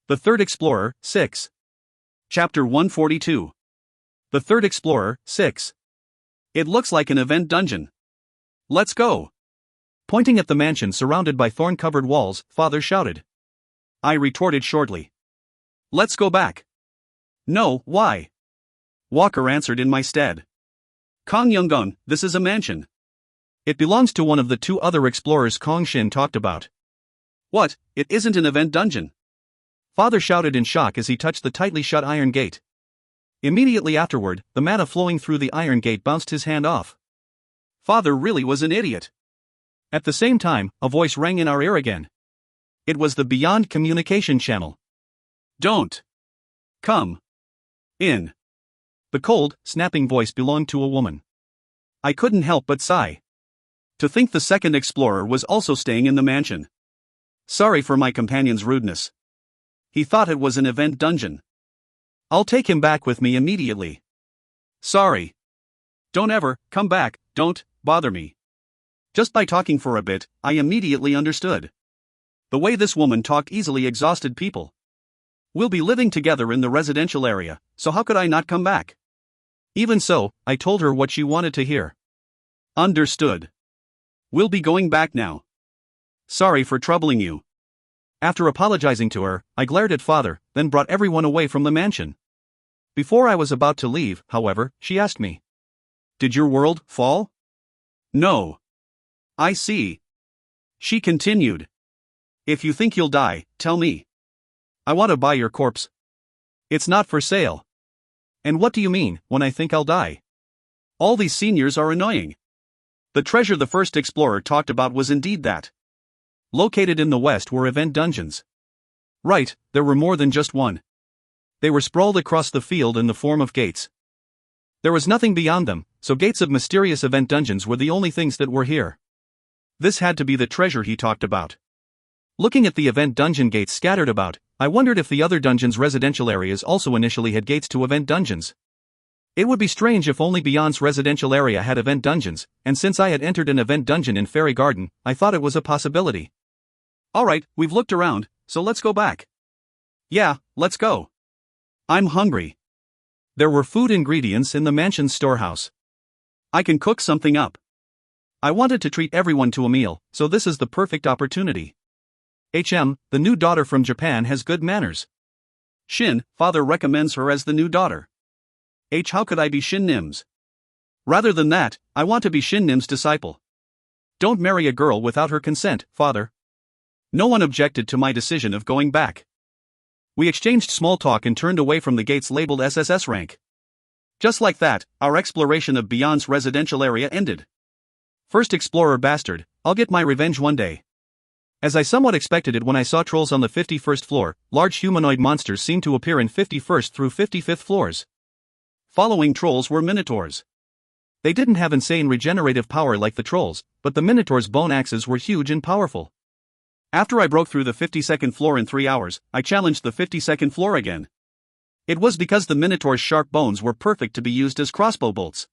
[SPEAKER 1] The Third Explorer, 6. Chapter 142. The Third Explorer, 6. It looks like an event dungeon. Let's go. Pointing at the mansion surrounded by thorn-covered walls, Father shouted. I retorted shortly. Let's go back. No, why? Walker answered in my stead. Kang Younggun, this is a mansion. It belongs to one of the 2 other explorers Kang Shin talked about. What, it isn't an event dungeon? Father shouted in shock as he touched the tightly shut iron gate. Immediately afterward, the mana flowing through the iron gate bounced his hand off. Father really was an idiot. At the same time, a voice rang in our ear again. It was the Beyond communication channel. Don't come in. The cold, snapping voice belonged to a woman. I couldn't help but sigh. To think the second explorer was also staying in the mansion. Sorry for my companion's rudeness. He thought it was an event dungeon. I'll take him back with me immediately. Sorry. Don't ever come back, don't bother me. Just by talking for a bit, I immediately understood. The way this woman talked easily exhausted people. We'll be living together in the residential area, so how could I not come back? Even so, I told her what she wanted to hear. Understood. We'll be going back now. Sorry for troubling you. After apologizing to her, I glared at Father, then brought everyone away from the mansion. Before I was about to leave, however, she asked me. Did your world fall? No. I see. She continued. If you think you'll die, tell me. I want to buy your corpse. It's not for sale. And what do you mean, when I think I'll die? All these seniors are annoying. The treasure the first explorer talked about was indeed that. Located in the west were event dungeons. Right, there were more than just one. They were sprawled across the field in the form of gates. There was nothing beyond them, so gates of mysterious event dungeons were the only things that were here. This had to be the treasure he talked about. Looking at the event dungeon gates scattered about, I wondered if the other dungeons' residential areas also initially had gates to event dungeons. It would be strange if only Beyond's residential area had event dungeons, and since I had entered an event dungeon in Fairy Garden, I thought it was a possibility. Alright, we've looked around, so let's go back. Yeah, let's go. I'm hungry. There were food ingredients in the mansion's storehouse. I can cook something up. I wanted to treat everyone to a meal, so this is the perfect opportunity. The new daughter from Japan has good manners. Shin, Father recommends her as the new daughter. How could I be Shin Nim's? Rather than that, I want to be Shin Nim's disciple. Don't marry a girl without her consent, Father. No one objected to my decision of going back. We exchanged small talk and turned away from the gates labeled SSS rank. Just like that, our exploration of Beyond's residential area ended. First explorer bastard, I'll get my revenge one day. As I somewhat expected it when I saw trolls on the 51st floor, large humanoid monsters seemed to appear in 51st through 55th floors. Following trolls were minotaurs. They didn't have insane regenerative power like the trolls, but the minotaurs' bone axes were huge and powerful. After I broke through the 52nd floor in 3 hours, I challenged the 52nd floor again. It was because the minotaur's sharp bones were perfect to be used as crossbow bolts.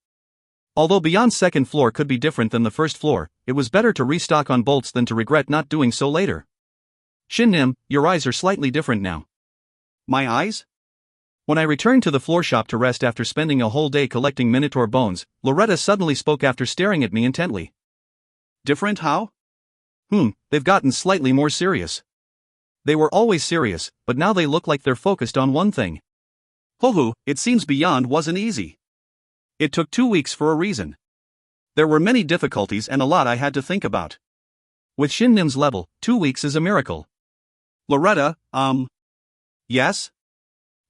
[SPEAKER 1] Although Beyond's second floor could be different than the first floor, it was better to restock on bolts than to regret not doing so later. Shin Nim, your eyes are slightly different now. My eyes? When I returned to the floor shop to rest after spending a whole day collecting minotaur bones, Loretta suddenly spoke after staring at me intently. Different how? They've gotten slightly more serious. They were always serious, but now they look like they're focused on one thing. Hohu, it seems Beyond wasn't easy. It took 2 weeks for a reason. There were many difficulties and a lot I had to think about. With Shin Nim's level, 2 weeks is a miracle. Loretta, yes?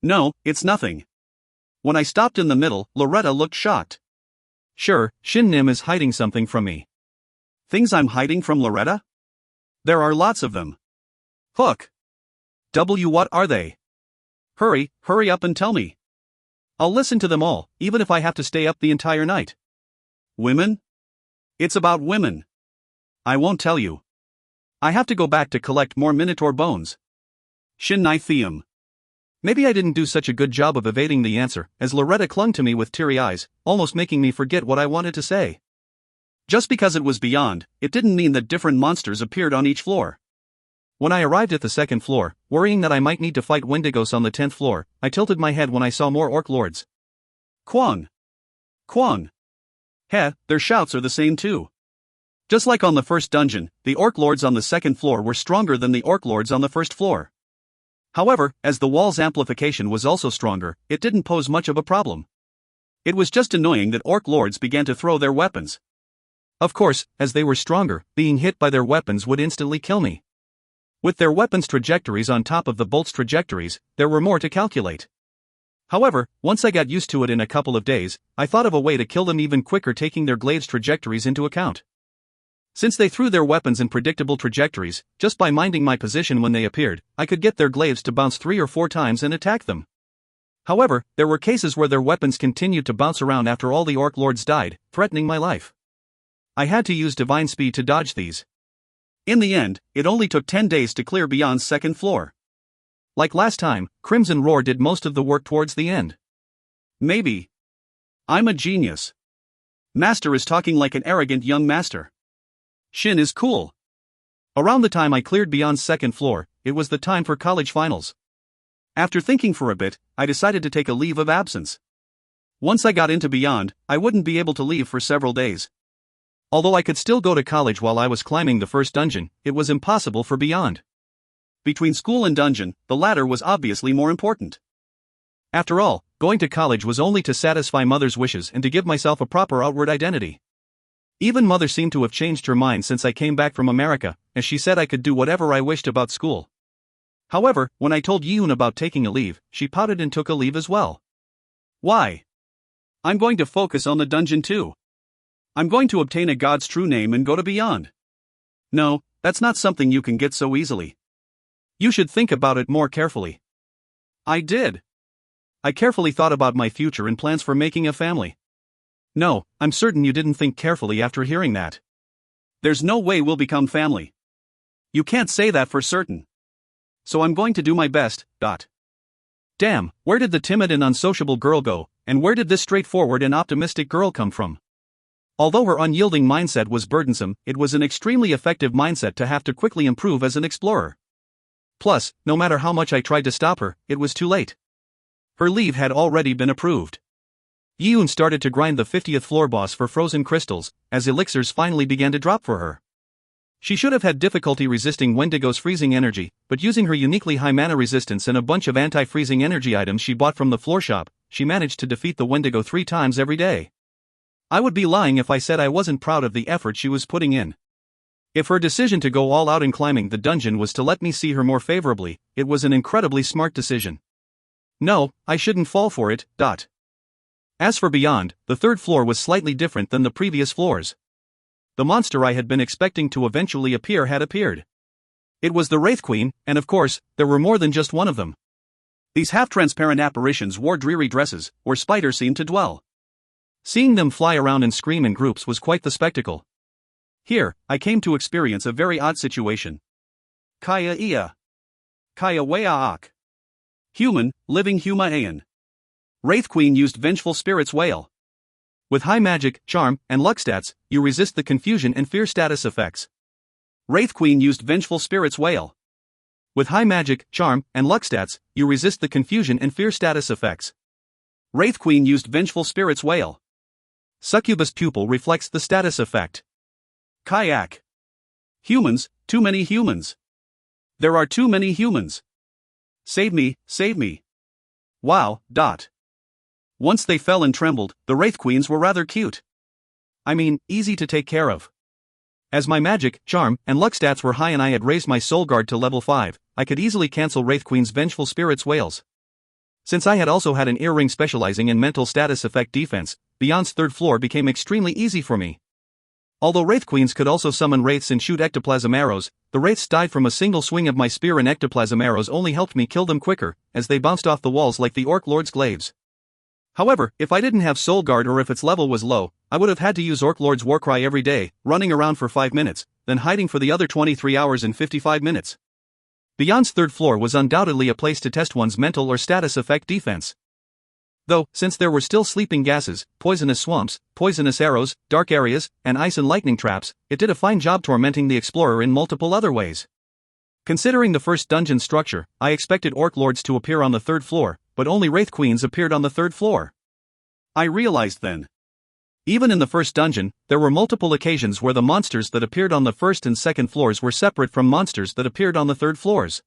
[SPEAKER 1] No, it's nothing. When I stopped in the middle, Loretta looked shocked. Sure, Shin Nim is hiding something from me. Things I'm hiding from Loretta? There are lots of them. Hook. What are they? Hurry up and tell me. I'll listen to them all, even if I have to stay up the entire night. Women? It's about women. I won't tell you. I have to go back to collect more Minotaur bones. Shin. Maybe I didn't do such a good job of evading the answer, as Loretta clung to me with teary eyes, almost making me forget what I wanted to say. Just because it was beyond, it didn't mean that different monsters appeared on each floor. When I arrived at the second floor, worrying that I might need to fight Wendigos on the 10th floor, I tilted my head when I saw more orc lords. Kwang. Heh, their shouts are the same too. Just like on the first dungeon, the orc lords on the second floor were stronger than the orc lords on the first floor. However, as the wall's amplification was also stronger, it didn't pose much of a problem. It was just annoying that orc lords began to throw their weapons. Of course, as they were stronger, being hit by their weapons would instantly kill me. With their weapons' trajectories on top of the bolts' trajectories, there were more to calculate. However, once I got used to it in a couple of days, I thought of a way to kill them even quicker, taking their glaives' trajectories into account. Since they threw their weapons in predictable trajectories, just by minding my position when they appeared, I could get their glaives to bounce 3 or 4 times and attack them. However, there were cases where their weapons continued to bounce around after all the orc lords died, threatening my life. I had to use divine speed to dodge these. In the end, it only took 10 days to clear Beyond's second floor. Like last time, Crimson Roar did most of the work towards the end. Maybe. I'm a genius. Master is talking like an arrogant young master. Shin is cool. Around the time I cleared Beyond's second floor, it was the time for college finals. After thinking for a bit, I decided to take a leave of absence. Once I got into Beyond, I wouldn't be able to leave for several days. Although I could still go to college while I was climbing the first dungeon, it was impossible for Beyond. Between school and dungeon, the latter was obviously more important. After all, going to college was only to satisfy Mother's wishes and to give myself a proper outward identity. Even Mother seemed to have changed her mind since I came back from America, as she said I could do whatever I wished about school. However, when I told Yoon about taking a leave, she pouted and took a leave as well. Why? I'm going to focus on the dungeon too. I'm going to obtain a god's true name and go to Beyond. No, that's not something you can get so easily. You should think about it more carefully. I did. I carefully thought about my future and plans for making a family. No, I'm certain you didn't think carefully after hearing that. There's no way we'll become family. You can't say that for certain. So I'm going to do my best. Damn, where did the timid and unsociable girl go, and where did this straightforward and optimistic girl come from? Although her unyielding mindset was burdensome, it was an extremely effective mindset to have to quickly improve as an explorer. Plus, no matter how much I tried to stop her, it was too late. Her leave had already been approved. Yoon started to grind the 50th floor boss for frozen crystals, as elixirs finally began to drop for her. She should have had difficulty resisting Wendigo's freezing energy, but using her uniquely high mana resistance and a bunch of anti-freezing energy items she bought from the floor shop, she managed to defeat the Wendigo 3 times every day. I would be lying if I said I wasn't proud of the effort she was putting in. If her decision to go all out in climbing the dungeon was to let me see her more favorably, it was an incredibly smart decision. No, I shouldn't fall for it. As for Beyond, the third floor was slightly different than the previous floors. The monster I had been expecting to eventually appear had appeared. It was the Wraith Queen, and of course, there were more than just one of them. These half-transparent apparitions wore dreary dresses, where spiders seemed to dwell. Seeing them fly around and scream in groups was quite the spectacle. Here, I came to experience a very odd situation. Kaya Ia. Kaya Wayaak. Human, living Huma-ayan. Wraith Queen used Vengeful Spirit's Wail. With high magic, charm, and luck stats, you resist the confusion and fear status effects. Wraith Queen used Vengeful Spirit's Wail. With high magic, charm, and luck stats, you resist the confusion and fear status effects. Wraith Queen used Vengeful Spirit's Wail. Succubus Pupil reflects the status effect. Kayak. Humans, too many humans. There are too many humans. Save me, save me. Wow. Once they fell and trembled, the Wraith Queens were rather cute. I mean, easy to take care of. As my magic, charm, and luck stats were high and I had raised my soul guard to level 5, I could easily cancel Wraith Queen's Vengeful Spirit's Wails. Since I had also had an earring specializing in mental status effect defense, Beyond's third floor became extremely easy for me. Although Wraith Queens could also summon wraiths and shoot ectoplasm arrows, the wraiths died from a single swing of my spear, and ectoplasm arrows only helped me kill them quicker, as they bounced off the walls like the Orc Lord's glaives. However, if I didn't have Soul Guard or if its level was low, I would have had to use Orc Lord's Warcry every day, running around for 5 minutes, then hiding for the other 23 hours and 55 minutes. Beyond's third floor was undoubtedly a place to test one's mental or status effect defense. Though, since there were still sleeping gases, poisonous swamps, poisonous arrows, dark areas, and ice and lightning traps, it did a fine job tormenting the explorer in multiple other ways. Considering the first dungeon structure, I expected Orc Lords to appear on the third floor, but only Wraith Queens appeared on the third floor. I realized then. Even in the first dungeon, there were multiple occasions where the monsters that appeared on the first and second floors were separate from monsters that appeared on the third floors.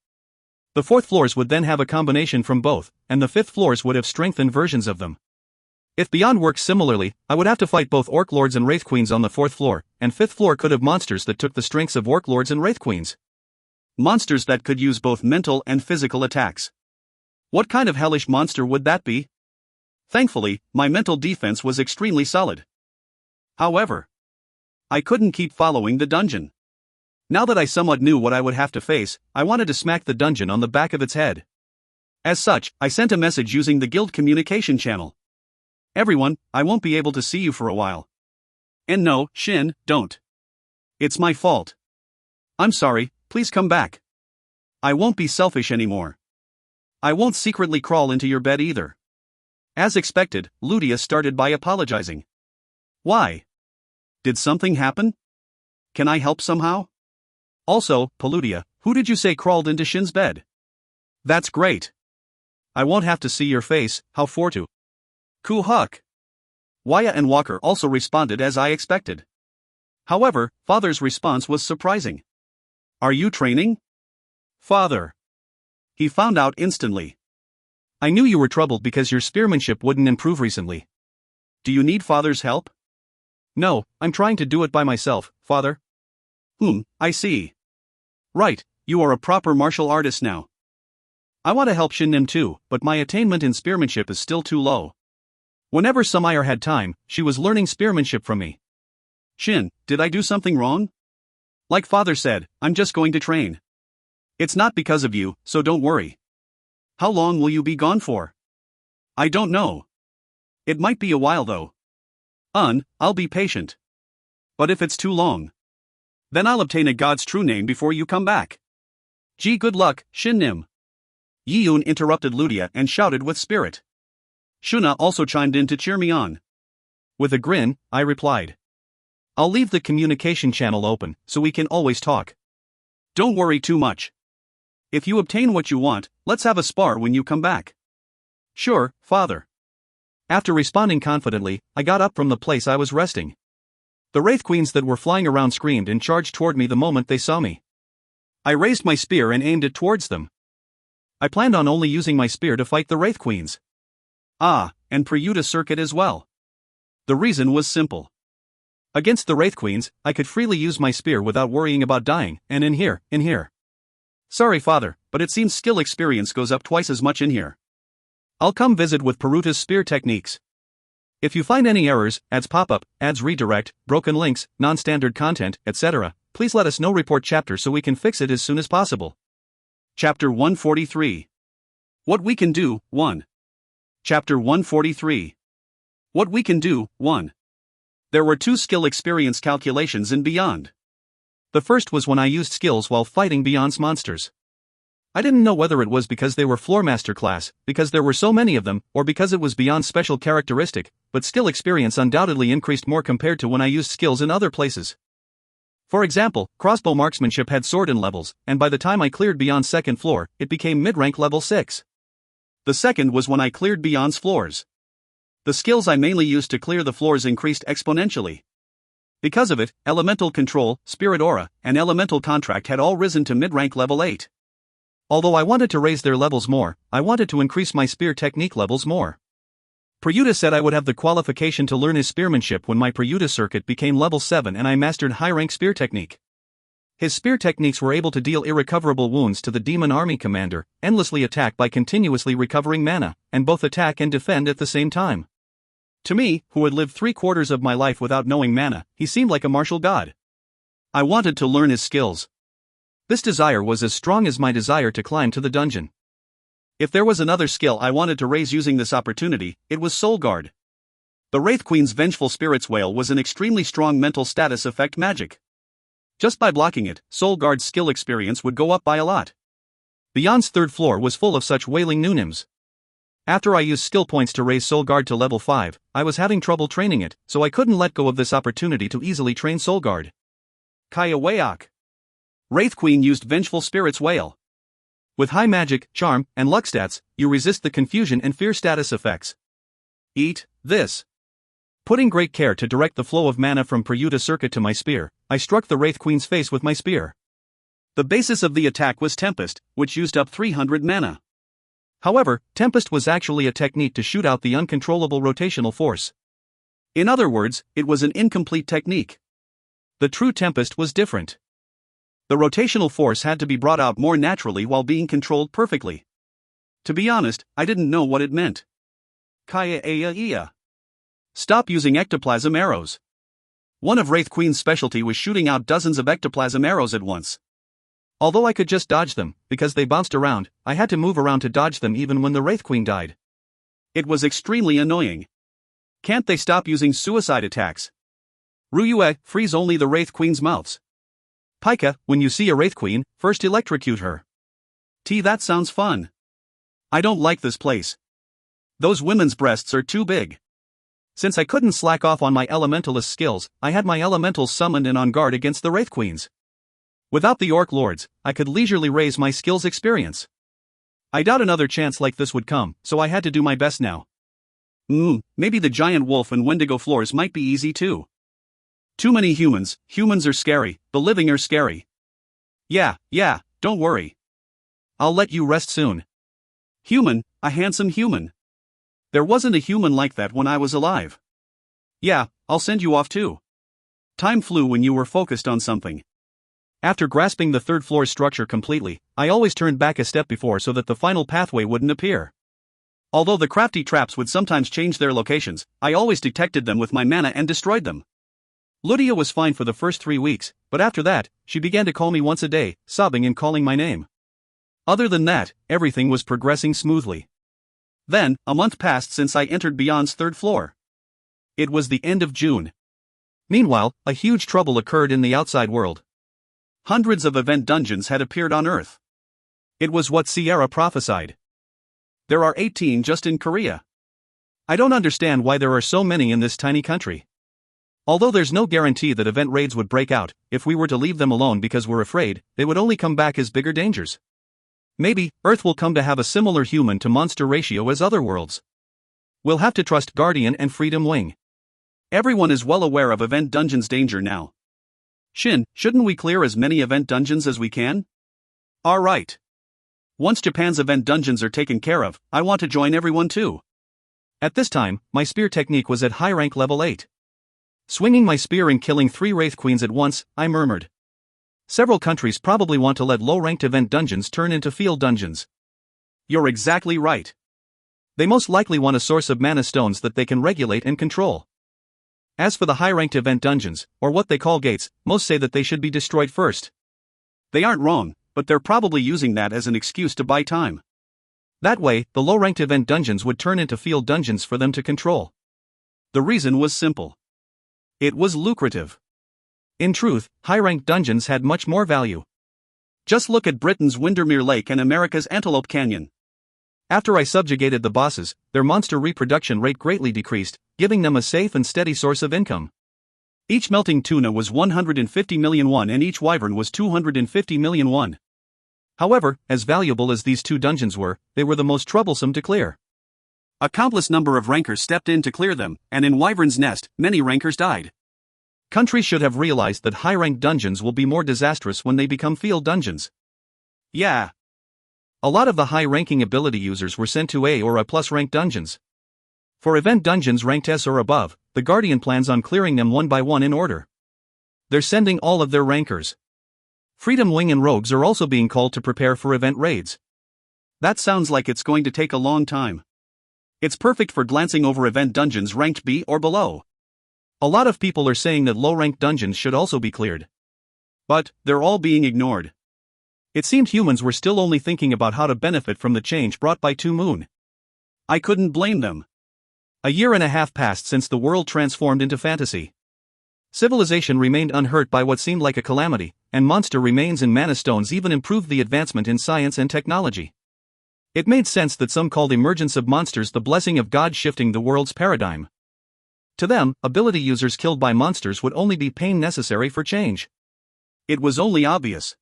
[SPEAKER 1] The fourth floors would then have a combination from both, and the fifth floors would have strengthened versions of them. If Beyond worked similarly, I would have to fight both Orc Lords and Wraith Queens on the fourth floor, and fifth floor could have monsters that took the strengths of Orc Lords and Wraith Queens. Monsters that could use both mental and physical attacks. What kind of hellish monster would that be? Thankfully, my mental defense was extremely solid. However, I couldn't keep following the dungeon. Now that I somewhat knew what I would have to face, I wanted to smack the dungeon on the back of its head. As such, I sent a message using the guild communication channel. Everyone, I won't be able to see you for a while. And no, Shin, don't. It's my fault. I'm sorry, please come back. I won't be selfish anymore. I won't secretly crawl into your bed either. As expected, Ludia started by apologizing. Why? Did something happen? Can I help somehow? Also, Paludia, who did you say crawled into Shin's bed? That's great. I won't have to see your face, how for to. Kuhuk. Waya and Walker also responded as I expected. However, Father's response was surprising. Are you training? Father. He found out instantly. I knew you were troubled because your spearmanship wouldn't improve recently. Do you need Father's help? No, I'm trying to do it by myself, Father. I see. Right, you are a proper martial artist now. I want to help Shin-Nim too, but my attainment in spearmanship is still too low. Whenever Samayer had time, she was learning spearmanship from me. Shin, did I do something wrong? Like Father said, I'm just going to train. It's not because of you, so don't worry. How long will you be gone for? I don't know. It might be a while though. I'll be patient. But if it's too long, then I'll obtain a god's true name before you come back. Gee, good luck, Shin-Nim. Yi-Yoon interrupted Ludia and shouted with spirit. Shuna also chimed in to cheer me on. With a grin, I replied. I'll leave the communication channel open, so we can always talk. Don't worry too much. If you obtain what you want, let's have a spar when you come back. Sure, Father. After responding confidently, I got up from the place I was resting. The Wraith Queens that were flying around screamed and charged toward me the moment they saw me. I raised my spear and aimed it towards them. I planned on only using my spear to fight the Wraith Queens. And Prayuta circuit as well. The reason was simple. Against the Wraith Queens, I could freely use my spear without worrying about dying, and in here. Sorry, Father, but it seems skill experience goes up twice as much in here. I'll come visit with Prayuta's spear techniques. If you find any errors, ads pop-up, ads redirect, broken links, non-standard content, etc., please let us know. Report chapter so we can fix it as soon as possible. Chapter 143. What we can do, 1. Chapter 143. What we can do, 1. There were 2 skill experience calculations in Beyond. The first was when I used skills while fighting Beyond's monsters. I didn't know whether it was because they were Floormaster class, because there were so many of them, or because it was Beyond's special characteristic, but skill experience undoubtedly increased more compared to when I used skills in other places. For example, crossbow marksmanship had sword in levels, and by the time I cleared Beyond's second floor, it became mid-rank level 6. The second was when I cleared Beyond's floors. The skills I mainly used to clear the floors increased exponentially. Because of it, Elemental Control, Spirit Aura, and Elemental Contract had all risen to mid-rank level 8. Although I wanted to raise their levels more, I wanted to increase my spear technique levels more. Prayuta said I would have the qualification to learn his spearmanship when my Prayuta circuit became level 7 and I mastered high-rank spear technique. His spear techniques were able to deal irrecoverable wounds to the demon army commander, endlessly attack by continuously recovering mana, and both attack and defend at the same time. To me, who had lived 3/4 of my life without knowing mana, he seemed like a martial god. I wanted to learn his skills. This desire was as strong as my desire to climb to the dungeon. If there was another skill I wanted to raise using this opportunity, it was Soul Guard. The Wraith Queen's Vengeful Spirits Wail was an extremely strong mental status effect magic. Just by blocking it, Soul Guard's skill experience would go up by a lot. Beyond's third floor was full of such wailing Noonims. After I used skill points to raise Soul Guard to level 5, I was having trouble training it, so I couldn't let go of this opportunity to easily train Soul Guard. Kaya Wayak. Wraith Queen used Vengeful Spirits Wail. With high magic, charm, and luck stats, you resist the confusion and fear status effects. Eat this. Putting great care to direct the flow of mana from Prayuta Circuit to my spear, I struck the Wraith Queen's face with my spear. The basis of the attack was Tempest, which used up 300 mana. However, Tempest was actually a technique to shoot out the uncontrollable rotational force. In other words, it was an incomplete technique. The true Tempest was different. The rotational force had to be brought out more naturally while being controlled perfectly. To be honest, I didn't know what it meant. Kaya Aya Iya. Stop using ectoplasm arrows. One of Wraith Queen's specialty was shooting out dozens of ectoplasm arrows at once. Although I could just dodge them, because they bounced around, I had to move around to dodge them even when the Wraith Queen died. It was extremely annoying. Can't they stop using suicide attacks? Ryue, freeze only the Wraith Queen's mouths. Pika, when you see a Wraith Queen, first electrocute her. That sounds fun. I don't like this place. Those women's breasts are too big. Since I couldn't slack off on my elementalist skills, I had my elementals summoned and on guard against the Wraith Queens. Without the Orc Lords, I could leisurely raise my skills experience. I doubt another chance like this would come, so I had to do my best now. Maybe the giant wolf and Wendigo floors might be easy too. Too many humans are scary, the living are scary. Yeah, don't worry. I'll let you rest soon. Human, a handsome human. There wasn't a human like that when I was alive. Yeah, I'll send you off too. Time flew when you were focused on something. After grasping the third floor structure completely, I always turned back a step before so that the final pathway wouldn't appear. Although the crafty traps would sometimes change their locations, I always detected them with my mana and destroyed them. Ludia was fine for the first 3 weeks, but after that, she began to call me once a day, sobbing and calling my name. Other than that, everything was progressing smoothly. Then, a month passed since I entered Beyond's third floor. It was the end of June. Meanwhile, a huge trouble occurred in the outside world. Hundreds of event dungeons had appeared on Earth. It was what Sierra prophesied. There are 18 just in Korea. I don't understand why there are so many in this tiny country. Although there's no guarantee that event raids would break out, if we were to leave them alone because we're afraid, they would only come back as bigger dangers. Maybe, Earth will come to have a similar human to monster ratio as other worlds. We'll have to trust Guardian and Freedom Wing. Everyone is well aware of event dungeons' danger now. Shin, shouldn't we clear as many event dungeons as we can? Alright. Once Japan's event dungeons are taken care of, I want to join everyone too. At this time, my spear technique was at high rank level 8. Swinging my spear and killing 3 Wraith Queens at once, I murmured. Several countries probably want to let low-ranked event dungeons turn into field dungeons. You're exactly right. They most likely want a source of mana stones that they can regulate and control. As for the high-ranked event dungeons, or what they call gates, most say that they should be destroyed first. They aren't wrong, but they're probably using that as an excuse to buy time. That way, the low-ranked event dungeons would turn into field dungeons for them to control. The reason was simple. It was lucrative. In truth, high-ranked dungeons had much more value. Just look at Britain's Windermere Lake and America's Antelope Canyon. After I subjugated the bosses, their monster reproduction rate greatly decreased, giving them a safe and steady source of income. Each melting tuna was 150 million won and each wyvern was 250 million won. However, as valuable as these 2 dungeons were, they were the most troublesome to clear. A countless number of rankers stepped in to clear them, and in Wyvern's Nest, many rankers died. Countries should have realized that high-ranked dungeons will be more disastrous when they become field dungeons. Yeah. A lot of the high-ranking ability users were sent to A or A+ ranked dungeons. For event dungeons ranked S or above, the Guardian plans on clearing them one by one in order. They're sending all of their rankers. Freedom Wing and Rogues are also being called to prepare for event raids. That sounds like it's going to take a long time. It's perfect for glancing over event dungeons ranked B or below. A lot of people are saying that low-ranked dungeons should also be cleared. But they're all being ignored. It seemed humans were still only thinking about how to benefit from the change brought by 2 Moon. I couldn't blame them. A year and a half passed since the world transformed into fantasy. Civilization remained unhurt by what seemed like a calamity, and monster remains in mana stones even improved the advancement in science and technology. It made sense that some called emergence of monsters the blessing of God shifting the world's paradigm. To them, ability users killed by monsters would only be pain necessary for change. It was only obvious.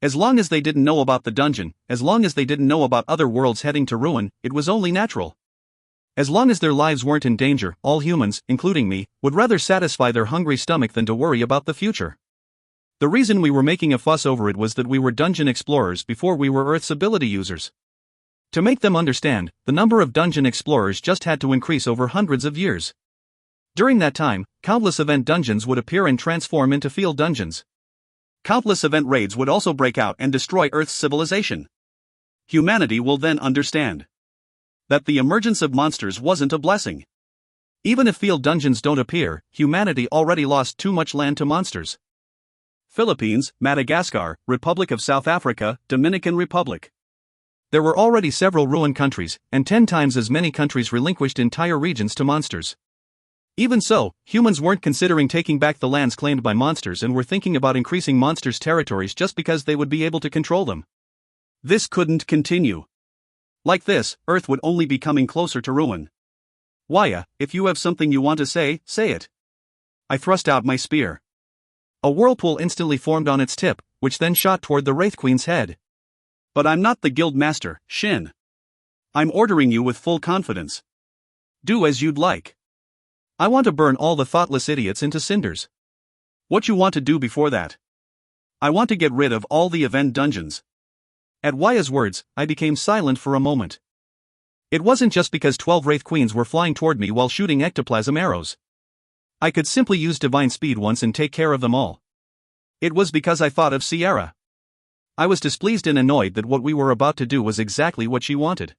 [SPEAKER 1] As long as they didn't know about the dungeon, as long as they didn't know about other worlds heading to ruin, it was only natural. As long as their lives weren't in danger, all humans, including me, would rather satisfy their hungry stomach than to worry about the future. The reason we were making a fuss over it was that we were dungeon explorers before we were Earth's ability users. To make them understand, the number of dungeon explorers just had to increase over hundreds of years. During that time, countless event dungeons would appear and transform into field dungeons. Countless event raids would also break out and destroy Earth's civilization. Humanity will then understand that the emergence of monsters wasn't a blessing. Even if field dungeons don't appear, humanity already lost too much land to monsters. Philippines, Madagascar, Republic of South Africa, Dominican Republic. There were already several ruined countries, and 10 times as many countries relinquished entire regions to monsters. Even so, humans weren't considering taking back the lands claimed by monsters and were thinking about increasing monsters' territories just because they would be able to control them. This couldn't continue. Like this, Earth would only be coming closer to ruin. Waya, if you have something you want to say it. I thrust out my spear. A whirlpool instantly formed on its tip, which then shot toward the Wraith Queen's head. But I'm not the guild master, Shin. I'm ordering you with full confidence. Do as you'd like. I want to burn all the thoughtless idiots into cinders. What you want to do before that? I want to get rid of all the event dungeons. At Waya's words, I became silent for a moment. It wasn't just because 12 Wraith Queens were flying toward me while shooting ectoplasm arrows. I could simply use divine speed once and take care of them all. It was because I thought of Sierra. I was displeased and annoyed that what we were about to do was exactly what she wanted.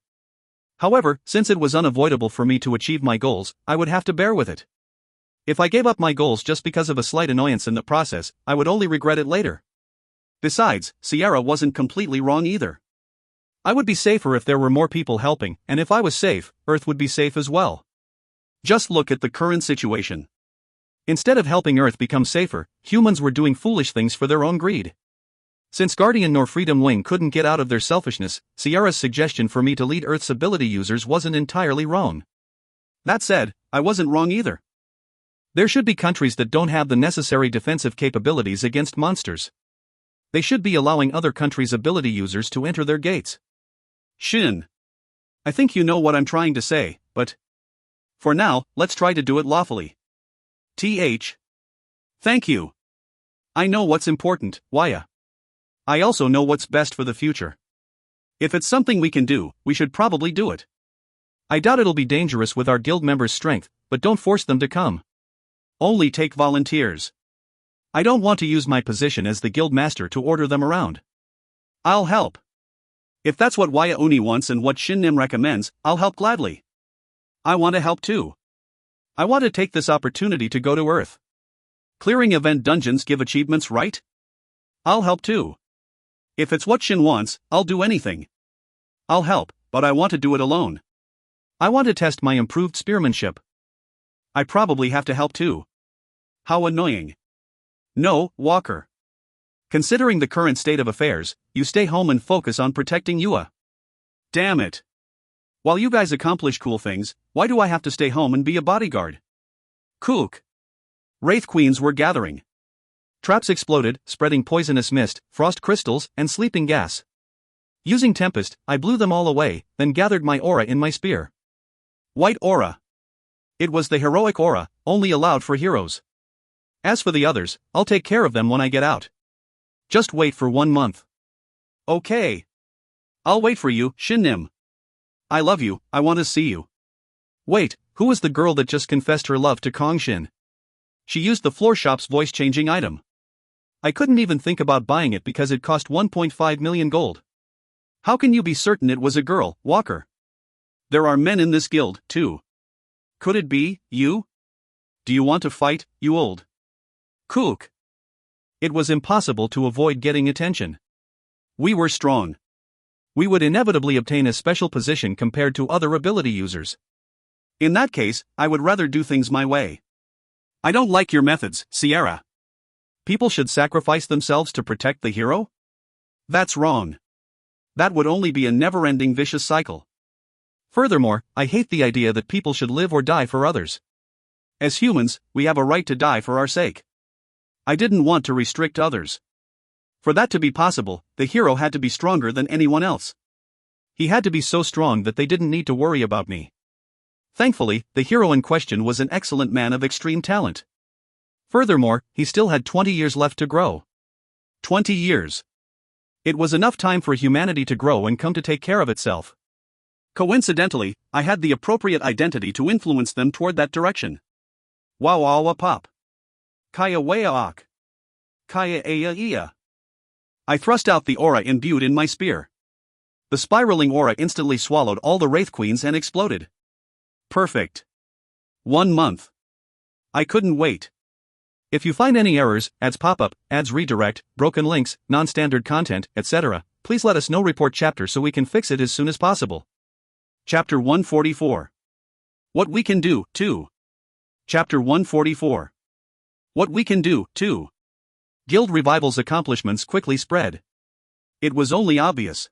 [SPEAKER 1] However, since it was unavoidable for me to achieve my goals, I would have to bear with it. If I gave up my goals just because of a slight annoyance in the process, I would only regret it later. Besides, Sierra wasn't completely wrong either. I would be safer if there were more people helping, and if I was safe, Earth would be safe as well. Just look at the current situation. Instead of helping Earth become safer, humans were doing foolish things for their own greed. Since Guardian nor Freedom Wing couldn't get out of their selfishness, Sierra's suggestion for me to lead Earth's ability users wasn't entirely wrong. That said, I wasn't wrong either. There should be countries that don't have the necessary defensive capabilities against monsters. They should be allowing other countries' ability users to enter their gates. Shin. I think you know what I'm trying to say, but for now, let's try to do it lawfully. Thank you. I know what's important, Waya. I also know what's best for the future. If it's something we can do, we should probably do it. I doubt it'll be dangerous with our guild members' strength, but don't force them to come. Only take volunteers. I don't want to use my position as the guild master to order them around. I'll help. If that's what Waya Uni wants and what Shin Nim recommends, I'll help gladly. I want to help too. I want to take this opportunity to go to Earth. Clearing event dungeons give achievements, right? I'll help too. If it's what Shin wants, I'll do anything. I'll help, but I want to do it alone. I want to test my improved spearmanship. I probably have to help too. How annoying. No, Walker. Considering the current state of affairs, you stay home and focus on protecting Yua. Damn it. While you guys accomplish cool things, why do I have to stay home and be a bodyguard? Kook. Wraith Queens were gathering. Traps exploded, spreading poisonous mist, frost crystals, and sleeping gas. Using Tempest, I blew them all away, then gathered my aura in my spear. White aura. It was the heroic aura, only allowed for heroes. As for the others, I'll take care of them when I get out. Just wait for 1 month. Okay. I'll wait for you, Shin Nim. I love you, I want to see you. Wait, who was the girl that just confessed her love to Kang Shin? She used the floor shop's voice-changing item. I couldn't even think about buying it because it cost 1.5 million gold. How can you be certain it was a girl, Walker? There are men in this guild, too. Could it be you? Do you want to fight, you old kook? It was impossible to avoid getting attention. We were strong. We would inevitably obtain a special position compared to other ability users. In that case, I would rather do things my way. I don't like your methods, Sierra. People should sacrifice themselves to protect the hero? That's wrong. That would only be a never-ending vicious cycle. Furthermore, I hate the idea that people should live or die for others. As humans, we have a right to die for our sake. I didn't want to restrict others. For that to be possible, the hero had to be stronger than anyone else. He had to be so strong that they didn't need to worry about me. Thankfully, the hero in question was an excellent man of extreme talent. Furthermore, he still had 20 years left to grow. 20 years. It was enough time for humanity to grow and come to take care of itself. Coincidentally, I had the appropriate identity to influence them toward that direction. Wawawa pop. Kaya wayaak. Kaya aya iya. I thrust out the aura imbued in my spear. The spiraling aura instantly swallowed all the Wraith Queens and exploded. Perfect. 1 month. I couldn't wait. If you find any errors, ads pop up, ads redirect, broken links, non-standard content, etc., please let us know. Report chapter so we can fix it as soon as possible. Chapter 144. What we can do, too. Chapter 144. What we can do, too. Guild Revival's accomplishments quickly spread. It was only obvious.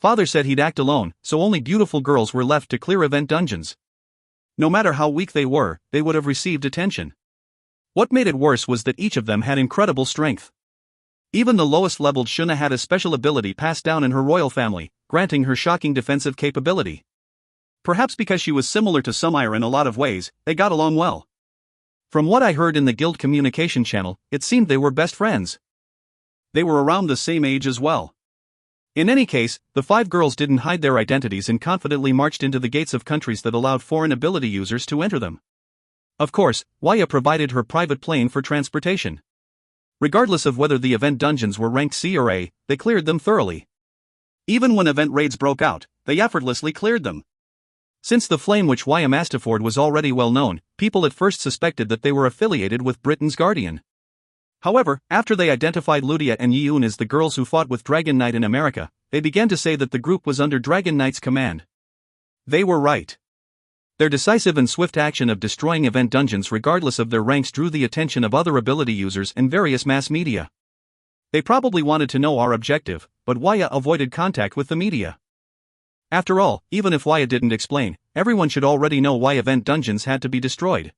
[SPEAKER 1] Father said he'd act alone, so only beautiful girls were left to clear event dungeons. No matter how weak they were, they would have received attention. What made it worse was that each of them had incredible strength. Even the lowest-leveled Shuna had a special ability passed down in her royal family, granting her shocking defensive capability. Perhaps because she was similar to Sumire in a lot of ways, they got along well. From what I heard in the guild communication channel, it seemed they were best friends. They were around the same age as well. In any case, the 5 girls didn't hide their identities and confidently marched into the gates of countries that allowed foreign ability users to enter them. Of course, Waya provided her private plane for transportation. Regardless of whether the event dungeons were ranked C or A, they cleared them thoroughly. Even when event raids broke out, they effortlessly cleared them. Since the flame which Waya Mastaford was already well known, people at first suspected that they were affiliated with Britain's Guardian. However, after they identified Ludia and Yeun as the girls who fought with Dragon Knight in America, they began to say that the group was under Dragon Knight's command. They were right. Their decisive and swift action of destroying event dungeons regardless of their ranks drew the attention of other ability users and various mass media. They probably wanted to know our objective, but Waya avoided contact with the media. After all, even if Waya didn't explain, everyone should already know why event dungeons had to be destroyed.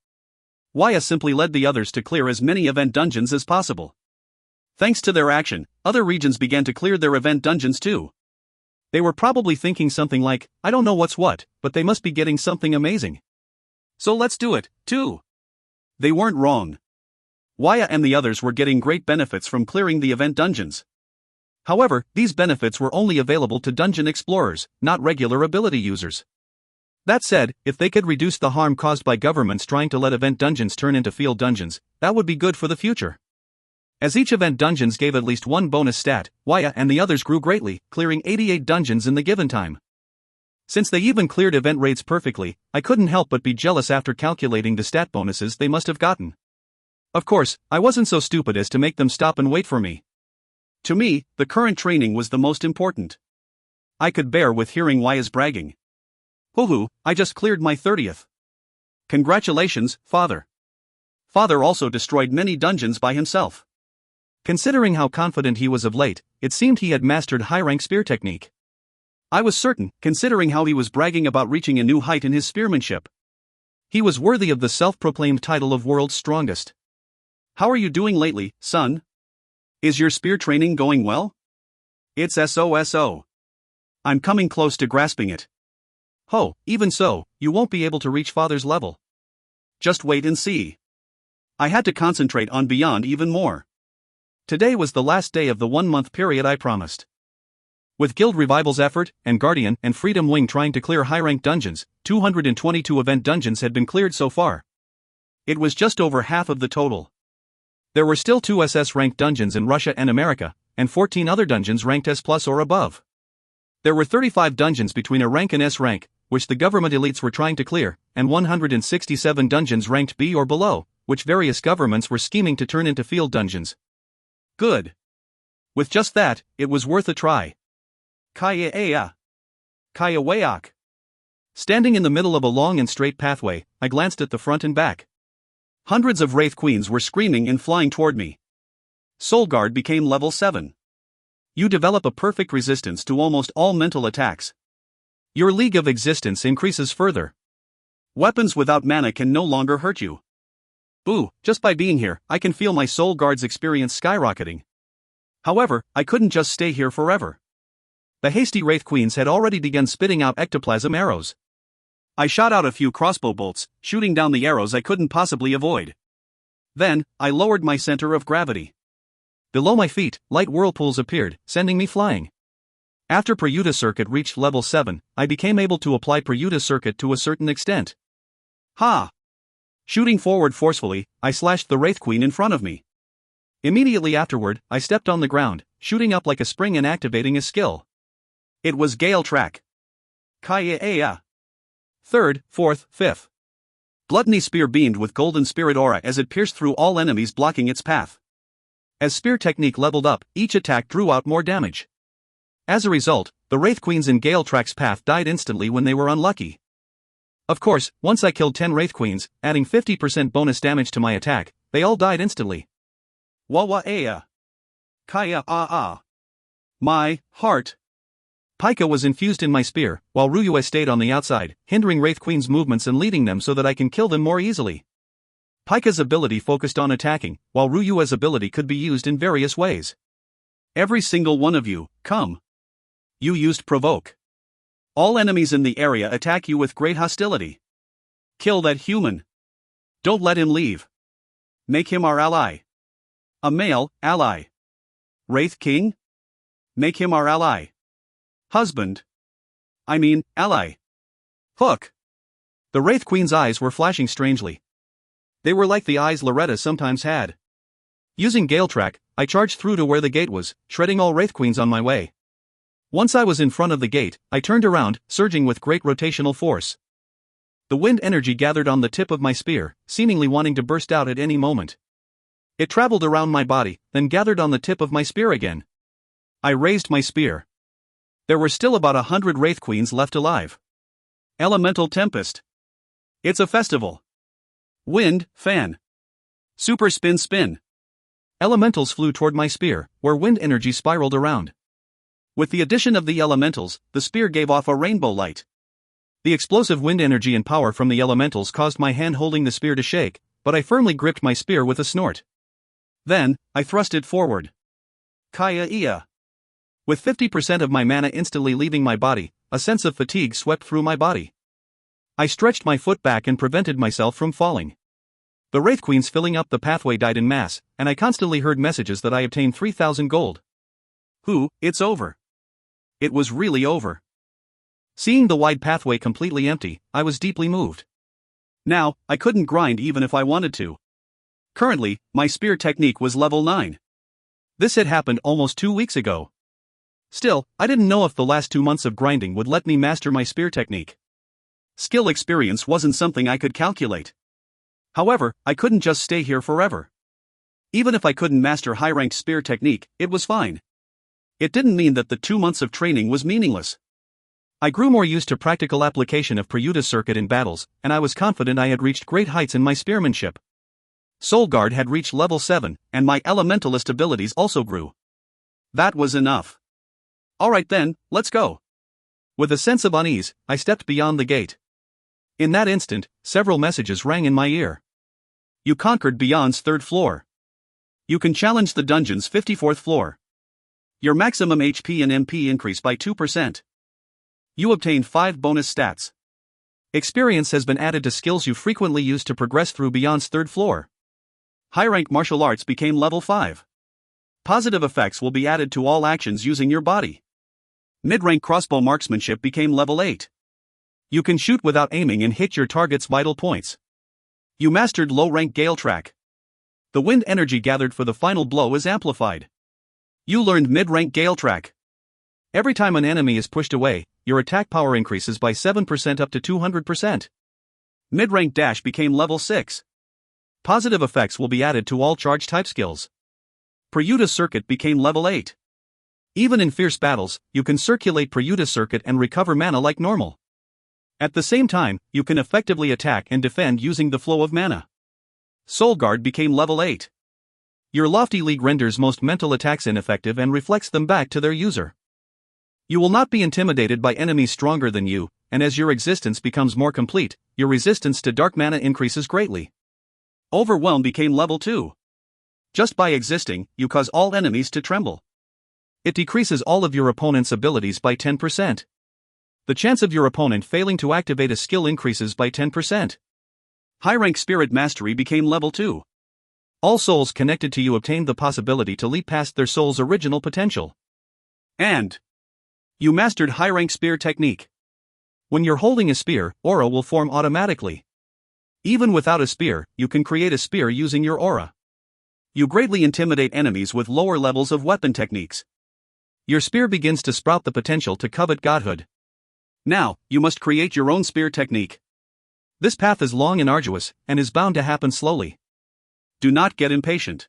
[SPEAKER 1] Waya simply led the others to clear as many event dungeons as possible. Thanks to their action, other regions began to clear their event dungeons too. They were probably thinking something like, I don't know what's what, but they must be getting something amazing. So let's do it, too. They weren't wrong. Waya and the others were getting great benefits from clearing the event dungeons. However, these benefits were only available to dungeon explorers, not regular ability users. That said, if they could reduce the harm caused by governments trying to let event dungeons turn into field dungeons, that would be good for the future. As each event dungeons gave at least one bonus stat, Waya and the others grew greatly, clearing 88 dungeons in the given time. Since they even cleared event raids perfectly, I couldn't help but be jealous after calculating the stat bonuses they must have gotten. Of course, I wasn't so stupid as to make them stop and wait for me. To me, the current training was the most important. I could bear with hearing Waya's bragging. Hoo-hoo, I just cleared my 30th. Congratulations, Father. Father also destroyed many dungeons by himself. Considering how confident he was of late, it seemed he had mastered high-rank spear technique. I was certain, considering how he was bragging about reaching a new height in his spearmanship. He was worthy of the self-proclaimed title of world's strongest. How are you doing lately, son? Is your spear training going well? It's SOSO. I'm coming close to grasping it. Ho, even so, you won't be able to reach Father's level. Just wait and see. I had to concentrate on Beyond even more. Today was the last day of the 1-month period I promised. With Guild Revival's effort, and Guardian and Freedom Wing trying to clear high-ranked dungeons, 222 event dungeons had been cleared so far. It was just over half of the total. There were still 2 SS-ranked dungeons in Russia and America, and 14 other dungeons ranked S+ or above. There were 35 dungeons between a rank and S rank, which the government elites were trying to clear, and 167 dungeons ranked B or below, which various governments were scheming to turn into field dungeons. Good. With just that, it was worth a try. Kaya Aya. Kaya Wayak. Standing in the middle of a long and straight pathway, I glanced at the front and back. Hundreds of Wraith Queens were screaming and flying toward me. Soul Guard became level 7. You develop a perfect resistance to almost all mental attacks. Your League of Existence increases further. Weapons without mana can no longer hurt you. Boo, just by being here, I can feel my Soul Guard's experience skyrocketing. However, I couldn't just stay here forever. The hasty Wraith Queens had already begun spitting out ectoplasm arrows. I shot out a few crossbow bolts, shooting down the arrows I couldn't possibly avoid. Then, I lowered my center of gravity. Below my feet, light whirlpools appeared, sending me flying. After Prayuta Circuit reached level 7, I became able to apply Prayuta Circuit to a certain extent. Ha! Shooting forward forcefully, I slashed the Wraith Queen in front of me. Immediately afterward, I stepped on the ground, shooting up like a spring and activating a skill. It was Gale Track. Kaya Aya. 3rd, 4th, 5th. Gluttony Spear beamed with golden spirit aura as it pierced through all enemies blocking its path. As Spear Technique leveled up, each attack drew out more damage. As a result, the Wraith Queens in Gale Track's path died instantly when they were unlucky. Of course, once I killed 10 Wraith Queens, adding 50% bonus damage to my attack, they all died instantly. Wawa Aya. Kaya Ah. My heart. Pika was infused in my spear, while Ryue stayed on the outside, hindering Wraith Queen's movements and leading them so that I can kill them more easily. Pika's ability focused on attacking, while Ryue's ability could be used in various ways. Every single one of you, come. You used Provoke. All enemies in the area attack you with great hostility. Kill that human. Don't let him leave. Make him our ally. A male ally. Wraith King? Make him our ally. Husband. Ally. Hook. The Wraith Queen's eyes were flashing strangely. They were like the eyes Loretta sometimes had. Using Gale Track, I charged through to where the gate was, shredding all Wraith Queens on my way. Once I was in front of the gate, I turned around, surging with great rotational force. The wind energy gathered on the tip of my spear, seemingly wanting to burst out at any moment. It traveled around my body, then gathered on the tip of my spear again. I raised my spear. There were still about 100 Wraith Queens left alive. Elemental Tempest. It's a festival. Wind, fan. Super spin spin. Elementals flew toward my spear, where wind energy spiraled around. With the addition of the elementals, the spear gave off a rainbow light. The explosive wind energy and power from the elementals caused my hand holding the spear to shake, but I firmly gripped my spear with a snort. Then, I thrust it forward. Kaya Ia. With 50% of my mana instantly leaving my body, a sense of fatigue swept through my body. I stretched my foot back and prevented myself from falling. The Wraith Queens filling up the pathway died in mass, and I constantly heard messages that I obtained 3,000 gold. It's over. It was really over. Seeing the wide pathway completely empty, I was deeply moved. Now, I couldn't grind even if I wanted to. Currently, my spear technique was level 9. This had happened almost 2 weeks ago. Still, I didn't know if the last 2 months of grinding would let me master my spear technique. Skill experience wasn't something I could calculate. However, I couldn't just stay here forever. Even if I couldn't master high-ranked spear technique, it was fine. It didn't mean that the 2 months of training was meaningless. I grew more used to practical application of Prayuta Circuit in battles, and I was confident I had reached great heights in my spearmanship. Soul Guard had reached level 7, and my elementalist abilities also grew. That was enough. Alright then, let's go. With a sense of unease, I stepped beyond the gate. In that instant, several messages rang in my ear. You conquered Beyond's 3rd floor. You can challenge the dungeon's 54th floor. Your maximum HP and MP increased by 2%. You obtained 5 bonus stats. Experience has been added to skills you frequently use to progress through Beyond's 3rd floor. High-rank martial arts became level 5. Positive effects will be added to all actions using your body. Mid-rank crossbow marksmanship became level 8. You can shoot without aiming and hit your target's vital points. You mastered low-rank Gale Track. The wind energy gathered for the final blow is amplified. You learned mid-rank Gale Track. Every time an enemy is pushed away, your attack power increases by 7% up to 200%. Mid-rank dash became level 6. Positive effects will be added to all charge type skills. Prayuta circuit became level 8. Even in fierce battles, you can circulate Prayuta circuit and recover mana like normal. At the same time, you can effectively attack and defend using the flow of mana. Soul Guard became level 8. Your Lofty League renders most mental attacks ineffective and reflects them back to their user. You will not be intimidated by enemies stronger than you, and as your existence becomes more complete, your resistance to dark mana increases greatly. Overwhelm became level 2. Just by existing, you cause all enemies to tremble. It decreases all of your opponent's abilities by 10%. The chance of your opponent failing to activate a skill increases by 10%. High-rank Spirit Mastery became level 2. All souls connected to you obtained the possibility to leap past their soul's original potential. And you mastered high-rank Spear Technique. When you're holding a spear, aura will form automatically. Even without a spear, you can create a spear using your aura. You greatly intimidate enemies with lower levels of weapon techniques. Your spear begins to sprout the potential to covet godhood. Now, you must create your own spear technique. This path is long and arduous, and is bound to happen slowly. Do not get impatient.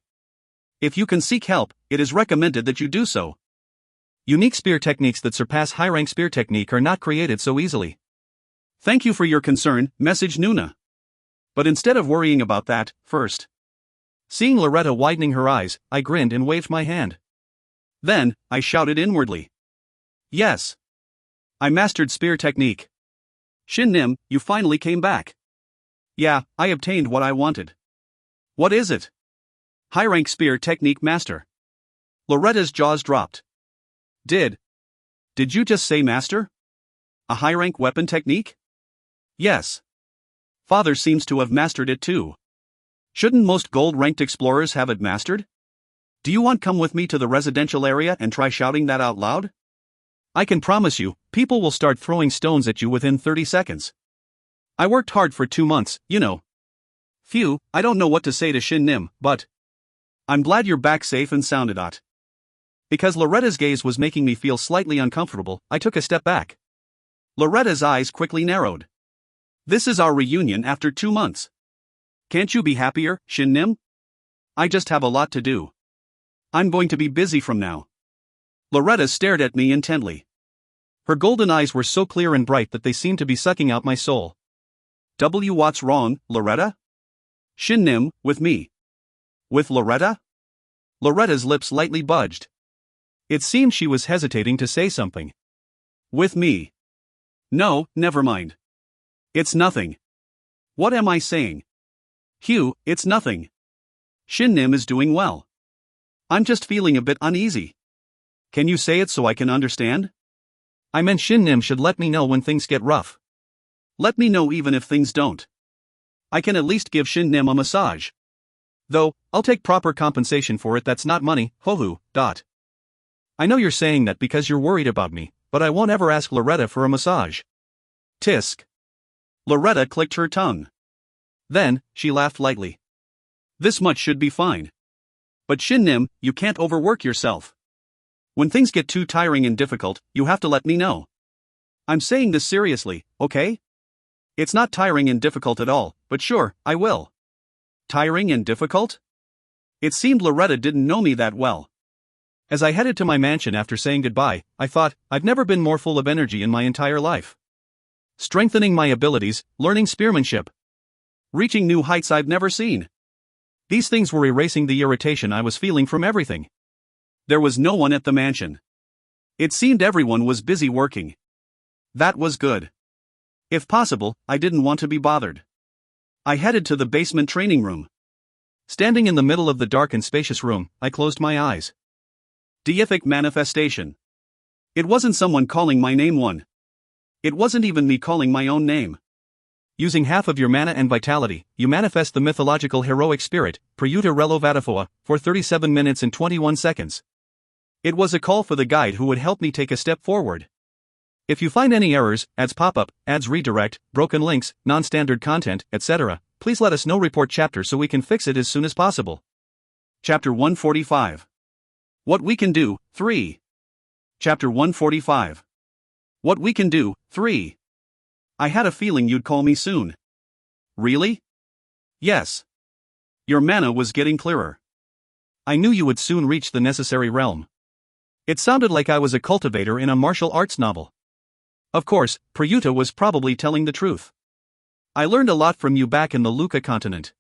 [SPEAKER 1] If you can seek help, it is recommended that you do so. Unique spear techniques that surpass high-rank spear technique are not created so easily. Thank you for your concern, message Nuna. But instead of worrying about that, first. Seeing Loretta widening her eyes, I grinned and waved my hand. Then, I shouted inwardly. Yes. I mastered spear technique. Shin Nim, you finally came back. Yeah, I obtained what I wanted. What is it? High-rank spear technique master. Loretta's jaws dropped. Did you just say master? A high-rank weapon technique? Yes. Father seems to have mastered it too. Shouldn't most gold-ranked explorers have it mastered? Do you want to come with me to the residential area and try shouting that out loud? I can promise you, people will start throwing stones at you within 30 seconds. I worked hard for 2 months, you know. Phew, I don't know what to say to Shin Nim, but I'm glad you're back safe and sound. Because Loretta's gaze was making me feel slightly uncomfortable, I took a step back. Loretta's eyes quickly narrowed. This is our reunion after 2 months. Can't you be happier, Shin Nim? I just have a lot to do. I'm going to be busy from now. Loretta stared at me intently. Her golden eyes were so clear and bright that they seemed to be sucking out my soul. What's wrong, Loretta? Shin Nim, with me. With Loretta? Loretta's lips lightly budged. It seemed she was hesitating to say something. With me. No, never mind. It's nothing. What am I saying? Hugh, it's nothing. Shin Nim is doing well. I'm just feeling a bit uneasy. Can you say it so I can understand? I meant Shin Nim should let me know when things get rough. Let me know even if things don't. I can at least give Shin Nim a massage. Though, I'll take proper compensation for it. That's not money, ho-hoo. I know you're saying that because you're worried about me, but I won't ever ask Loretta for a massage. Tisk. Loretta clicked her tongue. Then, she laughed lightly. This much should be fine. But Shin Nim, you can't overwork yourself. When things get too tiring and difficult, you have to let me know. I'm saying this seriously, okay? It's not tiring and difficult at all, but sure, I will. Tiring and difficult? It seemed Loretta didn't know me that well. As I headed to my mansion after saying goodbye, I thought, I've never been more full of energy in my entire life. Strengthening my abilities, learning spearmanship. Reaching new heights I've never seen. These things were erasing the irritation I was feeling from everything. There was no one at the mansion. It seemed everyone was busy working. That was good. If possible, I didn't want to be bothered. I headed to the basement training room. Standing in the middle of the dark and spacious room, I closed my eyes. Deific manifestation. It wasn't someone calling my name. It wasn't even me calling my own name. Using half of your mana and vitality, you manifest the mythological heroic spirit, Prayuta Relo Vadafoa, for 37 minutes and 21 seconds. It was a call for the guide who would help me take a step forward. If you find any errors, ads pop-up, ads redirect, broken links, non-standard content, etc., please let us know. Report chapter so we can fix it as soon as possible. Chapter 145. What we can do, 3. Chapter 145. What we can do. 3. I had a feeling you'd call me soon. Really? Yes. Your mana was getting clearer. I knew you would soon reach the necessary realm. It sounded like I was a cultivator in a martial arts novel. Of course, Prayuta was probably telling the truth. I learned a lot from you back in the Luca continent.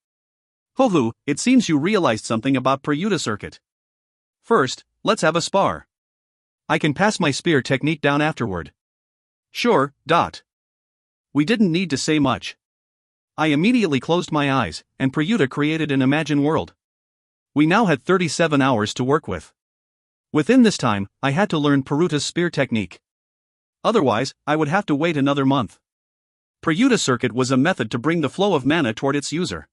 [SPEAKER 1] Hohu, it seems you realized something about Prayuta circuit. First, let's have a spar. I can pass my spear technique down afterward. Sure. We didn't need to say much. I immediately closed my eyes, and Prayuta created an imagined world. We now had 37 hours to work with. Within this time, I had to learn Prayuta's spear technique. Otherwise, I would have to wait another month. Prayuta circuit was a method to bring the flow of mana toward its user.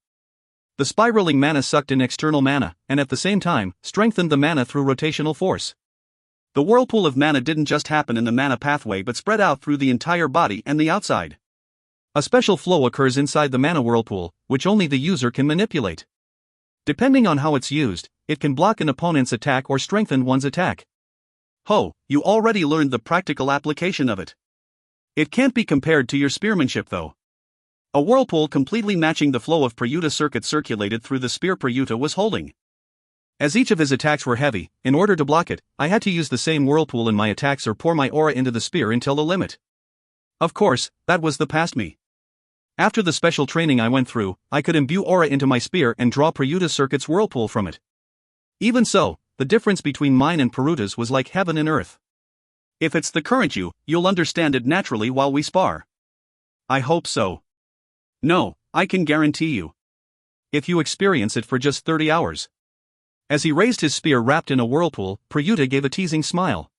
[SPEAKER 1] The spiraling mana sucked in external mana, and at the same time, strengthened the mana through rotational force. The whirlpool of mana didn't just happen in the mana pathway but spread out through the entire body and the outside. A special flow occurs inside the mana whirlpool, which only the user can manipulate. Depending on how it's used, it can block an opponent's attack or strengthen one's attack. Ho, you already learned the practical application of it. It can't be compared to your spearmanship though. A whirlpool completely matching the flow of Prayuta circuit circulated through the spear Prayuta was holding. As each of his attacks were heavy, in order to block it, I had to use the same whirlpool in my attacks or pour my aura into the spear until the limit. Of course, that was the past me. After the special training I went through, I could imbue aura into my spear and draw Prayuta circuit's whirlpool from it. Even so, the difference between mine and Prayuta's was like heaven and earth. If it's the current you'll understand it naturally while we spar. I hope so. No, I can guarantee you. If you experience it for just 30 hours. As he raised his spear wrapped in a whirlpool, Prayuta gave a teasing smile.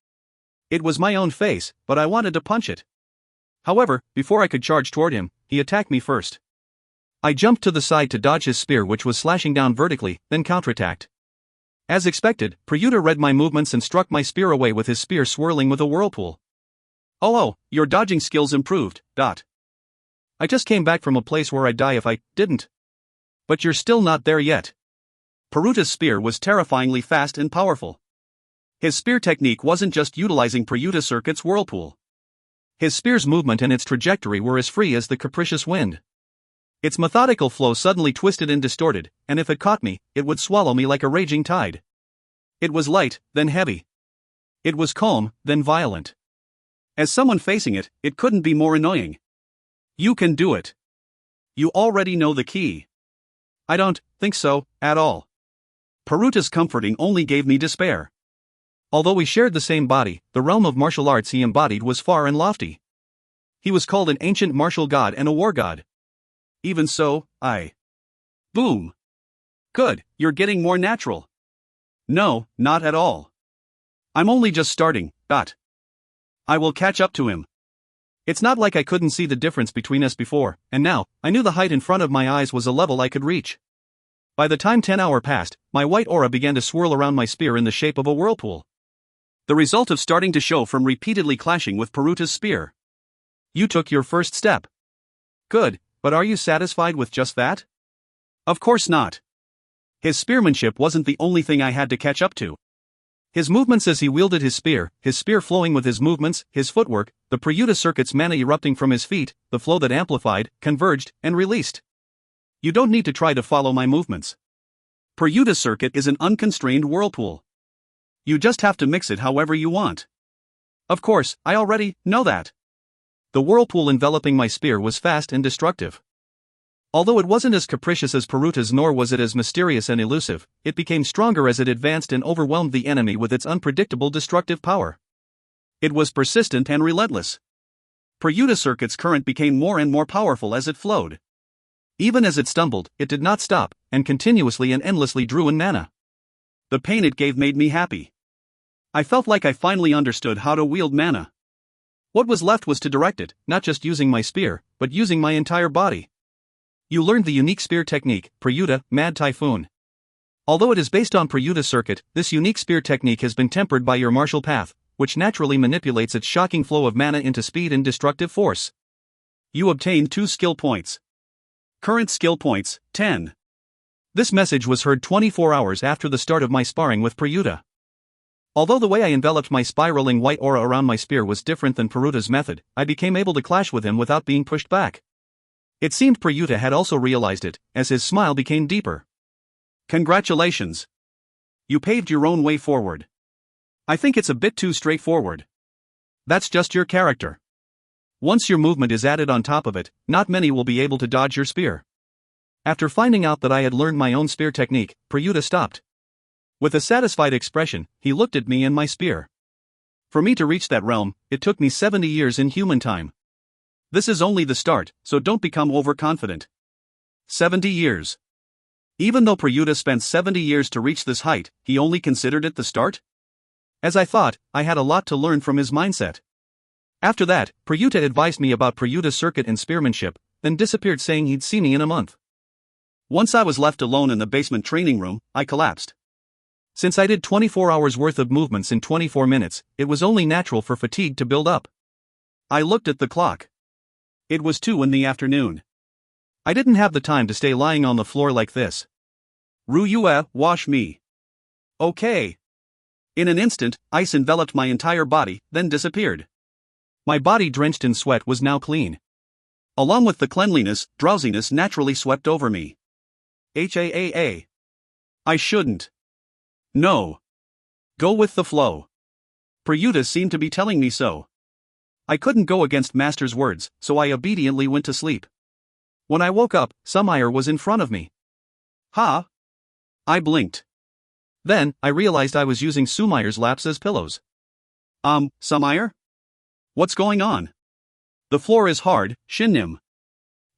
[SPEAKER 1] It was my own face, but I wanted to punch it. However, before I could charge toward him, he attacked me first. I jumped to the side to dodge his spear, which was slashing down vertically, then counterattacked. As expected, Prayuta read my movements and struck my spear away with his spear swirling with a whirlpool. Oh, your dodging skills improved. I just came back from a place where I'd die if I didn't. But you're still not there yet. Prayuta's spear was terrifyingly fast and powerful. His spear technique wasn't just utilizing Prayuta circuit's whirlpool. His spear's movement and its trajectory were as free as the capricious wind. Its methodical flow suddenly twisted and distorted, and if it caught me, it would swallow me like a raging tide. It was light, then heavy. It was calm, then violent. As someone facing it, it couldn't be more annoying. You can do it. You already know the key. I don't think so, at all. Prayuta's comforting only gave me despair. Although we shared the same body, the realm of martial arts he embodied was far and lofty. He was called an ancient martial god and a war god. Even so, Boom. Good, you're getting more natural. No, not at all. I'm only just starting, I will catch up to him. It's not like I couldn't see the difference between us before, and now, I knew the height in front of my eyes was a level I could reach. By the time 10 hours passed, my white aura began to swirl around my spear in the shape of a whirlpool. The result of starting to show from repeatedly clashing with Prayuta's spear. You took your first step. Good, but are you satisfied with just that? Of course not. His spearmanship wasn't the only thing I had to catch up to. His movements as he wielded his spear flowing with his movements, his footwork, the Prayuta circuit's mana erupting from his feet, the flow that amplified, converged, and released. You don't need to try to follow my movements. Prayuta circuit is an unconstrained whirlpool. You just have to mix it however you want. Of course, I already know that. The whirlpool enveloping my spear was fast and destructive. Although it wasn't as capricious as Prayuta's nor was it as mysterious and elusive, it became stronger as it advanced and overwhelmed the enemy with its unpredictable destructive power. It was persistent and relentless. Prayuta circuit's current became more and more powerful as it flowed. Even as it stumbled, it did not stop, and continuously and endlessly drew in mana. The pain it gave made me happy. I felt like I finally understood how to wield mana. What was left was to direct it, not just using my spear, but using my entire body. You learned the unique spear technique, Prayuta, Mad Typhoon. Although it is based on Prayuta circuit, this unique spear technique has been tempered by your martial path, which naturally manipulates its shocking flow of mana into speed and destructive force. You obtained 2 skill points. Current skill points, 10. This message was heard 24 hours after the start of my sparring with Prayuta. Although the way I enveloped my spiraling white aura around my spear was different than Peruta's method, I became able to clash with him without being pushed back. It seemed Peruta had also realized it, as his smile became deeper. Congratulations. You paved your own way forward. I think it's a bit too straightforward. That's just your character. Once your movement is added on top of it, not many will be able to dodge your spear. After finding out that I had learned my own spear technique, Peruta stopped. With a satisfied expression, he looked at me and my spear. For me to reach that realm, it took me 70 years in human time. This is only the start, so don't become overconfident. 70 years. Even though Peruta spent 70 years to reach this height, he only considered it the start? As I thought, I had a lot to learn from his mindset. After that, Peruta advised me about Peruta's circuit and spearmanship, then disappeared saying he'd see me in a month. Once I was left alone in the basement training room, I collapsed. Since I did 24 hours worth of movements in 24 minutes, it was only natural for fatigue to build up. I looked at the clock. It was 2 in the afternoon. I didn't have the time to stay lying on the floor like this. Ruyue, wash me. Okay. In an instant, ice enveloped my entire body, then disappeared. My body drenched in sweat was now clean. Along with the cleanliness, drowsiness naturally swept over me. HAAA. I shouldn't. No. Go with the flow. Peruta seemed to be telling me so. I couldn't go against Master's words, so I obediently went to sleep. When I woke up, Sumire was in front of me. Ha! I blinked. Then, I realized I was using Sumire's laps as pillows. Sumire? What's going on? The floor is hard, Shin.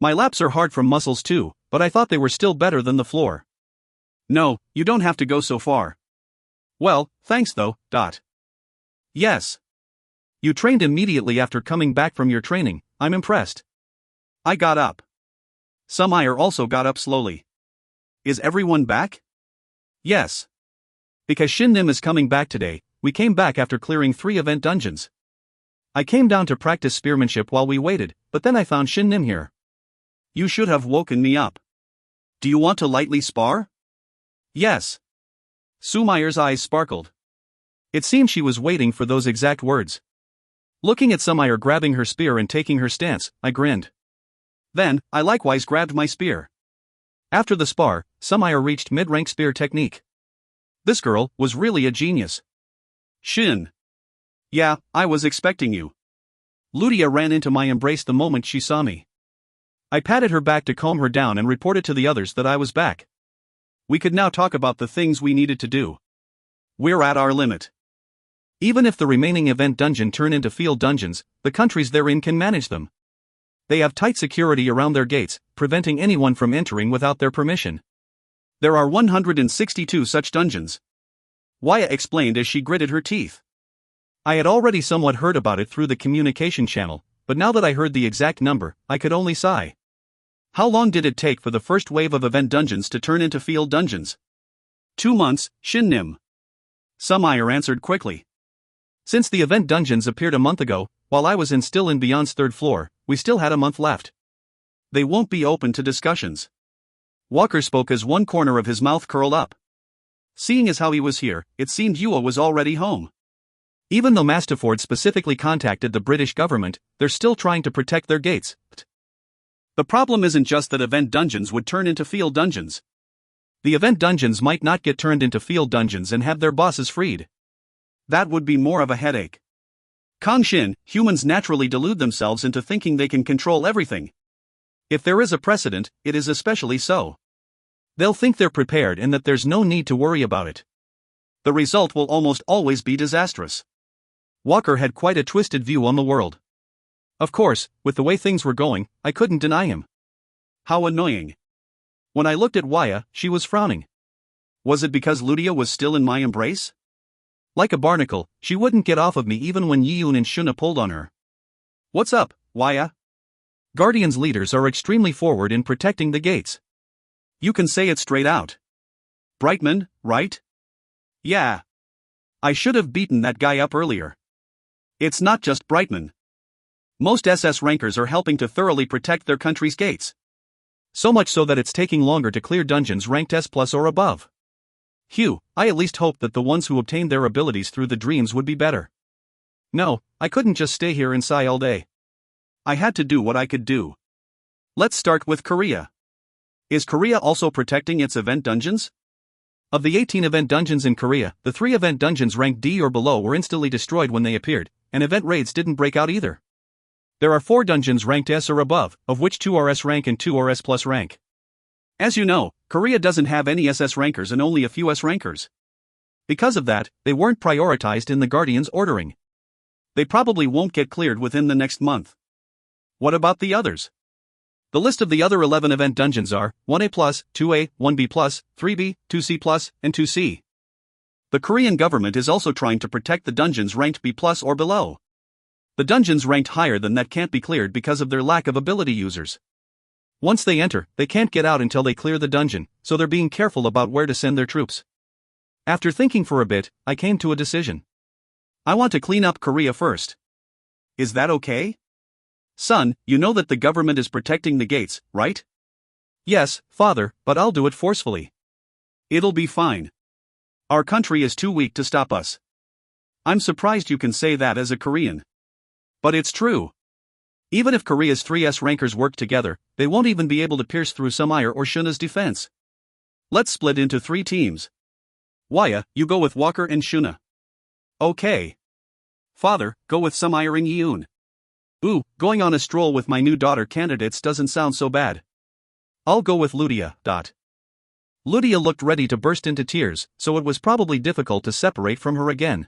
[SPEAKER 1] My laps are hard from muscles too, but I thought they were still better than the floor. No, you don't have to go so far. Well, thanks though, Yes. You trained immediately after coming back from your training, I'm impressed. I got up. Sumire also got up slowly. Is everyone back? Yes. Because Shin is coming back today, we came back after clearing 3 event dungeons. I came down to practice spearmanship while we waited, but then I found Shin here. You should have woken me up. Do you want to lightly spar? Yes. Sumire's eyes sparkled. It seemed she was waiting for those exact words. Looking at Sumire grabbing her spear and taking her stance, I grinned. Then, I likewise grabbed my spear. After the spar, Sumire reached mid-rank spear technique. This girl was really a genius. Shin. Yeah, I was expecting you. Ludia ran into my embrace the moment she saw me. I patted her back to calm her down and reported to the others that I was back. We could now talk about the things we needed to do. We're at our limit. Even if the remaining event dungeon turn into field dungeons, the countries therein can manage them. They have tight security around their gates, preventing anyone from entering without their permission. There are 162 such dungeons. Waya explained as she gritted her teeth. I had already somewhat heard about it through the communication channel, but now that I heard the exact number, I could only sigh. How long did it take for the first wave of event dungeons to turn into field dungeons? 2 months, Shin. Sumire answered quickly. Since the event dungeons appeared a month ago, while I was still in Beyond's 3rd floor, we still had a month left. They won't be open to discussions. Walker spoke as one corner of his mouth curled up. Seeing as how he was here, it seemed Yua was already home. Even though Masterford specifically contacted the British government, they're still trying to protect their gates. The problem isn't just that event dungeons would turn into field dungeons. The event dungeons might not get turned into field dungeons and have their bosses freed. That would be more of a headache. Kang Shin, humans naturally delude themselves into thinking they can control everything. If there is a precedent, it is especially so. They'll think they're prepared and that there's no need to worry about it. The result will almost always be disastrous. Walker had quite a twisted view on the world. Of course, with the way things were going, I couldn't deny him. How annoying. When I looked at Waya, she was frowning. Was it because Ludia was still in my embrace? Like a barnacle, she wouldn't get off of me even when Yiyun and Shuna pulled on her. What's up, Waya? Guardians leaders are extremely forward in protecting the gates. You can say it straight out. Brightman, right? Yeah. I should have beaten that guy up earlier. It's not just Brightman. Most SS rankers are helping to thoroughly protect their country's gates. So much so that it's taking longer to clear dungeons ranked S+ or above. Phew, I at least hoped that the ones who obtained their abilities through the dreams would be better. No, I couldn't just stay here and sigh all day. I had to do what I could do. Let's start with Korea. Is Korea also protecting its event dungeons? Of the 18 event dungeons in Korea, the 3 event dungeons ranked D or below were instantly destroyed when they appeared, and event raids didn't break out either. There are 4 dungeons ranked S or above, of which 2 are S rank and 2 are S plus rank. As you know, Korea doesn't have any SS rankers and only a few S rankers. Because of that, they weren't prioritized in the Guardians' ordering. They probably won't get cleared within the next month. What about the others? The list of the other 11 event dungeons are 1A+, 2A, 1B+, 3B, 2C+, and 2C. The Korean government is also trying to protect the dungeons ranked B+ or below. The dungeons ranked higher than that can't be cleared because of their lack of ability users. Once they enter, they can't get out until they clear the dungeon, so they're being careful about where to send their troops. After thinking for a bit, I came to a decision. I want to clean up Korea first. Is that okay? Son, you know that the government is protecting the gates, right? Yes, father, but I'll do it forcefully. It'll be fine. Our country is too weak to stop us. I'm surprised you can say that as a Korean. But it's true. Even if Korea's 3S rankers work together, they won't even be able to pierce through Sumire or Shuna's defense. Let's split into 3 teams. Waya, you go with Walker and Shuna. Okay. Father, go with Sumire and Yoon. Ooh, going on a stroll with my new daughter candidates doesn't sound so bad. I'll go with Ludia. Ludia looked ready to burst into tears, so it was probably difficult to separate from her again.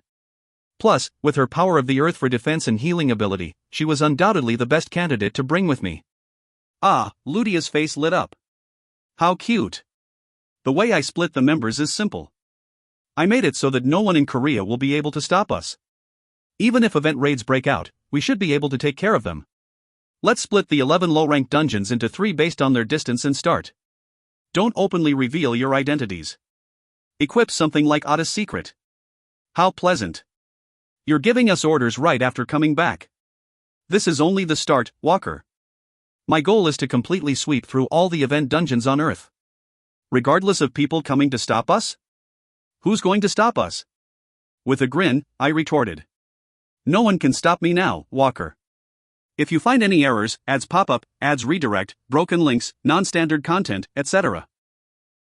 [SPEAKER 1] Plus, with her power of the earth for defense and healing ability, she was undoubtedly the best candidate to bring with me. Ah, Ludia's face lit up. How cute. The way I split the members is simple. I made it so that no one in Korea will be able to stop us. Even if event raids break out, we should be able to take care of them. Let's split the 11 low-ranked dungeons into 3 based on their distance and start. Don't openly reveal your identities. Equip something like Otta's secret. How pleasant. You're giving us orders right after coming back. This is only the start, Walker. My goal is to completely sweep through all the event dungeons on Earth. Regardless of people coming to stop us? Who's going to stop us? With a grin, I retorted. No one can stop me now, Walker. If you find any errors, ads pop up, ads redirect, broken links, non-standard content, etc.,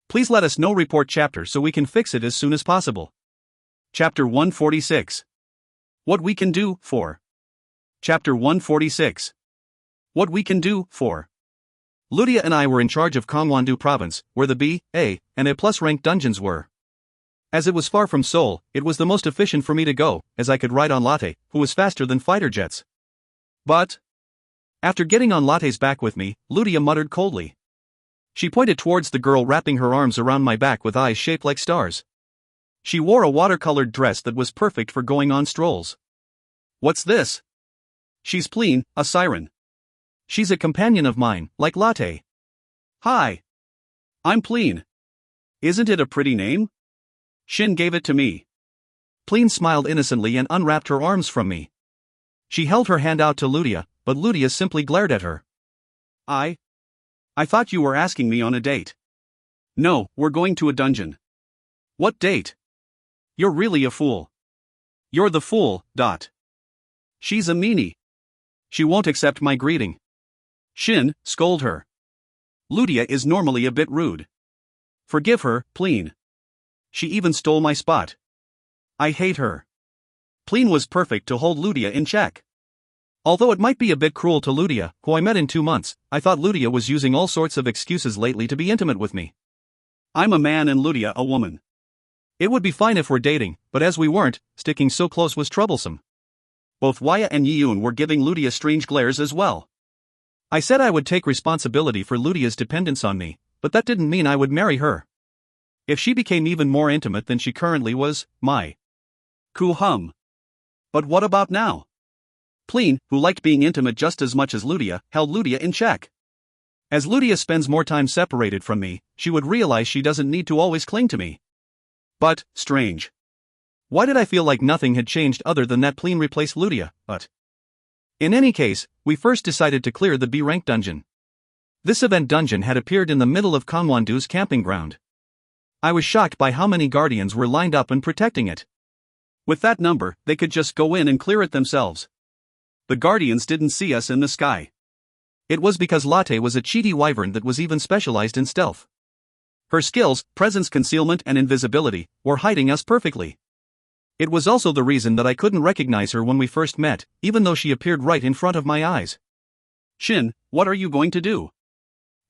[SPEAKER 1] please let us know. Report chapter so we can fix it as soon as possible. Chapter 146. What we can do for. Chapter 146. What we can do for. Ludia and I were in charge of Gangwon-do province, where the B, A, and A+ ranked dungeons were. As it was far from Seoul, it was the most efficient for me to go, as I could ride on Latte, who was faster than fighter jets. But after getting on Latte's back with me, Ludia muttered coldly. She pointed towards the girl wrapping her arms around my back with eyes shaped like stars. She wore a watercolored dress that was perfect for going on strolls. What's this? She's Pleen, a siren. She's a companion of mine, like Latte. Hi. I'm Pleen. Isn't it a pretty name? Shin gave it to me. Pleen smiled innocently and unwrapped her arms from me. She held her hand out to Ludia, but Ludia simply glared at her. I thought you were asking me on a date. No, we're going to a dungeon. What date? You're really a fool. You're the fool. She's a meanie. She won't accept my greeting. Shin, scold her. Ludia is normally a bit rude. Forgive her, Pleen. She even stole my spot. I hate her. Pleen was perfect to hold Ludia in check. Although it might be a bit cruel to Ludia, who I met in 2 months, I thought Ludia was using all sorts of excuses lately to be intimate with me. I'm a man and Ludia a woman. It would be fine if we're dating, but as we weren't, sticking so close was troublesome. Both Waya and Yoon were giving Ludia strange glares as well. I said I would take responsibility for Ludia's dependence on me, but that didn't mean I would marry her. If she became even more intimate than she currently was, my hum. But what about now? Pleen, who liked being intimate just as much as Ludia, held Ludia in check. As Ludia spends more time separated from me, she would realize she doesn't need to always cling to me. But, strange. Why did I feel like nothing had changed other than that Pleen replaced Ludia, but... In any case, we first decided to clear the B-rank dungeon. This event dungeon had appeared in the middle of Gangwon-do's camping ground. I was shocked by how many guardians were lined up and protecting it. With that number, they could just go in and clear it themselves. The guardians didn't see us in the sky. It was because Latte was a cheaty wyvern that was even specialized in stealth. Her skills, presence, concealment, and invisibility, were hiding us perfectly. It was also the reason that I couldn't recognize her when we first met, even though she appeared right in front of my eyes. Shin, what are you going to do?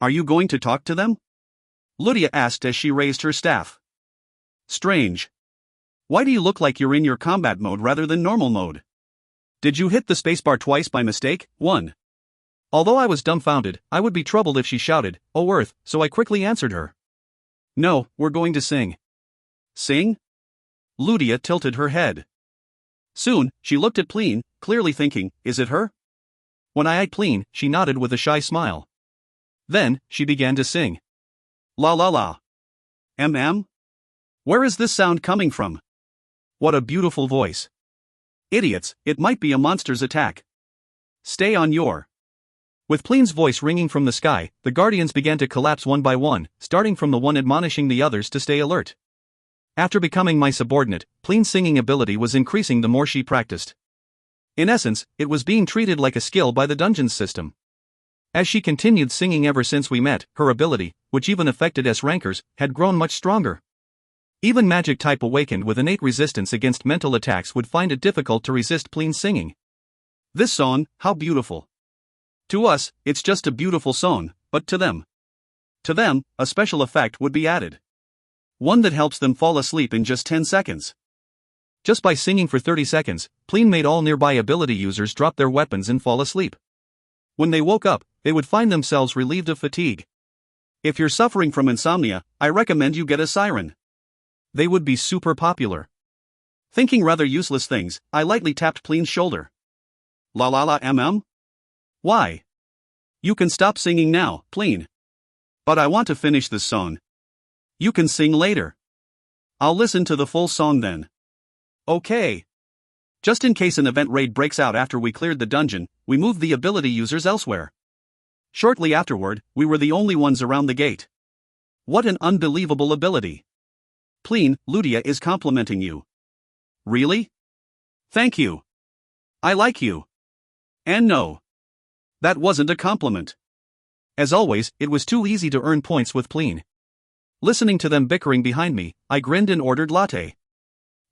[SPEAKER 1] Are you going to talk to them? Lydia asked as she raised her staff. Strange. Why do you look like you're in your combat mode rather than normal mode? Did you hit the spacebar twice by mistake? 1. Although I was dumbfounded, I would be troubled if she shouted, "Oh Earth," so I quickly answered her. No, we're going to sing. Sing? Lydia tilted her head. Soon, she looked at Pleen, clearly thinking, is it her? When I eyed Pleen, she nodded with a shy smile. Then, she began to sing. La la la. Where is this sound coming from? What a beautiful voice. Idiots, it might be a monster's attack. Stay on your. With Pleen's voice ringing from the sky, the guardians began to collapse one by one, starting from the one admonishing the others to stay alert. After becoming my subordinate, Pleen's singing ability was increasing the more she practiced. In essence, it was being treated like a skill by the dungeons system. As she continued singing ever since we met, her ability, which even affected S-rankers, had grown much stronger. Even magic type awakened with innate resistance against mental attacks would find it difficult to resist Pleen's singing. This song, how beautiful. To us, it's just a beautiful song, but to them, a special effect would be added. One that helps them fall asleep in just 10 seconds. Just by singing for 30 seconds, Pleen made all nearby ability users drop their weapons and fall asleep. When they woke up, they would find themselves relieved of fatigue. If you're suffering from insomnia, I recommend you get a siren. They would be super popular. Thinking rather useless things, I lightly tapped Pleen's shoulder. La la la. Why? You can stop singing now, Pleen. But I want to finish this song. You can sing later. I'll listen to the full song then. Okay. Just in case an event raid breaks out after we cleared the dungeon, we moved the ability users elsewhere. Shortly afterward, we were the only ones around the gate. What an unbelievable ability. Pleen, Lydia is complimenting you. Really? Thank you. I like you. And no. That wasn't a compliment. As always, it was too easy to earn points with Pleen. Listening to them bickering behind me, I grinned and ordered Latte.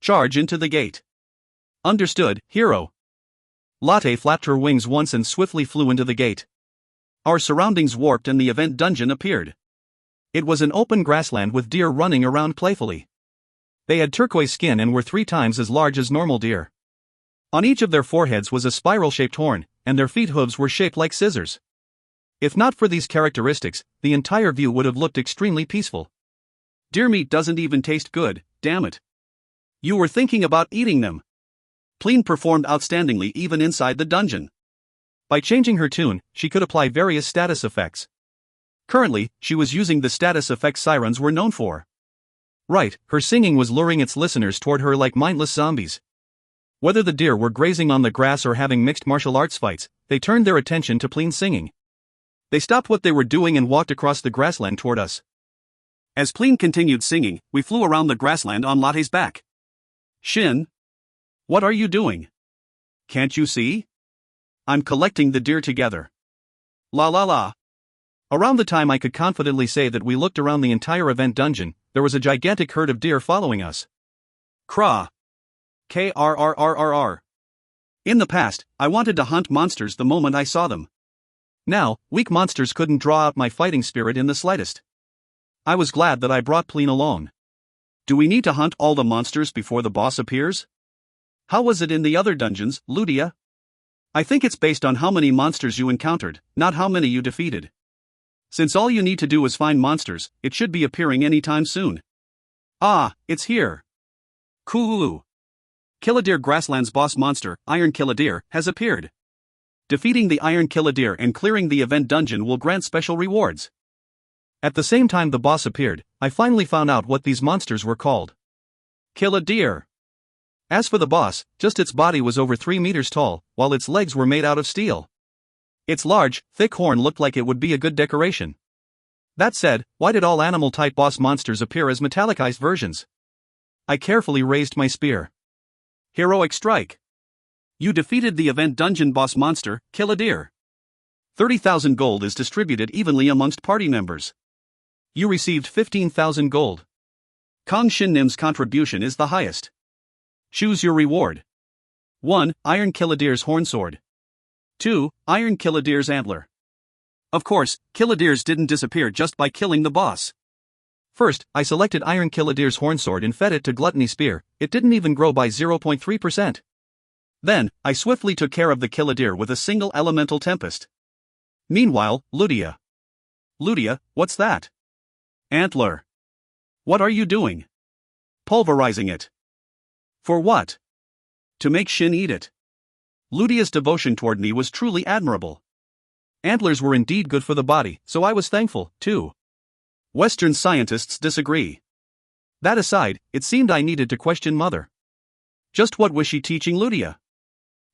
[SPEAKER 1] Charge into the gate. Understood, hero. Latte flapped her wings once and swiftly flew into the gate. Our surroundings warped and the event dungeon appeared. It was an open grassland with deer running around playfully. They had turquoise skin and were 3 times as large as normal deer. On each of their foreheads was a spiral-shaped horn, and their feet hooves were shaped like scissors. If not for these characteristics, the entire view would have looked extremely peaceful. Deer meat doesn't even taste good, damn it. You were thinking about eating them. Pleen performed outstandingly even inside the dungeon. By changing her tune, she could apply various status effects. Currently, she was using the status effects sirens were known for. Right, her singing was luring its listeners toward her like mindless zombies. Whether the deer were grazing on the grass or having mixed martial arts fights, they turned their attention to Pleen's singing. They stopped what they were doing and walked across the grassland toward us. As Pleen continued singing, we flew around the grassland on Latte's back. Shin? What are you doing? Can't you see? I'm collecting the deer together. La la la. Around the time I could confidently say that we looked around the entire event dungeon, there was a gigantic herd of deer following us. Krah. Krrrrrr. In the past, I wanted to hunt monsters the moment I saw them. Now, weak monsters couldn't draw out my fighting spirit in the slightest. I was glad that I brought Pleen along. Do we need to hunt all the monsters before the boss appears? How was it in the other dungeons, Lydia? I think it's based on how many monsters you encountered, not how many you defeated. Since all you need to do is find monsters, it should be appearing anytime soon. Ah, it's here. Cool. Killadeer Grassland's boss monster, Iron Killadeer, has appeared. Defeating the Iron Killadeer and clearing the event dungeon will grant special rewards. At the same time the boss appeared, I finally found out what these monsters were called. Killadeer. As for the boss, just its body was over 3 meters tall, while its legs were made out of steel. Its large, thick horn looked like it would be a good decoration. That said, why did all animal-type boss monsters appear as metallicized versions? I carefully raised my spear. Heroic strike. You defeated the event dungeon boss monster, Kill a Deer. 30,000 gold is distributed evenly amongst party members. You received 15,000 gold. Kang Shin Nim's contribution is the highest. Choose your reward. 1. Iron Kill a Deer's horn sword. 2. Iron Kill a Deer's antler. Of course, Kill a Deer's didn't disappear just by killing the boss. First, I selected Iron Kill a Deer's horn sword and fed it to Gluttony Spear. It didn't even grow by 0.3%. Then, I swiftly took care of the Kill a Deer with a single elemental tempest. Meanwhile, Ludia. Ludia, what's that? Antler. What are you doing? Pulverizing it. For what? To make Shin eat it. Ludia's devotion toward me was truly admirable. Antlers were indeed good for the body, so I was thankful, too. Western scientists disagree. That aside, it seemed I needed to question Mother. Just what was she teaching Ludia?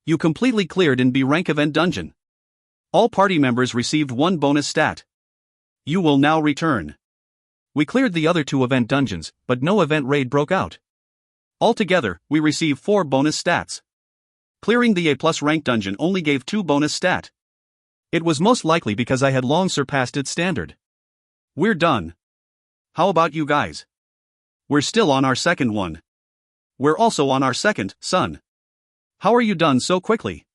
[SPEAKER 1] You completely cleared in B rank event dungeon. All party members received 1 bonus stat. You will now return. We cleared the other 2 event dungeons, but no event raid broke out. Altogether, we received 4 bonus stats. Clearing the A+ rank dungeon only gave 2 bonus stat. It was most likely because I had long surpassed its standard. We're done. How about you guys? We're still on our second one. We're also on our second, son. How are you done so quickly?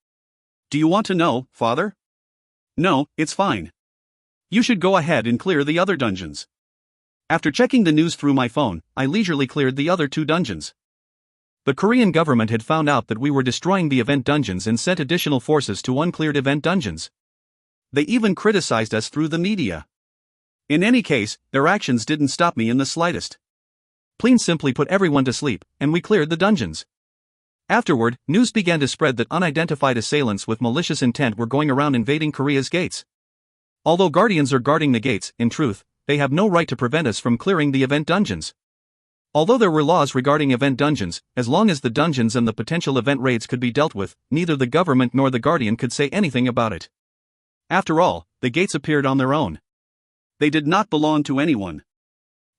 [SPEAKER 1] Do you want to know, father? No, it's fine. You should go ahead and clear the other dungeons. After checking the news through my phone, I leisurely cleared the other 2 dungeons. The Korean government had found out that we were destroying the event dungeons and sent additional forces to uncleared event dungeons. They even criticized us through the media. In any case, their actions didn't stop me in the slightest. Pleen simply put everyone to sleep, and we cleared the dungeons. Afterward, news began to spread that unidentified assailants with malicious intent were going around invading Korea's gates. Although guardians are guarding the gates, in truth, they have no right to prevent us from clearing the event dungeons. Although there were laws regarding event dungeons, as long as the dungeons and the potential event raids could be dealt with, neither the government nor the guardian could say anything about it. After all, the gates appeared on their own. They did not belong to anyone.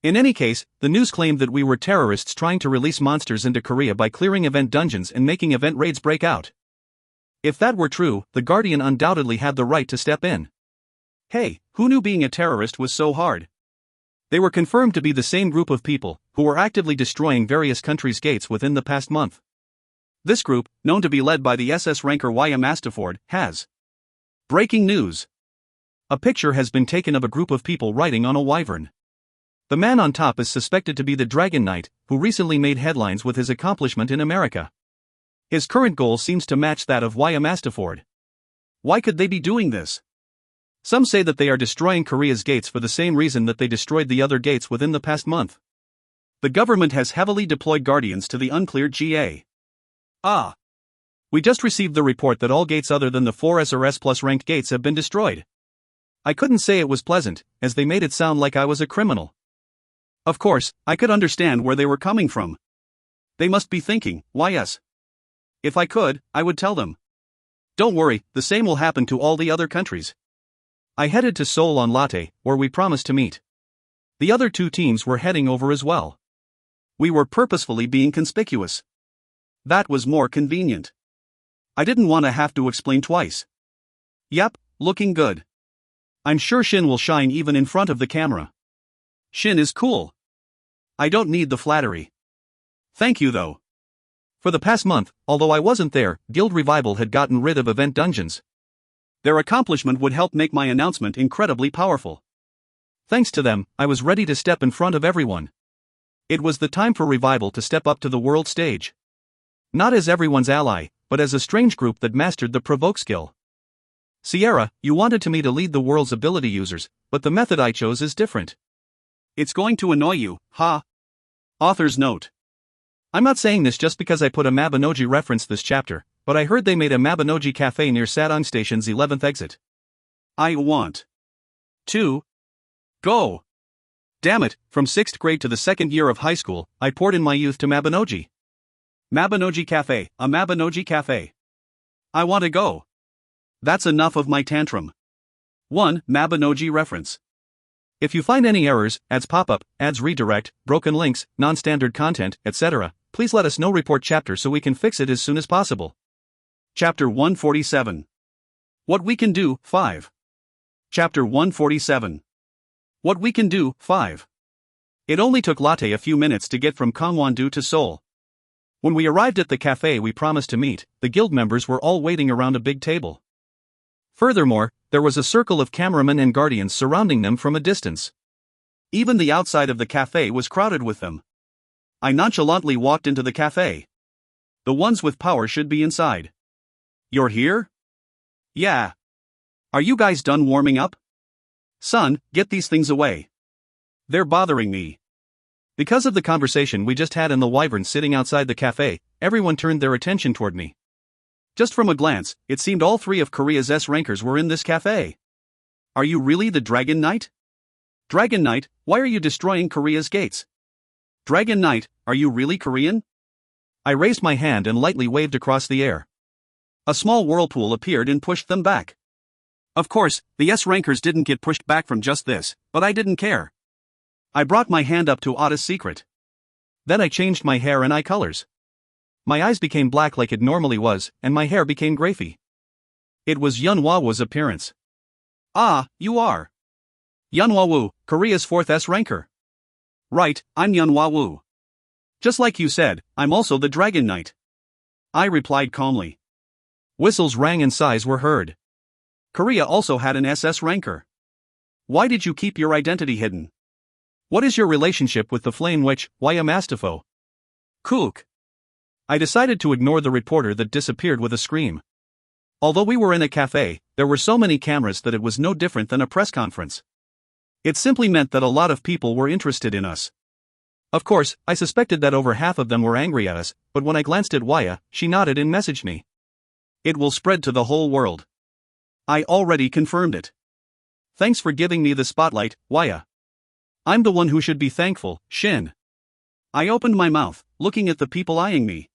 [SPEAKER 1] In any case, the news claimed that we were terrorists trying to release monsters into Korea by clearing event dungeons and making event raids break out. If that were true, the Guardian undoubtedly had the right to step in. Hey, who knew being a terrorist was so hard? They were confirmed to be the same group of people who were actively destroying various countries' gates within the past month. This group, known to be led by the SS ranker Y.M. Astaford, has breaking news. A picture has been taken of a group of people riding on a wyvern. The man on top is suspected to be the Dragon Knight, who recently made headlines with his accomplishment in America. His current goal seems to match that of Y.M. Astaford. Why could they be doing this? Some say that they are destroying Korea's gates for the same reason that they destroyed the other gates within the past month. The government has heavily deployed guardians to the uncleared GA. We just received the report that all gates other than the 4 SRS plus ranked gates have been destroyed. I couldn't say it was pleasant, as they made it sound like I was a criminal. Of course, I could understand where they were coming from. They must be thinking, why us? If I could, I would tell them. Don't worry, the same will happen to all the other countries. I headed to Seoul on Latte, where we promised to meet. The other 2 teams were heading over as well. We were purposefully being conspicuous. That was more convenient. I didn't want to have to explain twice. Yep, looking good. I'm sure Shin will shine even in front of the camera. Shin is cool. I don't need the flattery. Thank you though. For the past month, although I wasn't there, Guild Revival had gotten rid of event dungeons. Their accomplishment would help make my announcement incredibly powerful. Thanks to them, I was ready to step in front of everyone. It was the time for Revival to step up to the world stage. Not as everyone's ally, but as a strange group that mastered the provoke skill. Sierra, you wanted me to lead the world's ability users, but the method I chose is different. It's going to annoy you, huh? Author's note. I'm not saying this just because I put a Mabinogi reference this chapter, but I heard they made a Mabinogi cafe near Sadong Station's 11th exit. I want to go. Damn it, from 6th grade to the 2nd year of high school, I poured in my youth to Mabinogi. Mabinogi cafe, a Mabinogi cafe. I want to go. That's enough of my tantrum. 1. Mabinogi reference. If you find any errors, ads pop up, ads redirect, broken links, non-standard content, etc., please let us know. Report chapter so we can fix it as soon as possible. Chapter 147. What we can do, 5. Chapter 147. What we can do, 5. It only took Latte a few minutes to get from Gangwon-do to Seoul. When we arrived at the cafe we promised to meet, the guild members were all waiting around a big table. Furthermore, there was a circle of cameramen and guardians surrounding them from a distance. Even the outside of the cafe was crowded with them. I nonchalantly walked into the cafe. The ones with power should be inside. You're here? Yeah. Are you guys done warming up? Son, get these things away. They're bothering me. Because of the conversation we just had and the wyvern sitting outside the cafe, everyone turned their attention toward me. Just from a glance, it seemed all 3 of Korea's S-rankers were in this cafe. Are you really the Dragon Knight? Dragon Knight, why are you destroying Korea's gates? Dragon Knight, are you really Korean? I raised my hand and lightly waved across the air. A small whirlpool appeared and pushed them back. Of course, the S-rankers didn't get pushed back from just this, but I didn't care. I brought my hand up to Otta's secret. Then I changed my hair and eye colors. My eyes became black like it normally was, and my hair became grayfy. It was Yunhwa-woo's appearance. Ah, you are. Yunhwa-woo, Korea's 4th S-ranker. Right, I'm Yunhwa-woo. Just like you said, I'm also the Dragon Knight. I replied calmly. Whistles rang and sighs were heard. Korea also had an SS ranker. Why did you keep your identity hidden? What is your relationship with the flame witch, Yamastafo? Kook. I decided to ignore the reporter that disappeared with a scream. Although we were in a cafe, there were so many cameras that it was no different than a press conference. It simply meant that a lot of people were interested in us. Of course, I suspected that over half of them were angry at us, but when I glanced at Waya, she nodded and messaged me. It will spread to the whole world. I already confirmed it. Thanks for giving me the spotlight, Waya. I'm the one who should be thankful, Shin. I opened my mouth, looking at the people eyeing me.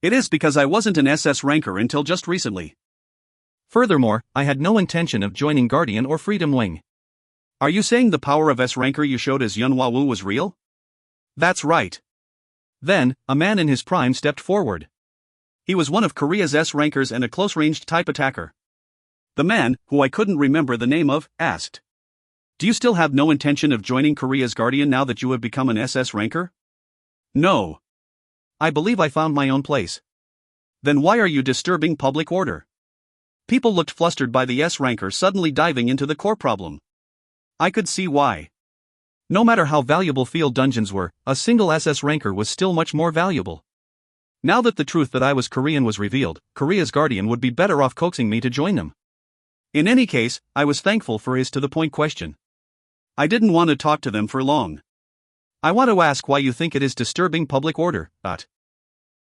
[SPEAKER 1] It is because I wasn't an SS ranker until just recently. Furthermore, I had no intention of joining Guardian or Freedom Wing. Are you saying the power of S ranker you showed as Yunhwa-woo was real? That's right. Then, a man in his prime stepped forward. He was one of Korea's S rankers and a close-ranged type attacker. The man, who I couldn't remember the name of, asked. Do you still have no intention of joining Korea's Guardian now that you have become an SS ranker? No. I believe I found my own place. Then why are you disturbing public order? People looked flustered by the S ranker suddenly diving into the core problem. I could see why. No matter how valuable field dungeons were, a single SS ranker was still much more valuable. Now that the truth that I was Korean was revealed, Korea's Guardian would be better off coaxing me to join them. In any case, I was thankful for his to-the-point question. I didn't want to talk to them for long. I want to ask why you think it is disturbing public order,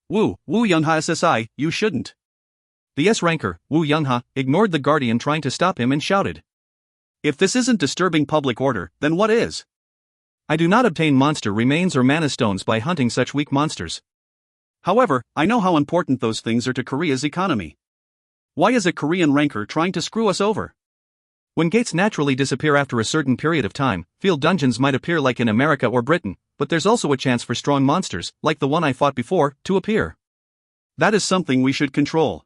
[SPEAKER 1] Woo Youngha SSI, you shouldn't. The S-ranker, Woo Youngha, ignored the Guardian trying to stop him and shouted. If this isn't disturbing public order, then what is? I do not obtain monster remains or mana stones by hunting such weak monsters. However, I know how important those things are to Korea's economy. Why is a Korean ranker trying to screw us over? When gates naturally disappear after a certain period of time, field dungeons might appear like in America or Britain, but there's also a chance for strong monsters, like the one I fought before, to appear. That is something we should control.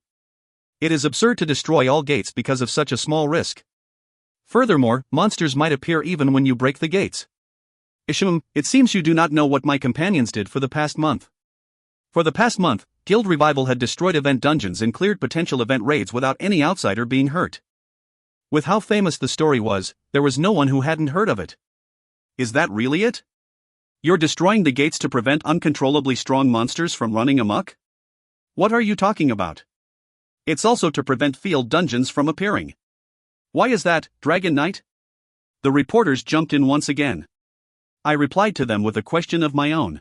[SPEAKER 1] It is absurd to destroy all gates because of such a small risk. Furthermore, monsters might appear even when you break the gates. Isham, it seems you do not know what my companions did for the past month. For the past month, Guild Revival had destroyed event dungeons and cleared potential event raids without any outsider being hurt. With how famous the story was, there was no one who hadn't heard of it. Is that really it? You're destroying the gates to prevent uncontrollably strong monsters from running amok? What are you talking about? It's also to prevent field dungeons from appearing. Why is that, Dragon Knight? The reporters jumped in once again. I replied to them with a question of my own.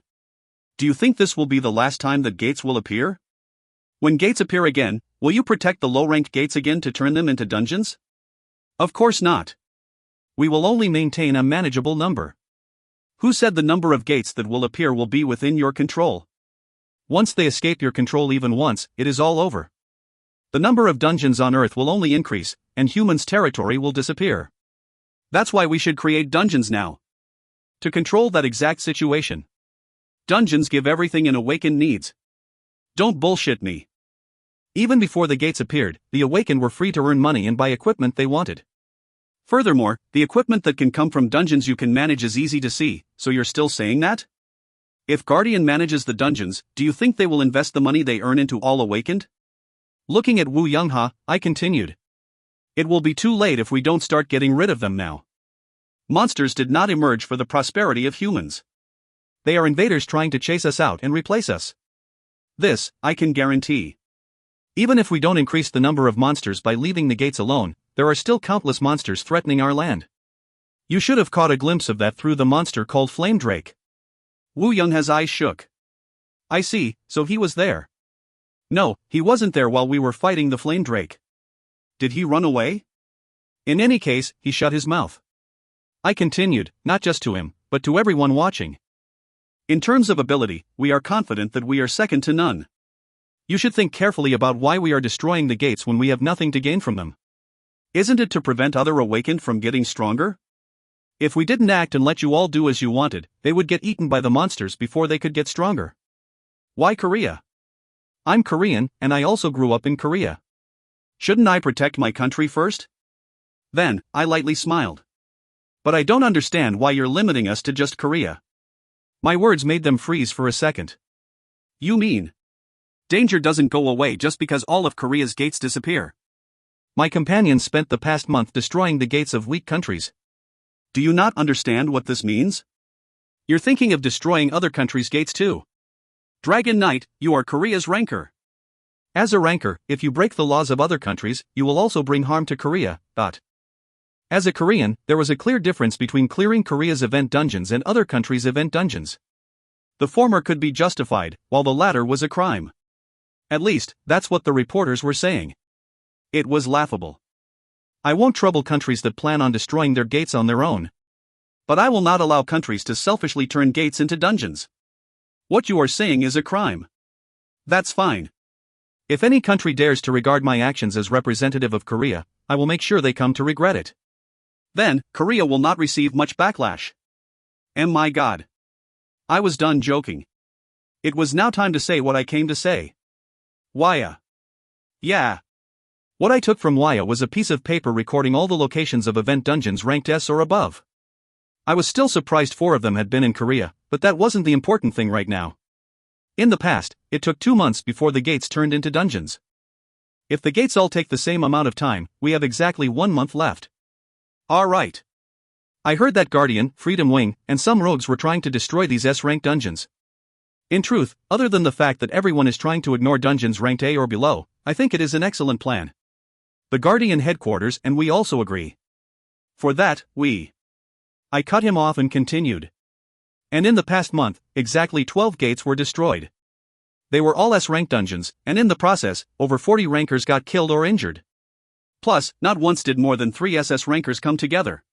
[SPEAKER 1] Do you think this will be the last time that gates will appear? When gates appear again, will you protect the low-ranked gates again to turn them into dungeons? Of course not. We will only maintain a manageable number. Who said the number of gates that will appear will be within your control? Once they escape your control even once, it is all over. The number of dungeons on Earth will only increase, and humans' territory will disappear. That's why we should create dungeons now. To control that exact situation. Dungeons give everything an awakened needs. Don't bullshit me. Even before the gates appeared, the awakened were free to earn money and buy equipment they wanted. Furthermore, the equipment that can come from dungeons you can manage is easy to see, so you're still saying that? If Guardian manages the dungeons, do you think they will invest the money they earn into all awakened? Looking at Wu Youngha, I continued. It will be too late if we don't start getting rid of them now. Monsters did not emerge for the prosperity of humans. They are invaders trying to chase us out and replace us. This, I can guarantee. Even if we don't increase the number of monsters by leaving the gates alone, there are still countless monsters threatening our land. You should have caught a glimpse of that through the monster called Flame Drake. Wu Youngha's eyes shook. I see, so he was there. No, he wasn't there while we were fighting the Flame Drake. Did he run away? In any case, he shut his mouth. I continued, not just to him, but to everyone watching. In terms of ability, we are confident that we are second to none. You should think carefully about why we are destroying the gates when we have nothing to gain from them. Isn't it to prevent other awakened from getting stronger? If we didn't act and let you all do as you wanted, they would get eaten by the monsters before they could get stronger. Why Korea? I'm Korean, and I also grew up in Korea. Shouldn't I protect my country first? Then, I lightly smiled. But I don't understand why you're limiting us to just Korea. My words made them freeze for a second. You mean? Danger doesn't go away just because all of Korea's gates disappear. My companions spent the past month destroying the gates of weak countries. Do you not understand what this means? You're thinking of destroying other countries' gates too. Dragon Knight, you are Korea's ranker. As a ranker, if you break the laws of other countries, you will also bring harm to Korea. As a Korean, there was a clear difference between clearing Korea's event dungeons and other countries' event dungeons. The former could be justified, while the latter was a crime. At least, that's what the reporters were saying. It was laughable. I won't trouble countries that plan on destroying their gates on their own. But I will not allow countries to selfishly turn gates into dungeons. What you are saying is a crime. That's fine. If any country dares to regard my actions as representative of Korea, I will make sure they come to regret it. Then, Korea will not receive much backlash. And my God. I was done joking. It was now time to say what I came to say. Waya. Yeah. What I took from Waya was a piece of paper recording all the locations of event dungeons ranked S or above. I was still surprised 4 of them had been in Korea, but that wasn't the important thing right now. In the past, it took 2 months before the gates turned into dungeons. If the gates all take the same amount of time, we have exactly 1 month left. Alright. I heard that Guardian, Freedom Wing, and some rogues were trying to destroy these S-rank dungeons. In truth, other than the fact that everyone is trying to ignore dungeons ranked A or below, I think it is an excellent plan. The Guardian headquarters and we also agree. For that, I cut him off and continued. And in the past month, exactly 12 gates were destroyed. They were all S-rank dungeons, and in the process, over 40 rankers got killed or injured. Plus, not once did more than 3 SS rankers come together.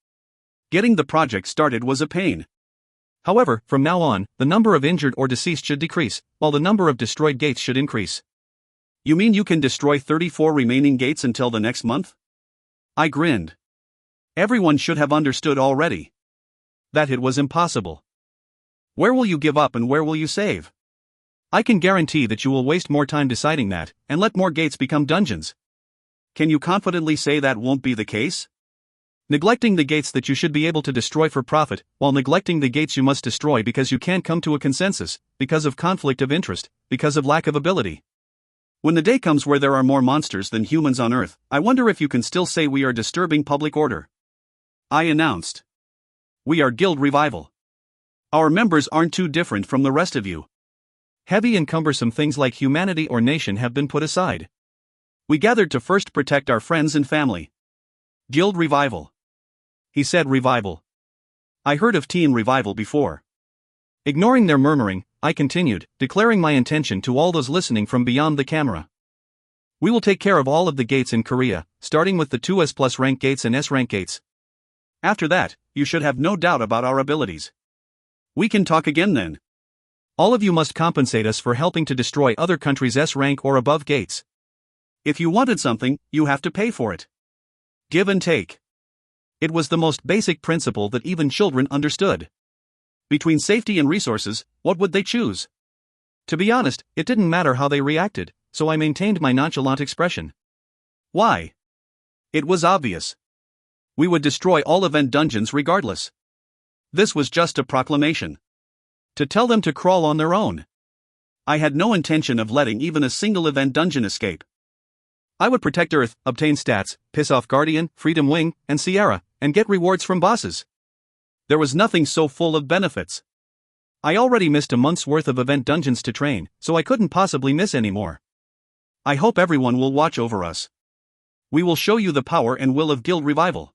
[SPEAKER 1] Getting the project started was a pain. However, from now on, the number of injured or deceased should decrease, while the number of destroyed gates should increase. You mean you can destroy 34 remaining gates until the next month? I grinned. Everyone should have understood already that it was impossible. Where will you give up and where will you save? I can guarantee that you will waste more time deciding that, and let more gates become dungeons. Can you confidently say that won't be the case? Neglecting the gates that you should be able to destroy for profit, while neglecting the gates you must destroy because you can't come to a consensus, because of conflict of interest, because of lack of ability. When the day comes where there are more monsters than humans on Earth, I wonder if you can still say we are disturbing public order. I announced. We are Guild Revival. Our members aren't too different from the rest of you. Heavy and cumbersome things like humanity or nation have been put aside. We gathered to first protect our friends and family. Guild Revival. He said revival. I heard of teen revival before. Ignoring their murmuring, I continued, declaring my intention to all those listening from beyond the camera. We will take care of all of the gates in Korea, starting with the 2S plus rank gates and S rank gates. After that, you should have no doubt about our abilities. We can talk again then. All of you must compensate us for helping to destroy other countries' S rank or above gates. If you wanted something, you have to pay for it. Give and take. It was the most basic principle that even children understood. Between safety and resources, what would they choose? To be honest, it didn't matter how they reacted, so I maintained my nonchalant expression. Why? It was obvious. We would destroy all event dungeons regardless. This was just a proclamation. To tell them to crawl on their own. I had no intention of letting even a single event dungeon escape. I would protect Earth, obtain stats, piss off Guardian, Freedom Wing, and Sierra, and get rewards from bosses. There was nothing so full of benefits. I already missed a month's worth of event dungeons to train, so I couldn't possibly miss any more. I hope everyone will watch over us. We will show you the power and will of guild revival.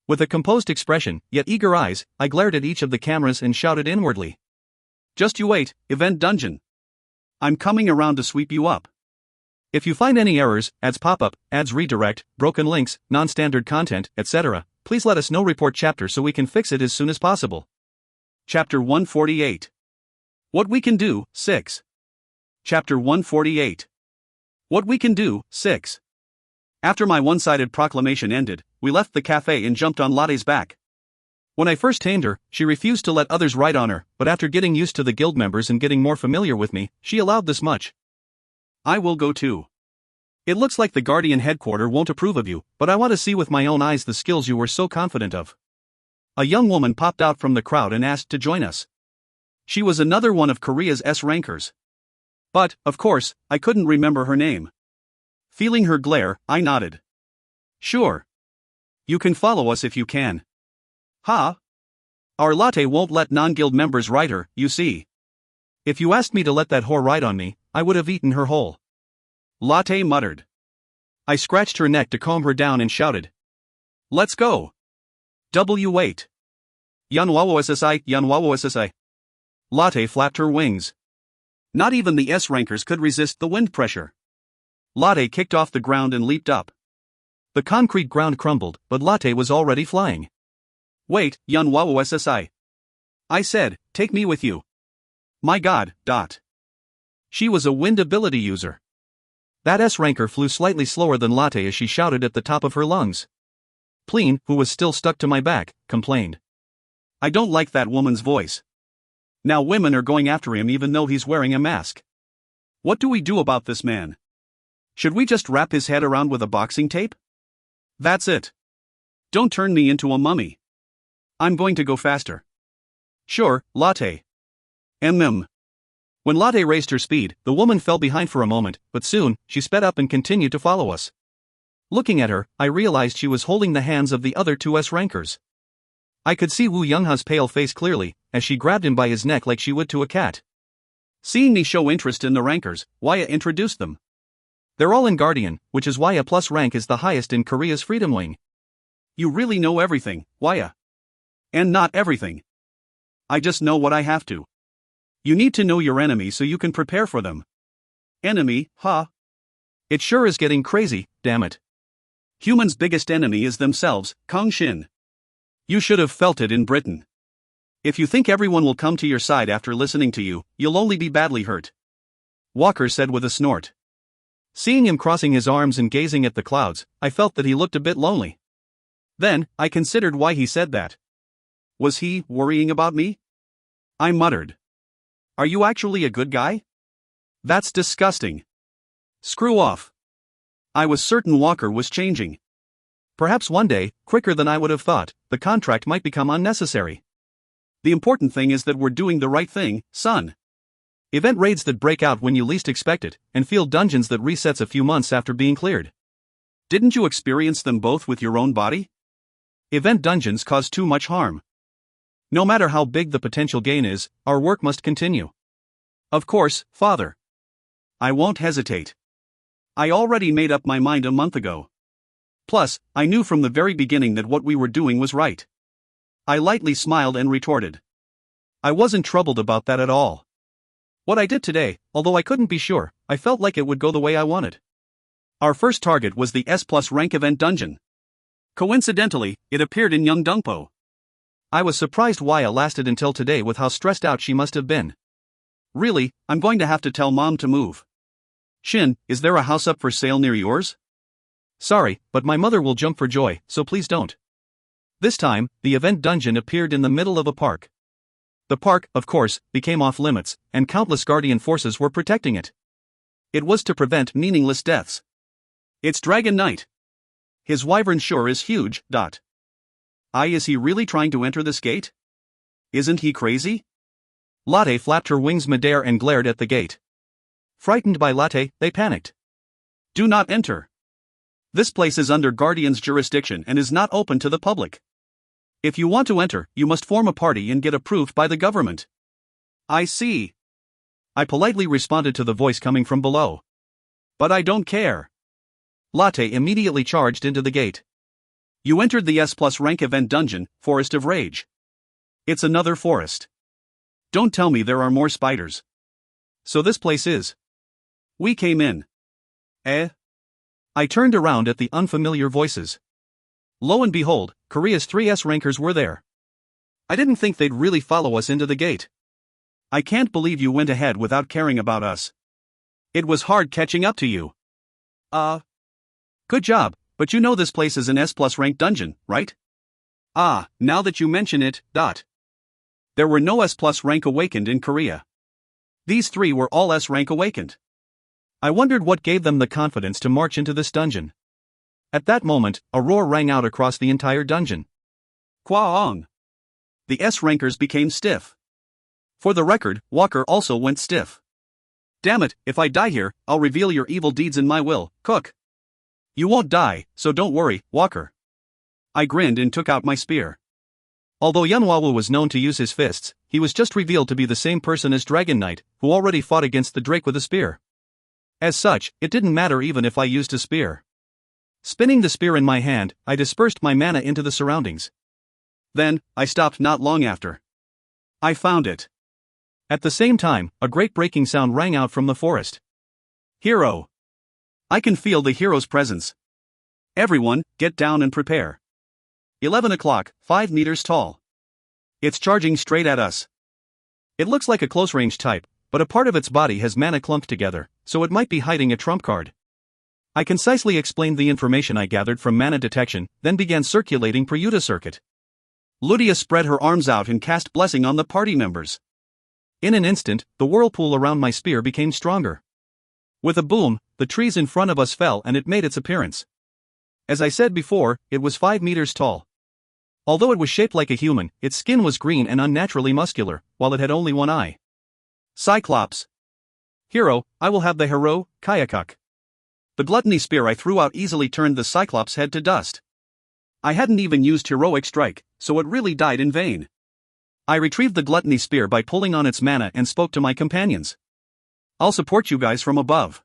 [SPEAKER 1] With a composed expression, yet eager eyes, I glared at each of the cameras and shouted inwardly. Just you wait, event dungeon. I'm coming around to sweep you up. If you find any errors, ads pop up, ads redirect, broken links, non-standard content, etc., please let us know. Report chapter so we can fix it as soon as possible. Chapter 148. What we can do, 6. Chapter 148. What we can do, 6. After my one-sided proclamation ended, we left the cafe and jumped on Latte's back. When I first tamed her, she refused to let others ride on her, but after getting used to the guild members and getting more familiar with me, she allowed this much. I will go too. It looks like the Guardian headquarters won't approve of you, but I want to see with my own eyes the skills you were so confident of. A young woman popped out from the crowd and asked to join us. She was another one of Korea's S-rankers. But, of course, I couldn't remember her name. Feeling her glare, I nodded. Sure. You can follow us if you can. Huh? Our Latte won't let non-guild members ride her, you see. If you asked me to let that whore ride on me, I would have eaten her whole. Latte muttered. I scratched her neck to calm her down and shouted. Let's go. Wait. Yanwawo SSI, Yanwawo SSI. Latte flapped her wings. Not even the S-rankers could resist the wind pressure. Latte kicked off the ground and leaped up. The concrete ground crumbled, but Latte was already flying. Wait, Yanwawo SSI. I said, take me with you. My god, dot. She was a wind ability user. That S-ranker flew slightly slower than Latte as she shouted at the top of her lungs. Pleen, who was still stuck to my back, complained. I don't like that woman's voice. Now women are going after him even though he's wearing a mask. What do we do about this man? Should we just wrap his head around with a boxing tape? That's it. Don't turn me into a mummy. I'm going to go faster. Sure, Latte. When Latte raised her speed, the woman fell behind for a moment, but soon, she sped up and continued to follow us. Looking at her, I realized she was holding the hands of the other two S-rankers. I could see Wu Youngha's pale face clearly, as she grabbed him by his neck like she would to a cat. Seeing me show interest in the rankers, Waya introduced them. They're all in Guardian, which is why a plus rank is the highest in Korea's Freedom Wing. You really know everything, Waya. And not everything. I just know what I have to. You need to know your enemy so you can prepare for them. Enemy, huh? It sure is getting crazy, damn it. Humans' biggest enemy is themselves, Kang Shin. You should have felt it in Britain. If you think everyone will come to your side after listening to you, you'll only be badly hurt. Walker said with a snort. Seeing him crossing his arms and gazing at the clouds, I felt that he looked a bit lonely. Then, I considered why he said that. Was he worrying about me? I muttered. Are you actually a good guy? That's disgusting. Screw off. I was certain Walker was changing. Perhaps one day, quicker than I would have thought, the contract might become unnecessary. The important thing is that we're doing the right thing, son. Event raids that break out when you least expect it, and field dungeons that resets a few months after being cleared. Didn't you experience them both with your own body? Event dungeons cause too much harm. No matter how big the potential gain is, our work must continue. Of course, father. I won't hesitate. I already made up my mind a month ago. Plus, I knew from the very beginning that what we were doing was right. I lightly smiled and retorted. I wasn't troubled about that at all. What I did today, although I couldn't be sure, I felt like it would go the way I wanted. Our first target was the S+ rank event dungeon. Coincidentally, it appeared in Yeongdongpo. I was surprised why it lasted until today with how stressed out she must have been. Really, I'm going to have to tell Mom to move. Shin, is there a house up for sale near yours? Sorry, but my mother will jump for joy, so please don't. This time, the event dungeon appeared in the middle of a park. The park, of course, became off limits, and countless guardian forces were protecting it. It was to prevent meaningless deaths. It's Dragon Knight. His wyvern sure is huge. Is he really trying to enter this gate? Isn't he crazy? Latte flapped her wings midair and glared at the gate. Frightened by Latte, they panicked. Do not enter. This place is under Guardian's jurisdiction and is not open to the public. If you want to enter, you must form a party and get approved by the government. I see. I politely responded to the voice coming from below. But I don't care. Latte immediately charged into the gate. You entered the S+ rank event dungeon, Forest of Rage. It's another forest. Don't tell me there are more spiders. So this place is. We came in. Eh? I turned around at the unfamiliar voices. Lo and behold, Korea's 3S rankers were there. I didn't think they'd really follow us into the gate. I can't believe you went ahead without caring about us. It was hard catching up to you. Good job, but you know this place is an S+ rank dungeon, right? Now that you mention it, There were no S+ rank awakened in Korea. These three were all S rank awakened. I wondered what gave them the confidence to march into this dungeon. At that moment, a roar rang out across the entire dungeon. Kwaong! The S rankers became stiff. For the record, Walker also went stiff. Damn it, if I die here, I'll reveal your evil deeds in my will, Cook. You won't die, so don't worry, Walker. I grinned and took out my spear. Although Yunwawu was known to use his fists, he was just revealed to be the same person as Dragon Knight, who already fought against the Drake with a spear. As such, it didn't matter even if I used a spear. Spinning the spear in my hand, I dispersed my mana into the surroundings. Then, I stopped not long after. I found it. At the same time, a great breaking sound rang out from the forest. Hero! I can feel the hero's presence. Everyone, get down and prepare. 11 o'clock, 5 meters tall. It's charging straight at us. It looks like a close-range type, but a part of its body has mana clumped together, so it might be hiding a trump card. I concisely explained the information I gathered from mana detection, then began circulating Prayuta circuit. Ludia spread her arms out and cast blessing on the party members. In an instant, the whirlpool around my spear became stronger. With a boom, the trees in front of us fell and it made its appearance. As I said before, it was 5 meters tall. Although it was shaped like a human, its skin was green and unnaturally muscular, while it had only one eye. Cyclops. Hero, I will have the hero, Kayakuk. The gluttony spear I threw out easily turned the Cyclops' head to dust. I hadn't even used heroic strike, so it really died in vain. I retrieved the gluttony spear by pulling on its mana and spoke to my companions. I'll support you guys from above.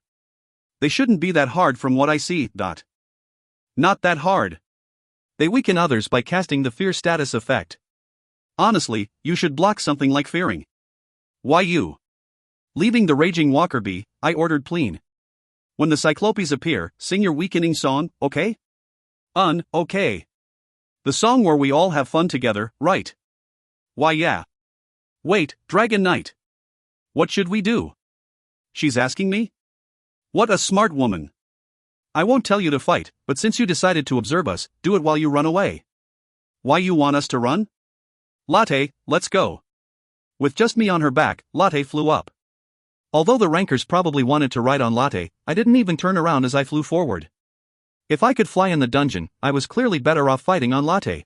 [SPEAKER 1] They shouldn't be that hard from what I see. Not that hard. They weaken others by casting the fear status effect. Honestly, you should block something like fearing. Why you? Leaving the raging walker be, I ordered Pleen. When the Cyclopes appear, sing your weakening song, okay? Okay. The song where we all have fun together, right? Why yeah. Wait, Dragon Knight. What should we do? She's asking me? What a smart woman. I won't tell you to fight, but since you decided to observe us, do it while you run away. Why you want us to run? Latte, let's go. With just me on her back, Latte flew up. Although the rankers probably wanted to ride on Latte, I didn't even turn around as I flew forward. If I could fly in the dungeon, I was clearly better off fighting on Latte.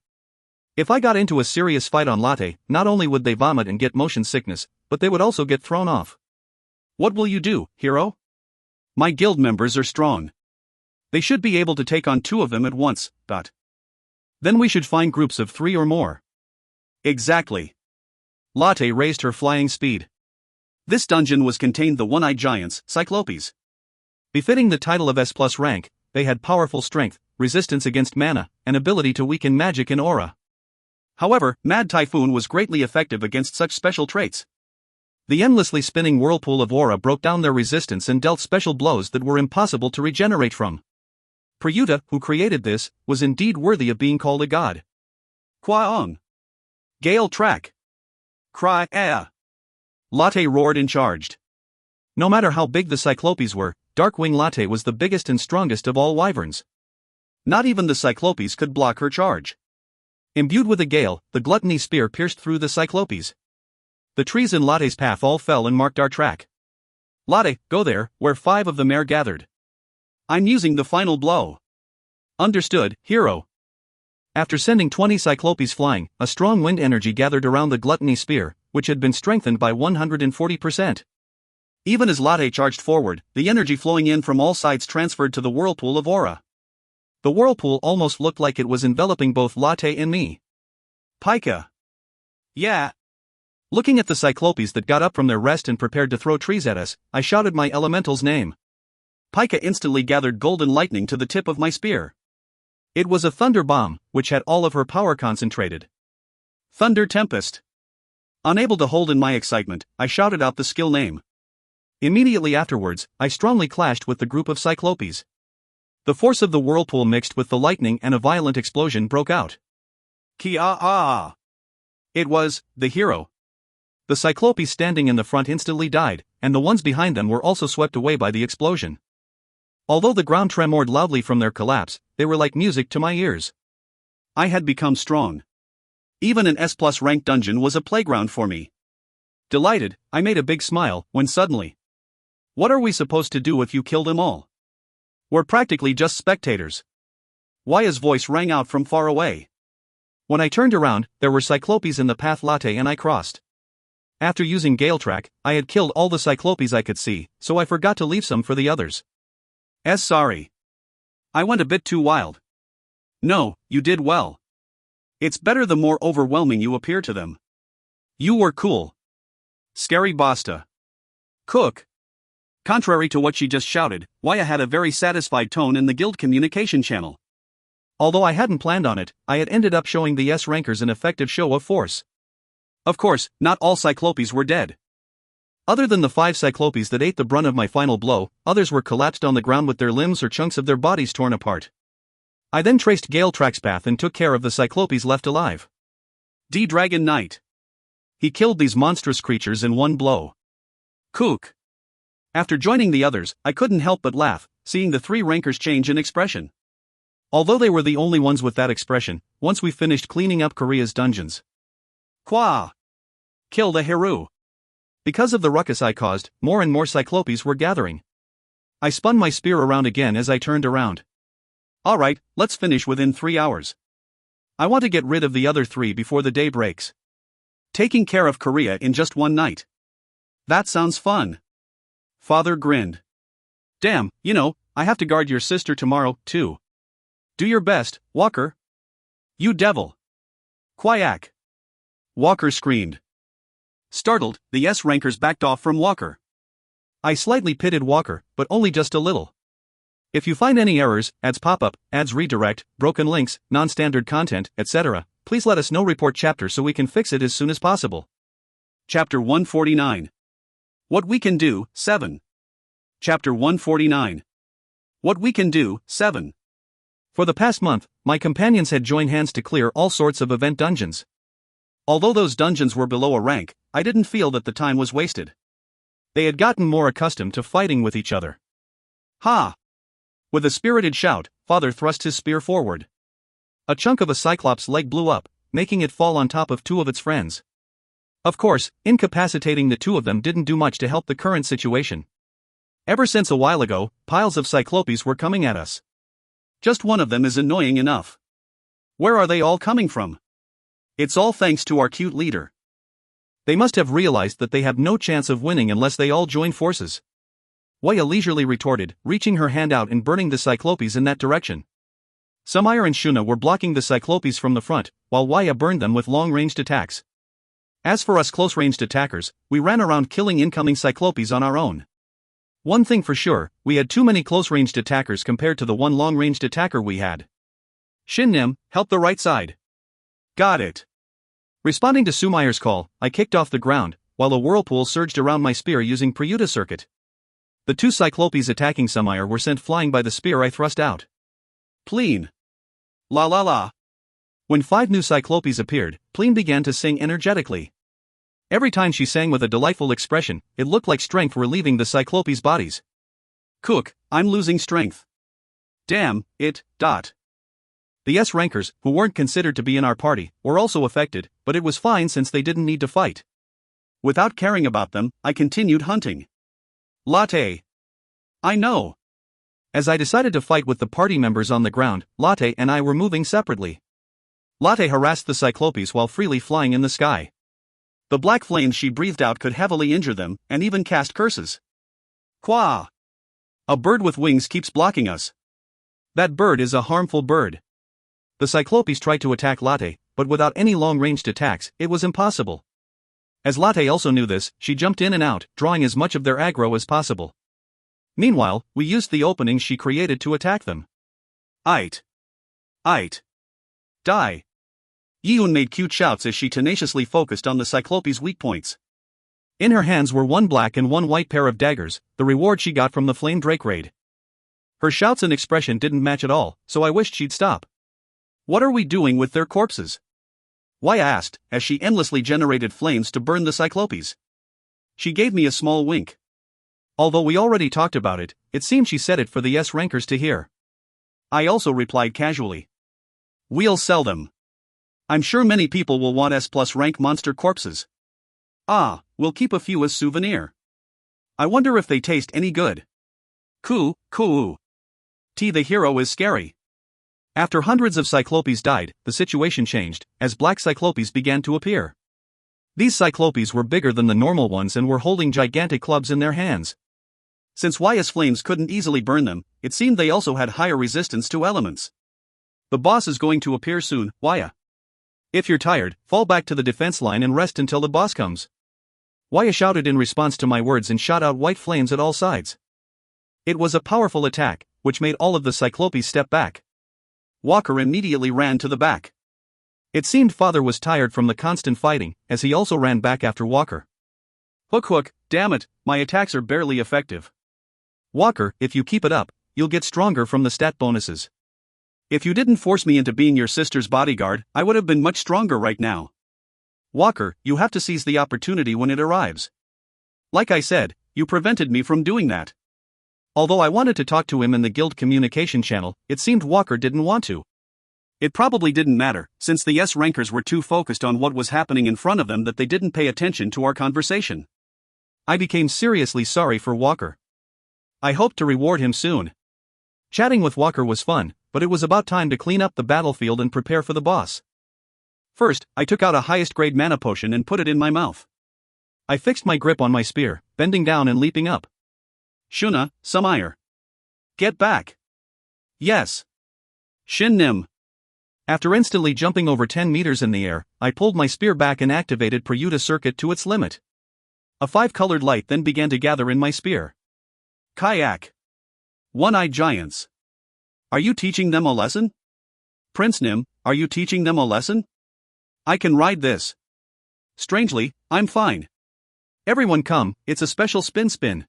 [SPEAKER 1] If I got into a serious fight on Latte, not only would they vomit and get motion sickness, but they would also get thrown off. What will you do, hero? My guild members are strong. They should be able to take on 2 of them at once. Then we should find groups of 3 or more. Exactly. Latte raised her flying speed. This dungeon was contained the one-eyed giants, Cyclopes. Befitting the title of S+ rank, they had powerful strength, resistance against mana, and ability to weaken magic and aura. However, Mad Typhoon was greatly effective against such special traits. The endlessly spinning whirlpool of aura broke down their resistance and dealt special blows that were impossible to regenerate from. Prayuta, who created this, was indeed worthy of being called a god. Kwaong. Gale track. Cry ah. Latte roared and charged. No matter how big the Cyclopes were, Darkwing Latte was the biggest and strongest of all wyverns. Not even the Cyclopes could block her charge. Imbued with a gale, the gluttony spear pierced through the Cyclopes. The trees in Latte's path all fell and marked our track. Latte, go there, where 5 of the mare gathered. I'm using the final blow. Understood, hero. After sending 20 Cyclopes flying, a strong wind energy gathered around the gluttony spear, which had been strengthened by 140%. Even as Latte charged forward, the energy flowing in from all sides transferred to the whirlpool of aura. The whirlpool almost looked like it was enveloping both Latte and me. Pika. Yeah. Looking at the Cyclopes that got up from their rest and prepared to throw trees at us, I shouted my elemental's name. Pika instantly gathered golden lightning to the tip of my spear. It was a thunder bomb, which had all of her power concentrated. Thunder Tempest. Unable to hold in my excitement, I shouted out the skill name. Immediately afterwards, I strongly clashed with the group of Cyclopes. The force of the whirlpool mixed with the lightning and a violent explosion broke out. Ki-ah-ah! It was the hero. The Cyclopes standing in the front instantly died, and the ones behind them were also swept away by the explosion. Although the ground tremored loudly from their collapse, they were like music to my ears. I had become strong. Even an S+ rank dungeon was a playground for me. Delighted, I made a big smile, when suddenly. What are we supposed to do if you kill them all? We're practically just spectators. Waya's voice rang out from far away. When I turned around, there were Cyclopes in the path Latte and I crossed. After using Gale Track, I had killed all the Cyclopes I could see, so I forgot to leave some for the others. Sorry. I went a bit too wild. No, you did well. It's better the more overwhelming you appear to them. You were cool. Scary Basta. Cook. Contrary to what she just shouted, Waya had a very satisfied tone in the guild communication channel. Although I hadn't planned on it, I had ended up showing the S-rankers an effective show of force. Of course, not all Cyclopes were dead. Other than the 5 Cyclopes that ate the brunt of my final blow, others were collapsed on the ground with their limbs or chunks of their bodies torn apart. I then traced Gale Track's path and took care of the Cyclopes left alive. D-Dragon Knight. He killed these monstrous creatures in one blow. Kook. After joining the others, I couldn't help but laugh, seeing the 3 rankers change in expression. Although they were the only ones with that expression, once we finished cleaning up Korea's dungeons. Kwa! Kill the Heru. Because of the ruckus I caused, more and more Cyclopes were gathering. I spun my spear around again as I turned around. Alright, let's finish within 3 hours. I want to get rid of the other 3 before the day breaks. Taking care of Korea in just one night. That sounds fun. Father grinned. Damn, I have to guard your sister tomorrow, too. Do your best, Walker. You devil. Quack. Walker screamed. Startled, the S-rankers backed off from Walker. I slightly pitted Walker, but only just a little. If you find any errors, ads pop up, ads redirect, broken links, non-standard content, etc., please let us know. Report chapter so we can fix it as soon as possible. Chapter 149. What we can do, 7. Chapter 149. What we can do, 7. For the past month, my companions had joined hands to clear all sorts of event dungeons. Although those dungeons were below a rank, I didn't feel that the time was wasted. They had gotten more accustomed to fighting with each other. Ha! With a spirited shout, Father thrust his spear forward. A chunk of a Cyclops' leg blew up, making it fall on top of 2 of its friends. Of course, incapacitating the 2 of them didn't do much to help the current situation. Ever since a while ago, piles of Cyclopes were coming at us. Just one of them is annoying enough. Where are they all coming from? It's all thanks to our cute leader. They must have realized that they have no chance of winning unless they all join forces. Waya leisurely retorted, reaching her hand out and burning the Cyclopes in that direction. Sumire and Shuna were blocking the Cyclopes from the front, while Waya burned them with long-ranged attacks. As for us close-ranged attackers, we ran around killing incoming Cyclopes on our own. One thing for sure, we had too many close-ranged attackers compared to the one long-ranged attacker we had. Shin, help the right side. Got it. Responding to Sumire's call, I kicked off the ground, while a whirlpool surged around my spear using Prayuta circuit. The 2 Cyclopes attacking Sumire were sent flying by the spear I thrust out. Pleen. La la la. When 5 new Cyclopes appeared, Pleen began to sing energetically. Every time she sang with a delightful expression, it looked like strength were leaving the Cyclopes' bodies. Cook, I'm losing strength. Damn it, dot. The S rankers, who weren't considered to be in our party, were also affected, but it was fine since they didn't need to fight. Without caring about them, I continued hunting. Latte. I know. As I decided to fight with the party members on the ground, Latte and I were moving separately. Latte harassed the Cyclopes while freely flying in the sky. The black flames she breathed out could heavily injure them, and even cast curses. Qua! A bird with wings keeps blocking us. That bird is a harmful bird. The Cyclopes tried to attack Latte, but without any long-ranged attacks, it was impossible. As Latte also knew this, she jumped in and out, drawing as much of their aggro as possible. Meanwhile, we used the openings she created to attack them. Ait. Die. Yiyun made cute shouts as she tenaciously focused on the Cyclope's weak points. In her hands were one black and one white pair of daggers, the reward she got from the Flame Drake raid. Her shouts and expression didn't match at all, so I wished she'd stop. What are we doing with their corpses? Why asked, as she endlessly generated flames to burn the Cyclopes. She gave me a small wink. Although we already talked about it, it seemed she said it for the S rankers to hear. I also replied casually. We'll sell them. I'm sure many people will want S+ rank monster corpses. We'll keep a few as souvenir. I wonder if they taste any good. Coo. T the hero is scary. After hundreds of Cyclopes died, the situation changed, as black Cyclopes began to appear. These Cyclopes were bigger than the normal ones and were holding gigantic clubs in their hands. Since YS flames couldn't easily burn them, it seemed they also had higher resistance to elements. The boss is going to appear soon, Waya. If you're tired, fall back to the defense line and rest until the boss comes. Waya shouted in response to my words and shot out white flames at all sides. It was a powerful attack, which made all of the Cyclopes step back. Walker immediately ran to the back. It seemed Father was tired from the constant fighting, as he also ran back after Walker. Hook, damn it, my attacks are barely effective. Walker, if you keep it up, you'll get stronger from the stat bonuses. If you didn't force me into being your sister's bodyguard, I would have been much stronger right now. Walker, you have to seize the opportunity when it arrives. Like I said, you prevented me from doing that. Although I wanted to talk to him in the guild communication channel, it seemed Walker didn't want to. It probably didn't matter, since the S rankers were too focused on what was happening in front of them that they didn't pay attention to our conversation. I became seriously sorry for Walker. I hoped to reward him soon. Chatting with Walker was fun, but it was about time to clean up the battlefield and prepare for the boss. First, I took out a highest grade mana potion and put it in my mouth. I fixed my grip on my spear, bending down and leaping up. Shuna, Samair. Get back. Yes. Shin Nim. After instantly jumping over 10 meters in the air, I pulled my spear back and activated Prayuta circuit to its limit. A 5-colored light then began to gather in my spear. Kayak. One-eyed giants. Are you teaching them a lesson? Prince Nim, are you teaching them a lesson? I can ride this. Strangely, I'm fine. Everyone come, it's a special spin.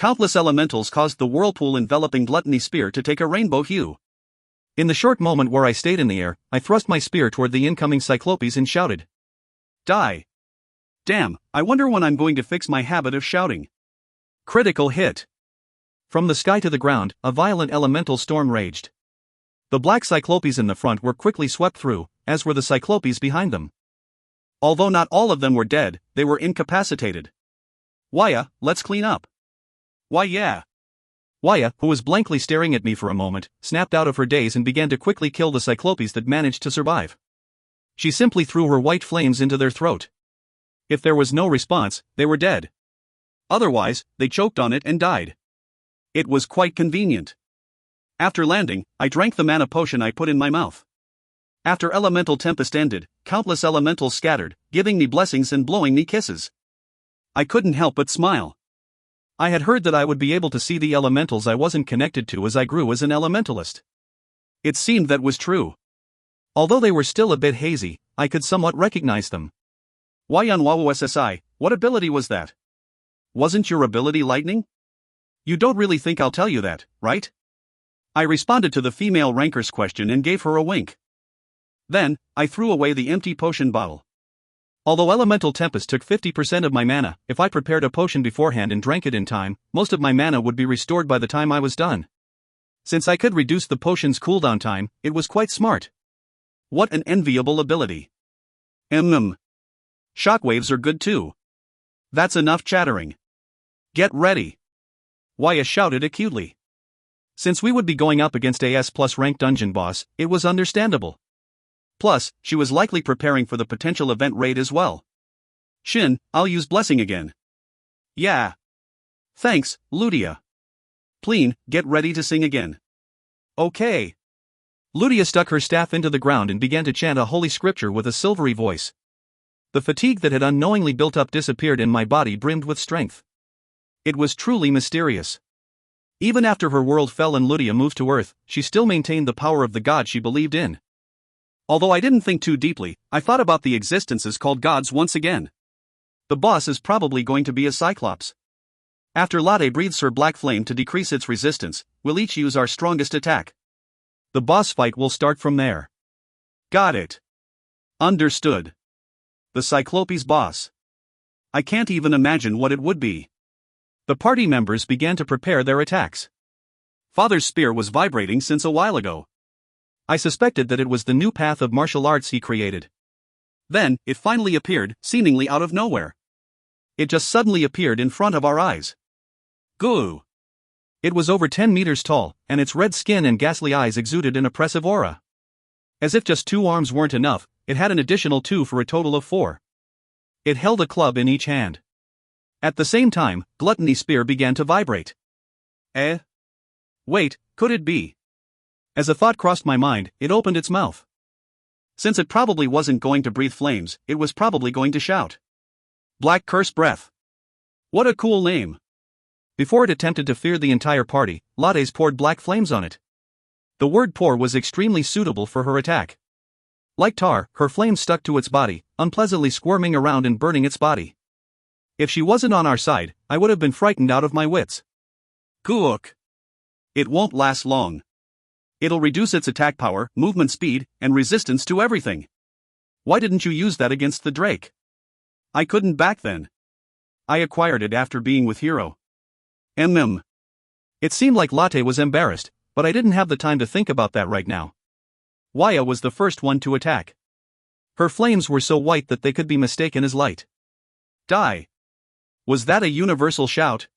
[SPEAKER 1] Countless elementals caused the whirlpool enveloping Gluttony spear to take a rainbow hue. In the short moment where I stayed in the air, I thrust my spear toward the incoming Cyclopes and shouted. Die. Damn, I wonder when I'm going to fix my habit of shouting. Critical hit. From the sky to the ground, a violent elemental storm raged. The black Cyclopes in the front were quickly swept through, as were the Cyclopes behind them. Although not all of them were dead, they were incapacitated. Waya, let's clean up. Why yeah. Waya, who was blankly staring at me for a moment, snapped out of her daze and began to quickly kill the Cyclopes that managed to survive. She simply threw her white flames into their throat. If there was no response, they were dead. Otherwise, they choked on it and died. It was quite convenient. After landing, I drank the mana potion I put in my mouth. After Elemental Tempest ended, countless elementals scattered, giving me blessings and blowing me kisses. I couldn't help but smile. I had heard that I would be able to see the elementals I wasn't connected to as I grew as an elementalist. It seemed that was true. Although they were still a bit hazy, I could somewhat recognize them. Wayanwawu SSI, what ability was that? Wasn't your ability lightning? You don't really think I'll tell you that, right? I responded to the female ranker's question and gave her a wink. Then, I threw away the empty potion bottle. Although Elemental Tempest took 50% of my mana, if I prepared a potion beforehand and drank it in time, most of my mana would be restored by the time I was done. Since I could reduce the potion's cooldown time, it was quite smart. What an enviable ability. Shockwaves are good too. That's enough chattering. Get ready. Waya shouted acutely. Since we would be going up against a S+ rank dungeon boss, it was understandable. Plus, she was likely preparing for the potential event raid as well. Shin, I'll use blessing again. Yeah. Thanks, Ludia. Pleen, get ready to sing again. Okay. Ludia stuck her staff into the ground and began to chant a holy scripture with a silvery voice. The fatigue that had unknowingly built up disappeared and my body brimmed with strength. It was truly mysterious. Even after her world fell and Ludia moved to Earth, she still maintained the power of the god she believed in. Although I didn't think too deeply, I thought about the existences called gods once again. The boss is probably going to be a Cyclops. After Latte breathes her black flame to decrease its resistance, we'll each use our strongest attack. The boss fight will start from there. Got it. Understood. The Cyclopes boss. I can't even imagine what it would be. The party members began to prepare their attacks. Father's spear was vibrating since a while ago. I suspected that it was the new path of martial arts he created. Then, it finally appeared, seemingly out of nowhere. It just suddenly appeared in front of our eyes. Goo! It was over 10 meters tall, and its red skin and ghastly eyes exuded an oppressive aura. As if just 2 arms weren't enough, it had an additional 2 for a total of 4. It held a club in each hand. At the same time, Gluttony's spear began to vibrate. Wait, could it be? As a thought crossed my mind, it opened its mouth. Since it probably wasn't going to breathe flames, it was probably going to shout. Black Curse Breath. What a cool name. Before it attempted to fear the entire party, Lattes poured black flames on it. The word pour was extremely suitable for her attack. Like tar, her flames stuck to its body, unpleasantly squirming around and burning its body. If she wasn't on our side, I would have been frightened out of my wits. Gook. It won't last long. It'll reduce its attack power, movement speed, and resistance to everything. Why didn't you use that against the Drake? I couldn't back then. I acquired it after being with Hero. It seemed like Latte was embarrassed, but I didn't have the time to think about that right now. Waya was the first one to attack. Her flames were so white that they could be mistaken as light. Die. Was that a universal shout?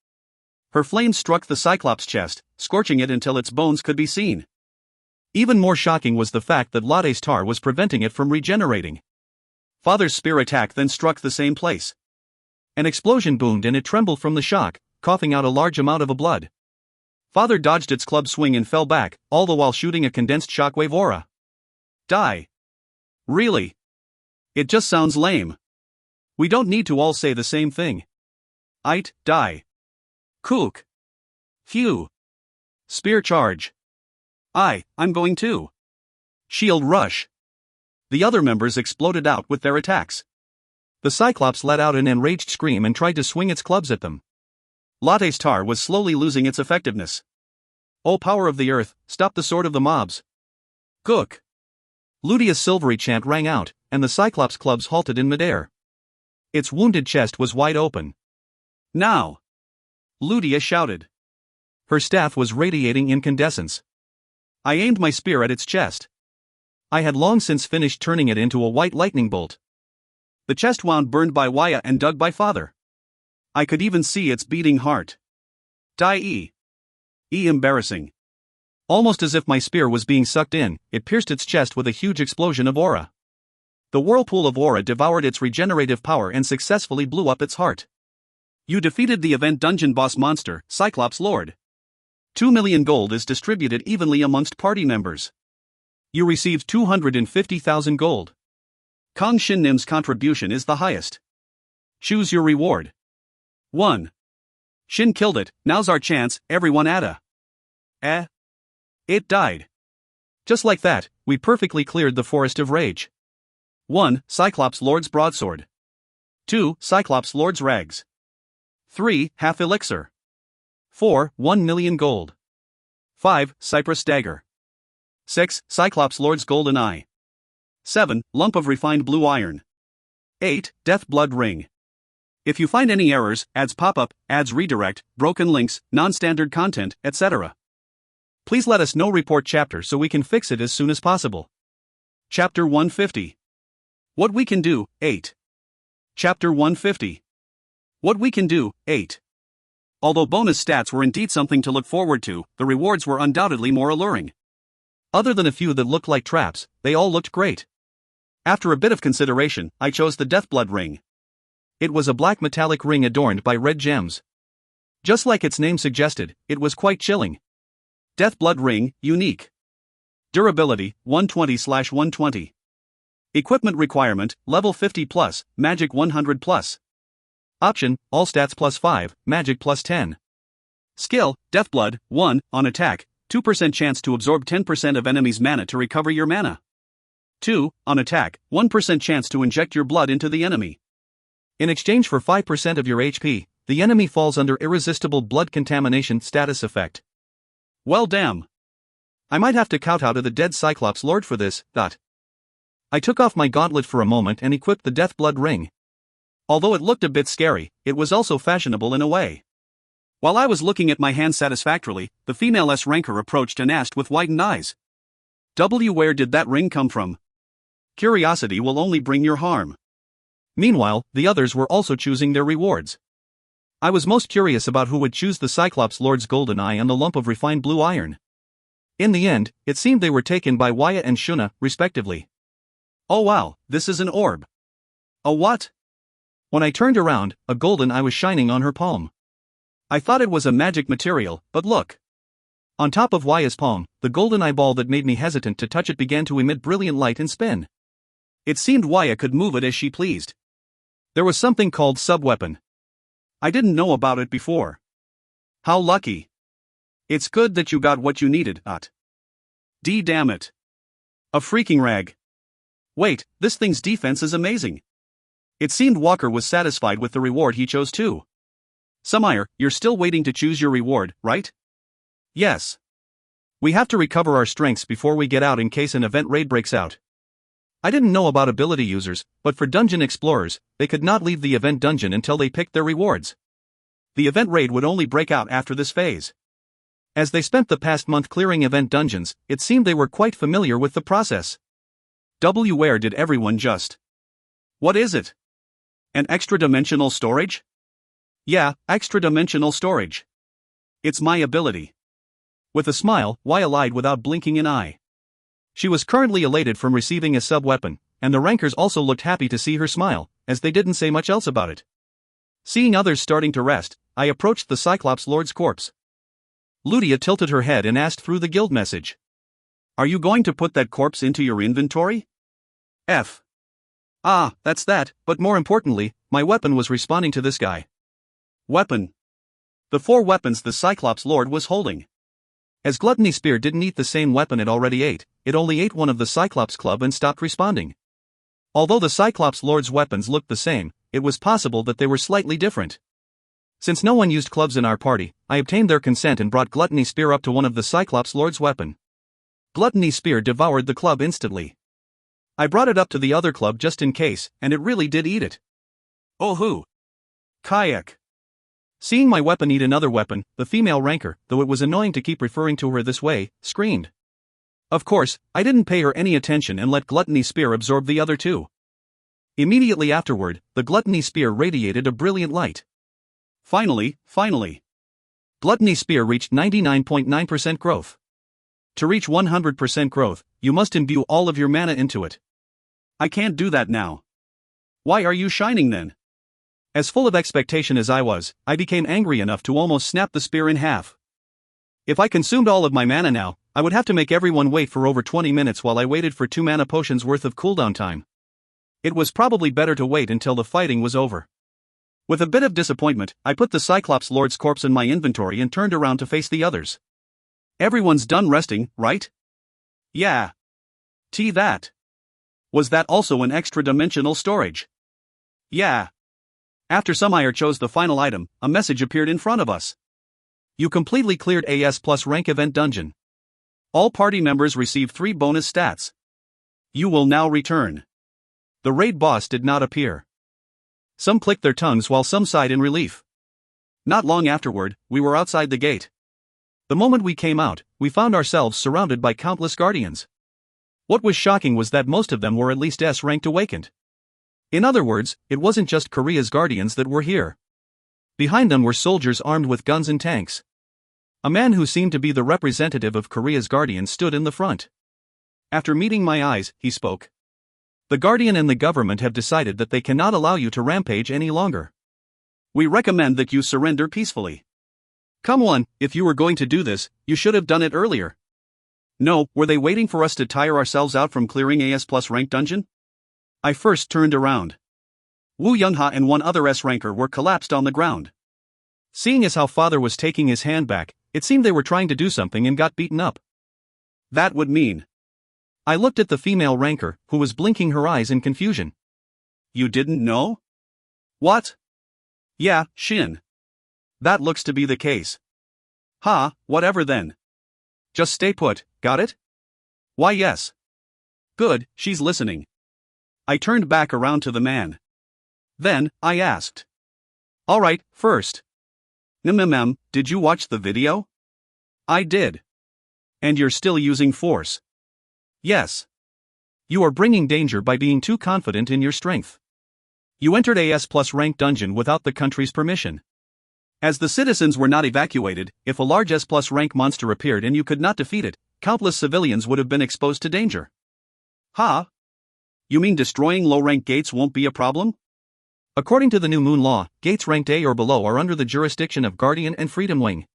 [SPEAKER 1] Her flames struck the Cyclops' chest, scorching it until its bones could be seen. Even more shocking was the fact that Latte's tar was preventing it from regenerating. Father's spear attack then struck the same place. An explosion boomed and it trembled from the shock, coughing out a large amount of blood. Father dodged its club swing and fell back, all the while shooting a condensed shockwave aura. Die. Really? It just sounds lame. We don't need to all say the same thing. Die. Kook. Phew. Spear charge. I'm going too. Shield rush. The other members exploded out with their attacks. The Cyclops let out an enraged scream and tried to swing its clubs at them. Latte's tar was slowly losing its effectiveness. O power of the earth, stop the sword of the mobs. Gook. Ludia's silvery chant rang out, and the Cyclops clubs halted in midair. Its wounded chest was wide open. Now! Ludia shouted. Her staff was radiating incandescence. I aimed my spear at its chest. I had long since finished turning it into a white lightning bolt. The chest wound burned by Waya and dug by Father. I could even see its beating heart. Die. Embarrassing. Almost as if my spear was being sucked in, it pierced its chest with a huge explosion of aura. The whirlpool of aura devoured its regenerative power and successfully blew up its heart. You defeated the event dungeon boss monster, Cyclops Lord. 2 million gold is distributed evenly amongst party members. You received 250,000 gold. Kang Shin Nim's contribution is the highest. Choose your reward. 1. Shin killed it, now's our chance, everyone atta. It died. Just like that, we perfectly cleared the Forest of Rage. 1. Cyclops Lord's broadsword. 2. Cyclops Lord's rags. 3. Half elixir. 4. 1 million gold. 5. Cypress dagger. 6. Cyclops Lord's golden eye. 7. Lump of refined blue iron. 8. Death blood ring. If you find any errors, ads pop up, ads redirect, broken links, non-standard content, etc. Please let us know report chapter so we can fix it as soon as possible. Chapter 150. What we can do, 8. Chapter 150. What we can do, 8. Although bonus stats were indeed something to look forward to, the rewards were undoubtedly more alluring. Other than a few that looked like traps, they all looked great. After a bit of consideration, I chose the Deathblood ring. It was a black metallic ring adorned by red gems. Just like its name suggested, it was quite chilling. Deathblood ring, unique. Durability, 120/120. Equipment requirement, level 50 plus, magic 100 plus. Option, all stats plus 5, magic plus 10. Skill, Deathblood, 1, on attack, 2% chance to absorb 10% of enemy's mana to recover your mana. 2, on attack, 1% chance to inject your blood into the enemy. In exchange for 5% of your HP, the enemy falls under irresistible blood contamination status effect. Well damn. I might have to kowtow to the dead Cyclops Lord for this, I took off my gauntlet for a moment and equipped the Deathblood ring. Although it looked a bit scary, it was also fashionable in a way. While I was looking at my hand satisfactorily, the female S-ranker approached and asked with widened eyes. Where did that ring come from? Curiosity will only bring your harm. Meanwhile, the others were also choosing their rewards. I was most curious about who would choose the Cyclops Lord's golden eye and the lump of refined blue iron. In the end, it seemed they were taken by Wyatt and Shuna, respectively. Oh wow, this is an orb. A what? When I turned around, a golden eye was shining on her palm. I thought it was a magic material, but look. On top of Wyatt's palm, the golden eyeball that made me hesitant to touch it began to emit brilliant light and spin. It seemed Wyatt could move it as she pleased. There was something called subweapon. I didn't know about it before. How lucky. It's good that you got what you needed, damn it. A freaking rag. Wait, this thing's defense is amazing. It seemed Walker was satisfied with the reward he chose too. Sumire, you're still waiting to choose your reward, right? Yes. We have to recover our strengths before we get out in case an event raid breaks out. I didn't know about ability users, but for dungeon explorers, they could not leave the event dungeon until they picked their rewards. The event raid would only break out after this phase. As they spent the past month clearing event dungeons, it seemed they were quite familiar with the process. Where did everyone just? What is it? An extra-dimensional storage? Yeah, extra-dimensional storage. It's my ability. With a smile, Wyatt lied without blinking an eye. She was currently elated from receiving a sub-weapon, and the rankers also looked happy to see her smile, as they didn't say much else about it. Seeing others starting to rest, I approached the Cyclops Lord's corpse. Ludia tilted her head and asked through the guild message. Are you going to put that corpse into your inventory? That's that, but more importantly, my weapon was responding to this guy. Weapon. The 4 weapons the Cyclops Lord was holding. As Gluttony Spear didn't eat the same weapon it already ate, it only ate one of the Cyclops Club and stopped responding. Although the Cyclops Lord's weapons looked the same, it was possible that they were slightly different. Since no one used clubs in our party, I obtained their consent and brought Gluttony Spear up to one of the Cyclops Lord's weapon. Gluttony Spear devoured the club instantly. I brought it up to the other club just in case, and it really did eat it. Oh hoo! Kayak. Seeing my weapon eat another weapon, the female ranker, though it was annoying to keep referring to her this way, screamed. Of course, I didn't pay her any attention and let Gluttony Spear absorb the other 2. Immediately afterward, the Gluttony Spear radiated a brilliant light. Finally. Gluttony Spear reached 99.9% growth. To reach 100% growth, you must imbue all of your mana into it. I can't do that now. Why are you shining then? As full of expectation as I was, I became angry enough to almost snap the spear in half. If I consumed all of my mana now, I would have to make everyone wait for over 20 minutes while I waited for 2 mana potions worth of cooldown time. It was probably better to wait until the fighting was over. With a bit of disappointment, I put the Cyclops Lord's corpse in my inventory and turned around to face the others. Everyone's done resting, right? Yeah. That. Was that also an extra-dimensional storage? Yeah. After Sumire chose the final item, a message appeared in front of us. You completely cleared AS plus rank event dungeon. All party members receive 3 bonus stats. You will now return. The raid boss did not appear. Some clicked their tongues while some sighed in relief. Not long afterward, we were outside the gate. The moment we came out, we found ourselves surrounded by countless guardians. What was shocking was that most of them were at least S-ranked awakened. In other words, it wasn't just Korea's guardians that were here. Behind them were soldiers armed with guns and tanks. A man who seemed to be the representative of Korea's guardians stood in the front. After meeting my eyes, he spoke. The Guardian and the government have decided that they cannot allow you to rampage any longer. We recommend that you surrender peacefully. Come on, if you were going to do this, you should have done it earlier. No, were they waiting for us to tire ourselves out from clearing AS plus rank dungeon? I first turned around. Wu Youngha and one other S-ranker were collapsed on the ground. Seeing as how father was taking his hand back, it seemed they were trying to do something and got beaten up. That would mean. I looked at the female ranker, who was blinking her eyes in confusion. You didn't know? What? Yeah, Shin. That looks to be the case. Whatever then. Just stay put, got it? Why yes. Good, she's listening. I turned back around to the man. Then, I asked. Alright, first. Did you watch the video? I did. And you're still using force? Yes. You are bringing danger by being too confident in your strength. You entered AS plus rank dungeon without the country's permission. As the citizens were not evacuated, if a large S plus rank monster appeared and you could not defeat it, countless civilians would have been exposed to danger. You mean destroying low-rank gates won't be a problem? According to the new moon law, gates ranked A or below are under the jurisdiction of Guardian and Freedom Wing.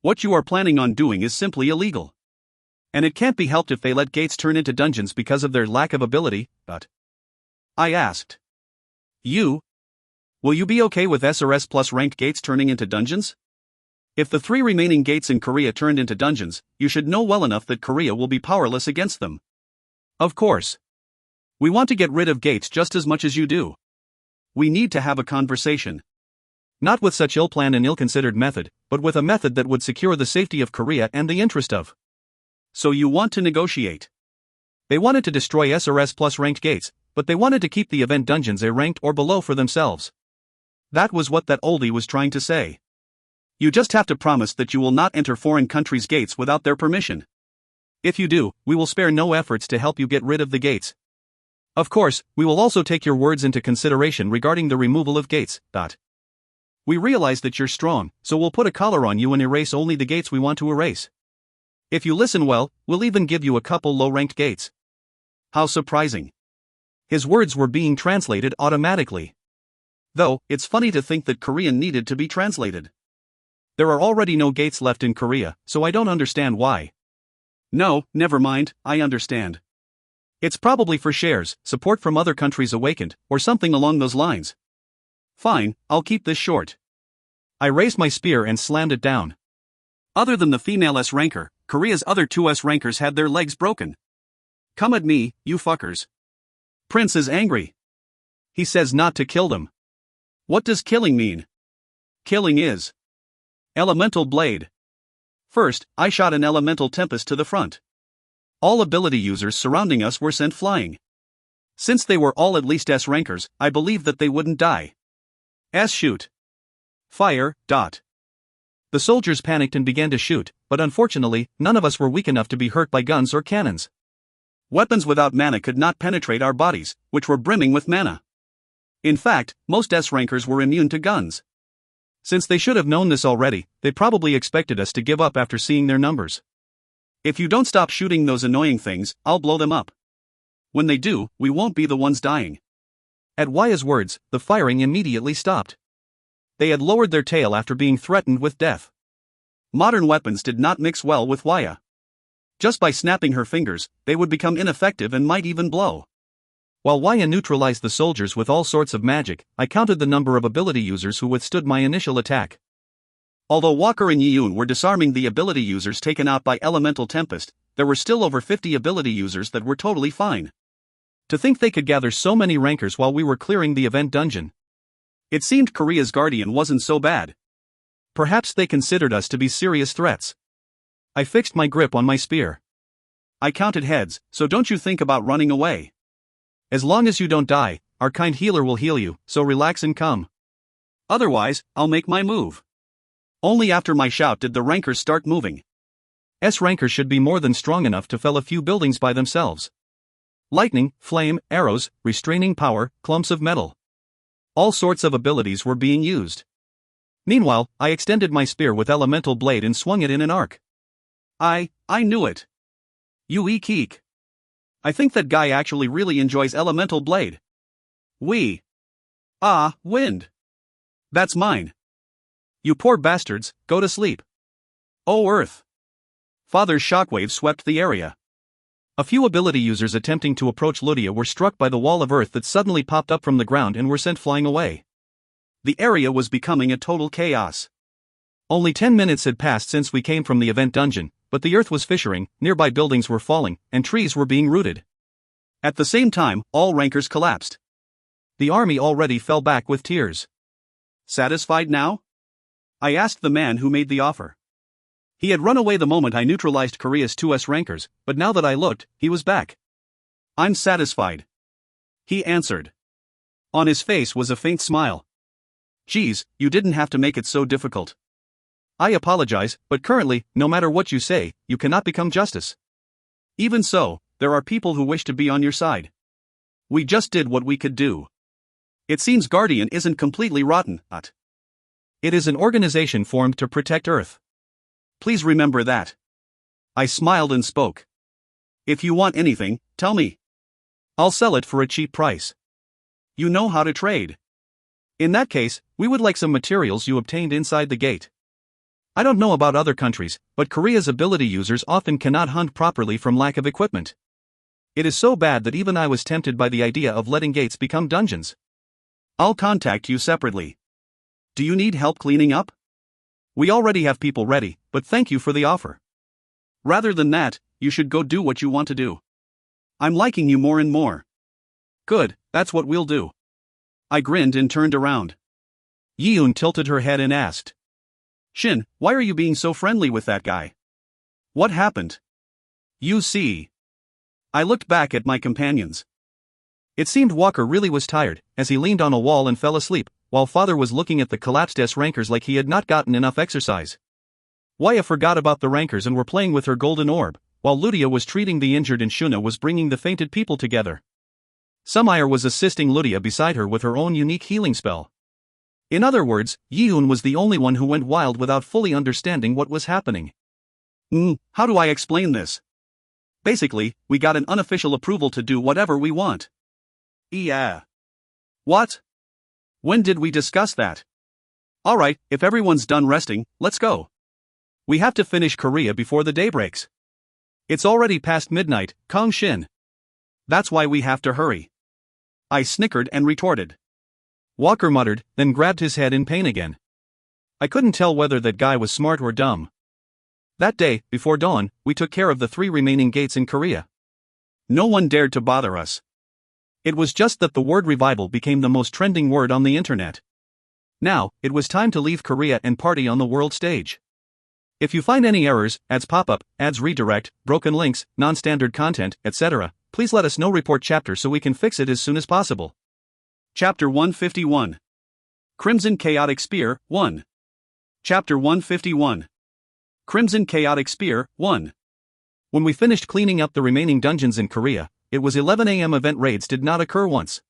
[SPEAKER 1] What you are planning on doing is simply illegal. And it can't be helped if they let gates turn into dungeons because of their lack of ability, but... I asked. Will you be okay with S or S plus ranked gates turning into dungeons? If the 3 remaining gates in Korea turned into dungeons, you should know well enough that Korea will be powerless against them. Of course. We want to get rid of gates just as much as you do. We need to have a conversation. Not with such ill-planned and ill-considered method, but with a method that would secure the safety of Korea and the interest of. So you want to negotiate. They wanted to destroy S or S plus ranked gates, but they wanted to keep the event dungeons A ranked or below for themselves. That was what that oldie was trying to say. You just have to promise that you will not enter foreign countries' gates without their permission. If you do, we will spare no efforts to help you get rid of the gates. Of course, we will also take your words into consideration regarding the removal of gates. We realize that you're strong, so we'll put a collar on you and erase only the gates we want to erase. If you listen well, we'll even give you a couple low-ranked gates. How surprising. His words were being translated automatically. Though, it's funny to think that Korean needed to be translated. There are already no gates left in Korea, so I don't understand why. No, never mind, I understand. It's probably for shares, support from other countries awakened, or something along those lines. Fine, I'll keep this short. I raised my spear and slammed it down. Other than the female S-ranker, Korea's other 2 S-rankers had their legs broken. Come at me, you fuckers. Prince is angry. He says not to kill them. What does killing mean? Killing is elemental blade. First, I shot an elemental tempest to the front. All ability users surrounding us were sent flying. Since they were all at least S-rankers, I believed that they wouldn't die. Shoot. Fire. The soldiers panicked and began to shoot, but unfortunately, none of us were weak enough to be hurt by guns or cannons. Weapons without mana could not penetrate our bodies, which were brimming with mana. In fact, most S-rankers were immune to guns. Since they should have known this already, they probably expected us to give up after seeing their numbers. If you don't stop shooting those annoying things, I'll blow them up. When they do, we won't be the ones dying. At Waya's words, the firing immediately stopped. They had lowered their tail after being threatened with death. Modern weapons did not mix well with Waya. Just by snapping her fingers, they would become ineffective and might even blow. While Waya neutralized the soldiers with all sorts of magic, I counted the number of ability users who withstood my initial attack. Although Walker and Yiyun were disarming the ability users taken out by Elemental Tempest, there were still over 50 ability users that were totally fine. To think they could gather so many rankers while we were clearing the event dungeon. It seemed Korea's Guardian wasn't so bad. Perhaps they considered us to be serious threats. I fixed my grip on my spear. I counted heads, so don't you think about running away. As long as you don't die, our kind healer will heal you, so relax and come. Otherwise, I'll make my move. Only after my shout did the rankers start moving.
[SPEAKER 2] S-rankers should be more than strong enough to fell a few buildings by themselves. Lightning, flame, arrows, restraining power, clumps of metal. All sorts of abilities were being used. Meanwhile, I extended my spear with elemental blade and swung it in an arc.
[SPEAKER 1] I knew it. Yui Keek. I think that guy actually really enjoys elemental blade. Wind. That's mine. You poor bastards, go to sleep. Oh Earth. Father's shockwave swept the area. A few ability users attempting to approach Ludia were struck by the wall of earth that suddenly popped up from the ground and were sent flying away. The area was becoming a total chaos. Only 10 minutes had passed since we came from the event dungeon, but the earth was fissuring, nearby buildings were falling, and trees were being rooted. At the same time, all rankers collapsed. The army already fell back with tears. Satisfied now? I asked the man who made the offer. He had run away the moment I neutralized Korea's 2S rankers, but now that I looked, he was back. I'm satisfied. He answered. On his face was a faint smile. Geez, you didn't have to make it so difficult. I apologize, but currently, no matter what you say, you cannot become justice. Even so, there are people who wish to be on your side. We just did what we could do. It seems Guardian isn't completely rotten, but it is an organization formed to protect Earth. Please remember that. I smiled and spoke. If you want anything, tell me. I'll sell it for a cheap price. You know how to trade. In that case, we would like some materials you obtained inside the gate. I don't know about other countries, but Korea's ability users often cannot hunt properly from lack of equipment. It is so bad that even I was tempted by the idea of letting gates become dungeons. I'll contact you separately. Do you need help cleaning up? We already have people ready, but thank you for the offer. Rather than that, you should go do what you want to do. I'm liking you more and more. Good, that's what we'll do. I grinned and turned around. Yeon tilted her head and asked. Shin, why are you being so friendly with that guy? What happened? You see. I looked back at my companions. It seemed Walker really was tired, as he leaned on a wall and fell asleep, while Father was looking at the collapsed S-rankers like he had not gotten enough exercise. Waya forgot about the rankers and were playing with her golden orb, while Ludia was treating the injured and Shuna was bringing the fainted people together. Sumire was assisting Ludia beside her with her own unique healing spell. In other words, Yeon was the only one who went wild without fully understanding what was happening. How do I explain this? Basically, we got an unofficial approval to do whatever we want. Yeah. What? When did we discuss that? Alright, if everyone's done resting, let's go. We have to finish Korea before the day breaks. It's already past midnight, Kang Shin. That's why we have to hurry. I snickered and retorted. Walker muttered, then grabbed his head in pain again. I couldn't tell whether that guy was smart or dumb. That day, before dawn, we took care of the 3 remaining gates in Korea. No one dared to bother us. It was just that the word revival became the most trending word on the internet. Now, it was time to leave Korea and party on the world stage. If you find any errors, ads pop up, ads redirect, broken links, non-standard content, etc., please let us know. Report chapter so we can fix it as soon as possible. Chapter 151. Crimson Chaotic Spear, 1. Chapter 151. Crimson Chaotic Spear, 1. When we finished cleaning up the remaining dungeons in Korea, it was 11 a.m. Event raids did not occur once.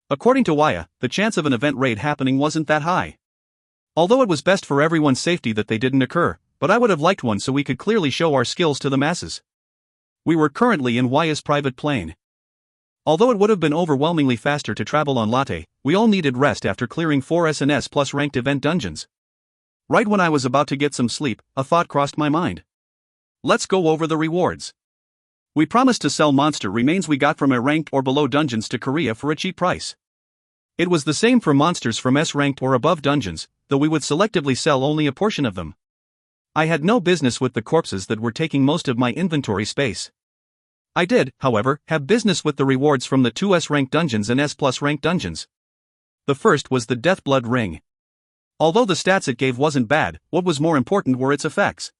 [SPEAKER 1] According to Waya, the chance of an event raid happening wasn't that high. Although it was best for everyone's safety that they didn't occur, but I would have liked one so we could clearly show our skills to the masses. We were currently in Waya's private plane. Although it would have been overwhelmingly faster to travel on Latte, we all needed rest after clearing 4 SNS plus ranked event dungeons. Right when I was about to get some sleep, a thought crossed my mind. Let's go over the rewards. We promised to sell monster remains we got from a ranked or below dungeons to Korea for a cheap price. It was the same for monsters from S-ranked or above dungeons, though we would selectively sell only a portion of them. I had no business with the corpses that were taking most of my inventory space. I did, however, have business with the rewards from the 2 S-ranked dungeons and S+ ranked dungeons. The first was the Deathblood Ring. Although the stats it gave wasn't bad, what was more important were its effects.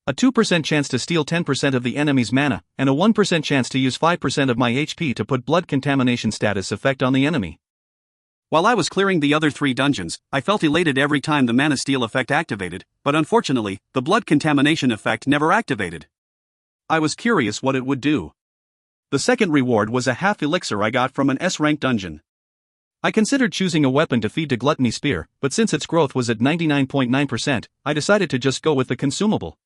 [SPEAKER 1] A 2% chance to steal 10% of the enemy's mana, and a 1% chance to use 5% of my HP to put blood contamination status effect on the enemy. While I was clearing the other 3 dungeons, I felt elated every time the Mana Steel effect activated, but unfortunately, the blood contamination effect never activated. I was curious what it would do. The second reward was a half elixir I got from an S-rank dungeon. I considered choosing a weapon to feed to Gluttony Spear, but since its growth was at 99.9%, I decided to just go with the consumable.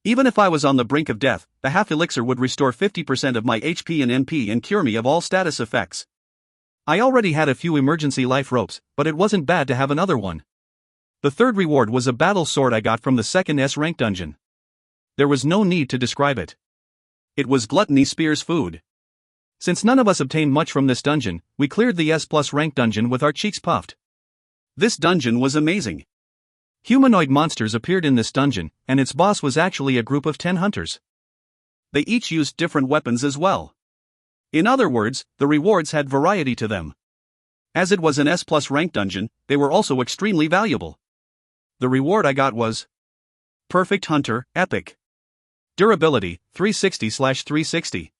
[SPEAKER 1] Even if I was on the brink of death, the half elixir would restore 50% of my HP and MP and cure me of all status effects. I already had a few emergency life ropes, but it wasn't bad to have another one. The third reward was a battle sword I got from the second S-rank dungeon. There was no need to describe it. It was Gluttony Spear's food. Since none of us obtained much from this dungeon, we cleared the S+ rank dungeon with our cheeks puffed. This dungeon was amazing. Humanoid monsters appeared in this dungeon, and its boss was actually a group of 10 hunters. They each used different weapons as well. In other words, the rewards had variety to them. As it was an S+ rank dungeon, they were also extremely valuable. The reward I got was Perfect Hunter, Epic. Durability, 360/360.